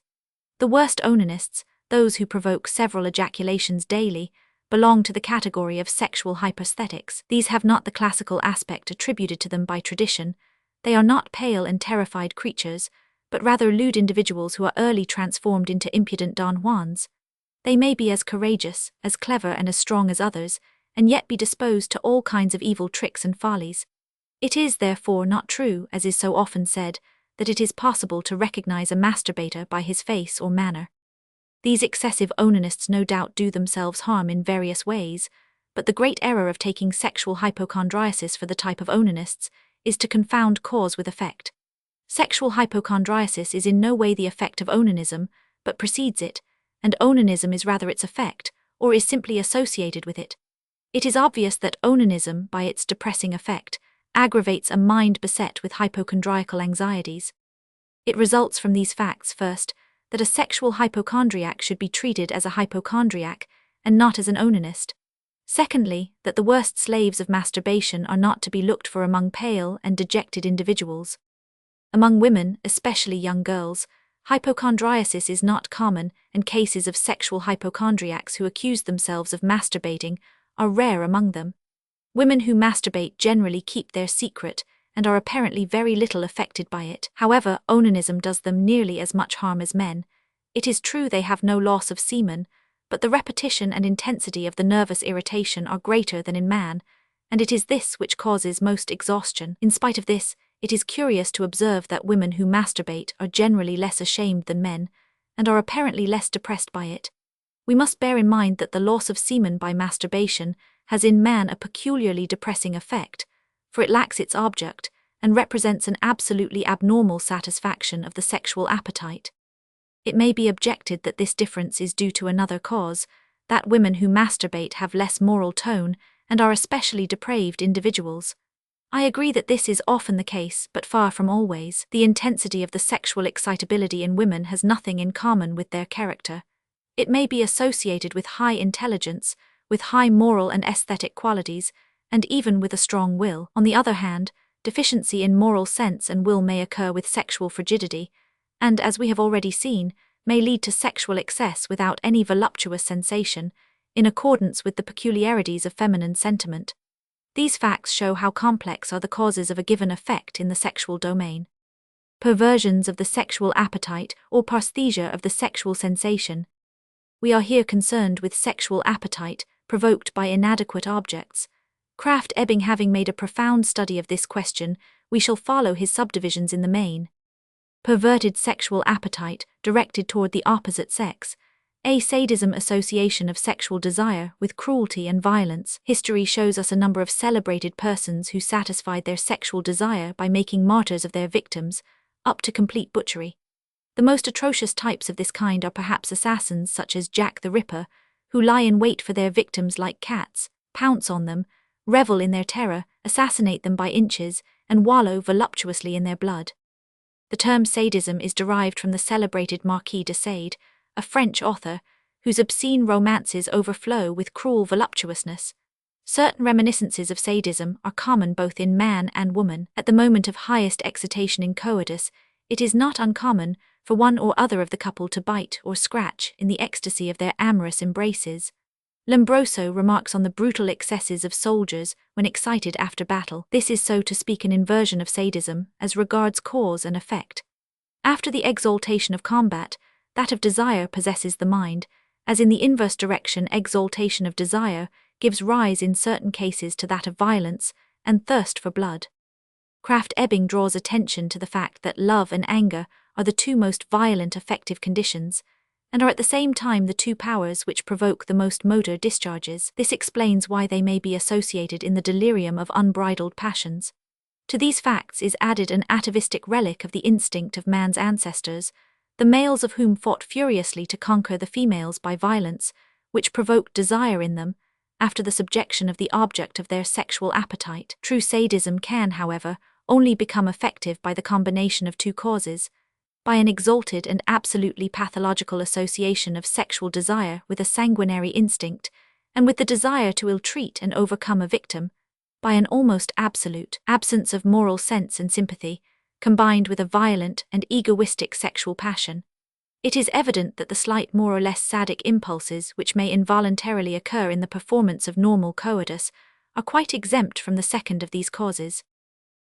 The worst onanists, those who provoke several ejaculations daily, belong to the category of sexual hypersthetics. These have not the classical aspect attributed to them by tradition. They are not pale and terrified creatures, but rather lewd individuals who are early transformed into impudent Don Juans. They may be as courageous, as clever and as strong as others, and yet be disposed to all kinds of evil tricks and follies. It is therefore not true, as is so often said, that it is possible to recognize a masturbator by his face or manner. These excessive onanists no doubt do themselves harm in various ways, but the great error of taking sexual hypochondriasis for the type of onanists is to confound cause with effect. Sexual hypochondriasis is in no way the effect of onanism, but precedes it, and onanism is rather its effect, or is simply associated with it. It is obvious that onanism, by its depressing effect, aggravates a mind beset with hypochondriacal anxieties. It results from these facts, first, that a sexual hypochondriac should be treated as a hypochondriac, and not as an onanist. Secondly, that the worst slaves of masturbation are not to be looked for among pale and dejected individuals. Among women, especially young girls, hypochondriasis is not common, and cases of sexual hypochondriacs who accuse themselves of masturbating are rare among them. Women who masturbate generally keep their secret, and are apparently very little affected by it. However, onanism does them nearly as much harm as men, It is true they have no loss of semen, but the repetition and intensity of the nervous irritation are greater than in man, and it is this which causes most exhaustion. In spite of this, it is curious to observe that women who masturbate are generally less ashamed than men, and are apparently less depressed by it. We must bear in mind that the loss of semen by masturbation has in man a peculiarly depressing effect, for it lacks its object, and represents an absolutely abnormal satisfaction of the sexual appetite. It may be objected that this difference is due to another cause, that women who masturbate have less moral tone and are especially depraved individuals. I agree that this is often the case, but far from always. The intensity of the sexual excitability in women has nothing in common with their character. It may be associated with high intelligence, with high moral and aesthetic qualities, and even with a strong will. On the other hand, deficiency in moral sense and will may occur with sexual frigidity, and, as we have already seen, may lead to sexual excess without any voluptuous sensation, in accordance with the peculiarities of feminine sentiment. These facts show how complex are the causes of a given effect in the sexual domain. Perversions of the sexual appetite or paresthesia of the sexual sensation. We are here concerned with sexual appetite provoked by inadequate objects. Krafft-Ebing having made a profound study of this question, we shall follow his subdivisions in the main. Perverted sexual appetite directed toward the opposite sex. A sadism association of sexual desire with cruelty and violence. History shows us a number of celebrated persons who satisfied their sexual desire by making martyrs of their victims, up to complete butchery. The most atrocious types of this kind are perhaps assassins such as Jack the Ripper, who lie in wait for their victims like cats, pounce on them, revel in their terror, assassinate them by inches, and wallow voluptuously in their blood. The term sadism is derived from the celebrated Marquis de Sade, a French author, whose obscene romances overflow with cruel voluptuousness. Certain reminiscences of sadism are common both in man and woman. At the moment of highest excitation in coitus, it is not uncommon for one or other of the couple to bite or scratch in the ecstasy of their amorous embraces. Lombroso remarks on the brutal excesses of soldiers when excited after battle. This is, so to speak, an inversion of sadism as regards cause and effect. After the exaltation of combat, that of desire possesses the mind, as in the inverse direction exaltation of desire gives rise in certain cases to that of violence and thirst for blood. Krafft-Ebing draws attention to the fact that love and anger are the two most violent affective conditions, and are at the same time the two powers which provoke the most motor discharges. This explains why they may be associated in the delirium of unbridled passions. To these facts is added an atavistic relic of the instinct of man's ancestors, the males of whom fought furiously to conquer the females by violence, which provoked desire in them, after the subjection of the object of their sexual appetite. True sadism can, however, only become effective by the combination of two causes, by an exalted and absolutely pathological association of sexual desire with a sanguinary instinct, and with the desire to ill-treat and overcome a victim, by an almost absolute absence of moral sense and sympathy, combined with a violent and egoistic sexual passion. It is evident that the slight more or less sadic impulses which may involuntarily occur in the performance of normal coitus are quite exempt from the second of these causes.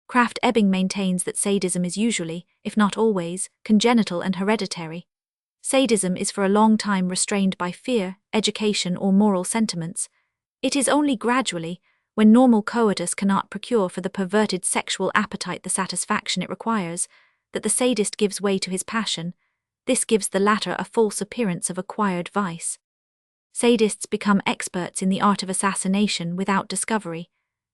Krafft-Ebing maintains that sadism is usually, if not always, congenital and hereditary. Sadism is for a long time restrained by fear, education, or moral sentiments. It is only gradually, when normal coitus cannot procure for the perverted sexual appetite the satisfaction it requires, that the sadist gives way to his passion. This gives the latter a false appearance of acquired vice. Sadists become experts in the art of assassination without discovery.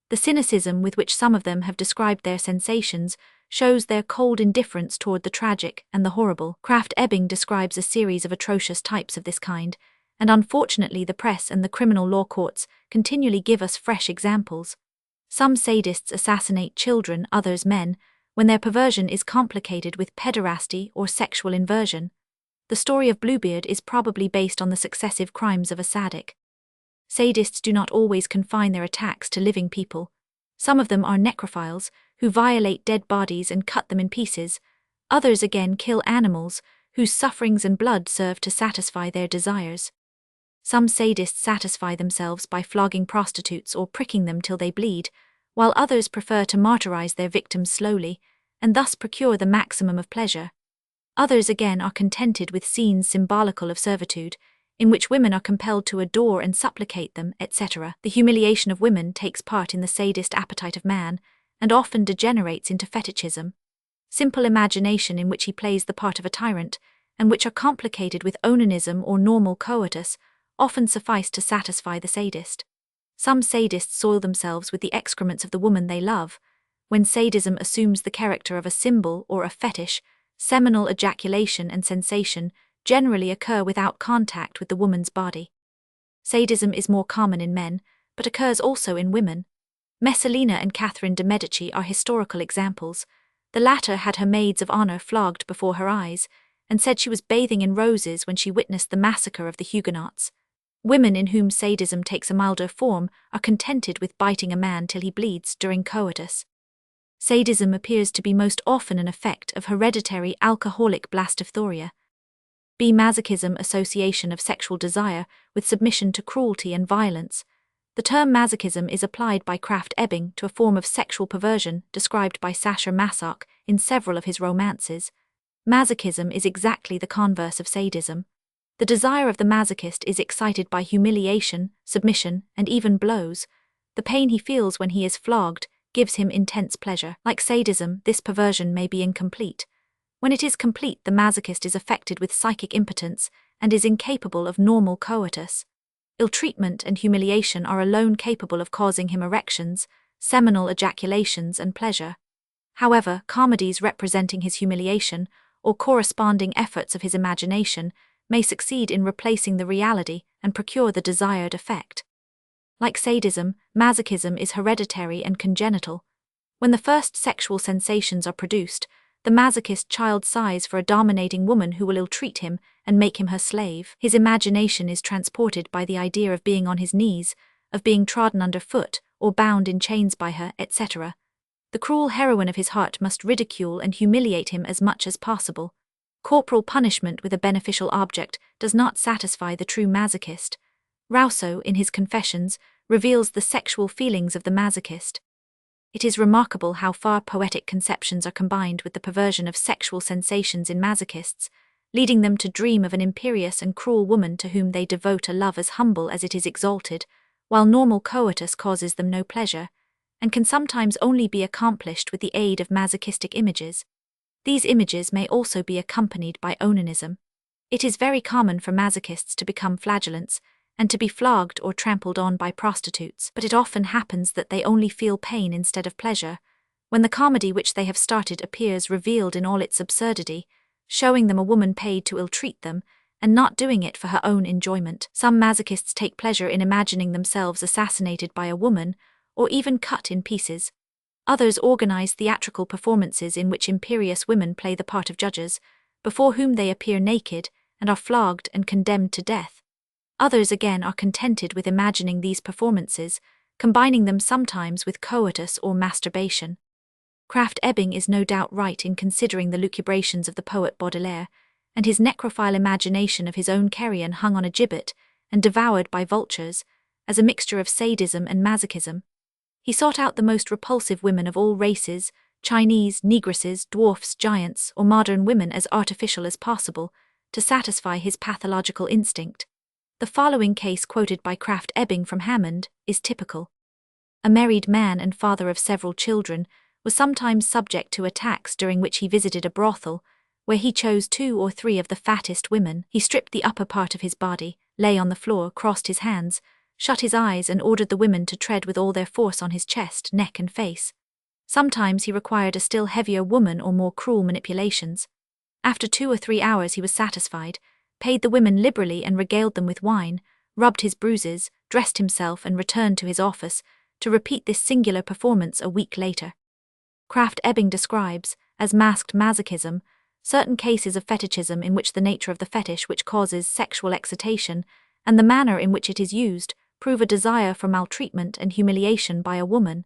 The cynicism with which some of them have described their sensations shows their cold indifference toward the tragic and the horrible. Krafft-Ebing describes a series of atrocious types of this kind, and unfortunately the press and the criminal law courts continually give us fresh examples. Some sadists assassinate children, others men, when their perversion is complicated with pederasty or sexual inversion. The story of Bluebeard is probably based on the successive crimes of a sadic. Sadists do not always confine their attacks to living people. Some of them are necrophiles, who violate dead bodies and cut them in pieces. Others again kill animals, whose sufferings and blood serve to satisfy their desires. Some sadists satisfy themselves by flogging prostitutes or pricking them till they bleed, while others prefer to martyrize their victims slowly, and thus procure the maximum of pleasure. Others again are contented with scenes symbolical of servitude, in which women are compelled to adore and supplicate them, etc. The humiliation of women takes part in the sadist appetite of man, and often degenerates into fetishism. Simple imagination in which he plays the part of a tyrant, and which are complicated with onanism or normal coitus, often suffice to satisfy the sadist. Some sadists soil themselves with the excrements of the woman they love. When sadism assumes the character of a symbol or a fetish, seminal ejaculation and sensation generally occur without contact with the woman's body. Sadism is more common in men, but occurs also in women. Messalina and Catherine de' Medici are historical examples. The latter had her maids of honor flogged before her eyes, and said she was bathing in roses when she witnessed the massacre of the Huguenots. Women in whom sadism takes a milder form are contented with biting a man till he bleeds during coitus. Sadism appears to be most often an effect of hereditary alcoholic blastophoria. Masochism, association of sexual desire with submission to cruelty and violence. The term masochism is applied by Krafft-Ebing to a form of sexual perversion described by Sacher Masoch in several of his romances. Masochism is exactly the converse of sadism. The desire of the masochist is excited by humiliation, submission, and even blows. The pain he feels when he is flogged gives him intense pleasure. Like sadism, this perversion may be incomplete. When it is complete, the masochist is affected with psychic impotence and is incapable of normal coitus. Ill-treatment and humiliation are alone capable of causing him erections, seminal ejaculations, and pleasure. However, comedies representing his humiliation, or corresponding efforts of his imagination, may succeed in replacing the reality and procure the desired effect. Like sadism, masochism is hereditary and congenital. When the first sexual sensations are produced, the masochist child sighs for a dominating woman who will ill-treat him and make him her slave. His imagination is transported by the idea of being on his knees, of being trodden underfoot, or bound in chains by her, etc. The cruel heroine of his heart must ridicule and humiliate him as much as possible. Corporal punishment with a beneficial object does not satisfy the true masochist. Rousseau, in his Confessions, reveals the sexual feelings of the masochist. It is remarkable how far poetic conceptions are combined with the perversion of sexual sensations in masochists, leading them to dream of an imperious and cruel woman to whom they devote a love as humble as it is exalted, while normal coitus causes them no pleasure, and can sometimes only be accomplished with the aid of masochistic images. These images may also be accompanied by onanism. It is very common for masochists to become flagellants, and to be flogged or trampled on by prostitutes, but it often happens that they only feel pain instead of pleasure, when the comedy which they have started appears revealed in all its absurdity, showing them a woman paid to ill-treat them, and not doing it for her own enjoyment. Some masochists take pleasure in imagining themselves assassinated by a woman, or even cut in pieces. Others organize theatrical performances in which imperious women play the part of judges, before whom they appear naked, and are flogged and condemned to death. Others again are contented with imagining these performances, combining them sometimes with coitus or masturbation. Krafft-Ebing is no doubt right in considering the lucubrations of the poet Baudelaire, and his necrophile imagination of his own carrion hung on a gibbet and devoured by vultures, as a mixture of sadism and masochism. He sought out the most repulsive women of all races, Chinese, negresses, dwarfs, giants, or modern women as artificial as possible, to satisfy his pathological instinct. The following case quoted by Krafft-Ebing from Hammond is typical. A married man and father of several children was sometimes subject to attacks during which he visited a brothel, where he chose 2 or 3 of the fattest women. He stripped the upper part of his body, lay on the floor, crossed his hands, shut his eyes, and ordered the women to tread with all their force on his chest, neck, and face. Sometimes he required a still heavier woman or more cruel manipulations. After 2 or 3 hours he was satisfied, paid the women liberally and regaled them with wine, rubbed his bruises, dressed himself, and returned to his office, to repeat this singular performance a week later. Krafft-Ebing describes, as masked masochism, certain cases of fetichism in which the nature of the fetish which causes sexual excitation, and the manner in which it is used, prove a desire for maltreatment and humiliation by a woman.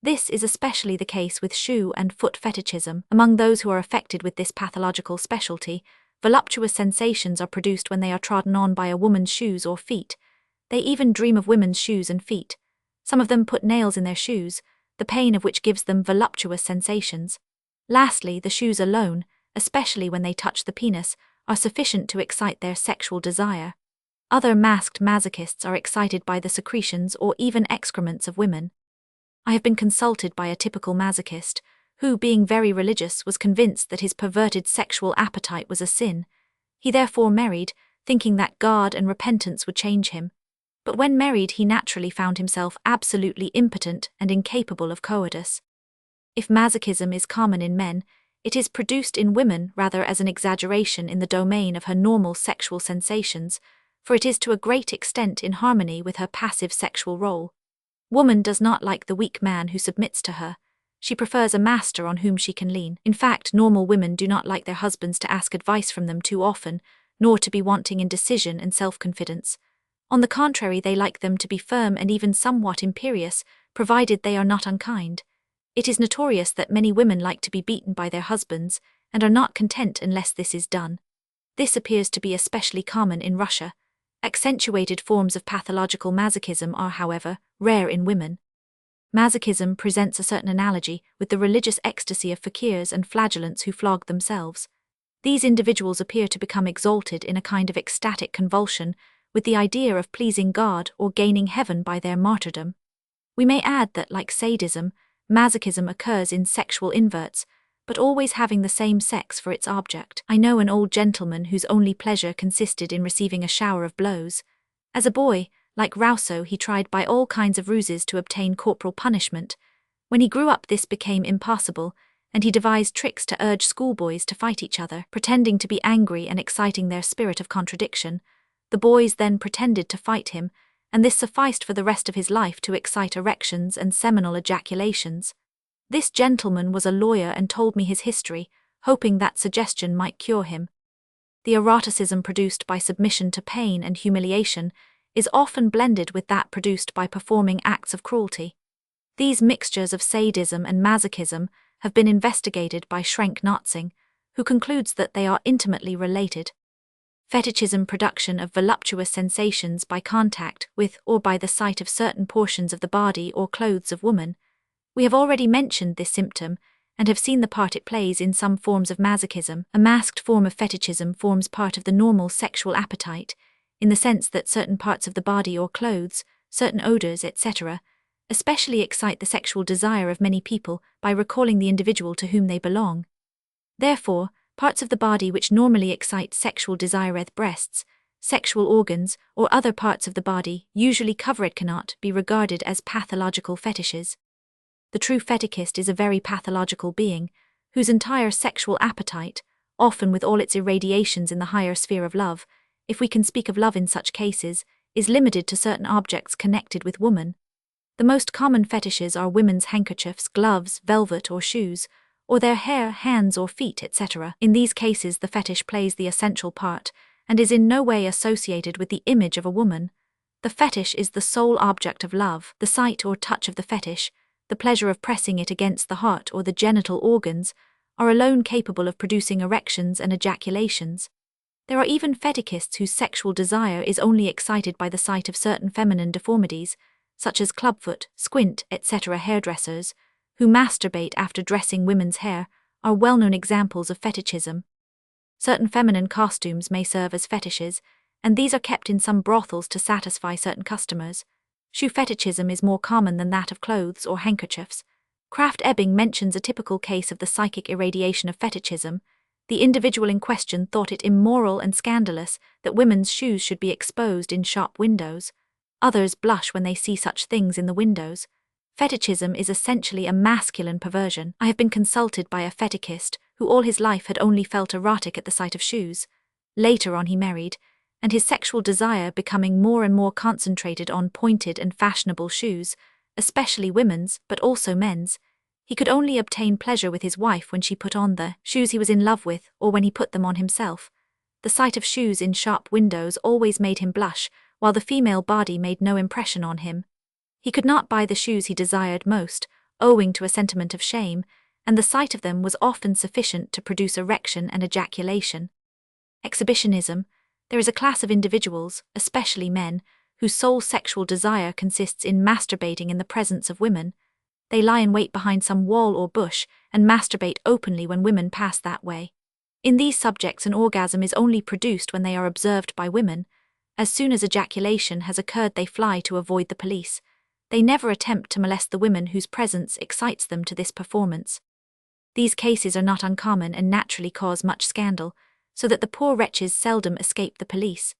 This is especially the case with shoe and foot fetichism. Among those who are affected with this pathological specialty, voluptuous sensations are produced when they are trodden on by a woman's shoes or feet. They even dream of women's shoes and feet. Some of them put nails in their shoes, the pain of which gives them voluptuous sensations. Lastly, the shoes alone, especially when they touch the penis, are sufficient to excite their sexual desire. Other masked masochists are excited by the secretions or even excrements of women. I have been consulted by a typical masochist, who, being very religious, was convinced that his perverted sexual appetite was a sin. He therefore married, thinking that God and repentance would change him. But when married, he naturally found himself absolutely impotent and incapable of coitus. If masochism is common in men, it is produced in women rather as an exaggeration in the domain of her normal sexual sensations, for it is to a great extent in harmony with her passive sexual role. Woman does not like the weak man who submits to her. She prefers a master on whom she can lean. In fact, normal women do not like their husbands to ask advice from them too often, nor to be wanting in decision and self-confidence. On the contrary, they like them to be firm and even somewhat imperious, provided they are not unkind. It is notorious that many women like to be beaten by their husbands, and are not content unless this is done. This appears to be especially common in Russia. Accentuated forms of pathological masochism are, however, rare in women. Masochism presents a certain analogy with the religious ecstasy of fakirs and flagellants who flog themselves. These individuals appear to become exalted in a kind of ecstatic convulsion, with the idea of pleasing God or gaining heaven by their martyrdom. We may add that, like sadism, masochism occurs in sexual inverts, but always having the same sex for its object. I know an old gentleman whose only pleasure consisted in receiving a shower of blows. As a boy, like Rousseau, he tried by all kinds of ruses to obtain corporal punishment. When he grew up, this became impossible, and he devised tricks to urge schoolboys to fight each other, pretending to be angry and exciting their spirit of contradiction. The boys then pretended to fight him, and this sufficed for the rest of his life to excite erections and seminal ejaculations. This gentleman was a lawyer and told me his history, hoping that suggestion might cure him. The eroticism produced by submission to pain and humiliation is often blended with that produced by performing acts of cruelty. These mixtures of sadism and masochism have been investigated by Schrenk-Notzing, who concludes that they are intimately related. Fetishism, production of voluptuous sensations by contact with or by the sight of certain portions of the body or clothes of woman. We have already mentioned this symptom and have seen the part it plays in some forms of masochism. A masked form of fetishism forms part of the normal sexual appetite, in the sense that certain parts of the body or clothes, certain odors, etc., especially excite the sexual desire of many people by recalling the individual to whom they belong. Therefore, parts of the body which normally excite sexual desire, as breasts, sexual organs, or other parts of the body usually covered, cannot be regarded as pathological fetishes. The true fetishist is a very pathological being, whose entire sexual appetite, often with all its irradiations in the higher sphere of love, if we can speak of love in such cases, is limited to certain objects connected with woman. The most common fetishes are women's handkerchiefs, gloves, velvet or shoes, or their hair, hands or feet, etc. In these cases the fetish plays the essential part, and is in no way associated with the image of a woman. The fetish is the sole object of love. The sight or touch of the fetish, the pleasure of pressing it against the heart or the genital organs, are alone capable of producing erections and ejaculations. There are even fetishists whose sexual desire is only excited by the sight of certain feminine deformities, such as clubfoot, squint, etc. Hairdressers, who masturbate after dressing women's hair, are well-known examples of fetishism. Certain feminine costumes may serve as fetishes, and these are kept in some brothels to satisfy certain customers. Shoe fetishism is more common than that of clothes or handkerchiefs. Krafft-Ebing mentions a typical case of the psychic irradiation of fetishism. The individual in question thought it immoral and scandalous that women's shoes should be exposed in shop windows. Others blush when they see such things in the windows. Fetishism is essentially a masculine perversion. I have been consulted by a fetishist who all his life had only felt erotic at the sight of shoes. Later on he married, and his sexual desire becoming more and more concentrated on pointed and fashionable shoes, especially women's, but also men's. He could only obtain pleasure with his wife when she put on the shoes he was in love with, or when he put them on himself. The sight of shoes in shop windows always made him blush, while the female body made no impression on him. He could not buy the shoes he desired most, owing to a sentiment of shame, and the sight of them was often sufficient to produce erection and ejaculation. Exhibitionism. There is a class of individuals, especially men, whose sole sexual desire consists in masturbating in the presence of women. They lie in wait behind some wall or bush and masturbate openly when women pass that way. In these subjects, an orgasm is only produced when they are observed by women. As soon as ejaculation has occurred, they fly to avoid the police. They never attempt to molest the women whose presence excites them to this performance. These cases are not uncommon and naturally cause much scandal, so that the poor wretches seldom escape the police.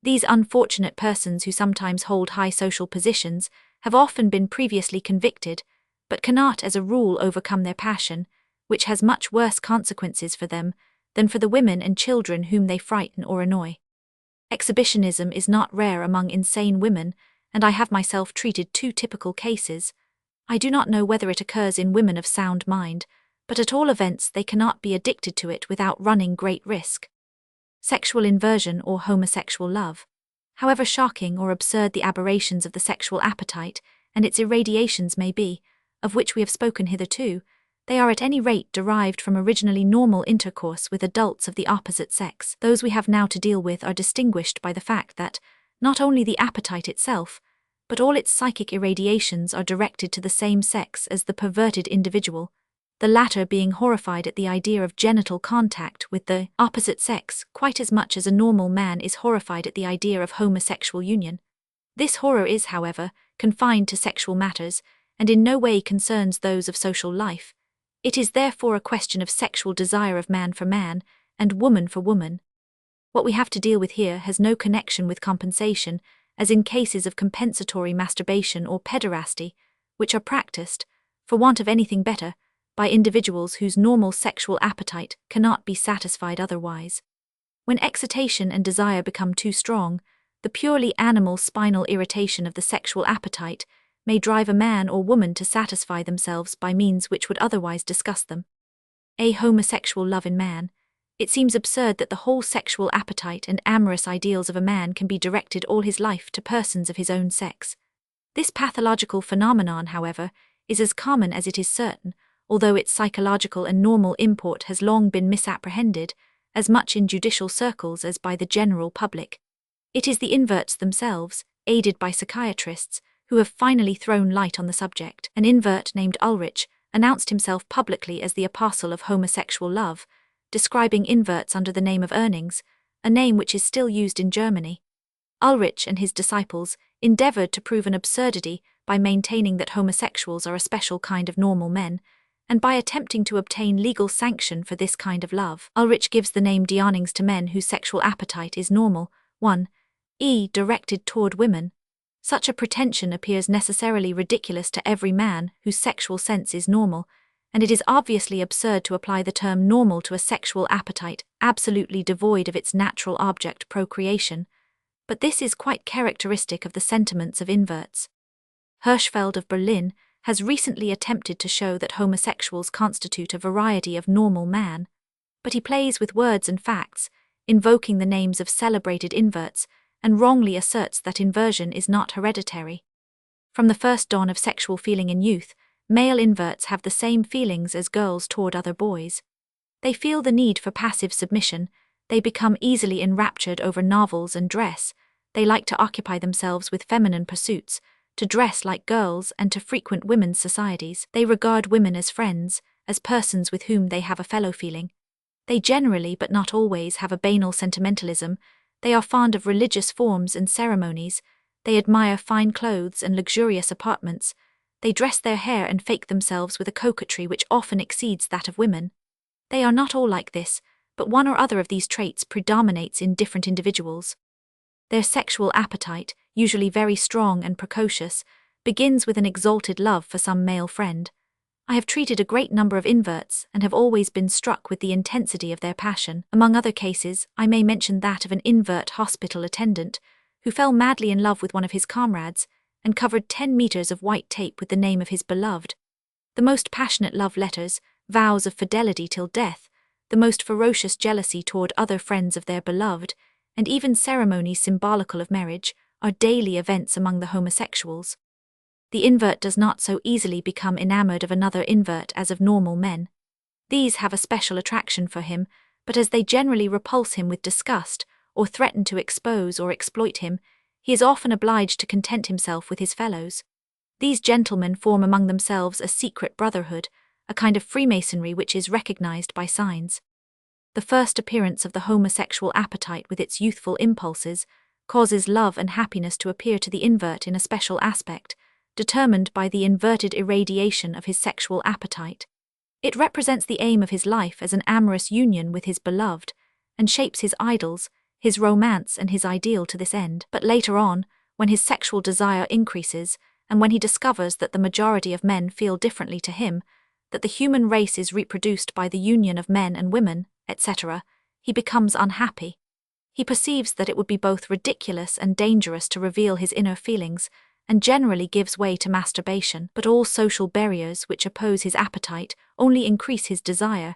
These unfortunate persons, who sometimes hold high social positions, have often been previously convicted, but cannot as a rule overcome their passion, which has much worse consequences for them than for the women and children whom they frighten or annoy. Exhibitionism is not rare among insane women, and I have myself treated 2 typical cases. I do not know whether it occurs in women of sound mind, but at all events they cannot be addicted to it without running great risk. Sexual inversion or homosexual love. However shocking or absurd the aberrations of the sexual appetite and its irradiations may be, of which we have spoken hitherto, they are at any rate derived from originally normal intercourse with adults of the opposite sex. Those we have now to deal with are distinguished by the fact that not only the appetite itself, but all its psychic irradiations are directed to the same sex as the perverted individual, the latter being horrified at the idea of genital contact with the opposite sex quite as much as a normal man is horrified at the idea of homosexual union. This horror is, however, confined to sexual matters, and in no way concerns those of social life. It is therefore a question of sexual desire of man for man, and woman for woman. What we have to deal with here has no connection with compensation, as in cases of compensatory masturbation or pederasty, which are practiced, for want of anything better, by individuals whose normal sexual appetite cannot be satisfied otherwise. When excitation and desire become too strong, the purely animal spinal irritation of the sexual appetite may drive a man or woman to satisfy themselves by means which would otherwise disgust them. A homosexual love in man. It seems absurd that the whole sexual appetite and amorous ideals of a man can be directed all his life to persons of his own sex. This pathological phenomenon, however, is as common as it is certain, although its psychological and normal import has long been misapprehended, as much in judicial circles as by the general public. It is the inverts themselves, aided by psychiatrists, who have finally thrown light on the subject. An invert named Ulrich announced himself publicly as the apostle of homosexual love, describing inverts under the name of Urnings, a name which is still used in Germany. Ulrich and his disciples endeavored to prove an absurdity by maintaining that homosexuals are a special kind of normal men, and by attempting to obtain legal sanction for this kind of love. Ulrich gives the name Urnings to men whose sexual appetite is normal, 1. Directed toward women. Such a pretension appears necessarily ridiculous to every man whose sexual sense is normal, and it is obviously absurd to apply the term normal to a sexual appetite absolutely devoid of its natural object, procreation, but this is quite characteristic of the sentiments of inverts. Hirschfeld of Berlin has recently attempted to show that homosexuals constitute a variety of normal man, but he plays with words and facts, invoking the names of celebrated inverts, and wrongly asserts that inversion is not hereditary. From the first dawn of sexual feeling in youth, male inverts have the same feelings as girls toward other boys. They feel the need for passive submission, they become easily enraptured over novels and dress, they like to occupy themselves with feminine pursuits, to dress like girls and to frequent women's societies. They regard women as friends, as persons with whom they have a fellow feeling. They generally, but not always, have a banal sentimentalism. They are fond of religious forms and ceremonies. They admire fine clothes and luxurious apartments. They dress their hair and fake themselves with a coquetry which often exceeds that of women. They are not all like this, but one or other of these traits predominates in different individuals. Their sexual appetite, usually very strong and precocious, begins with an exalted love for some male friend. I have treated a great number of inverts and have always been struck with the intensity of their passion. Among other cases, I may mention that of an invert hospital attendant who fell madly in love with one of his comrades and covered 10 meters of white tape with the name of his beloved. The most passionate love letters, vows of fidelity till death, the most ferocious jealousy toward other friends of their beloved, and even ceremonies symbolical of marriage, are daily events among the homosexuals. The invert does not so easily become enamored of another invert as of normal men. These have a special attraction for him, but as they generally repulse him with disgust, or threaten to expose or exploit him, he is often obliged to content himself with his fellows. These gentlemen form among themselves a secret brotherhood, a kind of Freemasonry which is recognized by signs. the first appearance of the homosexual appetite with its youthful impulses, causes love and happiness to appear to the invert in a special aspect, determined by the inverted irradiation of his sexual appetite. It represents the aim of his life as an amorous union with his beloved, and shapes his idols, his romance and his ideal to this end. But later on, when his sexual desire increases, and when he discovers that the majority of men feel differently to him, that the human race is reproduced by the union of men and women, etc., he becomes unhappy. He perceives that it would be both ridiculous and dangerous to reveal his inner feelings, and generally gives way to masturbation. But all social barriers which oppose his appetite only increase his desire,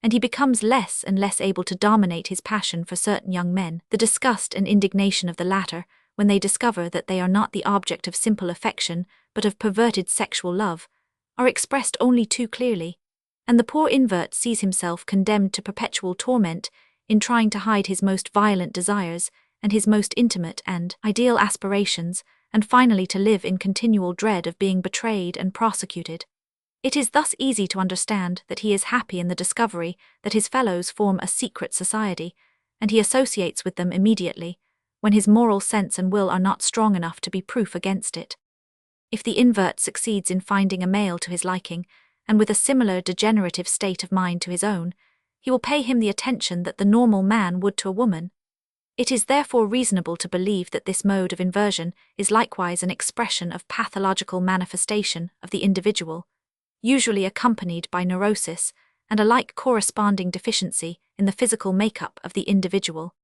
and he becomes less and less able to dominate his passion for certain young men. The disgust and indignation of the latter, when they discover that they are not the object of simple affection, but of perverted sexual love, are expressed only too clearly, and the poor invert sees himself condemned to perpetual torment in trying to hide his most violent desires and his most intimate and ideal aspirations, and finally to live in continual dread of being betrayed and prosecuted. It is thus easy to understand that he is happy in the discovery that his fellows form a secret society, and he associates with them immediately, when his moral sense and will are not strong enough to be proof against it. If the invert succeeds in finding a male to his liking, and with a similar degenerative state of mind to his own, he will pay him the attention that the normal man would to a woman. It is therefore reasonable to believe that this mode of inversion is likewise an expression of pathological manifestation of the individual, usually accompanied by neurosis and a like corresponding deficiency in the physical makeup of the individual.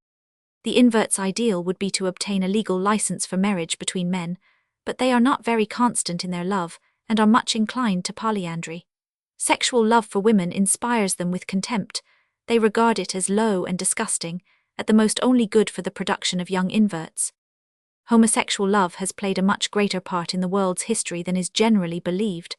The invert's ideal would be to obtain a legal license for marriage between men, but they are not very constant in their love and are much inclined to polyandry. Sexual love for women inspires them with contempt. They regard it as low and disgusting, at the most only good for the production of young inverts. Homosexual love has played a much greater part in the world's history than is generally believed.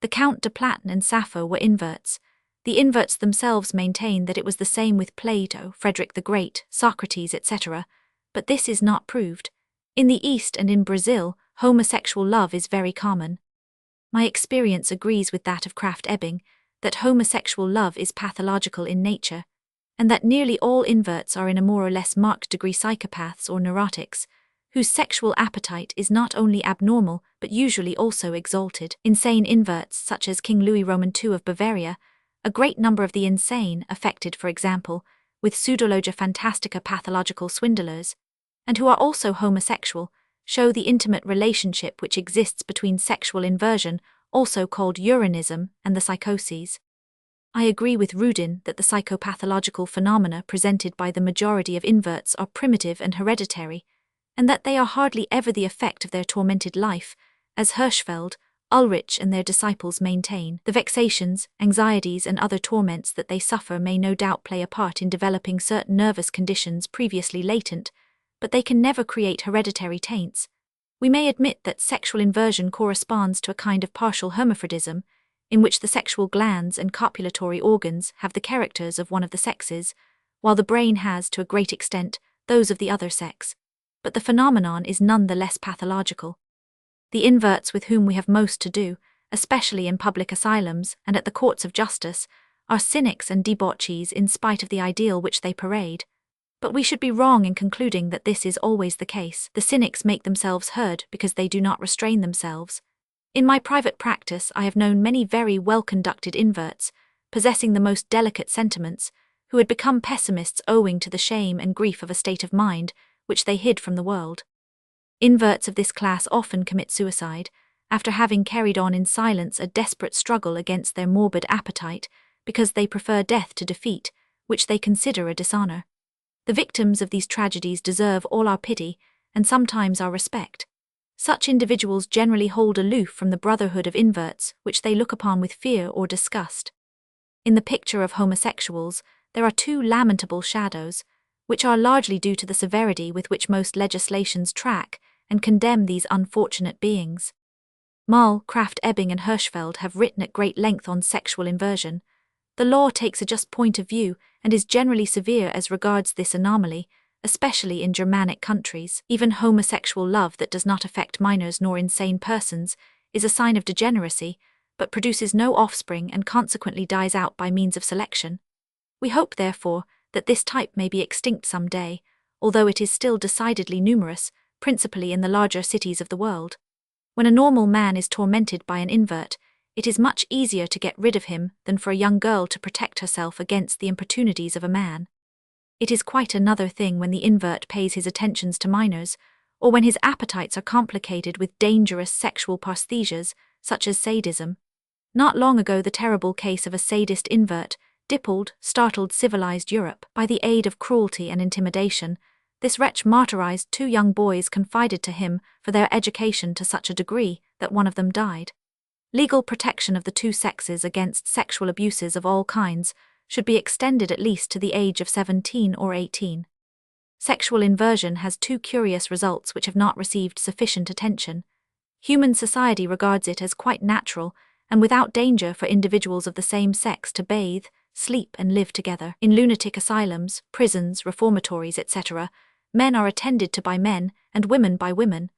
The Count de Platen and Sappho were inverts. The inverts themselves maintain that it was the same with Plato, Frederick the Great, Socrates, etc., but this is not proved. In the East and in Brazil, homosexual love is very common. My experience agrees with that of Krafft-Ebing, that homosexual love is pathological in nature, and that nearly all inverts are in a more or less marked degree psychopaths or neurotics, whose sexual appetite is not only abnormal but usually also exalted. Insane inverts, such as King Louis Roman II of Bavaria, a great number of the insane affected, for example, with pseudologia fantastica pathological swindlers, and who are also homosexual, show the intimate relationship which exists between sexual inversion, also called urinism, and the psychoses. I agree with Rudin that the psychopathological phenomena presented by the majority of inverts are primitive and hereditary, and that they are hardly ever the effect of their tormented life, as Hirschfeld, Ulrich and their disciples maintain. The vexations, anxieties and other torments that they suffer may no doubt play a part in developing certain nervous conditions previously latent, but they can never create hereditary taints. We may admit that sexual inversion corresponds to a kind of partial hermaphrodism, in which the sexual glands and copulatory organs have the characters of one of the sexes, while the brain has, to a great extent, those of the other sex. But the phenomenon is none the less pathological. The inverts with whom we have most to do, especially in public asylums and at the courts of justice, are cynics and debauchees in spite of the ideal which they parade. But we should be wrong in concluding that this is always the case. The cynics make themselves heard because they do not restrain themselves. In my private practice, I have known many very well-conducted inverts, possessing the most delicate sentiments, who had become pessimists owing to the shame and grief of a state of mind which they hid from the world. Inverts of this class often commit suicide, after having carried on in silence a desperate struggle against their morbid appetite, because they prefer death to defeat, which they consider a dishonor. The victims of these tragedies deserve all our pity, and sometimes our respect. Such individuals generally hold aloof from the brotherhood of inverts, which they look upon with fear or disgust. In the picture of homosexuals, there are two lamentable shadows, which are largely due to the severity with which most legislations track and condemn these unfortunate beings. Moll, Krafft-Ebing and Hirschfeld have written at great length on sexual inversion. The law takes a just point of view and is generally severe as regards this anomaly, especially in Germanic countries. Even homosexual love that does not affect minors nor insane persons is a sign of degeneracy, but produces no offspring and consequently dies out by means of selection. We hope, therefore, that this type may be extinct someday, although it is still decidedly numerous, principally in the larger cities of the world. When a normal man is tormented by an invert, it is much easier to get rid of him than for a young girl to protect herself against the importunities of a man. It is quite another thing when the invert pays his attentions to minors, or when his appetites are complicated with dangerous sexual paresthesias, such as sadism. Not long ago, the terrible case of a sadist invert startled civilized Europe. By the aid of cruelty and intimidation, this wretch martyrized 2 young boys confided to him for their education to such a degree that one of them died. Legal protection of the 2 sexes against sexual abuses of all kinds should be extended at least to the age of 17 or 18. Sexual inversion has 2 curious results which have not received sufficient attention. Human society regards it as quite natural and without danger for individuals of the same sex to bathe, sleep and live together. In lunatic asylums, prisons, reformatories, etc., men are attended to by men and women by women.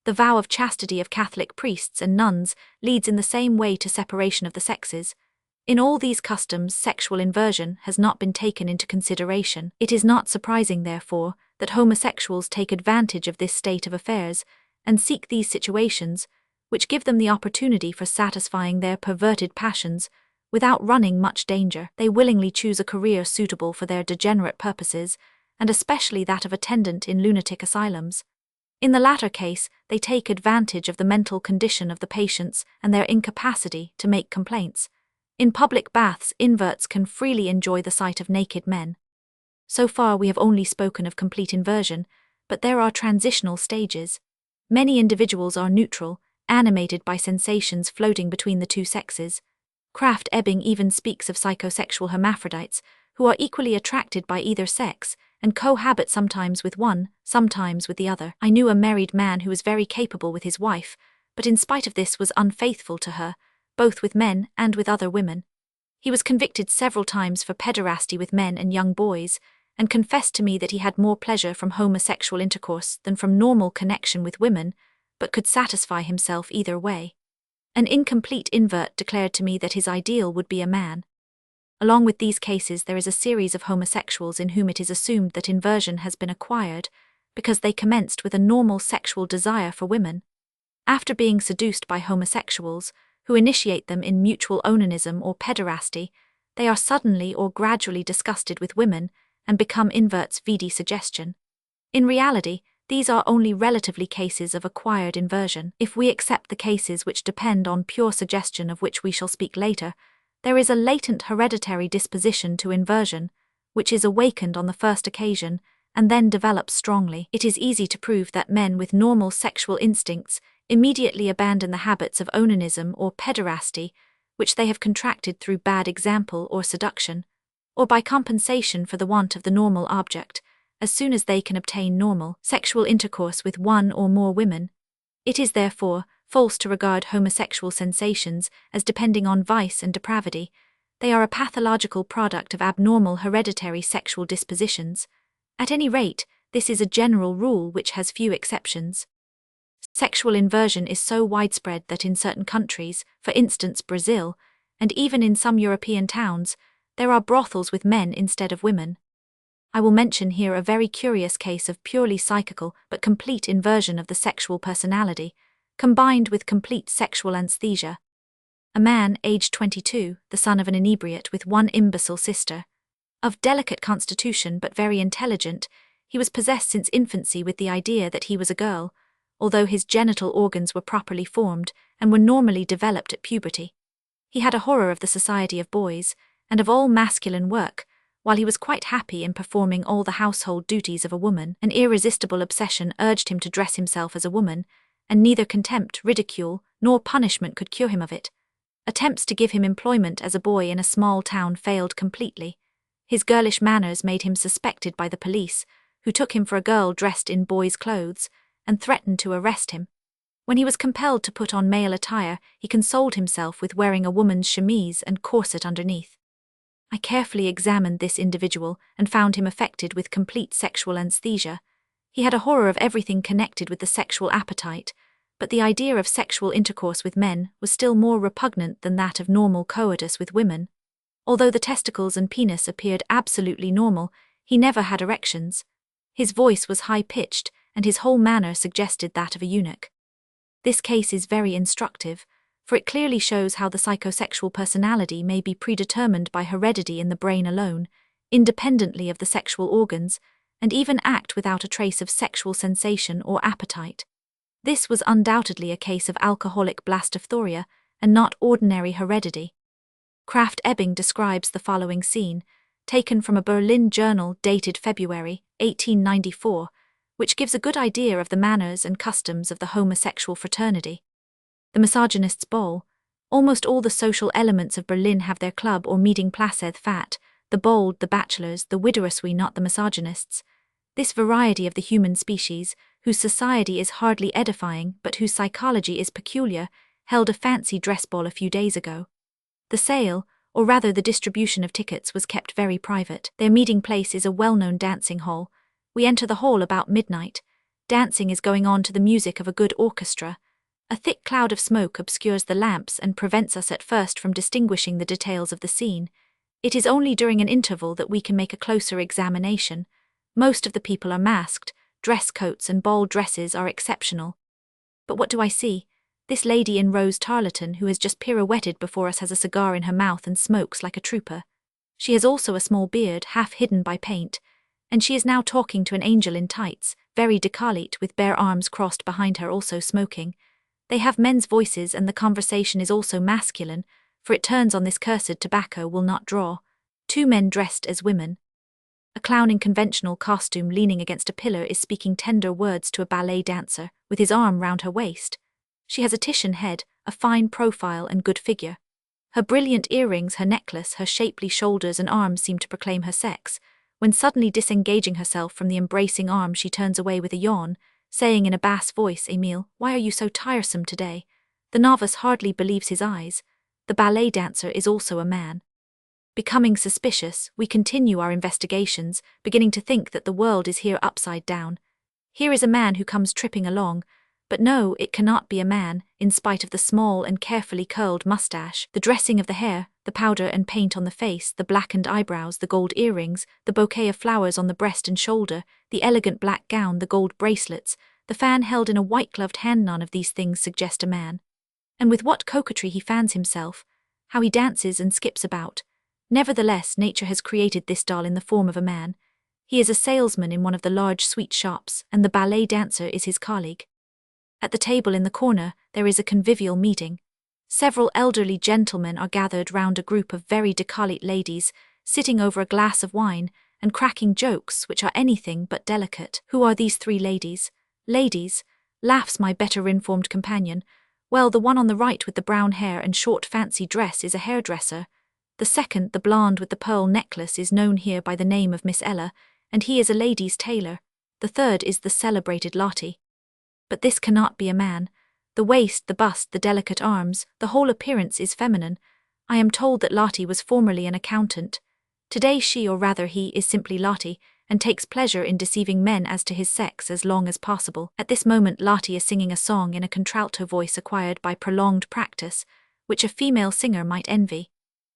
The vow of chastity of Catholic priests and nuns leads in the same way to separation of the sexes. In all these customs, sexual inversion has not been taken into consideration. It is not surprising, therefore, that homosexuals take advantage of this state of affairs and seek these situations, which give them the opportunity for satisfying their perverted passions without running much danger. They willingly choose a career suitable for their degenerate purposes, and especially that of attendant in lunatic asylums. In the latter case, they take advantage of the mental condition of the patients and their incapacity to make complaints. In public baths, inverts can freely enjoy the sight of naked men. So far we have only spoken of complete inversion, but there are transitional stages. Many individuals are neutral, animated by sensations floating between the 2 sexes. Krafft-Ebing even speaks of psychosexual hermaphrodites, who are equally attracted by either sex, and cohabit sometimes with one, sometimes with the other. I knew a married man who was very capable with his wife, but in spite of this was unfaithful to her, both with men and with other women. He was convicted several times for pederasty with men and young boys, and confessed to me that he had more pleasure from homosexual intercourse than from normal connection with women, but could satisfy himself either way. An incomplete invert declared to me that his ideal would be a man. Along with these cases, there is a series of homosexuals in whom it is assumed that inversion has been acquired, because they commenced with a normal sexual desire for women. After being seduced by homosexuals, who initiate them in mutual onanism or pederasty, they are suddenly or gradually disgusted with women and become inverts vide suggestion. In reality, these are only relatively cases of acquired inversion. If we accept the cases which depend on pure suggestion, of which we shall speak later, there is a latent hereditary disposition to inversion, which is awakened on the first occasion and then develops strongly. It is easy to prove that men with normal sexual instincts immediately abandon the habits of onanism or pederasty, which they have contracted through bad example or seduction, or by compensation for the want of the normal object, as soon as they can obtain normal sexual intercourse with one or more women. It is, therefore, false to regard homosexual sensations as depending on vice and depravity. They are a pathological product of abnormal hereditary sexual dispositions. At any rate, this is a general rule which has few exceptions. Sexual inversion is so widespread that in certain countries, for instance Brazil, and even in some European towns, there are brothels with men instead of women. I will mention here a very curious case of purely psychical but complete inversion of the sexual personality, combined with complete sexual anesthesia. A man, aged 22, the son of an inebriate with one imbecile sister. Of delicate constitution but very intelligent, he was possessed since infancy with the idea that he was a girl, although his genital organs were properly formed and were normally developed at puberty. He had a horror of the society of boys, and of all masculine work, while he was quite happy in performing all the household duties of a woman. An irresistible obsession urged him to dress himself as a woman, and neither contempt, ridicule, nor punishment could cure him of it. Attempts to give him employment as a boy in a small town failed completely. His girlish manners made him suspected by the police, who took him for a girl dressed in boy's clothes, and threatened to arrest him. When he was compelled to put on male attire, he consoled himself with wearing a woman's chemise and corset underneath. I carefully examined this individual and found him affected with complete sexual anesthesia. He had a horror of everything connected with the sexual appetite, but the idea of sexual intercourse with men was still more repugnant than that of normal coitus with women. Although the testicles and penis appeared absolutely normal, he never had erections. His voice was high-pitched, and his whole manner suggested that of a eunuch. This case is very instructive, for it clearly shows how the psychosexual personality may be predetermined by heredity in the brain alone, independently of the sexual organs, and even act without a trace of sexual sensation or appetite. This was undoubtedly a case of alcoholic blastophoria, and not ordinary heredity. Krafft-Ebing describes the following scene, taken from a Berlin journal dated February 1894, which gives a good idea of the manners and customs of the homosexual fraternity. The misogynist's ball. Almost all the social elements of Berlin have their club or meeting place fat, the bold, the bachelors, the widowers, not the misogynists. This variety of the human species, whose society is hardly edifying but whose psychology is peculiar, held a fancy dress ball a few days ago. The sale, or rather the distribution of tickets, was kept very private. Their meeting place is a well-known dancing hall. We enter the hall about midnight. Dancing is going on to the music of a good orchestra. A thick cloud of smoke obscures the lamps and prevents us at first from distinguishing the details of the scene. It is only during an interval that we can make a closer examination. Most of the people are masked, dress coats and ball dresses are exceptional. But what do I see? This lady in rose tarlatan who has just pirouetted before us has a cigar in her mouth and smokes like a trooper. She has also a small beard, half hidden by paint, and she is now talking to an angel in tights, very décolleté, with bare arms crossed behind her, also smoking. They have men's voices, and the conversation is also masculine, for it turns on this cursed tobacco will not draw. Two men dressed as women. A clown in conventional costume leaning against a pillar is speaking tender words to a ballet dancer, with his arm round her waist. She has a Titian head, a fine profile and good figure. Her brilliant earrings, her necklace, her shapely shoulders and arms seem to proclaim her sex, when suddenly disengaging herself from the embracing arm she turns away with a yawn, saying in a bass voice, "Emile, why are you so tiresome today?" The novice hardly believes his eyes. The ballet dancer is also a man. Becoming suspicious, we continue our investigations, beginning to think that the world is here upside down. Here is a man who comes tripping along, but no, it cannot be a man, in spite of the small and carefully curled mustache, the dressing of the hair, the powder and paint on the face, the blackened eyebrows, the gold earrings, the bouquet of flowers on the breast and shoulder, the elegant black gown, the gold bracelets, the fan held in a white-gloved hand. None of these things suggest a man. And with what coquetry he fans himself, how he dances and skips about. Nevertheless, nature has created this doll in the form of a man. He is a salesman in one of the large sweet shops, and the ballet dancer is his colleague. At the table in the corner, there is a convivial meeting. Several elderly gentlemen are gathered round a group of very décolleté ladies, sitting over a glass of wine, and cracking jokes which are anything but delicate. Who are these three ladies? Ladies, laughs my better-informed companion. Well, the one on the right with the brown hair and short fancy dress is a hairdresser. The second, the blonde with the pearl necklace, is known here by the name of Miss Ella, and he is a lady's tailor. The third is the celebrated Lottie. But this cannot be a man. The waist, the bust, the delicate arms, the whole appearance is feminine. I am told that Lottie was formerly an accountant. Today she, or rather he, is simply Lottie, and takes pleasure in deceiving men as to his sex as long as possible. At this moment Lottie is singing a song in a contralto voice acquired by prolonged practice, which a female singer might envy.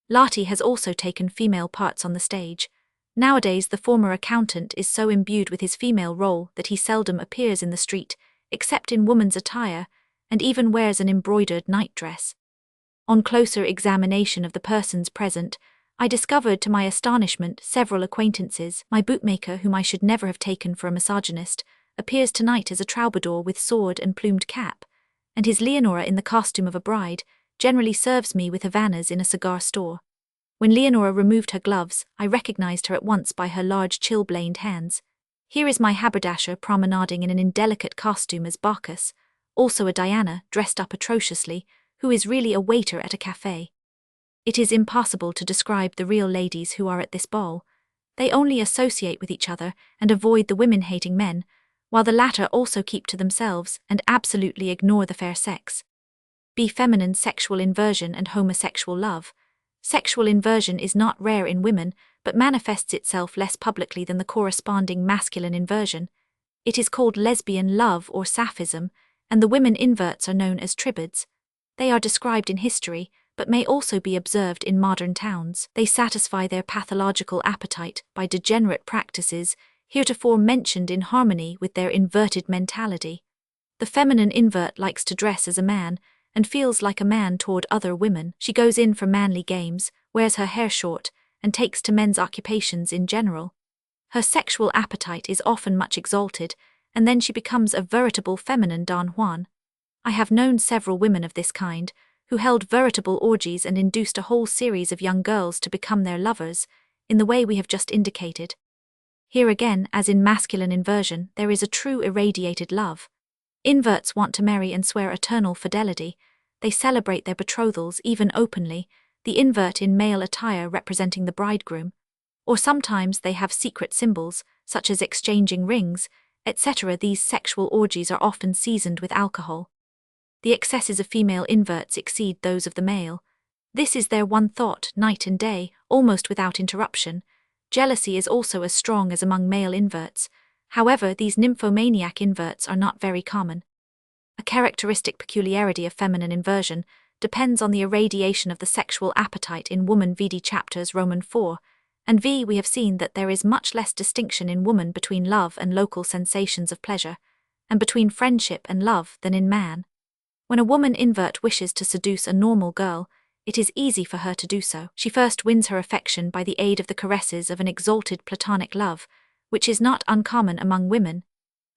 Lottie has also taken female parts on the stage. Nowadays the former accountant is so imbued with his female role that he seldom appears in the street, except in woman's attire, and even wears an embroidered nightdress. On closer examination of the persons present, I discovered to my astonishment several acquaintances. My bootmaker, whom I should never have taken for a misogynist, appears tonight as a troubadour with sword and plumed cap, and his Leonora in the costume of a bride generally serves me with Havanas in a cigar store. When Leonora removed her gloves, I recognized her at once by her large chilblained hands. Here is my haberdasher promenading in an indelicate costume as Bacchus, also a Diana, dressed up atrociously, who is really a waiter at a café. It is impossible to describe the real ladies who are at this ball. They only associate with each other and avoid the women-hating men, while the latter also keep to themselves and absolutely ignore the fair sex. B. Feminine sexual inversion and homosexual love. Sexual inversion is not rare in women, but manifests itself less publicly than the corresponding masculine inversion. It is called lesbian love or sapphism, and the women inverts are known as tribids. They are described in history, but may also be observed in modern towns. They satisfy their pathological appetite by degenerate practices heretofore mentioned in harmony with their inverted mentality. The feminine invert likes to dress as a man and feels like a man toward other women. She goes in for manly games, wears her hair short, and takes to men's occupations in general. Her sexual appetite is often much exalted, and then she becomes a veritable feminine Don Juan. I have known several women of this kind, who held veritable orgies and induced a whole series of young girls to become their lovers, in the way we have just indicated. Here again, as in masculine inversion, there is a true irradiated love. Inverts want to marry and swear eternal fidelity. They celebrate their betrothals even openly, the invert in male attire representing the bridegroom. Or sometimes they have secret symbols, such as exchanging rings, etc. These sexual orgies are often seasoned with alcohol. The excesses of female inverts exceed those of the male. This is their one thought, night and day, almost without interruption. Jealousy is also as strong as among male inverts. However, these nymphomaniac inverts are not very common. A characteristic peculiarity of feminine inversion depends on the irradiation of the sexual appetite in woman vd chapters Roman 4, and v. We have seen that there is much less distinction in woman between love and local sensations of pleasure, and between friendship and love than in man. When a woman invert wishes to seduce a normal girl, it is easy for her to do so. She first wins her affection by the aid of the caresses of an exalted platonic love, which is not uncommon among women.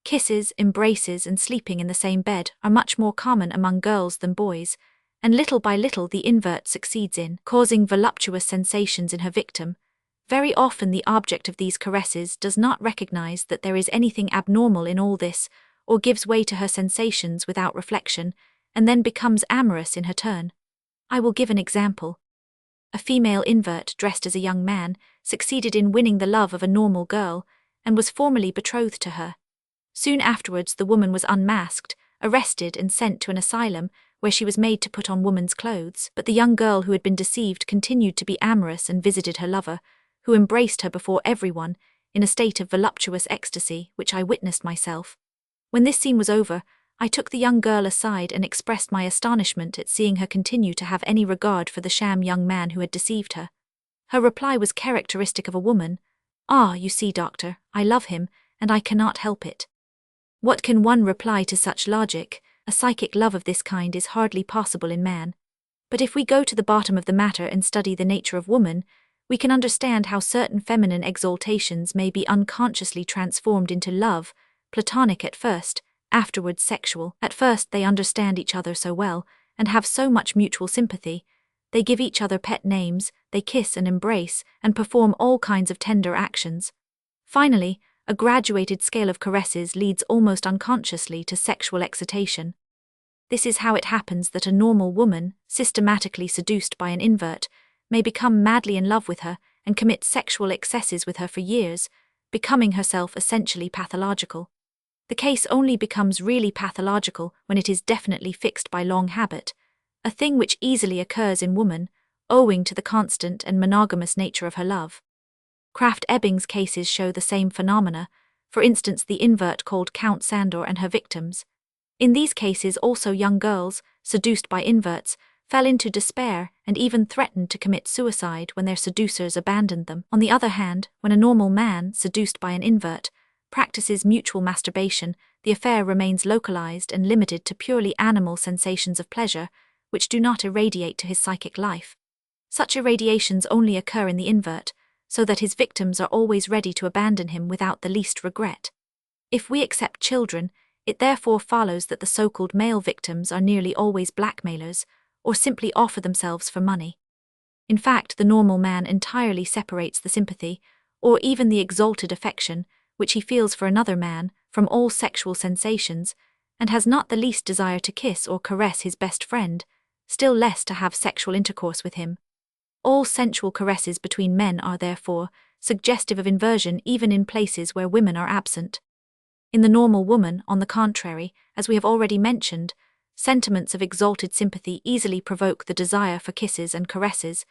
Kisses, embraces, and sleeping in the same bed are much more common among girls than boys, and little by little the invert succeeds in causing voluptuous sensations in her victim. Very often the object of these caresses does not recognize that there is anything abnormal in all this, or gives way to her sensations without reflection, and then becomes amorous in her turn. I will give an example. A female invert dressed as a young man succeeded in winning the love of a normal girl, and was formally betrothed to her. Soon afterwards the woman was unmasked, arrested and sent to an asylum, where she was made to put on woman's clothes, but the young girl who had been deceived continued to be amorous and visited her lover, who embraced her before everyone, in a state of voluptuous ecstasy, which I witnessed myself. When this scene was over, I took the young girl aside and expressed my astonishment at seeing her continue to have any regard for the sham young man who had deceived her. Her reply was characteristic of a woman. "Ah, you see, doctor, I love him, and I cannot help it." What can one reply to such logic? A psychic love of this kind is hardly possible in man. But if we go to the bottom of the matter and study the nature of woman, we can understand how certain feminine exaltations may be unconsciously transformed into love, platonic at first, afterwards sexual. At first they understand each other so well, and have so much mutual sympathy. They give each other pet names, they kiss and embrace, and perform all kinds of tender actions. Finally, a graduated scale of caresses leads almost unconsciously to sexual excitation. This is how it happens that a normal woman, systematically seduced by an invert, may become madly in love with her and commit sexual excesses with her for years, becoming herself essentially pathological. The case only becomes really pathological when it is definitely fixed by long habit, a thing which easily occurs in woman, owing to the constant and monogamous nature of her love. Krafft-Ebing's cases show the same phenomena, for instance the invert called Count Sandor and her victims. In these cases also young girls, seduced by inverts, fell into despair and even threatened to commit suicide when their seducers abandoned them. On the other hand, when a normal man, seduced by an invert, practices mutual masturbation, the affair remains localized and limited to purely animal sensations of pleasure, which do not irradiate to his psychic life. Such irradiations only occur in the invert, so that his victims are always ready to abandon him without the least regret. If we accept children, it therefore follows that the so-called male victims are nearly always blackmailers, or simply offer themselves for money. In fact, the normal man entirely separates the sympathy, or even the exalted affection, which he feels for another man, from all sexual sensations, and has not the least desire to kiss or caress his best friend, still less to have sexual intercourse with him. All sensual caresses between men are therefore suggestive of inversion even in places where women are absent. In the normal woman, on the contrary, as we have already mentioned, sentiments of exalted sympathy easily provoke the desire for kisses and caresses,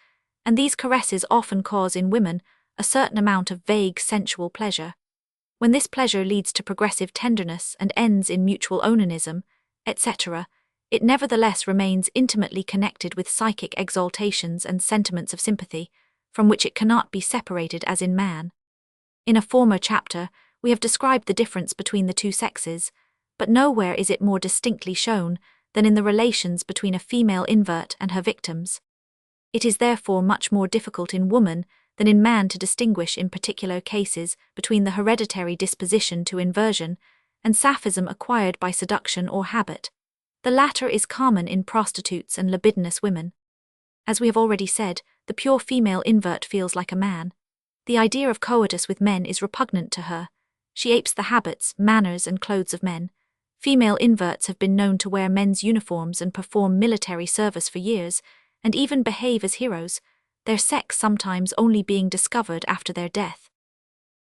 and these caresses often cause in women a certain amount of vague sensual pleasure. When this pleasure leads to progressive tenderness and ends in mutual onanism, etc., it nevertheless remains intimately connected with psychic exaltations and sentiments of sympathy, from which it cannot be separated as in man. In a former chapter, we have described the difference between the two sexes, but nowhere is it more distinctly shown than in the relations between a female invert and her victims. It is therefore much more difficult in woman than in man to distinguish in particular cases between the hereditary disposition to inversion and saphism acquired by seduction or habit. The latter is common in prostitutes and libidinous women. As we have already said, the pure female invert feels like a man. The idea of coitus with men is repugnant to her. She apes the habits, manners, and clothes of men. Female inverts have been known to wear men's uniforms and perform military service for years, and even behave as heroes, their sex sometimes only being discovered after their death.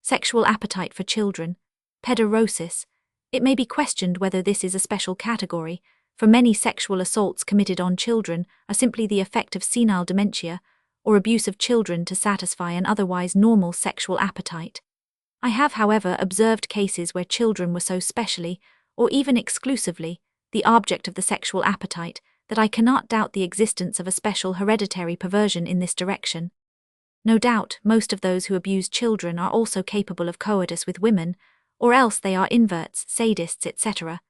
Sexual appetite for children, pederosis. It may be questioned whether this is a special category, for many sexual assaults committed on children are simply the effect of senile dementia or abuse of children to satisfy an otherwise normal sexual appetite. I have, however, observed cases where children were so specially, or even exclusively, the object of the sexual appetite that I cannot doubt the existence of a special hereditary perversion in this direction. No doubt, most of those who abuse children are also capable of coitus with women, or else they are inverts, sadists, etc.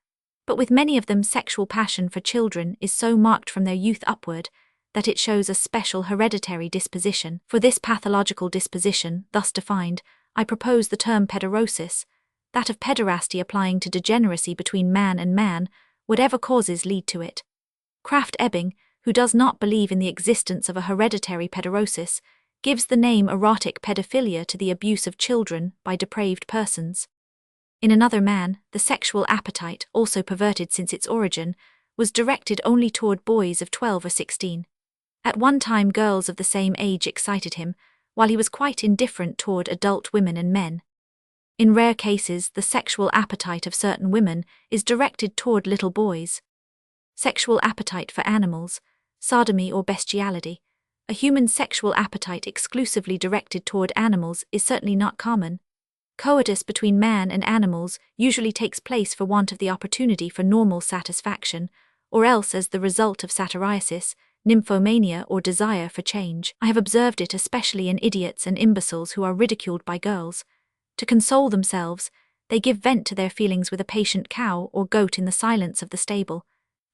But with many of them, sexual passion for children is so marked from their youth upward that it shows a special hereditary disposition. For this pathological disposition, thus defined, I propose the term pederosis, that of pederasty applying to degeneracy between man and man, whatever causes lead to it. Krafft-Ebing, who does not believe in the existence of a hereditary pederosis, gives the name erotic pedophilia to the abuse of children by depraved persons. In another man, the sexual appetite, also perverted since its origin, was directed only toward boys of 12 or 16. At one time girls of the same age excited him, while he was quite indifferent toward adult women and men. In rare cases, the sexual appetite of certain women is directed toward little boys. Sexual appetite for animals, sodomy or bestiality. A human sexual appetite exclusively directed toward animals is certainly not common. Coitus between man and animals usually takes place for want of the opportunity for normal satisfaction, or else as the result of satyriasis, nymphomania, or desire for change. I have observed it especially in idiots and imbeciles who are ridiculed by girls. To console themselves, they give vent to their feelings with a patient cow or goat in the silence of the stable.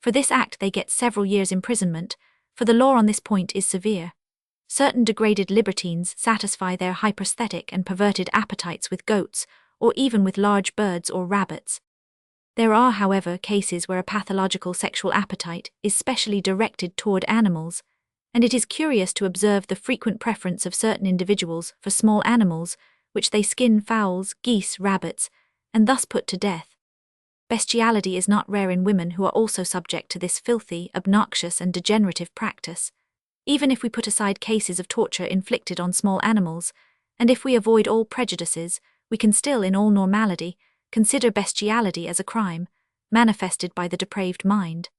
For this act they get several years' imprisonment, for the law on this point is severe. Certain degraded libertines satisfy their hyperesthetic and perverted appetites with goats, or even with large birds or rabbits. There are, however, cases where a pathological sexual appetite is specially directed toward animals, and it is curious to observe the frequent preference of certain individuals for small animals, which they skin fowls, geese, rabbits, and thus put to death. Bestiality is not rare in women who are also subject to this filthy, obnoxious, and degenerative practice. Even if we put aside cases of torture inflicted on small animals, and if we avoid all prejudices, we can still, in all normality, consider bestiality as a crime, manifested by the depraved mind.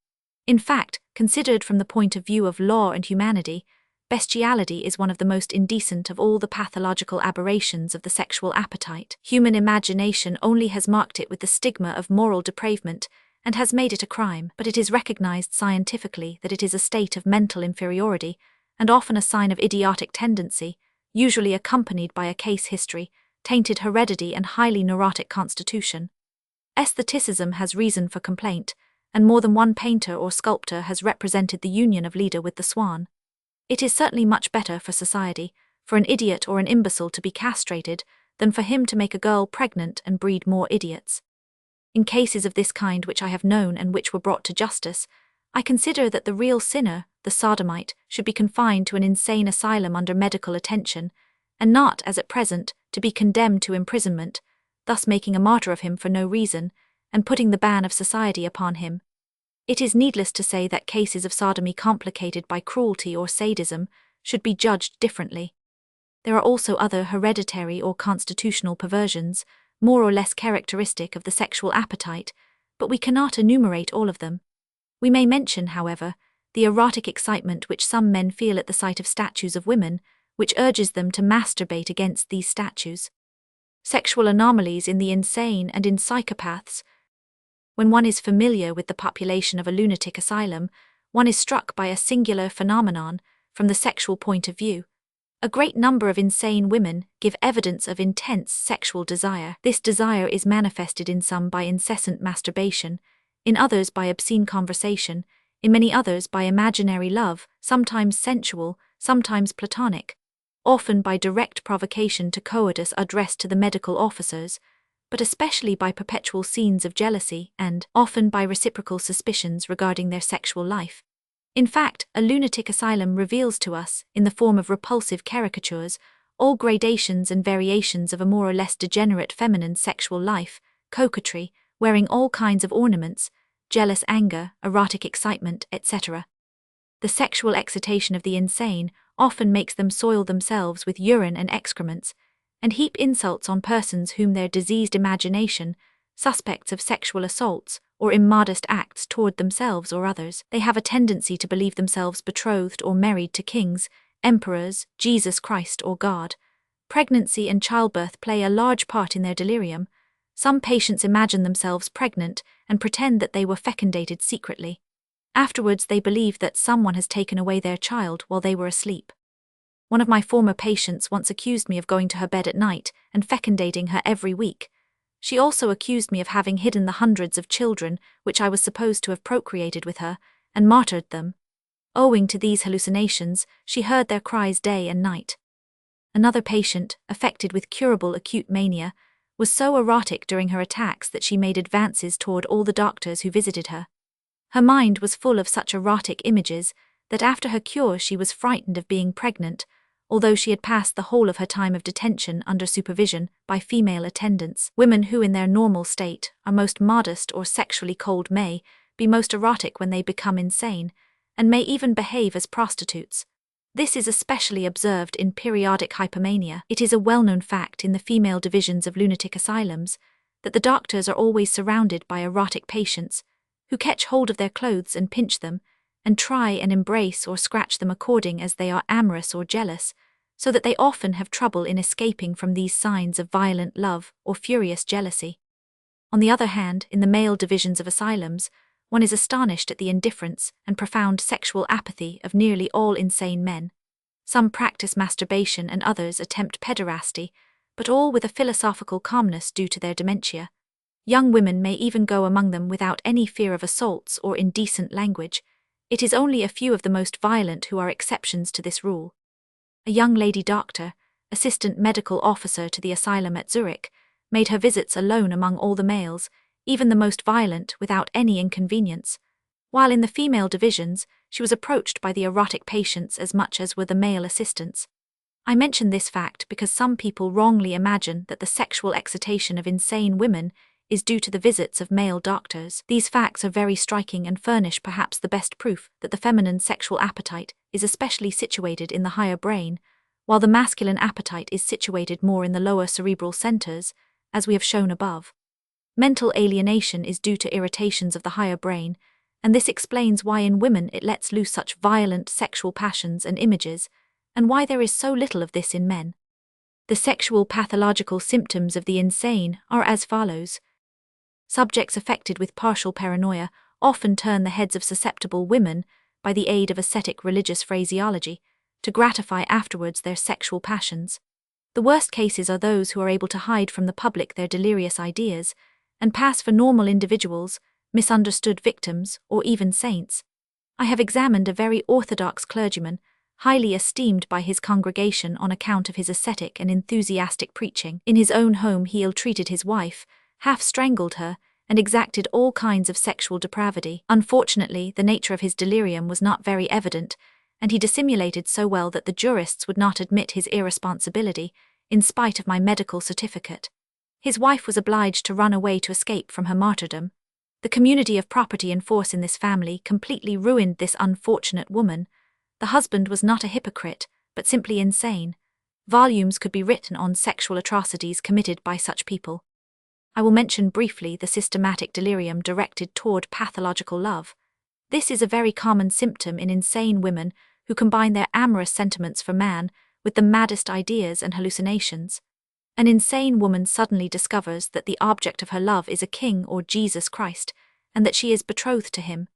In fact, considered from the point of view of law and humanity, bestiality is one of the most indecent of all the pathological aberrations of the sexual appetite. Human imagination only has marked it with the stigma of moral depravement and has made it a crime, but it is recognized scientifically that it is a state of mental inferiority and often a sign of idiotic tendency, usually accompanied by a case history, tainted heredity, and highly neurotic constitution. Aestheticism has reason for complaint, and more than one painter or sculptor has represented the union of Leda with the swan. It is certainly much better for society, for an idiot or an imbecile to be castrated, than for him to make a girl pregnant and breed more idiots. In cases of this kind which I have known and which were brought to justice, I consider that the real sinner, the sodomite, should be confined to an insane asylum under medical attention, and not, as at present, to be condemned to imprisonment, thus making a martyr of him for no reason, and putting the ban of society upon him. It is needless to say that cases of sodomy complicated by cruelty or sadism should be judged differently. There are also other hereditary or constitutional perversions, more or less characteristic of the sexual appetite, but we cannot enumerate all of them. We may mention, however, the erotic excitement which some men feel at the sight of statues of women, which urges them to masturbate against these statues. Sexual anomalies in the insane and in psychopaths When one is familiar with the population of a lunatic asylum, one is struck by a singular phenomenon from the sexual point of view. A great number of insane women give evidence of intense sexual desire. This desire is manifested in some by incessant masturbation, in others by obscene conversation, in many others by imaginary love, sometimes sensual, sometimes platonic, often by direct provocation to coitus addressed to the medical officers, but especially by perpetual scenes of jealousy and, often by reciprocal suspicions regarding their sexual life. In fact, a lunatic asylum reveals to us, in the form of repulsive caricatures, all gradations and variations of a more or less degenerate feminine sexual life, coquetry, wearing all kinds of ornaments, jealous anger, erotic excitement, etc. The sexual excitation of the insane often makes them soil themselves with urine and excrements, and heap insults on persons whom their diseased imagination, suspects of sexual assaults, or immodest acts toward themselves or others. They have a tendency to believe themselves betrothed or married to kings, emperors, Jesus Christ or God. Pregnancy and childbirth play a large part in their delirium. Some patients imagine themselves pregnant and pretend that they were fecundated secretly. Afterwards they believe that someone has taken away their child while they were asleep. One of my former patients once accused me of going to her bed at night and fecundating her every week. She also accused me of having hidden the hundreds of children which I was supposed to have procreated with her, and martyred them. Owing to these hallucinations, she heard their cries day and night. Another patient, affected with curable acute mania, was so erotic during her attacks that she made advances toward all the doctors who visited her. Her mind was full of such erotic images that after her cure she was frightened of being pregnant, although she had passed the whole of her time of detention under supervision by female attendants. Women who in their normal state are most modest or sexually cold may be most erotic when they become insane, and may even behave as prostitutes. This is especially observed in periodic hypomania. It is a well-known fact in the female divisions of lunatic asylums that the doctors are always surrounded by erotic patients who catch hold of their clothes and pinch them, and try and embrace or scratch them according as they are amorous or jealous, so that they often have trouble in escaping from these signs of violent love or furious jealousy. On the other hand, in the male divisions of asylums, one is astonished at the indifference and profound sexual apathy of nearly all insane men. Some practice masturbation and others attempt pederasty, but all with a philosophical calmness due to their dementia. Young women may even go among them without any fear of assaults or indecent language. It is only a few of the most violent who are exceptions to this rule. A young lady doctor, assistant medical officer to the asylum at Zurich, made her visits alone among all the males, even the most violent, without any inconvenience, while in the female divisions she was approached by the erotic patients as much as were the male assistants. I mention this fact because some people wrongly imagine that the sexual excitation of insane women is due to the visits of male doctors. These facts are very striking and furnish perhaps the best proof that the feminine sexual appetite is especially situated in the higher brain, while the masculine appetite is situated more in the lower cerebral centers, as we have shown above. Mental alienation is due to irritations of the higher brain, and this explains why in women it lets loose such violent sexual passions and images, and why there is so little of this in men. The sexual pathological symptoms of the insane are as follows. Subjects affected with partial paranoia often turn the heads of susceptible women, by the aid of ascetic religious phraseology, to gratify afterwards their sexual passions. The worst cases are those who are able to hide from the public their delirious ideas, and pass for normal individuals, misunderstood victims, or even saints. I have examined a very orthodox clergyman, highly esteemed by his congregation on account of his ascetic and enthusiastic preaching. In his own home he ill-treated his wife, half-strangled her, and exacted all kinds of sexual depravity. Unfortunately, the nature of his delirium was not very evident, and he dissimulated so well that the jurists would not admit his irresponsibility, in spite of my medical certificate. His wife was obliged to run away to escape from her martyrdom. The community of property and force in this family completely ruined this unfortunate woman. The husband was not a hypocrite, but simply insane. Volumes could be written on sexual atrocities committed by such people. I will mention briefly the systematic delirium directed toward pathological love. This is a very common symptom in insane women who combine their amorous sentiments for man with the maddest ideas and hallucinations. An insane woman suddenly discovers that the object of her love is a king or Jesus Christ, and that she is betrothed to him.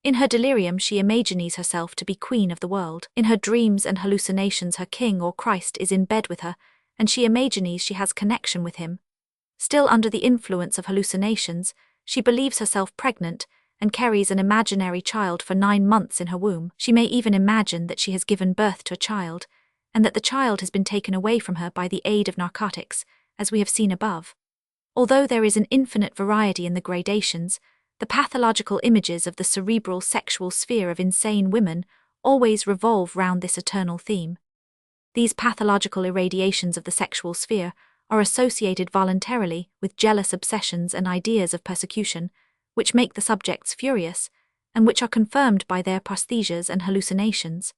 In her delirium she imagines herself to be queen of the world. In her dreams and hallucinations her king or Christ is in bed with her, and she imagines she has connection with him. Still under the influence of hallucinations, she believes herself pregnant and carries an imaginary child for 9 months in her womb. She may even imagine that she has given birth to a child, and that the child has been taken away from her by the aid of narcotics, as we have seen above. Although there is an infinite variety in the gradations, the pathological images of the cerebral sexual sphere of insane women always revolve round this eternal theme. These pathological irradiations of the sexual sphere are associated voluntarily with jealous obsessions and ideas of persecution, which make the subjects furious, and which are confirmed by their paresthesias and hallucinations.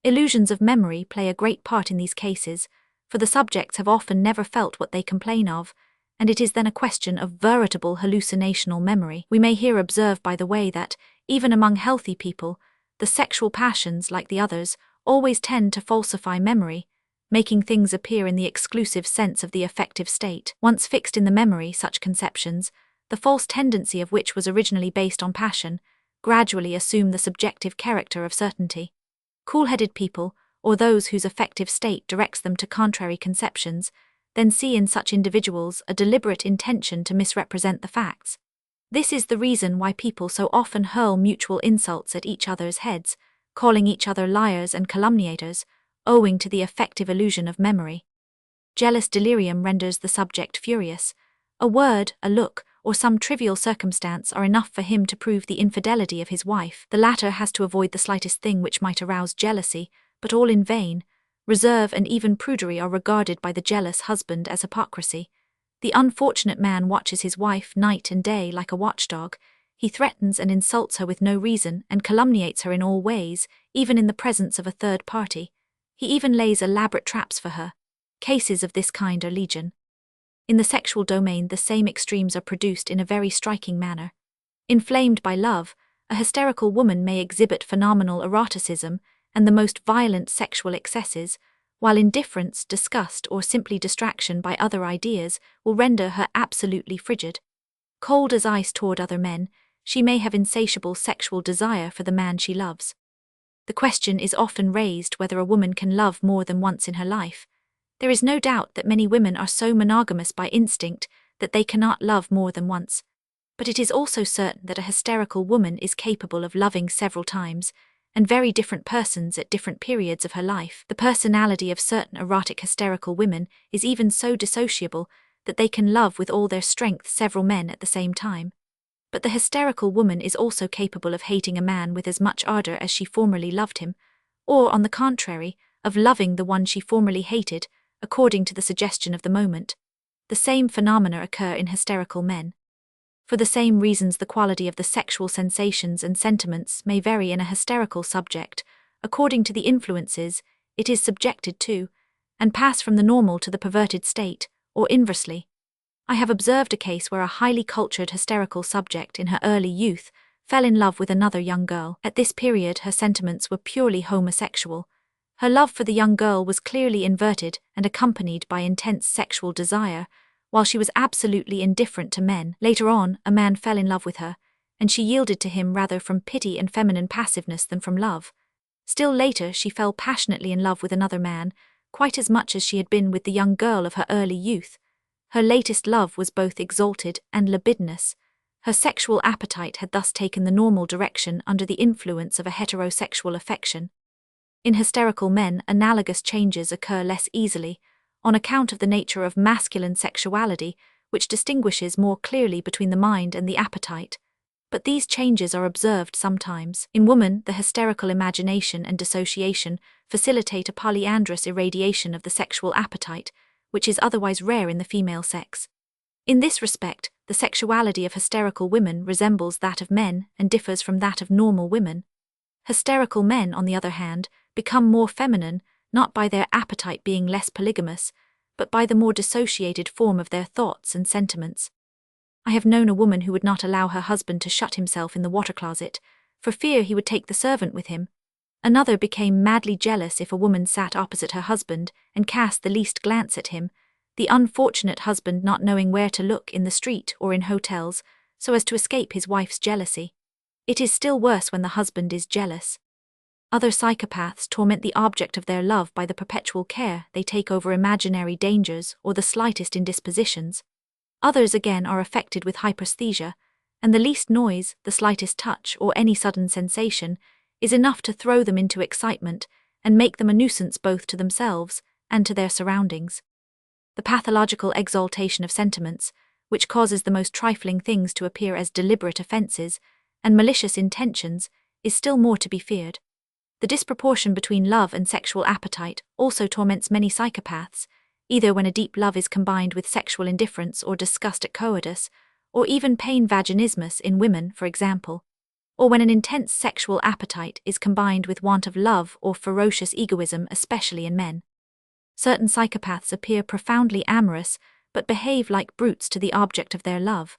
Illusions of memory play a great part in these cases, for the subjects have often never felt what they complain of, and it is then a question of veritable hallucinational memory. We may here observe, by the way, that, even among healthy people, the sexual passions, like the others, always tend to falsify memory, making things appear in the exclusive sense of the affective state. Once fixed in the memory, such conceptions, the false tendency of which was originally based on passion, gradually assume the subjective character of certainty. Cool-headed people, or those whose affective state directs them to contrary conceptions, then see in such individuals a deliberate intention to misrepresent the facts. This is the reason why people so often hurl mutual insults at each other's heads, calling each other liars and calumniators, owing to the affective illusion of memory. Jealous delirium renders the subject furious. A word, a look, or some trivial circumstance are enough for him to prove the infidelity of his wife. The latter has to avoid the slightest thing which might arouse jealousy, but all in vain. Reserve and even prudery are regarded by the jealous husband as hypocrisy. The unfortunate man watches his wife night and day like a watchdog. He threatens and insults her with no reason and calumniates her in all ways, even in the presence of a third party. He even lays elaborate traps for her. Cases of this kind are legion. In the sexual domain, the same extremes are produced in a very striking manner. Inflamed by love, a hysterical woman may exhibit phenomenal eroticism and the most violent sexual excesses, while indifference, disgust, or simply distraction by other ideas will render her absolutely frigid. Cold as ice toward other men, she may have insatiable sexual desire for the man she loves. The question is often raised whether a woman can love more than once in her life. There is no doubt that many women are so monogamous by instinct that they cannot love more than once. But it is also certain that a hysterical woman is capable of loving several times, and very different persons at different periods of her life. The personality of certain erotic hysterical women is even so dissociable that they can love with all their strength several men at the same time. But the hysterical woman is also capable of hating a man with as much ardor as she formerly loved him, or, on the contrary, of loving the one she formerly hated, according to the suggestion of the moment. The same phenomena occur in hysterical men. For the same reasons, the quality of the sexual sensations and sentiments may vary in a hysterical subject, according to the influences it is subjected to, and pass from the normal to the perverted state, or inversely. I have observed a case where a highly cultured hysterical subject in her early youth fell in love with another young girl. At this period her sentiments were purely homosexual. Her love for the young girl was clearly inverted and accompanied by intense sexual desire, while she was absolutely indifferent to men. Later on, a man fell in love with her, and she yielded to him rather from pity and feminine passiveness than from love. Still later she fell passionately in love with another man, quite as much as she had been with the young girl of her early youth. Her latest love was both exalted and libidinous. Her sexual appetite had thus taken the normal direction under the influence of a heterosexual affection. In hysterical men, analogous changes occur less easily, on account of the nature of masculine sexuality, which distinguishes more clearly between the mind and the appetite. But these changes are observed sometimes. In woman, the hysterical imagination and dissociation facilitate a polyandrous irradiation of the sexual appetite, which is otherwise rare in the female sex. In this respect, the sexuality of hysterical women resembles that of men and differs from that of normal women. Hysterical men, on the other hand, become more feminine, not by their appetite being less polygamous, but by the more dissociated form of their thoughts and sentiments. I have known a woman who would not allow her husband to shut himself in the water closet, for fear he would take the servant with him. Another became madly jealous if a woman sat opposite her husband and cast the least glance at him, The unfortunate husband not knowing where to look in the street or in hotels, so as to escape his wife's jealousy. It is still worse when the husband is jealous. Other psychopaths torment the object of their love by the perpetual care they take over imaginary dangers or the slightest indispositions. Others again are affected with hyperesthesia, and the least noise, the slightest touch, or any sudden sensation is enough to throw them into excitement and make them a nuisance both to themselves and to their surroundings. The pathological exaltation of sentiments, which causes the most trifling things to appear as deliberate offences and malicious intentions, is still more to be feared. The disproportion between love and sexual appetite also torments many psychopaths, either when a deep love is combined with sexual indifference or disgust at coitus, or even pain vaginismus in women, for example, or when an intense sexual appetite is combined with want of love or ferocious egoism, especially in men. Certain psychopaths appear profoundly amorous, but behave like brutes to the object of their love.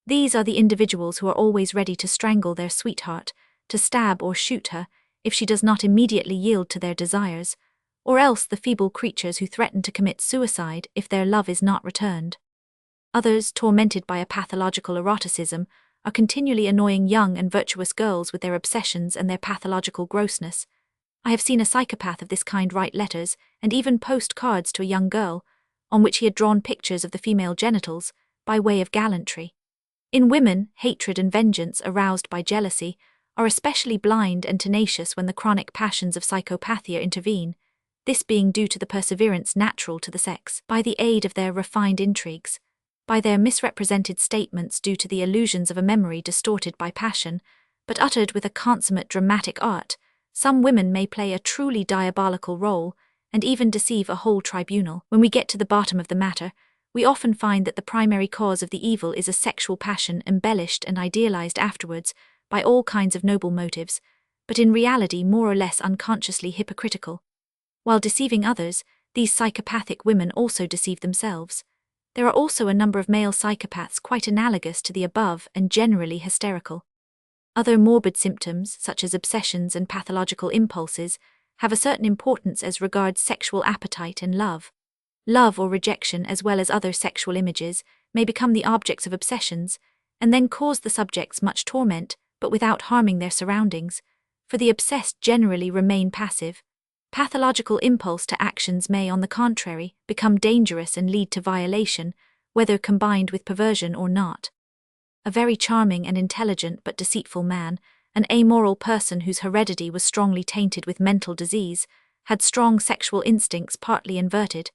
These are the individuals who are always ready to strangle their sweetheart, to stab or shoot her, if she does not immediately yield to their desires, or else the feeble creatures who threaten to commit suicide if their love is not returned. Others, tormented by a pathological eroticism, are continually annoying young and virtuous girls with their obsessions and their pathological grossness. I have seen a psychopath of this kind write letters and even post cards to a young girl, on which he had drawn pictures of the female genitals, by way of gallantry. In women, hatred and vengeance aroused by jealousy are especially blind and tenacious when the chronic passions of psychopathia intervene, this being due to the perseverance natural to the sex, by the aid of their refined intrigues, by their misrepresented statements due to the illusions of a memory distorted by passion, but uttered with a consummate dramatic art. Some women may play a truly diabolical role, and even deceive a whole tribunal. When we get to the bottom of the matter, we often find that the primary cause of the evil is a sexual passion embellished and idealized afterwards by all kinds of noble motives, but in reality more or less unconsciously hypocritical. While deceiving others, these psychopathic women also deceive themselves. There are also a number of male psychopaths quite analogous to the above and generally hysterical. Other morbid symptoms, such as obsessions and pathological impulses, have a certain importance as regards sexual appetite and love. Love or rejection, as well as other sexual images, may become the objects of obsessions, and then cause the subjects much torment, but without harming their surroundings, for the obsessed generally remain passive. Pathological impulse to actions may, on the contrary, become dangerous and lead to violation, whether combined with perversion or not. A very charming and intelligent but deceitful man, an amoral person whose heredity was strongly tainted with mental disease, had strong sexual instincts partly inverted.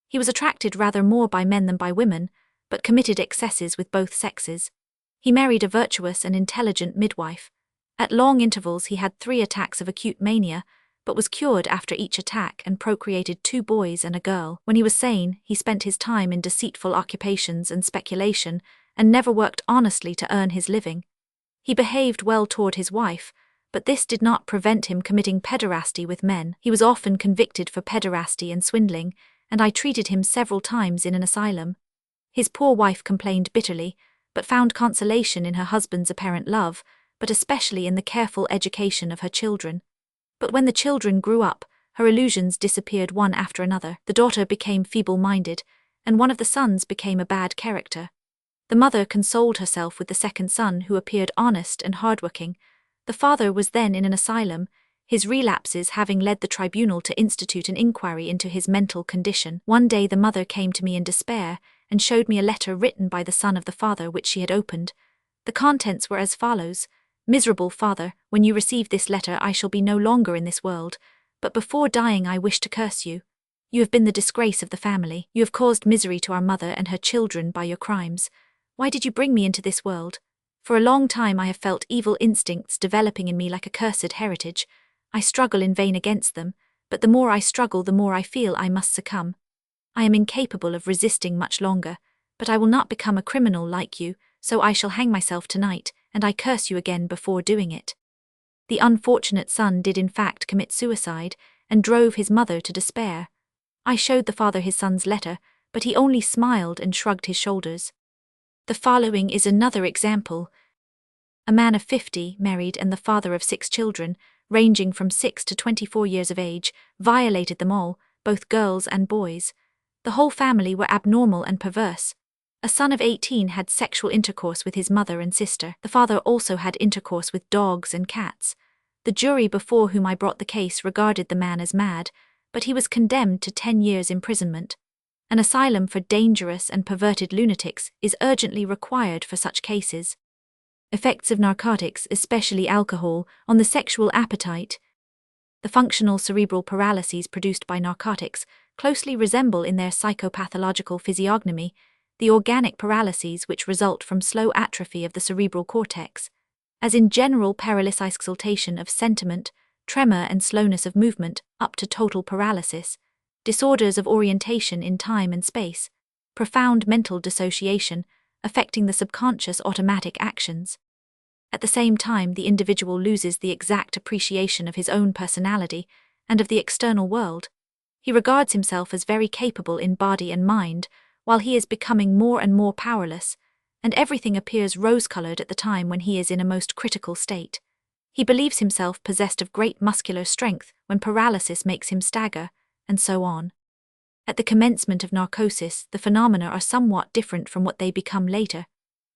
He was attracted rather more by men than by women, but committed excesses with both sexes. He married a virtuous and intelligent midwife. At long intervals he had 3 attacks of acute mania, but was cured after each attack and procreated 2 boys and a girl. When he was sane, he spent his time in deceitful occupations and speculation, and never worked honestly to earn his living. He behaved well toward his wife, but this did not prevent him committing pederasty with men. He was often convicted for pederasty and swindling, and I treated him several times in an asylum. His poor wife complained bitterly, but found consolation in her husband's apparent love, but especially in the careful education of her children. But when the children grew up, her illusions disappeared one after another. The daughter became feeble-minded, and one of the sons became a bad character. The mother consoled herself with the second son, who appeared honest and hardworking. The father was then in an asylum, his relapses having led the tribunal to institute an inquiry into his mental condition. One day the mother came to me in despair and showed me a letter written by the son of the father which she had opened. The contents were as follows: "Miserable father, when you receive this letter I shall be no longer in this world, but before dying I wish to curse you. You have been the disgrace of the family. You have caused misery to our mother and her children by your crimes. Why did you bring me into this world? For a long time I have felt evil instincts developing in me like a cursed heritage. I struggle in vain against them, but the more I struggle the more I feel I must succumb. I am incapable of resisting much longer, but I will not become a criminal like you, so I shall hang myself tonight, and I curse you again before doing it." The unfortunate son did in fact commit suicide, and drove his mother to despair. I showed the father his son's letter, but he only smiled and shrugged his shoulders. The following is another example. A man of 50, married and the father of 6 children, ranging from 6 to 24 years of age, violated them all, both girls and boys. The whole family were abnormal and perverse. A son of 18 had sexual intercourse with his mother and sister. The father also had intercourse with dogs and cats. The jury before whom I brought the case regarded the man as mad, but he was condemned to 10 years imprisonment. An asylum for dangerous and perverted lunatics is urgently required for such cases. Effects of narcotics, especially alcohol, on the sexual appetite. The functional cerebral paralyses produced by narcotics closely resemble in their psychopathological physiognomy the organic paralyses which result from slow atrophy of the cerebral cortex, as in general paralysis, exaltation of sentiment, tremor and slowness of movement, up to total paralysis, disorders of orientation in time and space, profound mental dissociation, affecting the subconscious automatic actions. At the same time, the individual loses the exact appreciation of his own personality and of the external world. He regards himself as very capable in body and mind, while he is becoming more and more powerless, and everything appears rose-colored at the time when he is in a most critical state. He believes himself possessed of great muscular strength when paralysis makes him stagger, and so on. At the commencement of narcosis, the phenomena are somewhat different from what they become later.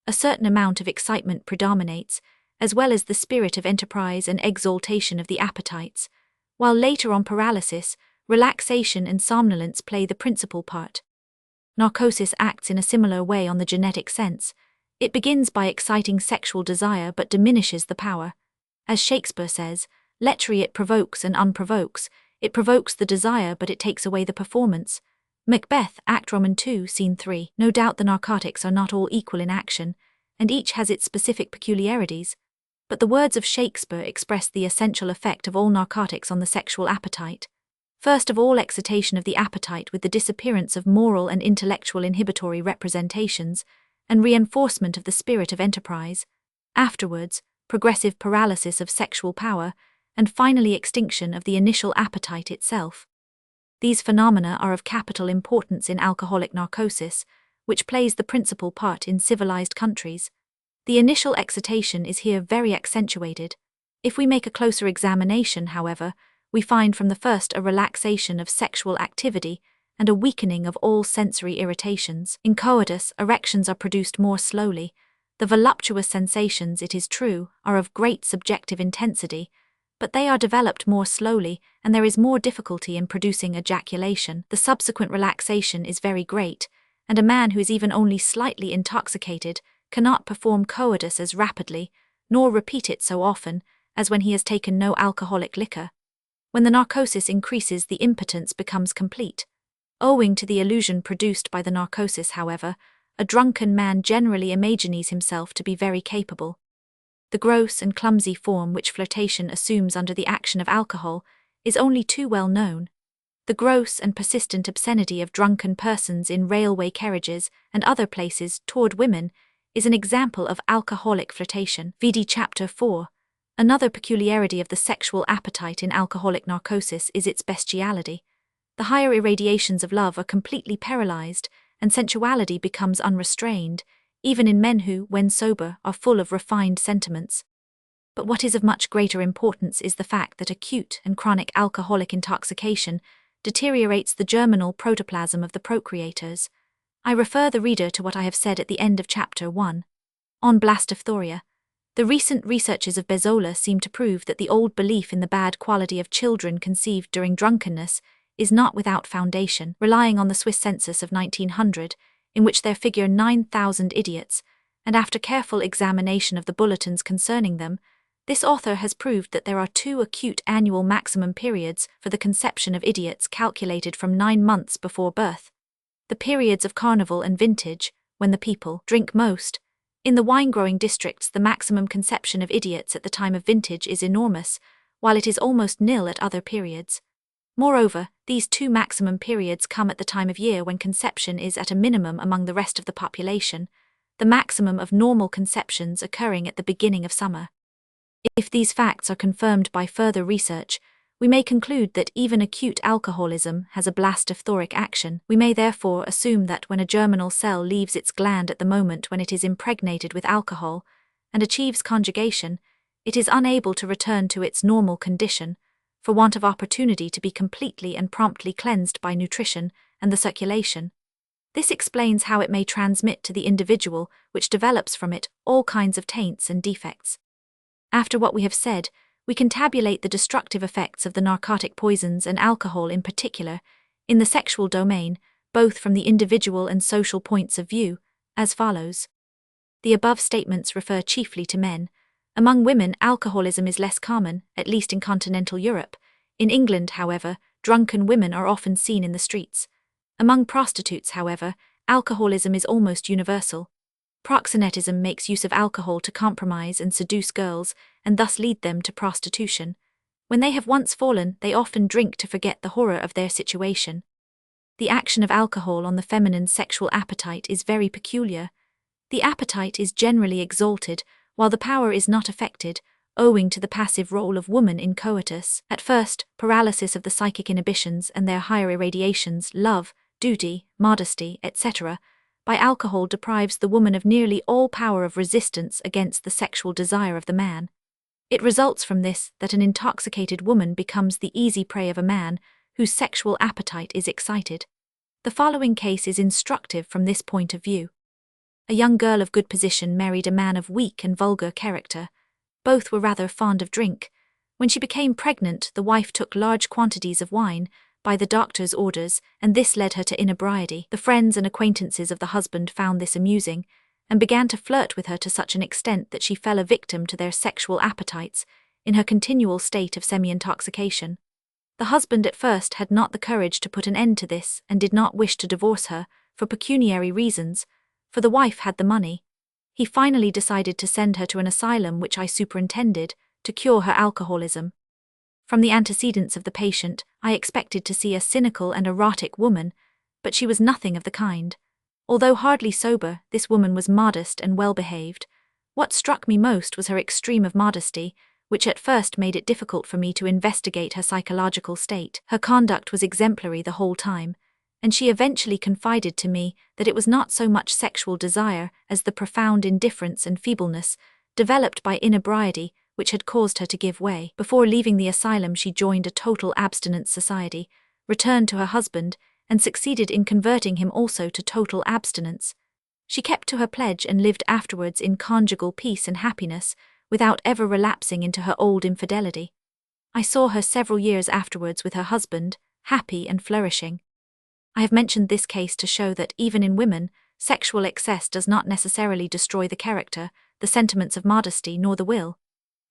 A certain amount of excitement predominates, as well as the spirit of enterprise and exaltation of the appetites, while later on paralysis, relaxation and somnolence play the principal part. Narcosis acts in a similar way on the genetic sense. It begins by exciting sexual desire but diminishes the power. As Shakespeare says, lechery it provokes and unprovokes, it provokes the desire but it takes away the performance. Macbeth, Act Roman 2, Scene 3. No doubt the narcotics are not all equal in action, and each has its specific peculiarities, but the words of Shakespeare express the essential effect of all narcotics on the sexual appetite. First of all, excitation of the appetite with the disappearance of moral and intellectual inhibitory representations, and reinforcement of the spirit of enterprise. Afterwards, progressive paralysis of sexual power, and finally extinction of the initial appetite itself. These phenomena are of capital importance in alcoholic narcosis, which plays the principal part in civilized countries. The initial excitation is here very accentuated. If we make a closer examination, however, we find from the first a relaxation of sexual activity and a weakening of all sensory irritations. In coitus, erections are produced more slowly. The voluptuous sensations, it is true, are of great subjective intensity, but they are developed more slowly, and there is more difficulty in producing ejaculation. The subsequent relaxation is very great, and a man who is even only slightly intoxicated cannot perform coitus as rapidly, nor repeat it so often, as when he has taken no alcoholic liquor. When the narcosis increases, the impotence becomes complete. Owing to the illusion produced by the narcosis, however, a drunken man generally imagines himself to be very capable. The gross and clumsy form which flirtation assumes under the action of alcohol is only too well known. The gross and persistent obscenity of drunken persons in railway carriages and other places toward women is an example of alcoholic flirtation. Vide Chapter 4. Another peculiarity of the sexual appetite in alcoholic narcosis is its bestiality. The higher irradiations of love are completely paralyzed, and sensuality becomes unrestrained, even in men who, when sober, are full of refined sentiments. But what is of much greater importance is the fact that acute and chronic alcoholic intoxication deteriorates the germinal protoplasm of the procreators. I refer the reader to what I have said at the end of Chapter 1. On blastophoria. The recent researches of Bezzola seem to prove that the old belief in the bad quality of children conceived during drunkenness is not without foundation. Relying on the Swiss census of 1900, in which there figure 9,000 idiots, and after careful examination of the bulletins concerning them, this author has proved that there are 2 acute annual maximum periods for the conception of idiots calculated from 9 months before birth. The periods of carnival and vintage, when the people drink most. In the wine-growing districts, the maximum conception of idiots at the time of vintage is enormous, while it is almost nil at other periods. Moreover, these 2 maximum periods come at the time of year when conception is at a minimum among the rest of the population, the maximum of normal conceptions occurring at the beginning of summer. If these facts are confirmed by further research, we may conclude that even acute alcoholism has a blastophthoric action. We may therefore assume that when a germinal cell leaves its gland at the moment when it is impregnated with alcohol and achieves conjugation, it is unable to return to its normal condition, for want of opportunity to be completely and promptly cleansed by nutrition and the circulation. This explains how it may transmit to the individual, which develops from it all kinds of taints and defects. After what we have said, we can tabulate the destructive effects of the narcotic poisons and alcohol in particular, in the sexual domain, both from the individual and social points of view, as follows. The above statements refer chiefly to men. Among women, alcoholism is less common, at least in continental Europe. In England, however, drunken women are often seen in the streets. Among prostitutes, however, alcoholism is almost universal. Proxenetism makes use of alcohol to compromise and seduce girls, and thus lead them to prostitution. When they have once fallen, they often drink to forget the horror of their situation. The action of alcohol on the feminine sexual appetite is very peculiar. The appetite is generally exalted, while the power is not affected, owing to the passive role of woman in coitus. At first, paralysis of the psychic inhibitions and their higher irradiations, love, duty, modesty, etc., by alcohol deprives the woman of nearly all power of resistance against the sexual desire of the man. It results from this that an intoxicated woman becomes the easy prey of a man whose sexual appetite is excited. The following case is instructive from this point of view. A young girl of good position married a man of weak and vulgar character. Both were rather fond of drink. When she became pregnant, the wife took large quantities of wine, by the doctor's orders, and this led her to inebriety. The friends and acquaintances of the husband found this amusing, and began to flirt with her to such an extent that she fell a victim to their sexual appetites, in her continual state of semi-intoxication. The husband at first had not the courage to put an end to this, and did not wish to divorce her, for pecuniary reasons, for the wife had the money. He finally decided to send her to an asylum which I superintended, to cure her alcoholism. From the antecedents of the patient, I expected to see a cynical and erotic woman, but she was nothing of the kind. Although hardly sober, this woman was modest and well-behaved. What struck me most was her extreme of modesty, which at first made it difficult for me to investigate her psychological state. Her conduct was exemplary the whole time, and she eventually confided to me that it was not so much sexual desire as the profound indifference and feebleness, developed by inebriety, which had caused her to give way. Before leaving the asylum, she joined a total abstinence society, returned to her husband, and succeeded in converting him also to total abstinence. She kept to her pledge and lived afterwards in conjugal peace and happiness, without ever relapsing into her old infidelity. I saw her several years afterwards with her husband, happy and flourishing. I have mentioned this case to show that even in women, sexual excess does not necessarily destroy the character, the sentiments of modesty, nor the will.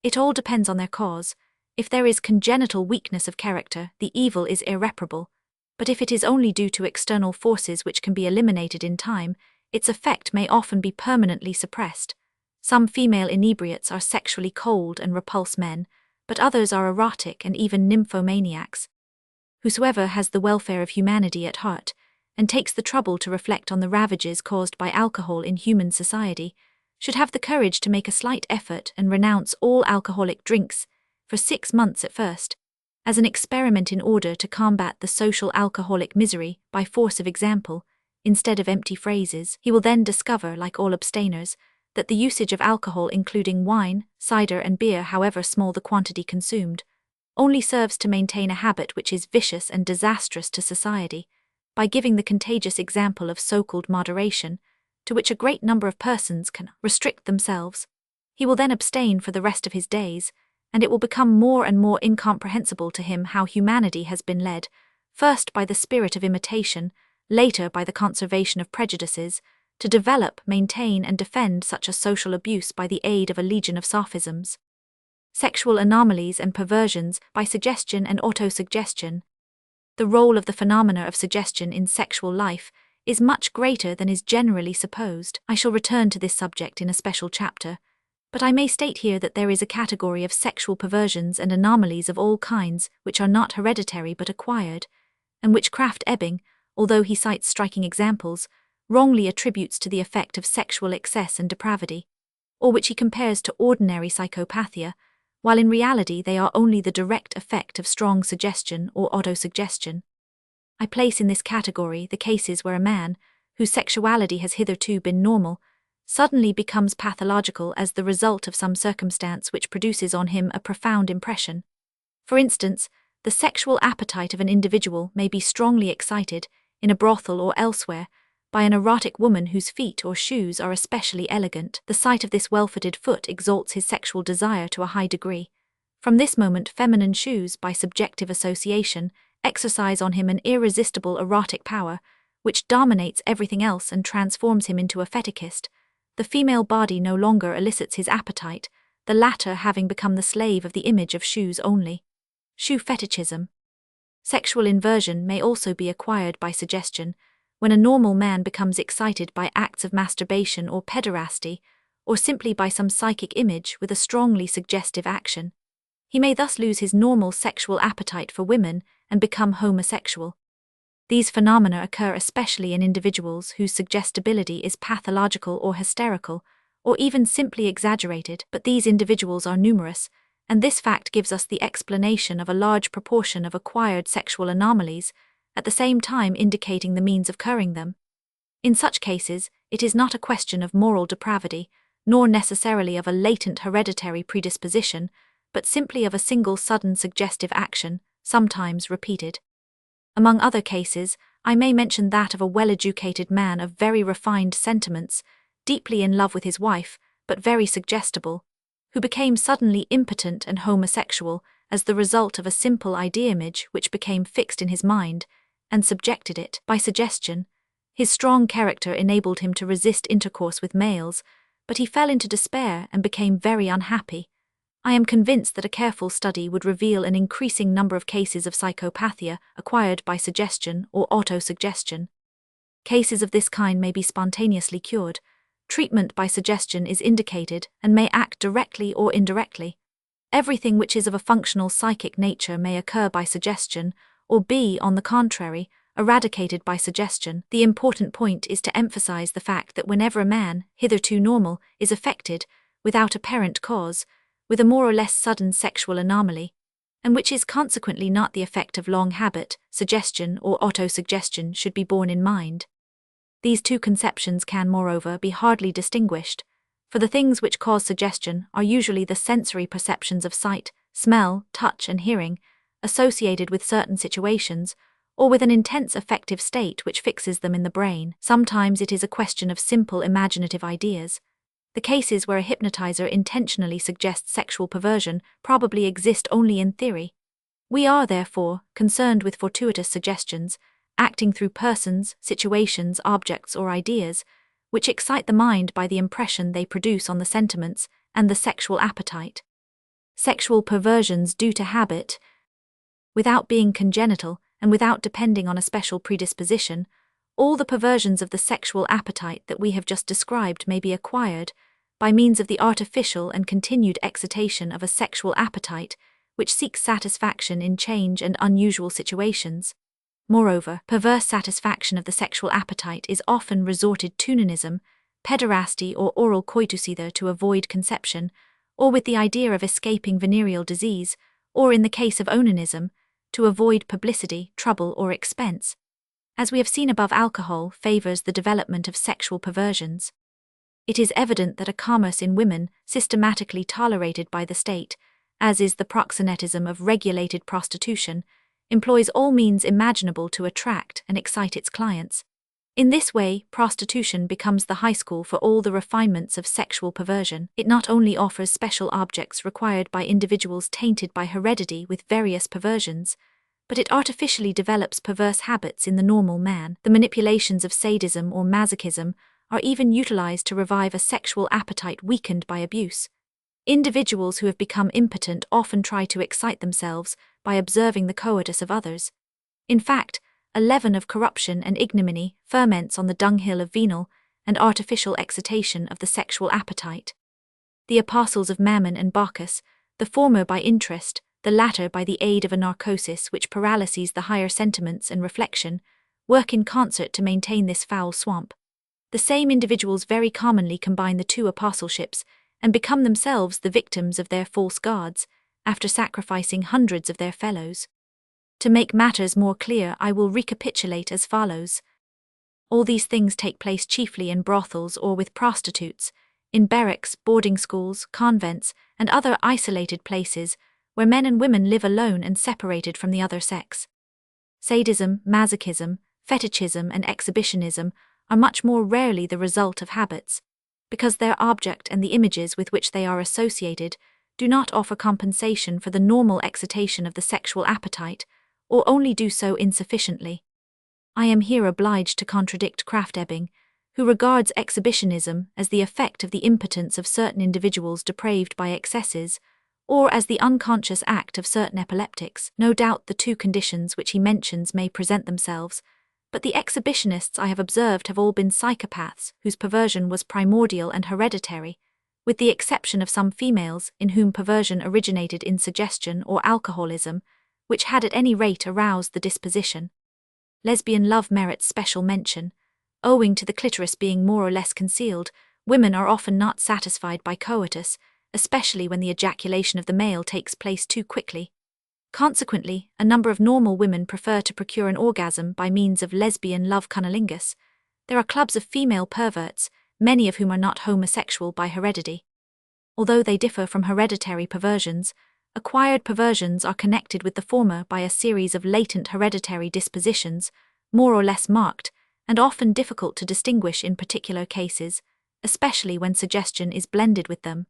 It all depends on their cause. If there is congenital weakness of character, the evil is irreparable. But if it is only due to external forces which can be eliminated in time, its effect may often be permanently suppressed. Some female inebriates are sexually cold and repulse men, but others are erotic and even nymphomaniacs. Whosoever has the welfare of humanity at heart, and takes the trouble to reflect on the ravages caused by alcohol in human society, should have the courage to make a slight effort and renounce all alcoholic drinks, for 6 months at first, as an experiment in order to combat the social alcoholic misery by force of example, instead of empty phrases. He will then discover, like all abstainers, that the usage of alcohol, including wine, cider and beer, however small the quantity consumed, only serves to maintain a habit which is vicious and disastrous to society, by giving the contagious example of so-called moderation, to which a great number of persons can restrict themselves. He will then abstain for the rest of his days, and it will become more and more incomprehensible to him how humanity has been led, first by the spirit of imitation, later by the conservation of prejudices, to develop, maintain and defend such a social abuse by the aid of a legion of sophisms. Sexual anomalies and perversions by suggestion and autosuggestion. The role of the phenomena of suggestion in sexual life is much greater than is generally supposed. I shall return to this subject in a special chapter, but I may state here that there is a category of sexual perversions and anomalies of all kinds which are not hereditary but acquired, and which Krafft-Ebing, although he cites striking examples, wrongly attributes to the effect of sexual excess and depravity, or which he compares to ordinary psychopathia, while in reality they are only the direct effect of strong suggestion or autosuggestion. I place in this category the cases where a man, whose sexuality has hitherto been normal, suddenly becomes pathological as the result of some circumstance which produces on him a profound impression. For instance, the sexual appetite of an individual may be strongly excited, in a brothel or elsewhere, by an erotic woman whose feet or shoes are especially elegant. The sight of this well-fitted foot exalts his sexual desire to a high degree. From this moment, feminine shoes, by subjective association, exercise on him an irresistible erotic power, which dominates everything else and transforms him into a fetishist. The female body no longer elicits his appetite, the latter having become the slave of the image of shoes only. Shoe fetishism. Sexual inversion may also be acquired by suggestion, when a normal man becomes excited by acts of masturbation or pederasty, or simply by some psychic image with a strongly suggestive action. He may thus lose his normal sexual appetite for women and become homosexual. These phenomena occur especially in individuals whose suggestibility is pathological or hysterical, or even simply exaggerated, but these individuals are numerous, and this fact gives us the explanation of a large proportion of acquired sexual anomalies, at the same time indicating the means of curing them. In such cases, it is not a question of moral depravity, nor necessarily of a latent hereditary predisposition, but simply of a single sudden suggestive action, sometimes repeated. Among other cases, I may mention that of a well-educated man of very refined sentiments, deeply in love with his wife, but very suggestible, who became suddenly impotent and homosexual as the result of a simple idea-image which became fixed in his mind, and subjected it by suggestion. His strong character enabled him to resist intercourse with males, but he fell into despair and became very unhappy. I am convinced that a careful study would reveal an increasing number of cases of psychopathia acquired by suggestion or autosuggestion. Cases of this kind may be spontaneously cured. Treatment by suggestion is indicated and may act directly or indirectly. Everything which is of a functional psychic nature may occur by suggestion, or be, on the contrary, eradicated by suggestion. The important point is to emphasize the fact that whenever a man, hitherto normal, is affected, without apparent cause, with a more or less sudden sexual anomaly, and which is consequently not the effect of long habit, suggestion or autosuggestion should be borne in mind. These two conceptions can, moreover, be hardly distinguished, for the things which cause suggestion are usually the sensory perceptions of sight, smell, touch, and hearing, associated with certain situations, or with an intense affective state which fixes them in the brain. Sometimes it is a question of simple imaginative ideas. The cases where a hypnotizer intentionally suggests sexual perversion probably exist only in theory. We are, therefore, concerned with fortuitous suggestions, acting through persons, situations, objects, or ideas, which excite the mind by the impression they produce on the sentiments and the sexual appetite. Sexual perversions due to habit, without being congenital and without depending on a special predisposition, all the perversions of the sexual appetite that we have just described may be acquired by means of the artificial and continued excitation of a sexual appetite which seeks satisfaction in change and unusual situations. Moreover, perverse satisfaction of the sexual appetite is often resorted to onanism, pederasty or oral coitus, either to avoid conception, or with the idea of escaping venereal disease, or in the case of onanism, to avoid publicity, trouble, or expense. As we have seen above, alcohol favors the development of sexual perversions. It is evident that a commerce in women, systematically tolerated by the state, as is the proxenetism of regulated prostitution, employs all means imaginable to attract and excite its clients. In this way, prostitution becomes the high school for all the refinements of sexual perversion. It not only offers special objects required by individuals tainted by heredity with various perversions, but it artificially develops perverse habits in the normal man. The manipulations of sadism or masochism are even utilized to revive a sexual appetite weakened by abuse. Individuals who have become impotent often try to excite themselves by observing the coitus of others. In fact, a leaven of corruption and ignominy ferments on the dunghill of venal and artificial excitation of the sexual appetite. The apostles of Mammon and Bacchus, the former by interest, the latter by the aid of a narcosis which paralyses the higher sentiments and reflection, work in concert to maintain this foul swamp. The same individuals very commonly combine the two apostleships and become themselves the victims of their false gods, after sacrificing hundreds of their fellows. To make matters more clear, I will recapitulate as follows. All these things take place chiefly in brothels or with prostitutes, in barracks, boarding schools, convents, and other isolated places where men and women live alone and separated from the other sex. Sadism, masochism, fetishism and exhibitionism are much more rarely the result of habits, because their object and the images with which they are associated do not offer compensation for the normal excitation of the sexual appetite, or only do so insufficiently. I am here obliged to contradict Krafft-Ebing, who regards exhibitionism as the effect of the impotence of certain individuals depraved by excesses, or as the unconscious act of certain epileptics. No doubt the two conditions which he mentions may present themselves, but the exhibitionists I have observed have all been psychopaths whose perversion was primordial and hereditary, with the exception of some females in whom perversion originated in suggestion or alcoholism, which had at any rate aroused the disposition. Lesbian love merits special mention. Owing to the clitoris being more or less concealed, women are often not satisfied by coitus, especially when the ejaculation of the male takes place too quickly. Consequently, a number of normal women prefer to procure an orgasm by means of lesbian love cunnilingus. There are clubs of female perverts, many of whom are not homosexual by heredity. Although they differ from hereditary perversions, acquired perversions are connected with the former by a series of latent hereditary dispositions, more or less marked, and often difficult to distinguish in particular cases, especially when suggestion is blended with them.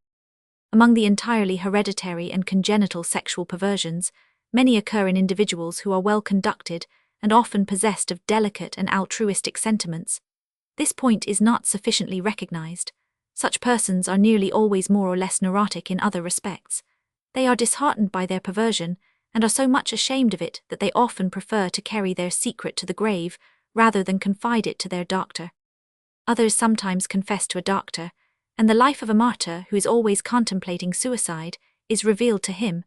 Among the entirely hereditary and congenital sexual perversions, many occur in individuals who are well conducted and often possessed of delicate and altruistic sentiments. This point is not sufficiently recognized. Such persons are nearly always more or less neurotic in other respects. They are disheartened by their perversion and are so much ashamed of it that they often prefer to carry their secret to the grave rather than confide it to their doctor. Others sometimes confess to a doctor, and the life of a martyr who is always contemplating suicide is revealed to him.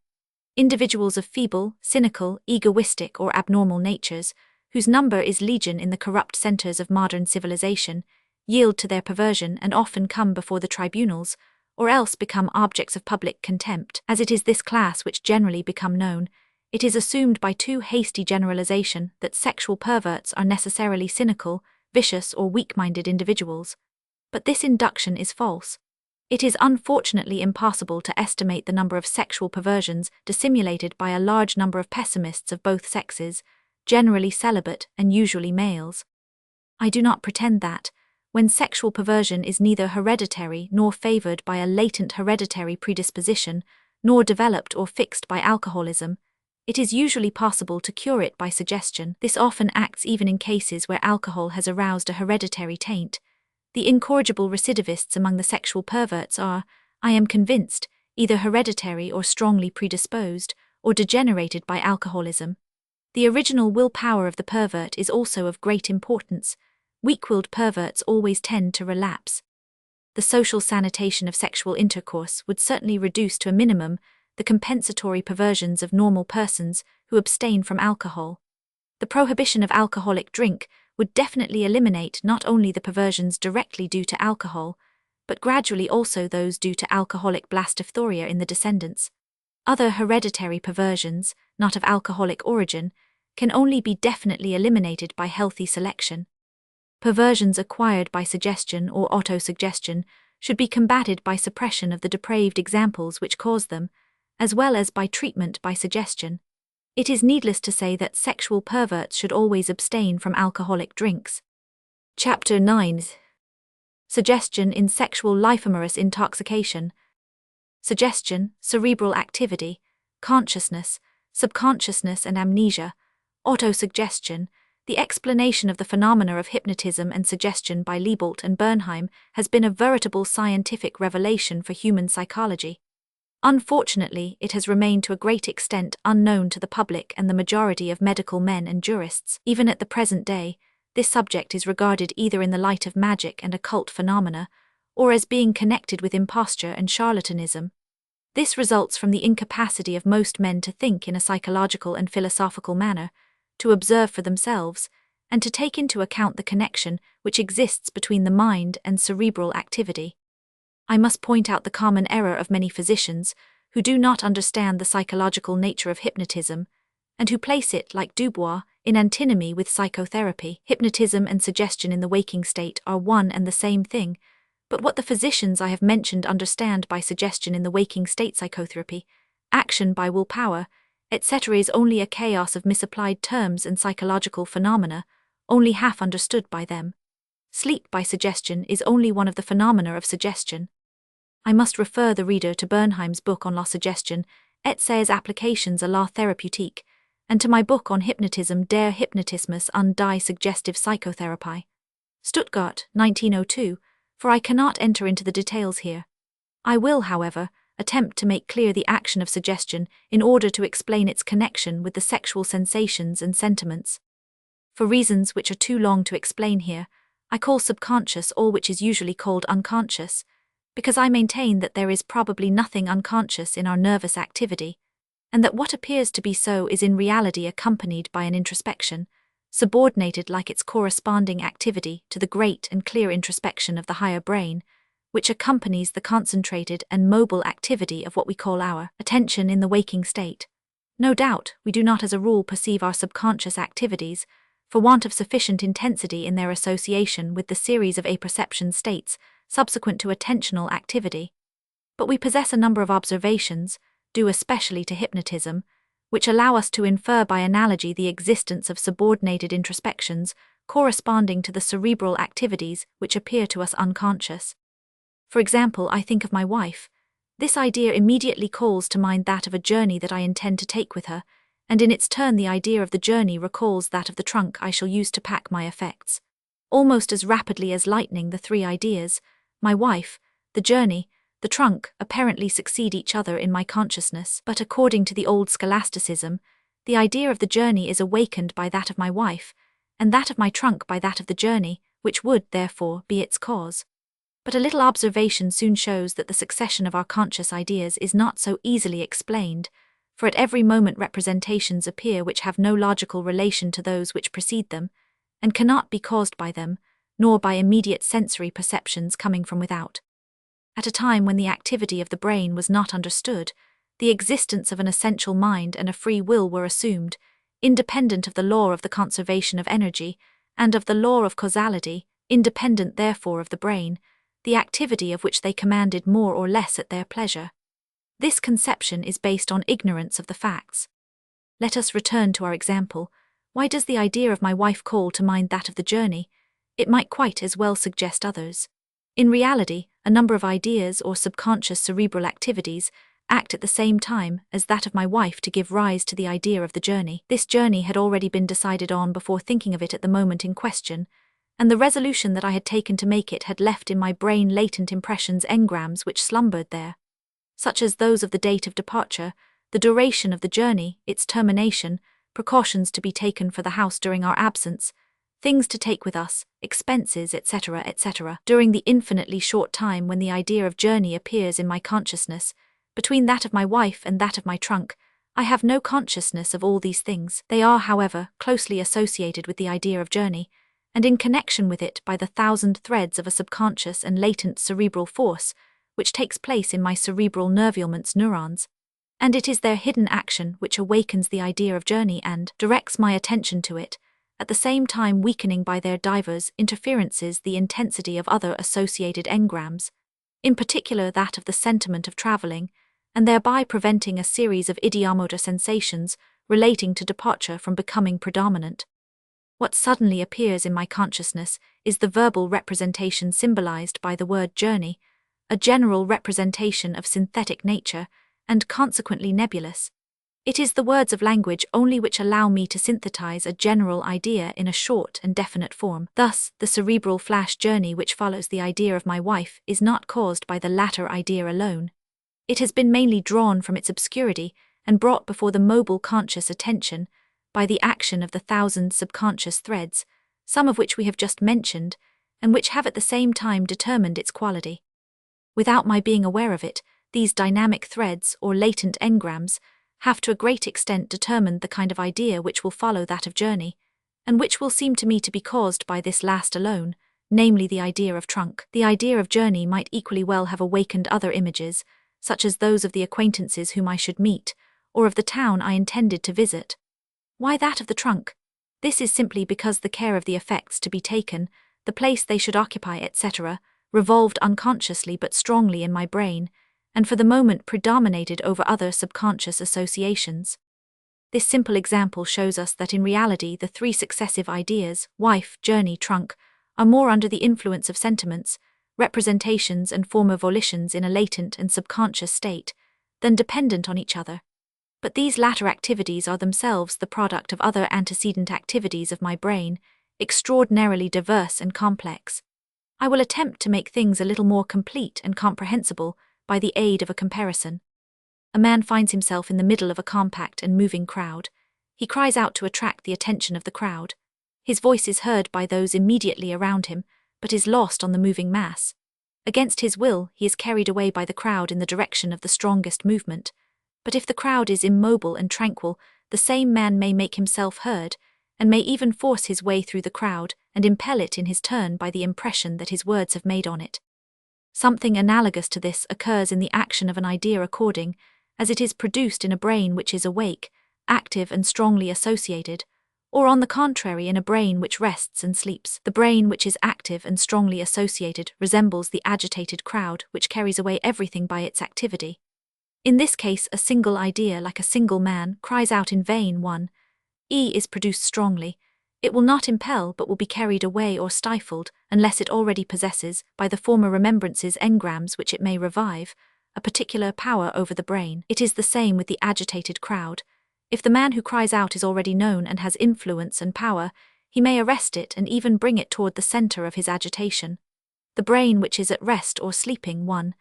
Individuals of feeble, cynical, egoistic or abnormal natures, whose number is legion in the corrupt centers of modern civilization, yield to their perversion and often come before the tribunals, or else become objects of public contempt. As it is this class which generally become known, it is assumed by too hasty generalization that sexual perverts are necessarily cynical, vicious or weak-minded individuals. But this induction is false. It is unfortunately impossible to estimate the number of sexual perversions dissimulated by a large number of pessimists of both sexes, generally celibate and usually males. I do not pretend that, when sexual perversion is neither hereditary nor favored by a latent hereditary predisposition, nor developed or fixed by alcoholism, it is usually possible to cure it by suggestion. This often acts even in cases where alcohol has aroused a hereditary taint. The incorrigible recidivists among the sexual perverts are, I am convinced, either hereditary or strongly predisposed, or degenerated by alcoholism. The original willpower of the pervert is also of great importance. Weak-willed perverts always tend to relapse. The social sanitation of sexual intercourse would certainly reduce to a minimum the compensatory perversions of normal persons who abstain from alcohol. The prohibition of alcoholic drink would definitely eliminate not only the perversions directly due to alcohol, but gradually also those due to alcoholic blastophoria in the descendants. Other hereditary perversions, not of alcoholic origin, can only be definitely eliminated by healthy selection. Perversions acquired by suggestion or autosuggestion should be combated by suppression of the depraved examples which cause them, as well as by treatment by suggestion. It is needless to say that sexual perverts should always abstain from alcoholic drinks. Chapter 9. Suggestion in sexual lipomerous intoxication. Suggestion, cerebral activity, consciousness, subconsciousness and amnesia, autosuggestion. The explanation of the phenomena of hypnotism and suggestion by Liebold and Bernheim has been a veritable scientific revelation for human psychology. Unfortunately, it has remained to a great extent unknown to the public and the majority of medical men and jurists. Even at the present day, this subject is regarded either in the light of magic and occult phenomena, or as being connected with imposture and charlatanism. This results from the incapacity of most men to think in a psychological and philosophical manner, to observe for themselves, and to take into account the connection which exists between the mind and cerebral activity. I must point out the common error of many physicians who do not understand the psychological nature of hypnotism, and who place it, like Dubois, in antinomy with psychotherapy. Hypnotism and suggestion in the waking state are one and the same thing, but what the physicians I have mentioned understand by suggestion in the waking state psychotherapy, action by willpower, etc. is only a chaos of misapplied terms and psychological phenomena, only half understood by them. Sleep by suggestion is only one of the phenomena of suggestion. I must refer the reader to Bernheim's book on la suggestion, et ses applications à la thérapeutique, and to my book on hypnotism, Der Hypnotismus und die suggestive Psychotherapie. Stuttgart, 1902, for I cannot enter into the details here. I will, however, attempt to make clear the action of suggestion in order to explain its connection with the sexual sensations and sentiments. For reasons which are too long to explain here, I call subconscious all which is usually called unconscious, because I maintain that there is probably nothing unconscious in our nervous activity, and that what appears to be so is in reality accompanied by an introspection, subordinated like its corresponding activity to the great and clear introspection of the higher brain, which accompanies the concentrated and mobile activity of what we call our attention in the waking state. No doubt, we do not as a rule perceive our subconscious activities, for want of sufficient intensity in their association with the series of apperception states subsequent to attentional activity. But we possess a number of observations, due especially to hypnotism, which allow us to infer by analogy the existence of subordinated introspections corresponding to the cerebral activities which appear to us unconscious. For example, I think of my wife. This idea immediately calls to mind that of a journey that I intend to take with her, and in its turn the idea of the journey recalls that of the trunk I shall use to pack my effects. Almost as rapidly as lightning, the three ideas, my wife, the journey, the trunk, apparently succeed each other in my consciousness, but according to the old scholasticism, the idea of the journey is awakened by that of my wife, and that of my trunk by that of the journey, which would, therefore, be its cause. But a little observation soon shows that the succession of our conscious ideas is not so easily explained, for at every moment representations appear which have no logical relation to those which precede them, and cannot be caused by them, nor by immediate sensory perceptions coming from without. At a time when the activity of the brain was not understood, the existence of an essential mind and a free will were assumed, independent of the law of the conservation of energy, and of the law of causality, independent therefore of the brain, the activity of which they commanded more or less at their pleasure. This conception is based on ignorance of the facts. Let us return to our example. Why does the idea of my wife call to mind that of the journey? It might quite as well suggest others. In reality, a number of ideas or subconscious cerebral activities act at the same time as that of my wife to give rise to the idea of the journey. This journey had already been decided on before thinking of it at the moment in question, and the resolution that I had taken to make it had left in my brain latent impressions, engrams which slumbered there, such as those of the date of departure, the duration of the journey, its termination, precautions to be taken for the house during our absence, things to take with us, expenses, etc., etc. During the infinitely short time when the idea of journey appears in my consciousness, between that of my wife and that of my trunk, I have no consciousness of all these things. They are, however, closely associated with the idea of journey, and in connection with it by the thousand threads of a subconscious and latent cerebral force, which takes place in my cerebral nervulments neurons. And it is their hidden action which awakens the idea of journey and directs my attention to it, at the same time weakening by their divers interferences the intensity of other associated engrams, in particular that of the sentiment of travelling, and thereby preventing a series of ideomotor sensations relating to departure from becoming predominant. What suddenly appears in my consciousness is the verbal representation symbolized by the word journey, a general representation of synthetic nature, and consequently nebulous. It is the words of language only which allow me to synthesize a general idea in a short and definite form. Thus, the cerebral flash journey which follows the idea of my wife is not caused by the latter idea alone. It has been mainly drawn from its obscurity and brought before the mobile conscious attention by the action of the thousand subconscious threads, some of which we have just mentioned, and which have at the same time determined its quality. Without my being aware of it, these dynamic threads, or latent engrams, have to a great extent determined the kind of idea which will follow that of journey, and which will seem to me to be caused by this last alone, namely the idea of trunk. The idea of journey might equally well have awakened other images, such as those of the acquaintances whom I should meet, or of the town I intended to visit. Why that of the trunk? This is simply because the care of the effects to be taken, the place they should occupy, etc., revolved unconsciously but strongly in my brain, and for the moment predominated over other subconscious associations. This simple example shows us that in reality the three successive ideas, wife, journey, trunk, are more under the influence of sentiments, representations and former volitions in a latent and subconscious state, than dependent on each other. But these latter activities are themselves the product of other antecedent activities of my brain, extraordinarily diverse and complex. I will attempt to make things a little more complete and comprehensible by the aid of a comparison. A man finds himself in the middle of a compact and moving crowd. He cries out to attract the attention of the crowd. His voice is heard by those immediately around him, but is lost on the moving mass. Against his will, he is carried away by the crowd in the direction of the strongest movement. But if the crowd is immobile and tranquil, the same man may make himself heard, and may even force his way through the crowd and impel it in his turn by the impression that his words have made on it. Something analogous to this occurs in the action of an idea according as it is produced in a brain which is awake, active and strongly associated, or on the contrary in a brain which rests and sleeps. The brain which is active and strongly associated resembles the agitated crowd which carries away everything by its activity. In this case, a single idea, like a single man, cries out in vain. 1. Is produced strongly. It will not impel but will be carried away or stifled unless it already possesses, by the former remembrances engrams which it may revive, a particular power over the brain. It is the same with the agitated crowd. If the man who cries out is already known and has influence and power, he may arrest it and even bring it toward the center of his agitation. The brain which is at rest or sleeping, 1.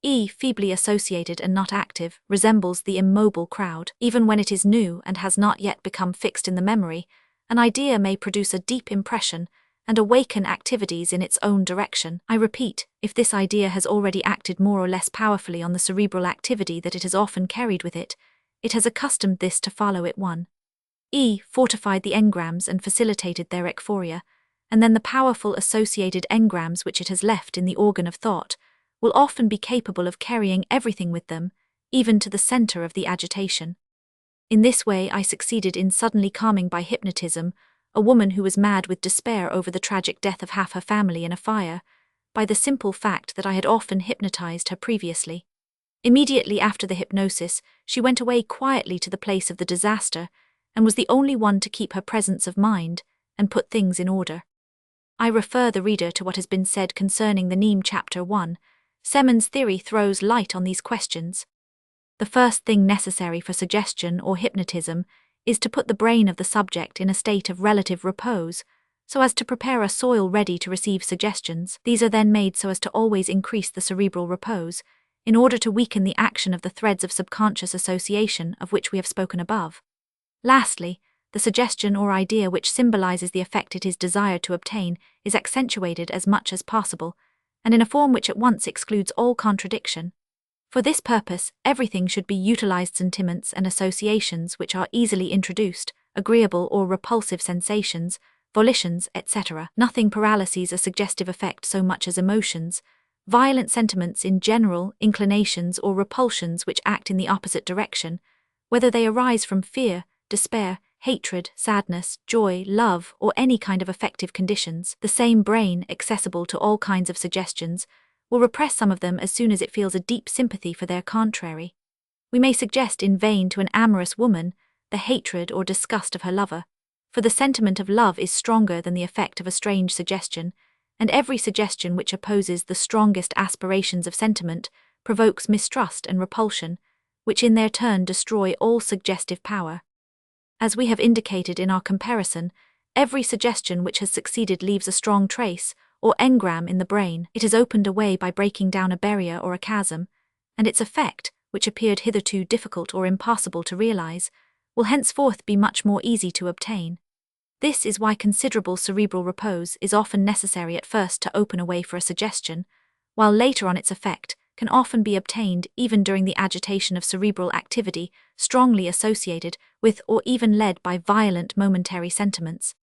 Feebly associated and not active, resembles the immobile crowd. Even when it is new and has not yet become fixed in the memory, an idea may produce a deep impression and awaken activities in its own direction. I repeat, if this idea has already acted more or less powerfully on the cerebral activity that it has often carried with it, it has accustomed this to follow it. 1. Fortified the engrams and facilitated their ekphoria, and then the powerful associated engrams which it has left in the organ of thought will often be capable of carrying everything with them, even to the center of the agitation. In this way I succeeded in suddenly calming by hypnotism a woman who was mad with despair over the tragic death of half her family in a fire, by the simple fact that I had often hypnotized her previously. Immediately after the hypnosis, she went away quietly to the place of the disaster, and was the only one to keep her presence of mind and put things in order. I refer the reader to what has been said concerning the Neem Chapter 1. Semon's theory throws light on these questions. The first thing necessary for suggestion or hypnotism is to put the brain of the subject in a state of relative repose, so as to prepare a soil ready to receive suggestions. These are then made so as to always increase the cerebral repose, in order to weaken the action of the threads of subconscious association of which we have spoken above. Lastly, the suggestion or idea which symbolizes the effect it is desired to obtain is accentuated as much as possible, and in a form which at once excludes all contradiction. For this purpose, everything should be utilized sentiments and associations which are easily introduced, agreeable or repulsive sensations, volitions, etc. Nothing paralyses a suggestive effect so much as emotions, violent sentiments in general, inclinations or repulsions which act in the opposite direction, whether they arise from fear, despair, hatred, sadness, joy, love, or any kind of affective conditions. The same brain, accessible to all kinds of suggestions, will repress some of them as soon as it feels a deep sympathy for their contrary. We may suggest in vain to an amorous woman the hatred or disgust of her lover, for the sentiment of love is stronger than the effect of a strange suggestion, and every suggestion which opposes the strongest aspirations of sentiment provokes mistrust and repulsion, which in their turn destroy all suggestive power. As we have indicated in our comparison, every suggestion which has succeeded leaves a strong trace, or engram in the brain. It is opened a way by breaking down a barrier or a chasm, and its effect, which appeared hitherto difficult or impossible to realize, will henceforth be much more easy to obtain. This is why considerable cerebral repose is often necessary at first to open a way for a suggestion, while later on its effect can often be obtained even during the agitation of cerebral activity strongly associated with or even led by violent momentary sentiments.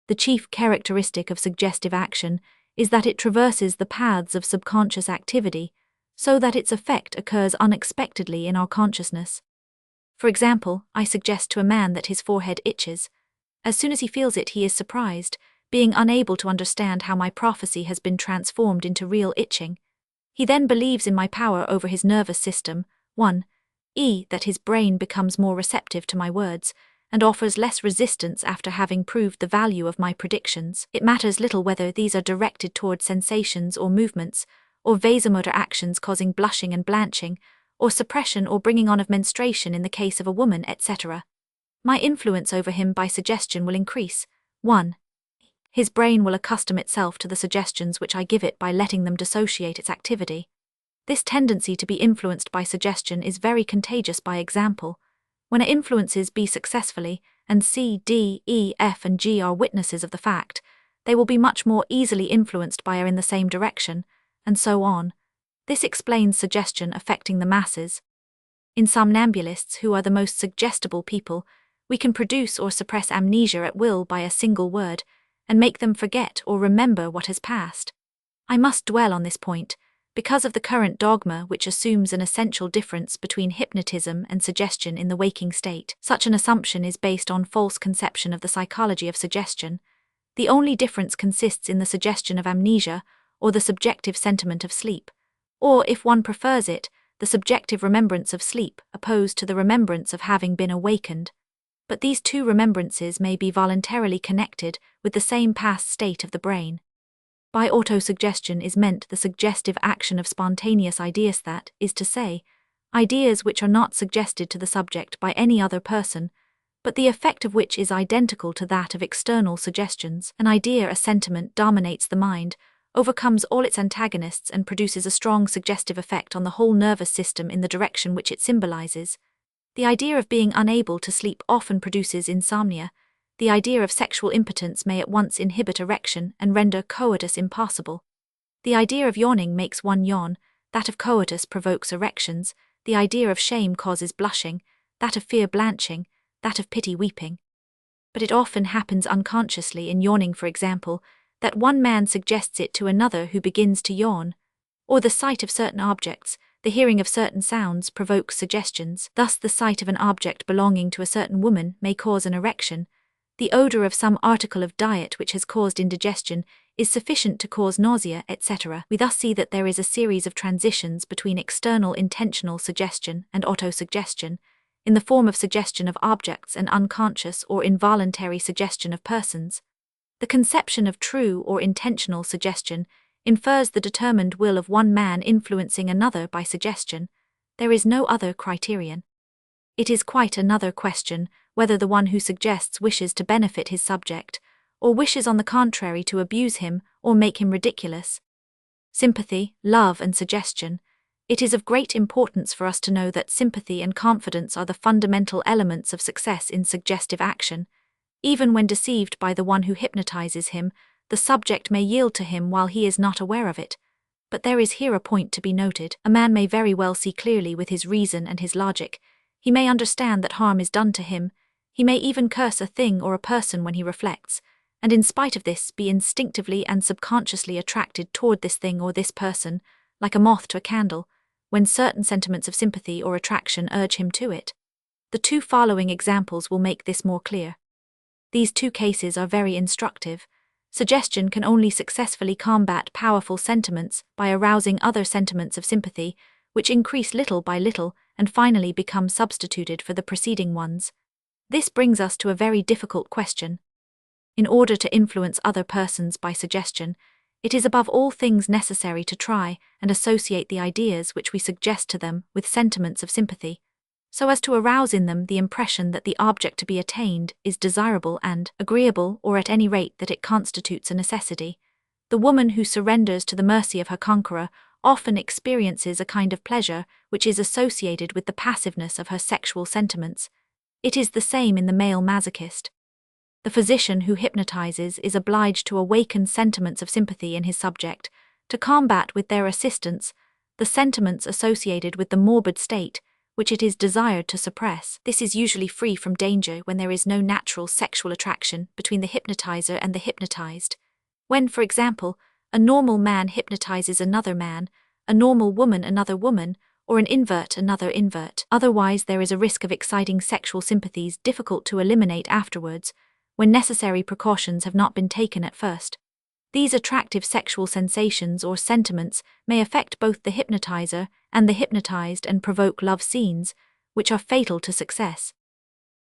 The chief characteristic of suggestive action is that it traverses the paths of subconscious activity, so that its effect occurs unexpectedly in our consciousness. For example, I suggest to a man that his forehead itches. As soon as he feels it, he is surprised, being unable to understand how my prophecy has been transformed into real itching. He then believes in my power over his nervous system. 1. that his brain becomes more receptive to my words and offers less resistance after having proved the value of my predictions. It matters little whether these are directed toward sensations or movements, or vasomotor actions causing blushing and blanching, or suppression or bringing on of menstruation in the case of a woman, etc. My influence over him by suggestion will increase. 1. His brain will accustom itself to the suggestions which I give it by letting them dissociate its activity. This tendency to be influenced by suggestion is very contagious by example. When it influences B successfully, and C, D, E, F and G are witnesses of the fact, they will be much more easily influenced by her in the same direction, and so on. This explains suggestion affecting the masses. In somnambulists, who are the most suggestible people, we can produce or suppress amnesia at will by a single word, and make them forget or remember what has passed. I must dwell on this point, because of the current dogma which assumes an essential difference between hypnotism and suggestion in the waking state. Such an assumption is based on false conception of the psychology of suggestion. The only difference consists in the suggestion of amnesia, or the subjective sentiment of sleep, or, if one prefers it, the subjective remembrance of sleep opposed to the remembrance of having been awakened. But these two remembrances may be voluntarily connected with the same past state of the brain. By autosuggestion is meant the suggestive action of spontaneous ideas, that is to say, ideas which are not suggested to the subject by any other person, but the effect of which is identical to that of external suggestions. An idea, a sentiment, dominates the mind, overcomes all its antagonists and produces a strong suggestive effect on the whole nervous system in the direction which it symbolizes. The idea of being unable to sleep often produces insomnia. The idea of sexual impotence may at once inhibit erection and render coitus impossible. The idea of yawning makes one yawn, that of coitus provokes erections, the idea of shame causes blushing, that of fear blanching, that of pity weeping. But it often happens unconsciously, in yawning for example, that one man suggests it to another who begins to yawn, or the sight of certain objects, the hearing of certain sounds provokes suggestions. Thus the sight of an object belonging to a certain woman may cause an erection. The odor of some article of diet which has caused indigestion is sufficient to cause nausea, etc. We thus see that there is a series of transitions between external intentional suggestion and autosuggestion, in the form of suggestion of objects and unconscious or involuntary suggestion of persons. The conception of true or intentional suggestion infers the determined will of one man influencing another by suggestion. There is no other criterion. It is quite another question whether the one who suggests wishes to benefit his subject, or wishes on the contrary to abuse him or make him ridiculous. Sympathy, love and suggestion. It is of great importance for us to know that sympathy and confidence are the fundamental elements of success in suggestive action. Even when deceived by the one who hypnotizes him, the subject may yield to him while he is not aware of it. But there is here a point to be noted. A man may very well see clearly with his reason and his logic. He may understand that harm is done to him. He may even curse a thing or a person when he reflects, and in spite of this be instinctively and subconsciously attracted toward this thing or this person, like a moth to a candle, when certain sentiments of sympathy or attraction urge him to it. The two following examples will make this more clear. These two cases are very instructive. Suggestion can only successfully combat powerful sentiments by arousing other sentiments of sympathy, which increase little by little and finally become substituted for the preceding ones. This brings us to a very difficult question. In order to influence other persons by suggestion, it is above all things necessary to try and associate the ideas which we suggest to them with sentiments of sympathy, so as to arouse in them the impression that the object to be attained is desirable and agreeable, or at any rate that it constitutes a necessity. The woman who surrenders to the mercy of her conqueror often experiences a kind of pleasure which is associated with the passiveness of her sexual sentiments. It is the same in the male masochist. The physician who hypnotizes is obliged to awaken sentiments of sympathy in his subject, to combat with their assistance the sentiments associated with the morbid state which it is desired to suppress. This is usually free from danger when there is no natural sexual attraction between the hypnotizer and the hypnotized. When, for example, a normal man hypnotizes another man, a normal woman another woman, or an invert another invert. Otherwise there is a risk of exciting sexual sympathies difficult to eliminate afterwards, when necessary precautions have not been taken at first. These attractive sexual sensations or sentiments may affect both the hypnotizer and the hypnotized and provoke love scenes, which are fatal to success.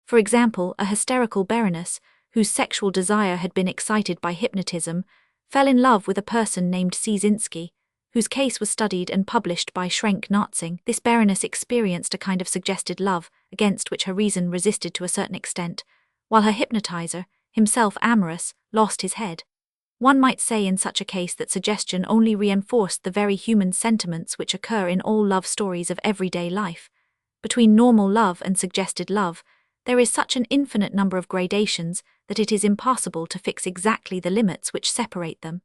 For example, a hysterical baroness, whose sexual desire had been excited by hypnotism, fell in love with a person named Ciesinski, whose case was studied and published by Schrenck-Notzing. This baroness experienced a kind of suggested love, against which her reason resisted to a certain extent, while her hypnotizer, himself amorous, lost his head. One might say in such a case that suggestion only reinforced the very human sentiments which occur in all love stories of everyday life. Between normal love and suggested love, there is such an infinite number of gradations that it is impossible to fix exactly the limits which separate them.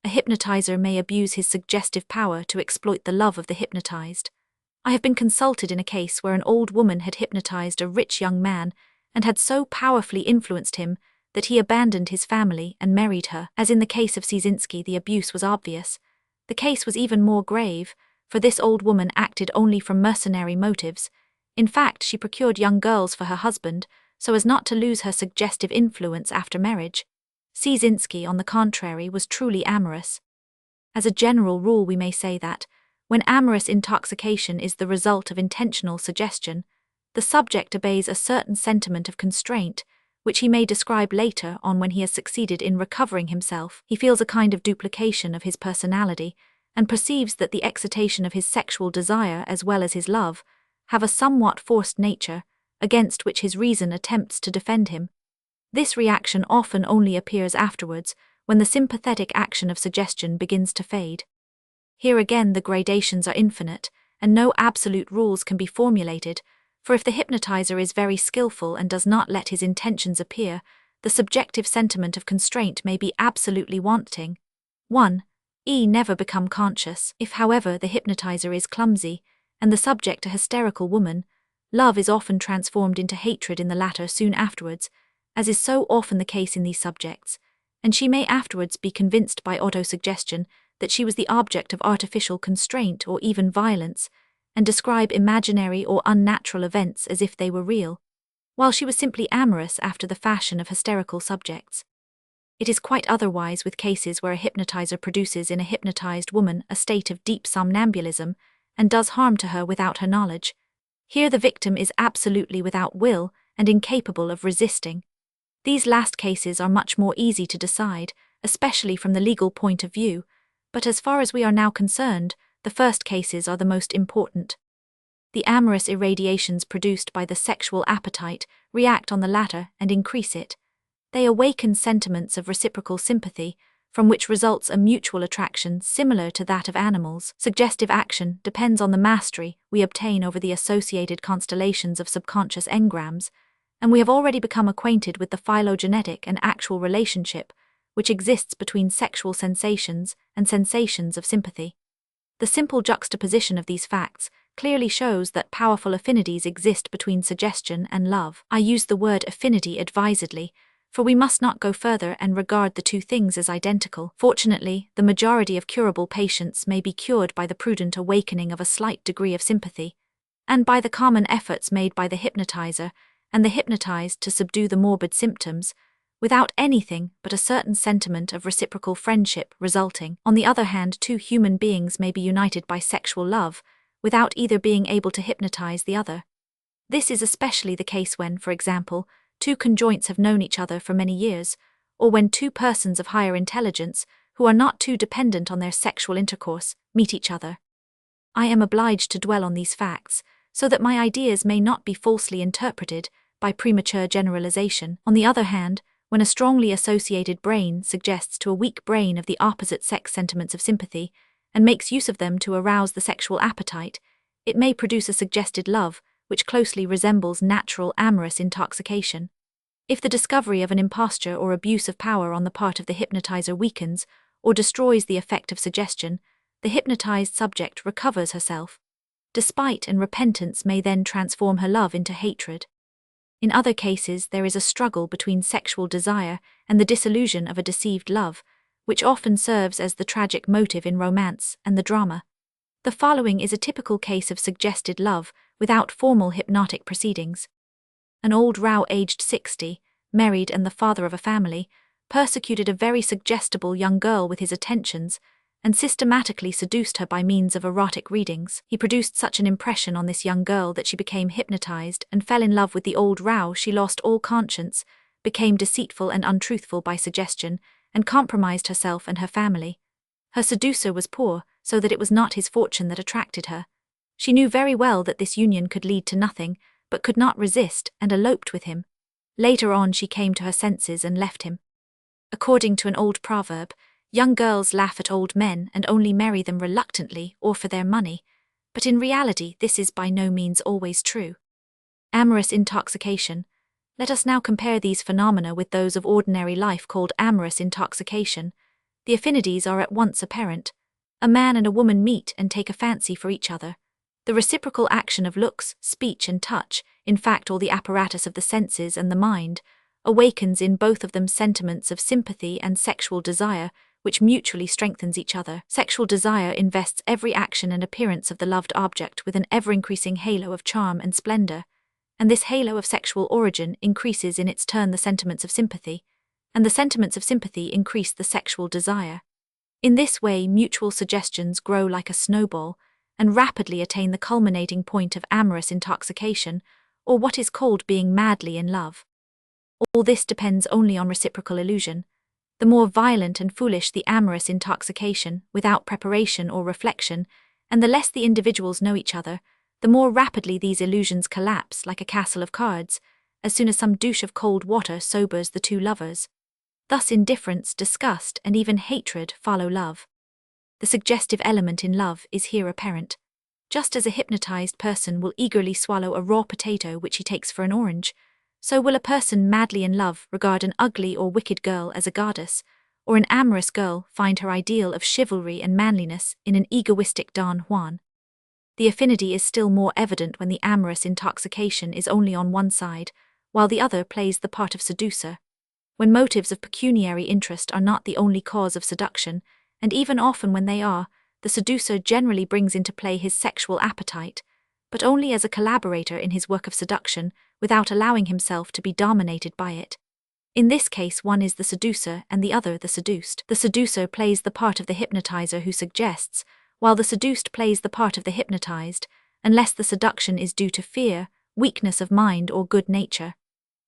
A hypnotizer may abuse his suggestive power to exploit the love of the hypnotized. I have been consulted in a case where an old woman had hypnotized a rich young man and had so powerfully influenced him that he abandoned his family and married her. As in the case of Ciesinski, the abuse was obvious. The case was even more grave, for this old woman acted only from mercenary motives. In fact, she procured young girls for her husband so as not to lose her suggestive influence after marriage. Ciesinski, on the contrary, was truly amorous. As a general rule, we may say that, when amorous intoxication is the result of intentional suggestion, the subject obeys a certain sentiment of constraint, which he may describe later on when he has succeeded in recovering himself. He feels a kind of duplication of his personality, and perceives that the excitation of his sexual desire as well as his love have a somewhat forced nature, against which his reason attempts to defend him. This reaction often only appears afterwards, when the sympathetic action of suggestion begins to fade. Here again the gradations are infinite, and no absolute rules can be formulated, for if the hypnotizer is very skillful and does not let his intentions appear, the subjective sentiment of constraint may be absolutely wanting. 1. Never become conscious. If, however, the hypnotizer is clumsy, and the subject a hysterical woman, love is often transformed into hatred in the latter soon afterwards, as is so often the case in these subjects, and she may afterwards be convinced by autosuggestion that she was the object of artificial constraint or even violence, and describe imaginary or unnatural events as if they were real, while she was simply amorous after the fashion of hysterical subjects. It is quite otherwise with cases where a hypnotizer produces in a hypnotized woman a state of deep somnambulism and does harm to her without her knowledge. Here the victim is absolutely without will and incapable of resisting. These last cases are much more easy to decide, especially from the legal point of view, but as far as we are now concerned, the first cases are the most important. The amorous irradiations produced by the sexual appetite react on the latter and increase it. They awaken sentiments of reciprocal sympathy, from which results a mutual attraction similar to that of animals. Suggestive action depends on the mastery we obtain over the associated constellations of subconscious engrams, and we have already become acquainted with the phylogenetic and actual relationship which exists between sexual sensations and sensations of sympathy. The simple juxtaposition of these facts clearly shows that powerful affinities exist between suggestion and love. I use the word affinity advisedly, for we must not go further and regard the two things as identical. Fortunately, the majority of curable patients may be cured by the prudent awakening of a slight degree of sympathy, and by the common efforts made by the hypnotizer and the hypnotized to subdue the morbid symptoms, without anything but a certain sentiment of reciprocal friendship resulting. On the other hand, two human beings may be united by sexual love, without either being able to hypnotize the other. This is especially the case when, for example, two conjoints have known each other for many years, or when two persons of higher intelligence, who are not too dependent on their sexual intercourse, meet each other. I am obliged to dwell on these facts, so that my ideas may not be falsely interpreted by premature generalization. On the other hand, when a strongly associated brain suggests to a weak brain of the opposite sex sentiments of sympathy, and makes use of them to arouse the sexual appetite, it may produce a suggested love, which closely resembles natural amorous intoxication. If the discovery of an imposture or abuse of power on the part of the hypnotizer weakens or destroys the effect of suggestion, the hypnotized subject recovers herself. Despite and repentance may then transform her love into hatred. In other cases, there is a struggle between sexual desire and the disillusion of a deceived love, which often serves as the tragic motive in romance and the drama. The following is a typical case of suggested love without formal hypnotic proceedings. An old Rao aged 60, married and the father of a family, persecuted a very suggestible young girl with his attentions, and systematically seduced her by means of erotic readings. He produced such an impression on this young girl that she became hypnotized and fell in love with the old row. She lost all conscience, became deceitful and untruthful by suggestion, and compromised herself and her family. Her seducer was poor, so that it was not his fortune that attracted her. She knew very well that this union could lead to nothing, but could not resist, and eloped with him. Later on she came to her senses and left him. According to an old proverb, young girls laugh at old men and only marry them reluctantly or for their money, but in reality this is by no means always true. Amorous intoxication. Let us now compare these phenomena with those of ordinary life called amorous intoxication. The affinities are at once apparent. A man and a woman meet and take a fancy for each other. The reciprocal action of looks, speech and touch, in fact all the apparatus of the senses and the mind, awakens in both of them sentiments of sympathy and sexual desire, which mutually strengthens each other. Sexual desire invests every action and appearance of the loved object with an ever-increasing halo of charm and splendor, and this halo of sexual origin increases in its turn the sentiments of sympathy, and the sentiments of sympathy increase the sexual desire. In this way mutual suggestions grow like a snowball, and rapidly attain the culminating point of amorous intoxication, or what is called being madly in love. All this depends only on reciprocal illusion. The more violent and foolish the amorous intoxication, without preparation or reflection, and the less the individuals know each other, the more rapidly these illusions collapse like a castle of cards, as soon as some douche of cold water sobers the two lovers. Thus indifference, disgust, and even hatred follow love. The suggestive element in love is here apparent. Just as a hypnotized person will eagerly swallow a raw potato which he takes for an orange, so will a person madly in love regard an ugly or wicked girl as a goddess, or an amorous girl find her ideal of chivalry and manliness in an egoistic Don Juan. The affinity is still more evident when the amorous intoxication is only on one side, while the other plays the part of seducer. When motives of pecuniary interest are not the only cause of seduction, and even often when they are, the seducer generally brings into play his sexual appetite, but only as a collaborator in his work of seduction, without allowing himself to be dominated by it. In this case one is the seducer and the other the seduced. The seducer plays the part of the hypnotizer who suggests, while the seduced plays the part of the hypnotized, unless the seduction is due to fear, weakness of mind or good nature.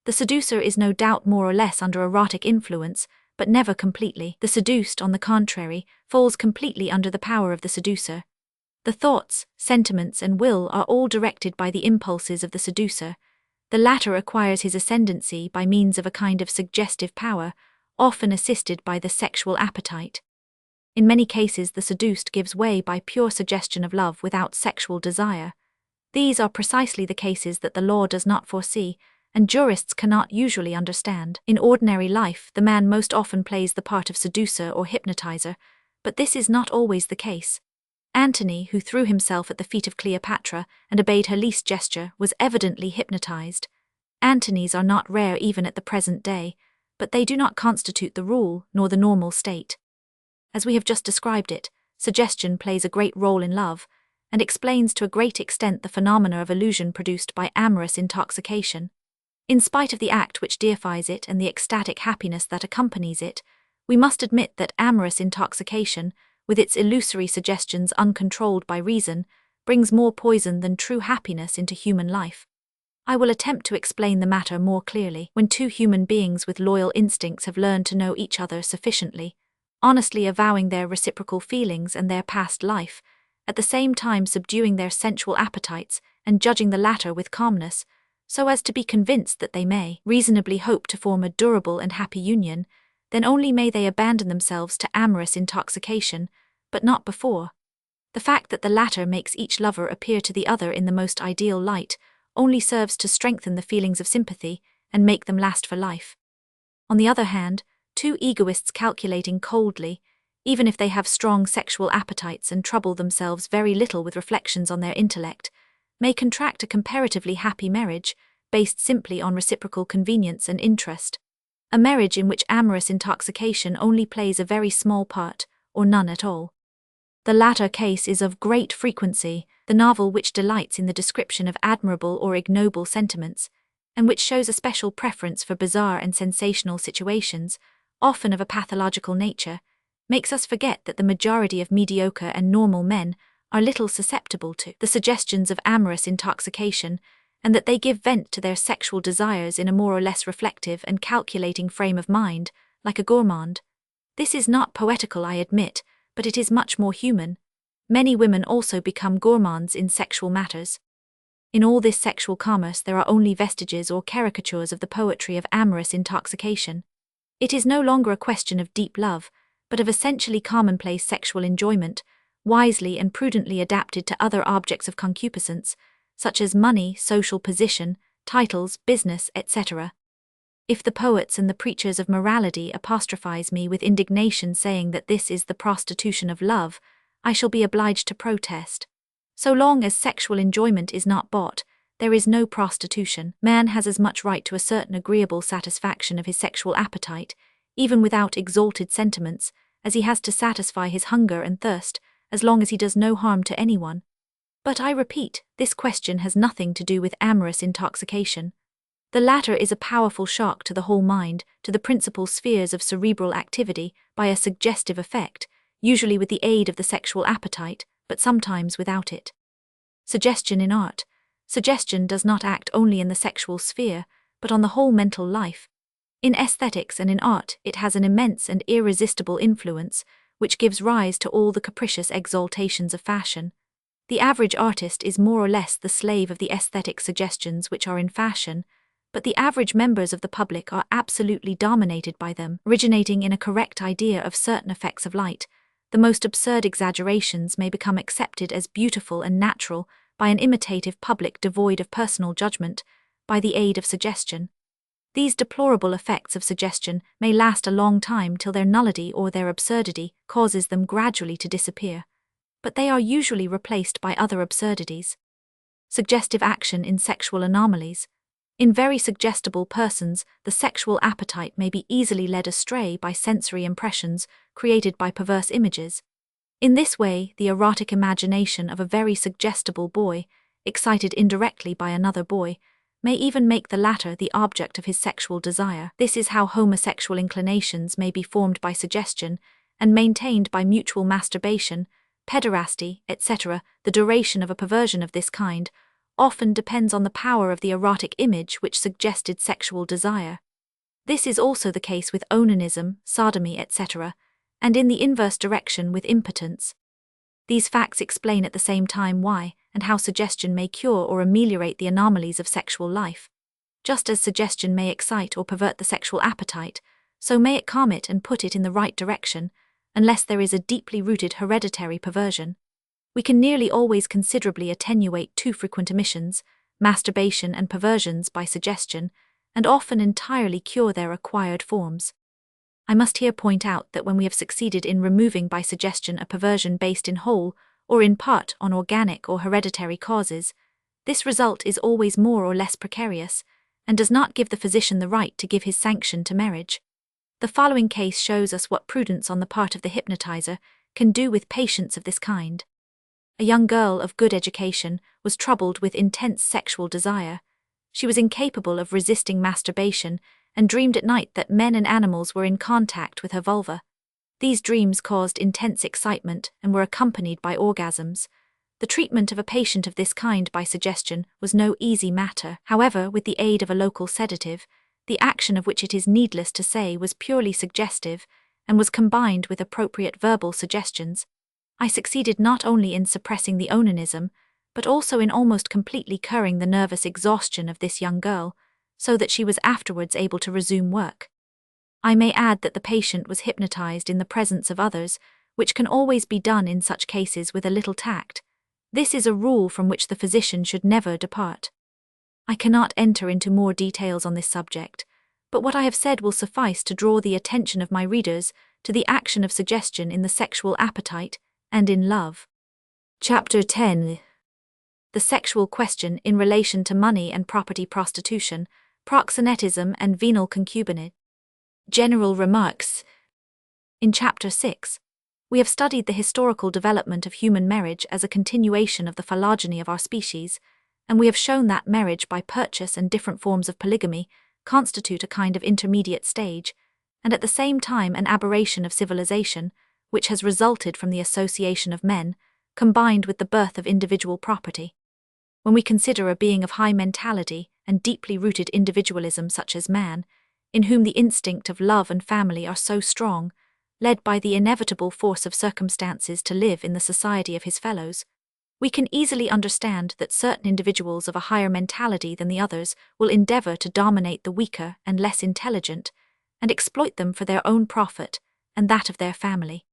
The seducer is no doubt more or less under erotic influence, but never completely. The seduced, on the contrary, falls completely under the power of the seducer. The thoughts, sentiments, and will are all directed by the impulses of the seducer. The latter acquires his ascendancy by means of a kind of suggestive power, often assisted by the sexual appetite. In many cases the seduced gives way by pure suggestion of love without sexual desire. These are precisely the cases that the law does not foresee, and jurists cannot usually understand. In ordinary life, the man most often plays the part of seducer or hypnotizer, but this is not always the case. Antony, who threw himself at the feet of Cleopatra and obeyed her least gesture, was evidently hypnotized. Antonies are not rare even at the present day, but they do not constitute the rule nor the normal state. As we have just described it, suggestion plays a great role in love, and explains to a great extent the phenomena of illusion produced by amorous intoxication. In spite of the act which deifies it and the ecstatic happiness that accompanies it, we must admit that amorous intoxication, with its illusory suggestions uncontrolled by reason, brings more poison than true happiness into human life. I will attempt to explain the matter more clearly. When two human beings with loyal instincts have learned to know each other sufficiently, honestly avowing their reciprocal feelings and their past life, at the same time subduing their sensual appetites and judging the latter with calmness, so as to be convinced that they may reasonably hope to form a durable and happy union, then only may they abandon themselves to amorous intoxication, but not before. The fact that the latter makes each lover appear to the other in the most ideal light only serves to strengthen the feelings of sympathy and make them last for life. On the other hand, two egoists calculating coldly, even if they have strong sexual appetites and trouble themselves very little with reflections on their intellect, may contract a comparatively happy marriage, based simply on reciprocal convenience and interest. A marriage in which amorous intoxication only plays a very small part, or none at all. The latter case is of great frequency. The novel which delights in the description of admirable or ignoble sentiments, and which shows a special preference for bizarre and sensational situations, often of a pathological nature, makes us forget that the majority of mediocre and normal men are little susceptible to the suggestions of amorous intoxication, and that they give vent to their sexual desires in a more or less reflective and calculating frame of mind, like a gourmand. This is not poetical, I admit, but it is much more human. Many women also become gourmands in sexual matters. In all this sexual commerce there are only vestiges or caricatures of the poetry of amorous intoxication. It is no longer a question of deep love, but of essentially commonplace sexual enjoyment, wisely and prudently adapted to other objects of concupiscence, such as money, social position, titles, business, etc. If the poets and the preachers of morality apostrophize me with indignation saying that this is the prostitution of love, I shall be obliged to protest. So long as sexual enjoyment is not bought, there is no prostitution. Man has as much right to a certain agreeable satisfaction of his sexual appetite, even without exalted sentiments, as he has to satisfy his hunger and thirst, as long as he does no harm to anyone. But I repeat, this question has nothing to do with amorous intoxication. The latter is a powerful shock to the whole mind, to the principal spheres of cerebral activity, by a suggestive effect, usually with the aid of the sexual appetite, but sometimes without it. Suggestion in art. Suggestion does not act only in the sexual sphere, but on the whole mental life. In aesthetics and in art it has an immense and irresistible influence, which gives rise to all the capricious exaltations of fashion. The average artist is more or less the slave of the aesthetic suggestions which are in fashion, but the average members of the public are absolutely dominated by them, originating in a correct idea of certain effects of light. The most absurd exaggerations may become accepted as beautiful and natural by an imitative public devoid of personal judgment, by the aid of suggestion. These deplorable effects of suggestion may last a long time till their nullity or their absurdity causes them gradually to disappear, but they are usually replaced by other absurdities. Suggestive action in sexual anomalies. In very suggestible persons, the sexual appetite may be easily led astray by sensory impressions created by perverse images. In this way, the erotic imagination of a very suggestible boy, excited indirectly by another boy, may even make the latter the object of his sexual desire. This is how homosexual inclinations may be formed by suggestion and maintained by mutual masturbation, pederasty, etc. The duration of a perversion of this kind often depends on the power of the erotic image which suggested sexual desire. This is also the case with onanism, sodomy, etc., and in the inverse direction with impotence. These facts explain at the same time why and how suggestion may cure or ameliorate the anomalies of sexual life. Just as suggestion may excite or pervert the sexual appetite, so may it calm it and put it in the right direction, unless there is a deeply rooted hereditary perversion. We can nearly always considerably attenuate too frequent emissions, masturbation and perversions by suggestion, and often entirely cure their acquired forms. I must here point out that when we have succeeded in removing by suggestion a perversion based in whole or in part on organic or hereditary causes, this result is always more or less precarious, and does not give the physician the right to give his sanction to marriage. The following case shows us what prudence on the part of the hypnotizer can do with patients of this kind. A young girl of good education was troubled with intense sexual desire. She was incapable of resisting masturbation and dreamed at night that men and animals were in contact with her vulva. These dreams caused intense excitement and were accompanied by orgasms. The treatment of a patient of this kind by suggestion was no easy matter. However, with the aid of a local sedative, the action of which it is needless to say was purely suggestive and was combined with appropriate verbal suggestions, I succeeded not only in suppressing the onanism, but also in almost completely curing the nervous exhaustion of this young girl, so that she was afterwards able to resume work. I may add that the patient was hypnotized in the presence of others, which can always be done in such cases with a little tact. This is a rule from which the physician should never depart. I cannot enter into more details on this subject, but what I have said will suffice to draw the attention of my readers to the action of suggestion in the sexual appetite and in love. Chapter 10. The sexual question in relation to money and property prostitution, proxenetism and venal concubinage. General remarks. In Chapter 6, we have studied the historical development of human marriage as a continuation of the phylogeny of our species, and we have shown that marriage by purchase and different forms of polygamy constitute a kind of intermediate stage, and at the same time an aberration of civilization, which has resulted from the association of men, combined with the birth of individual property. When we consider a being of high mentality and deeply rooted individualism such as man, in whom the instinct of love and family are so strong, led by the inevitable force of circumstances to live in the society of his fellows, we can easily understand that certain individuals of a higher mentality than the others will endeavor to dominate the weaker and less intelligent, and exploit them for their own profit and that of their family.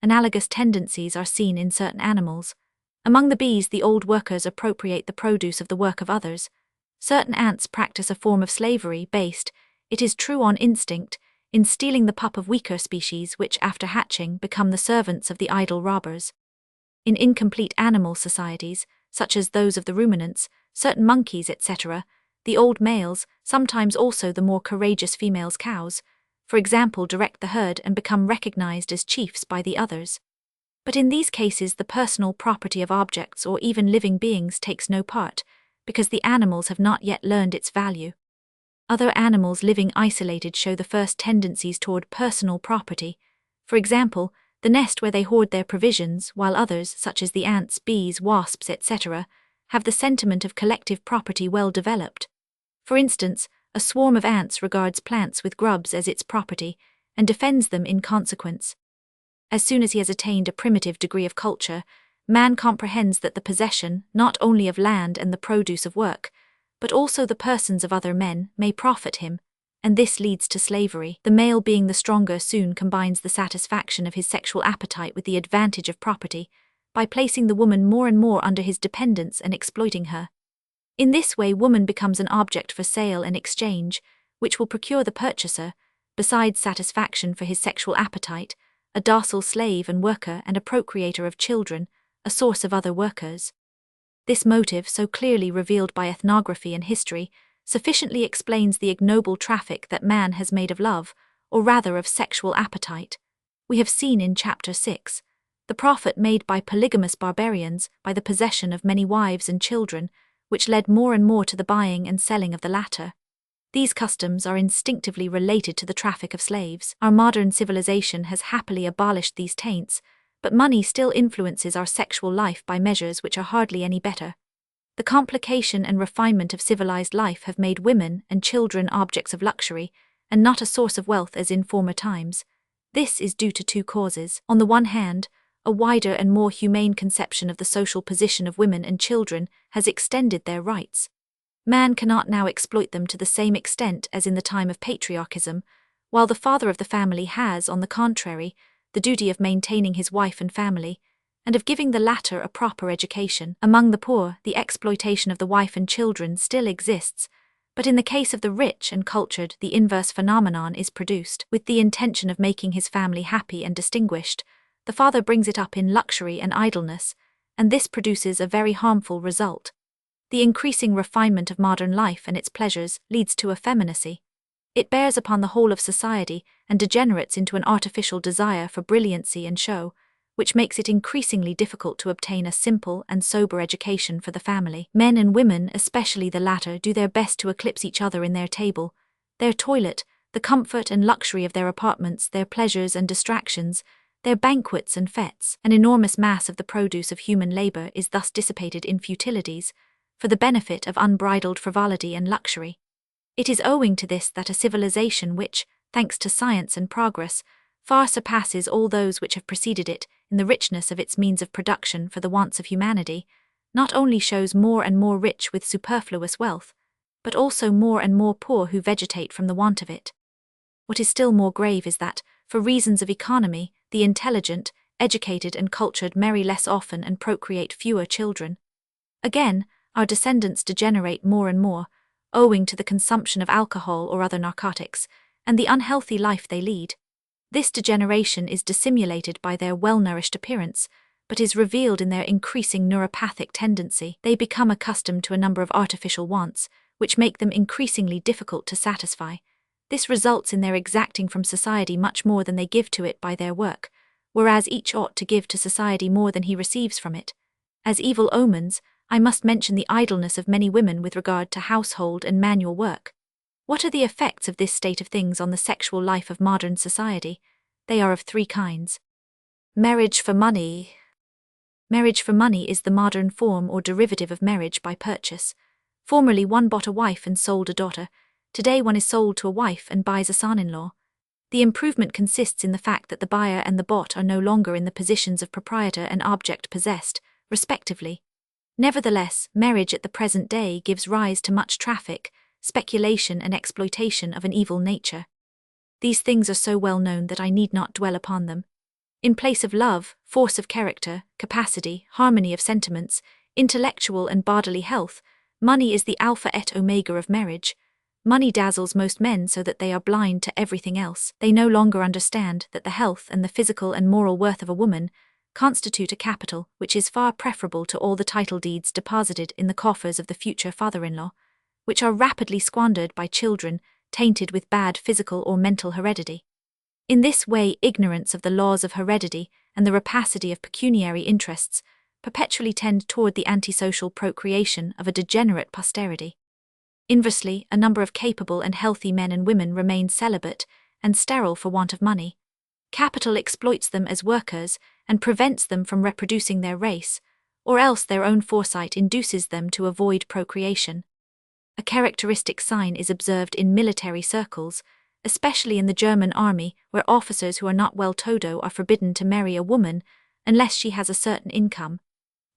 Analogous tendencies are seen in certain animals. Among the bees, the old workers appropriate the produce of the work of others. Certain ants practice a form of slavery based, it is true, on instinct, in stealing the pup of weaker species which, after hatching, become the servants of the idle robbers. In incomplete animal societies, such as those of the ruminants, certain monkeys, etc., the old males, sometimes also the more courageous females, cows, for example, direct the herd and become recognized as chiefs by the others. But in these cases the personal property of objects or even living beings takes no part, because the animals have not yet learned its value. Other animals living isolated show the first tendencies toward personal property, for example, the nest where they hoard their provisions, while others, such as the ants, bees, wasps, etc., have the sentiment of collective property well developed. For instance, a swarm of ants regards plants with grubs as its property, and defends them in consequence. As soon as he has attained a primitive degree of culture, man comprehends that the possession, not only of land and the produce of work, but also the persons of other men, may profit him, and this leads to slavery. The male, being the stronger, soon combines the satisfaction of his sexual appetite with the advantage of property, by placing the woman more and more under his dependence and exploiting her. In this way, woman becomes an object for sale and exchange, which will procure the purchaser, besides satisfaction for his sexual appetite, a docile slave and worker and a procreator of children, a source of other workers. This motive, so clearly revealed by ethnography and history, sufficiently explains the ignoble traffic that man has made of love, or rather of sexual appetite. We have seen in Chapter 6, the profit made by polygamous barbarians by the possession of many wives and children, which led more and more to the buying and selling of the latter. These customs are instinctively related to the traffic of slaves. Our modern civilization has happily abolished these taints, but money still influences our sexual life by measures which are hardly any better. The complication and refinement of civilized life have made women and children objects of luxury, and not a source of wealth as in former times. This is due to two causes. On the one hand, a wider and more humane conception of the social position of women and children has extended their rights. Man cannot now exploit them to the same extent as in the time of patriarchism, while the father of the family has, on the contrary, the duty of maintaining his wife and family, and of giving the latter a proper education. Among the poor, the exploitation of the wife and children still exists, but in the case of the rich and cultured, the inverse phenomenon is produced. With the intention of making his family happy and distinguished, the father brings it up in luxury and idleness, and this produces a very harmful result. The increasing refinement of modern life and its pleasures leads to effeminacy. It bears upon the whole of society and degenerates into an artificial desire for brilliancy and show, which makes it increasingly difficult to obtain a simple and sober education for the family. Men and women, especially the latter, do their best to eclipse each other in their table, their toilet, the comfort and luxury of their apartments, their pleasures and distractions, their banquets and fetes. An enormous mass of the produce of human labor is thus dissipated in futilities, for the benefit of unbridled frivolity and luxury. It is owing to this that a civilization which, thanks to science and progress, far surpasses all those which have preceded it in the richness of its means of production for the wants of humanity, not only shows more and more rich with superfluous wealth, but also more and more poor who vegetate from the want of it. What is still more grave is that, for reasons of economy, the intelligent, educated and cultured marry less often and procreate fewer children. Again, our descendants degenerate more and more, owing to the consumption of alcohol or other narcotics, and the unhealthy life they lead. This degeneration is dissimulated by their well-nourished appearance, but is revealed in their increasing neuropathic tendency. They become accustomed to a number of artificial wants, which make them increasingly difficult to satisfy. This results in their exacting from society much more than they give to it by their work, whereas each ought to give to society more than he receives from it. As evil omens, I must mention the idleness of many women with regard to household and manual work. What are the effects of this state of things on the sexual life of modern society? They are of three kinds. Marriage for money. Marriage for money is the modern form or derivative of marriage by purchase. Formerly one bought a wife and sold a daughter. Today one is sold to a wife and buys a son-in-law. The improvement consists in the fact that the buyer and the bought are no longer in the positions of proprietor and object possessed, respectively. Nevertheless, marriage at the present day gives rise to much traffic, speculation and exploitation of an evil nature. These things are so well known that I need not dwell upon them. In place of love, force of character, capacity, harmony of sentiments, intellectual and bodily health, money is the alpha et omega of marriage. Money dazzles most men so that they are blind to everything else. They no longer understand that the health and the physical and moral worth of a woman constitute a capital which is far preferable to all the title deeds deposited in the coffers of the future father-in-law, which are rapidly squandered by children tainted with bad physical or mental heredity. In this way, ignorance of the laws of heredity and the rapacity of pecuniary interests perpetually tend toward the antisocial procreation of a degenerate posterity. Inversely, a number of capable and healthy men and women remain celibate and sterile for want of money. Capital exploits them as workers and prevents them from reproducing their race, or else their own foresight induces them to avoid procreation. A characteristic sign is observed in military circles, especially in the German army, where officers who are not well todo are forbidden to marry a woman unless she has a certain income.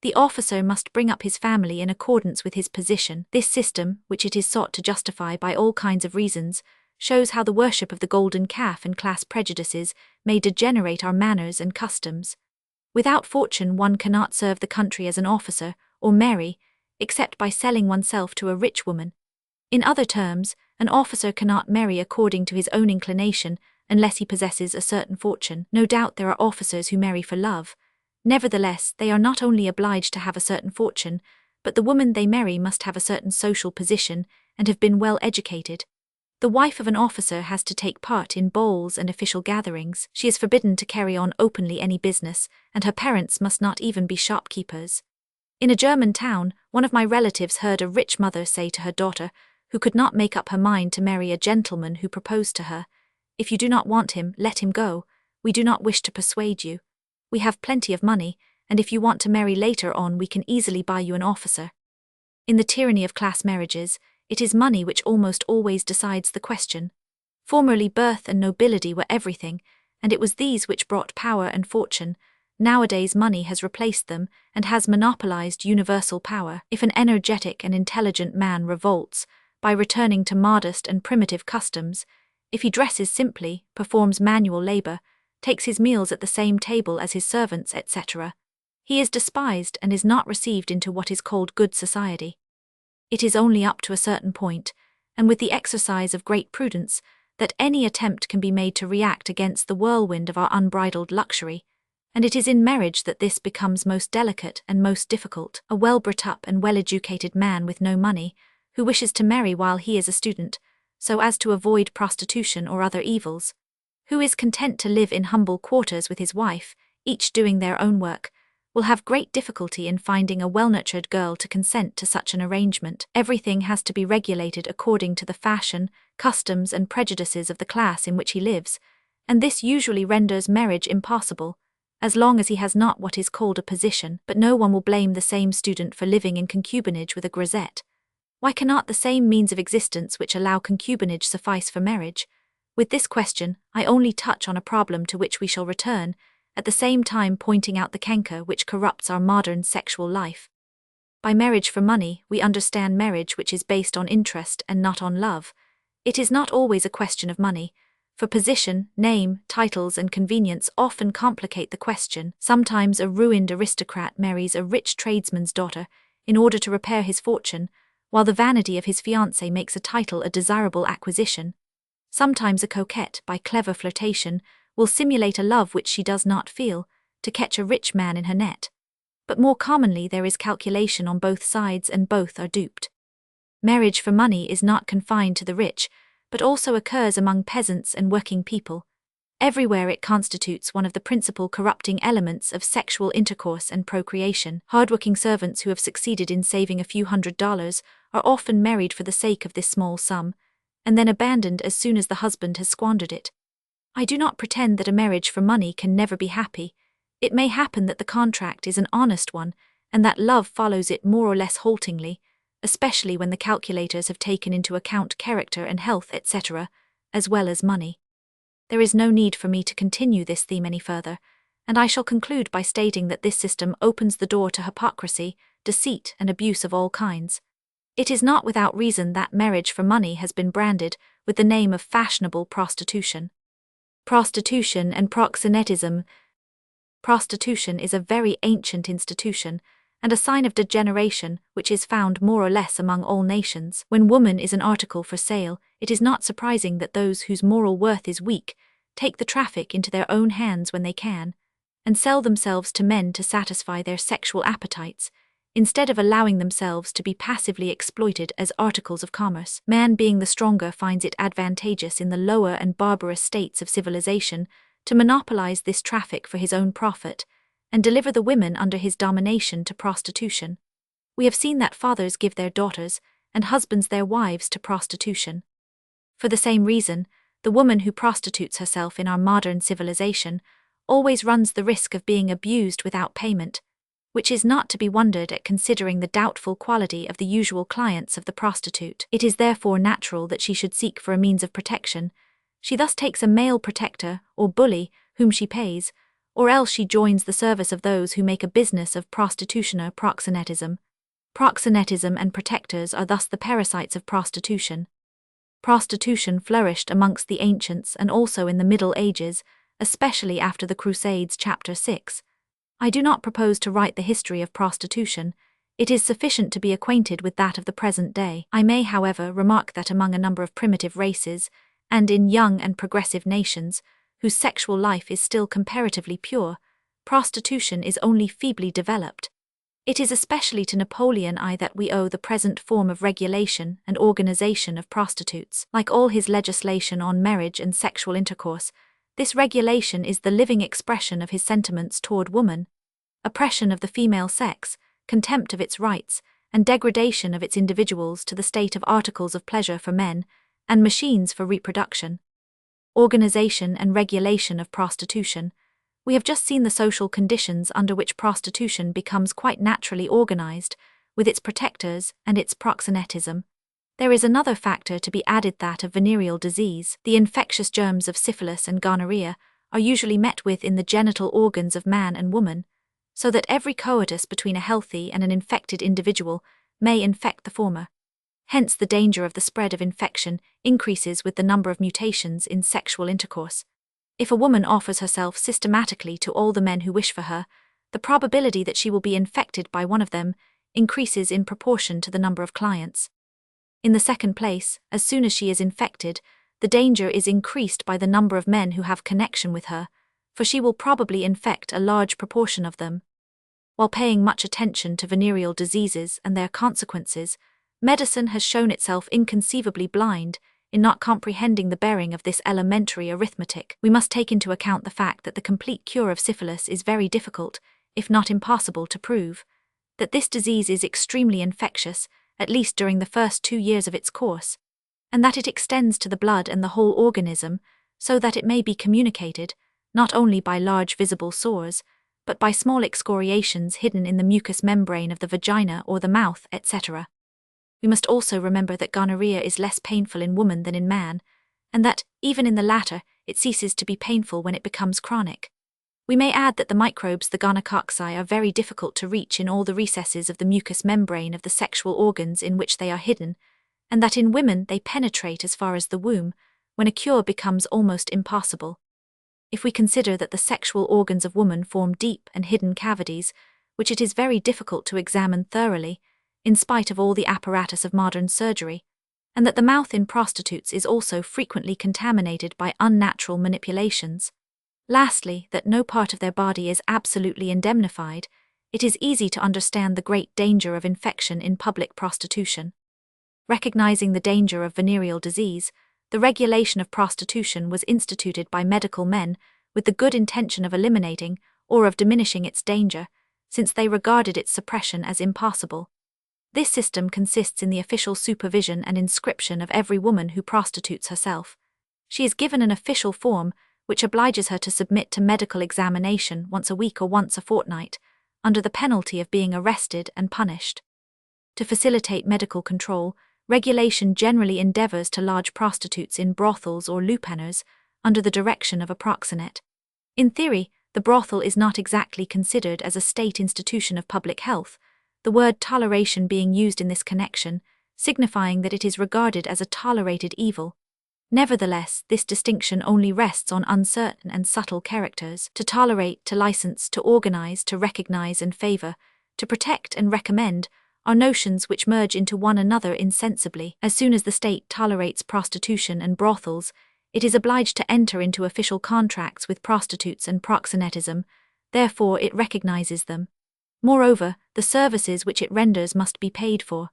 The officer must bring up his family in accordance with his position. This system, which it is sought to justify by all kinds of reasons, shows how the worship of the golden calf and class prejudices may degenerate our manners and customs. Without fortune one cannot serve the country as an officer, or marry, except by selling oneself to a rich woman. In other terms, an officer cannot marry according to his own inclination unless he possesses a certain fortune. No doubt there are officers who marry for love. Nevertheless, they are not only obliged to have a certain fortune, but the woman they marry must have a certain social position and have been well educated. The wife of an officer has to take part in balls and official gatherings. She is forbidden to carry on openly any business, and her parents must not even be shopkeepers. In a German town, one of my relatives heard a rich mother say to her daughter, who could not make up her mind to marry a gentleman who proposed to her, "If you do not want him, let him go. We do not wish to persuade you. We have plenty of money, and if you want to marry later on we can easily buy you an officer." In the tyranny of class marriages, it is money which almost always decides the question. Formerly birth and nobility were everything, and it was these which brought power and fortune. Nowadays money has replaced them and has monopolized universal power. If an energetic and intelligent man revolts by returning to modest and primitive customs, if he dresses simply, performs manual labor, takes his meals at the same table as his servants, etc., he is despised and is not received into what is called good society. It is only up to a certain point, and with the exercise of great prudence, that any attempt can be made to react against the whirlwind of our unbridled luxury, and it is in marriage that this becomes most delicate and most difficult. A well-brought-up and well-educated man with no money, who wishes to marry while he is a student, so as to avoid prostitution or other evils, who is content to live in humble quarters with his wife, each doing their own work, will have great difficulty in finding a well-nurtured girl to consent to such an arrangement. Everything has to be regulated according to the fashion, customs and prejudices of the class in which he lives, and this usually renders marriage impossible, as long as he has not what is called a position. But no one will blame the same student for living in concubinage with a grisette. Why cannot the same means of existence which allow concubinage suffice for marriage? With this question, I only touch on a problem to which we shall return, at the same time pointing out the canker which corrupts our modern sexual life. By marriage for money, we understand marriage which is based on interest and not on love. It is not always a question of money, for position, name, titles and convenience often complicate the question. Sometimes a ruined aristocrat marries a rich tradesman's daughter in order to repair his fortune, while the vanity of his fiancée makes a title a desirable acquisition. Sometimes a coquette, by clever flirtation, will simulate a love which she does not feel, to catch a rich man in her net. But more commonly there is calculation on both sides and both are duped. Marriage for money is not confined to the rich, but also occurs among peasants and working people. Everywhere it constitutes one of the principal corrupting elements of sexual intercourse and procreation. Hardworking servants who have succeeded in saving a few $100s are often married for the sake of this small sum, and then abandoned as soon as the husband has squandered it. I do not pretend that a marriage for money can never be happy. It may happen that the contract is an honest one, and that love follows it more or less haltingly, especially when the calculators have taken into account character and health, etc., as well as money. There is no need for me to continue this theme any further, and I shall conclude by stating that this system opens the door to hypocrisy, deceit, and abuse of all kinds. It is not without reason that marriage for money has been branded with the name of fashionable prostitution. Prostitution and proxenetism. Prostitution is a very ancient institution, and a sign of degeneration which is found more or less among all nations. When woman is an article for sale, it is not surprising that those whose moral worth is weak take the traffic into their own hands when they can, and sell themselves to men to satisfy their sexual appetites, instead of allowing themselves to be passively exploited as articles of commerce. Man, being the stronger, finds it advantageous in the lower and barbarous states of civilization to monopolize this traffic for his own profit, and deliver the women under his domination to prostitution. We have seen that fathers give their daughters, and husbands their wives, to prostitution. For the same reason, the woman who prostitutes herself in our modern civilization always runs the risk of being abused without payment, which is not to be wondered at considering the doubtful quality of the usual clients of the prostitute. It is therefore natural that she should seek for a means of protection. She thus takes a male protector, or bully, whom she pays, or else she joins the service of those who make a business of prostitution or proxenetism. Proxenetism and protectors are thus the parasites of prostitution. Prostitution flourished amongst the ancients and also in the Middle Ages, especially after the Crusades. Chapter 6. I do not propose to write the history of prostitution. It is sufficient to be acquainted with that of the present day. I may, however, remark that among a number of primitive races, and in young and progressive nations, whose sexual life is still comparatively pure, prostitution is only feebly developed. It is especially to Napoleon I that we owe the present form of regulation and organization of prostitutes. Like all his legislation on marriage and sexual intercourse, this regulation is the living expression of his sentiments toward woman: oppression of the female sex, contempt of its rights, and degradation of its individuals to the state of articles of pleasure for men, and machines for reproduction. Organization and regulation of prostitution. We have just seen the social conditions under which prostitution becomes quite naturally organized, with its protectors and its proxenetism. There is another factor to be added, that of venereal disease. The infectious germs of syphilis and gonorrhea are usually met with in the genital organs of man and woman, so that every coitus between a healthy and an infected individual may infect the former. Hence the danger of the spread of infection increases with the number of mutations in sexual intercourse. If a woman offers herself systematically to all the men who wish for her, the probability that she will be infected by one of them increases in proportion to the number of clients. In the second place, as soon as she is infected, the danger is increased by the number of men who have connection with her, for she will probably infect a large proportion of them. While paying much attention to venereal diseases and their consequences, medicine has shown itself inconceivably blind in not comprehending the bearing of this elementary arithmetic. We must take into account the fact that the complete cure of syphilis is very difficult, if not impossible, to prove, that this disease is extremely infectious, at least during the first 2 years of its course, and that it extends to the blood and the whole organism, so that it may be communicated, not only by large visible sores, but by small excoriations hidden in the mucous membrane of the vagina or the mouth, etc. We must also remember that gonorrhea is less painful in woman than in man, and that, even in the latter, it ceases to be painful when it becomes chronic. We may add that the microbes, the gonococci, are very difficult to reach in all the recesses of the mucous membrane of the sexual organs in which they are hidden, and that in women they penetrate as far as the womb, when a cure becomes almost impossible. If we consider that the sexual organs of woman form deep and hidden cavities, which it is very difficult to examine thoroughly, in spite of all the apparatus of modern surgery, and that the mouth in prostitutes is also frequently contaminated by unnatural manipulations. Lastly, that no part of their body is absolutely indemnified, it is easy to understand the great danger of infection in public prostitution. Recognizing the danger of venereal disease, the regulation of prostitution was instituted by medical men with the good intention of eliminating or of diminishing its danger, since they regarded its suppression as impossible. This system consists in the official supervision and inscription of every woman who prostitutes herself. She is given an official form, which obliges her to submit to medical examination once a week or once a fortnight, under the penalty of being arrested and punished. To facilitate medical control, regulation generally endeavors to lodge prostitutes in brothels or lupanars under the direction of a proxenet. In theory, the brothel is not exactly considered as a state institution of public health, the word toleration being used in this connection, signifying that it is regarded as a tolerated evil. Nevertheless, this distinction only rests on uncertain and subtle characters: to tolerate, to license, to organize, to recognize and favor, to protect and recommend, are notions which merge into one another insensibly. As soon as the state tolerates prostitution and brothels, it is obliged to enter into official contracts with prostitutes and proxenetism, therefore it recognizes them. Moreover, the services which it renders must be paid for.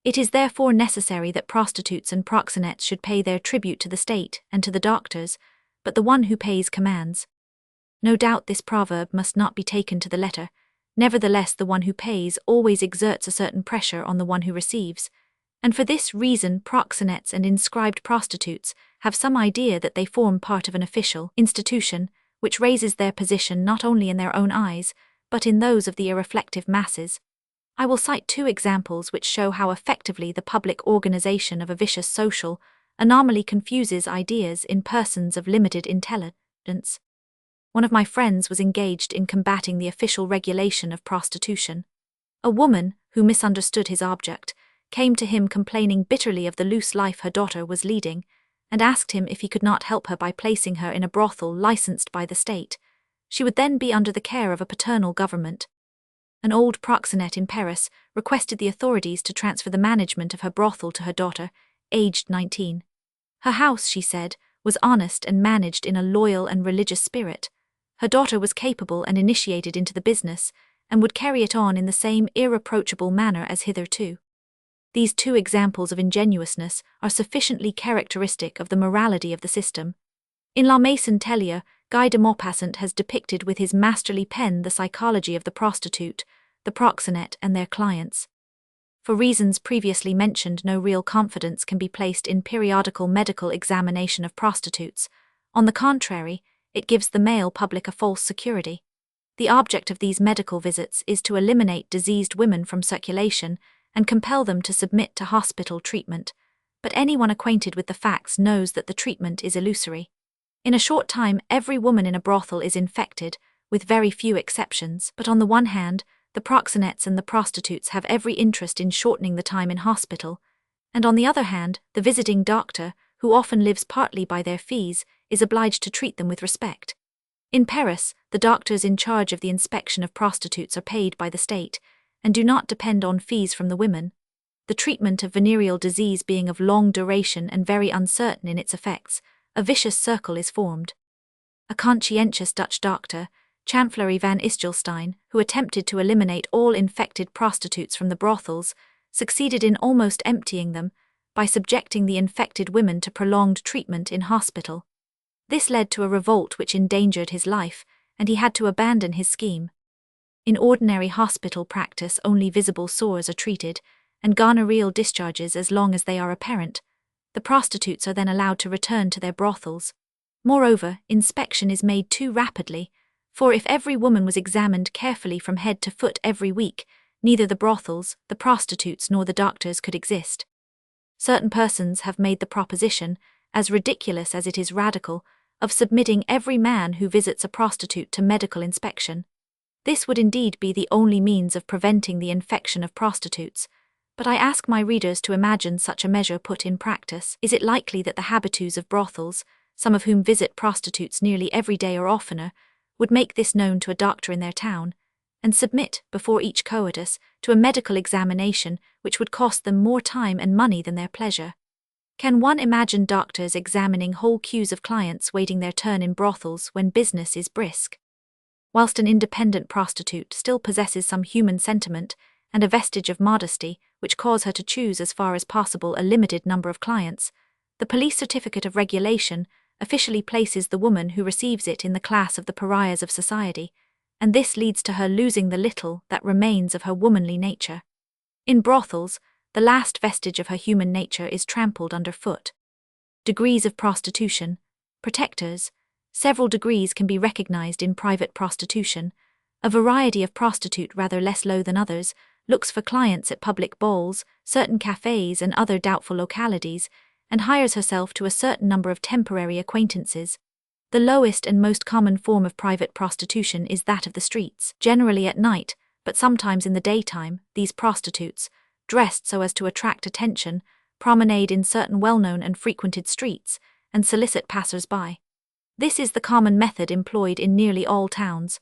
It is therefore necessary that prostitutes and proxenets should pay their tribute to the state and to the doctors, but the one who pays commands. No doubt this proverb must not be taken to the letter. Nevertheless, the one who pays always exerts a certain pressure on the one who receives, and for this reason proxenets and inscribed prostitutes have some idea that they form part of an official institution, which raises their position not only in their own eyes, but in those of the irreflective masses. I will cite two examples which show how effectively the public organization of a vicious social anomaly confuses ideas in persons of limited intelligence. One of my friends was engaged in combating the official regulation of prostitution. A woman, who misunderstood his object, came to him complaining bitterly of the loose life her daughter was leading, and asked him if he could not help her by placing her in a brothel licensed by the state. She would then be under the care of a paternal government. An old proxenet in Paris requested the authorities to transfer the management of her brothel to her daughter, aged 19. Her house, she said, was honest and managed in a loyal and religious spirit. Her daughter was capable and initiated into the business, and would carry it on in the same irreproachable manner as hitherto. These two examples of ingenuousness are sufficiently characteristic of the morality of the system. In La Maison Tellier, Guy de Maupassant has depicted with his masterly pen the psychology of the prostitute, the proxenet, and their clients. For reasons previously mentioned, no real confidence can be placed in periodical medical examination of prostitutes. On the contrary, it gives the male public a false security. The object of these medical visits is to eliminate diseased women from circulation and compel them to submit to hospital treatment, but anyone acquainted with the facts knows that the treatment is illusory. In a short time, every woman in a brothel is infected, with very few exceptions, but on the one hand, the proxenets and the prostitutes have every interest in shortening the time in hospital, and on the other hand, the visiting doctor, who often lives partly by their fees, is obliged to treat them with respect. In Paris, the doctors in charge of the inspection of prostitutes are paid by the state, and do not depend on fees from the women. The treatment of venereal disease being of long duration and very uncertain in its effects, a vicious circle is formed. A conscientious Dutch doctor, Champfleury van Istelstein, who attempted to eliminate all infected prostitutes from the brothels, succeeded in almost emptying them by subjecting the infected women to prolonged treatment in hospital. This led to a revolt which endangered his life, and he had to abandon his scheme. In ordinary hospital practice, only visible sores are treated, and gonorrheal discharges as long as they are apparent. The prostitutes are then allowed to return to their brothels. Moreover, inspection is made too rapidly, for if every woman was examined carefully from head to foot every week, neither the brothels, the prostitutes nor the doctors could exist. Certain persons have made the proposition, as ridiculous as it is radical, of submitting every man who visits a prostitute to medical inspection. This would indeed be the only means of preventing the infection of prostitutes, but I ask my readers to imagine such a measure put in practice. Is it likely that the habitués of brothels, some of whom visit prostitutes nearly every day or oftener, would make this known to a doctor in their town, and submit, before each coitus, to a medical examination which would cost them more time and money than their pleasure? Can one imagine doctors examining whole queues of clients waiting their turn in brothels when business is brisk? Whilst an independent prostitute still possesses some human sentiment and a vestige of modesty which cause her to choose as far as possible a limited number of clients, the police certificate of regulation officially places the woman who receives it in the class of the pariahs of society, and this leads to her losing the little that remains of her womanly nature. In brothels, the last vestige of her human nature is trampled underfoot. Degrees of prostitution, protectors, Several degrees can be recognized in private prostitution. A variety of prostitute, rather less low than others, looks for clients at public balls, certain cafes and other doubtful localities, and hires herself to a certain number of temporary acquaintances. The lowest and most common form of private prostitution is that of the streets, generally at night, but sometimes in the daytime. These prostitutes, dressed so as to attract attention, promenade in certain well-known and frequented streets, and solicit passers-by. This is the common method employed in nearly all towns.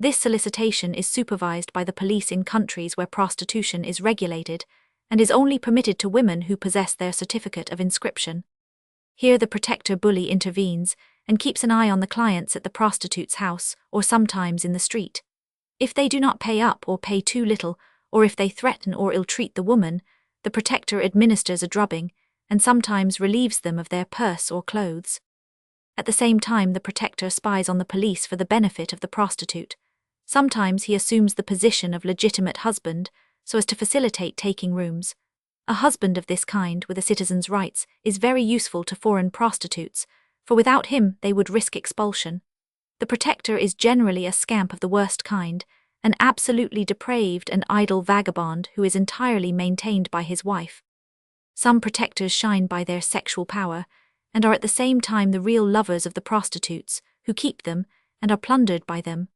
This solicitation is supervised by the police in countries where prostitution is regulated, and is only permitted to women who possess their certificate of inscription. Here the protector bully intervenes, and keeps an eye on the clients at the prostitute's house, or sometimes in the street. If they do not pay up or pay too little, or if they threaten or ill-treat the woman, the protector administers a drubbing, and sometimes relieves them of their purse or clothes. At the same time, the protector spies on the police for the benefit of the prostitute. Sometimes he assumes the position of legitimate husband, so as to facilitate taking rooms. A husband of this kind, with a citizen's rights, is very useful to foreign prostitutes, for without him they would risk expulsion. The protector is generally a scamp of the worst kind, an absolutely depraved and idle vagabond who is entirely maintained by his wife. Some protectors shine by their sexual power, and are at the same time the real lovers of the prostitutes, who keep them, and are plundered by them.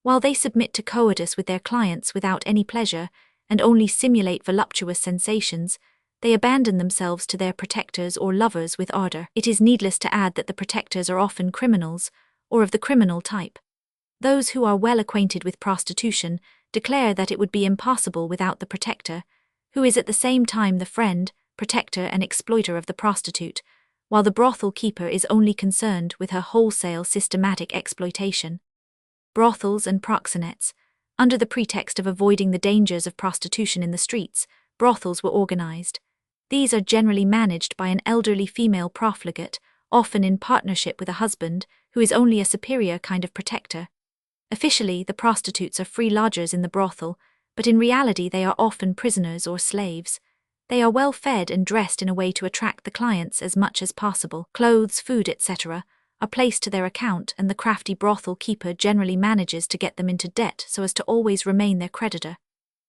While they submit to coitus with their clients without any pleasure, and only simulate voluptuous sensations, they abandon themselves to their protectors or lovers with ardor. It is needless to add that the protectors are often criminals, or of the criminal type. Those who are well acquainted with prostitution declare that it would be impossible without the protector, who is at the same time the friend, protector and exploiter of the prostitute, while the brothel keeper is only concerned with her wholesale systematic exploitation. Brothels and proxenetes. Under the pretext of avoiding the dangers of prostitution in the streets, brothels were organized. These are generally managed by an elderly female profligate, often in partnership with a husband, who is only a superior kind of protector. Officially, the prostitutes are free lodgers in the brothel, but in reality they are often prisoners or slaves. They are well fed and dressed in a way to attract the clients as much as possible. Clothes, food, etc. are placed to their account, and the crafty brothel keeper generally manages to get them into debt so as to always remain their creditor.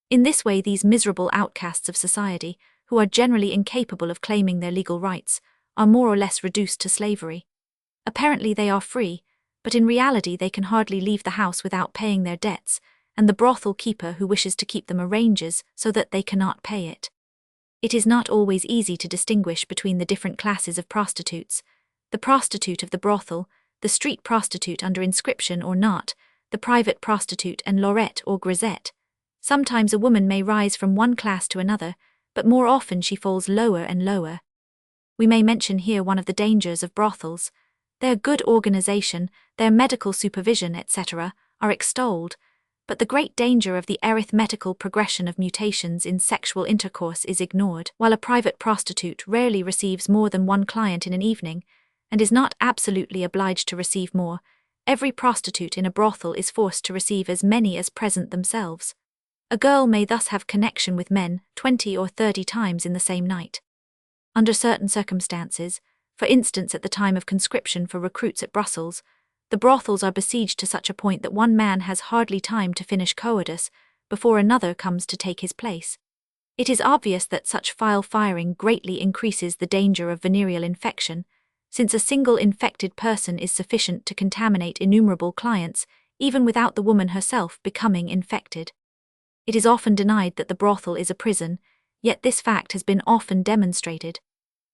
In this way, these miserable outcasts of society, who are generally incapable of claiming their legal rights, are more or less reduced to slavery. Apparently they are free, but in reality they can hardly leave the house without paying their debts, and the brothel keeper who wishes to keep them arranges so that they cannot pay it. It is not always easy to distinguish between the different classes of prostitutes: the prostitute of the brothel, the street prostitute under inscription or not, the private prostitute and lorette or grisette. Sometimes a woman may rise from one class to another, but more often she falls lower and lower. We may mention here one of the dangers of brothels. Their good organization, their medical supervision, etc., are extolled, but the great danger of the arithmetical progression of mutations in sexual intercourse is ignored. While a private prostitute rarely receives more than one client in an evening, and is not absolutely obliged to receive more, every prostitute in a brothel is forced to receive as many as present themselves. A girl may thus have connection with men 20 or 30 times in the same night. Under certain circumstances, for instance at the time of conscription for recruits at Brussels, the brothels are besieged to such a point that one man has hardly time to finish coitus before another comes to take his place. It is obvious that such file firing greatly increases the danger of venereal infection, since a single infected person is sufficient to contaminate innumerable clients, even without the woman herself becoming infected. It is often denied that the brothel is a prison, yet this fact has been often demonstrated.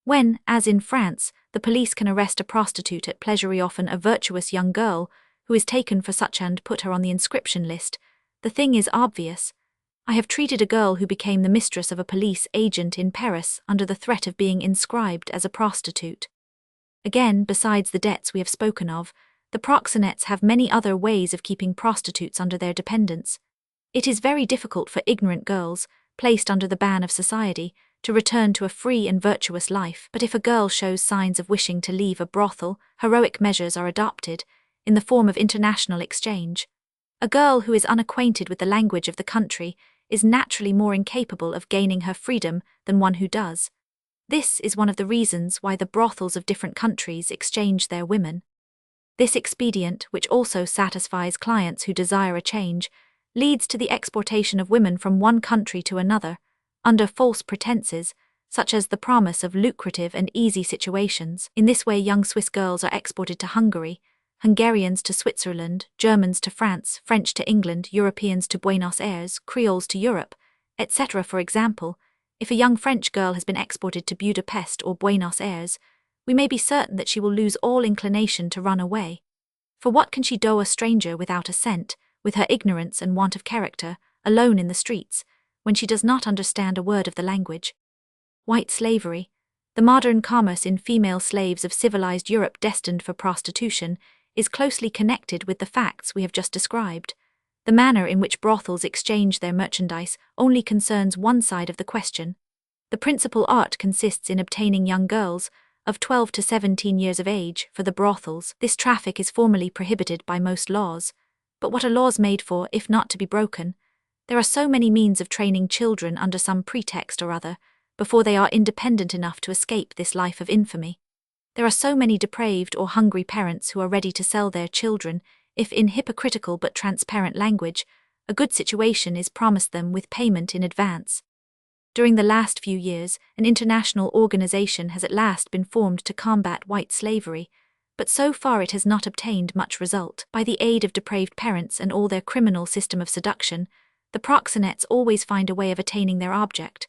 When, as in France, the police can arrest a prostitute at pleasure, often a virtuous young girl, who is taken for such and put her on the inscription list, the thing is obvious. I have treated a girl who became the mistress of a police agent in Paris under the threat of being inscribed as a prostitute. Again, besides the debts we have spoken of, the proxenetes have many other ways of keeping prostitutes under their dependence. It is very difficult for ignorant girls, placed under the ban of society, to return to a free and virtuous life, but if a girl shows signs of wishing to leave a brothel, heroic measures are adopted, in the form of international exchange. A girl who is unacquainted with the language of the country is naturally more incapable of gaining her freedom than one who does. This is one of the reasons why the brothels of different countries exchange their women. This expedient, which also satisfies clients who desire a change, leads to the exportation of women from one country to another, under false pretenses, such as the promise of lucrative and easy situations. In this way, young Swiss girls are exported to Hungary, Hungarians to Switzerland, Germans to France, French to England, Europeans to Buenos Aires, Creoles to Europe, etc. For example, if a young French girl has been exported to Budapest or Buenos Aires, we may be certain that she will lose all inclination to run away. For what can she do a stranger without a cent, with her ignorance and want of character, alone in the streets, when she does not understand a word of the language? White slavery, the modern commerce in female slaves of civilized Europe destined for prostitution, is closely connected with the facts we have just described. The manner in which brothels exchange their merchandise only concerns one side of the question. The principal art consists in obtaining young girls, of 12 to 17 years of age, for the brothels. This traffic is formally prohibited by most laws. But what are laws made for, if not to be broken? There are so many means of training children under some pretext or other, before they are independent enough to escape this life of infamy. There are so many depraved or hungry parents who are ready to sell their children, if in hypocritical but transparent language, a good situation is promised them with payment in advance. During the last few years, an international organization has at last been formed to combat white slavery, but so far it has not obtained much result. By the aid of depraved parents and all their criminal system of seduction, the proxenetes always find a way of attaining their object.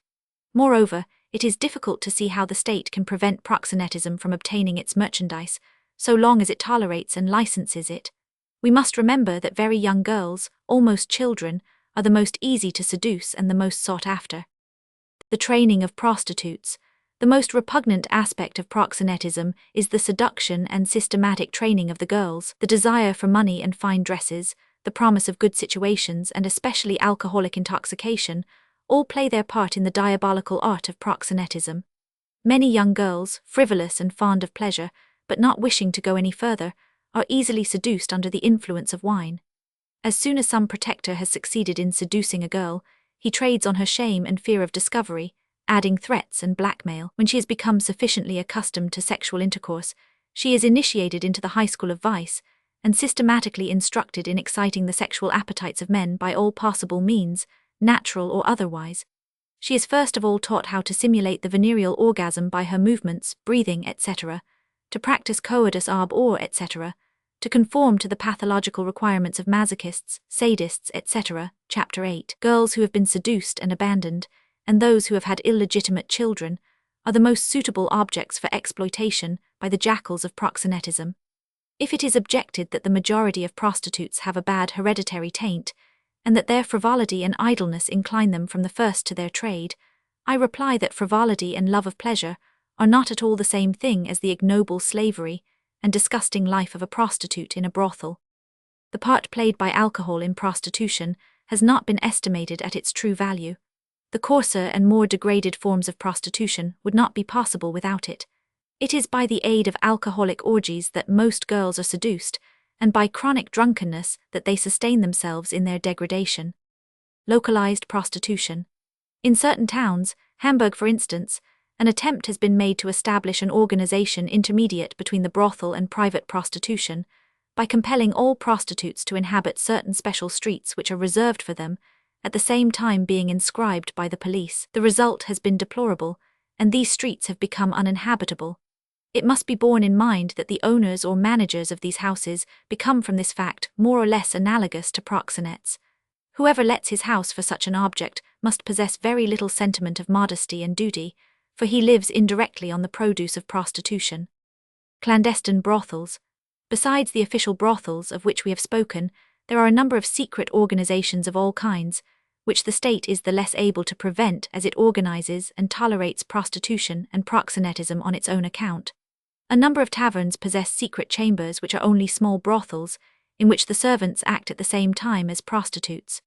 Moreover, it is difficult to see how the state can prevent proxenetism from obtaining its merchandise, so long as it tolerates and licenses it. We must remember that very young girls, almost children, are the most easy to seduce and the most sought after. The training of prostitutes. The most repugnant aspect of proxenetism is the seduction and systematic training of the girls. The desire for money and fine dresses, the promise of good situations, and especially alcoholic intoxication, all play their part in the diabolical art of proxenetism. Many young girls, frivolous and fond of pleasure, but not wishing to go any further, are easily seduced under the influence of wine. As soon as some protector has succeeded in seducing a girl, he trades on her shame and fear of discovery, adding threats and blackmail. When she has become sufficiently accustomed to sexual intercourse, she is initiated into the high school of vice, and systematically instructed in exciting the sexual appetites of men by all possible means, natural or otherwise. She is first of all taught how to simulate the venereal orgasm by her movements, breathing, etc., to practice coitus ab or, etc., to conform to the pathological requirements of masochists, sadists, etc. Chapter 8. Girls who have been seduced and abandoned, and those who have had illegitimate children, are the most suitable objects for exploitation by the jackals of proxenetism. If it is objected that the majority of prostitutes have a bad hereditary taint, and that their frivolity and idleness incline them from the first to their trade, I reply that frivolity and love of pleasure are not at all the same thing as the ignoble slavery and disgusting life of a prostitute in a brothel. The part played by alcohol in prostitution has not been estimated at its true value. The coarser and more degraded forms of prostitution would not be possible without it. It is by the aid of alcoholic orgies that most girls are seduced, and by chronic drunkenness that they sustain themselves in their degradation. Localized prostitution. In certain towns, Hamburg for instance, an attempt has been made to establish an organization intermediate between the brothel and private prostitution, by compelling all prostitutes to inhabit certain special streets which are reserved for them, at the same time being inscribed by the police. The result has been deplorable, and these streets have become uninhabitable. It must be borne in mind that the owners or managers of these houses become from this fact more or less analogous to proxenetes. Whoever lets his house for such an object must possess very little sentiment of modesty and duty, for he lives indirectly on the produce of prostitution. Clandestine brothels. Besides the official brothels of which we have spoken, there are a number of secret organizations of all kinds, which the state is the less able to prevent as it organizes and tolerates prostitution and proxenetism on its own account. A number of taverns possess secret chambers which are only small brothels, in which the servants act at the same time as prostitutes.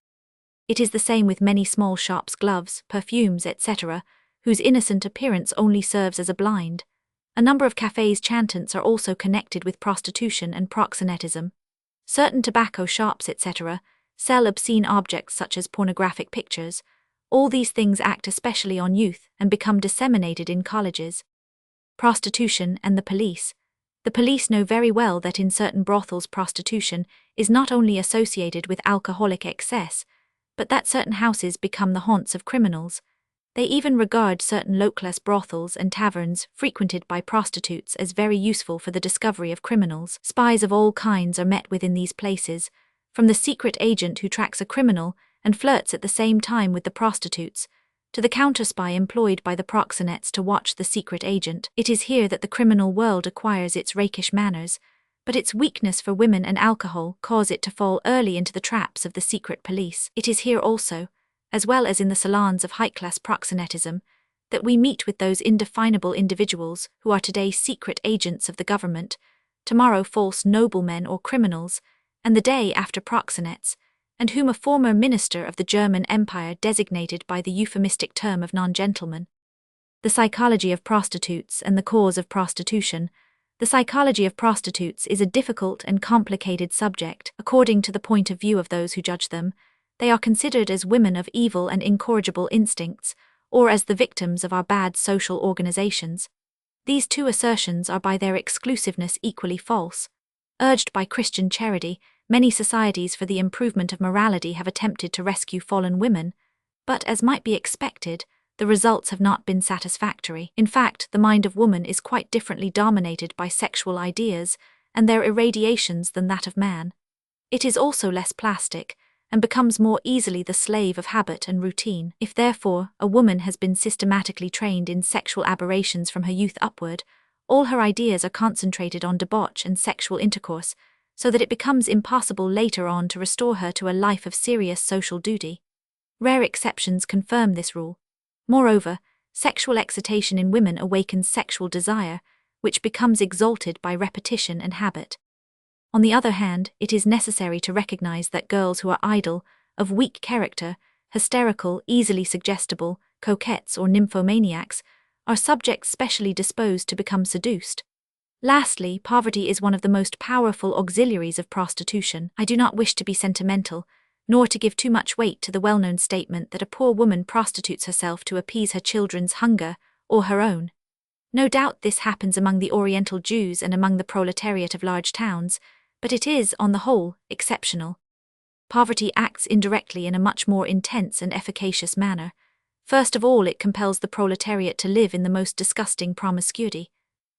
It is the same with many small shops, gloves, perfumes, etc., whose innocent appearance only serves as a blind. A number of cafes chantants are also connected with prostitution and proxenetism. Certain tobacco shops, etc., sell obscene objects such as pornographic pictures. All these things act especially on youth and become disseminated in colleges. Prostitution and the police. The police know very well that in certain brothels prostitution is not only associated with alcoholic excess, but that certain houses become the haunts of criminals. They even regard certain low-class brothels and taverns frequented by prostitutes as very useful for the discovery of criminals. Spies of all kinds are met within these places, from the secret agent who tracks a criminal and flirts at the same time with the prostitutes, to the counter-spy employed by the proxenetes to watch the secret agent. It is here that the criminal world acquires its rakish manners, but its weakness for women and alcohol cause it to fall early into the traps of the secret police. It is here also, as well as in the salons of high-class proxenetism, that we meet with those indefinable individuals who are today secret agents of the government, tomorrow false noblemen or criminals, and the day after proxenetes, and whom a former minister of the German Empire designated by the euphemistic term of non-gentleman. The psychology of prostitutes and the cause of prostitution. The psychology of prostitutes is a difficult and complicated subject, according to the point of view of those who judge them. They are considered as women of evil and incorrigible instincts, or as the victims of our bad social organizations. These two assertions are by their exclusiveness equally false. Urged by Christian charity, many societies for the improvement of morality have attempted to rescue fallen women, but as might be expected, the results have not been satisfactory. In fact, the mind of woman is quite differently dominated by sexual ideas and their irradiations than that of man. It is also less plastic, and becomes more easily the slave of habit and routine. If therefore a woman has been systematically trained in sexual aberrations from her youth upward, all her ideas are concentrated on debauch and sexual intercourse, so that it becomes impossible later on to restore her to a life of serious social duty. Rare exceptions confirm this rule. Moreover, sexual excitation in women awakens sexual desire, which becomes exalted by repetition and habit. On the other hand, it is necessary to recognize that girls who are idle, of weak character, hysterical, easily suggestible, coquettes or nymphomaniacs, are subjects specially disposed to become seduced. Lastly, poverty is one of the most powerful auxiliaries of prostitution. I do not wish to be sentimental, nor to give too much weight to the well-known statement that a poor woman prostitutes herself to appease her children's hunger, or her own. No doubt this happens among the Oriental Jews and among the proletariat of large towns, but it is, on the whole, exceptional. Poverty acts indirectly in a much more intense and efficacious manner. First of all, it compels the proletariat to live in the most disgusting promiscuity.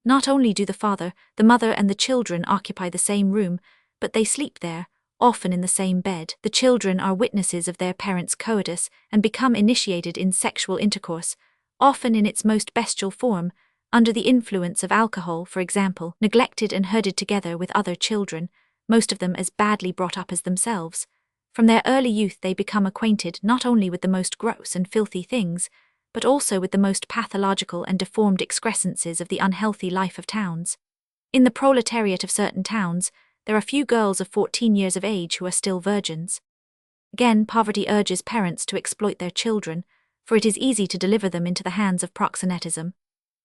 Not only do the father, the mother and the children occupy the same room, but they sleep there, often in the same bed. The children are witnesses of their parents' coitus and become initiated in sexual intercourse, often in its most bestial form, under the influence of alcohol, for example, neglected and herded together with other children, most of them as badly brought up as themselves. From their early youth they become acquainted not only with the most gross and filthy things, but also with the most pathological and deformed excrescences of the unhealthy life of towns. In the proletariat of certain towns, there are few girls of 14 years of age who are still virgins. Again, poverty urges parents to exploit their children, for it is easy to deliver them into the hands of proxenetism.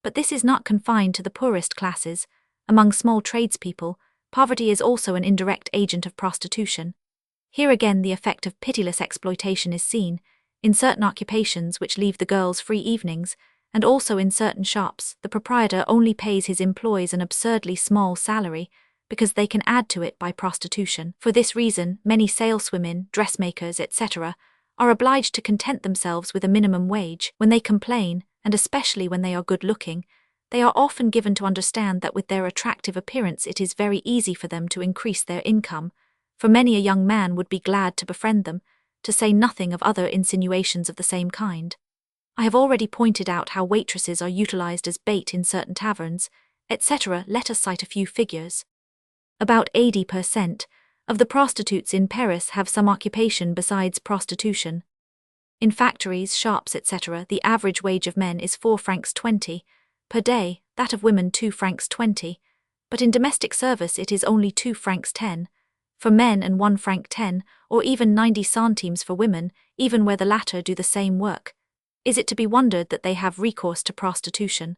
But this is not confined to the poorest classes. Among small tradespeople, poverty is also an indirect agent of prostitution. Here again the effect of pitiless exploitation is seen, in certain occupations which leave the girls free evenings, and also in certain shops the proprietor only pays his employees an absurdly small salary, because they can add to it by prostitution. For this reason, many saleswomen, dressmakers, etc., are obliged to content themselves with a minimum wage. When they complain, and especially when they are good-looking, they are often given to understand that with their attractive appearance it is very easy for them to increase their income, for many a young man would be glad to befriend them, to say nothing of other insinuations of the same kind. I have already pointed out how waitresses are utilized as bait in certain taverns, etc. Let us cite a few figures. About 80% of the prostitutes in Paris have some occupation besides prostitution. In factories, shops, etc., the average wage of men is 4 francs 20 per day, that of women 2 francs 20, but in domestic service it is only 2 francs 10 for men and 1 franc 10, or even 90 centimes for women, even where the latter do the same work. Is it to be wondered that they have recourse to prostitution?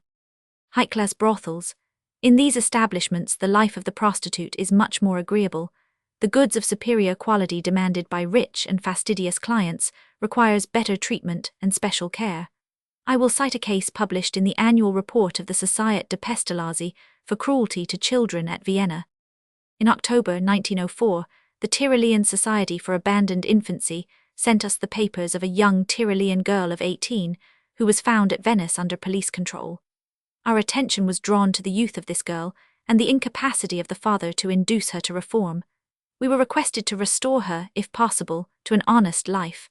High-class brothels. In these establishments the life of the prostitute is much more agreeable. The goods of superior quality demanded by rich and fastidious clients requires better treatment and special care. I will cite a case published in the annual report of the Société de Pestalozzi for cruelty to children at Vienna. In October 1904, the Tyrolean Society for Abandoned Infancy sent us the papers of a young Tyrolean girl of 18 who was found at Venice under police control. Our attention was drawn to the youth of this girl and the incapacity of the father to induce her to reform. We were requested to restore her, if possible, to an honest life.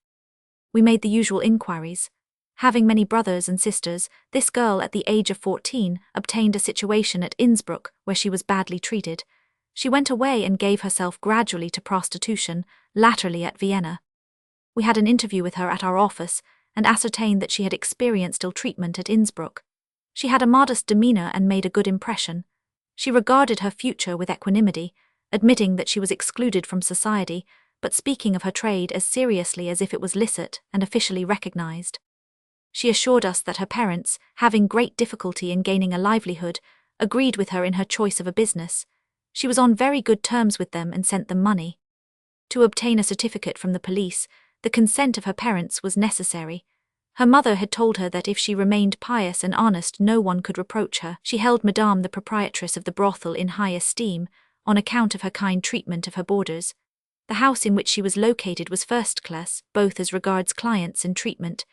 We made the usual inquiries. Having many brothers and sisters, this girl at the age of 14 obtained a situation at Innsbruck where she was badly treated. She went away and gave herself gradually to prostitution, latterly at Vienna. We had an interview with her at our office and ascertained that she had experienced ill treatment at Innsbruck. She had a modest demeanor and made a good impression. She regarded her future with equanimity, admitting that she was excluded from society, but speaking of her trade as seriously as if it was licit and officially recognized. She assured us that her parents, having great difficulty in gaining a livelihood, agreed with her in her choice of a business. She was on very good terms with them and sent them money. To obtain a certificate from the police, the consent of her parents was necessary. Her mother had told her that if she remained pious and honest no one could reproach her. She held Madame the proprietress of the brothel in high esteem, on account of her kind treatment of her boarders. The house in which she was located was first class, both as regards clients and treatment.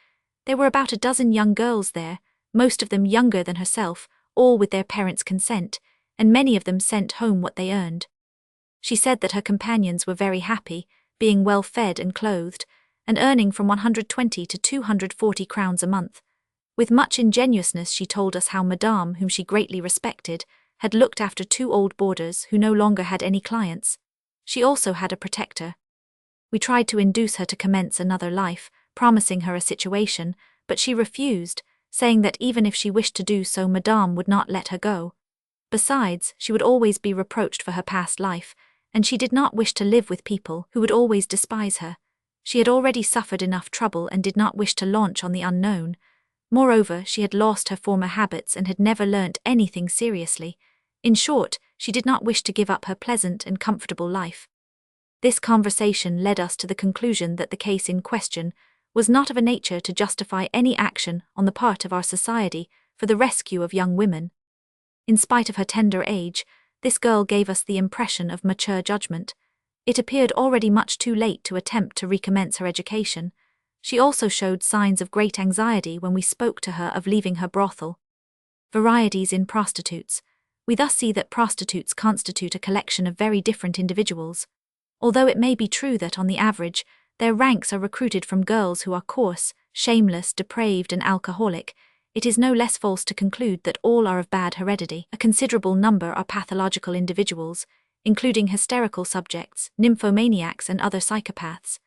There were about a dozen young girls there, most of them younger than herself, all with their parents' consent, and many of them sent home what they earned. She said that her companions were very happy, being well fed and clothed, and earning from 120 to 240 crowns a month. With much ingenuousness she told us how Madame, whom she greatly respected, had looked after 2 old boarders who no longer had any clients. She also had a protector. We tried to induce her to commence another life, promising her a situation, but she refused, saying that even if she wished to do so Madame would not let her go. Besides, she would always be reproached for her past life, and she did not wish to live with people who would always despise her. She had already suffered enough trouble and did not wish to launch on the unknown. Moreover, she had lost her former habits and had never learnt anything seriously. In short, she did not wish to give up her pleasant and comfortable life. This conversation led us to the conclusion that the case in question was not of a nature to justify any action on the part of our society for the rescue of young women. In spite of her tender age, this girl gave us the impression of mature judgment. It appeared already much too late to attempt to recommence her education. She also showed signs of great anxiety when we spoke to her of leaving her brothel. Varieties in prostitutes. We thus see that prostitutes constitute a collection of very different individuals. Although it may be true that on the average, their ranks are recruited from girls who are coarse, shameless, depraved and alcoholic, it is no less false to conclude that all are of bad heredity. A considerable number are pathological individuals, including hysterical subjects, nymphomaniacs and other psychopaths.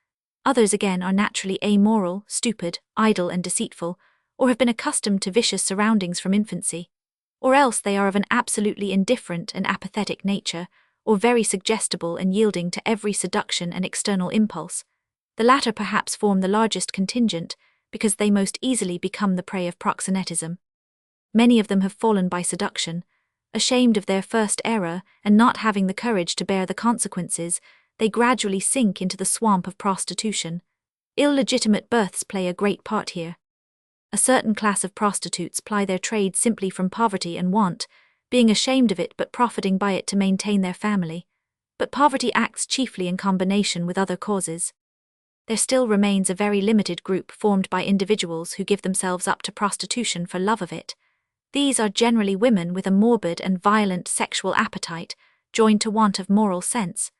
Others again are naturally amoral, stupid, idle and deceitful, or have been accustomed to vicious surroundings from infancy. Or else they are of an absolutely indifferent and apathetic nature, or very suggestible and yielding to every seduction and external impulse. The latter perhaps form the largest contingent, because they most easily become the prey of proxenetism. Many of them have fallen by seduction. Ashamed of their first error and not having the courage to bear the consequences, they gradually sink into the swamp of prostitution. Illegitimate births play a great part here. A certain class of prostitutes ply their trade simply from poverty and want, being ashamed of it but profiting by it to maintain their family. But poverty acts chiefly in combination with other causes. There still remains a very limited group formed by individuals who give themselves up to prostitution for love of it. These are generally women with a morbid and violent sexual appetite, joined to want of moral sense.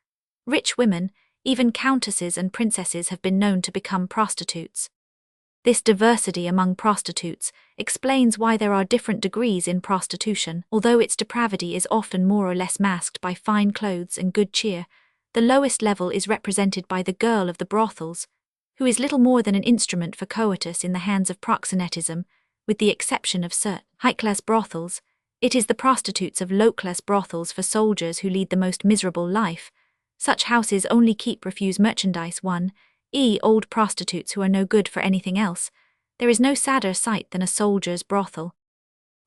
Rich women, even countesses and princesses, have been known to become prostitutes. This diversity among prostitutes explains why there are different degrees in prostitution. Although its depravity is often more or less masked by fine clothes and good cheer, the lowest level is represented by the girl of the brothels, who is little more than an instrument for coitus in the hands of proxenetism. With the exception of certain high-class brothels, it is the prostitutes of low-class brothels for soldiers who lead the most miserable life. Such houses only keep refuse merchandise. 1. Old prostitutes who are no good for anything else. There is no sadder sight than a soldier's brothel.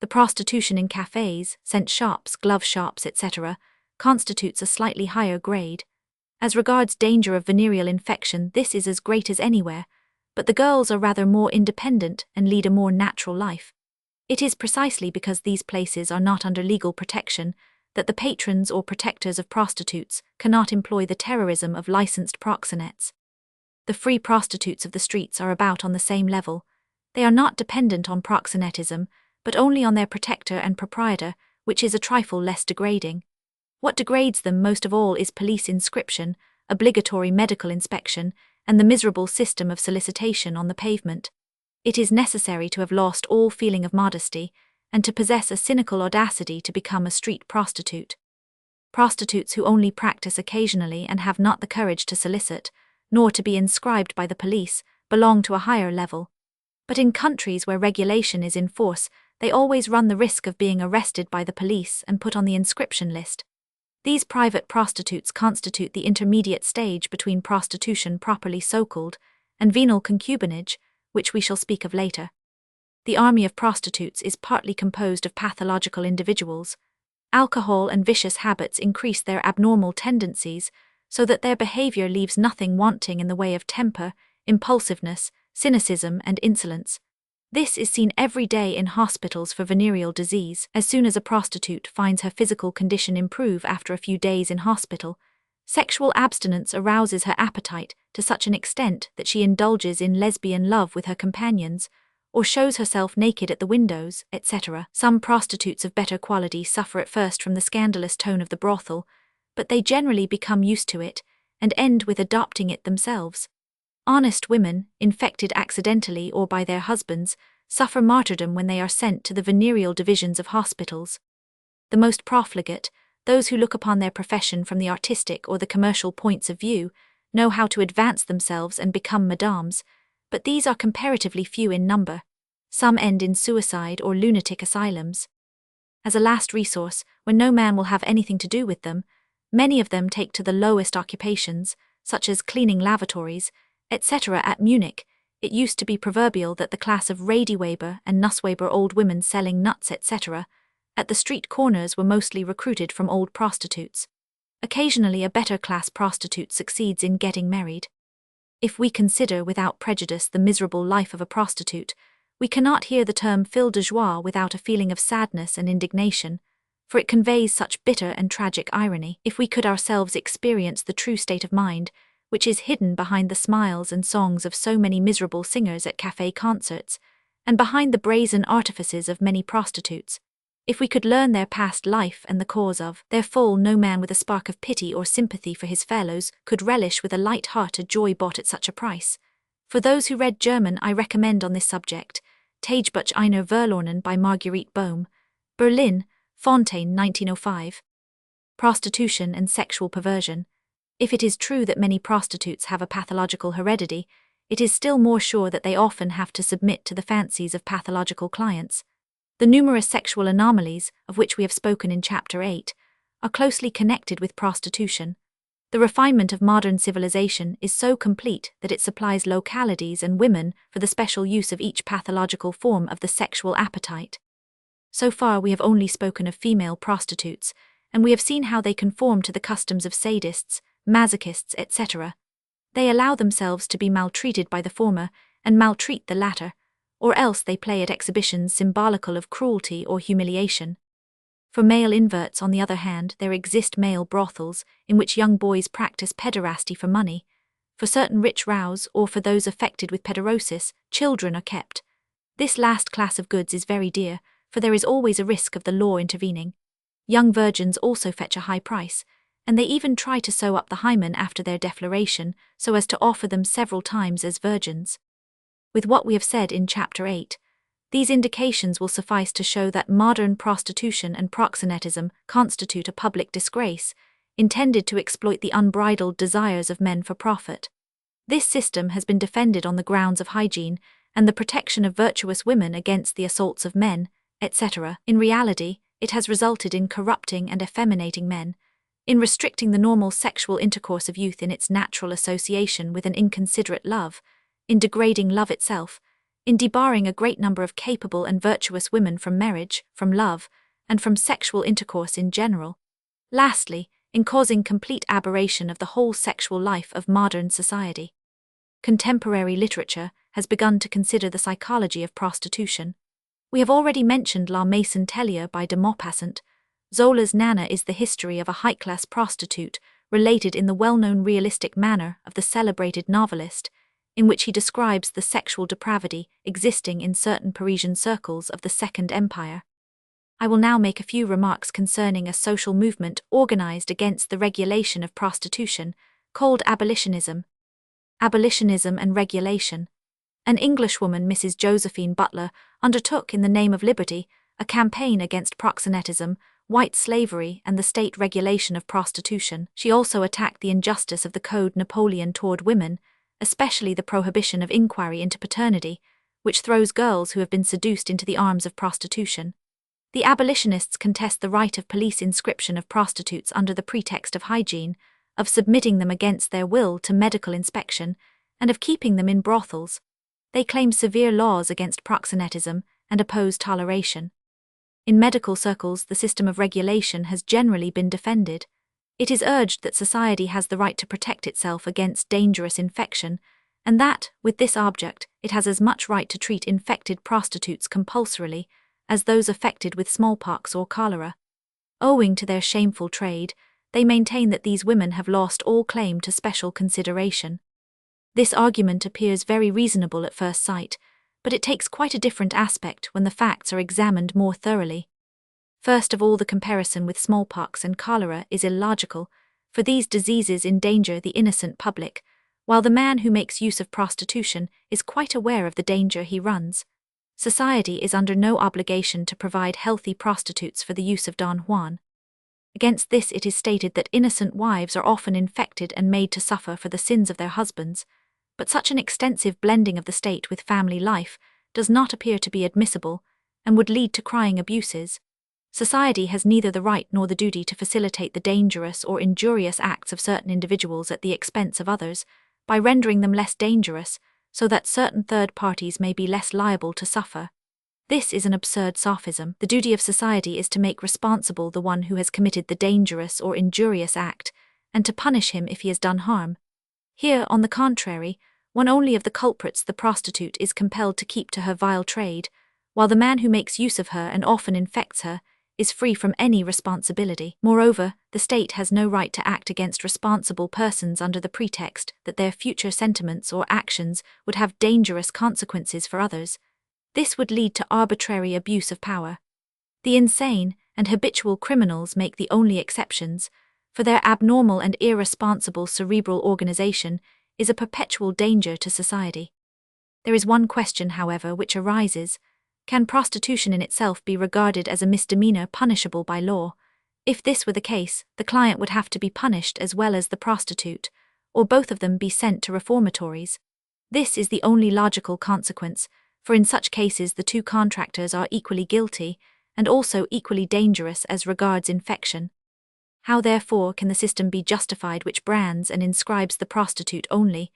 The prostitution in cafes, scent shops, glove shops, etc., constitutes a slightly higher grade. As regards danger of venereal infection, this is as great as anywhere, but the girls are rather more independent and lead a more natural life. It is precisely because these places are not under legal protection that the patrons or protectors of prostitutes cannot employ the terrorism of licensed proxenets. The free prostitutes of the streets are about on the same level. They are not dependent on proxenetism, but only on their protector and proprietor, which is a trifle less degrading. What degrades them most of all is police inscription, obligatory medical inspection, and the miserable system of solicitation on the pavement. It is necessary to have lost all feeling of modesty, and to possess a cynical audacity to become a street prostitute. Prostitutes who only practice occasionally and have not the courage to solicit, nor to be inscribed by the police, belong to a higher level. But in countries where regulation is in force, they always run the risk of being arrested by the police and put on the inscription list. These private prostitutes constitute the intermediate stage between prostitution properly so-called and venal concubinage, which we shall speak of later. The army of prostitutes is partly composed of pathological individuals. Alcohol and vicious habits increase their abnormal tendencies, so that their behavior leaves nothing wanting in the way of temper, impulsiveness, cynicism, and insolence. This is seen every day in hospitals for venereal disease. As soon as a prostitute finds her physical condition improve after a few days in hospital, sexual abstinence arouses her appetite to such an extent that she indulges in lesbian love with her companions, or shows herself naked at the windows, etc. Some prostitutes of better quality suffer at first from the scandalous tone of the brothel, but they generally become used to it, and end with adopting it themselves. Honest women, infected accidentally or by their husbands, suffer martyrdom when they are sent to the venereal divisions of hospitals. The most profligate, those who look upon their profession from the artistic or the commercial points of view, know how to advance themselves and become madames, but these are comparatively few in number. Some end in suicide or lunatic asylums. As a last resource, when no man will have anything to do with them, many of them take to the lowest occupations, such as cleaning lavatories, etc. At Munich, it used to be proverbial that the class of Radiweber and Nussweber old women selling nuts, etc., at the street corners were mostly recruited from old prostitutes. Occasionally a better class prostitute succeeds in getting married. If we consider without prejudice the miserable life of a prostitute, we cannot hear the term fille de joie without a feeling of sadness and indignation, for it conveys such bitter and tragic irony. If we could ourselves experience the true state of mind, which is hidden behind the smiles and songs of so many miserable singers at café concerts, and behind the brazen artifices of many prostitutes, if we could learn their past life and the cause of their fall, no man with a spark of pity or sympathy for his fellows could relish with a light heart a joy bought at such a price. For those who read German, I recommend on this subject Tagebuch einer Verlorenen by Marguerite Bohm, Berlin, Fontaine, 1905. Prostitution and sexual perversion. If it is true that many prostitutes have a pathological heredity, it is still more sure that they often have to submit to the fancies of pathological clients. The numerous sexual anomalies, of which we have spoken in Chapter 8, are closely connected with prostitution. The refinement of modern civilization is so complete that it supplies localities and women for the special use of each pathological form of the sexual appetite. So far we have only spoken of female prostitutes, and we have seen how they conform to the customs of sadists, masochists, etc. They allow themselves to be maltreated by the former, and maltreat the latter, or else they play at exhibitions symbolical of cruelty or humiliation. For male inverts, on the other hand, there exist male brothels, in which young boys practice pederasty for money. For certain rich rows, or for those affected with pederosis, children are kept. This last class of goods is very dear, for there is always a risk of the law intervening. Young virgins also fetch a high price, and they even try to sew up the hymen after their defloration, so as to offer them several times as virgins. With what we have said in Chapter 8, these indications will suffice to show that modern prostitution and proxenetism constitute a public disgrace, intended to exploit the unbridled desires of men for profit. This system has been defended on the grounds of hygiene and the protection of virtuous women against the assaults of men, etc. In reality, it has resulted in corrupting and effeminating men, in restricting the normal sexual intercourse of youth in its natural association with an inconsiderate love, in degrading love itself, in debarring a great number of capable and virtuous women from marriage, from love, and from sexual intercourse in general. Lastly, in causing complete aberration of the whole sexual life of modern society. Contemporary literature has begun to consider the psychology of prostitution. We have already mentioned La Maison Tellier by de Maupassant. Zola's Nana is the history of a high-class prostitute, related in the well-known realistic manner of the celebrated novelist, in which he describes the sexual depravity existing in certain Parisian circles of the Second Empire. I will now make a few remarks concerning a social movement organized against the regulation of prostitution, called abolitionism. Abolitionism and regulation. An Englishwoman, Mrs. Josephine Butler, undertook in the name of liberty a campaign against proxenetism, white slavery, and the state regulation of prostitution. She also attacked the injustice of the Code Napoleon toward women, especially the prohibition of inquiry into paternity, which throws girls who have been seduced into the arms of prostitution. The abolitionists contest the right of police inscription of prostitutes under the pretext of hygiene, of submitting them against their will to medical inspection, and of keeping them in brothels. They claim severe laws against proxenetism and oppose toleration. In medical circles, the system of regulation has generally been defended. It is urged that society has the right to protect itself against dangerous infection, and that, with this object, it has as much right to treat infected prostitutes compulsorily as those affected with smallpox or cholera. Owing to their shameful trade, they maintain that these women have lost all claim to special consideration. This argument appears very reasonable at first sight, but it takes quite a different aspect when the facts are examined more thoroughly. First of all, the comparison with smallpox and cholera is illogical, for these diseases endanger the innocent public, while the man who makes use of prostitution is quite aware of the danger he runs. Society is under no obligation to provide healthy prostitutes for the use of Don Juan. Against this it is stated that innocent wives are often infected and made to suffer for the sins of their husbands, but such an extensive blending of the state with family life does not appear to be admissible, and would lead to crying abuses. Society has neither the right nor the duty to facilitate the dangerous or injurious acts of certain individuals at the expense of others, by rendering them less dangerous, so that certain third parties may be less liable to suffer. This is an absurd sophism. The duty of society is to make responsible the one who has committed the dangerous or injurious act, and to punish him if he has done harm. Here, on the contrary, one only of the culprits, the prostitute, is compelled to keep to her vile trade, while the man who makes use of her and often infects her is free from any responsibility. Moreover, the state has no right to act against responsible persons under the pretext that their future sentiments or actions would have dangerous consequences for others. This would lead to arbitrary abuse of power. The insane and habitual criminals make the only exceptions, for their abnormal and irresponsible cerebral organization is a perpetual danger to society. There is one question, however, which arises. Can prostitution in itself be regarded as a misdemeanor punishable by law? If this were the case, the client would have to be punished as well as the prostitute, or both of them be sent to reformatories. This is the only logical consequence, for in such cases the two contractors are equally guilty, and also equally dangerous as regards infection. How therefore can the system be justified which brands and inscribes the prostitute only,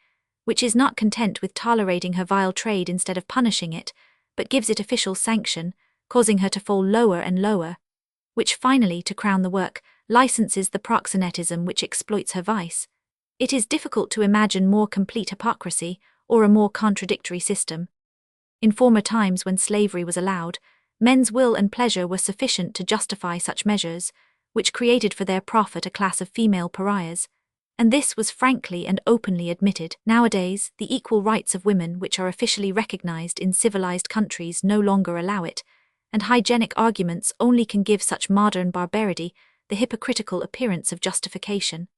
which is not content with tolerating her vile trade instead of punishing it, but gives it official sanction, causing her to fall lower and lower, which finally, to crown the work, licenses the proxenetism which exploits her vice? It is difficult to imagine more complete hypocrisy, or a more contradictory system. In former times, when slavery was allowed, men's will and pleasure were sufficient to justify such measures, which created for their profit a class of female pariahs, and this was frankly and openly admitted. Nowadays, the equal rights of women which are officially recognized in civilized countries no longer allow it, and hygienic arguments only can give such modern barbarity the hypocritical appearance of justification.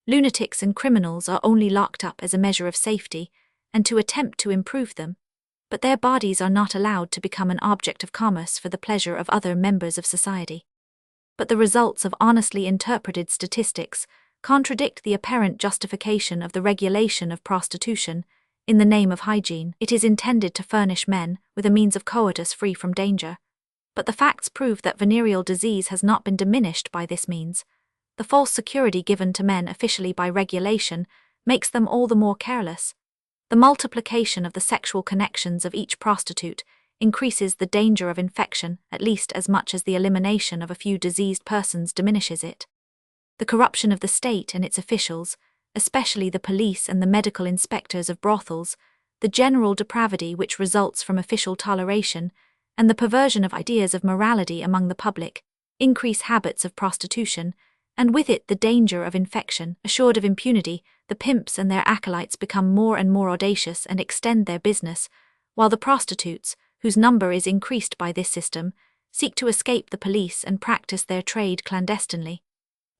Lunatics and criminals are only locked up as a measure of safety, and to attempt to improve them, but their bodies are not allowed to become an object of commerce for the pleasure of other members of society. But the results of honestly interpreted statistics contradict the apparent justification of the regulation of prostitution. In the name of hygiene, it is intended to furnish men with a means of coitus free from danger. But the facts prove that venereal disease has not been diminished by this means. The false security given to men officially by regulation makes them all the more careless. The multiplication of the sexual connections of each prostitute increases the danger of infection at least as much as the elimination of a few diseased persons diminishes it. The corruption of the state and its officials, especially the police and the medical inspectors of brothels, the general depravity which results from official toleration, and the perversion of ideas of morality among the public, increase habits of prostitution, and with it the danger of infection. Assured of impunity, the pimps and their acolytes become more and more audacious and extend their business, while the prostitutes, whose number is increased by this system, seek to escape the police and practice their trade clandestinely.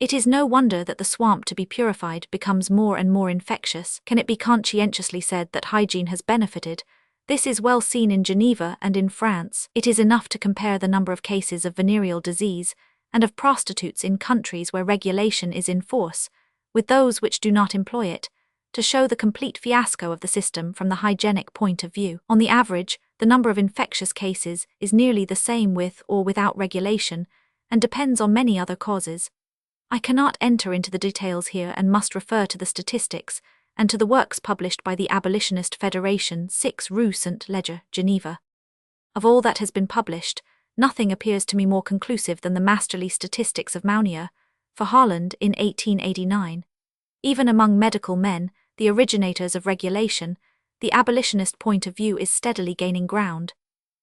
It is no wonder that the swamp to be purified becomes more and more infectious. Can it be conscientiously said that hygiene has benefited? This is well seen in Geneva and in France. It is enough to compare the number of cases of venereal disease and of prostitutes in countries where regulation is in force, with those which do not employ it, to show the complete fiasco of the system from the hygienic point of view. On the average, the number of infectious cases is nearly the same with or without regulation, and depends on many other causes. I cannot enter into the details here and must refer to the statistics and to the works published by the Abolitionist Federation 6 Rue St. Leger, Geneva. Of all that has been published, nothing appears to me more conclusive than the masterly statistics of Mounier for Holland in 1889. Even among medical men, the originators of regulation, the abolitionist point of view is steadily gaining ground.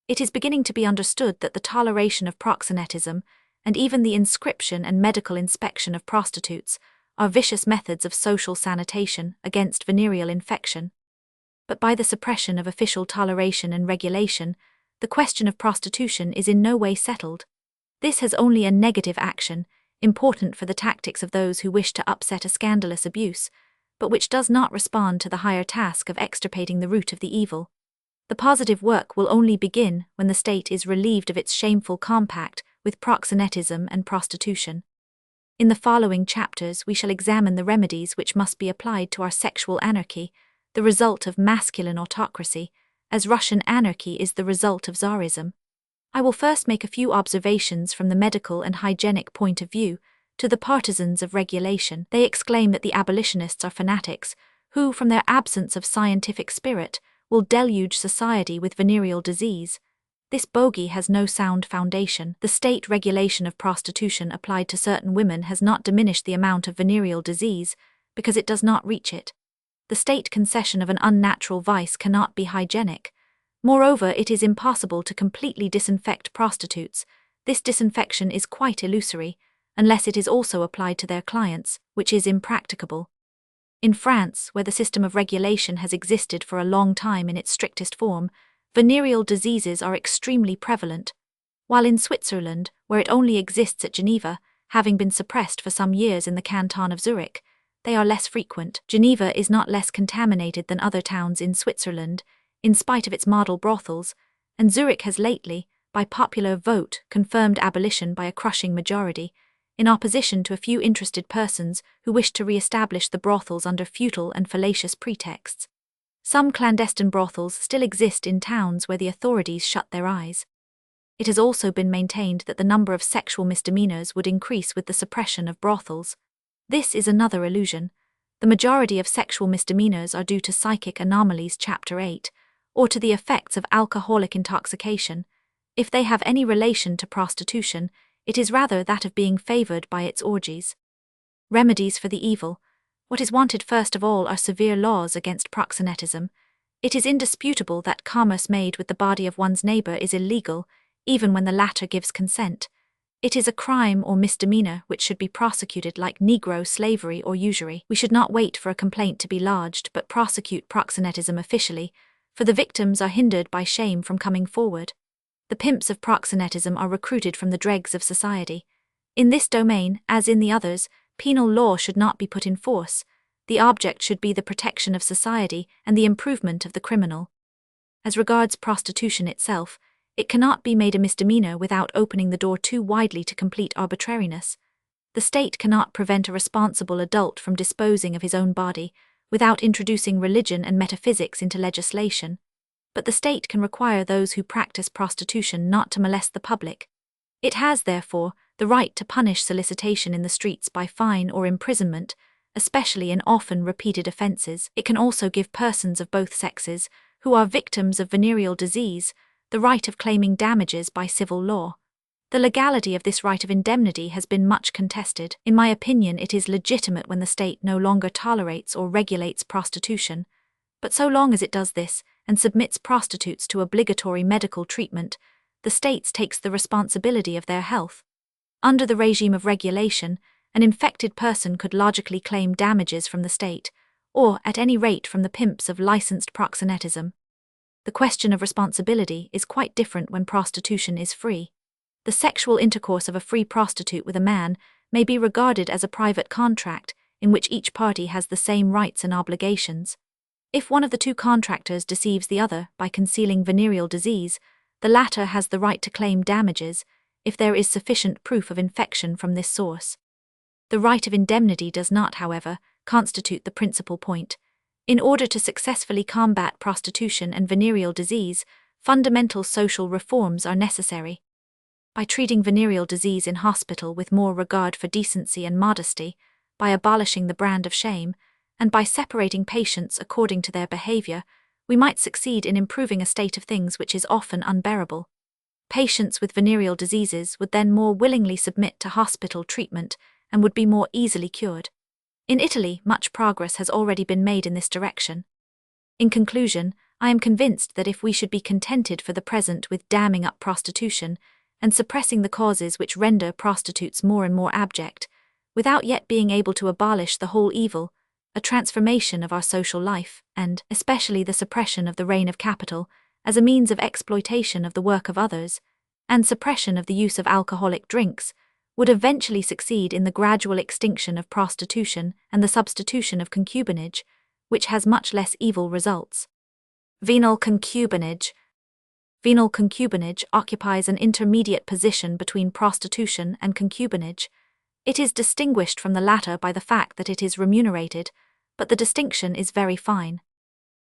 It is beginning to be understood that the toleration of proxenetism and even the inscription and medical inspection of prostitutes are vicious methods of social sanitation against venereal infection. But by the suppression of official toleration and regulation, the question of prostitution is in no way settled. This has only a negative action, important for the tactics of those who wish to upset a scandalous abuse, but which does not respond to the higher task of extirpating the root of the evil. The positive work will only begin when the state is relieved of its shameful compact with proxenetism and prostitution. In the following chapters we shall examine the remedies which must be applied to our sexual anarchy, the result of masculine autocracy, as Russian anarchy is the result of Tsarism. I will first make a few observations from the medical and hygienic point of view. To the partisans of regulation, they exclaim that the abolitionists are fanatics, who, from their absence of scientific spirit, will deluge society with venereal disease. This bogey has no sound foundation. The state regulation of prostitution applied to certain women has not diminished the amount of venereal disease, because it does not reach it. The state concession of an unnatural vice cannot be hygienic. Moreover, it is impossible to completely disinfect prostitutes. This disinfection is quite illusory, unless it is also applied to their clients, which is impracticable. In France, where the system of regulation has existed for a long time in its strictest form, venereal diseases are extremely prevalent, while in Switzerland, where it only exists at Geneva, having been suppressed for some years in the canton of Zurich, they are less frequent. Geneva is not less contaminated than other towns in Switzerland, in spite of its model brothels, and Zurich has lately, by popular vote, confirmed abolition by a crushing majority, in opposition to a few interested persons who wished to re-establish the brothels under futile and fallacious pretexts. Some clandestine brothels still exist in towns where the authorities shut their eyes. It has also been maintained that the number of sexual misdemeanors would increase with the suppression of brothels. This is another illusion. The majority of sexual misdemeanors are due to psychic anomalies, Chapter 8, or to the effects of alcoholic intoxication. If they have any relation to prostitution, it is rather that of being favored by its orgies. Remedies for the evil. What is wanted first of all are severe laws against proxenetism. It is indisputable that commerce made with the body of one's neighbor is illegal, even when the latter gives consent. It is a crime or misdemeanor which should be prosecuted like Negro slavery or usury. We should not wait for a complaint to be lodged but prosecute proxenetism officially, for the victims are hindered by shame from coming forward. The pimps of proxenetism are recruited from the dregs of society. In this domain, as in the others, penal law should not be put in force. The object should be the protection of society and the improvement of the criminal. As regards prostitution itself, it cannot be made a misdemeanor without opening the door too widely to complete arbitrariness. The state cannot prevent a responsible adult from disposing of his own body without introducing religion and metaphysics into legislation. But the state can require those who practice prostitution not to molest the public. It has, therefore, the right to punish solicitation in the streets by fine or imprisonment, especially in often repeated offences. It can also give persons of both sexes, who are victims of venereal disease, the right of claiming damages by civil law. The legality of this right of indemnity has been much contested. In my opinion, it is legitimate when the state no longer tolerates or regulates prostitution. But so long as it does this, and submits prostitutes to obligatory medical treatment, the state takes the responsibility of their health. Under the regime of regulation, an infected person could logically claim damages from the state, or at any rate from the pimps of licensed proxenetism. The question of responsibility is quite different when prostitution is free. The sexual intercourse of a free prostitute with a man may be regarded as a private contract in which each party has the same rights and obligations. If one of the two contractors deceives the other by concealing venereal disease, the latter has the right to claim damages if there is sufficient proof of infection from this source. The right of indemnity does not, however, constitute the principal point. In order to successfully combat prostitution and venereal disease, fundamental social reforms are necessary. By treating venereal disease in hospital with more regard for decency and modesty, by abolishing the brand of shame, and by separating patients according to their behavior, we might succeed in improving a state of things which is often unbearable. Patients with venereal diseases would then more willingly submit to hospital treatment and would be more easily cured. In Italy, much progress has already been made in this direction. In conclusion, I am convinced that if we should be contented for the present with damming up prostitution and suppressing the causes which render prostitutes more and more abject, without yet being able to abolish the whole evil, a transformation of our social life, and especially the suppression of the reign of capital as a means of exploitation of the work of others, and suppression of the use of alcoholic drinks, would eventually succeed in the gradual extinction of prostitution and the substitution of concubinage, which has much less evil results. Venal concubinage. Venal concubinage occupies an intermediate position between prostitution and concubinage. It is distinguished from the latter by the fact that it is remunerated, but the distinction is very fine.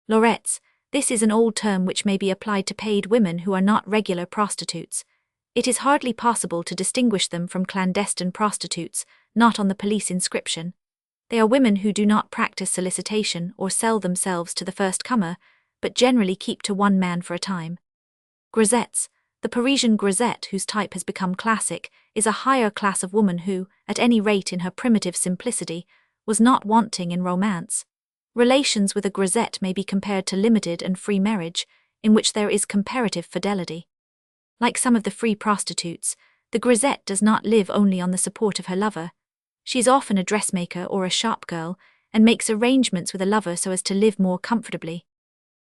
Lorettes, this is an old term which may be applied to paid women who are not regular prostitutes. It is hardly possible to distinguish them from clandestine prostitutes, not on the police inscription. They are women who do not practice solicitation or sell themselves to the first comer, but generally keep to one man for a time. Grisettes, the Parisian grisette whose type has become classic, is a higher class of woman who, at any rate in her primitive simplicity, was not wanting in romance. Relations with a grisette may be compared to limited and free marriage, in which there is comparative fidelity. Like some of the free prostitutes, the grisette does not live only on the support of her lover. She is often a dressmaker or a shop girl, and makes arrangements with a lover so as to live more comfortably.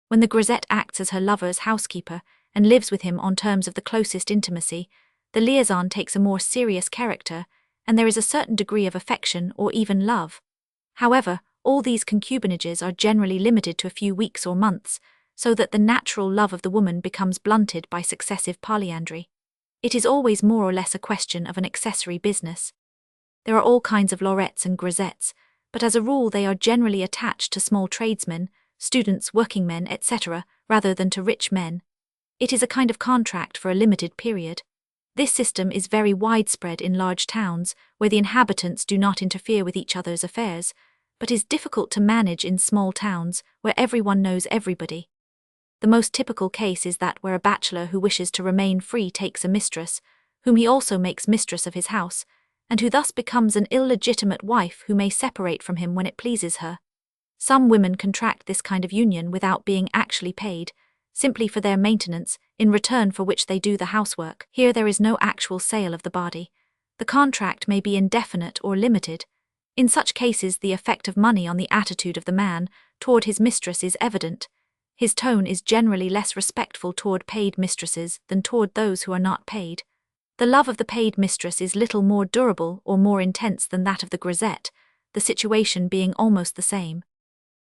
When the grisette acts as her lover's housekeeper and lives with him on terms of the closest intimacy, the liaison takes a more serious character, and there is a certain degree of affection or even love. However, all these concubinages are generally limited to a few weeks or months, so that the natural love of the woman becomes blunted by successive polyandry. It is always more or less a question of an accessory business. There are all kinds of lorettes and grisettes, but as a rule they are generally attached to small tradesmen, students, working men, etc., rather than to rich men. It is a kind of contract for a limited period. This system is very widespread in large towns, where the inhabitants do not interfere with each other's affairs, but is difficult to manage in small towns, where everyone knows everybody. The most typical case is that where a bachelor who wishes to remain free takes a mistress, whom he also makes mistress of his house, and who thus becomes an illegitimate wife who may separate from him when it pleases her. Some women contract this kind of union without being actually paid, simply for their maintenance, in return for which they do the housework. Here there is no actual sale of the body. The contract may be indefinite or limited. In such cases the effect of money on the attitude of the man toward his mistress is evident. His tone is generally less respectful toward paid mistresses than toward those who are not paid. The love of the paid mistress is little more durable or more intense than that of the grisette, the situation being almost the same.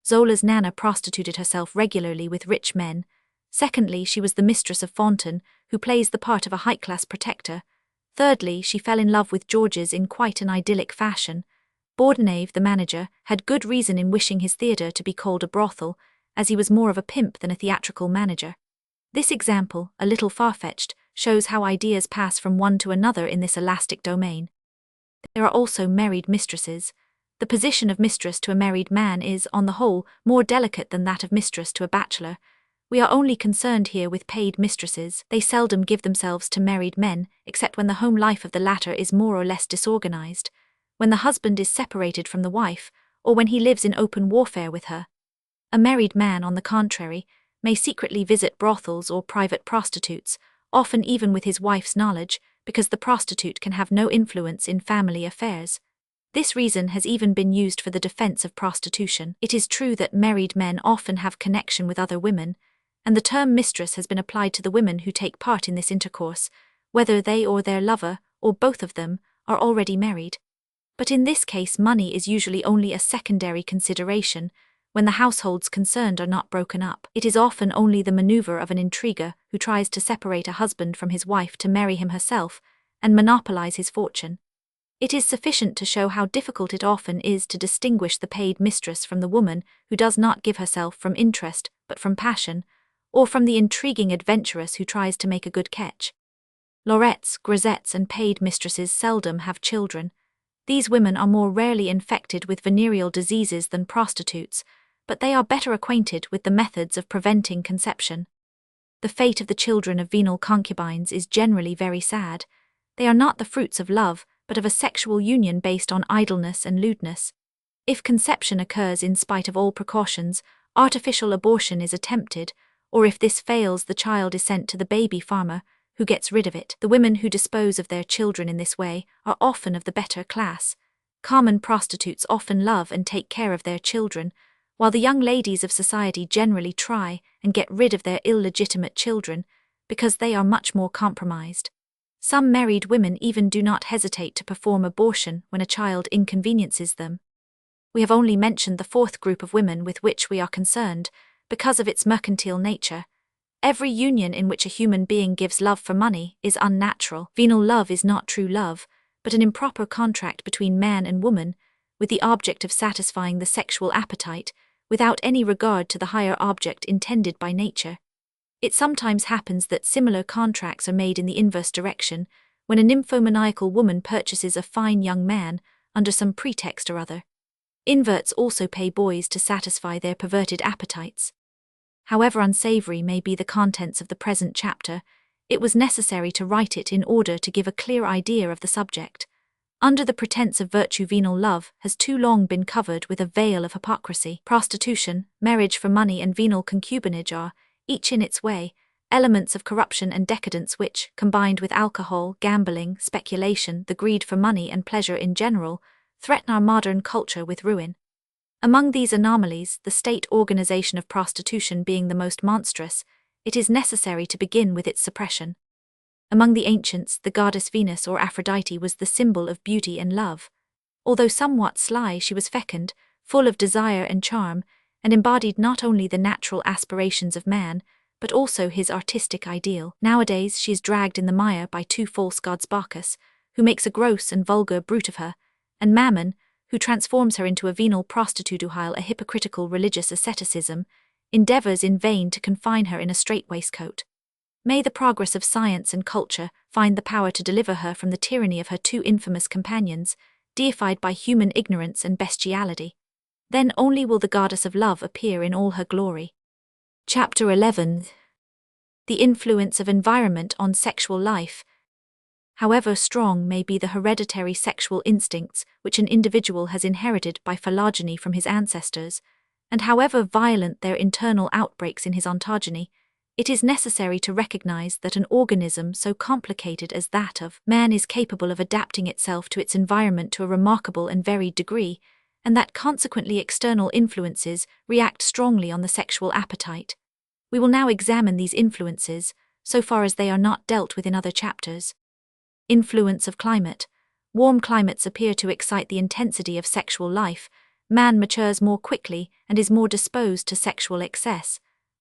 Zola's Nana prostituted herself regularly with rich men. Secondly, she was the mistress of Fontaine, who plays the part of a high-class protector. Thirdly, she fell in love with Georges in quite an idyllic fashion. Bordenave, the manager, had good reason in wishing his theatre to be called a brothel, as he was more of a pimp than a theatrical manager. This example, a little far-fetched, shows how ideas pass from one to another in this elastic domain. There are also married mistresses. The position of mistress to a married man is, on the whole, more delicate than that of mistress to a bachelor. We are only concerned here with paid mistresses. They seldom give themselves to married men, except when the home life of the latter is more or less disorganized, when the husband is separated from the wife, or when he lives in open warfare with her. A married man, on the contrary, may secretly visit brothels or private prostitutes, often even with his wife's knowledge, because the prostitute can have no influence in family affairs. This reason has even been used for the defense of prostitution. It is true that married men often have connection with other women, and the term mistress has been applied to the women who take part in this intercourse, whether they or their lover, or both of them, are already married. But in this case, money is usually only a secondary consideration when the households concerned are not broken up. It is often only the maneuver of an intriguer who tries to separate a husband from his wife to marry him herself and monopolize his fortune. It is sufficient to show how difficult it often is to distinguish the paid mistress from the woman who does not give herself from interest but from passion, or from the intriguing adventuress who tries to make a good catch. Lorettes, grisettes, and paid mistresses seldom have children. These women are more rarely infected with venereal diseases than prostitutes, but they are better acquainted with the methods of preventing conception. The fate of the children of venal concubines is generally very sad. They are not the fruits of love, but of a sexual union based on idleness and lewdness. If conception occurs in spite of all precautions, artificial abortion is attempted, or if this fails, the child is sent to the baby farmer, who gets rid of it. The women who dispose of their children in this way are often of the better class. Common prostitutes often love and take care of their children, while the young ladies of society generally try and get rid of their illegitimate children, because they are much more compromised. Some married women even do not hesitate to perform abortion when a child inconveniences them. We have only mentioned the fourth group of women with which we are concerned, because of its mercantile nature. Every union in which a human being gives love for money is unnatural. Venal love is not true love, but an improper contract between man and woman, with the object of satisfying the sexual appetite, without any regard to the higher object intended by nature. It sometimes happens that similar contracts are made in the inverse direction, when a nymphomaniacal woman purchases a fine young man under some pretext or other. Inverts also pay boys to satisfy their perverted appetites. However unsavory may be the contents of the present chapter, it was necessary to write it in order to give a clear idea of the subject. Under the pretense of virtue, venal love has too long been covered with a veil of hypocrisy. Prostitution, marriage for money, and venal concubinage are, each in its way, elements of corruption and decadence which, combined with alcohol, gambling, speculation, the greed for money and pleasure in general, threaten our modern culture with ruin. Among these anomalies, the state organization of prostitution being the most monstrous, it is necessary to begin with its suppression. Among the ancients, the goddess Venus or Aphrodite was the symbol of beauty and love. Although somewhat sly, she was fecund, full of desire and charm, and embodied not only the natural aspirations of man, but also his artistic ideal. Nowadays she is dragged in the mire by two false gods, Bacchus, who makes a gross and vulgar brute of her, and Mammon, who transforms her into a venal prostitute, while a hypocritical religious asceticism endeavors in vain to confine her in a strait waistcoat. May the progress of science and culture find the power to deliver her from the tyranny of her two infamous companions, deified by human ignorance and bestiality. Then only will the goddess of love appear in all her glory. Chapter 11. The influence of environment on sexual life. However strong may be the hereditary sexual instincts which an individual has inherited by phylogeny from his ancestors, and however violent their internal outbreaks in his ontogeny, it is necessary to recognize that an organism so complicated as that of man is capable of adapting itself to its environment to a remarkable and varied degree, and that consequently external influences react strongly on the sexual appetite. We will now examine these influences, so far as they are not dealt with in other chapters. Influence of climate. Warm climates appear to excite the intensity of sexual life. Man matures more quickly and is more disposed to sexual excess.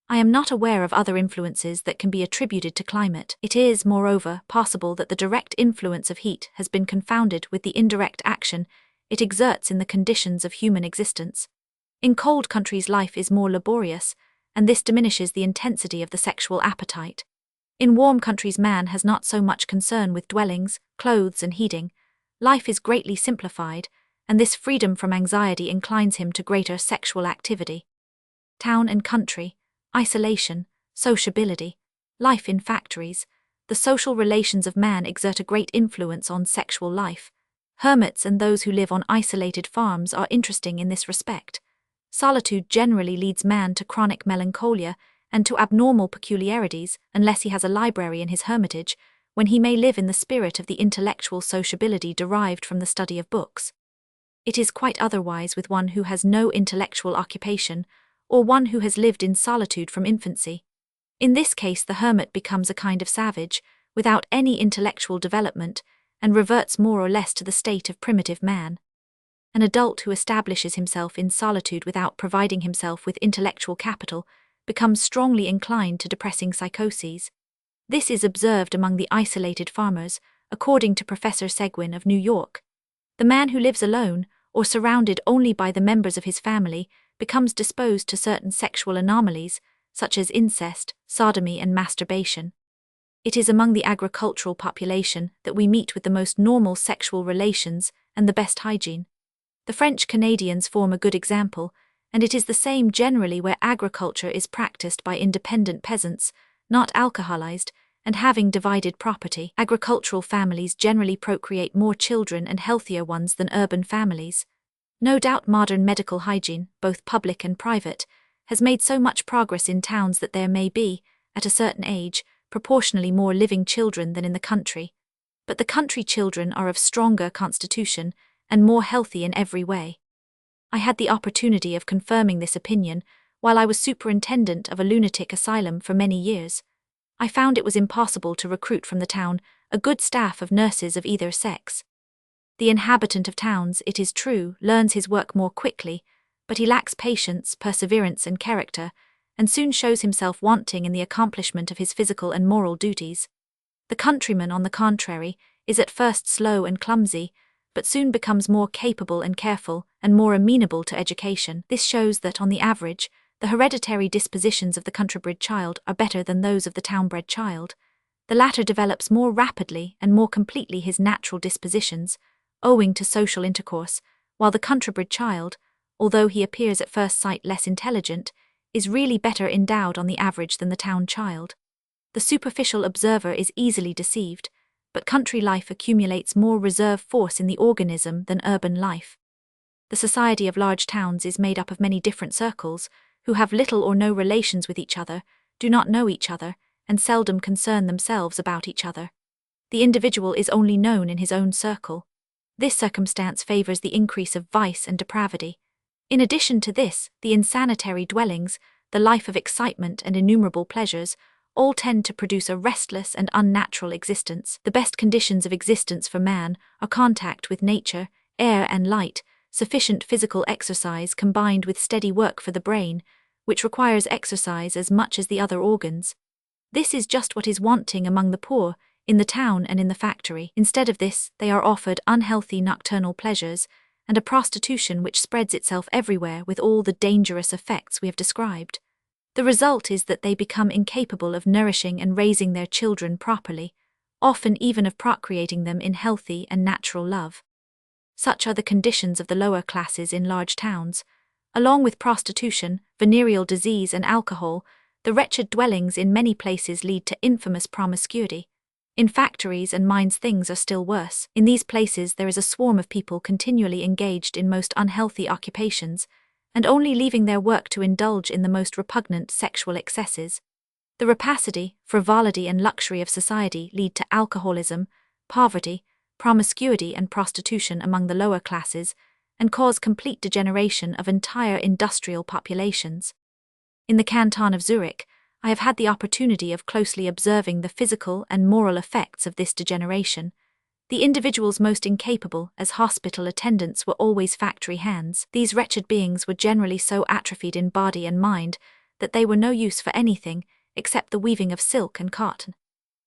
I am not aware of other influences that can be attributed to climate. It is, moreover, possible that the direct influence of heat has been confounded with the indirect action it exerts in the conditions of human existence. In cold countries life is more laborious, and this diminishes the intensity of the sexual appetite. In warm countries man has not so much concern with dwellings, clothes and heating. Life is greatly simplified, and this freedom from anxiety inclines him to greater sexual activity. Town and country, isolation, sociability, life in factories, the social relations of man exert a great influence on sexual life. Hermits and those who live on isolated farms are interesting in this respect. Solitude generally leads man to chronic melancholia, and to abnormal peculiarities unless he has a library in his hermitage, when he may live in the spirit of the intellectual sociability derived from the study of books. It is quite otherwise with one who has no intellectual occupation, or one who has lived in solitude from infancy. In this case the hermit becomes a kind of savage, without any intellectual development, and reverts more or less to the state of primitive man. An adult who establishes himself in solitude without providing himself with intellectual capital becomes strongly inclined to depressing psychoses. This is observed among the isolated farmers, according to Professor Seguin of New York. The man who lives alone, or surrounded only by the members of his family, becomes disposed to certain sexual anomalies, such as incest, sodomy, and masturbation. It is among the agricultural population that we meet with the most normal sexual relations and the best hygiene. The French Canadians form a good example, and it is the same generally where agriculture is practiced by independent peasants, not alcoholized, and having divided property. Agricultural families generally procreate more children and healthier ones than urban families. No doubt modern medical hygiene, both public and private, has made so much progress in towns that there may be, at a certain age, proportionally more living children than in the country. But the country children are of stronger constitution and more healthy in every way. I had the opportunity of confirming this opinion while I was superintendent of a lunatic asylum for many years. I found it was impossible to recruit from the town a good staff of nurses of either sex. The inhabitant of towns, it is true, learns his work more quickly, but he lacks patience, perseverance, and character, and soon shows himself wanting in the accomplishment of his physical and moral duties. The countryman, on the contrary, is at first slow and clumsy, but soon becomes more capable and careful, and more amenable to education. This shows that, on the average, the hereditary dispositions of the country-bred child are better than those of the town-bred child. The latter develops more rapidly and more completely his natural dispositions, owing to social intercourse, while the country-bred child, although he appears at first sight less intelligent, is really better endowed on the average than the town child. The superficial observer is easily deceived, but country life accumulates more reserve force in the organism than urban life. The society of large towns is made up of many different circles, who have little or no relations with each other, do not know each other, and seldom concern themselves about each other. The individual is only known in his own circle. This circumstance favors the increase of vice and depravity. In addition to this, the insanitary dwellings, the life of excitement and innumerable pleasures, all tend to produce a restless and unnatural existence. The best conditions of existence for man are contact with nature, air and light, sufficient physical exercise combined with steady work for the brain, which requires exercise as much as the other organs. This is just what is wanting among the poor, in the town and in the factory. Instead of this, they are offered unhealthy nocturnal pleasures, and a prostitution which spreads itself everywhere with all the dangerous effects we have described. The result is that they become incapable of nourishing and raising their children properly, often even of procreating them in healthy and natural love. Such are the conditions of the lower classes in large towns. Along with prostitution, venereal disease, and alcohol, the wretched dwellings in many places lead to infamous promiscuity. In factories and mines things are still worse. In these places there is a swarm of people continually engaged in most unhealthy occupations, and only leaving their work to indulge in the most repugnant sexual excesses. The rapacity, frivolity, and luxury of society lead to alcoholism, poverty, promiscuity, and prostitution among the lower classes, and cause complete degeneration of entire industrial populations. In the canton of Zurich, I have had the opportunity of closely observing the physical and moral effects of this degeneration. The individuals most incapable as hospital attendants were always factory hands. These wretched beings were generally so atrophied in body and mind that they were no use for anything except the weaving of silk and cotton.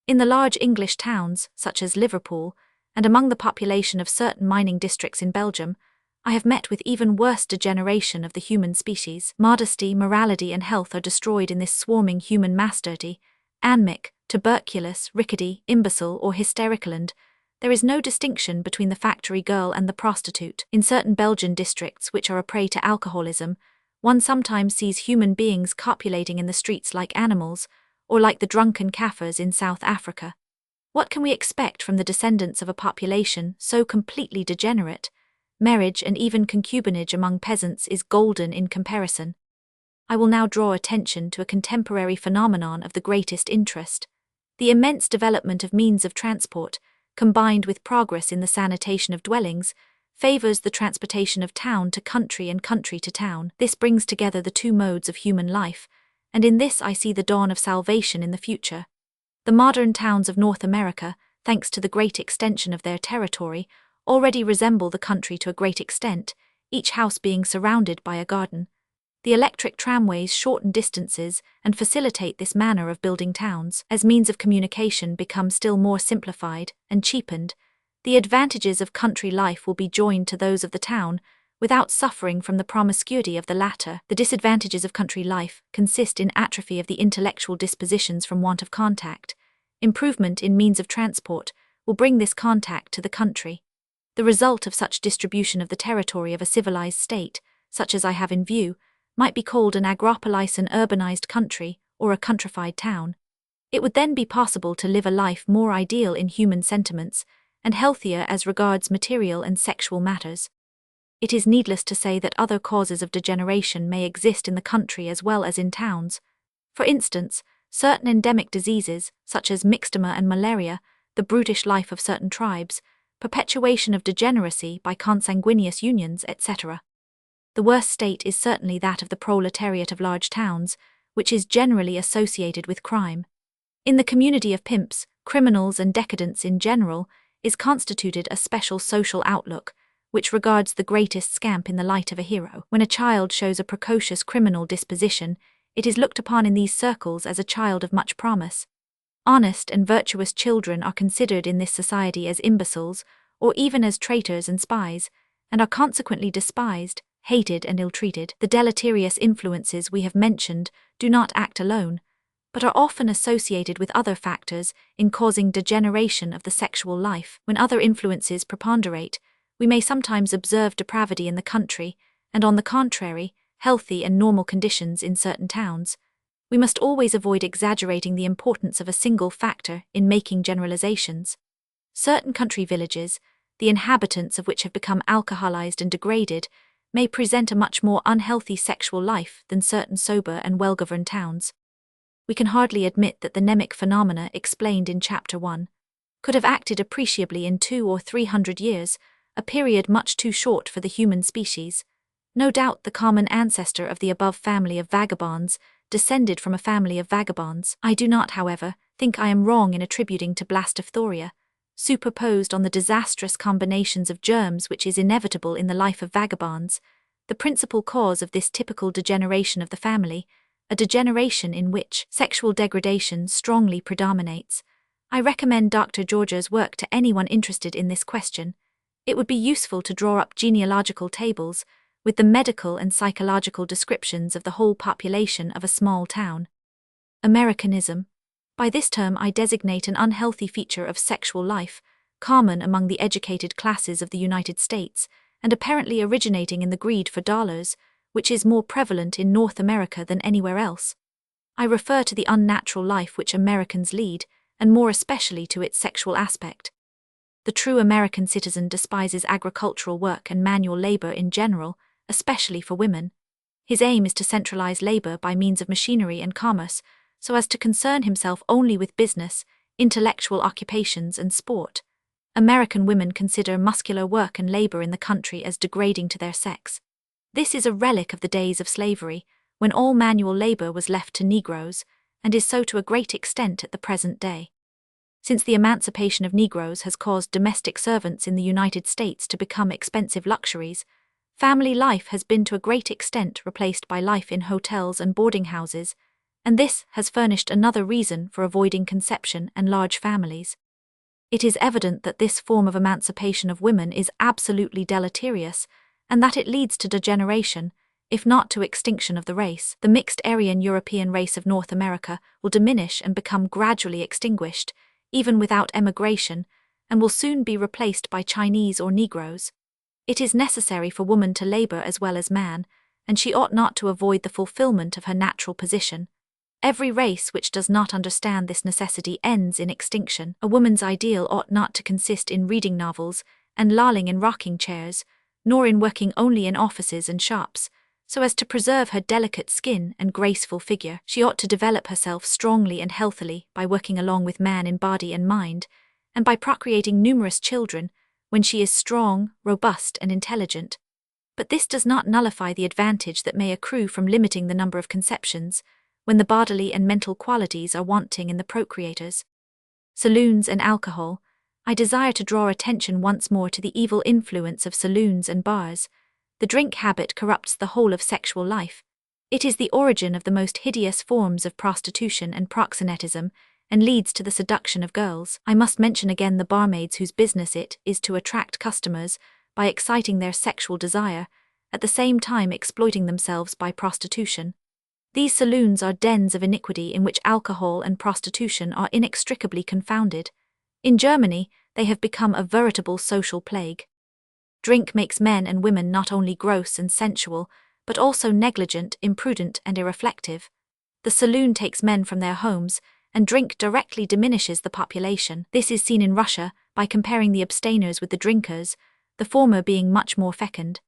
In the large English towns, such as Liverpool, and among the population of certain mining districts in Belgium, I have met with even worse degeneration of the human species. Modesty, morality, and health are destroyed in this swarming human mass-dirty, anemic, tuberculous, rickety, imbecile, or hysterical, and there is no distinction between the factory girl and the prostitute. In certain Belgian districts which are a prey to alcoholism, one sometimes sees human beings copulating in the streets like animals, or like the drunken Kaffirs in South Africa. What can we expect from the descendants of a population so completely degenerate? Marriage and even concubinage among peasants is golden in comparison. I will now draw attention to a contemporary phenomenon of the greatest interest: the immense development of means of transport, combined with progress in the sanitation of dwellings, favors the transportation of town to country and country to town. This brings together the two modes of human life, and in this I see the dawn of salvation in the future. The modern towns of North America, thanks to the great extension of their territory, already resemble the country to a great extent, each house being surrounded by a garden. The electric tramways shorten distances and facilitate this manner of building towns. As means of communication become still more simplified and cheapened, the advantages of country life will be joined to those of the town, without suffering from the promiscuity of the latter. The disadvantages of country life consist in atrophy of the intellectual dispositions from want of contact. Improvement in means of transport will bring this contact to the country. The result of such distribution of the territory of a civilized state, such as I have in view, might be called an agropolis, an urbanized country, or a countrified town. It would then be possible to live a life more ideal in human sentiments, and healthier as regards material and sexual matters. It is needless to say that other causes of degeneration may exist in the country as well as in towns. For instance, certain endemic diseases, such as myxedema and malaria, the brutish life of certain tribes, perpetuation of degeneracy by consanguineous unions, etc. The worst state is certainly that of the proletariat of large towns, which is generally associated with crime. In the community of pimps, criminals and decadents in general, is constituted a special social outlook, which regards the greatest scamp in the light of a hero. When a child shows a precocious criminal disposition, it is looked upon in these circles as a child of much promise. Honest and virtuous children are considered in this society as imbeciles, or even as traitors and spies, and are consequently despised, hated and ill-treated. The deleterious influences we have mentioned do not act alone, but are often associated with other factors in causing degeneration of the sexual life. When other influences preponderate, we may sometimes observe depravity in the country, and on the contrary, healthy and normal conditions in certain towns. We must always avoid exaggerating the importance of a single factor in making generalizations. Certain country villages, the inhabitants of which have become alcoholized and degraded, may present a much more unhealthy sexual life than certain sober and well-governed towns. We can hardly admit that the mnemic phenomena explained in Chapter 1 could have acted appreciably in 200 or 300 years, a period much too short for the human species. No doubt the common ancestor of the above family of vagabonds descended from a family of vagabonds. I do not, however, think I am wrong in attributing to blastophoria, superposed on the disastrous combinations of germs which is inevitable in the life of vagabonds, the principal cause of this typical degeneration of the family, a degeneration in which sexual degradation strongly predominates. I recommend Dr. George's work to anyone interested in this question. It would be useful to draw up genealogical tables with the medical and psychological descriptions of the whole population of a small town. Americanism. By this term I designate an unhealthy feature of sexual life, common among the educated classes of the United States, and apparently originating in the greed for dollars, which is more prevalent in North America than anywhere else. I refer to the unnatural life which Americans lead, and more especially to its sexual aspect. The true American citizen despises agricultural work and manual labor in general, especially for women. His aim is to centralize labor by means of machinery and commerce, so as to concern himself only with business, intellectual occupations and sport. American women consider muscular work and labor in the country as degrading to their sex. This is a relic of the days of slavery, when all manual labor was left to Negroes, and is so to a great extent at the present day. Since the emancipation of Negroes has caused domestic servants in the United States to become expensive luxuries, family life has been to a great extent replaced by life in hotels and boarding houses, and this has furnished another reason for avoiding conception and large families. It is evident that this form of emancipation of women is absolutely deleterious, and that it leads to degeneration, if not to extinction of the race. The mixed Aryan European race of North America will diminish and become gradually extinguished, even without emigration, and will soon be replaced by Chinese or Negroes. It is necessary for woman to labor as well as man, and she ought not to avoid the fulfillment of her natural position. Every race which does not understand this necessity ends in extinction. A woman's ideal ought not to consist in reading novels and lolling in rocking chairs, nor in working only in offices and shops, So as to preserve her delicate skin and graceful figure, she ought to develop herself strongly and healthily by working along with man in body and mind, and by procreating numerous children when she is strong, robust, and intelligent. But this does not nullify the advantage that may accrue from limiting the number of conceptions, when the bodily and mental qualities are wanting in the procreators. Saloons and alcohol. I desire to draw attention once more to the evil influence of saloons and bars. The drink habit corrupts the whole of sexual life. It is the origin of the most hideous forms of prostitution and proxenetism, and leads to the seduction of girls. I must mention again the barmaids whose business it is to attract customers by exciting their sexual desire, at the same time exploiting themselves by prostitution. These saloons are dens of iniquity in which alcohol and prostitution are inextricably confounded. In Germany, they have become a veritable social plague. Drink makes men and women not only gross and sensual, but also negligent, imprudent, and irreflective. The saloon takes men from their homes, and drink directly diminishes the population. This is seen in Russia by comparing the abstainers with the drinkers, the former being much more fecund.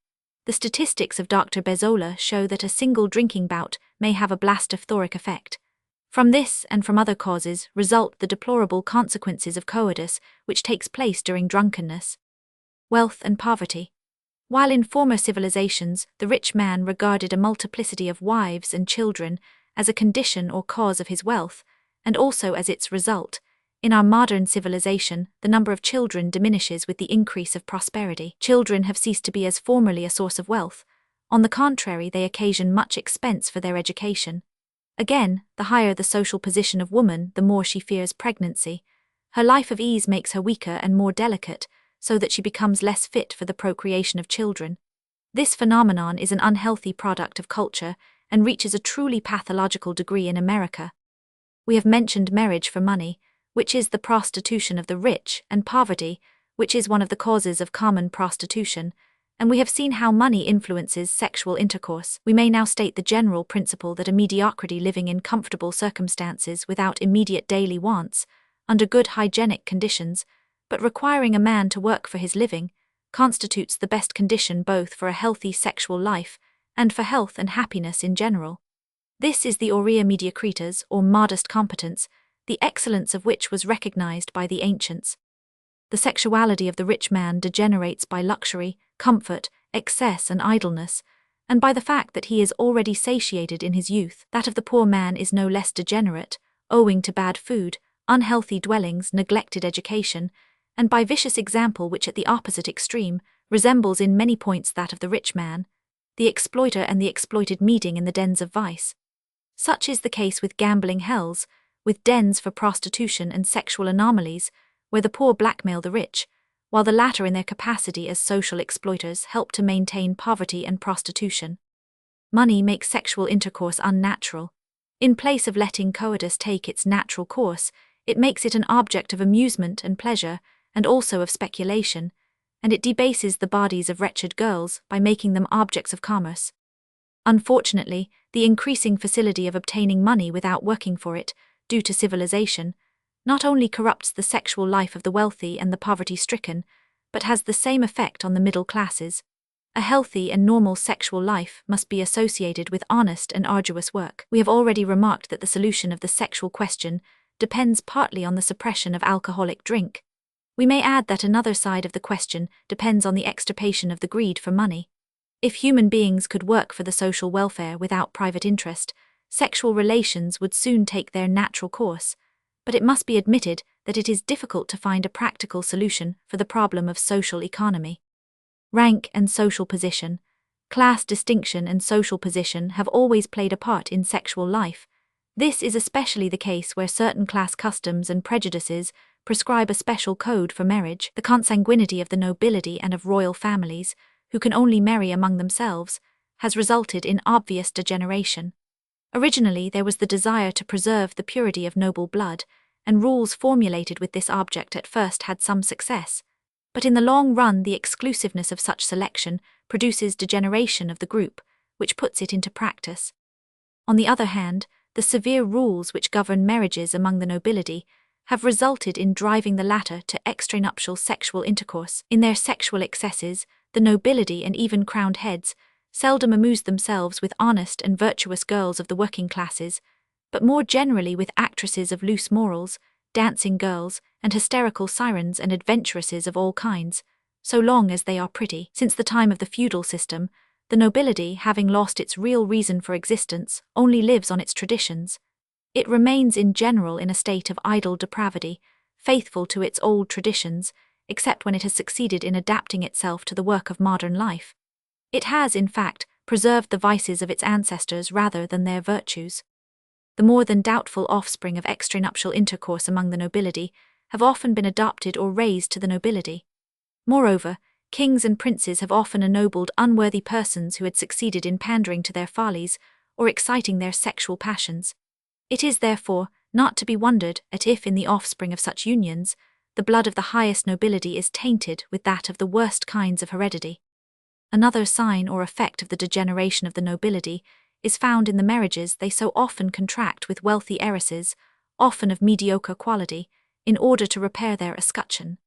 The statistics of Dr. Bezola show that a single drinking bout may have a blastophthoric effect. From this and from other causes result the deplorable consequences of coitus which takes place during drunkenness. Wealth and poverty. While in former civilizations the rich man regarded a multiplicity of wives and children as a condition or cause of his wealth, and also as its result, in our modern civilization, the number of children diminishes with the increase of prosperity. Children have ceased to be as formerly a source of wealth. On the contrary, they occasion much expense for their education. Again, the higher the social position of woman, the more she fears pregnancy. Her life of ease makes her weaker and more delicate, so that she becomes less fit for the procreation of children. This phenomenon is an unhealthy product of culture and reaches a truly pathological degree in America. We have mentioned marriage for money, which is the prostitution of the rich, and poverty, which is one of the causes of common prostitution, and we have seen how money influences sexual intercourse. We may now state the general principle that a mediocrity living in comfortable circumstances without immediate daily wants, under good hygienic conditions, but requiring a man to work for his living, constitutes the best condition both for a healthy sexual life and for health and happiness in general. This is the aurea mediocritas, or modest competence, the excellence of which was recognized by the ancients. The sexuality of the rich man degenerates by luxury, comfort, excess, and idleness, and by the fact that he is already satiated in his youth. That of the poor man is no less degenerate, owing to bad food, unhealthy dwellings, neglected education, and by vicious example which at the opposite extreme resembles in many points that of the rich man, the exploiter and the exploited meeting in the dens of vice. Such is the case with gambling hells, with dens for prostitution and sexual anomalies, where the poor blackmail the rich, while the latter in their capacity as social exploiters help to maintain poverty and prostitution. Money makes sexual intercourse unnatural. In place of letting coitus take its natural course, it makes it an object of amusement and pleasure, and also of speculation, and it debases the bodies of wretched girls by making them objects of commerce. Unfortunately, the increasing facility of obtaining money without working for it, due to civilization, not only corrupts the sexual life of the wealthy and the poverty-stricken, but has the same effect on the middle classes. A healthy and normal sexual life must be associated with honest and arduous work. We have already remarked that the solution of the sexual question depends partly on the suppression of alcoholic drink. We may add that another side of the question depends on the extirpation of the greed for money. If human beings could work for the social welfare without private interest, sexual relations would soon take their natural course, but it must be admitted that it is difficult to find a practical solution for the problem of social economy. Rank and social position. Class distinction and social position have always played a part in sexual life. This is especially the case where certain class customs and prejudices prescribe a special code for marriage. The consanguinity of the nobility and of royal families, who can only marry among themselves, has resulted in obvious degeneration. Originally, there was the desire to preserve the purity of noble blood, and rules formulated with this object at first had some success. But in the long run, the exclusiveness of such selection produces degeneration of the group, which puts it into practice. On the other hand, the severe rules which govern marriages among the nobility have resulted in driving the latter to extranuptial sexual intercourse. In their sexual excesses, the nobility and even crowned heads seldom amuse themselves with honest and virtuous girls of the working classes, but more generally with actresses of loose morals, dancing girls, and hysterical sirens and adventuresses of all kinds, so long as they are pretty. Since the time of the feudal system, the nobility, having lost its real reason for existence, only lives on its traditions. It remains in general in a state of idle depravity, faithful to its old traditions, except when it has succeeded in adapting itself to the work of modern life. It has, in fact, preserved the vices of its ancestors rather than their virtues. The more than doubtful offspring of extranuptial intercourse among the nobility have often been adopted or raised to the nobility. Moreover, kings and princes have often ennobled unworthy persons who had succeeded in pandering to their follies or exciting their sexual passions. It is, therefore, not to be wondered at if in the offspring of such unions, the blood of the highest nobility is tainted with that of the worst kinds of heredity. Another sign or effect of the degeneration of the nobility is found in the marriages they so often contract with wealthy heiresses, often of mediocre quality, in order to repair their escutcheon.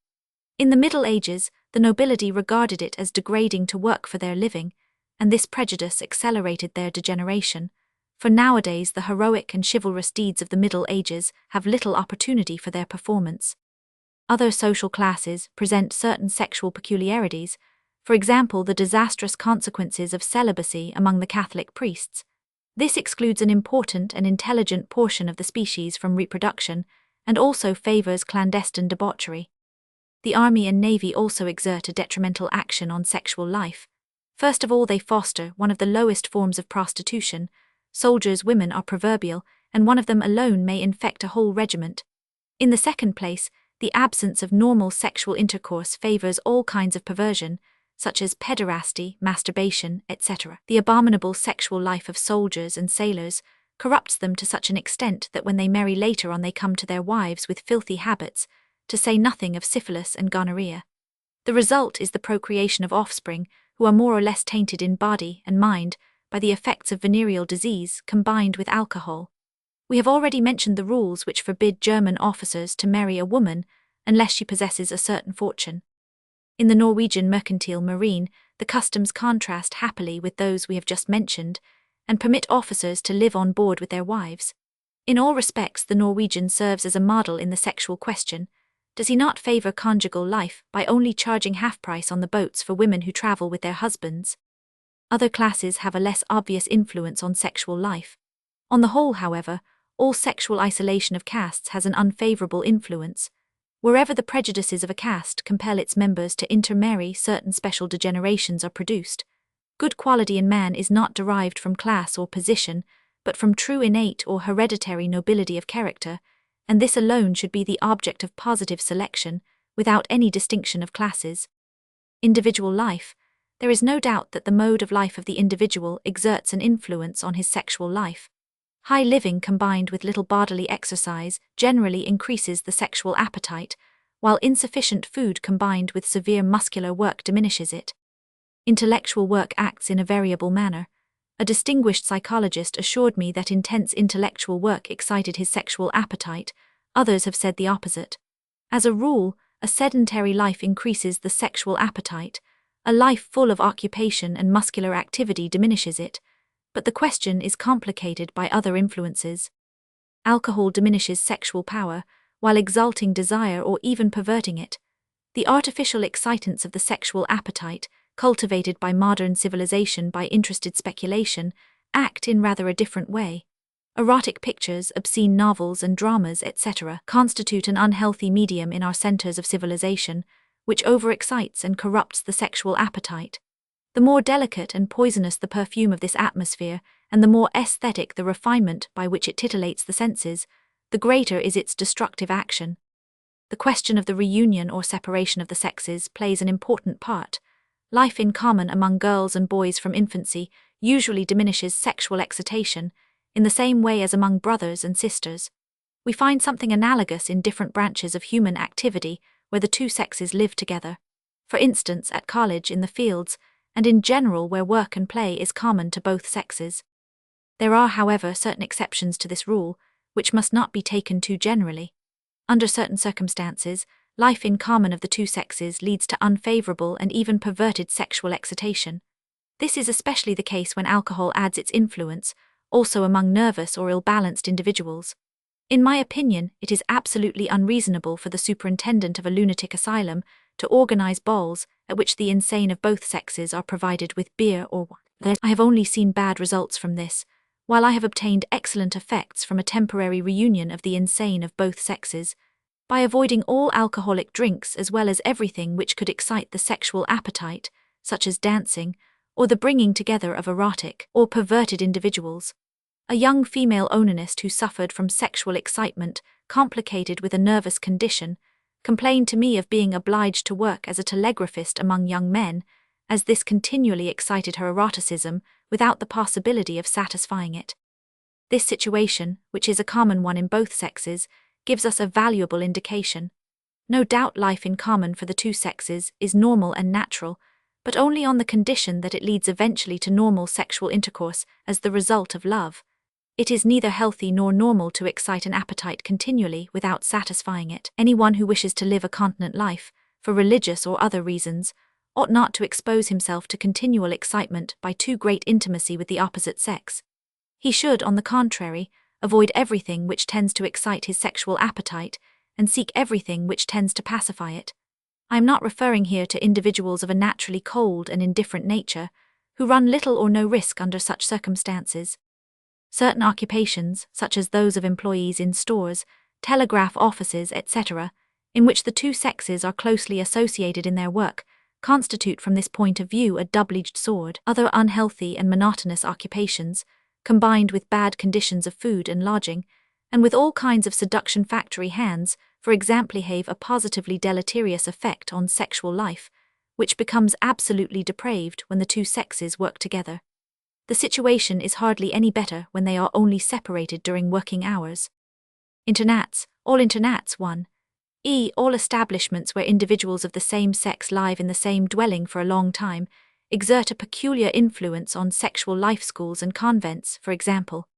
In the Middle Ages, the nobility regarded it as degrading to work for their living, and this prejudice accelerated their degeneration, for nowadays the heroic and chivalrous deeds of the Middle Ages have little opportunity for their performance. Other social classes present certain sexual peculiarities, for example the disastrous consequences of celibacy among the Catholic priests. This excludes an important and intelligent portion of the species from reproduction, and also favors clandestine debauchery. The army and navy also exert a detrimental action on sexual life. First of all, they foster one of the lowest forms of prostitution. Soldiers' women are proverbial, and one of them alone may infect a whole regiment. In the second place, the absence of normal sexual intercourse favors all kinds of perversion, such as pederasty, masturbation, etc. The abominable sexual life of soldiers and sailors corrupts them to such an extent that when they marry later on they come to their wives with filthy habits, to say nothing of syphilis and gonorrhea. The result is the procreation of offspring who are more or less tainted in body and mind by the effects of venereal disease combined with alcohol. We have already mentioned the rules which forbid German officers to marry a woman unless she possesses a certain fortune. In the Norwegian mercantile marine, the customs contrast happily with those we have just mentioned, and permit officers to live on board with their wives. In all respects, the Norwegian serves as a model in the sexual question. Does he not favor conjugal life by only charging half price on the boats for women who travel with their husbands? Other classes have a less obvious influence on sexual life. On the whole, however, all sexual isolation of castes has an unfavorable influence. Wherever the prejudices of a caste compel its members to intermarry, certain special degenerations are produced. Good quality in man is not derived from class or position, but from true innate or hereditary nobility of character, and this alone should be the object of positive selection, without any distinction of classes. Individual life. There is no doubt that the mode of life of the individual exerts an influence on his sexual life. High living combined with little bodily exercise generally increases the sexual appetite, while insufficient food combined with severe muscular work diminishes it. Intellectual work acts in a variable manner. A distinguished psychologist assured me that intense intellectual work excited his sexual appetite. Others have said the opposite. As a rule, a sedentary life increases the sexual appetite. A life full of occupation and muscular activity diminishes it. But the question is complicated by other influences. Alcohol diminishes sexual power, while exalting desire or even perverting it. The artificial excitants of the sexual appetite, cultivated by modern civilization by interested speculation, act in rather a different way. Erotic pictures, obscene novels and dramas, etc., constitute an unhealthy medium in our centers of civilization, which overexcites and corrupts the sexual appetite. The more delicate and poisonous the perfume of this atmosphere, and the more aesthetic the refinement by which it titillates the senses, the greater is its destructive action. The question of the reunion or separation of the sexes plays an important part. Life in common among girls and boys from infancy usually diminishes sexual excitation, in the same way as among brothers and sisters. We find something analogous in different branches of human activity where the two sexes live together. For instance, at college, in the fields, and in general where work and play is common to both sexes. There are, however, certain exceptions to this rule, which must not be taken too generally. Under certain circumstances, life in common of the two sexes leads to unfavorable and even perverted sexual excitation. This is especially the case when alcohol adds its influence, also among nervous or ill-balanced individuals. In my opinion, it is absolutely unreasonable for the superintendent of a lunatic asylum to organize balls at which the insane of both sexes are provided with beer or wine. I have only seen bad results from this, while I have obtained excellent effects from a temporary reunion of the insane of both sexes, by avoiding all alcoholic drinks as well as everything which could excite the sexual appetite, such as dancing, or the bringing together of erotic or perverted individuals. A young female onanist who suffered from sexual excitement complicated with a nervous condition complained to me of being obliged to work as a telegraphist among young men, as this continually excited her eroticism without the possibility of satisfying it. This situation, which is a common one in both sexes, gives us a valuable indication. No doubt life in common for the two sexes is normal and natural, but only on the condition that it leads eventually to normal sexual intercourse as the result of love. It is neither healthy nor normal to excite an appetite continually without satisfying it. Anyone who wishes to live a continent life, for religious or other reasons, ought not to expose himself to continual excitement by too great intimacy with the opposite sex. He should, on the contrary, avoid everything which tends to excite his sexual appetite, and seek everything which tends to pacify it. I am not referring here to individuals of a naturally cold and indifferent nature, who run little or no risk under such circumstances. Certain occupations, such as those of employees in stores, telegraph offices, etc., in which the two sexes are closely associated in their work, constitute from this point of view a double-edged sword. Other unhealthy and monotonous occupations, combined with bad conditions of food and lodging, and with all kinds of seduction factory hands, for example, have a positively deleterious effect on sexual life, which becomes absolutely depraved when the two sexes work together. The situation is hardly any better when they are only separated during working hours. Internats, all internats 1. All establishments where individuals of the same sex live in the same dwelling for a long time, exert a peculiar influence on sexual life. Schools and convents, for example,